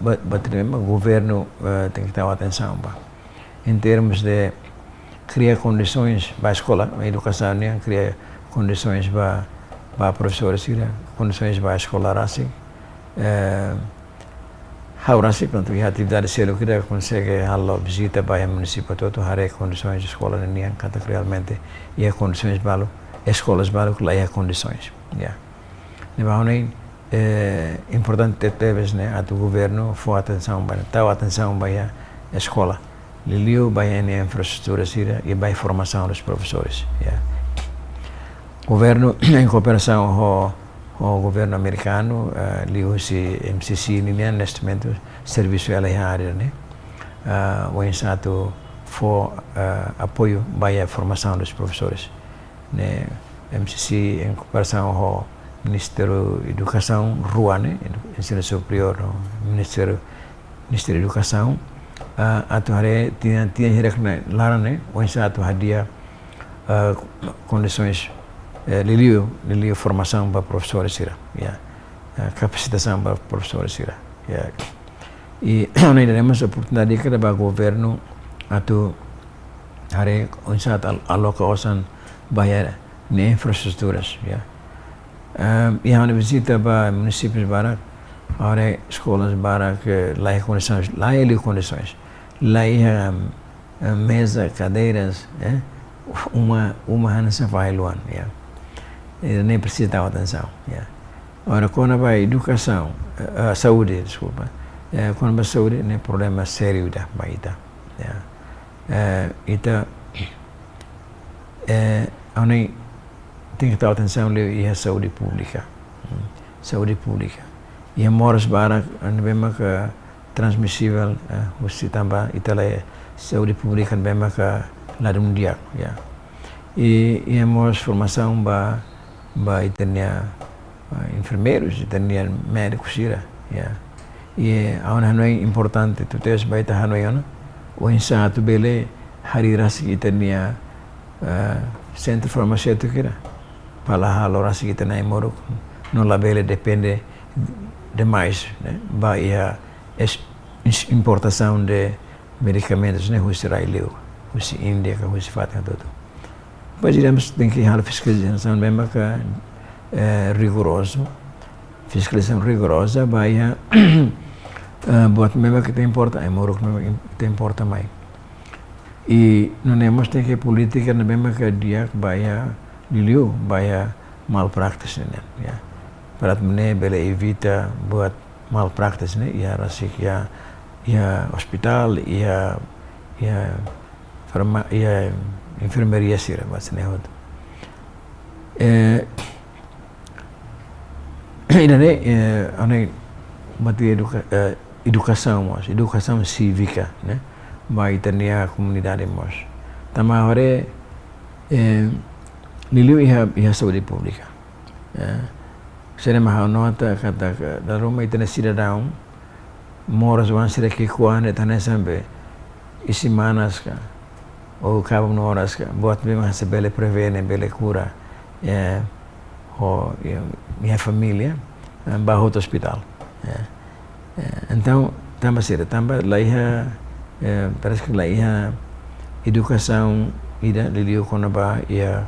bater mesmo governo tem que dar atenção em termos de criar condições para a escola, a educação, criar condições para professores, condições para a escola, assim. Agora sim, pronto, a atividade se ele consegue a visita para o município todo, há condições de escola, realmente, e há condições para escolas, para lá há condições. Então, é importante ter, né, o governo for atenção para a escola. Liliu vai em infraestrutura e vai formação dos professores. O governo em cooperação com o governo americano, liu se MCC neste momento serviço ela área, né? o satu for apoio para a formação dos professores. Né, MCC em comparação ao Ministério da Educação, Ruane, Ensino Superior, Ministério da Educação, atuare tinha larang né, o satu hadiah condições liliu formação para professores sira, ya, capacitação para professores sira, ya. E nós temos a oportunidade que para o governo atu hari o satu alocação bayar ne infraestruturas, ya. E a visita para municípios barak, hari escolas barak layak condições, layak mesa, cadeiras, uma hansa failuan, ya. Nem precisa dar atenção, ya. Ora quando vai educação, saúde, desculpa, quando vai saúde, né problema sério da baita, ya. Então, onde tem que dar atenção é a saúde pública, e a moras barak, bem que transmissível, você também Itália saúde pública bem que lado mundial, ya. E a moras formação ba itania enfermeiros, itania médicos sira, ya. E a não é importante tu tens baita hanoiana, o insatu bele hari rasi itania centro farmacêutico kira, para halo rasi kita na morok, no labele depende demais, né? Vai a importação de medicamentos, né? Os israelenses, os índios, os fatos tudo. Mas digamos tem que a fiscalização mesmo que rigoroso, fiscalização rigorosa, vai a buat mesmo que tem importa, é morok mesmo que tem importa mais. E não temos tem que política mesmo que dia vai a liliu, vai a malpraktis, né? Ya. Para mene bela evita buat malpraktis, né? Ya rasik ya hospital, ya enfermeria sira basne hod. Ainda ane mati educação cívica, né? Vai ter a comunidade mos. Tama hore liliu ia saúde pública. Saya mahu nota kata dalam rumah itu nasi cidadão moras wan sira que kuan etane sampai isi manas ka ou cabo horas ka buat memang sebele prevene bele cura minha família bajo o hospital. Então tambah sira tambah laiha parece que laiha educação ida liliu konaba ia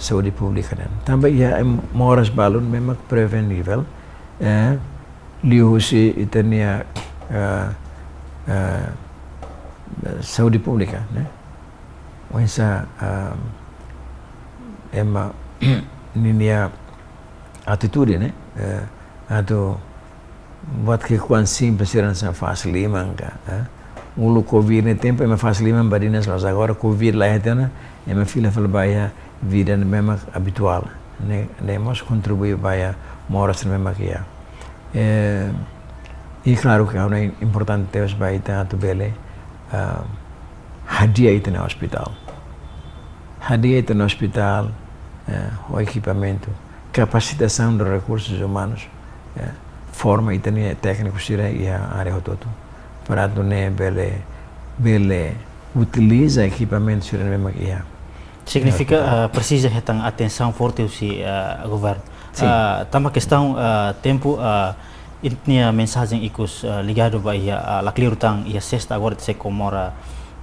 saúde pública dan tambah ia moras balun memang prevenível liu si itania saúde pública, né? Essa ema ninia atitude, né? Atau buat que quan simples serão sa fácil manga, ulu covid ne tempo é fácil badinas mas agora covid lá então é uma fila falbaia vida mesmo habitual, né? Nós contribuir para moras mesmo que e claro que é importante terus baita tu bele hadiah itu no hospital, o equipamento, capacitação dos recursos humanos, forma itu ni técnicos sira e a área todo para tu ne bele utiliza equipamento sira mesmo que significa precisa hetang atenção forte si governo. Tambah questão tempo intinya mensagem ikut ligado bahia la clirutang ia sexta agora se comora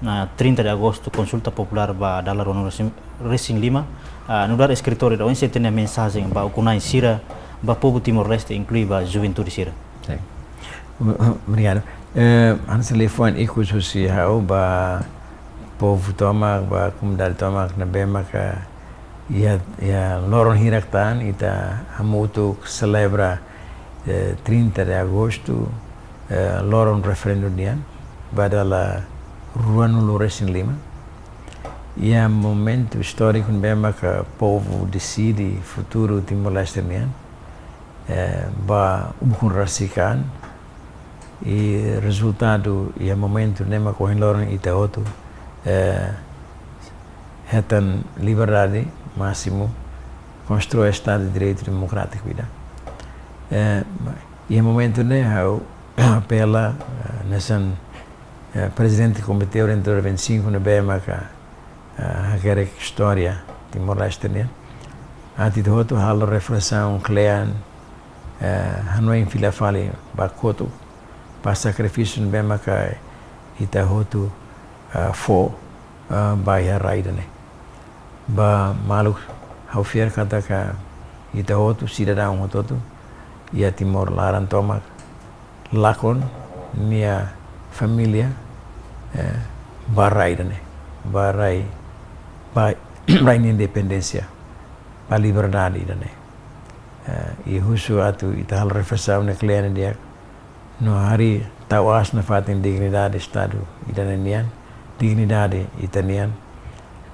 na 30 de agosto consulta popular ba dalam Racing 5 nudar escritório da onde tem mensagem ba kunai sira ba povo Timor Leste inclui ba juventude sira. Obrigado. Antes telefone ikut sosial ba povo Tomak ba comunidade Tomak na bema ka ia loron hiraktan ita hamutu celebra 30 de agosto loron referendum dia badala Ruanulu Racing 5 ia momento histórico bema ka povo decide futuro Timor Leste ba ubukun rasikan e resultado e momento nema ko hen loron ita oto hetan liberdade máximo constrói estado de direito democrático ida e momento ne hau apela nesan presidente do comitê orientador 25 na BMA a história Timor-Leste né ati do outro halo reflexão clean hanoi fila fale bakoto pa sacrifício no BMA ita hotu fo bahia raida né ba maluk hau fier kata ka ita hotu cidadão hotu ia Timor laran tomak lakon minha família barai né barai barai independência para liberdade né e husu atu ita hal reflexão na kliene dia no hari tawas na fatin dignidade estado itanian dignidade itanian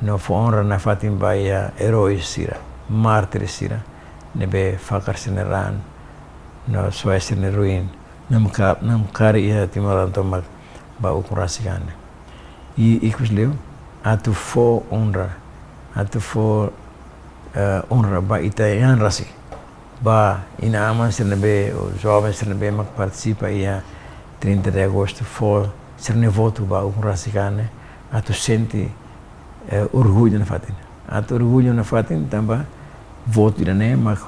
no honra na fatin baia heróis sira mártires sira nebe fakar sineran no suesir ne ruin nam kari ia Timor tomak ba ukurasikan e ikus leu atu fo honra atu fo honra ba itaian rasi ba ina aman sirnebe os jovens sirnebe mak participa ia 30 de agosto fo sirne voto ba ukurasikan atu senti orgulho na fatin atu orgulho na fatin tamba voto irane mak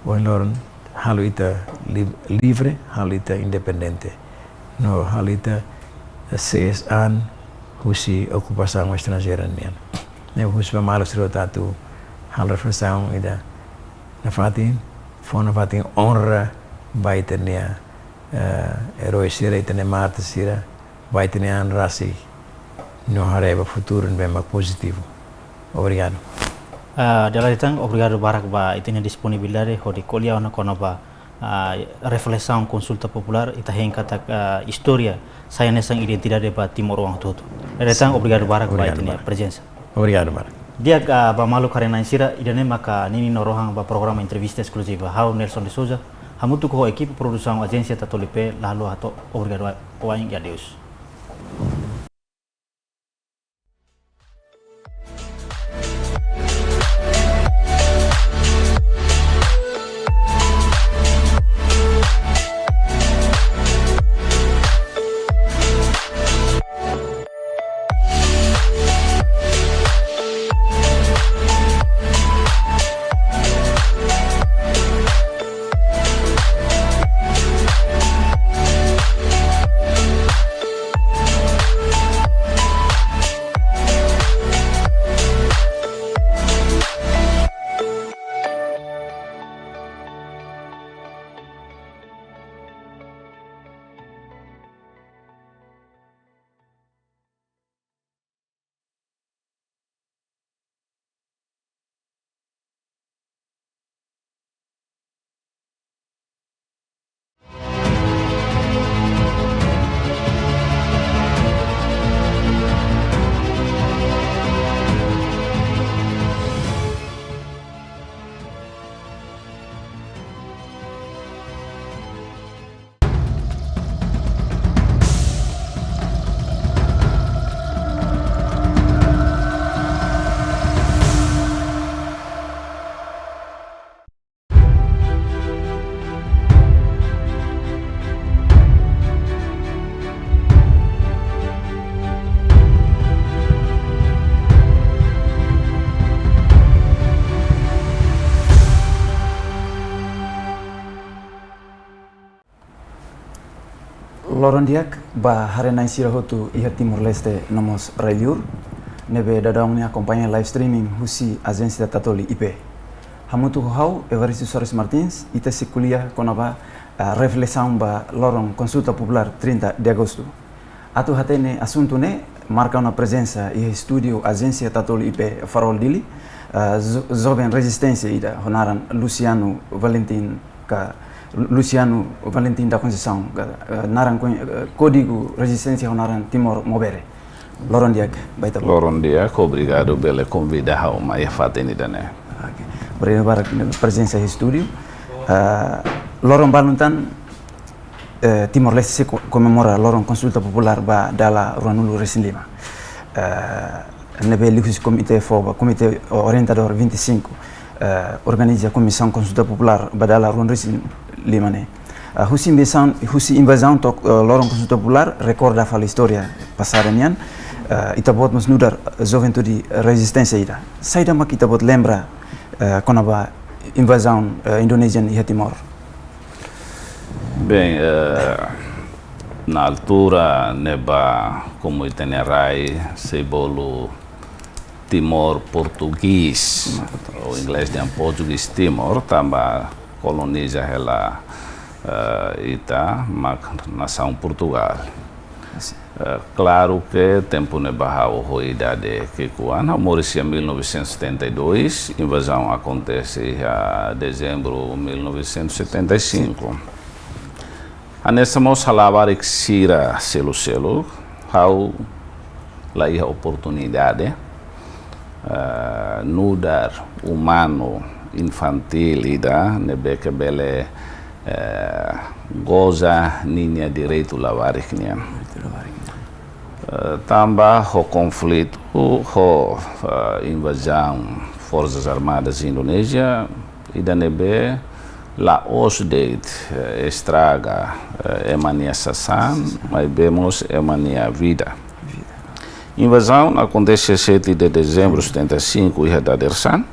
loron halu ita livre halu ita independente no halu ita CSAN husi ocupação estrangeira né husi pa malu siro tatu hal reflexão ida na fatin fona fatin honra baita nia herói sira ita ne mata sira baita nia an rasi no hareba futuro bem positivo obrigado. Dalam obrigado barak ba itina disponibilidade ho di kolia ona kono ba reflexão consulta popular ita hen kata história saya nesang identidade ba Timor wang tutu. Datang obrigado barak ba itina presença. Obrigado barak. Dia ba malu karena sira idane maka nini norohang ba programa entrevista exclusiva hau Nelson de Souza hamutu ko equipe produção agência Tatolipe lalu hato obrigado waing ya Deus. Loron diak ba harenai sira hotu iha Timor-Leste nomos Railiur nebe dadaungnya kompanyen live streaming husi agência Tatoli IP. Hamutu hau Evaristo Soares Martins ita se kuliah konaba reflexão ba lorong consulta popular 30 de agosto. Atu hatene assunto ne marca uma presença iha estúdio agência Tatoli IP Farol Dili jovem resistência ida honaran Luciano Valentim da Conceição naran código resistência honaran Timor Mobere. Loron diak baita. Loron diak obrigado pela convida ao mai fateni dane. Obrigado para presença em estúdio. Loron baluntan Timor-Leste se comemora lorong consulta popular ba dala Ruanulu Resin Lima. Nebe likus komite foba, komite orientador 25 organiza comissão consulta popular ba dala Ruan Resin Lima ne. Husi invasão tok lorong consulta popular recorda fala história passada nian. Itabot mas nudar juventude resistência ida. Saida mak itabot lembra konaba invasão indonesian e Timor. Bem, na altura, neba como itinerai, sebolo Timor português, o inglês de português Timor, também coloniza ela ita, nação Portugal. Claro que tempo neba o idade que quando morreu em 1972, invasão acontece em dezembro de 1975. Anessa mos halabar que sira selo how lá a oportunidade nudar humano infantil ida nebe que bele goza ninha direito lavar iknia tamba o conflito o invasão forças armadas Indonésia ida nebe la osdeit estraga emania sasan, mas vemos emania vida. Invasão acontece 7 de dezembro de 75 iha da dersan,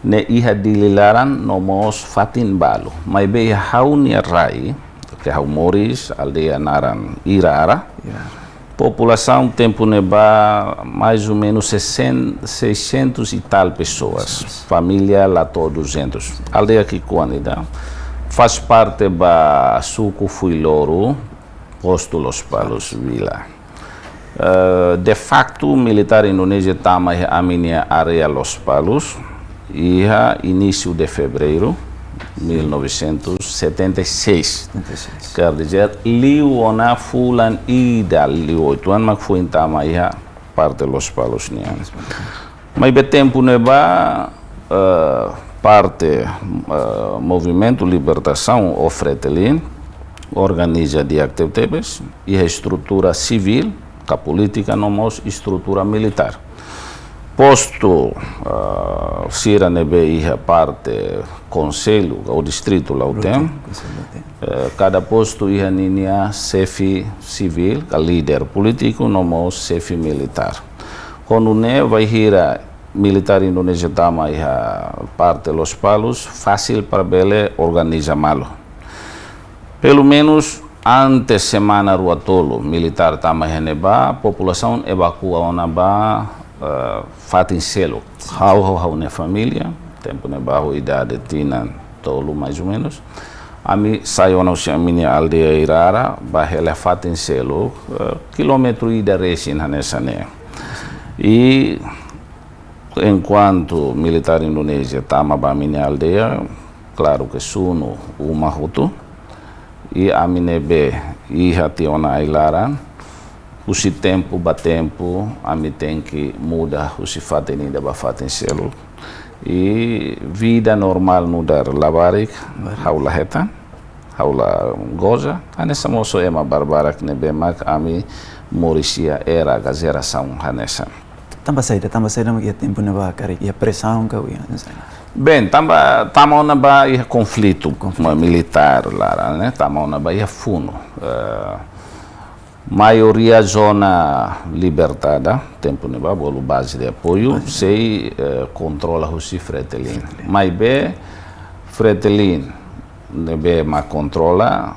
ne iha dililaran nomos fatin balo, mas be haunia rai, que hau moris aldeia naran irara. População tempo neba mais ou menos 600 e tal pessoas, família lá todos 200. Aldeia que quando faz parte da Suco Fuiloro, posto Los Palos Vila. De facto, militar indonésia tama a minha área Los Palos e início de fevereiro 1976. Quer dizer, liu ona fulan ida liu tuan mak foi tama ia parte Los Palos nian. Mas be tempo neba parte movimento libertação o Fretilin organiza de actividades e a estrutura civil, a política nomos estrutura militar. Posto Sira nebe ia parte conselho o distrito lá o tem cada posto ia ninha chefe civil a líder político nomos chefe militar quando ne vai hira militar indonésia tama ia parte Los Palos fácil para bele organiza malo pelo menos antes semana rua tolo militar tama ia neba população evacua ona ba fatin selo, hau na família, tempo na baixo idade tinha tolo mais ou menos. A mim saiu na minha aldeia irara, bahela fatin selo, quilômetro ida resin nessa né. E enquanto militar indonésia tama ba minha aldeia, claro que suno uma roto e a minha be ia tiona ilaran. O tempo batempo a mim tem que mudar o fatin ainda ba fatin selo e vida normal mudar lavarik haula heta haula goza anessa moço ema barbara que nebe mak a mim morisia era geração hanessa tambah saída ia tempo na ba kari ia pressão que ia bem tamo na ba ia conflito militar lá né tamo na ba ia funo maioria zona libertada, tempo neba bolo base de apoio, sei controla o Fretilin. Mas be Fretilin nebe ma controla,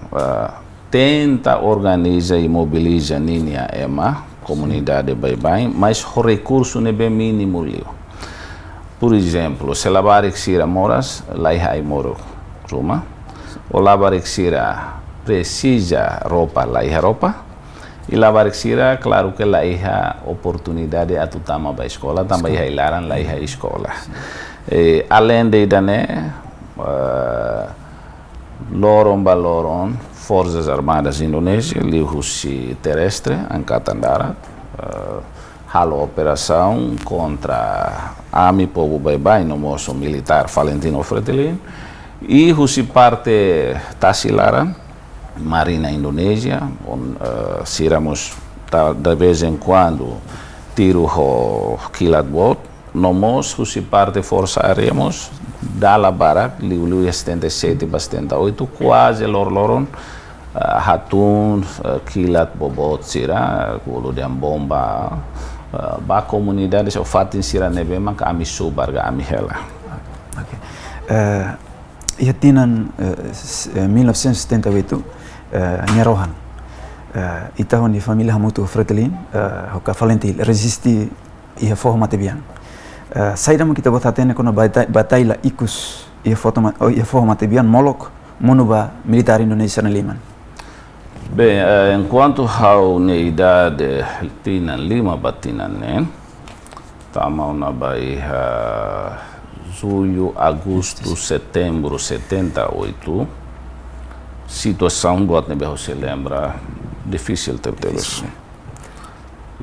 tenta organiza e mobiliza ninha ema comunidade bem, mas o recurso nebe mínimo lio. Por exemplo, se lavar sira moras, lá hai moro Roma, o lavar sira precisa roupa, lá hai roupa. E lavar sira, claro que lá há oportunidade a tutama para a escola, também há ilaran lá há escola. Além de né, loron forças armadas indonésias, liusi terrestre, angkatan darat, halo operação contra AMI povo bye no moço militar Valentino Fretilin, e husi parte tasilaran Marina Indonésia, siramos de vez em quando tiro o kilat boat, nós se parte força aéreamos dala barak liu 77 78 quase loron hatun kilat bobot sira kulo diam bomba ba comunidade se fatin sira nebe mak ami subar ga ami hela. Ia tinan 1978 nyarohan itahon di família hamutu fretelin hoka valentil resisti ia forma tebian saída kita botatene kono bataila ikus ia forma tebian molok monuba militar Indonesia na liman. Bem, enquanto a unidade tinha 5 batinan, estamos na Bahia, julho, agosto, setembro, 78. Situação buat nebe você lembra difícil ter isso.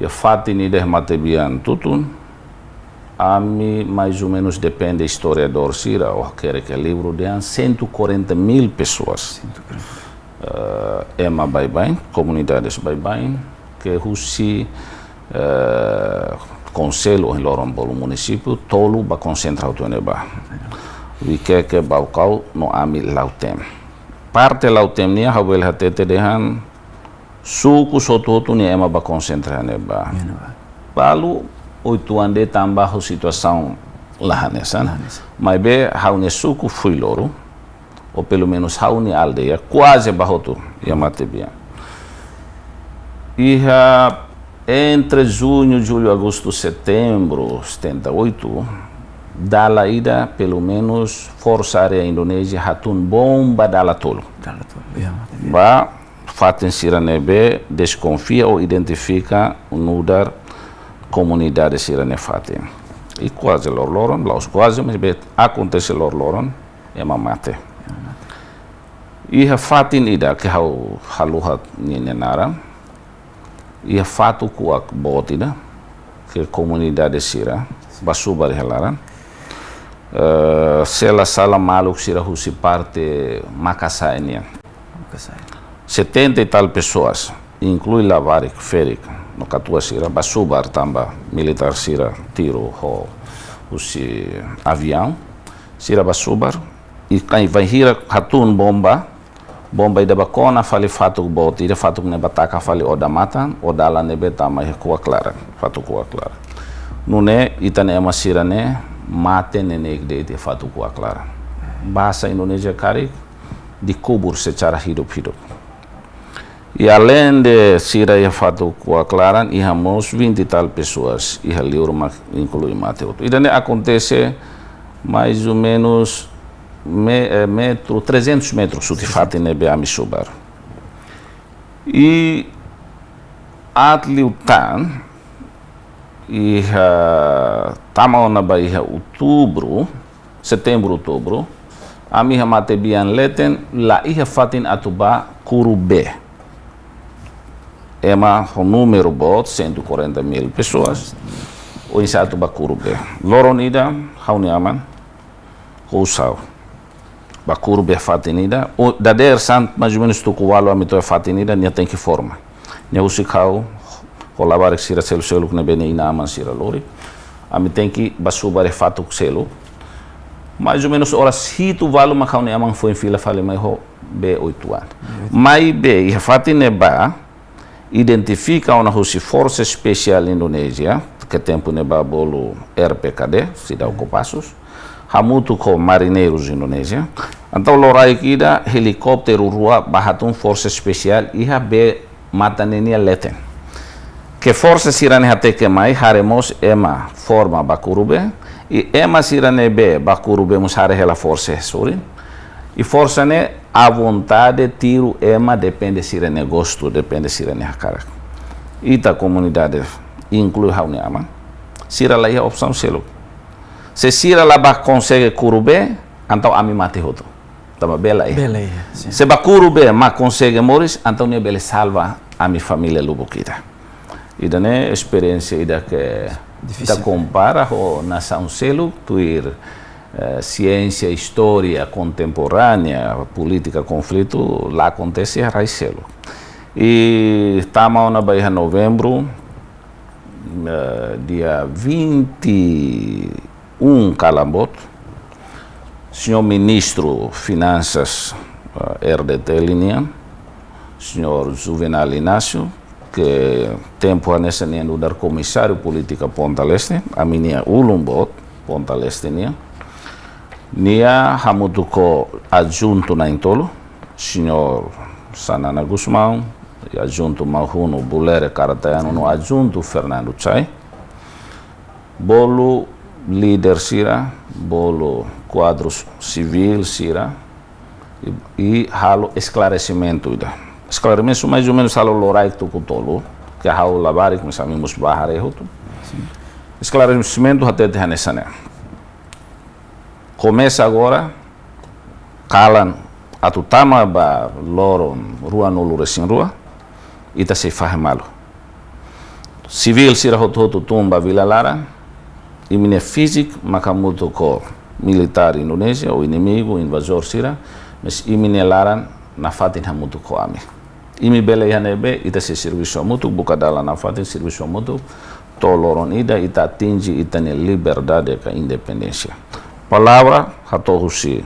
E a fatini de matebian tutun, ami mais ou menos depende historiador sira ou quer que livro de 140.000 pessoas. Ema bem, comunidades bem, que Russi conselho em Lorombolo município tolo ba concentrar o neba. We que balcau no ami lautem. Parte lautem nia hawel hatete dehan suku sototu ni ema ba concentrar neba. Palu 8 ande tambah situação lahanesan. Mas be haune suku fui loro. Ou pelo menos hauni aldeia quase bahotu Yamatebia. E entre junho, julho, agosto, setembro, 78, dala ida pelo menos força aérea Indonésia hatun bomba dala tolo. Ba fatin siranebe desconfia ou identifica nudar comunidade sirane fatin. E quase lorloron, laos quase, mas be acontece lorloron é mamate. Ia fatin ida que haluhat ni nenara. Ia fatu kuak botida que comunidade sira basubar helaran. Sela sala maluk sira husi parte Makassainia. 70 e tal pessoas, inclui Lavarik, Ferik, no katua sira basubar tamba militar sira tiro ho husi avião sira basubar e kai vai hira hatun bomba ida bakona fali fatuk bot ida fatuk ne bataka fali oda matan odala ne beta mai kuwa clara fatuk kuwa clara nune itane masira ne mate ne negde de fatuk kuwa clara bahasa Indonesia kari dikubur secara hidup-hidup. E além de sira e fatuk kuwa clara ihamos 20 tal pessoas iha liur inclui mate outro ida ne acontece mais ou menos 300 metros suti fati nebe ami subar. E atliutan tamau na Bahia setembro, outubro, ami hamate bian leten la iha fatin atuba Curubé. Ema o número bot 140.000 pessoas. O insa atuba Curubé. Loronida hauniaman Rousau. Bakuru be fatinida o dader sant mais ou menos tu kualo amito fatinida nia tem que forma nia usikau colabar sira selo que bene inaman sira lori ami tem que basubar fatu selo mais ou menos ora situ valo makau ne amang foi fila fale mai ho be 8 anos mai be e fatineba identifica uma força especial Indonésia que tempo neba bolo RPKD sida ocupassos hamutu ko marineiros Indonésia. Então lorai kida helicóptero rua bahatun força especial iha be matanenia leten. Que força sirane hate que mai haremos ema forma Bakurube e ema sirane be Bakurube musare hela força suri. E força ne a vontade tiro ema depende sirane gosto depende sirane hakara. Ita comunidade inclui hauniama. Sira lá ia opção selo. Se sira lá consegue Curubé, então a mim mate outro. Tava bela aí. Se ba Curubé ma consegue moris, então ne bele salva a minha família Lubukita. E daí experiência ida que da compara o nação selo tuir ciência, história contemporânea, política, conflito, lá acontece a Raicelo. E estamos na Bahia novembro, dia 21 Calamboto, senhor ministro Finanças RDT Linha, senhor Juvenal Inácio, que tempo nessa linha do comissário política Ponta Leste, a minha Ulumbot, Ponta Leste nia hamutuko adjunto na Intolo, senhor Sanana Guzmão, e adjunto Mahuno Bulere Caratayano no adjunto Fernando Chay, bolo líder Sira, bolo quadro civil Sira, e halo esclarecimento ida. Esclarecimento mais ou menos halo lorai tukutolo, que a halo labari que sabemos bahare hutu. Esclarecimento até de hanesane. Começa agora, kalan atutama ba loron rua nulu resin rua, ita se fahimalo. Civil sira hotu tumba Vila Lara, imine físico makamuto ko militar Indonésia, o inimigo, o invasor sira, mas imine laran na fatin hamuto ko ami. Imi bele yanebe ita se serviço mutu bukadala na fatin serviço mutu, to loron ida ita atinge ita ne liberdade ka independência. Palavra hatohusi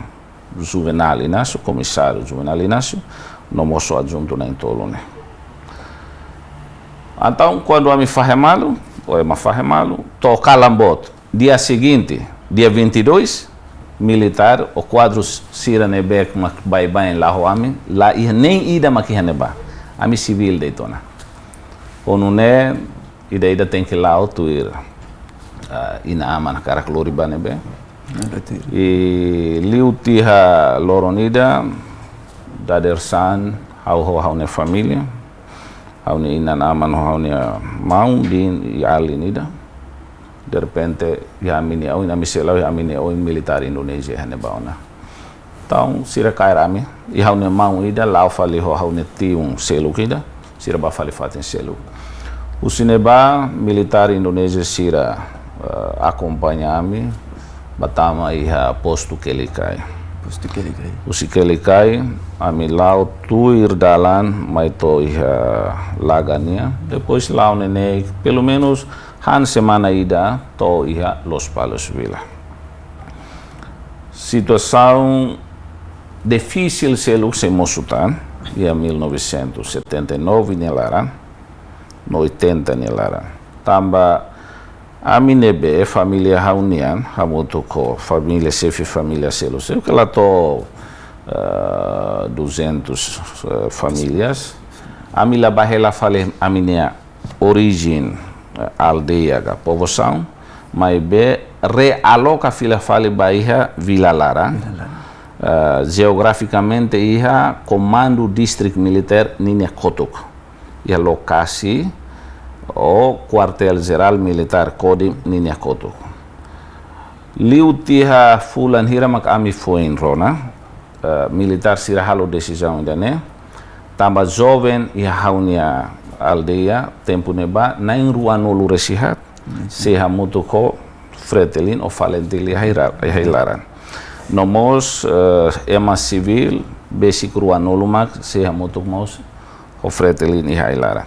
Juvenal Inácio, comissário Juvenal Inácio, no moço adjunto na Intolo, né? Então, quando eu me farremalo, ou eu me farremalo, tô Calamboto. Dia seguinte, dia 22, militar, o quadro Sira Nebek, vai bem lá o homem, lá e nem ida maquihaneba, a mi civil deitona. O não é, e daí tem que lá autoir, ina ama na cara cloriba nebe. E liu tiha loronida dadersan hau ne família hau ne ina nama no hau ne mau din ali nida de repente ya mini au ina misela ya mini au militar Indonésia hane bauna então sira kairami e hau ne mau ida lau fali hau ne tiun selu kida sira ba fali fatin selu o sineba militar Indonésia sira acompanhami batama iha posto que ele cai. O que ele cai, a milau tuir dalan, mas to iha lagania. Depois lá o nenê, pelo menos han semana ida to iha Los Palos Vila. Situação difícil se mosutan, ia 1979 nelaran, no 80 nelaran. Tamba Aminebe, família Raunian, hamuto ko família Sefi, família Selo. Eu que lá tô 200 famílias. Amila bahela fale a minha origem aldeia da povoação, mas be realoca fila fale Bahia Vila Lara. Geograficamente iha comando district militar Ninia Kotok. Ia lokasi o quartel-geral militar Kodim Ninia Koto. Liu tiha fulan hira mak ami foin rona, militar sira halo decisão ainda né, tamba jovem e haunia aldeia, tempo neba, na in rua nolu resihat, se hamuto ko fretelin o falentili hailaran. Nomos ema civil, basic rua nolu mak, se hamuto mos o fretelin e hailaran.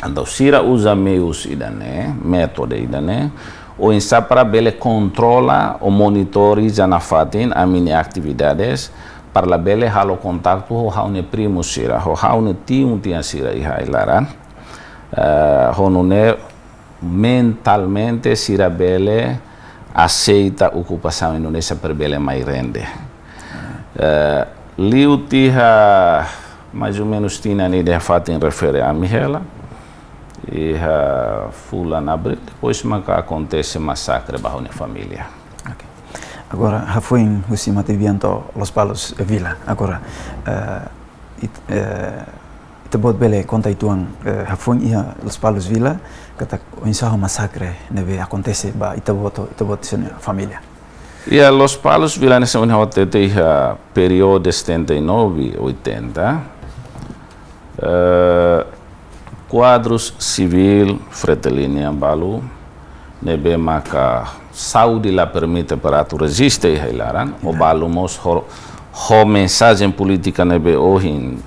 Então, sira usa meios idane, método idane, o insa para bele controla o monitoriza na fatin a minha atividades para la bele halo contato ho haune primo sira, ho haune tiun tia sira iha ilaran, honune mentalmente sira bele aceita ocupação Indonésia per bele mai rende. Liu tiha mais ou menos tina ni de fatin refere a Mihela, e fulano abril, depois maka acontece massacre barro na família. Okay. Agora, Rafuin, Husi Mativianto, Los Palos Vila, agora, ita bot bele conta ituang Rafuin ia Los Palos Vila, kata o ensaio massacre neve acontece ba ita bot sena família. Ia Los Palos Vila nessa unidade tem período 79, 80. Quadros civil fretelínea balu nebe maka saúde lá permite para tu resistir e hilaran, o balumos ho mensagem política nebe ohin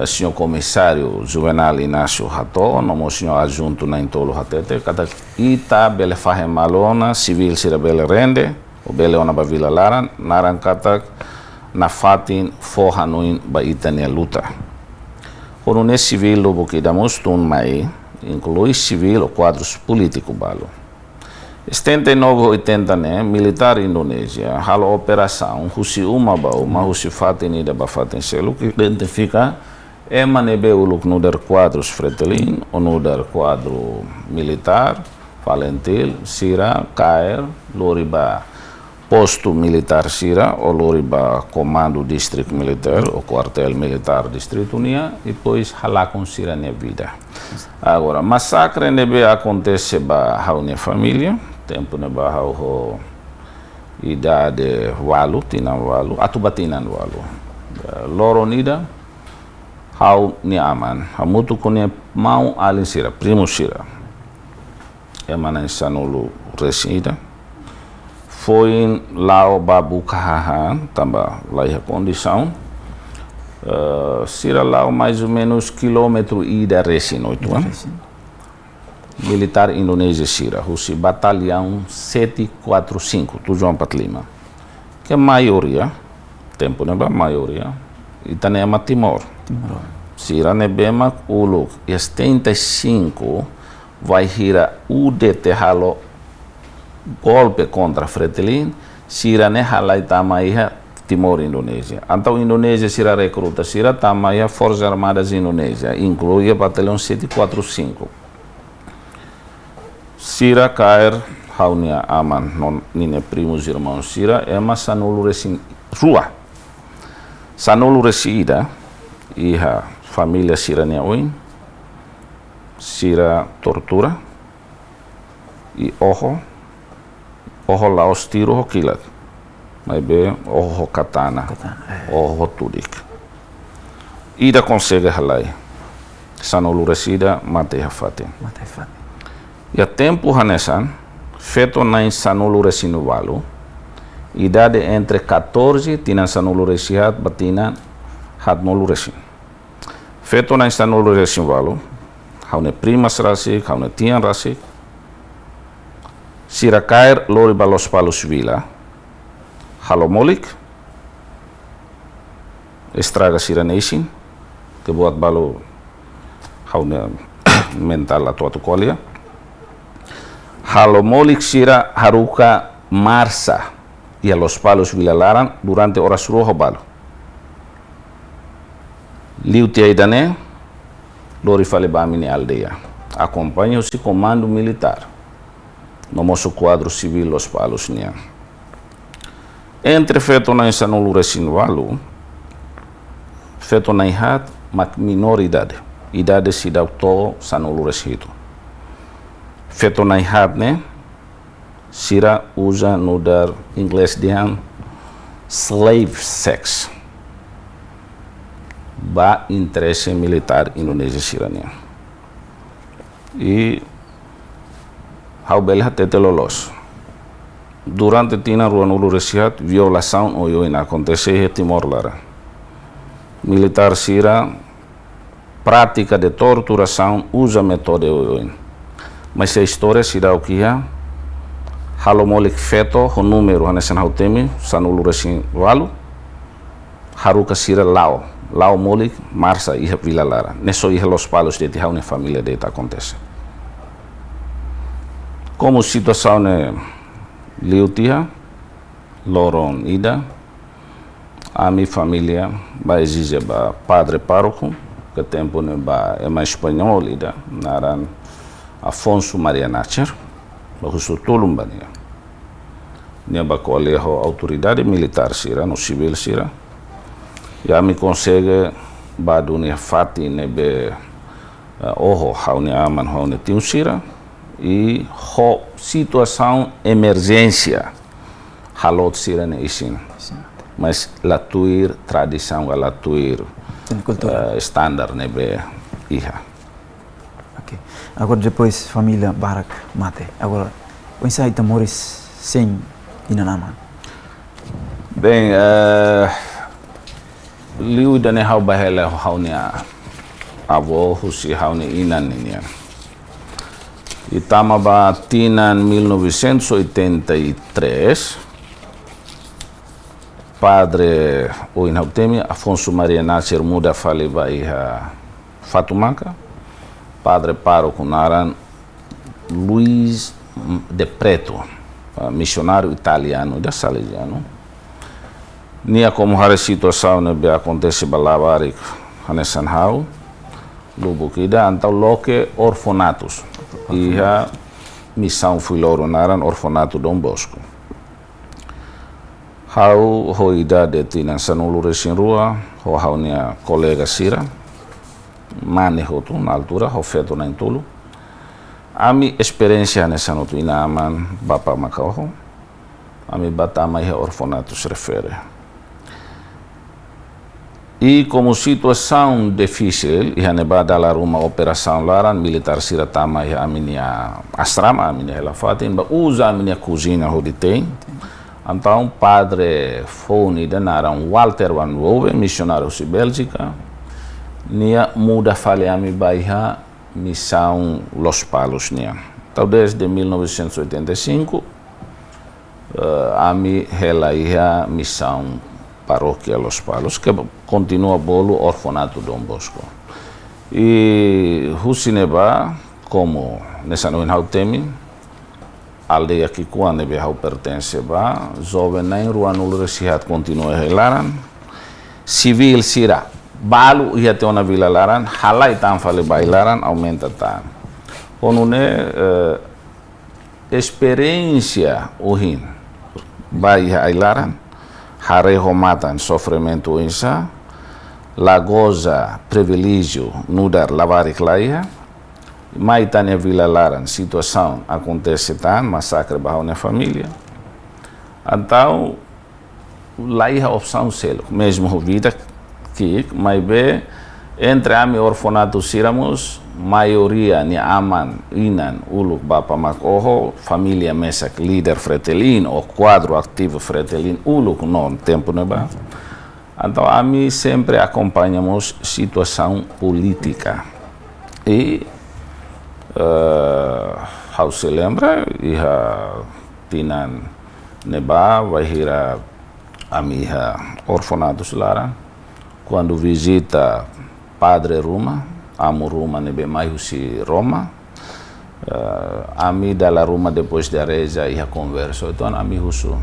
senhor comissário Juvenal Inácio Rato, nomo senhor adjunto na intolo hatete, kata ita bele fahe malona, civil sira bele rende, o bele ona ba vila laran, naran kata na fatin fo hanuin ba itania luta. Quando nesse civil lobo que damos tun mai, inclui civil o quadros político balo. 79-80 né, militar Indonésia, halo operação, husi uma husi fatin ida ba fatin selu, que identifica nebe uluk nudar quadros fretelin, o nudar quadro militar, Valentil, Sira, Caer, Loriba posto militar Sira, o Loriba comando distrito militar, o quartel militar distrito Unia, e depois halakon Sira ne vida. Agora, massacre nebe acontece ba haune família, tempo nebe hau idade walu, tinan walu, atubatinan walu. Loronida, hau ni aman, hamutu kone mau alin Sira, primo Sira. Emana sanulu resida. Foi lá o babu kahahan, tamba lá a condição. Sira lá mais ou menos quilômetro ida resin 8 anos. Militar Indonésia Sira, Rusi batalhão 745, Tujuan Patlima. Que a maioria, tempo neba maioria, Itanema Timor. Sira nebema uluk, e 75 vai gira UDT halo golpe contra Fretilin, Sira ne halai tamaiha Timor Indonésia. Então Indonésia Sira recruta Sira tamaiha Forças Armadas Indonésia, inclui a batalhão 745. Sira cair haunia aman non nine primos irmãos Sira ema sanulu resin rua. Sanulu resida iha família Sira ne oin. Sira tortura e oho laos tiro ho kilat mai be oho katana oho tudik ida consegue halai sanulu resida mate hafate ya tempo hanesan feto na sanulu resinu walu idade entre 14 tinan sanulu resihat batina hatmolu resin feto na sanulu resin walu haune primas rasik, haune tian rasik. Sira cair lori balos palos vila. Halomolik. Estraga Sira nation. Que buat balo haune mental atau kolia. Halomolik Sira haruka marsa. Ia los palos vila laran durante horas rojo balo. Liu tiaidane. Lori fale bamini aldeia. Acompanha o comando militar. No nosso quadro civil Los Palos nia. Entre feto na sanulu resinwalu, feto na ihat mak minoridade. Idade si dauto sanulu resito. Feto na ihat ne Sira usa nudar inglês dian slave sex. Ba interesse militar Indonésia Sirania. E hau belha tetelolos. Durante tina ruanulu resihat violação oioin acontece em Timor Lara. Militar Sira prática de torturação usa metode oioin. Mas a história se dá o que é halomolik feto o número hanesan hautemi sanulu resin walu haruka Sira Lao molik marsa iha vila lara. Neso iha los palos de haune família de acontece. Como situação ne liutia, loron ida, a minha família vai exigir ba padre pároco, que tempo ne ba é mais espanhol ida, naran Afonso Maria Nacher, ba husu tulumbania. Ne ba coleho autoridade militar Sira, no civil Sira. Ya me consegue baduni fati nebe oho haune aman haune tiu Sira e ho situação emergência halot Sira ne isin mas latuir tradição latuir standard nebe iha. Ok. Agora depois família Barak mate. Agora Onsa ita moris sem inanaman. Bem, liu dane hau bahele hau nia avô husi hau ni inan niya. Itama ba tinan 1983, padre o inautemi Afonso Maria Nasser muda fale ba iha Fatumanca, padre pároco naran Luiz de Preto, missionário italiano da Salesiano. Nia como hare situação ne be acontece balabari hanesan hau lubu kida antau loke orfanatos iha missão filoro naran orfanato Dom Bosco. Hau hoida de tinan sanulu resin rua ho hau nia colega Sira mane hotu na altura ho feto na intulu. Ami experiência nessa notu ina aman bapa makaho ami batama iha orfanato se refere. E como situação difícil, ia nebada lá uma operação lá, militar Sira tama ia a minha asrama, a minha relafatin, usa a minha cozinha onde tem. Então, padre Fone de naran Walter Van Wove, missionário de Bélgica, nia muda fale a mi bairra missão Los Palos nia. Então, desde 1985, a mi hela ia missão Paróquia Los Palos, que continua bolo orfanato Dom Bosco. E Husineba, como nessa noite hau temi, aldeia que quando be hau pertence ba, jovem nem ruanul resihat continua helaran, civil Sira, balu ia te ona vila laran, halai tam fale bailaran, aumenta tam. Onune experiência uhin, bai ailaran, hareho matan sofrimento insa, lagoza privilégio nudar lavarik laia, maitania vila laran situação acontece tan massacre bahau na família. Então laia opção selo, mesmo vida que mas be entre ami orfanato Siramos maioria ni aman inan uluk bapa makoho família mesak líder fretelin ou quadro ativo fretelin uluk non tempo neba. Então ami sempre acompanhamos situação política e how se lembra iha tinan neba vai hira ami orfanatos lara quando visita Padre Roma, amo Roma nebe mais si Roma, ami dalla Roma depois da reza e a conversa, então ami husu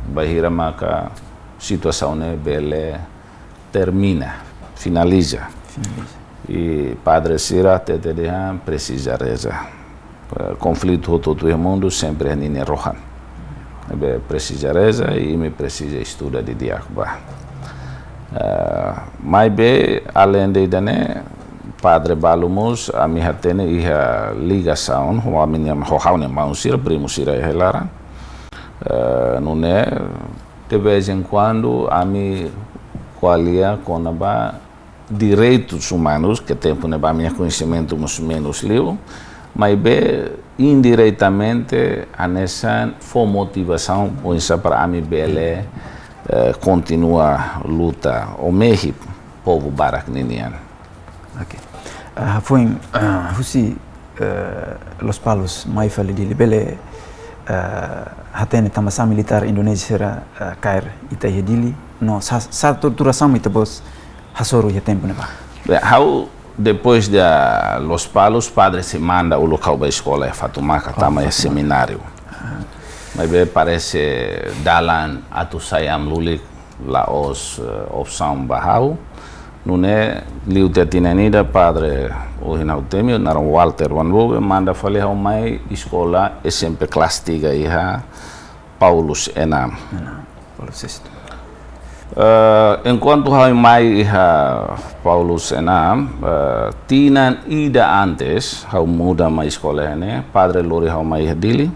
bahira maka situação ne bele termina, finaliza. E Padre Sira tete de precisa reza. Conflito todo o mundo sempre é nine rohan. Nebe precisa reza e me precisa estudar de diakba. Mas be além de dane Padre Balumus a minha tene iha ligação com a minha hohaune mausira primo Sira helara não é de vez em quando a mi qualia com a direitos humanos que tempo ne ba minha conhecimento menos liu mas be indiretamente a nessa foi motivação ou isso para a mi bele continua luta o México povo barakninian. Okay. Foi husi Los Palos mai fali di bele hatene tamasa militar Indonesia cair ita hedili no sa torturação ita bos hasoro ya tempo ne ba. How depois de Los Palos padre se manda o local da escola é Fatumanca tama é seminário. Mas parece dalan atu sayam lulik laos opção bahau não é liu tetinanida padre o hinautemi naram Walter Van Wove manda fale hau mai escola é sempre clássica iha Paulus Enam. Paulus VI. Enquanto hau mai iha Paulus Enam tinan ida antes hau muda mai escola ne padre Lori hau mai dili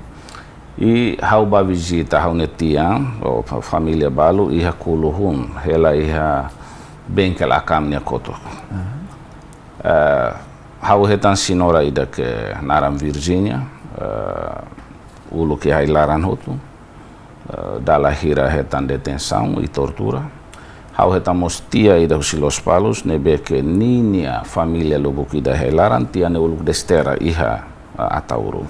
e hau ba visita hau netiang o família balu iha kuluhun hela iha bengkel akam nia koto hau hetan sinora ida ke naram Virginia ulu que ailaran hutu, dala hira hetan detenção e tortura. Hau hetan mostia ida husi Los Palos, nebe que ninia família lubuki da ailaran, tia ne ulu destera iha atauru.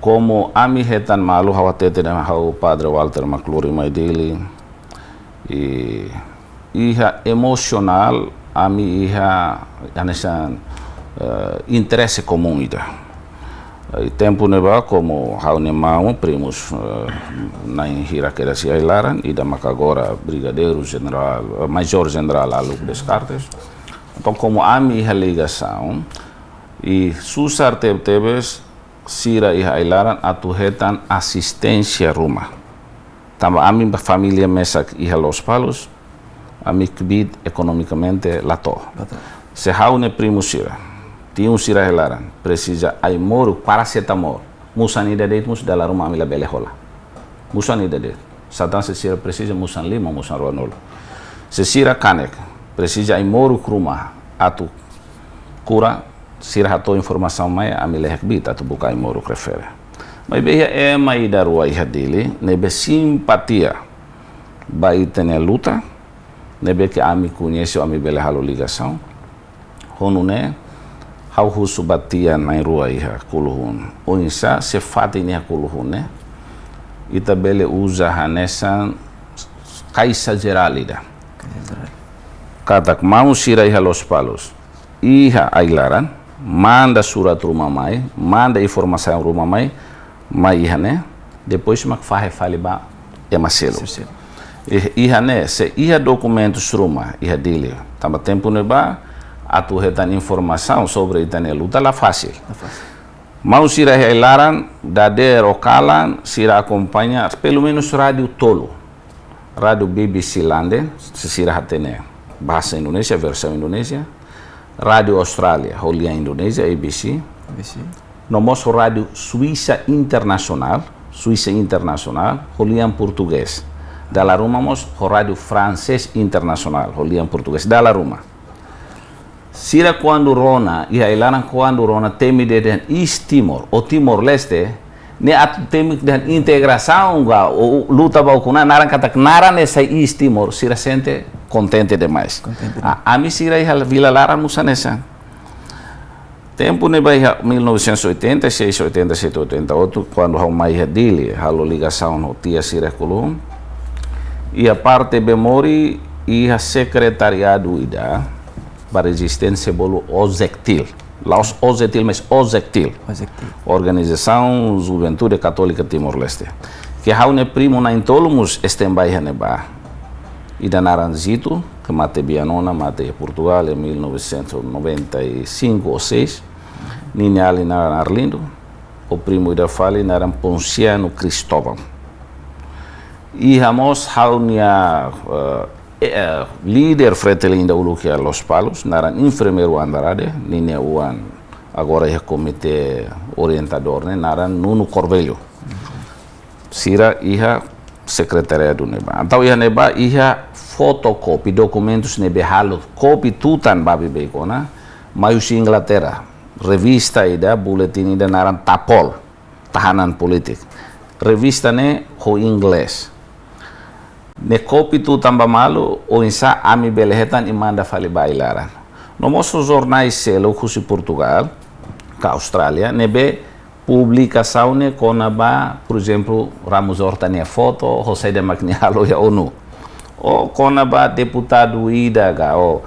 Como ami hetan malu hau atete na hau Padre Walter McClory Maidili, e iha emocional, ami iha anesan interesse comum ida. E tempo neba como hau ne mau primos na hira que era se ailaran ida makagora brigadeiro general, major general Aluk Descartes. Então como ami iha ligação e susar tebes sira iha ailaran atuhetan assistência ruma. Tamba ami família mesak iha Los Palos, ami kbid economicamente lato. Se hau ne primo sira, tinha sira ailaran, precisa ai moro paracetamol. Musan ida deit mus dala ruma ami la bele hola. Musan ida deit. Satan se sira precisa musan lima, musan ruanolo. Se sira kanek, precisa ai moro kruma atu cura sira hato informação mai ami lehek bita tu buka ai moro refere. Mas beia mai da rua iha dele, nebe simpatia bai tene luta, nebe que ami conhece ami bele halo ligação. Honune hau husu batia na rua iha kuluhun. Onisa se fata ini kuluhun ne. Ita bele usa hanesan kaisa geralida. Katak mau sira iha Los Palos. Iha ailaran, manda surat rumah mai, manda informação rumah mai iha ne, depois mak fahe faliba emaselo. Iha ne, se iha documentos rumah iha dele, tamba tempo neba atu hetan informação sobre itane luta la fácil. Mau sira ailaran, dader okalan, sira acompanha, pelo menos rádio tolo, rádio BBC Lande, se sira hatene bahasa Indonesia, versão Indonesia, Rádio Austrália, Holia Indonesia, ABC. Nomos Rádio Suíça Internacional, Holia Português. Dalla Roma mos Rádio Francês Internacional, Holia Português. Dalla Roma. Sira quando Rona, e ailaran quando Rona teme de East Timor, ou Timor-Leste, ne atu teme de integração ga o luta baukuna naran katak naran essa East Timor, sira sente contente demais. A mim sira iha Vila Lara musanesa. Tempo ne vai 1986, 87, 88, quando hau mai dele, halo ligação no tia sira kulum. E a parte bemori iha secretariado ida para resistência bolo Ozectil. Laos Ozectil, mas Ozectil. Organização Juventude Católica Timor-Leste. Que hau ne primo na intolumus estembai haneba. Ida Naranjito, que mate Bianona, mate Portugal em 1995 ou 6. Ninha ali na Arlindo. O primo ida fali naran Ponciano Cristóvão. E hamos hau nia líder fretelinda uluki a Los Palos, naran enfermeiro andarade, ninha uan agora é comitê orientador, né, naran Nuno Corvelho. Sira iha secretariado neba. Então iha neba iha fotocopy documentos nebe halo copy tutan babi beikona, maius Inglaterra, revista ida boletim ida naran Tapol, tahanan politik. Revista ne ho inglês. Ne copy tutan ba malu o insa ami belehetan imanda fali bailaran. No mosso jornais selo kusi Portugal, ka Austrália, nebe publicação ne konaba, por exemplo, Ramos Horta ne foto, José de Magnialo ya ONU. O konaba deputado ida ga o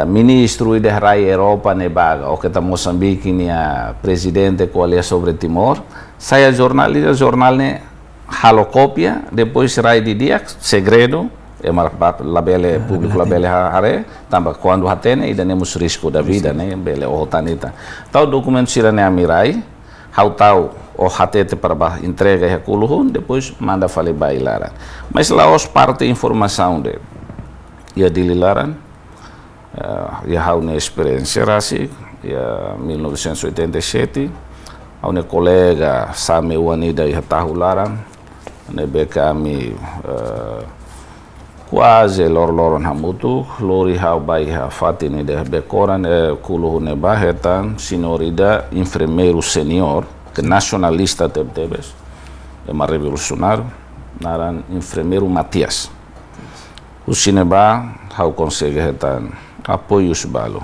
ministro ida rai Europa ne baga, o que ta Moçambique ne presidente coalia sobre Timor, saya jornal ne halo cópia, depois rai di dia segredo, labele público labele hare, tamba quando hatene ida nemos risco da vida, né, bele o hotanita. Tau documento sira ne amirai, hautau o hatete para entrega e kuluhun, depois manda fale bailaran. Mas lá os parte informação de ia dililaran, ia hau ne experiência rasi, ia 1987, hau ne colega Same Wanida ia tahularan, ne kami quase lor-loron hamutu, lori hau bai fatine de becoran kuluhun ne bahetan, senhorida enfermeiro senior, que nacionalista tebes, ema revolucionário, naran enfermeiro Matias. O cineba, how consegue retan apoio balo.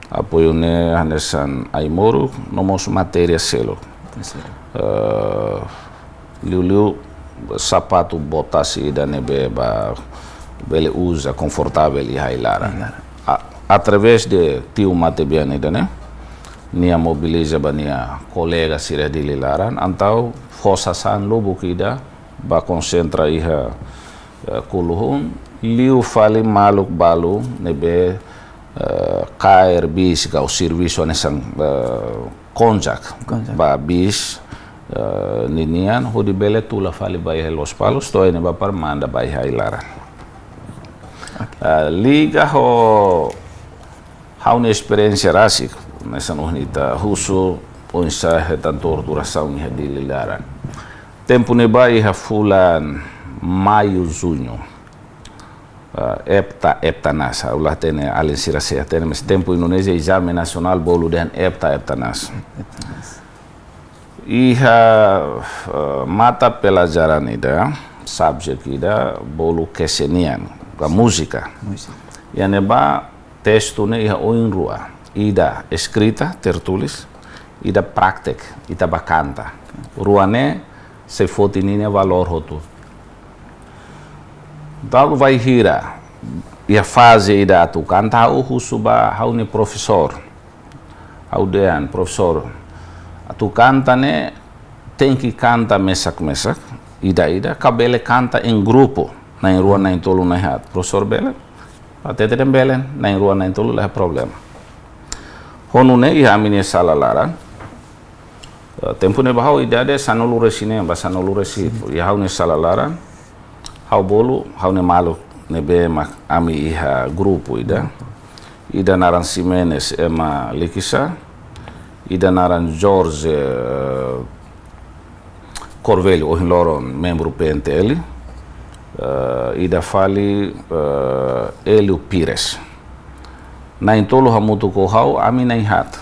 Apoio ne hanesan aimoro, nomos matéria selo. Liu sapato botasi da nebe ba bele usa confortável e hailara. Através de tio matebiane né? Nia mobiliza ba nia colega sira de lilaran, antau fossa san lobo kida ba concentra iha kuluhun liu fali maluk balu nebe cair bis ka o serviço nesan konjak ba bis ninian hodi bele tula fali ba Los Palos to ene ba parmanda ba hailara. Liga ho hauna experiência rasik nessa unita huso onsa hetan torturação ni hadili laran. Tempo ne ba iha fulan maio junho. Epta nasa ulah tene alin sirase tene mes tempo Indonesia exame nacional bolu den epta nas. Iha mata pelajaran ida subject ida bolu kesenian a música. E neba texto ne iha oinrua ida escrita tertulis ida praktek ida bakanta. Ruane se fotinine valor hotu. Dalu vai hira ia fase ida tu canta o husuba haune professor. Audean professor. Tu canta ne tem que canta mesak ida kabele canta em grupo na rua na tolu na hat professor bele até tem bele na rua na tolu lá problema honu ne ia mini sala laran tempo ne bahau ida de sanolu resine ba sanolu resi ia haune sala laran hau bolu haune malu ne be mak ami iha grupo ida naran Simenes ema Likisa ida naran Jorge Corvelho o loron membro PNTL ida fali Elio Pires na intolo hamutu ko hau ami na hat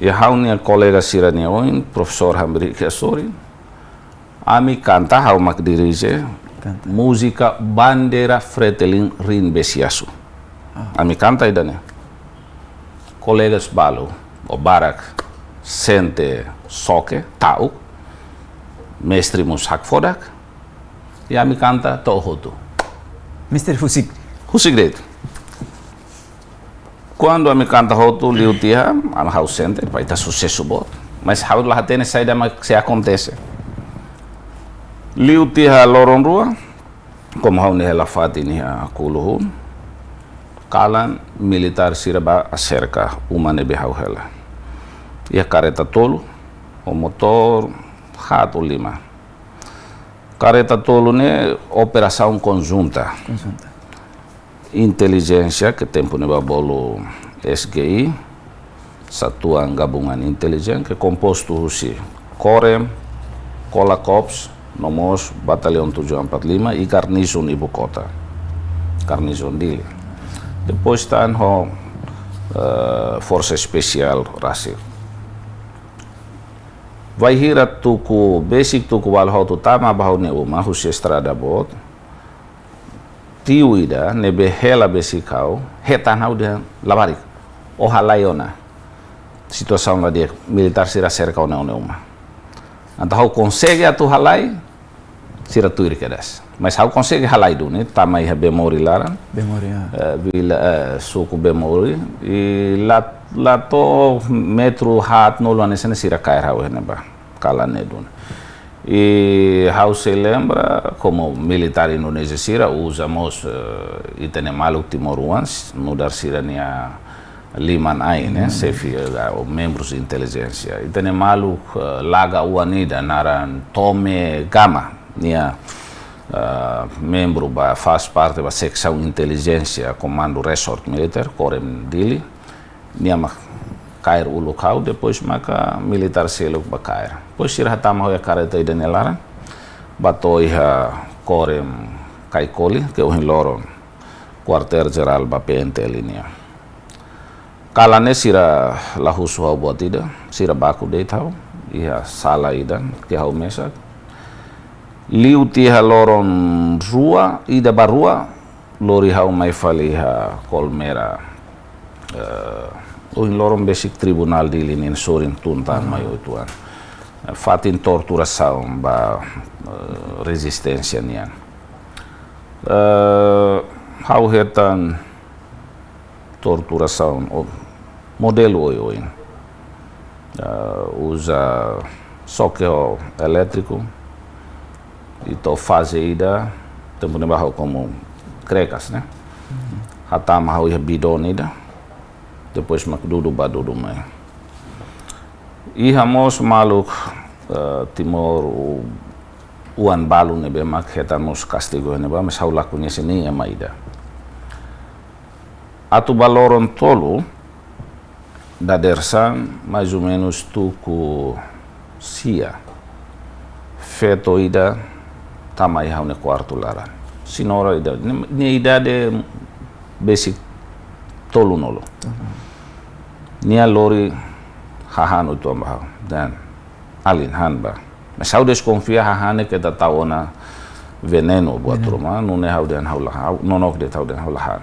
e hau nia colega sirani oin professor Hamri Kesori ami canta hau mak dirige música Bandeira Fretilin Rin Besiasu ami canta idane colegas balo o barak sente soke tau mestre musak fodak e ami canta tohoto Mr. Husik det quando ami canta hoto liutia am house center vai tá sucesso bot mas how lá tem saída mas se acontece liutia loron rua como how ne la fatini a kuluhun kalan militar siraba acerca umane be how hela e a careta tolo o motor rato lima careta tolo ne operação conjunta inteligência que tempo ne babolo SGI Satuan Gabungan Intelijen que composto husi Korem Kola Corps nomos Batalhão 745 e Garnison Ibu Kota Garnison Dili depois está no Força Especial Rasir vai hira tuku basic tuku wal how tu tama bahau ne uma husi estrada bot tiu ida nebe hela basic hau hetan hau de labarik o halayona situação lá de militar sira cerca o uma anta hau consegue atu halai sira tu irkedas mas hau consegue halai do ne tama iha bemori laran vila suku bemori e lá to metro hat no lo nessa sira cair hau neba kala nedun e hau se lembra como militar indonesia sira usamos itene maluk timoruans mudar sira nia liman ai né sefi membros de inteligência itene maluk laga uanida naran tome gama nia membro faz parte da secção inteligência comando resort militar Korem Dili nia cair o local depois maka militar seluk ba cair pois sira tama hoya careta idene lara bato iha Korem Kaikoli que o loron quartel geral ba PNTL nia kalane sira lahusu hau buat ida sira baku de tau iha sala ida ke hau mesak. Liu tiha loron rua ida barua lori hau mai fali iha kolmera uin loron basic tribunal di linin sorin tuntan mai tuan. Fatin tortura saum ba resistência nian. Hau hetan tortura saum modelo oin. Usa soqueo elétrico e to fase ida tempo ne bahau como crekas, né? Hatama hau ia bidon ida depois mak dudu badudu mai. Iha mos maluk timor uan balu nebe mak hetan mos castigo nebe mas hau lakunya sini ema ida. Atu baloron tolu da dersan mais ou menos tuku sia feto ida tamai hau ne quarto laran. Sinora ida ni ida de basic tolu nolo. Nia lori hahan itu ambah dan alin hanba. Mas hau desconfia hahane que da taona veneno buat rumah nune hau dan hau lah nonok de tau dan hau lahan.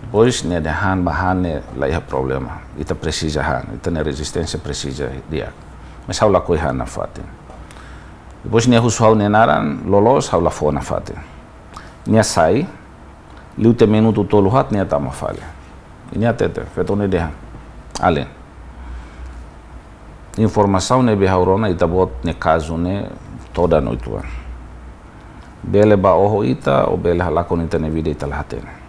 Depois ne de han bahane la ia problema. Ita precisa han, ita ne resistência precisa dia. Mas hau la koi han na fatin. Depois ne husu hau ne naran lolos hau la fona fatin. Nia sai liu te minuto tolu hat nia tama fale. Ini atete, fetone de han. Alin. Informação ne behaurona ita bot ne caso ne toda noituan. Bele ba oho ita o bele halakon ita ne vida ita lahatene.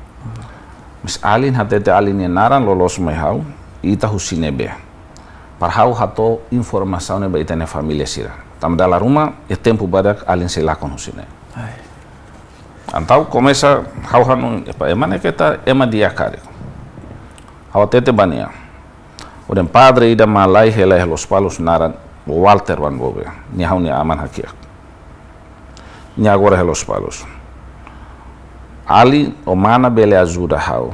Mas alin hatete alin ne naran lolos mai hau ita husine be. Par hau hato informação ne ba ita ne família sira. Tam dala rumah e tempo badak alin se lakon husine. Antau começa hau hanu epa emane keta ema dia kare. Hau tete bania. Odem padre ida malai helai los palos naran Walter van Bobe. Ni hau ni aman hakia. Ni agora los palos. Ali o mana bele ajuda hau.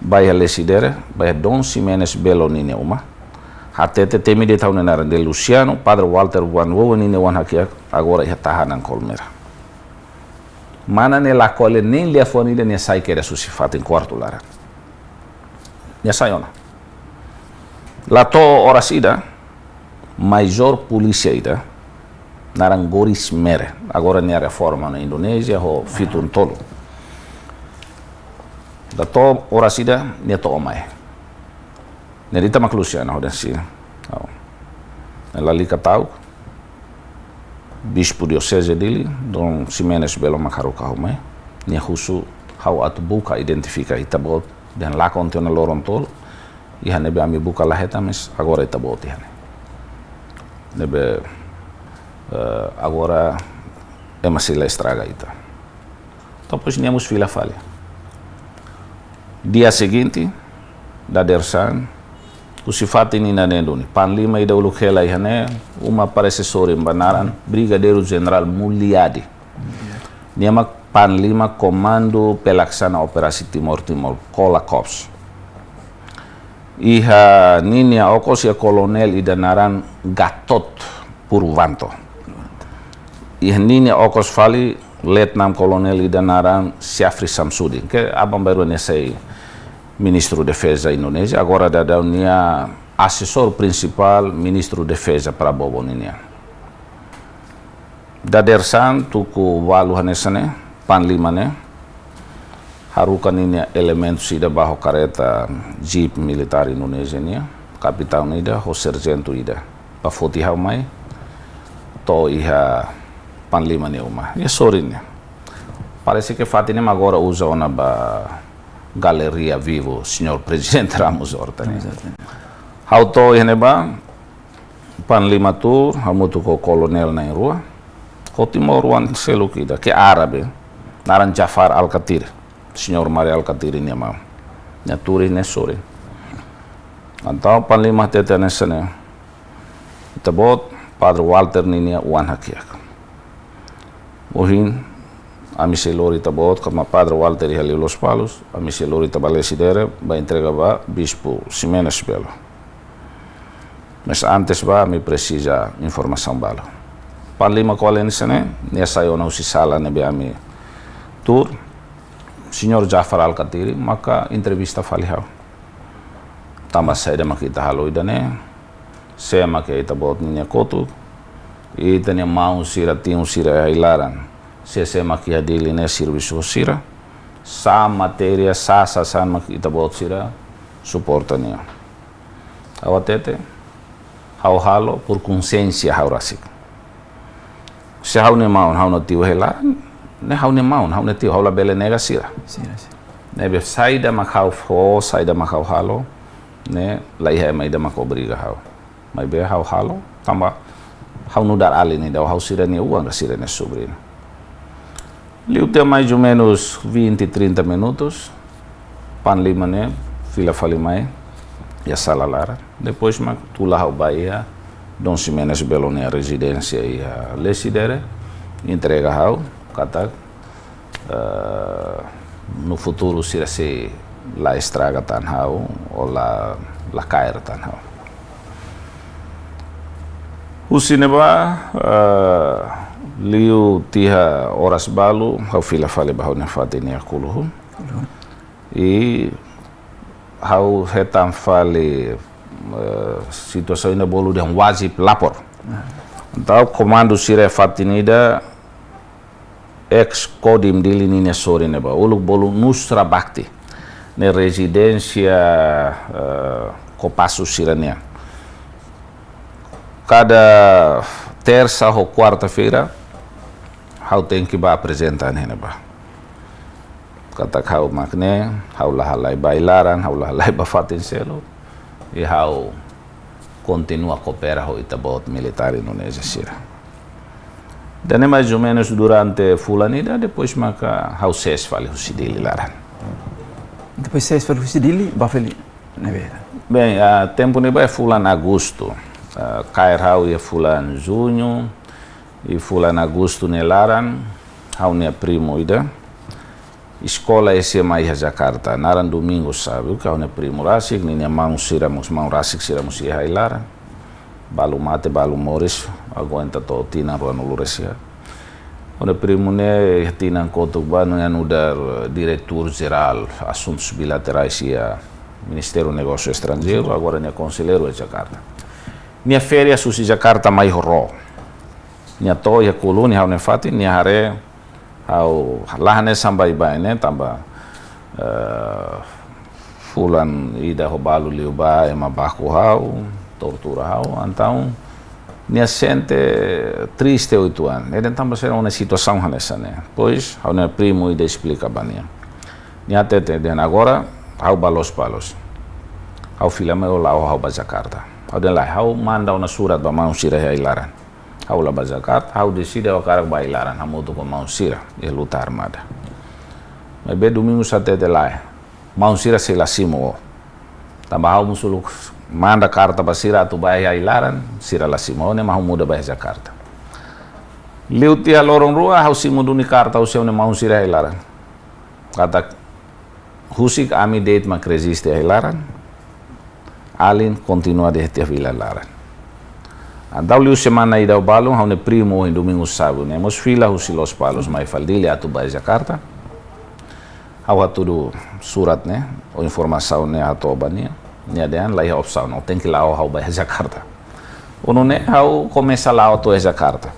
Baia lesidere, baia Don Ximenes Belo nine uma. Hatete temi de tau naran de Luciano, padre Walter van Bobe nine wan hakia agora ia tahanan Colmera. Mana ne la cole nem le fonida ne sai que era susifata em quarto lara. Ne saiona. La to orasida major polícia ida narangoris mere. Agora ne reforma na Indonésia ho fitun tolo. La to orasida ne to omai. Ne rita maklusiana hoden si. La lika tau bispo diocese dele, Don Ximenes Belo Macaruca Romai, nia husu hau atu buka identifica itabot dan la contiona lorontol, iha nebe ami buka laheta mas agora itabot iha nebe agora é masila estraga ita. Depois niamos fila falha. Dia seguinte da dersan o sifate ni na nenduni panlima ida ulukela ihane uma predecessor banaran brigadeiro general Muliadi niamak panlima comando pelaksana operasi Timor Kola Corps iha ninia okos ya kolonel ida naran Gatot Purvanto iha ninia okos fali letnan kolonel ida naran Syafri Samsudin ke abang baru nesei Ministro de Defesa Indonésia, agora da unia assessor principal, Ministro de Defesa para Bobo ninia. Da dersan tuku walu hanesane, panlima ne, harukan ninia elementos ida bajo careta jeep militar Indonésia nia, kapitão ida, ho sargento ida, pa foti mai, to iha panlima ne uma. E sorin parece que Fatima agora usa ona ba Galeria Vivo, senhor presidente Ramos Horta. Hauto ihneba panlima tur, hamutu ko kolonel na rua. Ko Timor wan selukida ke árabe, naran Jafar Alcatir, senhor Maria Alcatir ni mau. Nya turi ne sore. Antau panlima tete nesane. Tabot Padre Walter ni wan hakiak. Mohin a Lori tabot como Padre Walter e ali Los Palos, a Lori tabaleci dere, vai entregar ba Bispo Ximenes Belo. Mas antes ba me precisa informação bala. Panlima ko alin sene, nia sayo na usi sala ne be ami tour. Senhor Jafar Al-Katiri, maka entrevista falihau. Tamba saida makita halo idane, saya maka ita bot niya kotu, ita niya mau sira tiung sira ilaran, saya maki hadili ne serviço sira, sa matéria sa makita bot sira, suporta niya. Awatete, hau halo por consciência hau rasik. Se hau ne mau, hau no tiu ilaran, ne hau ne mau, hau ne tiu, hau la bele nega sira. Nebe saida makau fo, saida makau halo, ne la iha maida mako briga hau. Mai be hau halo, tamba hau no dar ali ne, hau sira ne uang sira ne sobrino. Liu tem mais ou menos 20, 30 minutos, panlima ne, fila falimai, e a sala lara. Depois mak tula hau baia, Don Ximenes Belone a residência e a Lesidere, entrega hau, katak, no futuro sira se la estraga tan hau, ou la cair tan hau. Usineba, liu tiha horas balu, hau fila fale bahau ne fatini akuluhu. E hau hetam fale situação ina bolu de wajib lapor. Então comando sira fatinida ex kodim dili nina sori neba uluk bolu nusra bakti ne residência Copasso Sirania. Cada terça ou quarta-feira hau tem que ba apresentar neba. Kata hau makne hau lahalai bailaran hau lahalai bafatin selo e hau continua a cooperar com o Itabot militar indonésia sira. Dan mais ou menos durante fulanida, depois maka hau ses fali husidili laran. Depois ses fali husidili, bafeli nevera. Bem, tempo neba é fulan agosto. Cair hau é fulan junho e fulan agosto ne laran, hau ne primo ida. Escola SMA iha Jakarta, naran domingo sabe, kau ne primo rasik, ni mau siramus mau rasik siramus iha ilaran. Balu mate, balu moris, aguenta to tina ruan uluresia. One primo ne tina kotuk ba no anudar diretor geral assuntos bilaterais ia Ministério do Negócio Estrangeiro, agora ne conselheiro de Jakarta. Nia feria susi Jakarta mai horro. Nia to ia koloni hau ne fati, nia hare hau lahane sambai bai ne tamba fulan ida robalu liu ba ema baku hau tortura hau então nia sente triste 8 anos ele tamba ser uma situação hanessa né pois hau ne primo ida explica bania nia tete den agora hau balos palos hau filame o lau hau ba Jakarta hau den lai hau manda una surat ba mau sira ilaran hau la ba Jakarta, hau decide o cara bailaran, hau tu com mão sira e luta armada. Mas be domingo sate de lá, mão sira se la simo. Tamba hau musuluk manda carta ba sira tu bai bailaran, sira la simo ne mau muda bai Jakarta. Liu tia lorong rua hau simo duni carta o seu ne mão sira bailaran. Kata husik ami date mak resiste bailaran. Alin continua de tia bailaran. Andau liu semana ida o balon, hau ne primo em domingo sábado, né? Mos fila husi Los Palos, mai faldilha atu bai Jakarta. Hau atudu surat, né? O informação, né? Atu obania. Nia dean, lai opção, não tem que lá hau bai Jakarta. Ono, né? Hau começa lá atu Jakarta.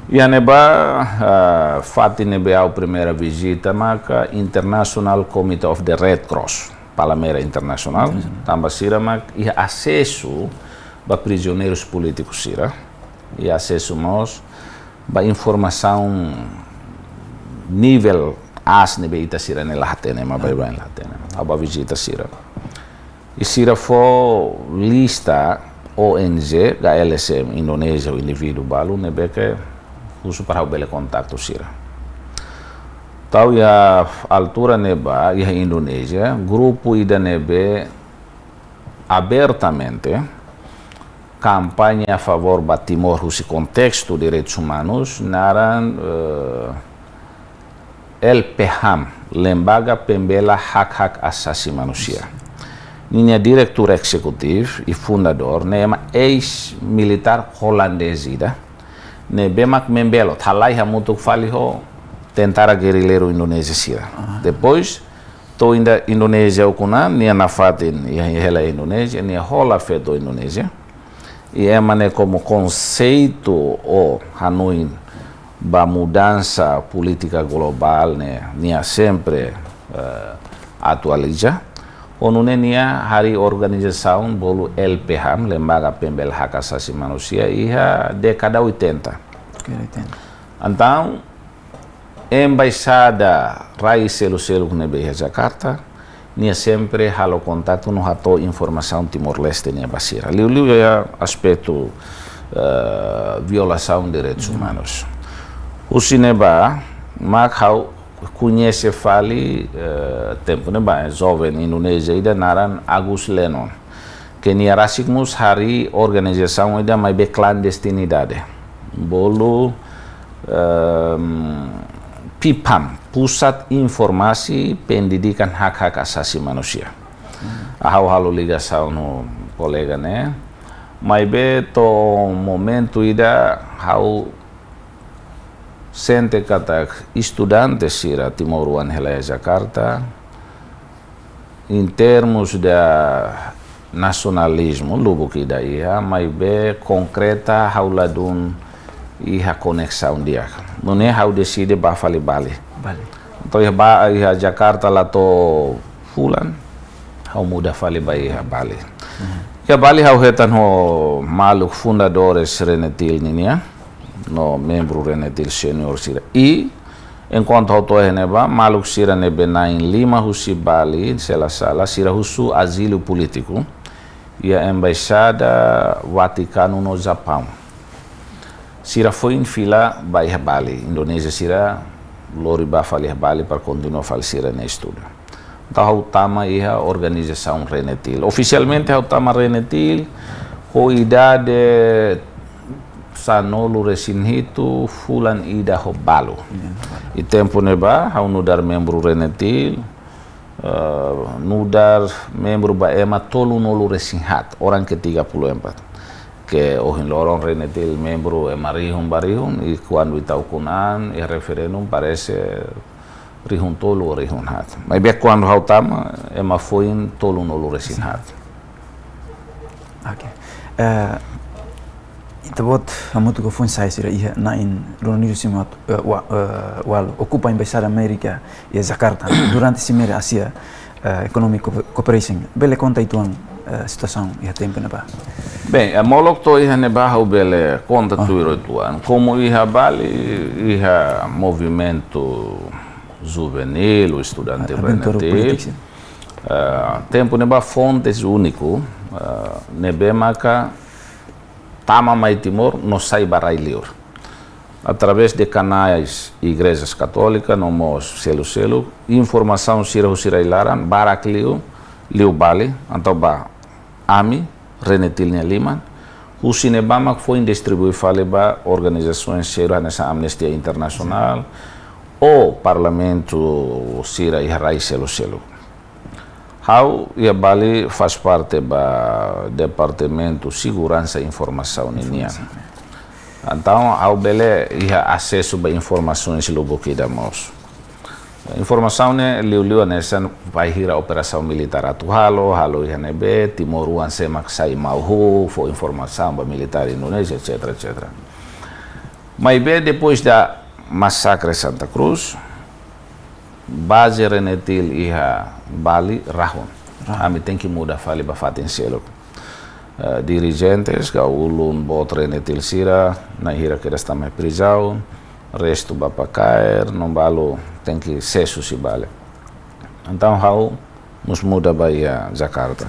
Ia neba, fati nebe au primeira visita, maka International Committee of the Red Cross, Palamera Internacional, tamba sira, mak, ia acesso ba prisioneiros políticos sira e acesso nós ba informação nível as nebe ita sira ne lahatene ma bai bai lahatene aba visita sira e sira fo lista ONG da LSM Indonésia o indivíduo balu nebe que uso para o bele contato sira tau ya altura neba ya Indonésia grupo ida nebe abertamente campanha a favor de Timor nesse contexto de direitos humanos naran LPHAM, Lembaga Pembela Hak Hak Asasi Manusia. Ninha diretor executivo e fundador, né, ex-militar holandês, né, bemak membelo, talai hamutuk fali ho, tentara guerrilheiro indonésia. Depois, to inda Indonésia ukuna, nia nafatin ia hela Indonésia, nia hola feto Indonésia. E emane como conceito o Hanoi ba mudança política global, né, nia sempre atualiza. Onune nia hari organização bolu LPHAM, Lembaga Pembel Hak Asasi Manusia, ia década 80. Então, embaixada Raiz Selo com Nebeja Jakarta, nia sempre halo contato no hato informação Timor-Leste nia basira. Liu é aspecto violação de direitos humanos. O cineba, mak hau conhece fali tempo neba jovem Indonésia ida naran Agus Lenon, que nia rasikmus hari organização ida mai be clandestinidade. Bolu PIPAM, Pusat Informasi Pendidikan Hak-Hak Asasi Manusia. Halo ligação no colega, né? Mas be to momento ida hau sente kata estudantes sira Timoruan Helaya Jakarta em termos de nacionalismo lubuk ida ia, mas be concreta hauladun iha conexão dia. Mune hau decide ba fali Bali. Então iha Jakarta lá to fulan hau muda fali ba iha Bali. Iha Bali hau hetan ho maluk fundadores Renetil ninia, no membro Renetil senior sira. E enquanto hau to heneba maluk sira nebe na em Lima husi Bali sela sala sira husu asilo político e a embaixada Vaticano no Japão. Sira foi em fila para Bali, Indonésia sira lori ba fali Bali para continuar fali sira na estudo. Então hau tama iha organização Renetil. Oficialmente hau tama Renetil ho idade sanolu resinhitu fulan ida ho balu. E tempo neba hau nudar membro Renetil, nudar membro ba ema tolu nolu resinhat, orang ke-34. Que ohin lorong Renetil membro emarihun barihun e quando itaukunan e referendum parece rihun tolu o rihun hat. Mas bem quando hautama ema foin tolu nolu resinhat. Okay. Itabot hamutu ko fun sai sira iha na in Ronaldo Simat wal ocupa embaixada América e Jakarta durante Cimeira Asia Economic Cooperation. Bele conta ituan situação iha tempo neba. Bem, a molok to iha neba hau bele conta tuiro ituan. Como iha Bali iha movimento juvenil, estudante Renetil. Tempo neba fontes único nebe maka tama mai Timor no sai barai liur. Através de canais igrejas católicas, nomos selo, informação sira ilaran, barak liu Bali, então ba AMI, Renetil nia Lima, o Cinebama foi distribuir fale ba organizações sira nessa Amnistia Internacional, o Parlamento sira iharai selo. Hau ia Bali faz parte ba Departamento Segurança e Informação ninia. Então, hau bele ia acesso ba informações lubuki da mos. Informação ne liu nessa vai hira operação militar atual, halo ia nebe Timoruan semak sai mau fo informação ba militar Indonésia, etc. Mas be depois da massacre Santa Cruz, base Renetil iha Bali rahun. Kami tem que mudar fali ba fatin selo. Dirigentes ka ulun bot Renetil sira na hira que está mais prisão, resto ba pacair, não balo tem que cesso si bale. Então hau nos muda ba ia Jakarta.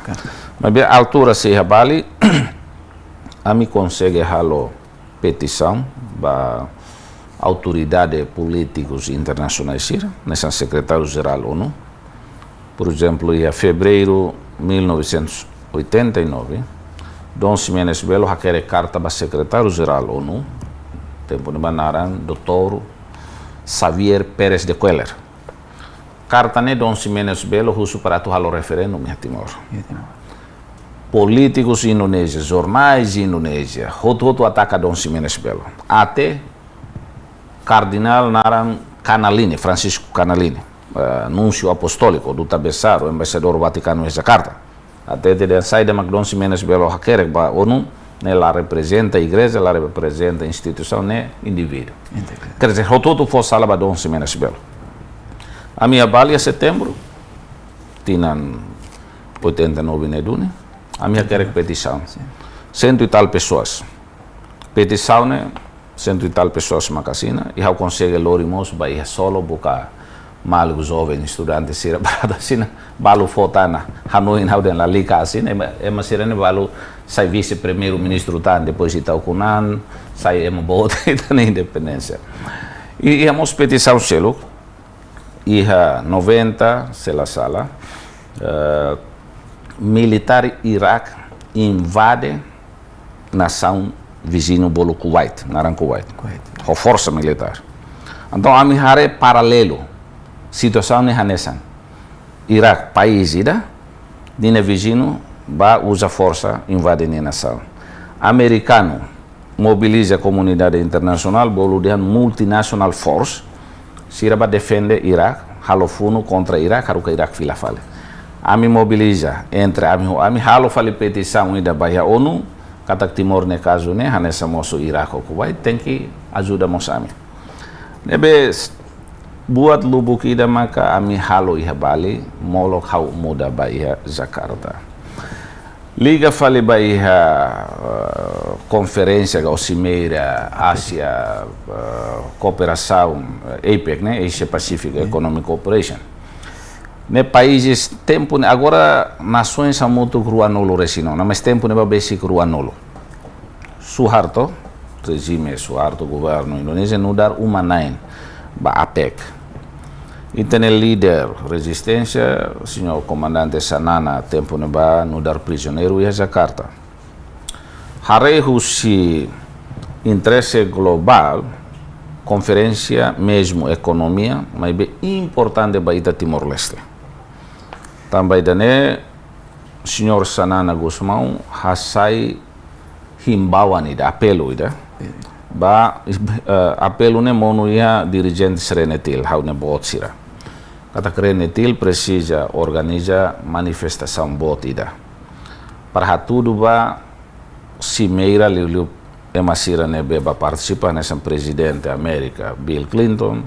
Mas bem altura se iha Bali, ami consegue halo petição ba autoridades políticos internacionais nessa secretário-geral ONU. Por exemplo, em fevereiro de 1989, Dom Ximenes Belo hakere carta para secretário-geral ONU, tempo de banaran Dr. Xavier Pérez de Cuellar. carta-ne Dom Ximenes Belo husu para tu halo referendum ya Timor. Políticos Indonésia, jornais Indonésia, hotu ataca Dom Ximenes Belo. Até Cardinal Naran Canalini, Francisco Canalini, nuncio apostólico do Tabessaro, embaixador Vaticano em Jakarta. Até de saída de Dom Ximenes Belo hakerek ba ONU, ela representa a igreja, ela representa a instituição, né, indivíduo. Quer dizer, hotu foi sala ba Dom Ximenes Belo. A minha balia setembro, tinham 89 nedune. A minha quer petição, 100 e tal pessoas. Petição, né? 100 e tal pessoas macasina, e eu consigo lorimos vai solo boca malu jovem estudante sira barada sina balu fotana Hanoi na den la liga assim é uma sirene balu sai vice primeiro ministro tan depois Itau Kunan sai uma bota na independência. E a petição selo e 90 sela sala militar Iraque invade nação vizinho bolo Kuwait, naran Kuwait. A força militar. Então a minha é paralelo. Situação é hanesan. Iraque país ida, dine vizinho ba usa força invade a nação. Americano mobiliza a comunidade internacional bolo de multinational force sira ba defende Iraque, halofuno contra Iraque, haruka Iraque fila fale. Ami mobiliza entre ami halo fale petição ida bahia ONU katak Timor ne caso ne hanesa moso Iraque ou Kuwait tem que ajuda mosami. Nebe buat lubuk ida maka ami halo iha Bali molok hau muda bahia Jakarta. Liga fale bahia conferência ga Cimeira Ásia cooperação APEC né, Asia Pacific Economic Cooperation. Ne países tempo agora nações são muito cruanolo resino, mas tempo ne basic cruanolo. Suharto regime Suharto governo Indonésia não dar uma nine ba APEC. E tem líder resistência, senhor comandante Sanana tempo ne ba não dar prisioneiro e Jakarta. Harehu si interesse global conferência mesmo economia, mas bem importante para Timor-Leste. Também dane senhor Sanana Gusmão hasai himbauan ida apelo ida ba apelo ne monu ia dirigente Serenetil hau ne botsira kata Serenetil precisa organiza manifestação bot ida para tudo ba Cimeira liu emasira ne beba participa nessa presidente América Bill Clinton,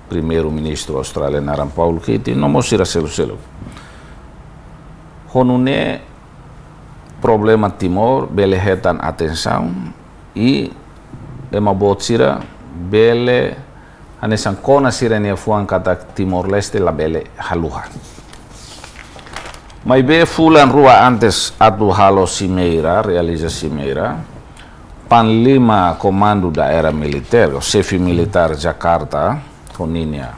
primeiro ministro australiano Naran Paul Keating, não mosira selo honune problema Timor bele hetan atenção e ema botsira bele anesan kona sirene fuan kata Timor-Leste la bele haluha. Mas be fulan rua antes atu halo Cimeira, realiza Cimeira, Panglima Comando Daerah Militer, o chefe militar Jakarta, honinia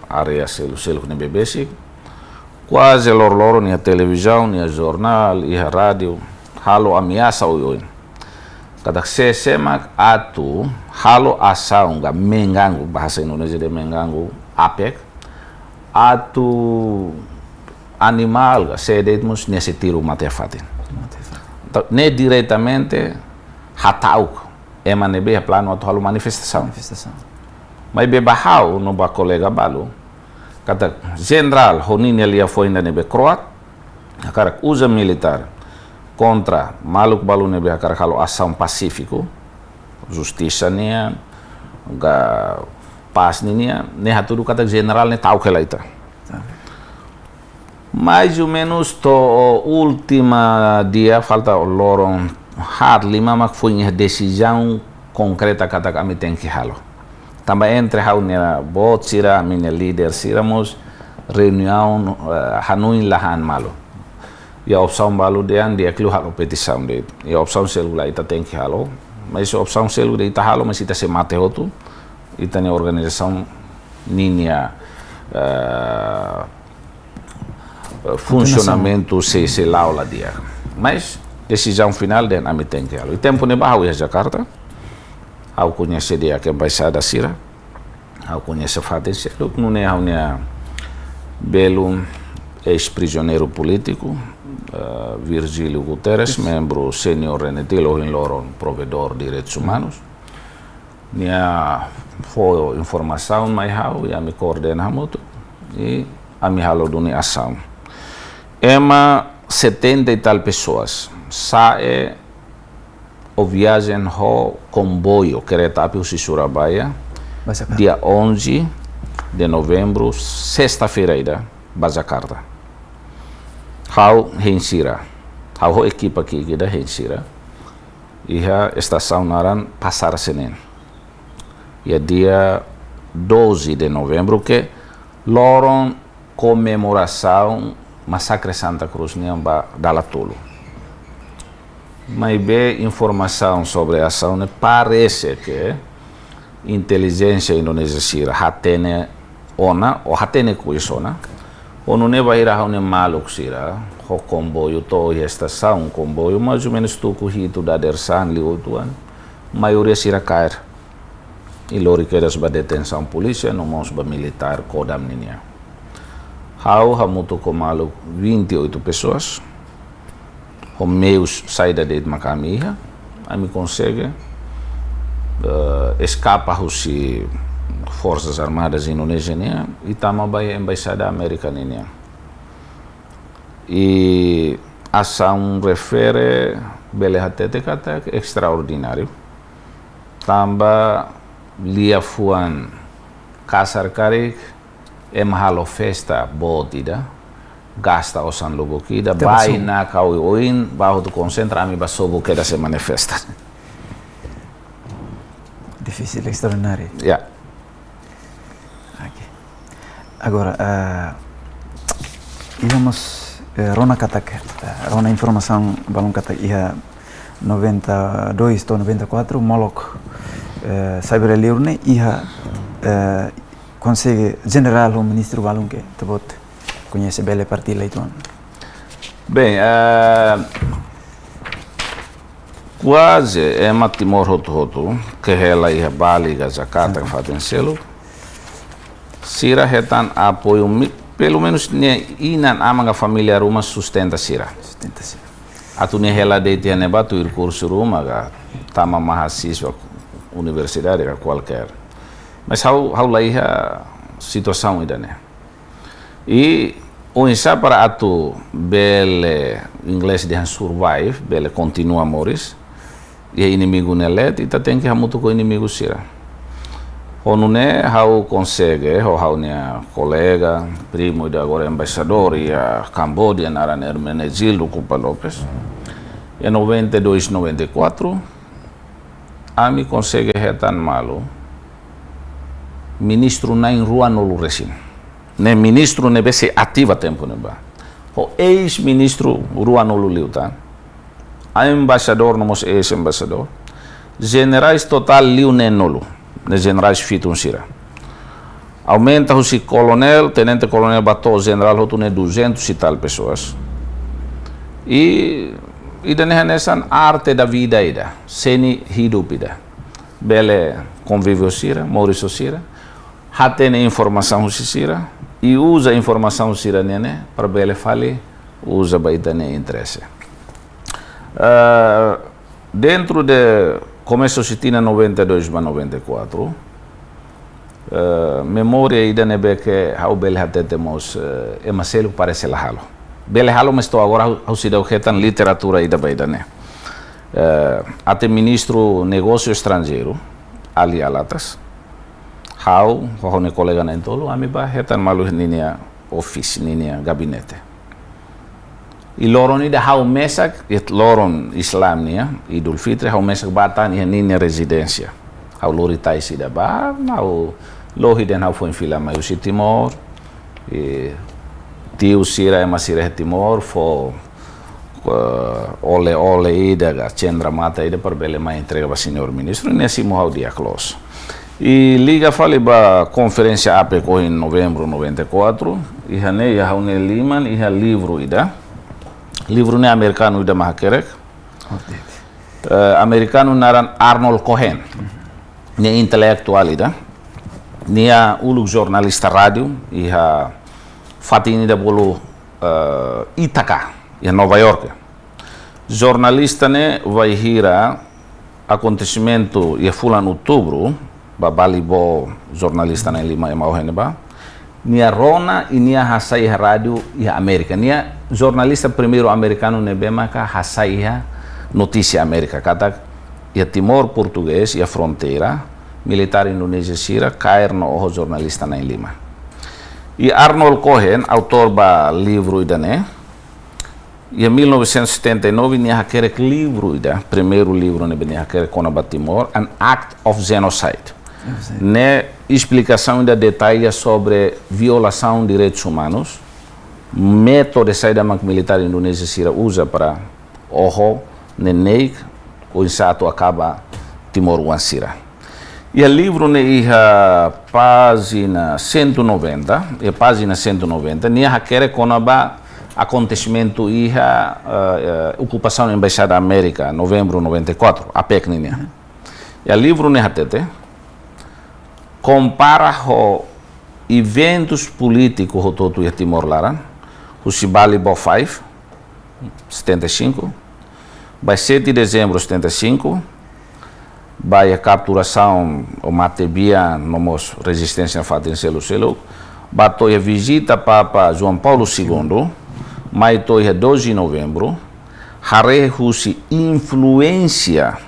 area selu ne BBC, quase lor ni a televisão, ni a jornal, ni a rádio, halo ameaça oioin. Kada semak atu halo asaung ga mengangu bahasa Indonesia de mengangu APEC atu animal ga sedetmus nesse tiro matefatin. Ne diretamente hatauk emanebe plano atu halo manifestação. Mas be bahau no ba colega balu kata general honin elia foi na nebe croat akara usa militar contra maluk balu nebe akara kalau asam Pacífico justiça nia ga paz nia ne hatudu kata general ne tau kelaita mais ou menos to última dia falta loron har lima mak foi uma decisão concreta kata kami tem que halo. Também entre a botsira, minha líder, siramos reunião Hanoi lahan malo. E a opção malo de dia que halo petição de. E a opção celular ita tem que halo, mas a opção celular ita halo mas ita se mate outro. Ita ne organização ninha funcionamento se laula dia. Mas decisão final de ami tem que halo. E tempo ne bahau Jakarta. Aku conhece dia que embaixada Sira, aku conhece Fatin Seluk, não é a Belo, ex-prisioneiro político, Virgílio Guterres, membro sênior renetilo em Loron, provedor de direitos humanos. Nia foi informação mais hau e a me coordena muito e a me halo do ação. Ema 70 e tal pessoas sai o viagem ho comboio que retape o Surabaya dia 11 de novembro, sexta-feira, Jakarta. Hau Hensira, hau equipa aqui da Hensira, e a estação naran Pasar Senen. E é dia 12 de novembro que Loron comemoração Massacre Santa Cruz Niamba Dalatolo. Mas bem informação sobre a ação parece que inteligência indonésia hatene ona ou hatene kuisona onu ne vai ir a um maluco sira o comboio to e estação comboio mais ou menos tu corrido da dersan liutuan maioria sira cair e lori que das detenção polícia no mons militar kodam ninia hau hamuto com maluco 28 pessoas o meus saída de Macamia a me consegue escapa rusi Forças Armadas Indonésias e também a Embaixada Americana. E a ação refere beleza kata extraordinário. Também lia fuan kasar karik emhalo festa botida gasta osan logo kida vai na kau oin bahu tu concentra ami basobo que se manifesta. Difícil, extraordinário. Yeah. Okay. Agora, íamos Rona Katak, Rona informação balão Katak ia 92 ou 94 Molok Cyber Liurne ia consegue general o ministro balão que tebot conhece bele partido leituan. Bem, quase é Timor Roto que ela ia Bali Jakarta que fazem selo. Sira retan apoio pelo menos ne inan amanga família ruma sustenta Sira. Sustenta Sira. Atu ne ela de tiene batu ir curso ruma ga tama mahasiswa universidade qualquer. Mas how lá ia situação ainda né. E o insa para atu bele inglês de survive, bele continua moris. E inimigo nelet e tem que hamuto com inimigo Sira. Onu ne how consegue, how nia colega, primo de agora embaixador e a Cambodia naran Hermenegildo Cupa Lopes. Em 92, 94, a mi consegue retan malo. Ministro na em rua no resim. Ne ministro ne bese ativa tempo ne ba. O ex-ministro rua no liutan. A embaixador nomos ex-embaixador. Generais total liu nenolo. Ne generais fitun Sira. Aumenta o coronel, tenente coronel bato general hotune 200 e tal pessoas. E nesan arte da vida ida, seni hidup ida. Bele convívio Sira, Maurício Sira. Hatene informação Sira e usa informação Sira nene para bele fale, usa baitane interesse. Dentro de começo de 92 para 94, memória ainda nebe que ao bele hatemos emaselo parece la halo. Bele halo mas estou agora ao se deu retan literatura ainda baida né. Até ministro negócio estrangeiro ali alatas. How ne colega na entolo ami ba retan malu ninia office ninia gabinete. I loron ida how mesak it loron Islam nia Idul Fitri how mesak batan ia ninia residência. How loritai sida ba now lohi den how foi fila mai usi Timor e tio Sira e masira Timor fo ole ida ga Cendra Mata ida per bele mai entrega ba senhor ministro nesse how dia close. E liga fale ba conferência APECO em novembro 94 e hane ia how ne liman ia livro ida. Livro ne americano ida mahakerek. Americano naran Arnold Cohen. Ne intellectual ida. Nia uluk jornalista rádio iha fatini da bolo Itaca, em Nova York. Jornalista né vai hira acontecimento e fulan outubro, babali bo jornalista na Lima e Mauhene ba. Nia Rona e nia hasai rádio e América. Nia jornalista primeiro americano nebema ka hasai notícia América. Kata ia Timor português e a fronteira militar Indonésia sira cair no ojo jornalista na Lima. E Arnold Cohen, autor ba livro idane, e em 1979 nia hakerek livro ida, primeiro livro ne nia hakerek kona ba Timor, An Act of Genocide. Ne explicação ainda detalha sobre violação de direitos humanos, método de saída militar indonésia sira usa para oho neneik o insato acaba Timor Wansira. E o livro ne iha página 190, e página 190 nia hakere konaba acontecimento iha ocupação da embaixada da América novembro 94 APEC nia. E o livro ne hatete compara ho eventos políticos ho todo e Timor Laran, o Sibali Bo 5, 75, by 7 de dezembro 75, by a capturação o Matebia nomos resistência fatin selo, bato a visita Papa João Paulo II, mai toia 12 de novembro, hare husi influência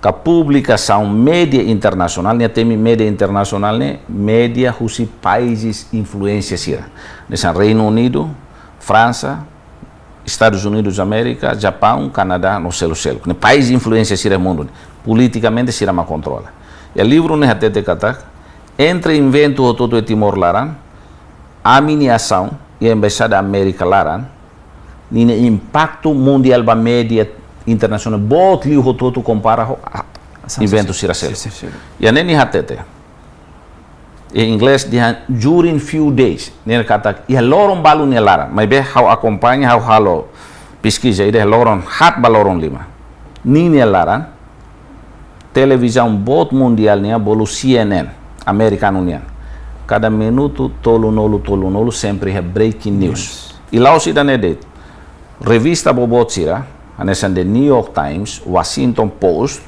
a publicação média internacional, né, tem média internacional, né, média os países influência sira, nesse Reino Unido, França, Estados Unidos da América, Japão, Canadá, no selo, né, países influência sira mundo, politicamente sira ma controla. E o livro né até te catar, entre invento o todo Timor Laran, a miniação e a embaixada da América Laran, nine impacto mundial ba média internacional bot liu hototo compara ho evento sirasel. Ya neni hatete. Em inglês dia during few days. Nen kata ia loron balu ne lara. Mai be how acompanha how halo pesquisa ide loron hat baloron lima. Ni ne lara televisão bot mundial ne bolu CNN americano ne. Cada minuto tolu nolu sempre é breaking news. E lá o cidadão de revista bobot sira anesan the New York Times, Washington Post,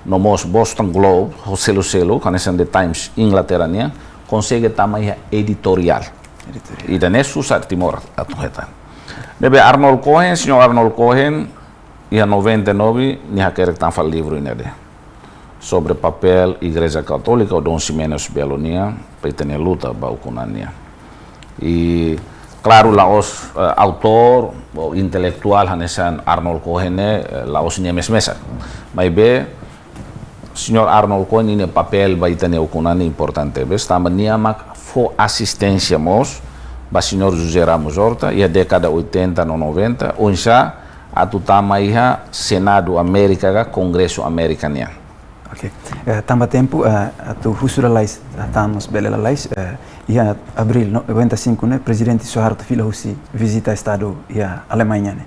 nomos Boston Globe, o selo, anesan the Times Inglaterra nia, consegue tamanho editorial. E danes susar Timor atuheta. Nebe Arnold Cohen, senhor Arnold Cohen, ia 99 ni hakerek tanfal livro inede sobre papel Igreja Católica o Dom Ximenes Belonia, para luta baucunania. E claro, laos autor o intelectual hanesan Arnold Cohen laos niemes mesa. Mas be senhor Arnold Cohen ini papel baitane ukunani importante. Be estamos niamak fo assistência mos ba senhor José Ramos Horta e a década 80 no 90 onja atutama iha Senado América ga Congresso Americania. Ok. Tambah tempo atu husura lais estamos belela lais ia abril 95 né presidente Suharto fila husi visita estado ia Alemanha né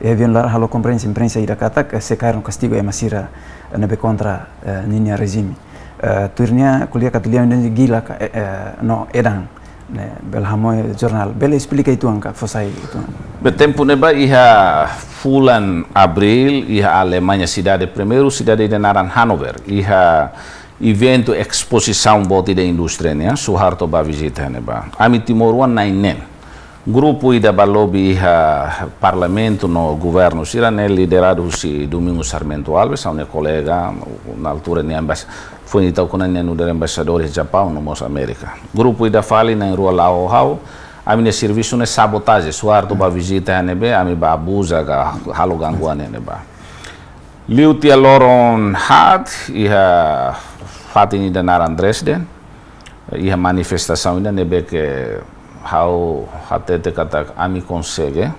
e vien lar halo conferência imprensa ida kata se caíram castigo e masira nebe contra ninia regime turnia kuliah katulian dan gila no edang né bel hamo jornal bel explica itu angka fosai itu betempo neba iha fulan abril iha Alemanha cidade primeiro cidade de Naran Hanover iha evento exposição boti da indústria né Suharto ba visita neba ami Timoruan nainen grupo ida balobi iha parlamento no governo sira né liderado si Domingos Sarmento Alves um colega na altura né foi então quando né no embaixador de Japão no Mos América grupo ida fali na rua Lao ami ne serviço ne sabotagem Suharto ba visita nebe ami ba abusa ga halo gangguan neba liu tia loron hat iha fatin ida naran Dresden iha manifestação ida nebe que how hatete kata ami consegue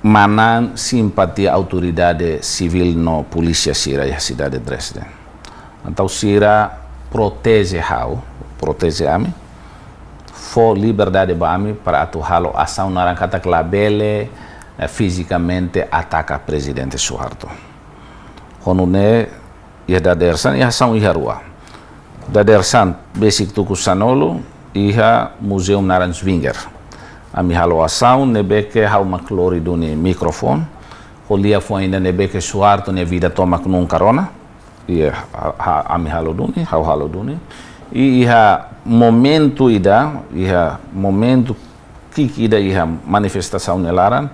manan simpatia autoridade civil no polícia sira a cidade de Dresden. Então sira protege ami for liberdade ba ami para atuhalo ação naran kata labele fisicamente ataca presidente Suharto. Honune ia dadersan ia ação ia rua. Dadersan basic tuku sanolo iha Museum Narenswinger. Ami halo asaun nebeke hau maklori duni mikrofon. Holia foi ainda nebeke suarto ne vida tomak nun karona. Ia ami halo duni, hau halo duni. Iha momento kiki ida iha manifestação nelaran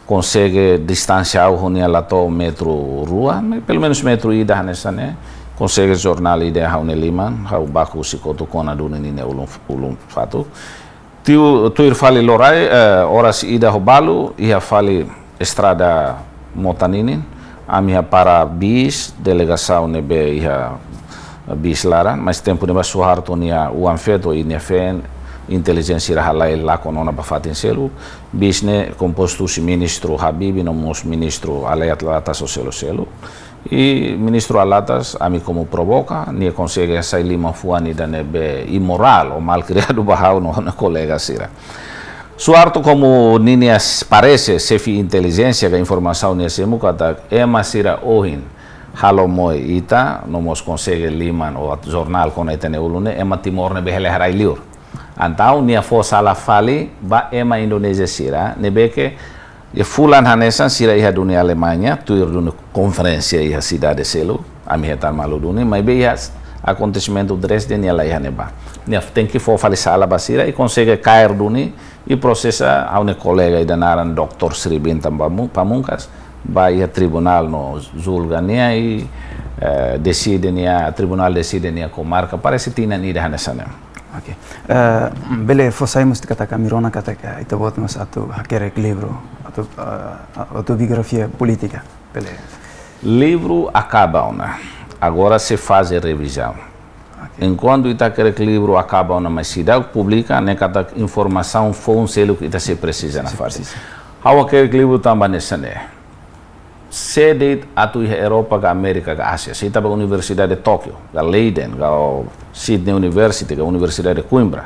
consegue distanciar o honia lato metro rua, pelo menos metro ida nessa né. Consegue jornal ida hau neliman, hau baku sikoto kona duni ni ulum fatu. Tuir fali lorai horas ida hobalu iha fali estrada motaninin, ami para bis delegação nebe iha bis laran, mas tempo neba Suharto nia uanfeto inia fen inteligência halai lá konona bafatin selu bis ne composto si ministro Habibi nomos ministro alayat lata soselo selu e ministro alatas ami como provoca nie consegue sair lima fuani da nebe imoral ou mal criado bahau no colega sira. Suharto como ninias parece chefe inteligência que informação nesse muka ema sira ohin halo moi ita nomos consegue liman o jornal con etene ulune ema timor ne behele harai liur antau nia fo sala fali ba ema Indonesia sira nebeke e fulan hanesan sira iha dunia Alemanha tuir duni conferência iha cidade selu ami hetan malu duni mai be iha acontecimento Dresden ia iha neba nia tem que fo fali sala basira e consegue cair duni e processa a un colega idanaran Dr. Sri Bintam Pamungkas ba iha tribunal no julgania e decide nia tribunal decide nia comarca parece tina ni ida hanesan. Oke. Bele fosaimos kata Mirona kata ita buat mas atau hakerek livro atau autobiografia política. Bele. Livro acaba agora se faz a revisão. Enquanto ita querek livro acaba mas se dá publica ne kata informação foi selo que ita se precisa na fase. How querek livro também nesane. Sede atu iha Europa ga América ga Ásia. Se ita ba Universidade de Tóquio, ga Leiden, ga Sydney University, ga Universidade de Coimbra.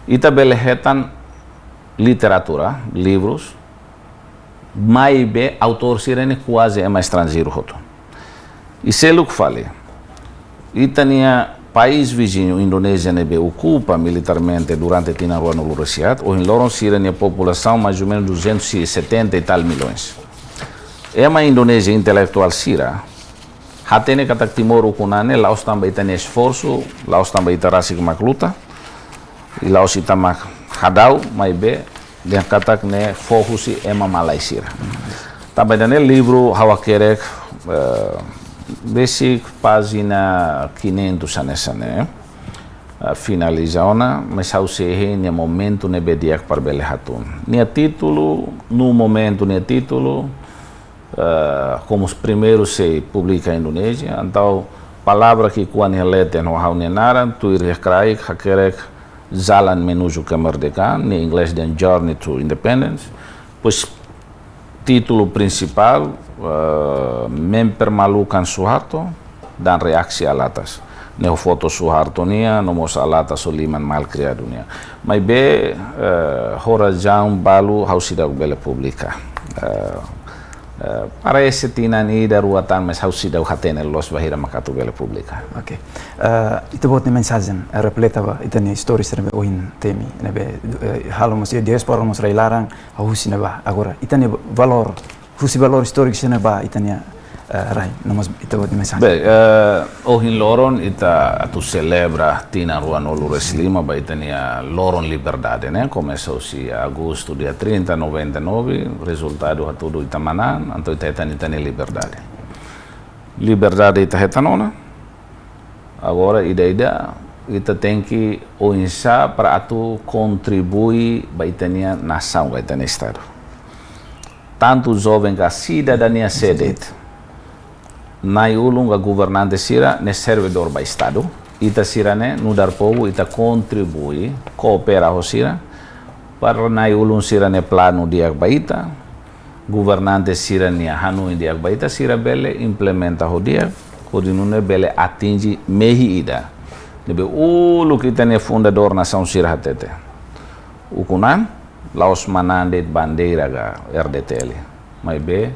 Ita belehetan literatura, livros, mai be autor sirene quase é mais estrangeiro hoto. E selo que fale. Ita nia país vizinho Indonésia nebe ocupa militarmente durante tina rua no Luresiat, ou em Loron sirene a população mais ou menos 270 e tal milhões. Ema Indonésia intelectual sira hatene katak timor ukunane laos tambah itane esforço laos tambah itarasik makluta e laos itamak hadau mai be dia katak ne fokusi ema malai sira tambah dane livro hawa kerek basic página 500 anesane finaliza ona mas hau sehe nia momento ne bediak parbele hatun nia título no momento nia título como os primeiros se publica em Indonésia, então palavra que quando relete no haunenaran tu irkrai hakerek jalan menuju kemerdekaan, em inglês de Journey to Independence, pois título principal mempermalukan Suharto dan reaksi alatas. Neo foto Suharto nia nomos alata soliman malcriado nia. Mas be hora jam balu hausidak bele publica. Parece tina ni daruatan mas hausidak hatene los bahira makatu bele publica. Oke. Itu buat ni mensajen repleta ba itani stories rebe oin temi nebe halo mos diaspora mos railarang hausi ba agora itani valor fusi valor historik sene ba itania rai nomos itu buat ni mensajen. Be ohin loron ita tu celebra tina rua no Lureslima ba itania loron liberdade né começou se agosto dia 30 99 resultado a tudo itamanan anto itani liberdade. Liberdade ita hetanona. Agora ida ita tem que oinsa para atu contribui ba itania nação ba itania estado. Tanto jovem que a cidadania sedet nai ulung a governante sira ne servidor ba estado ita sira ne nudar povo ita contribui coopera ho sira para nai ulung sira ne plano diak ba ita governante sira ne hanu diak ba ita sira bele implementa ho diak kodinune bele atingi mehi ida nebe ulu kita ne fundador nação sira hatete ukunan laos manandet bandeira ga RDTL mai be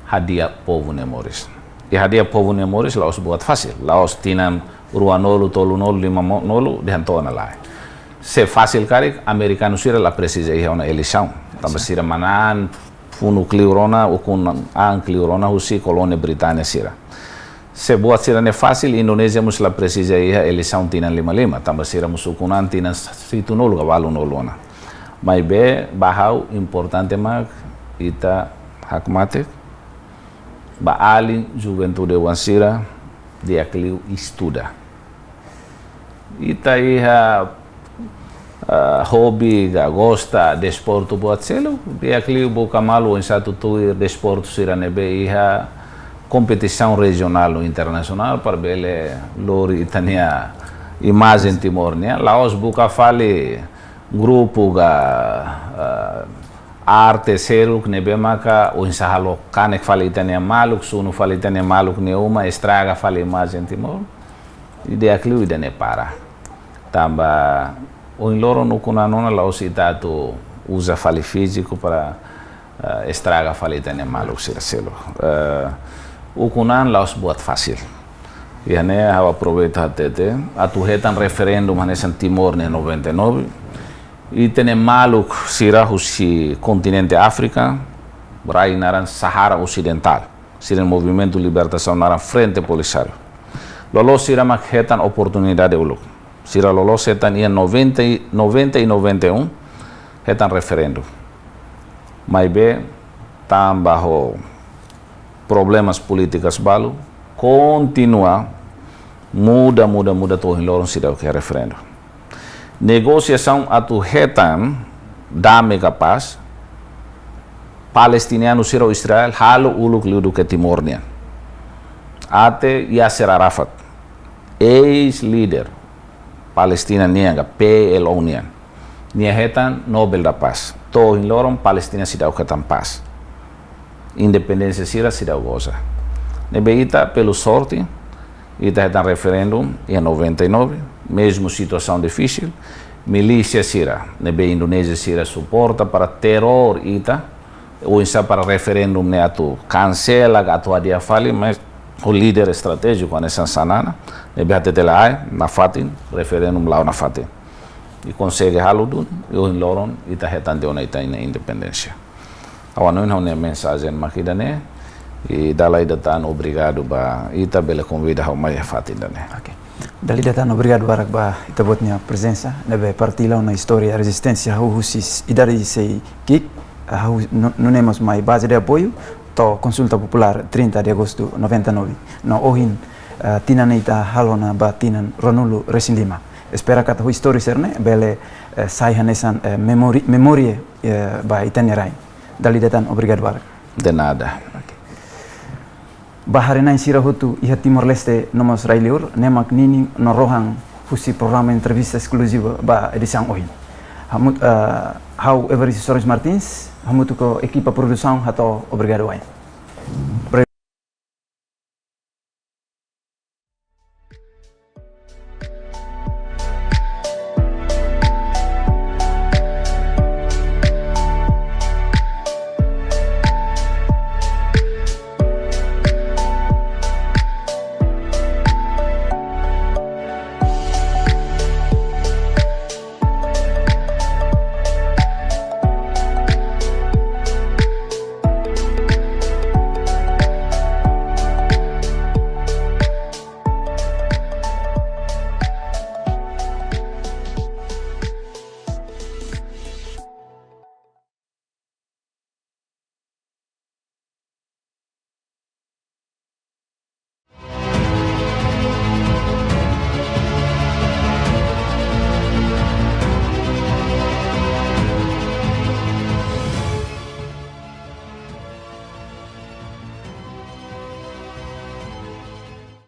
hadiah povo nemoris. E hadiah povo nemoris laos buat fácil. Laos tinam ruanolu, tolunolu, limamolu, dihantona lá. se fácil kari americano sira la precisa iha una eleição tamba sira manan funu cliurona o kun an cliurona husi colônia britânia sira se buat sira ne fácil Indonesia mus la precisa iha eleição tinan 55 tamba sira musukunan tinan situ nol gawalu nolona mai be bahau importante mak ita hakmate ba ali juventude wansira dia kliu estuda ita iha hobby ga gosta desporto buat selo dia kliu buka malu em satu tuir desporto sira nebe iha competição regional ou internacional para bele lori itania imagem timornia laos buka fale grupo ga arte seruk nebe maka o insahalo kanek fale itania maluk sunu fale itania maluk ne uma estraga fale imagem timor idea kliu idane para tamba o loro no kunanona laos itatu usa fale físico para estraga fale itania maluk sira selo o kunan laos buat fácil iane hawa aproveita tete atuhetan referendum hanesan timor ne 99 e tem maluk sira husi continente África rai naran Sahara Ocidental sira movimento libertação naran frente polisário lolo sira makhetan oportunidade uluk sira lolo setan ia 90 e 91 hetan referendum mai be tambaho problemas políticas balu continua muda tohin loron sira ke referendum negociação atuhetan dame capaz palestiniano sira Israel halo uluk liudu ke timornian ate Yasser Arafat ex-líder Palestina nianga PLO nian nia hetan Nobel da Paz tohin loron Palestina sira hetan paz independência sira goza nebe ita pelo sorte ita hetan referendum em 99 mesmo situação difícil milícia sira nebe Indonésia sira suporta para terror ita ou insa para referendum ne atu cancela atu adia fali mas o líder estratégico nessa sanana nebe atetela ai na fatin referendum lá na fatin e consegue haludun e o loron ita hetan de ona ita ina independência awanon hone mensagem makidane e dalai datan obrigado ba ita bela convida ao mai fatindane okay. Dali datan obrigado barak ba ita botnya presença nebe partila na história resistência husis idari sei kik nunemos mai base de apoio to consulta popular 30 de agosto 99 no ohin tinanita halona ba tinan Ronulu Resinlima espera kata história serne bele sai hanesan memorie ba itanerai dali datan obrigado barak de nada Baharena sira hutu iha Timor Leste nomos railiur nemak nini no rohang husi programa entrevista exclusiva ba edição ohin hamut however Soros Martins hamutu ko equipa produção hato obrigado ai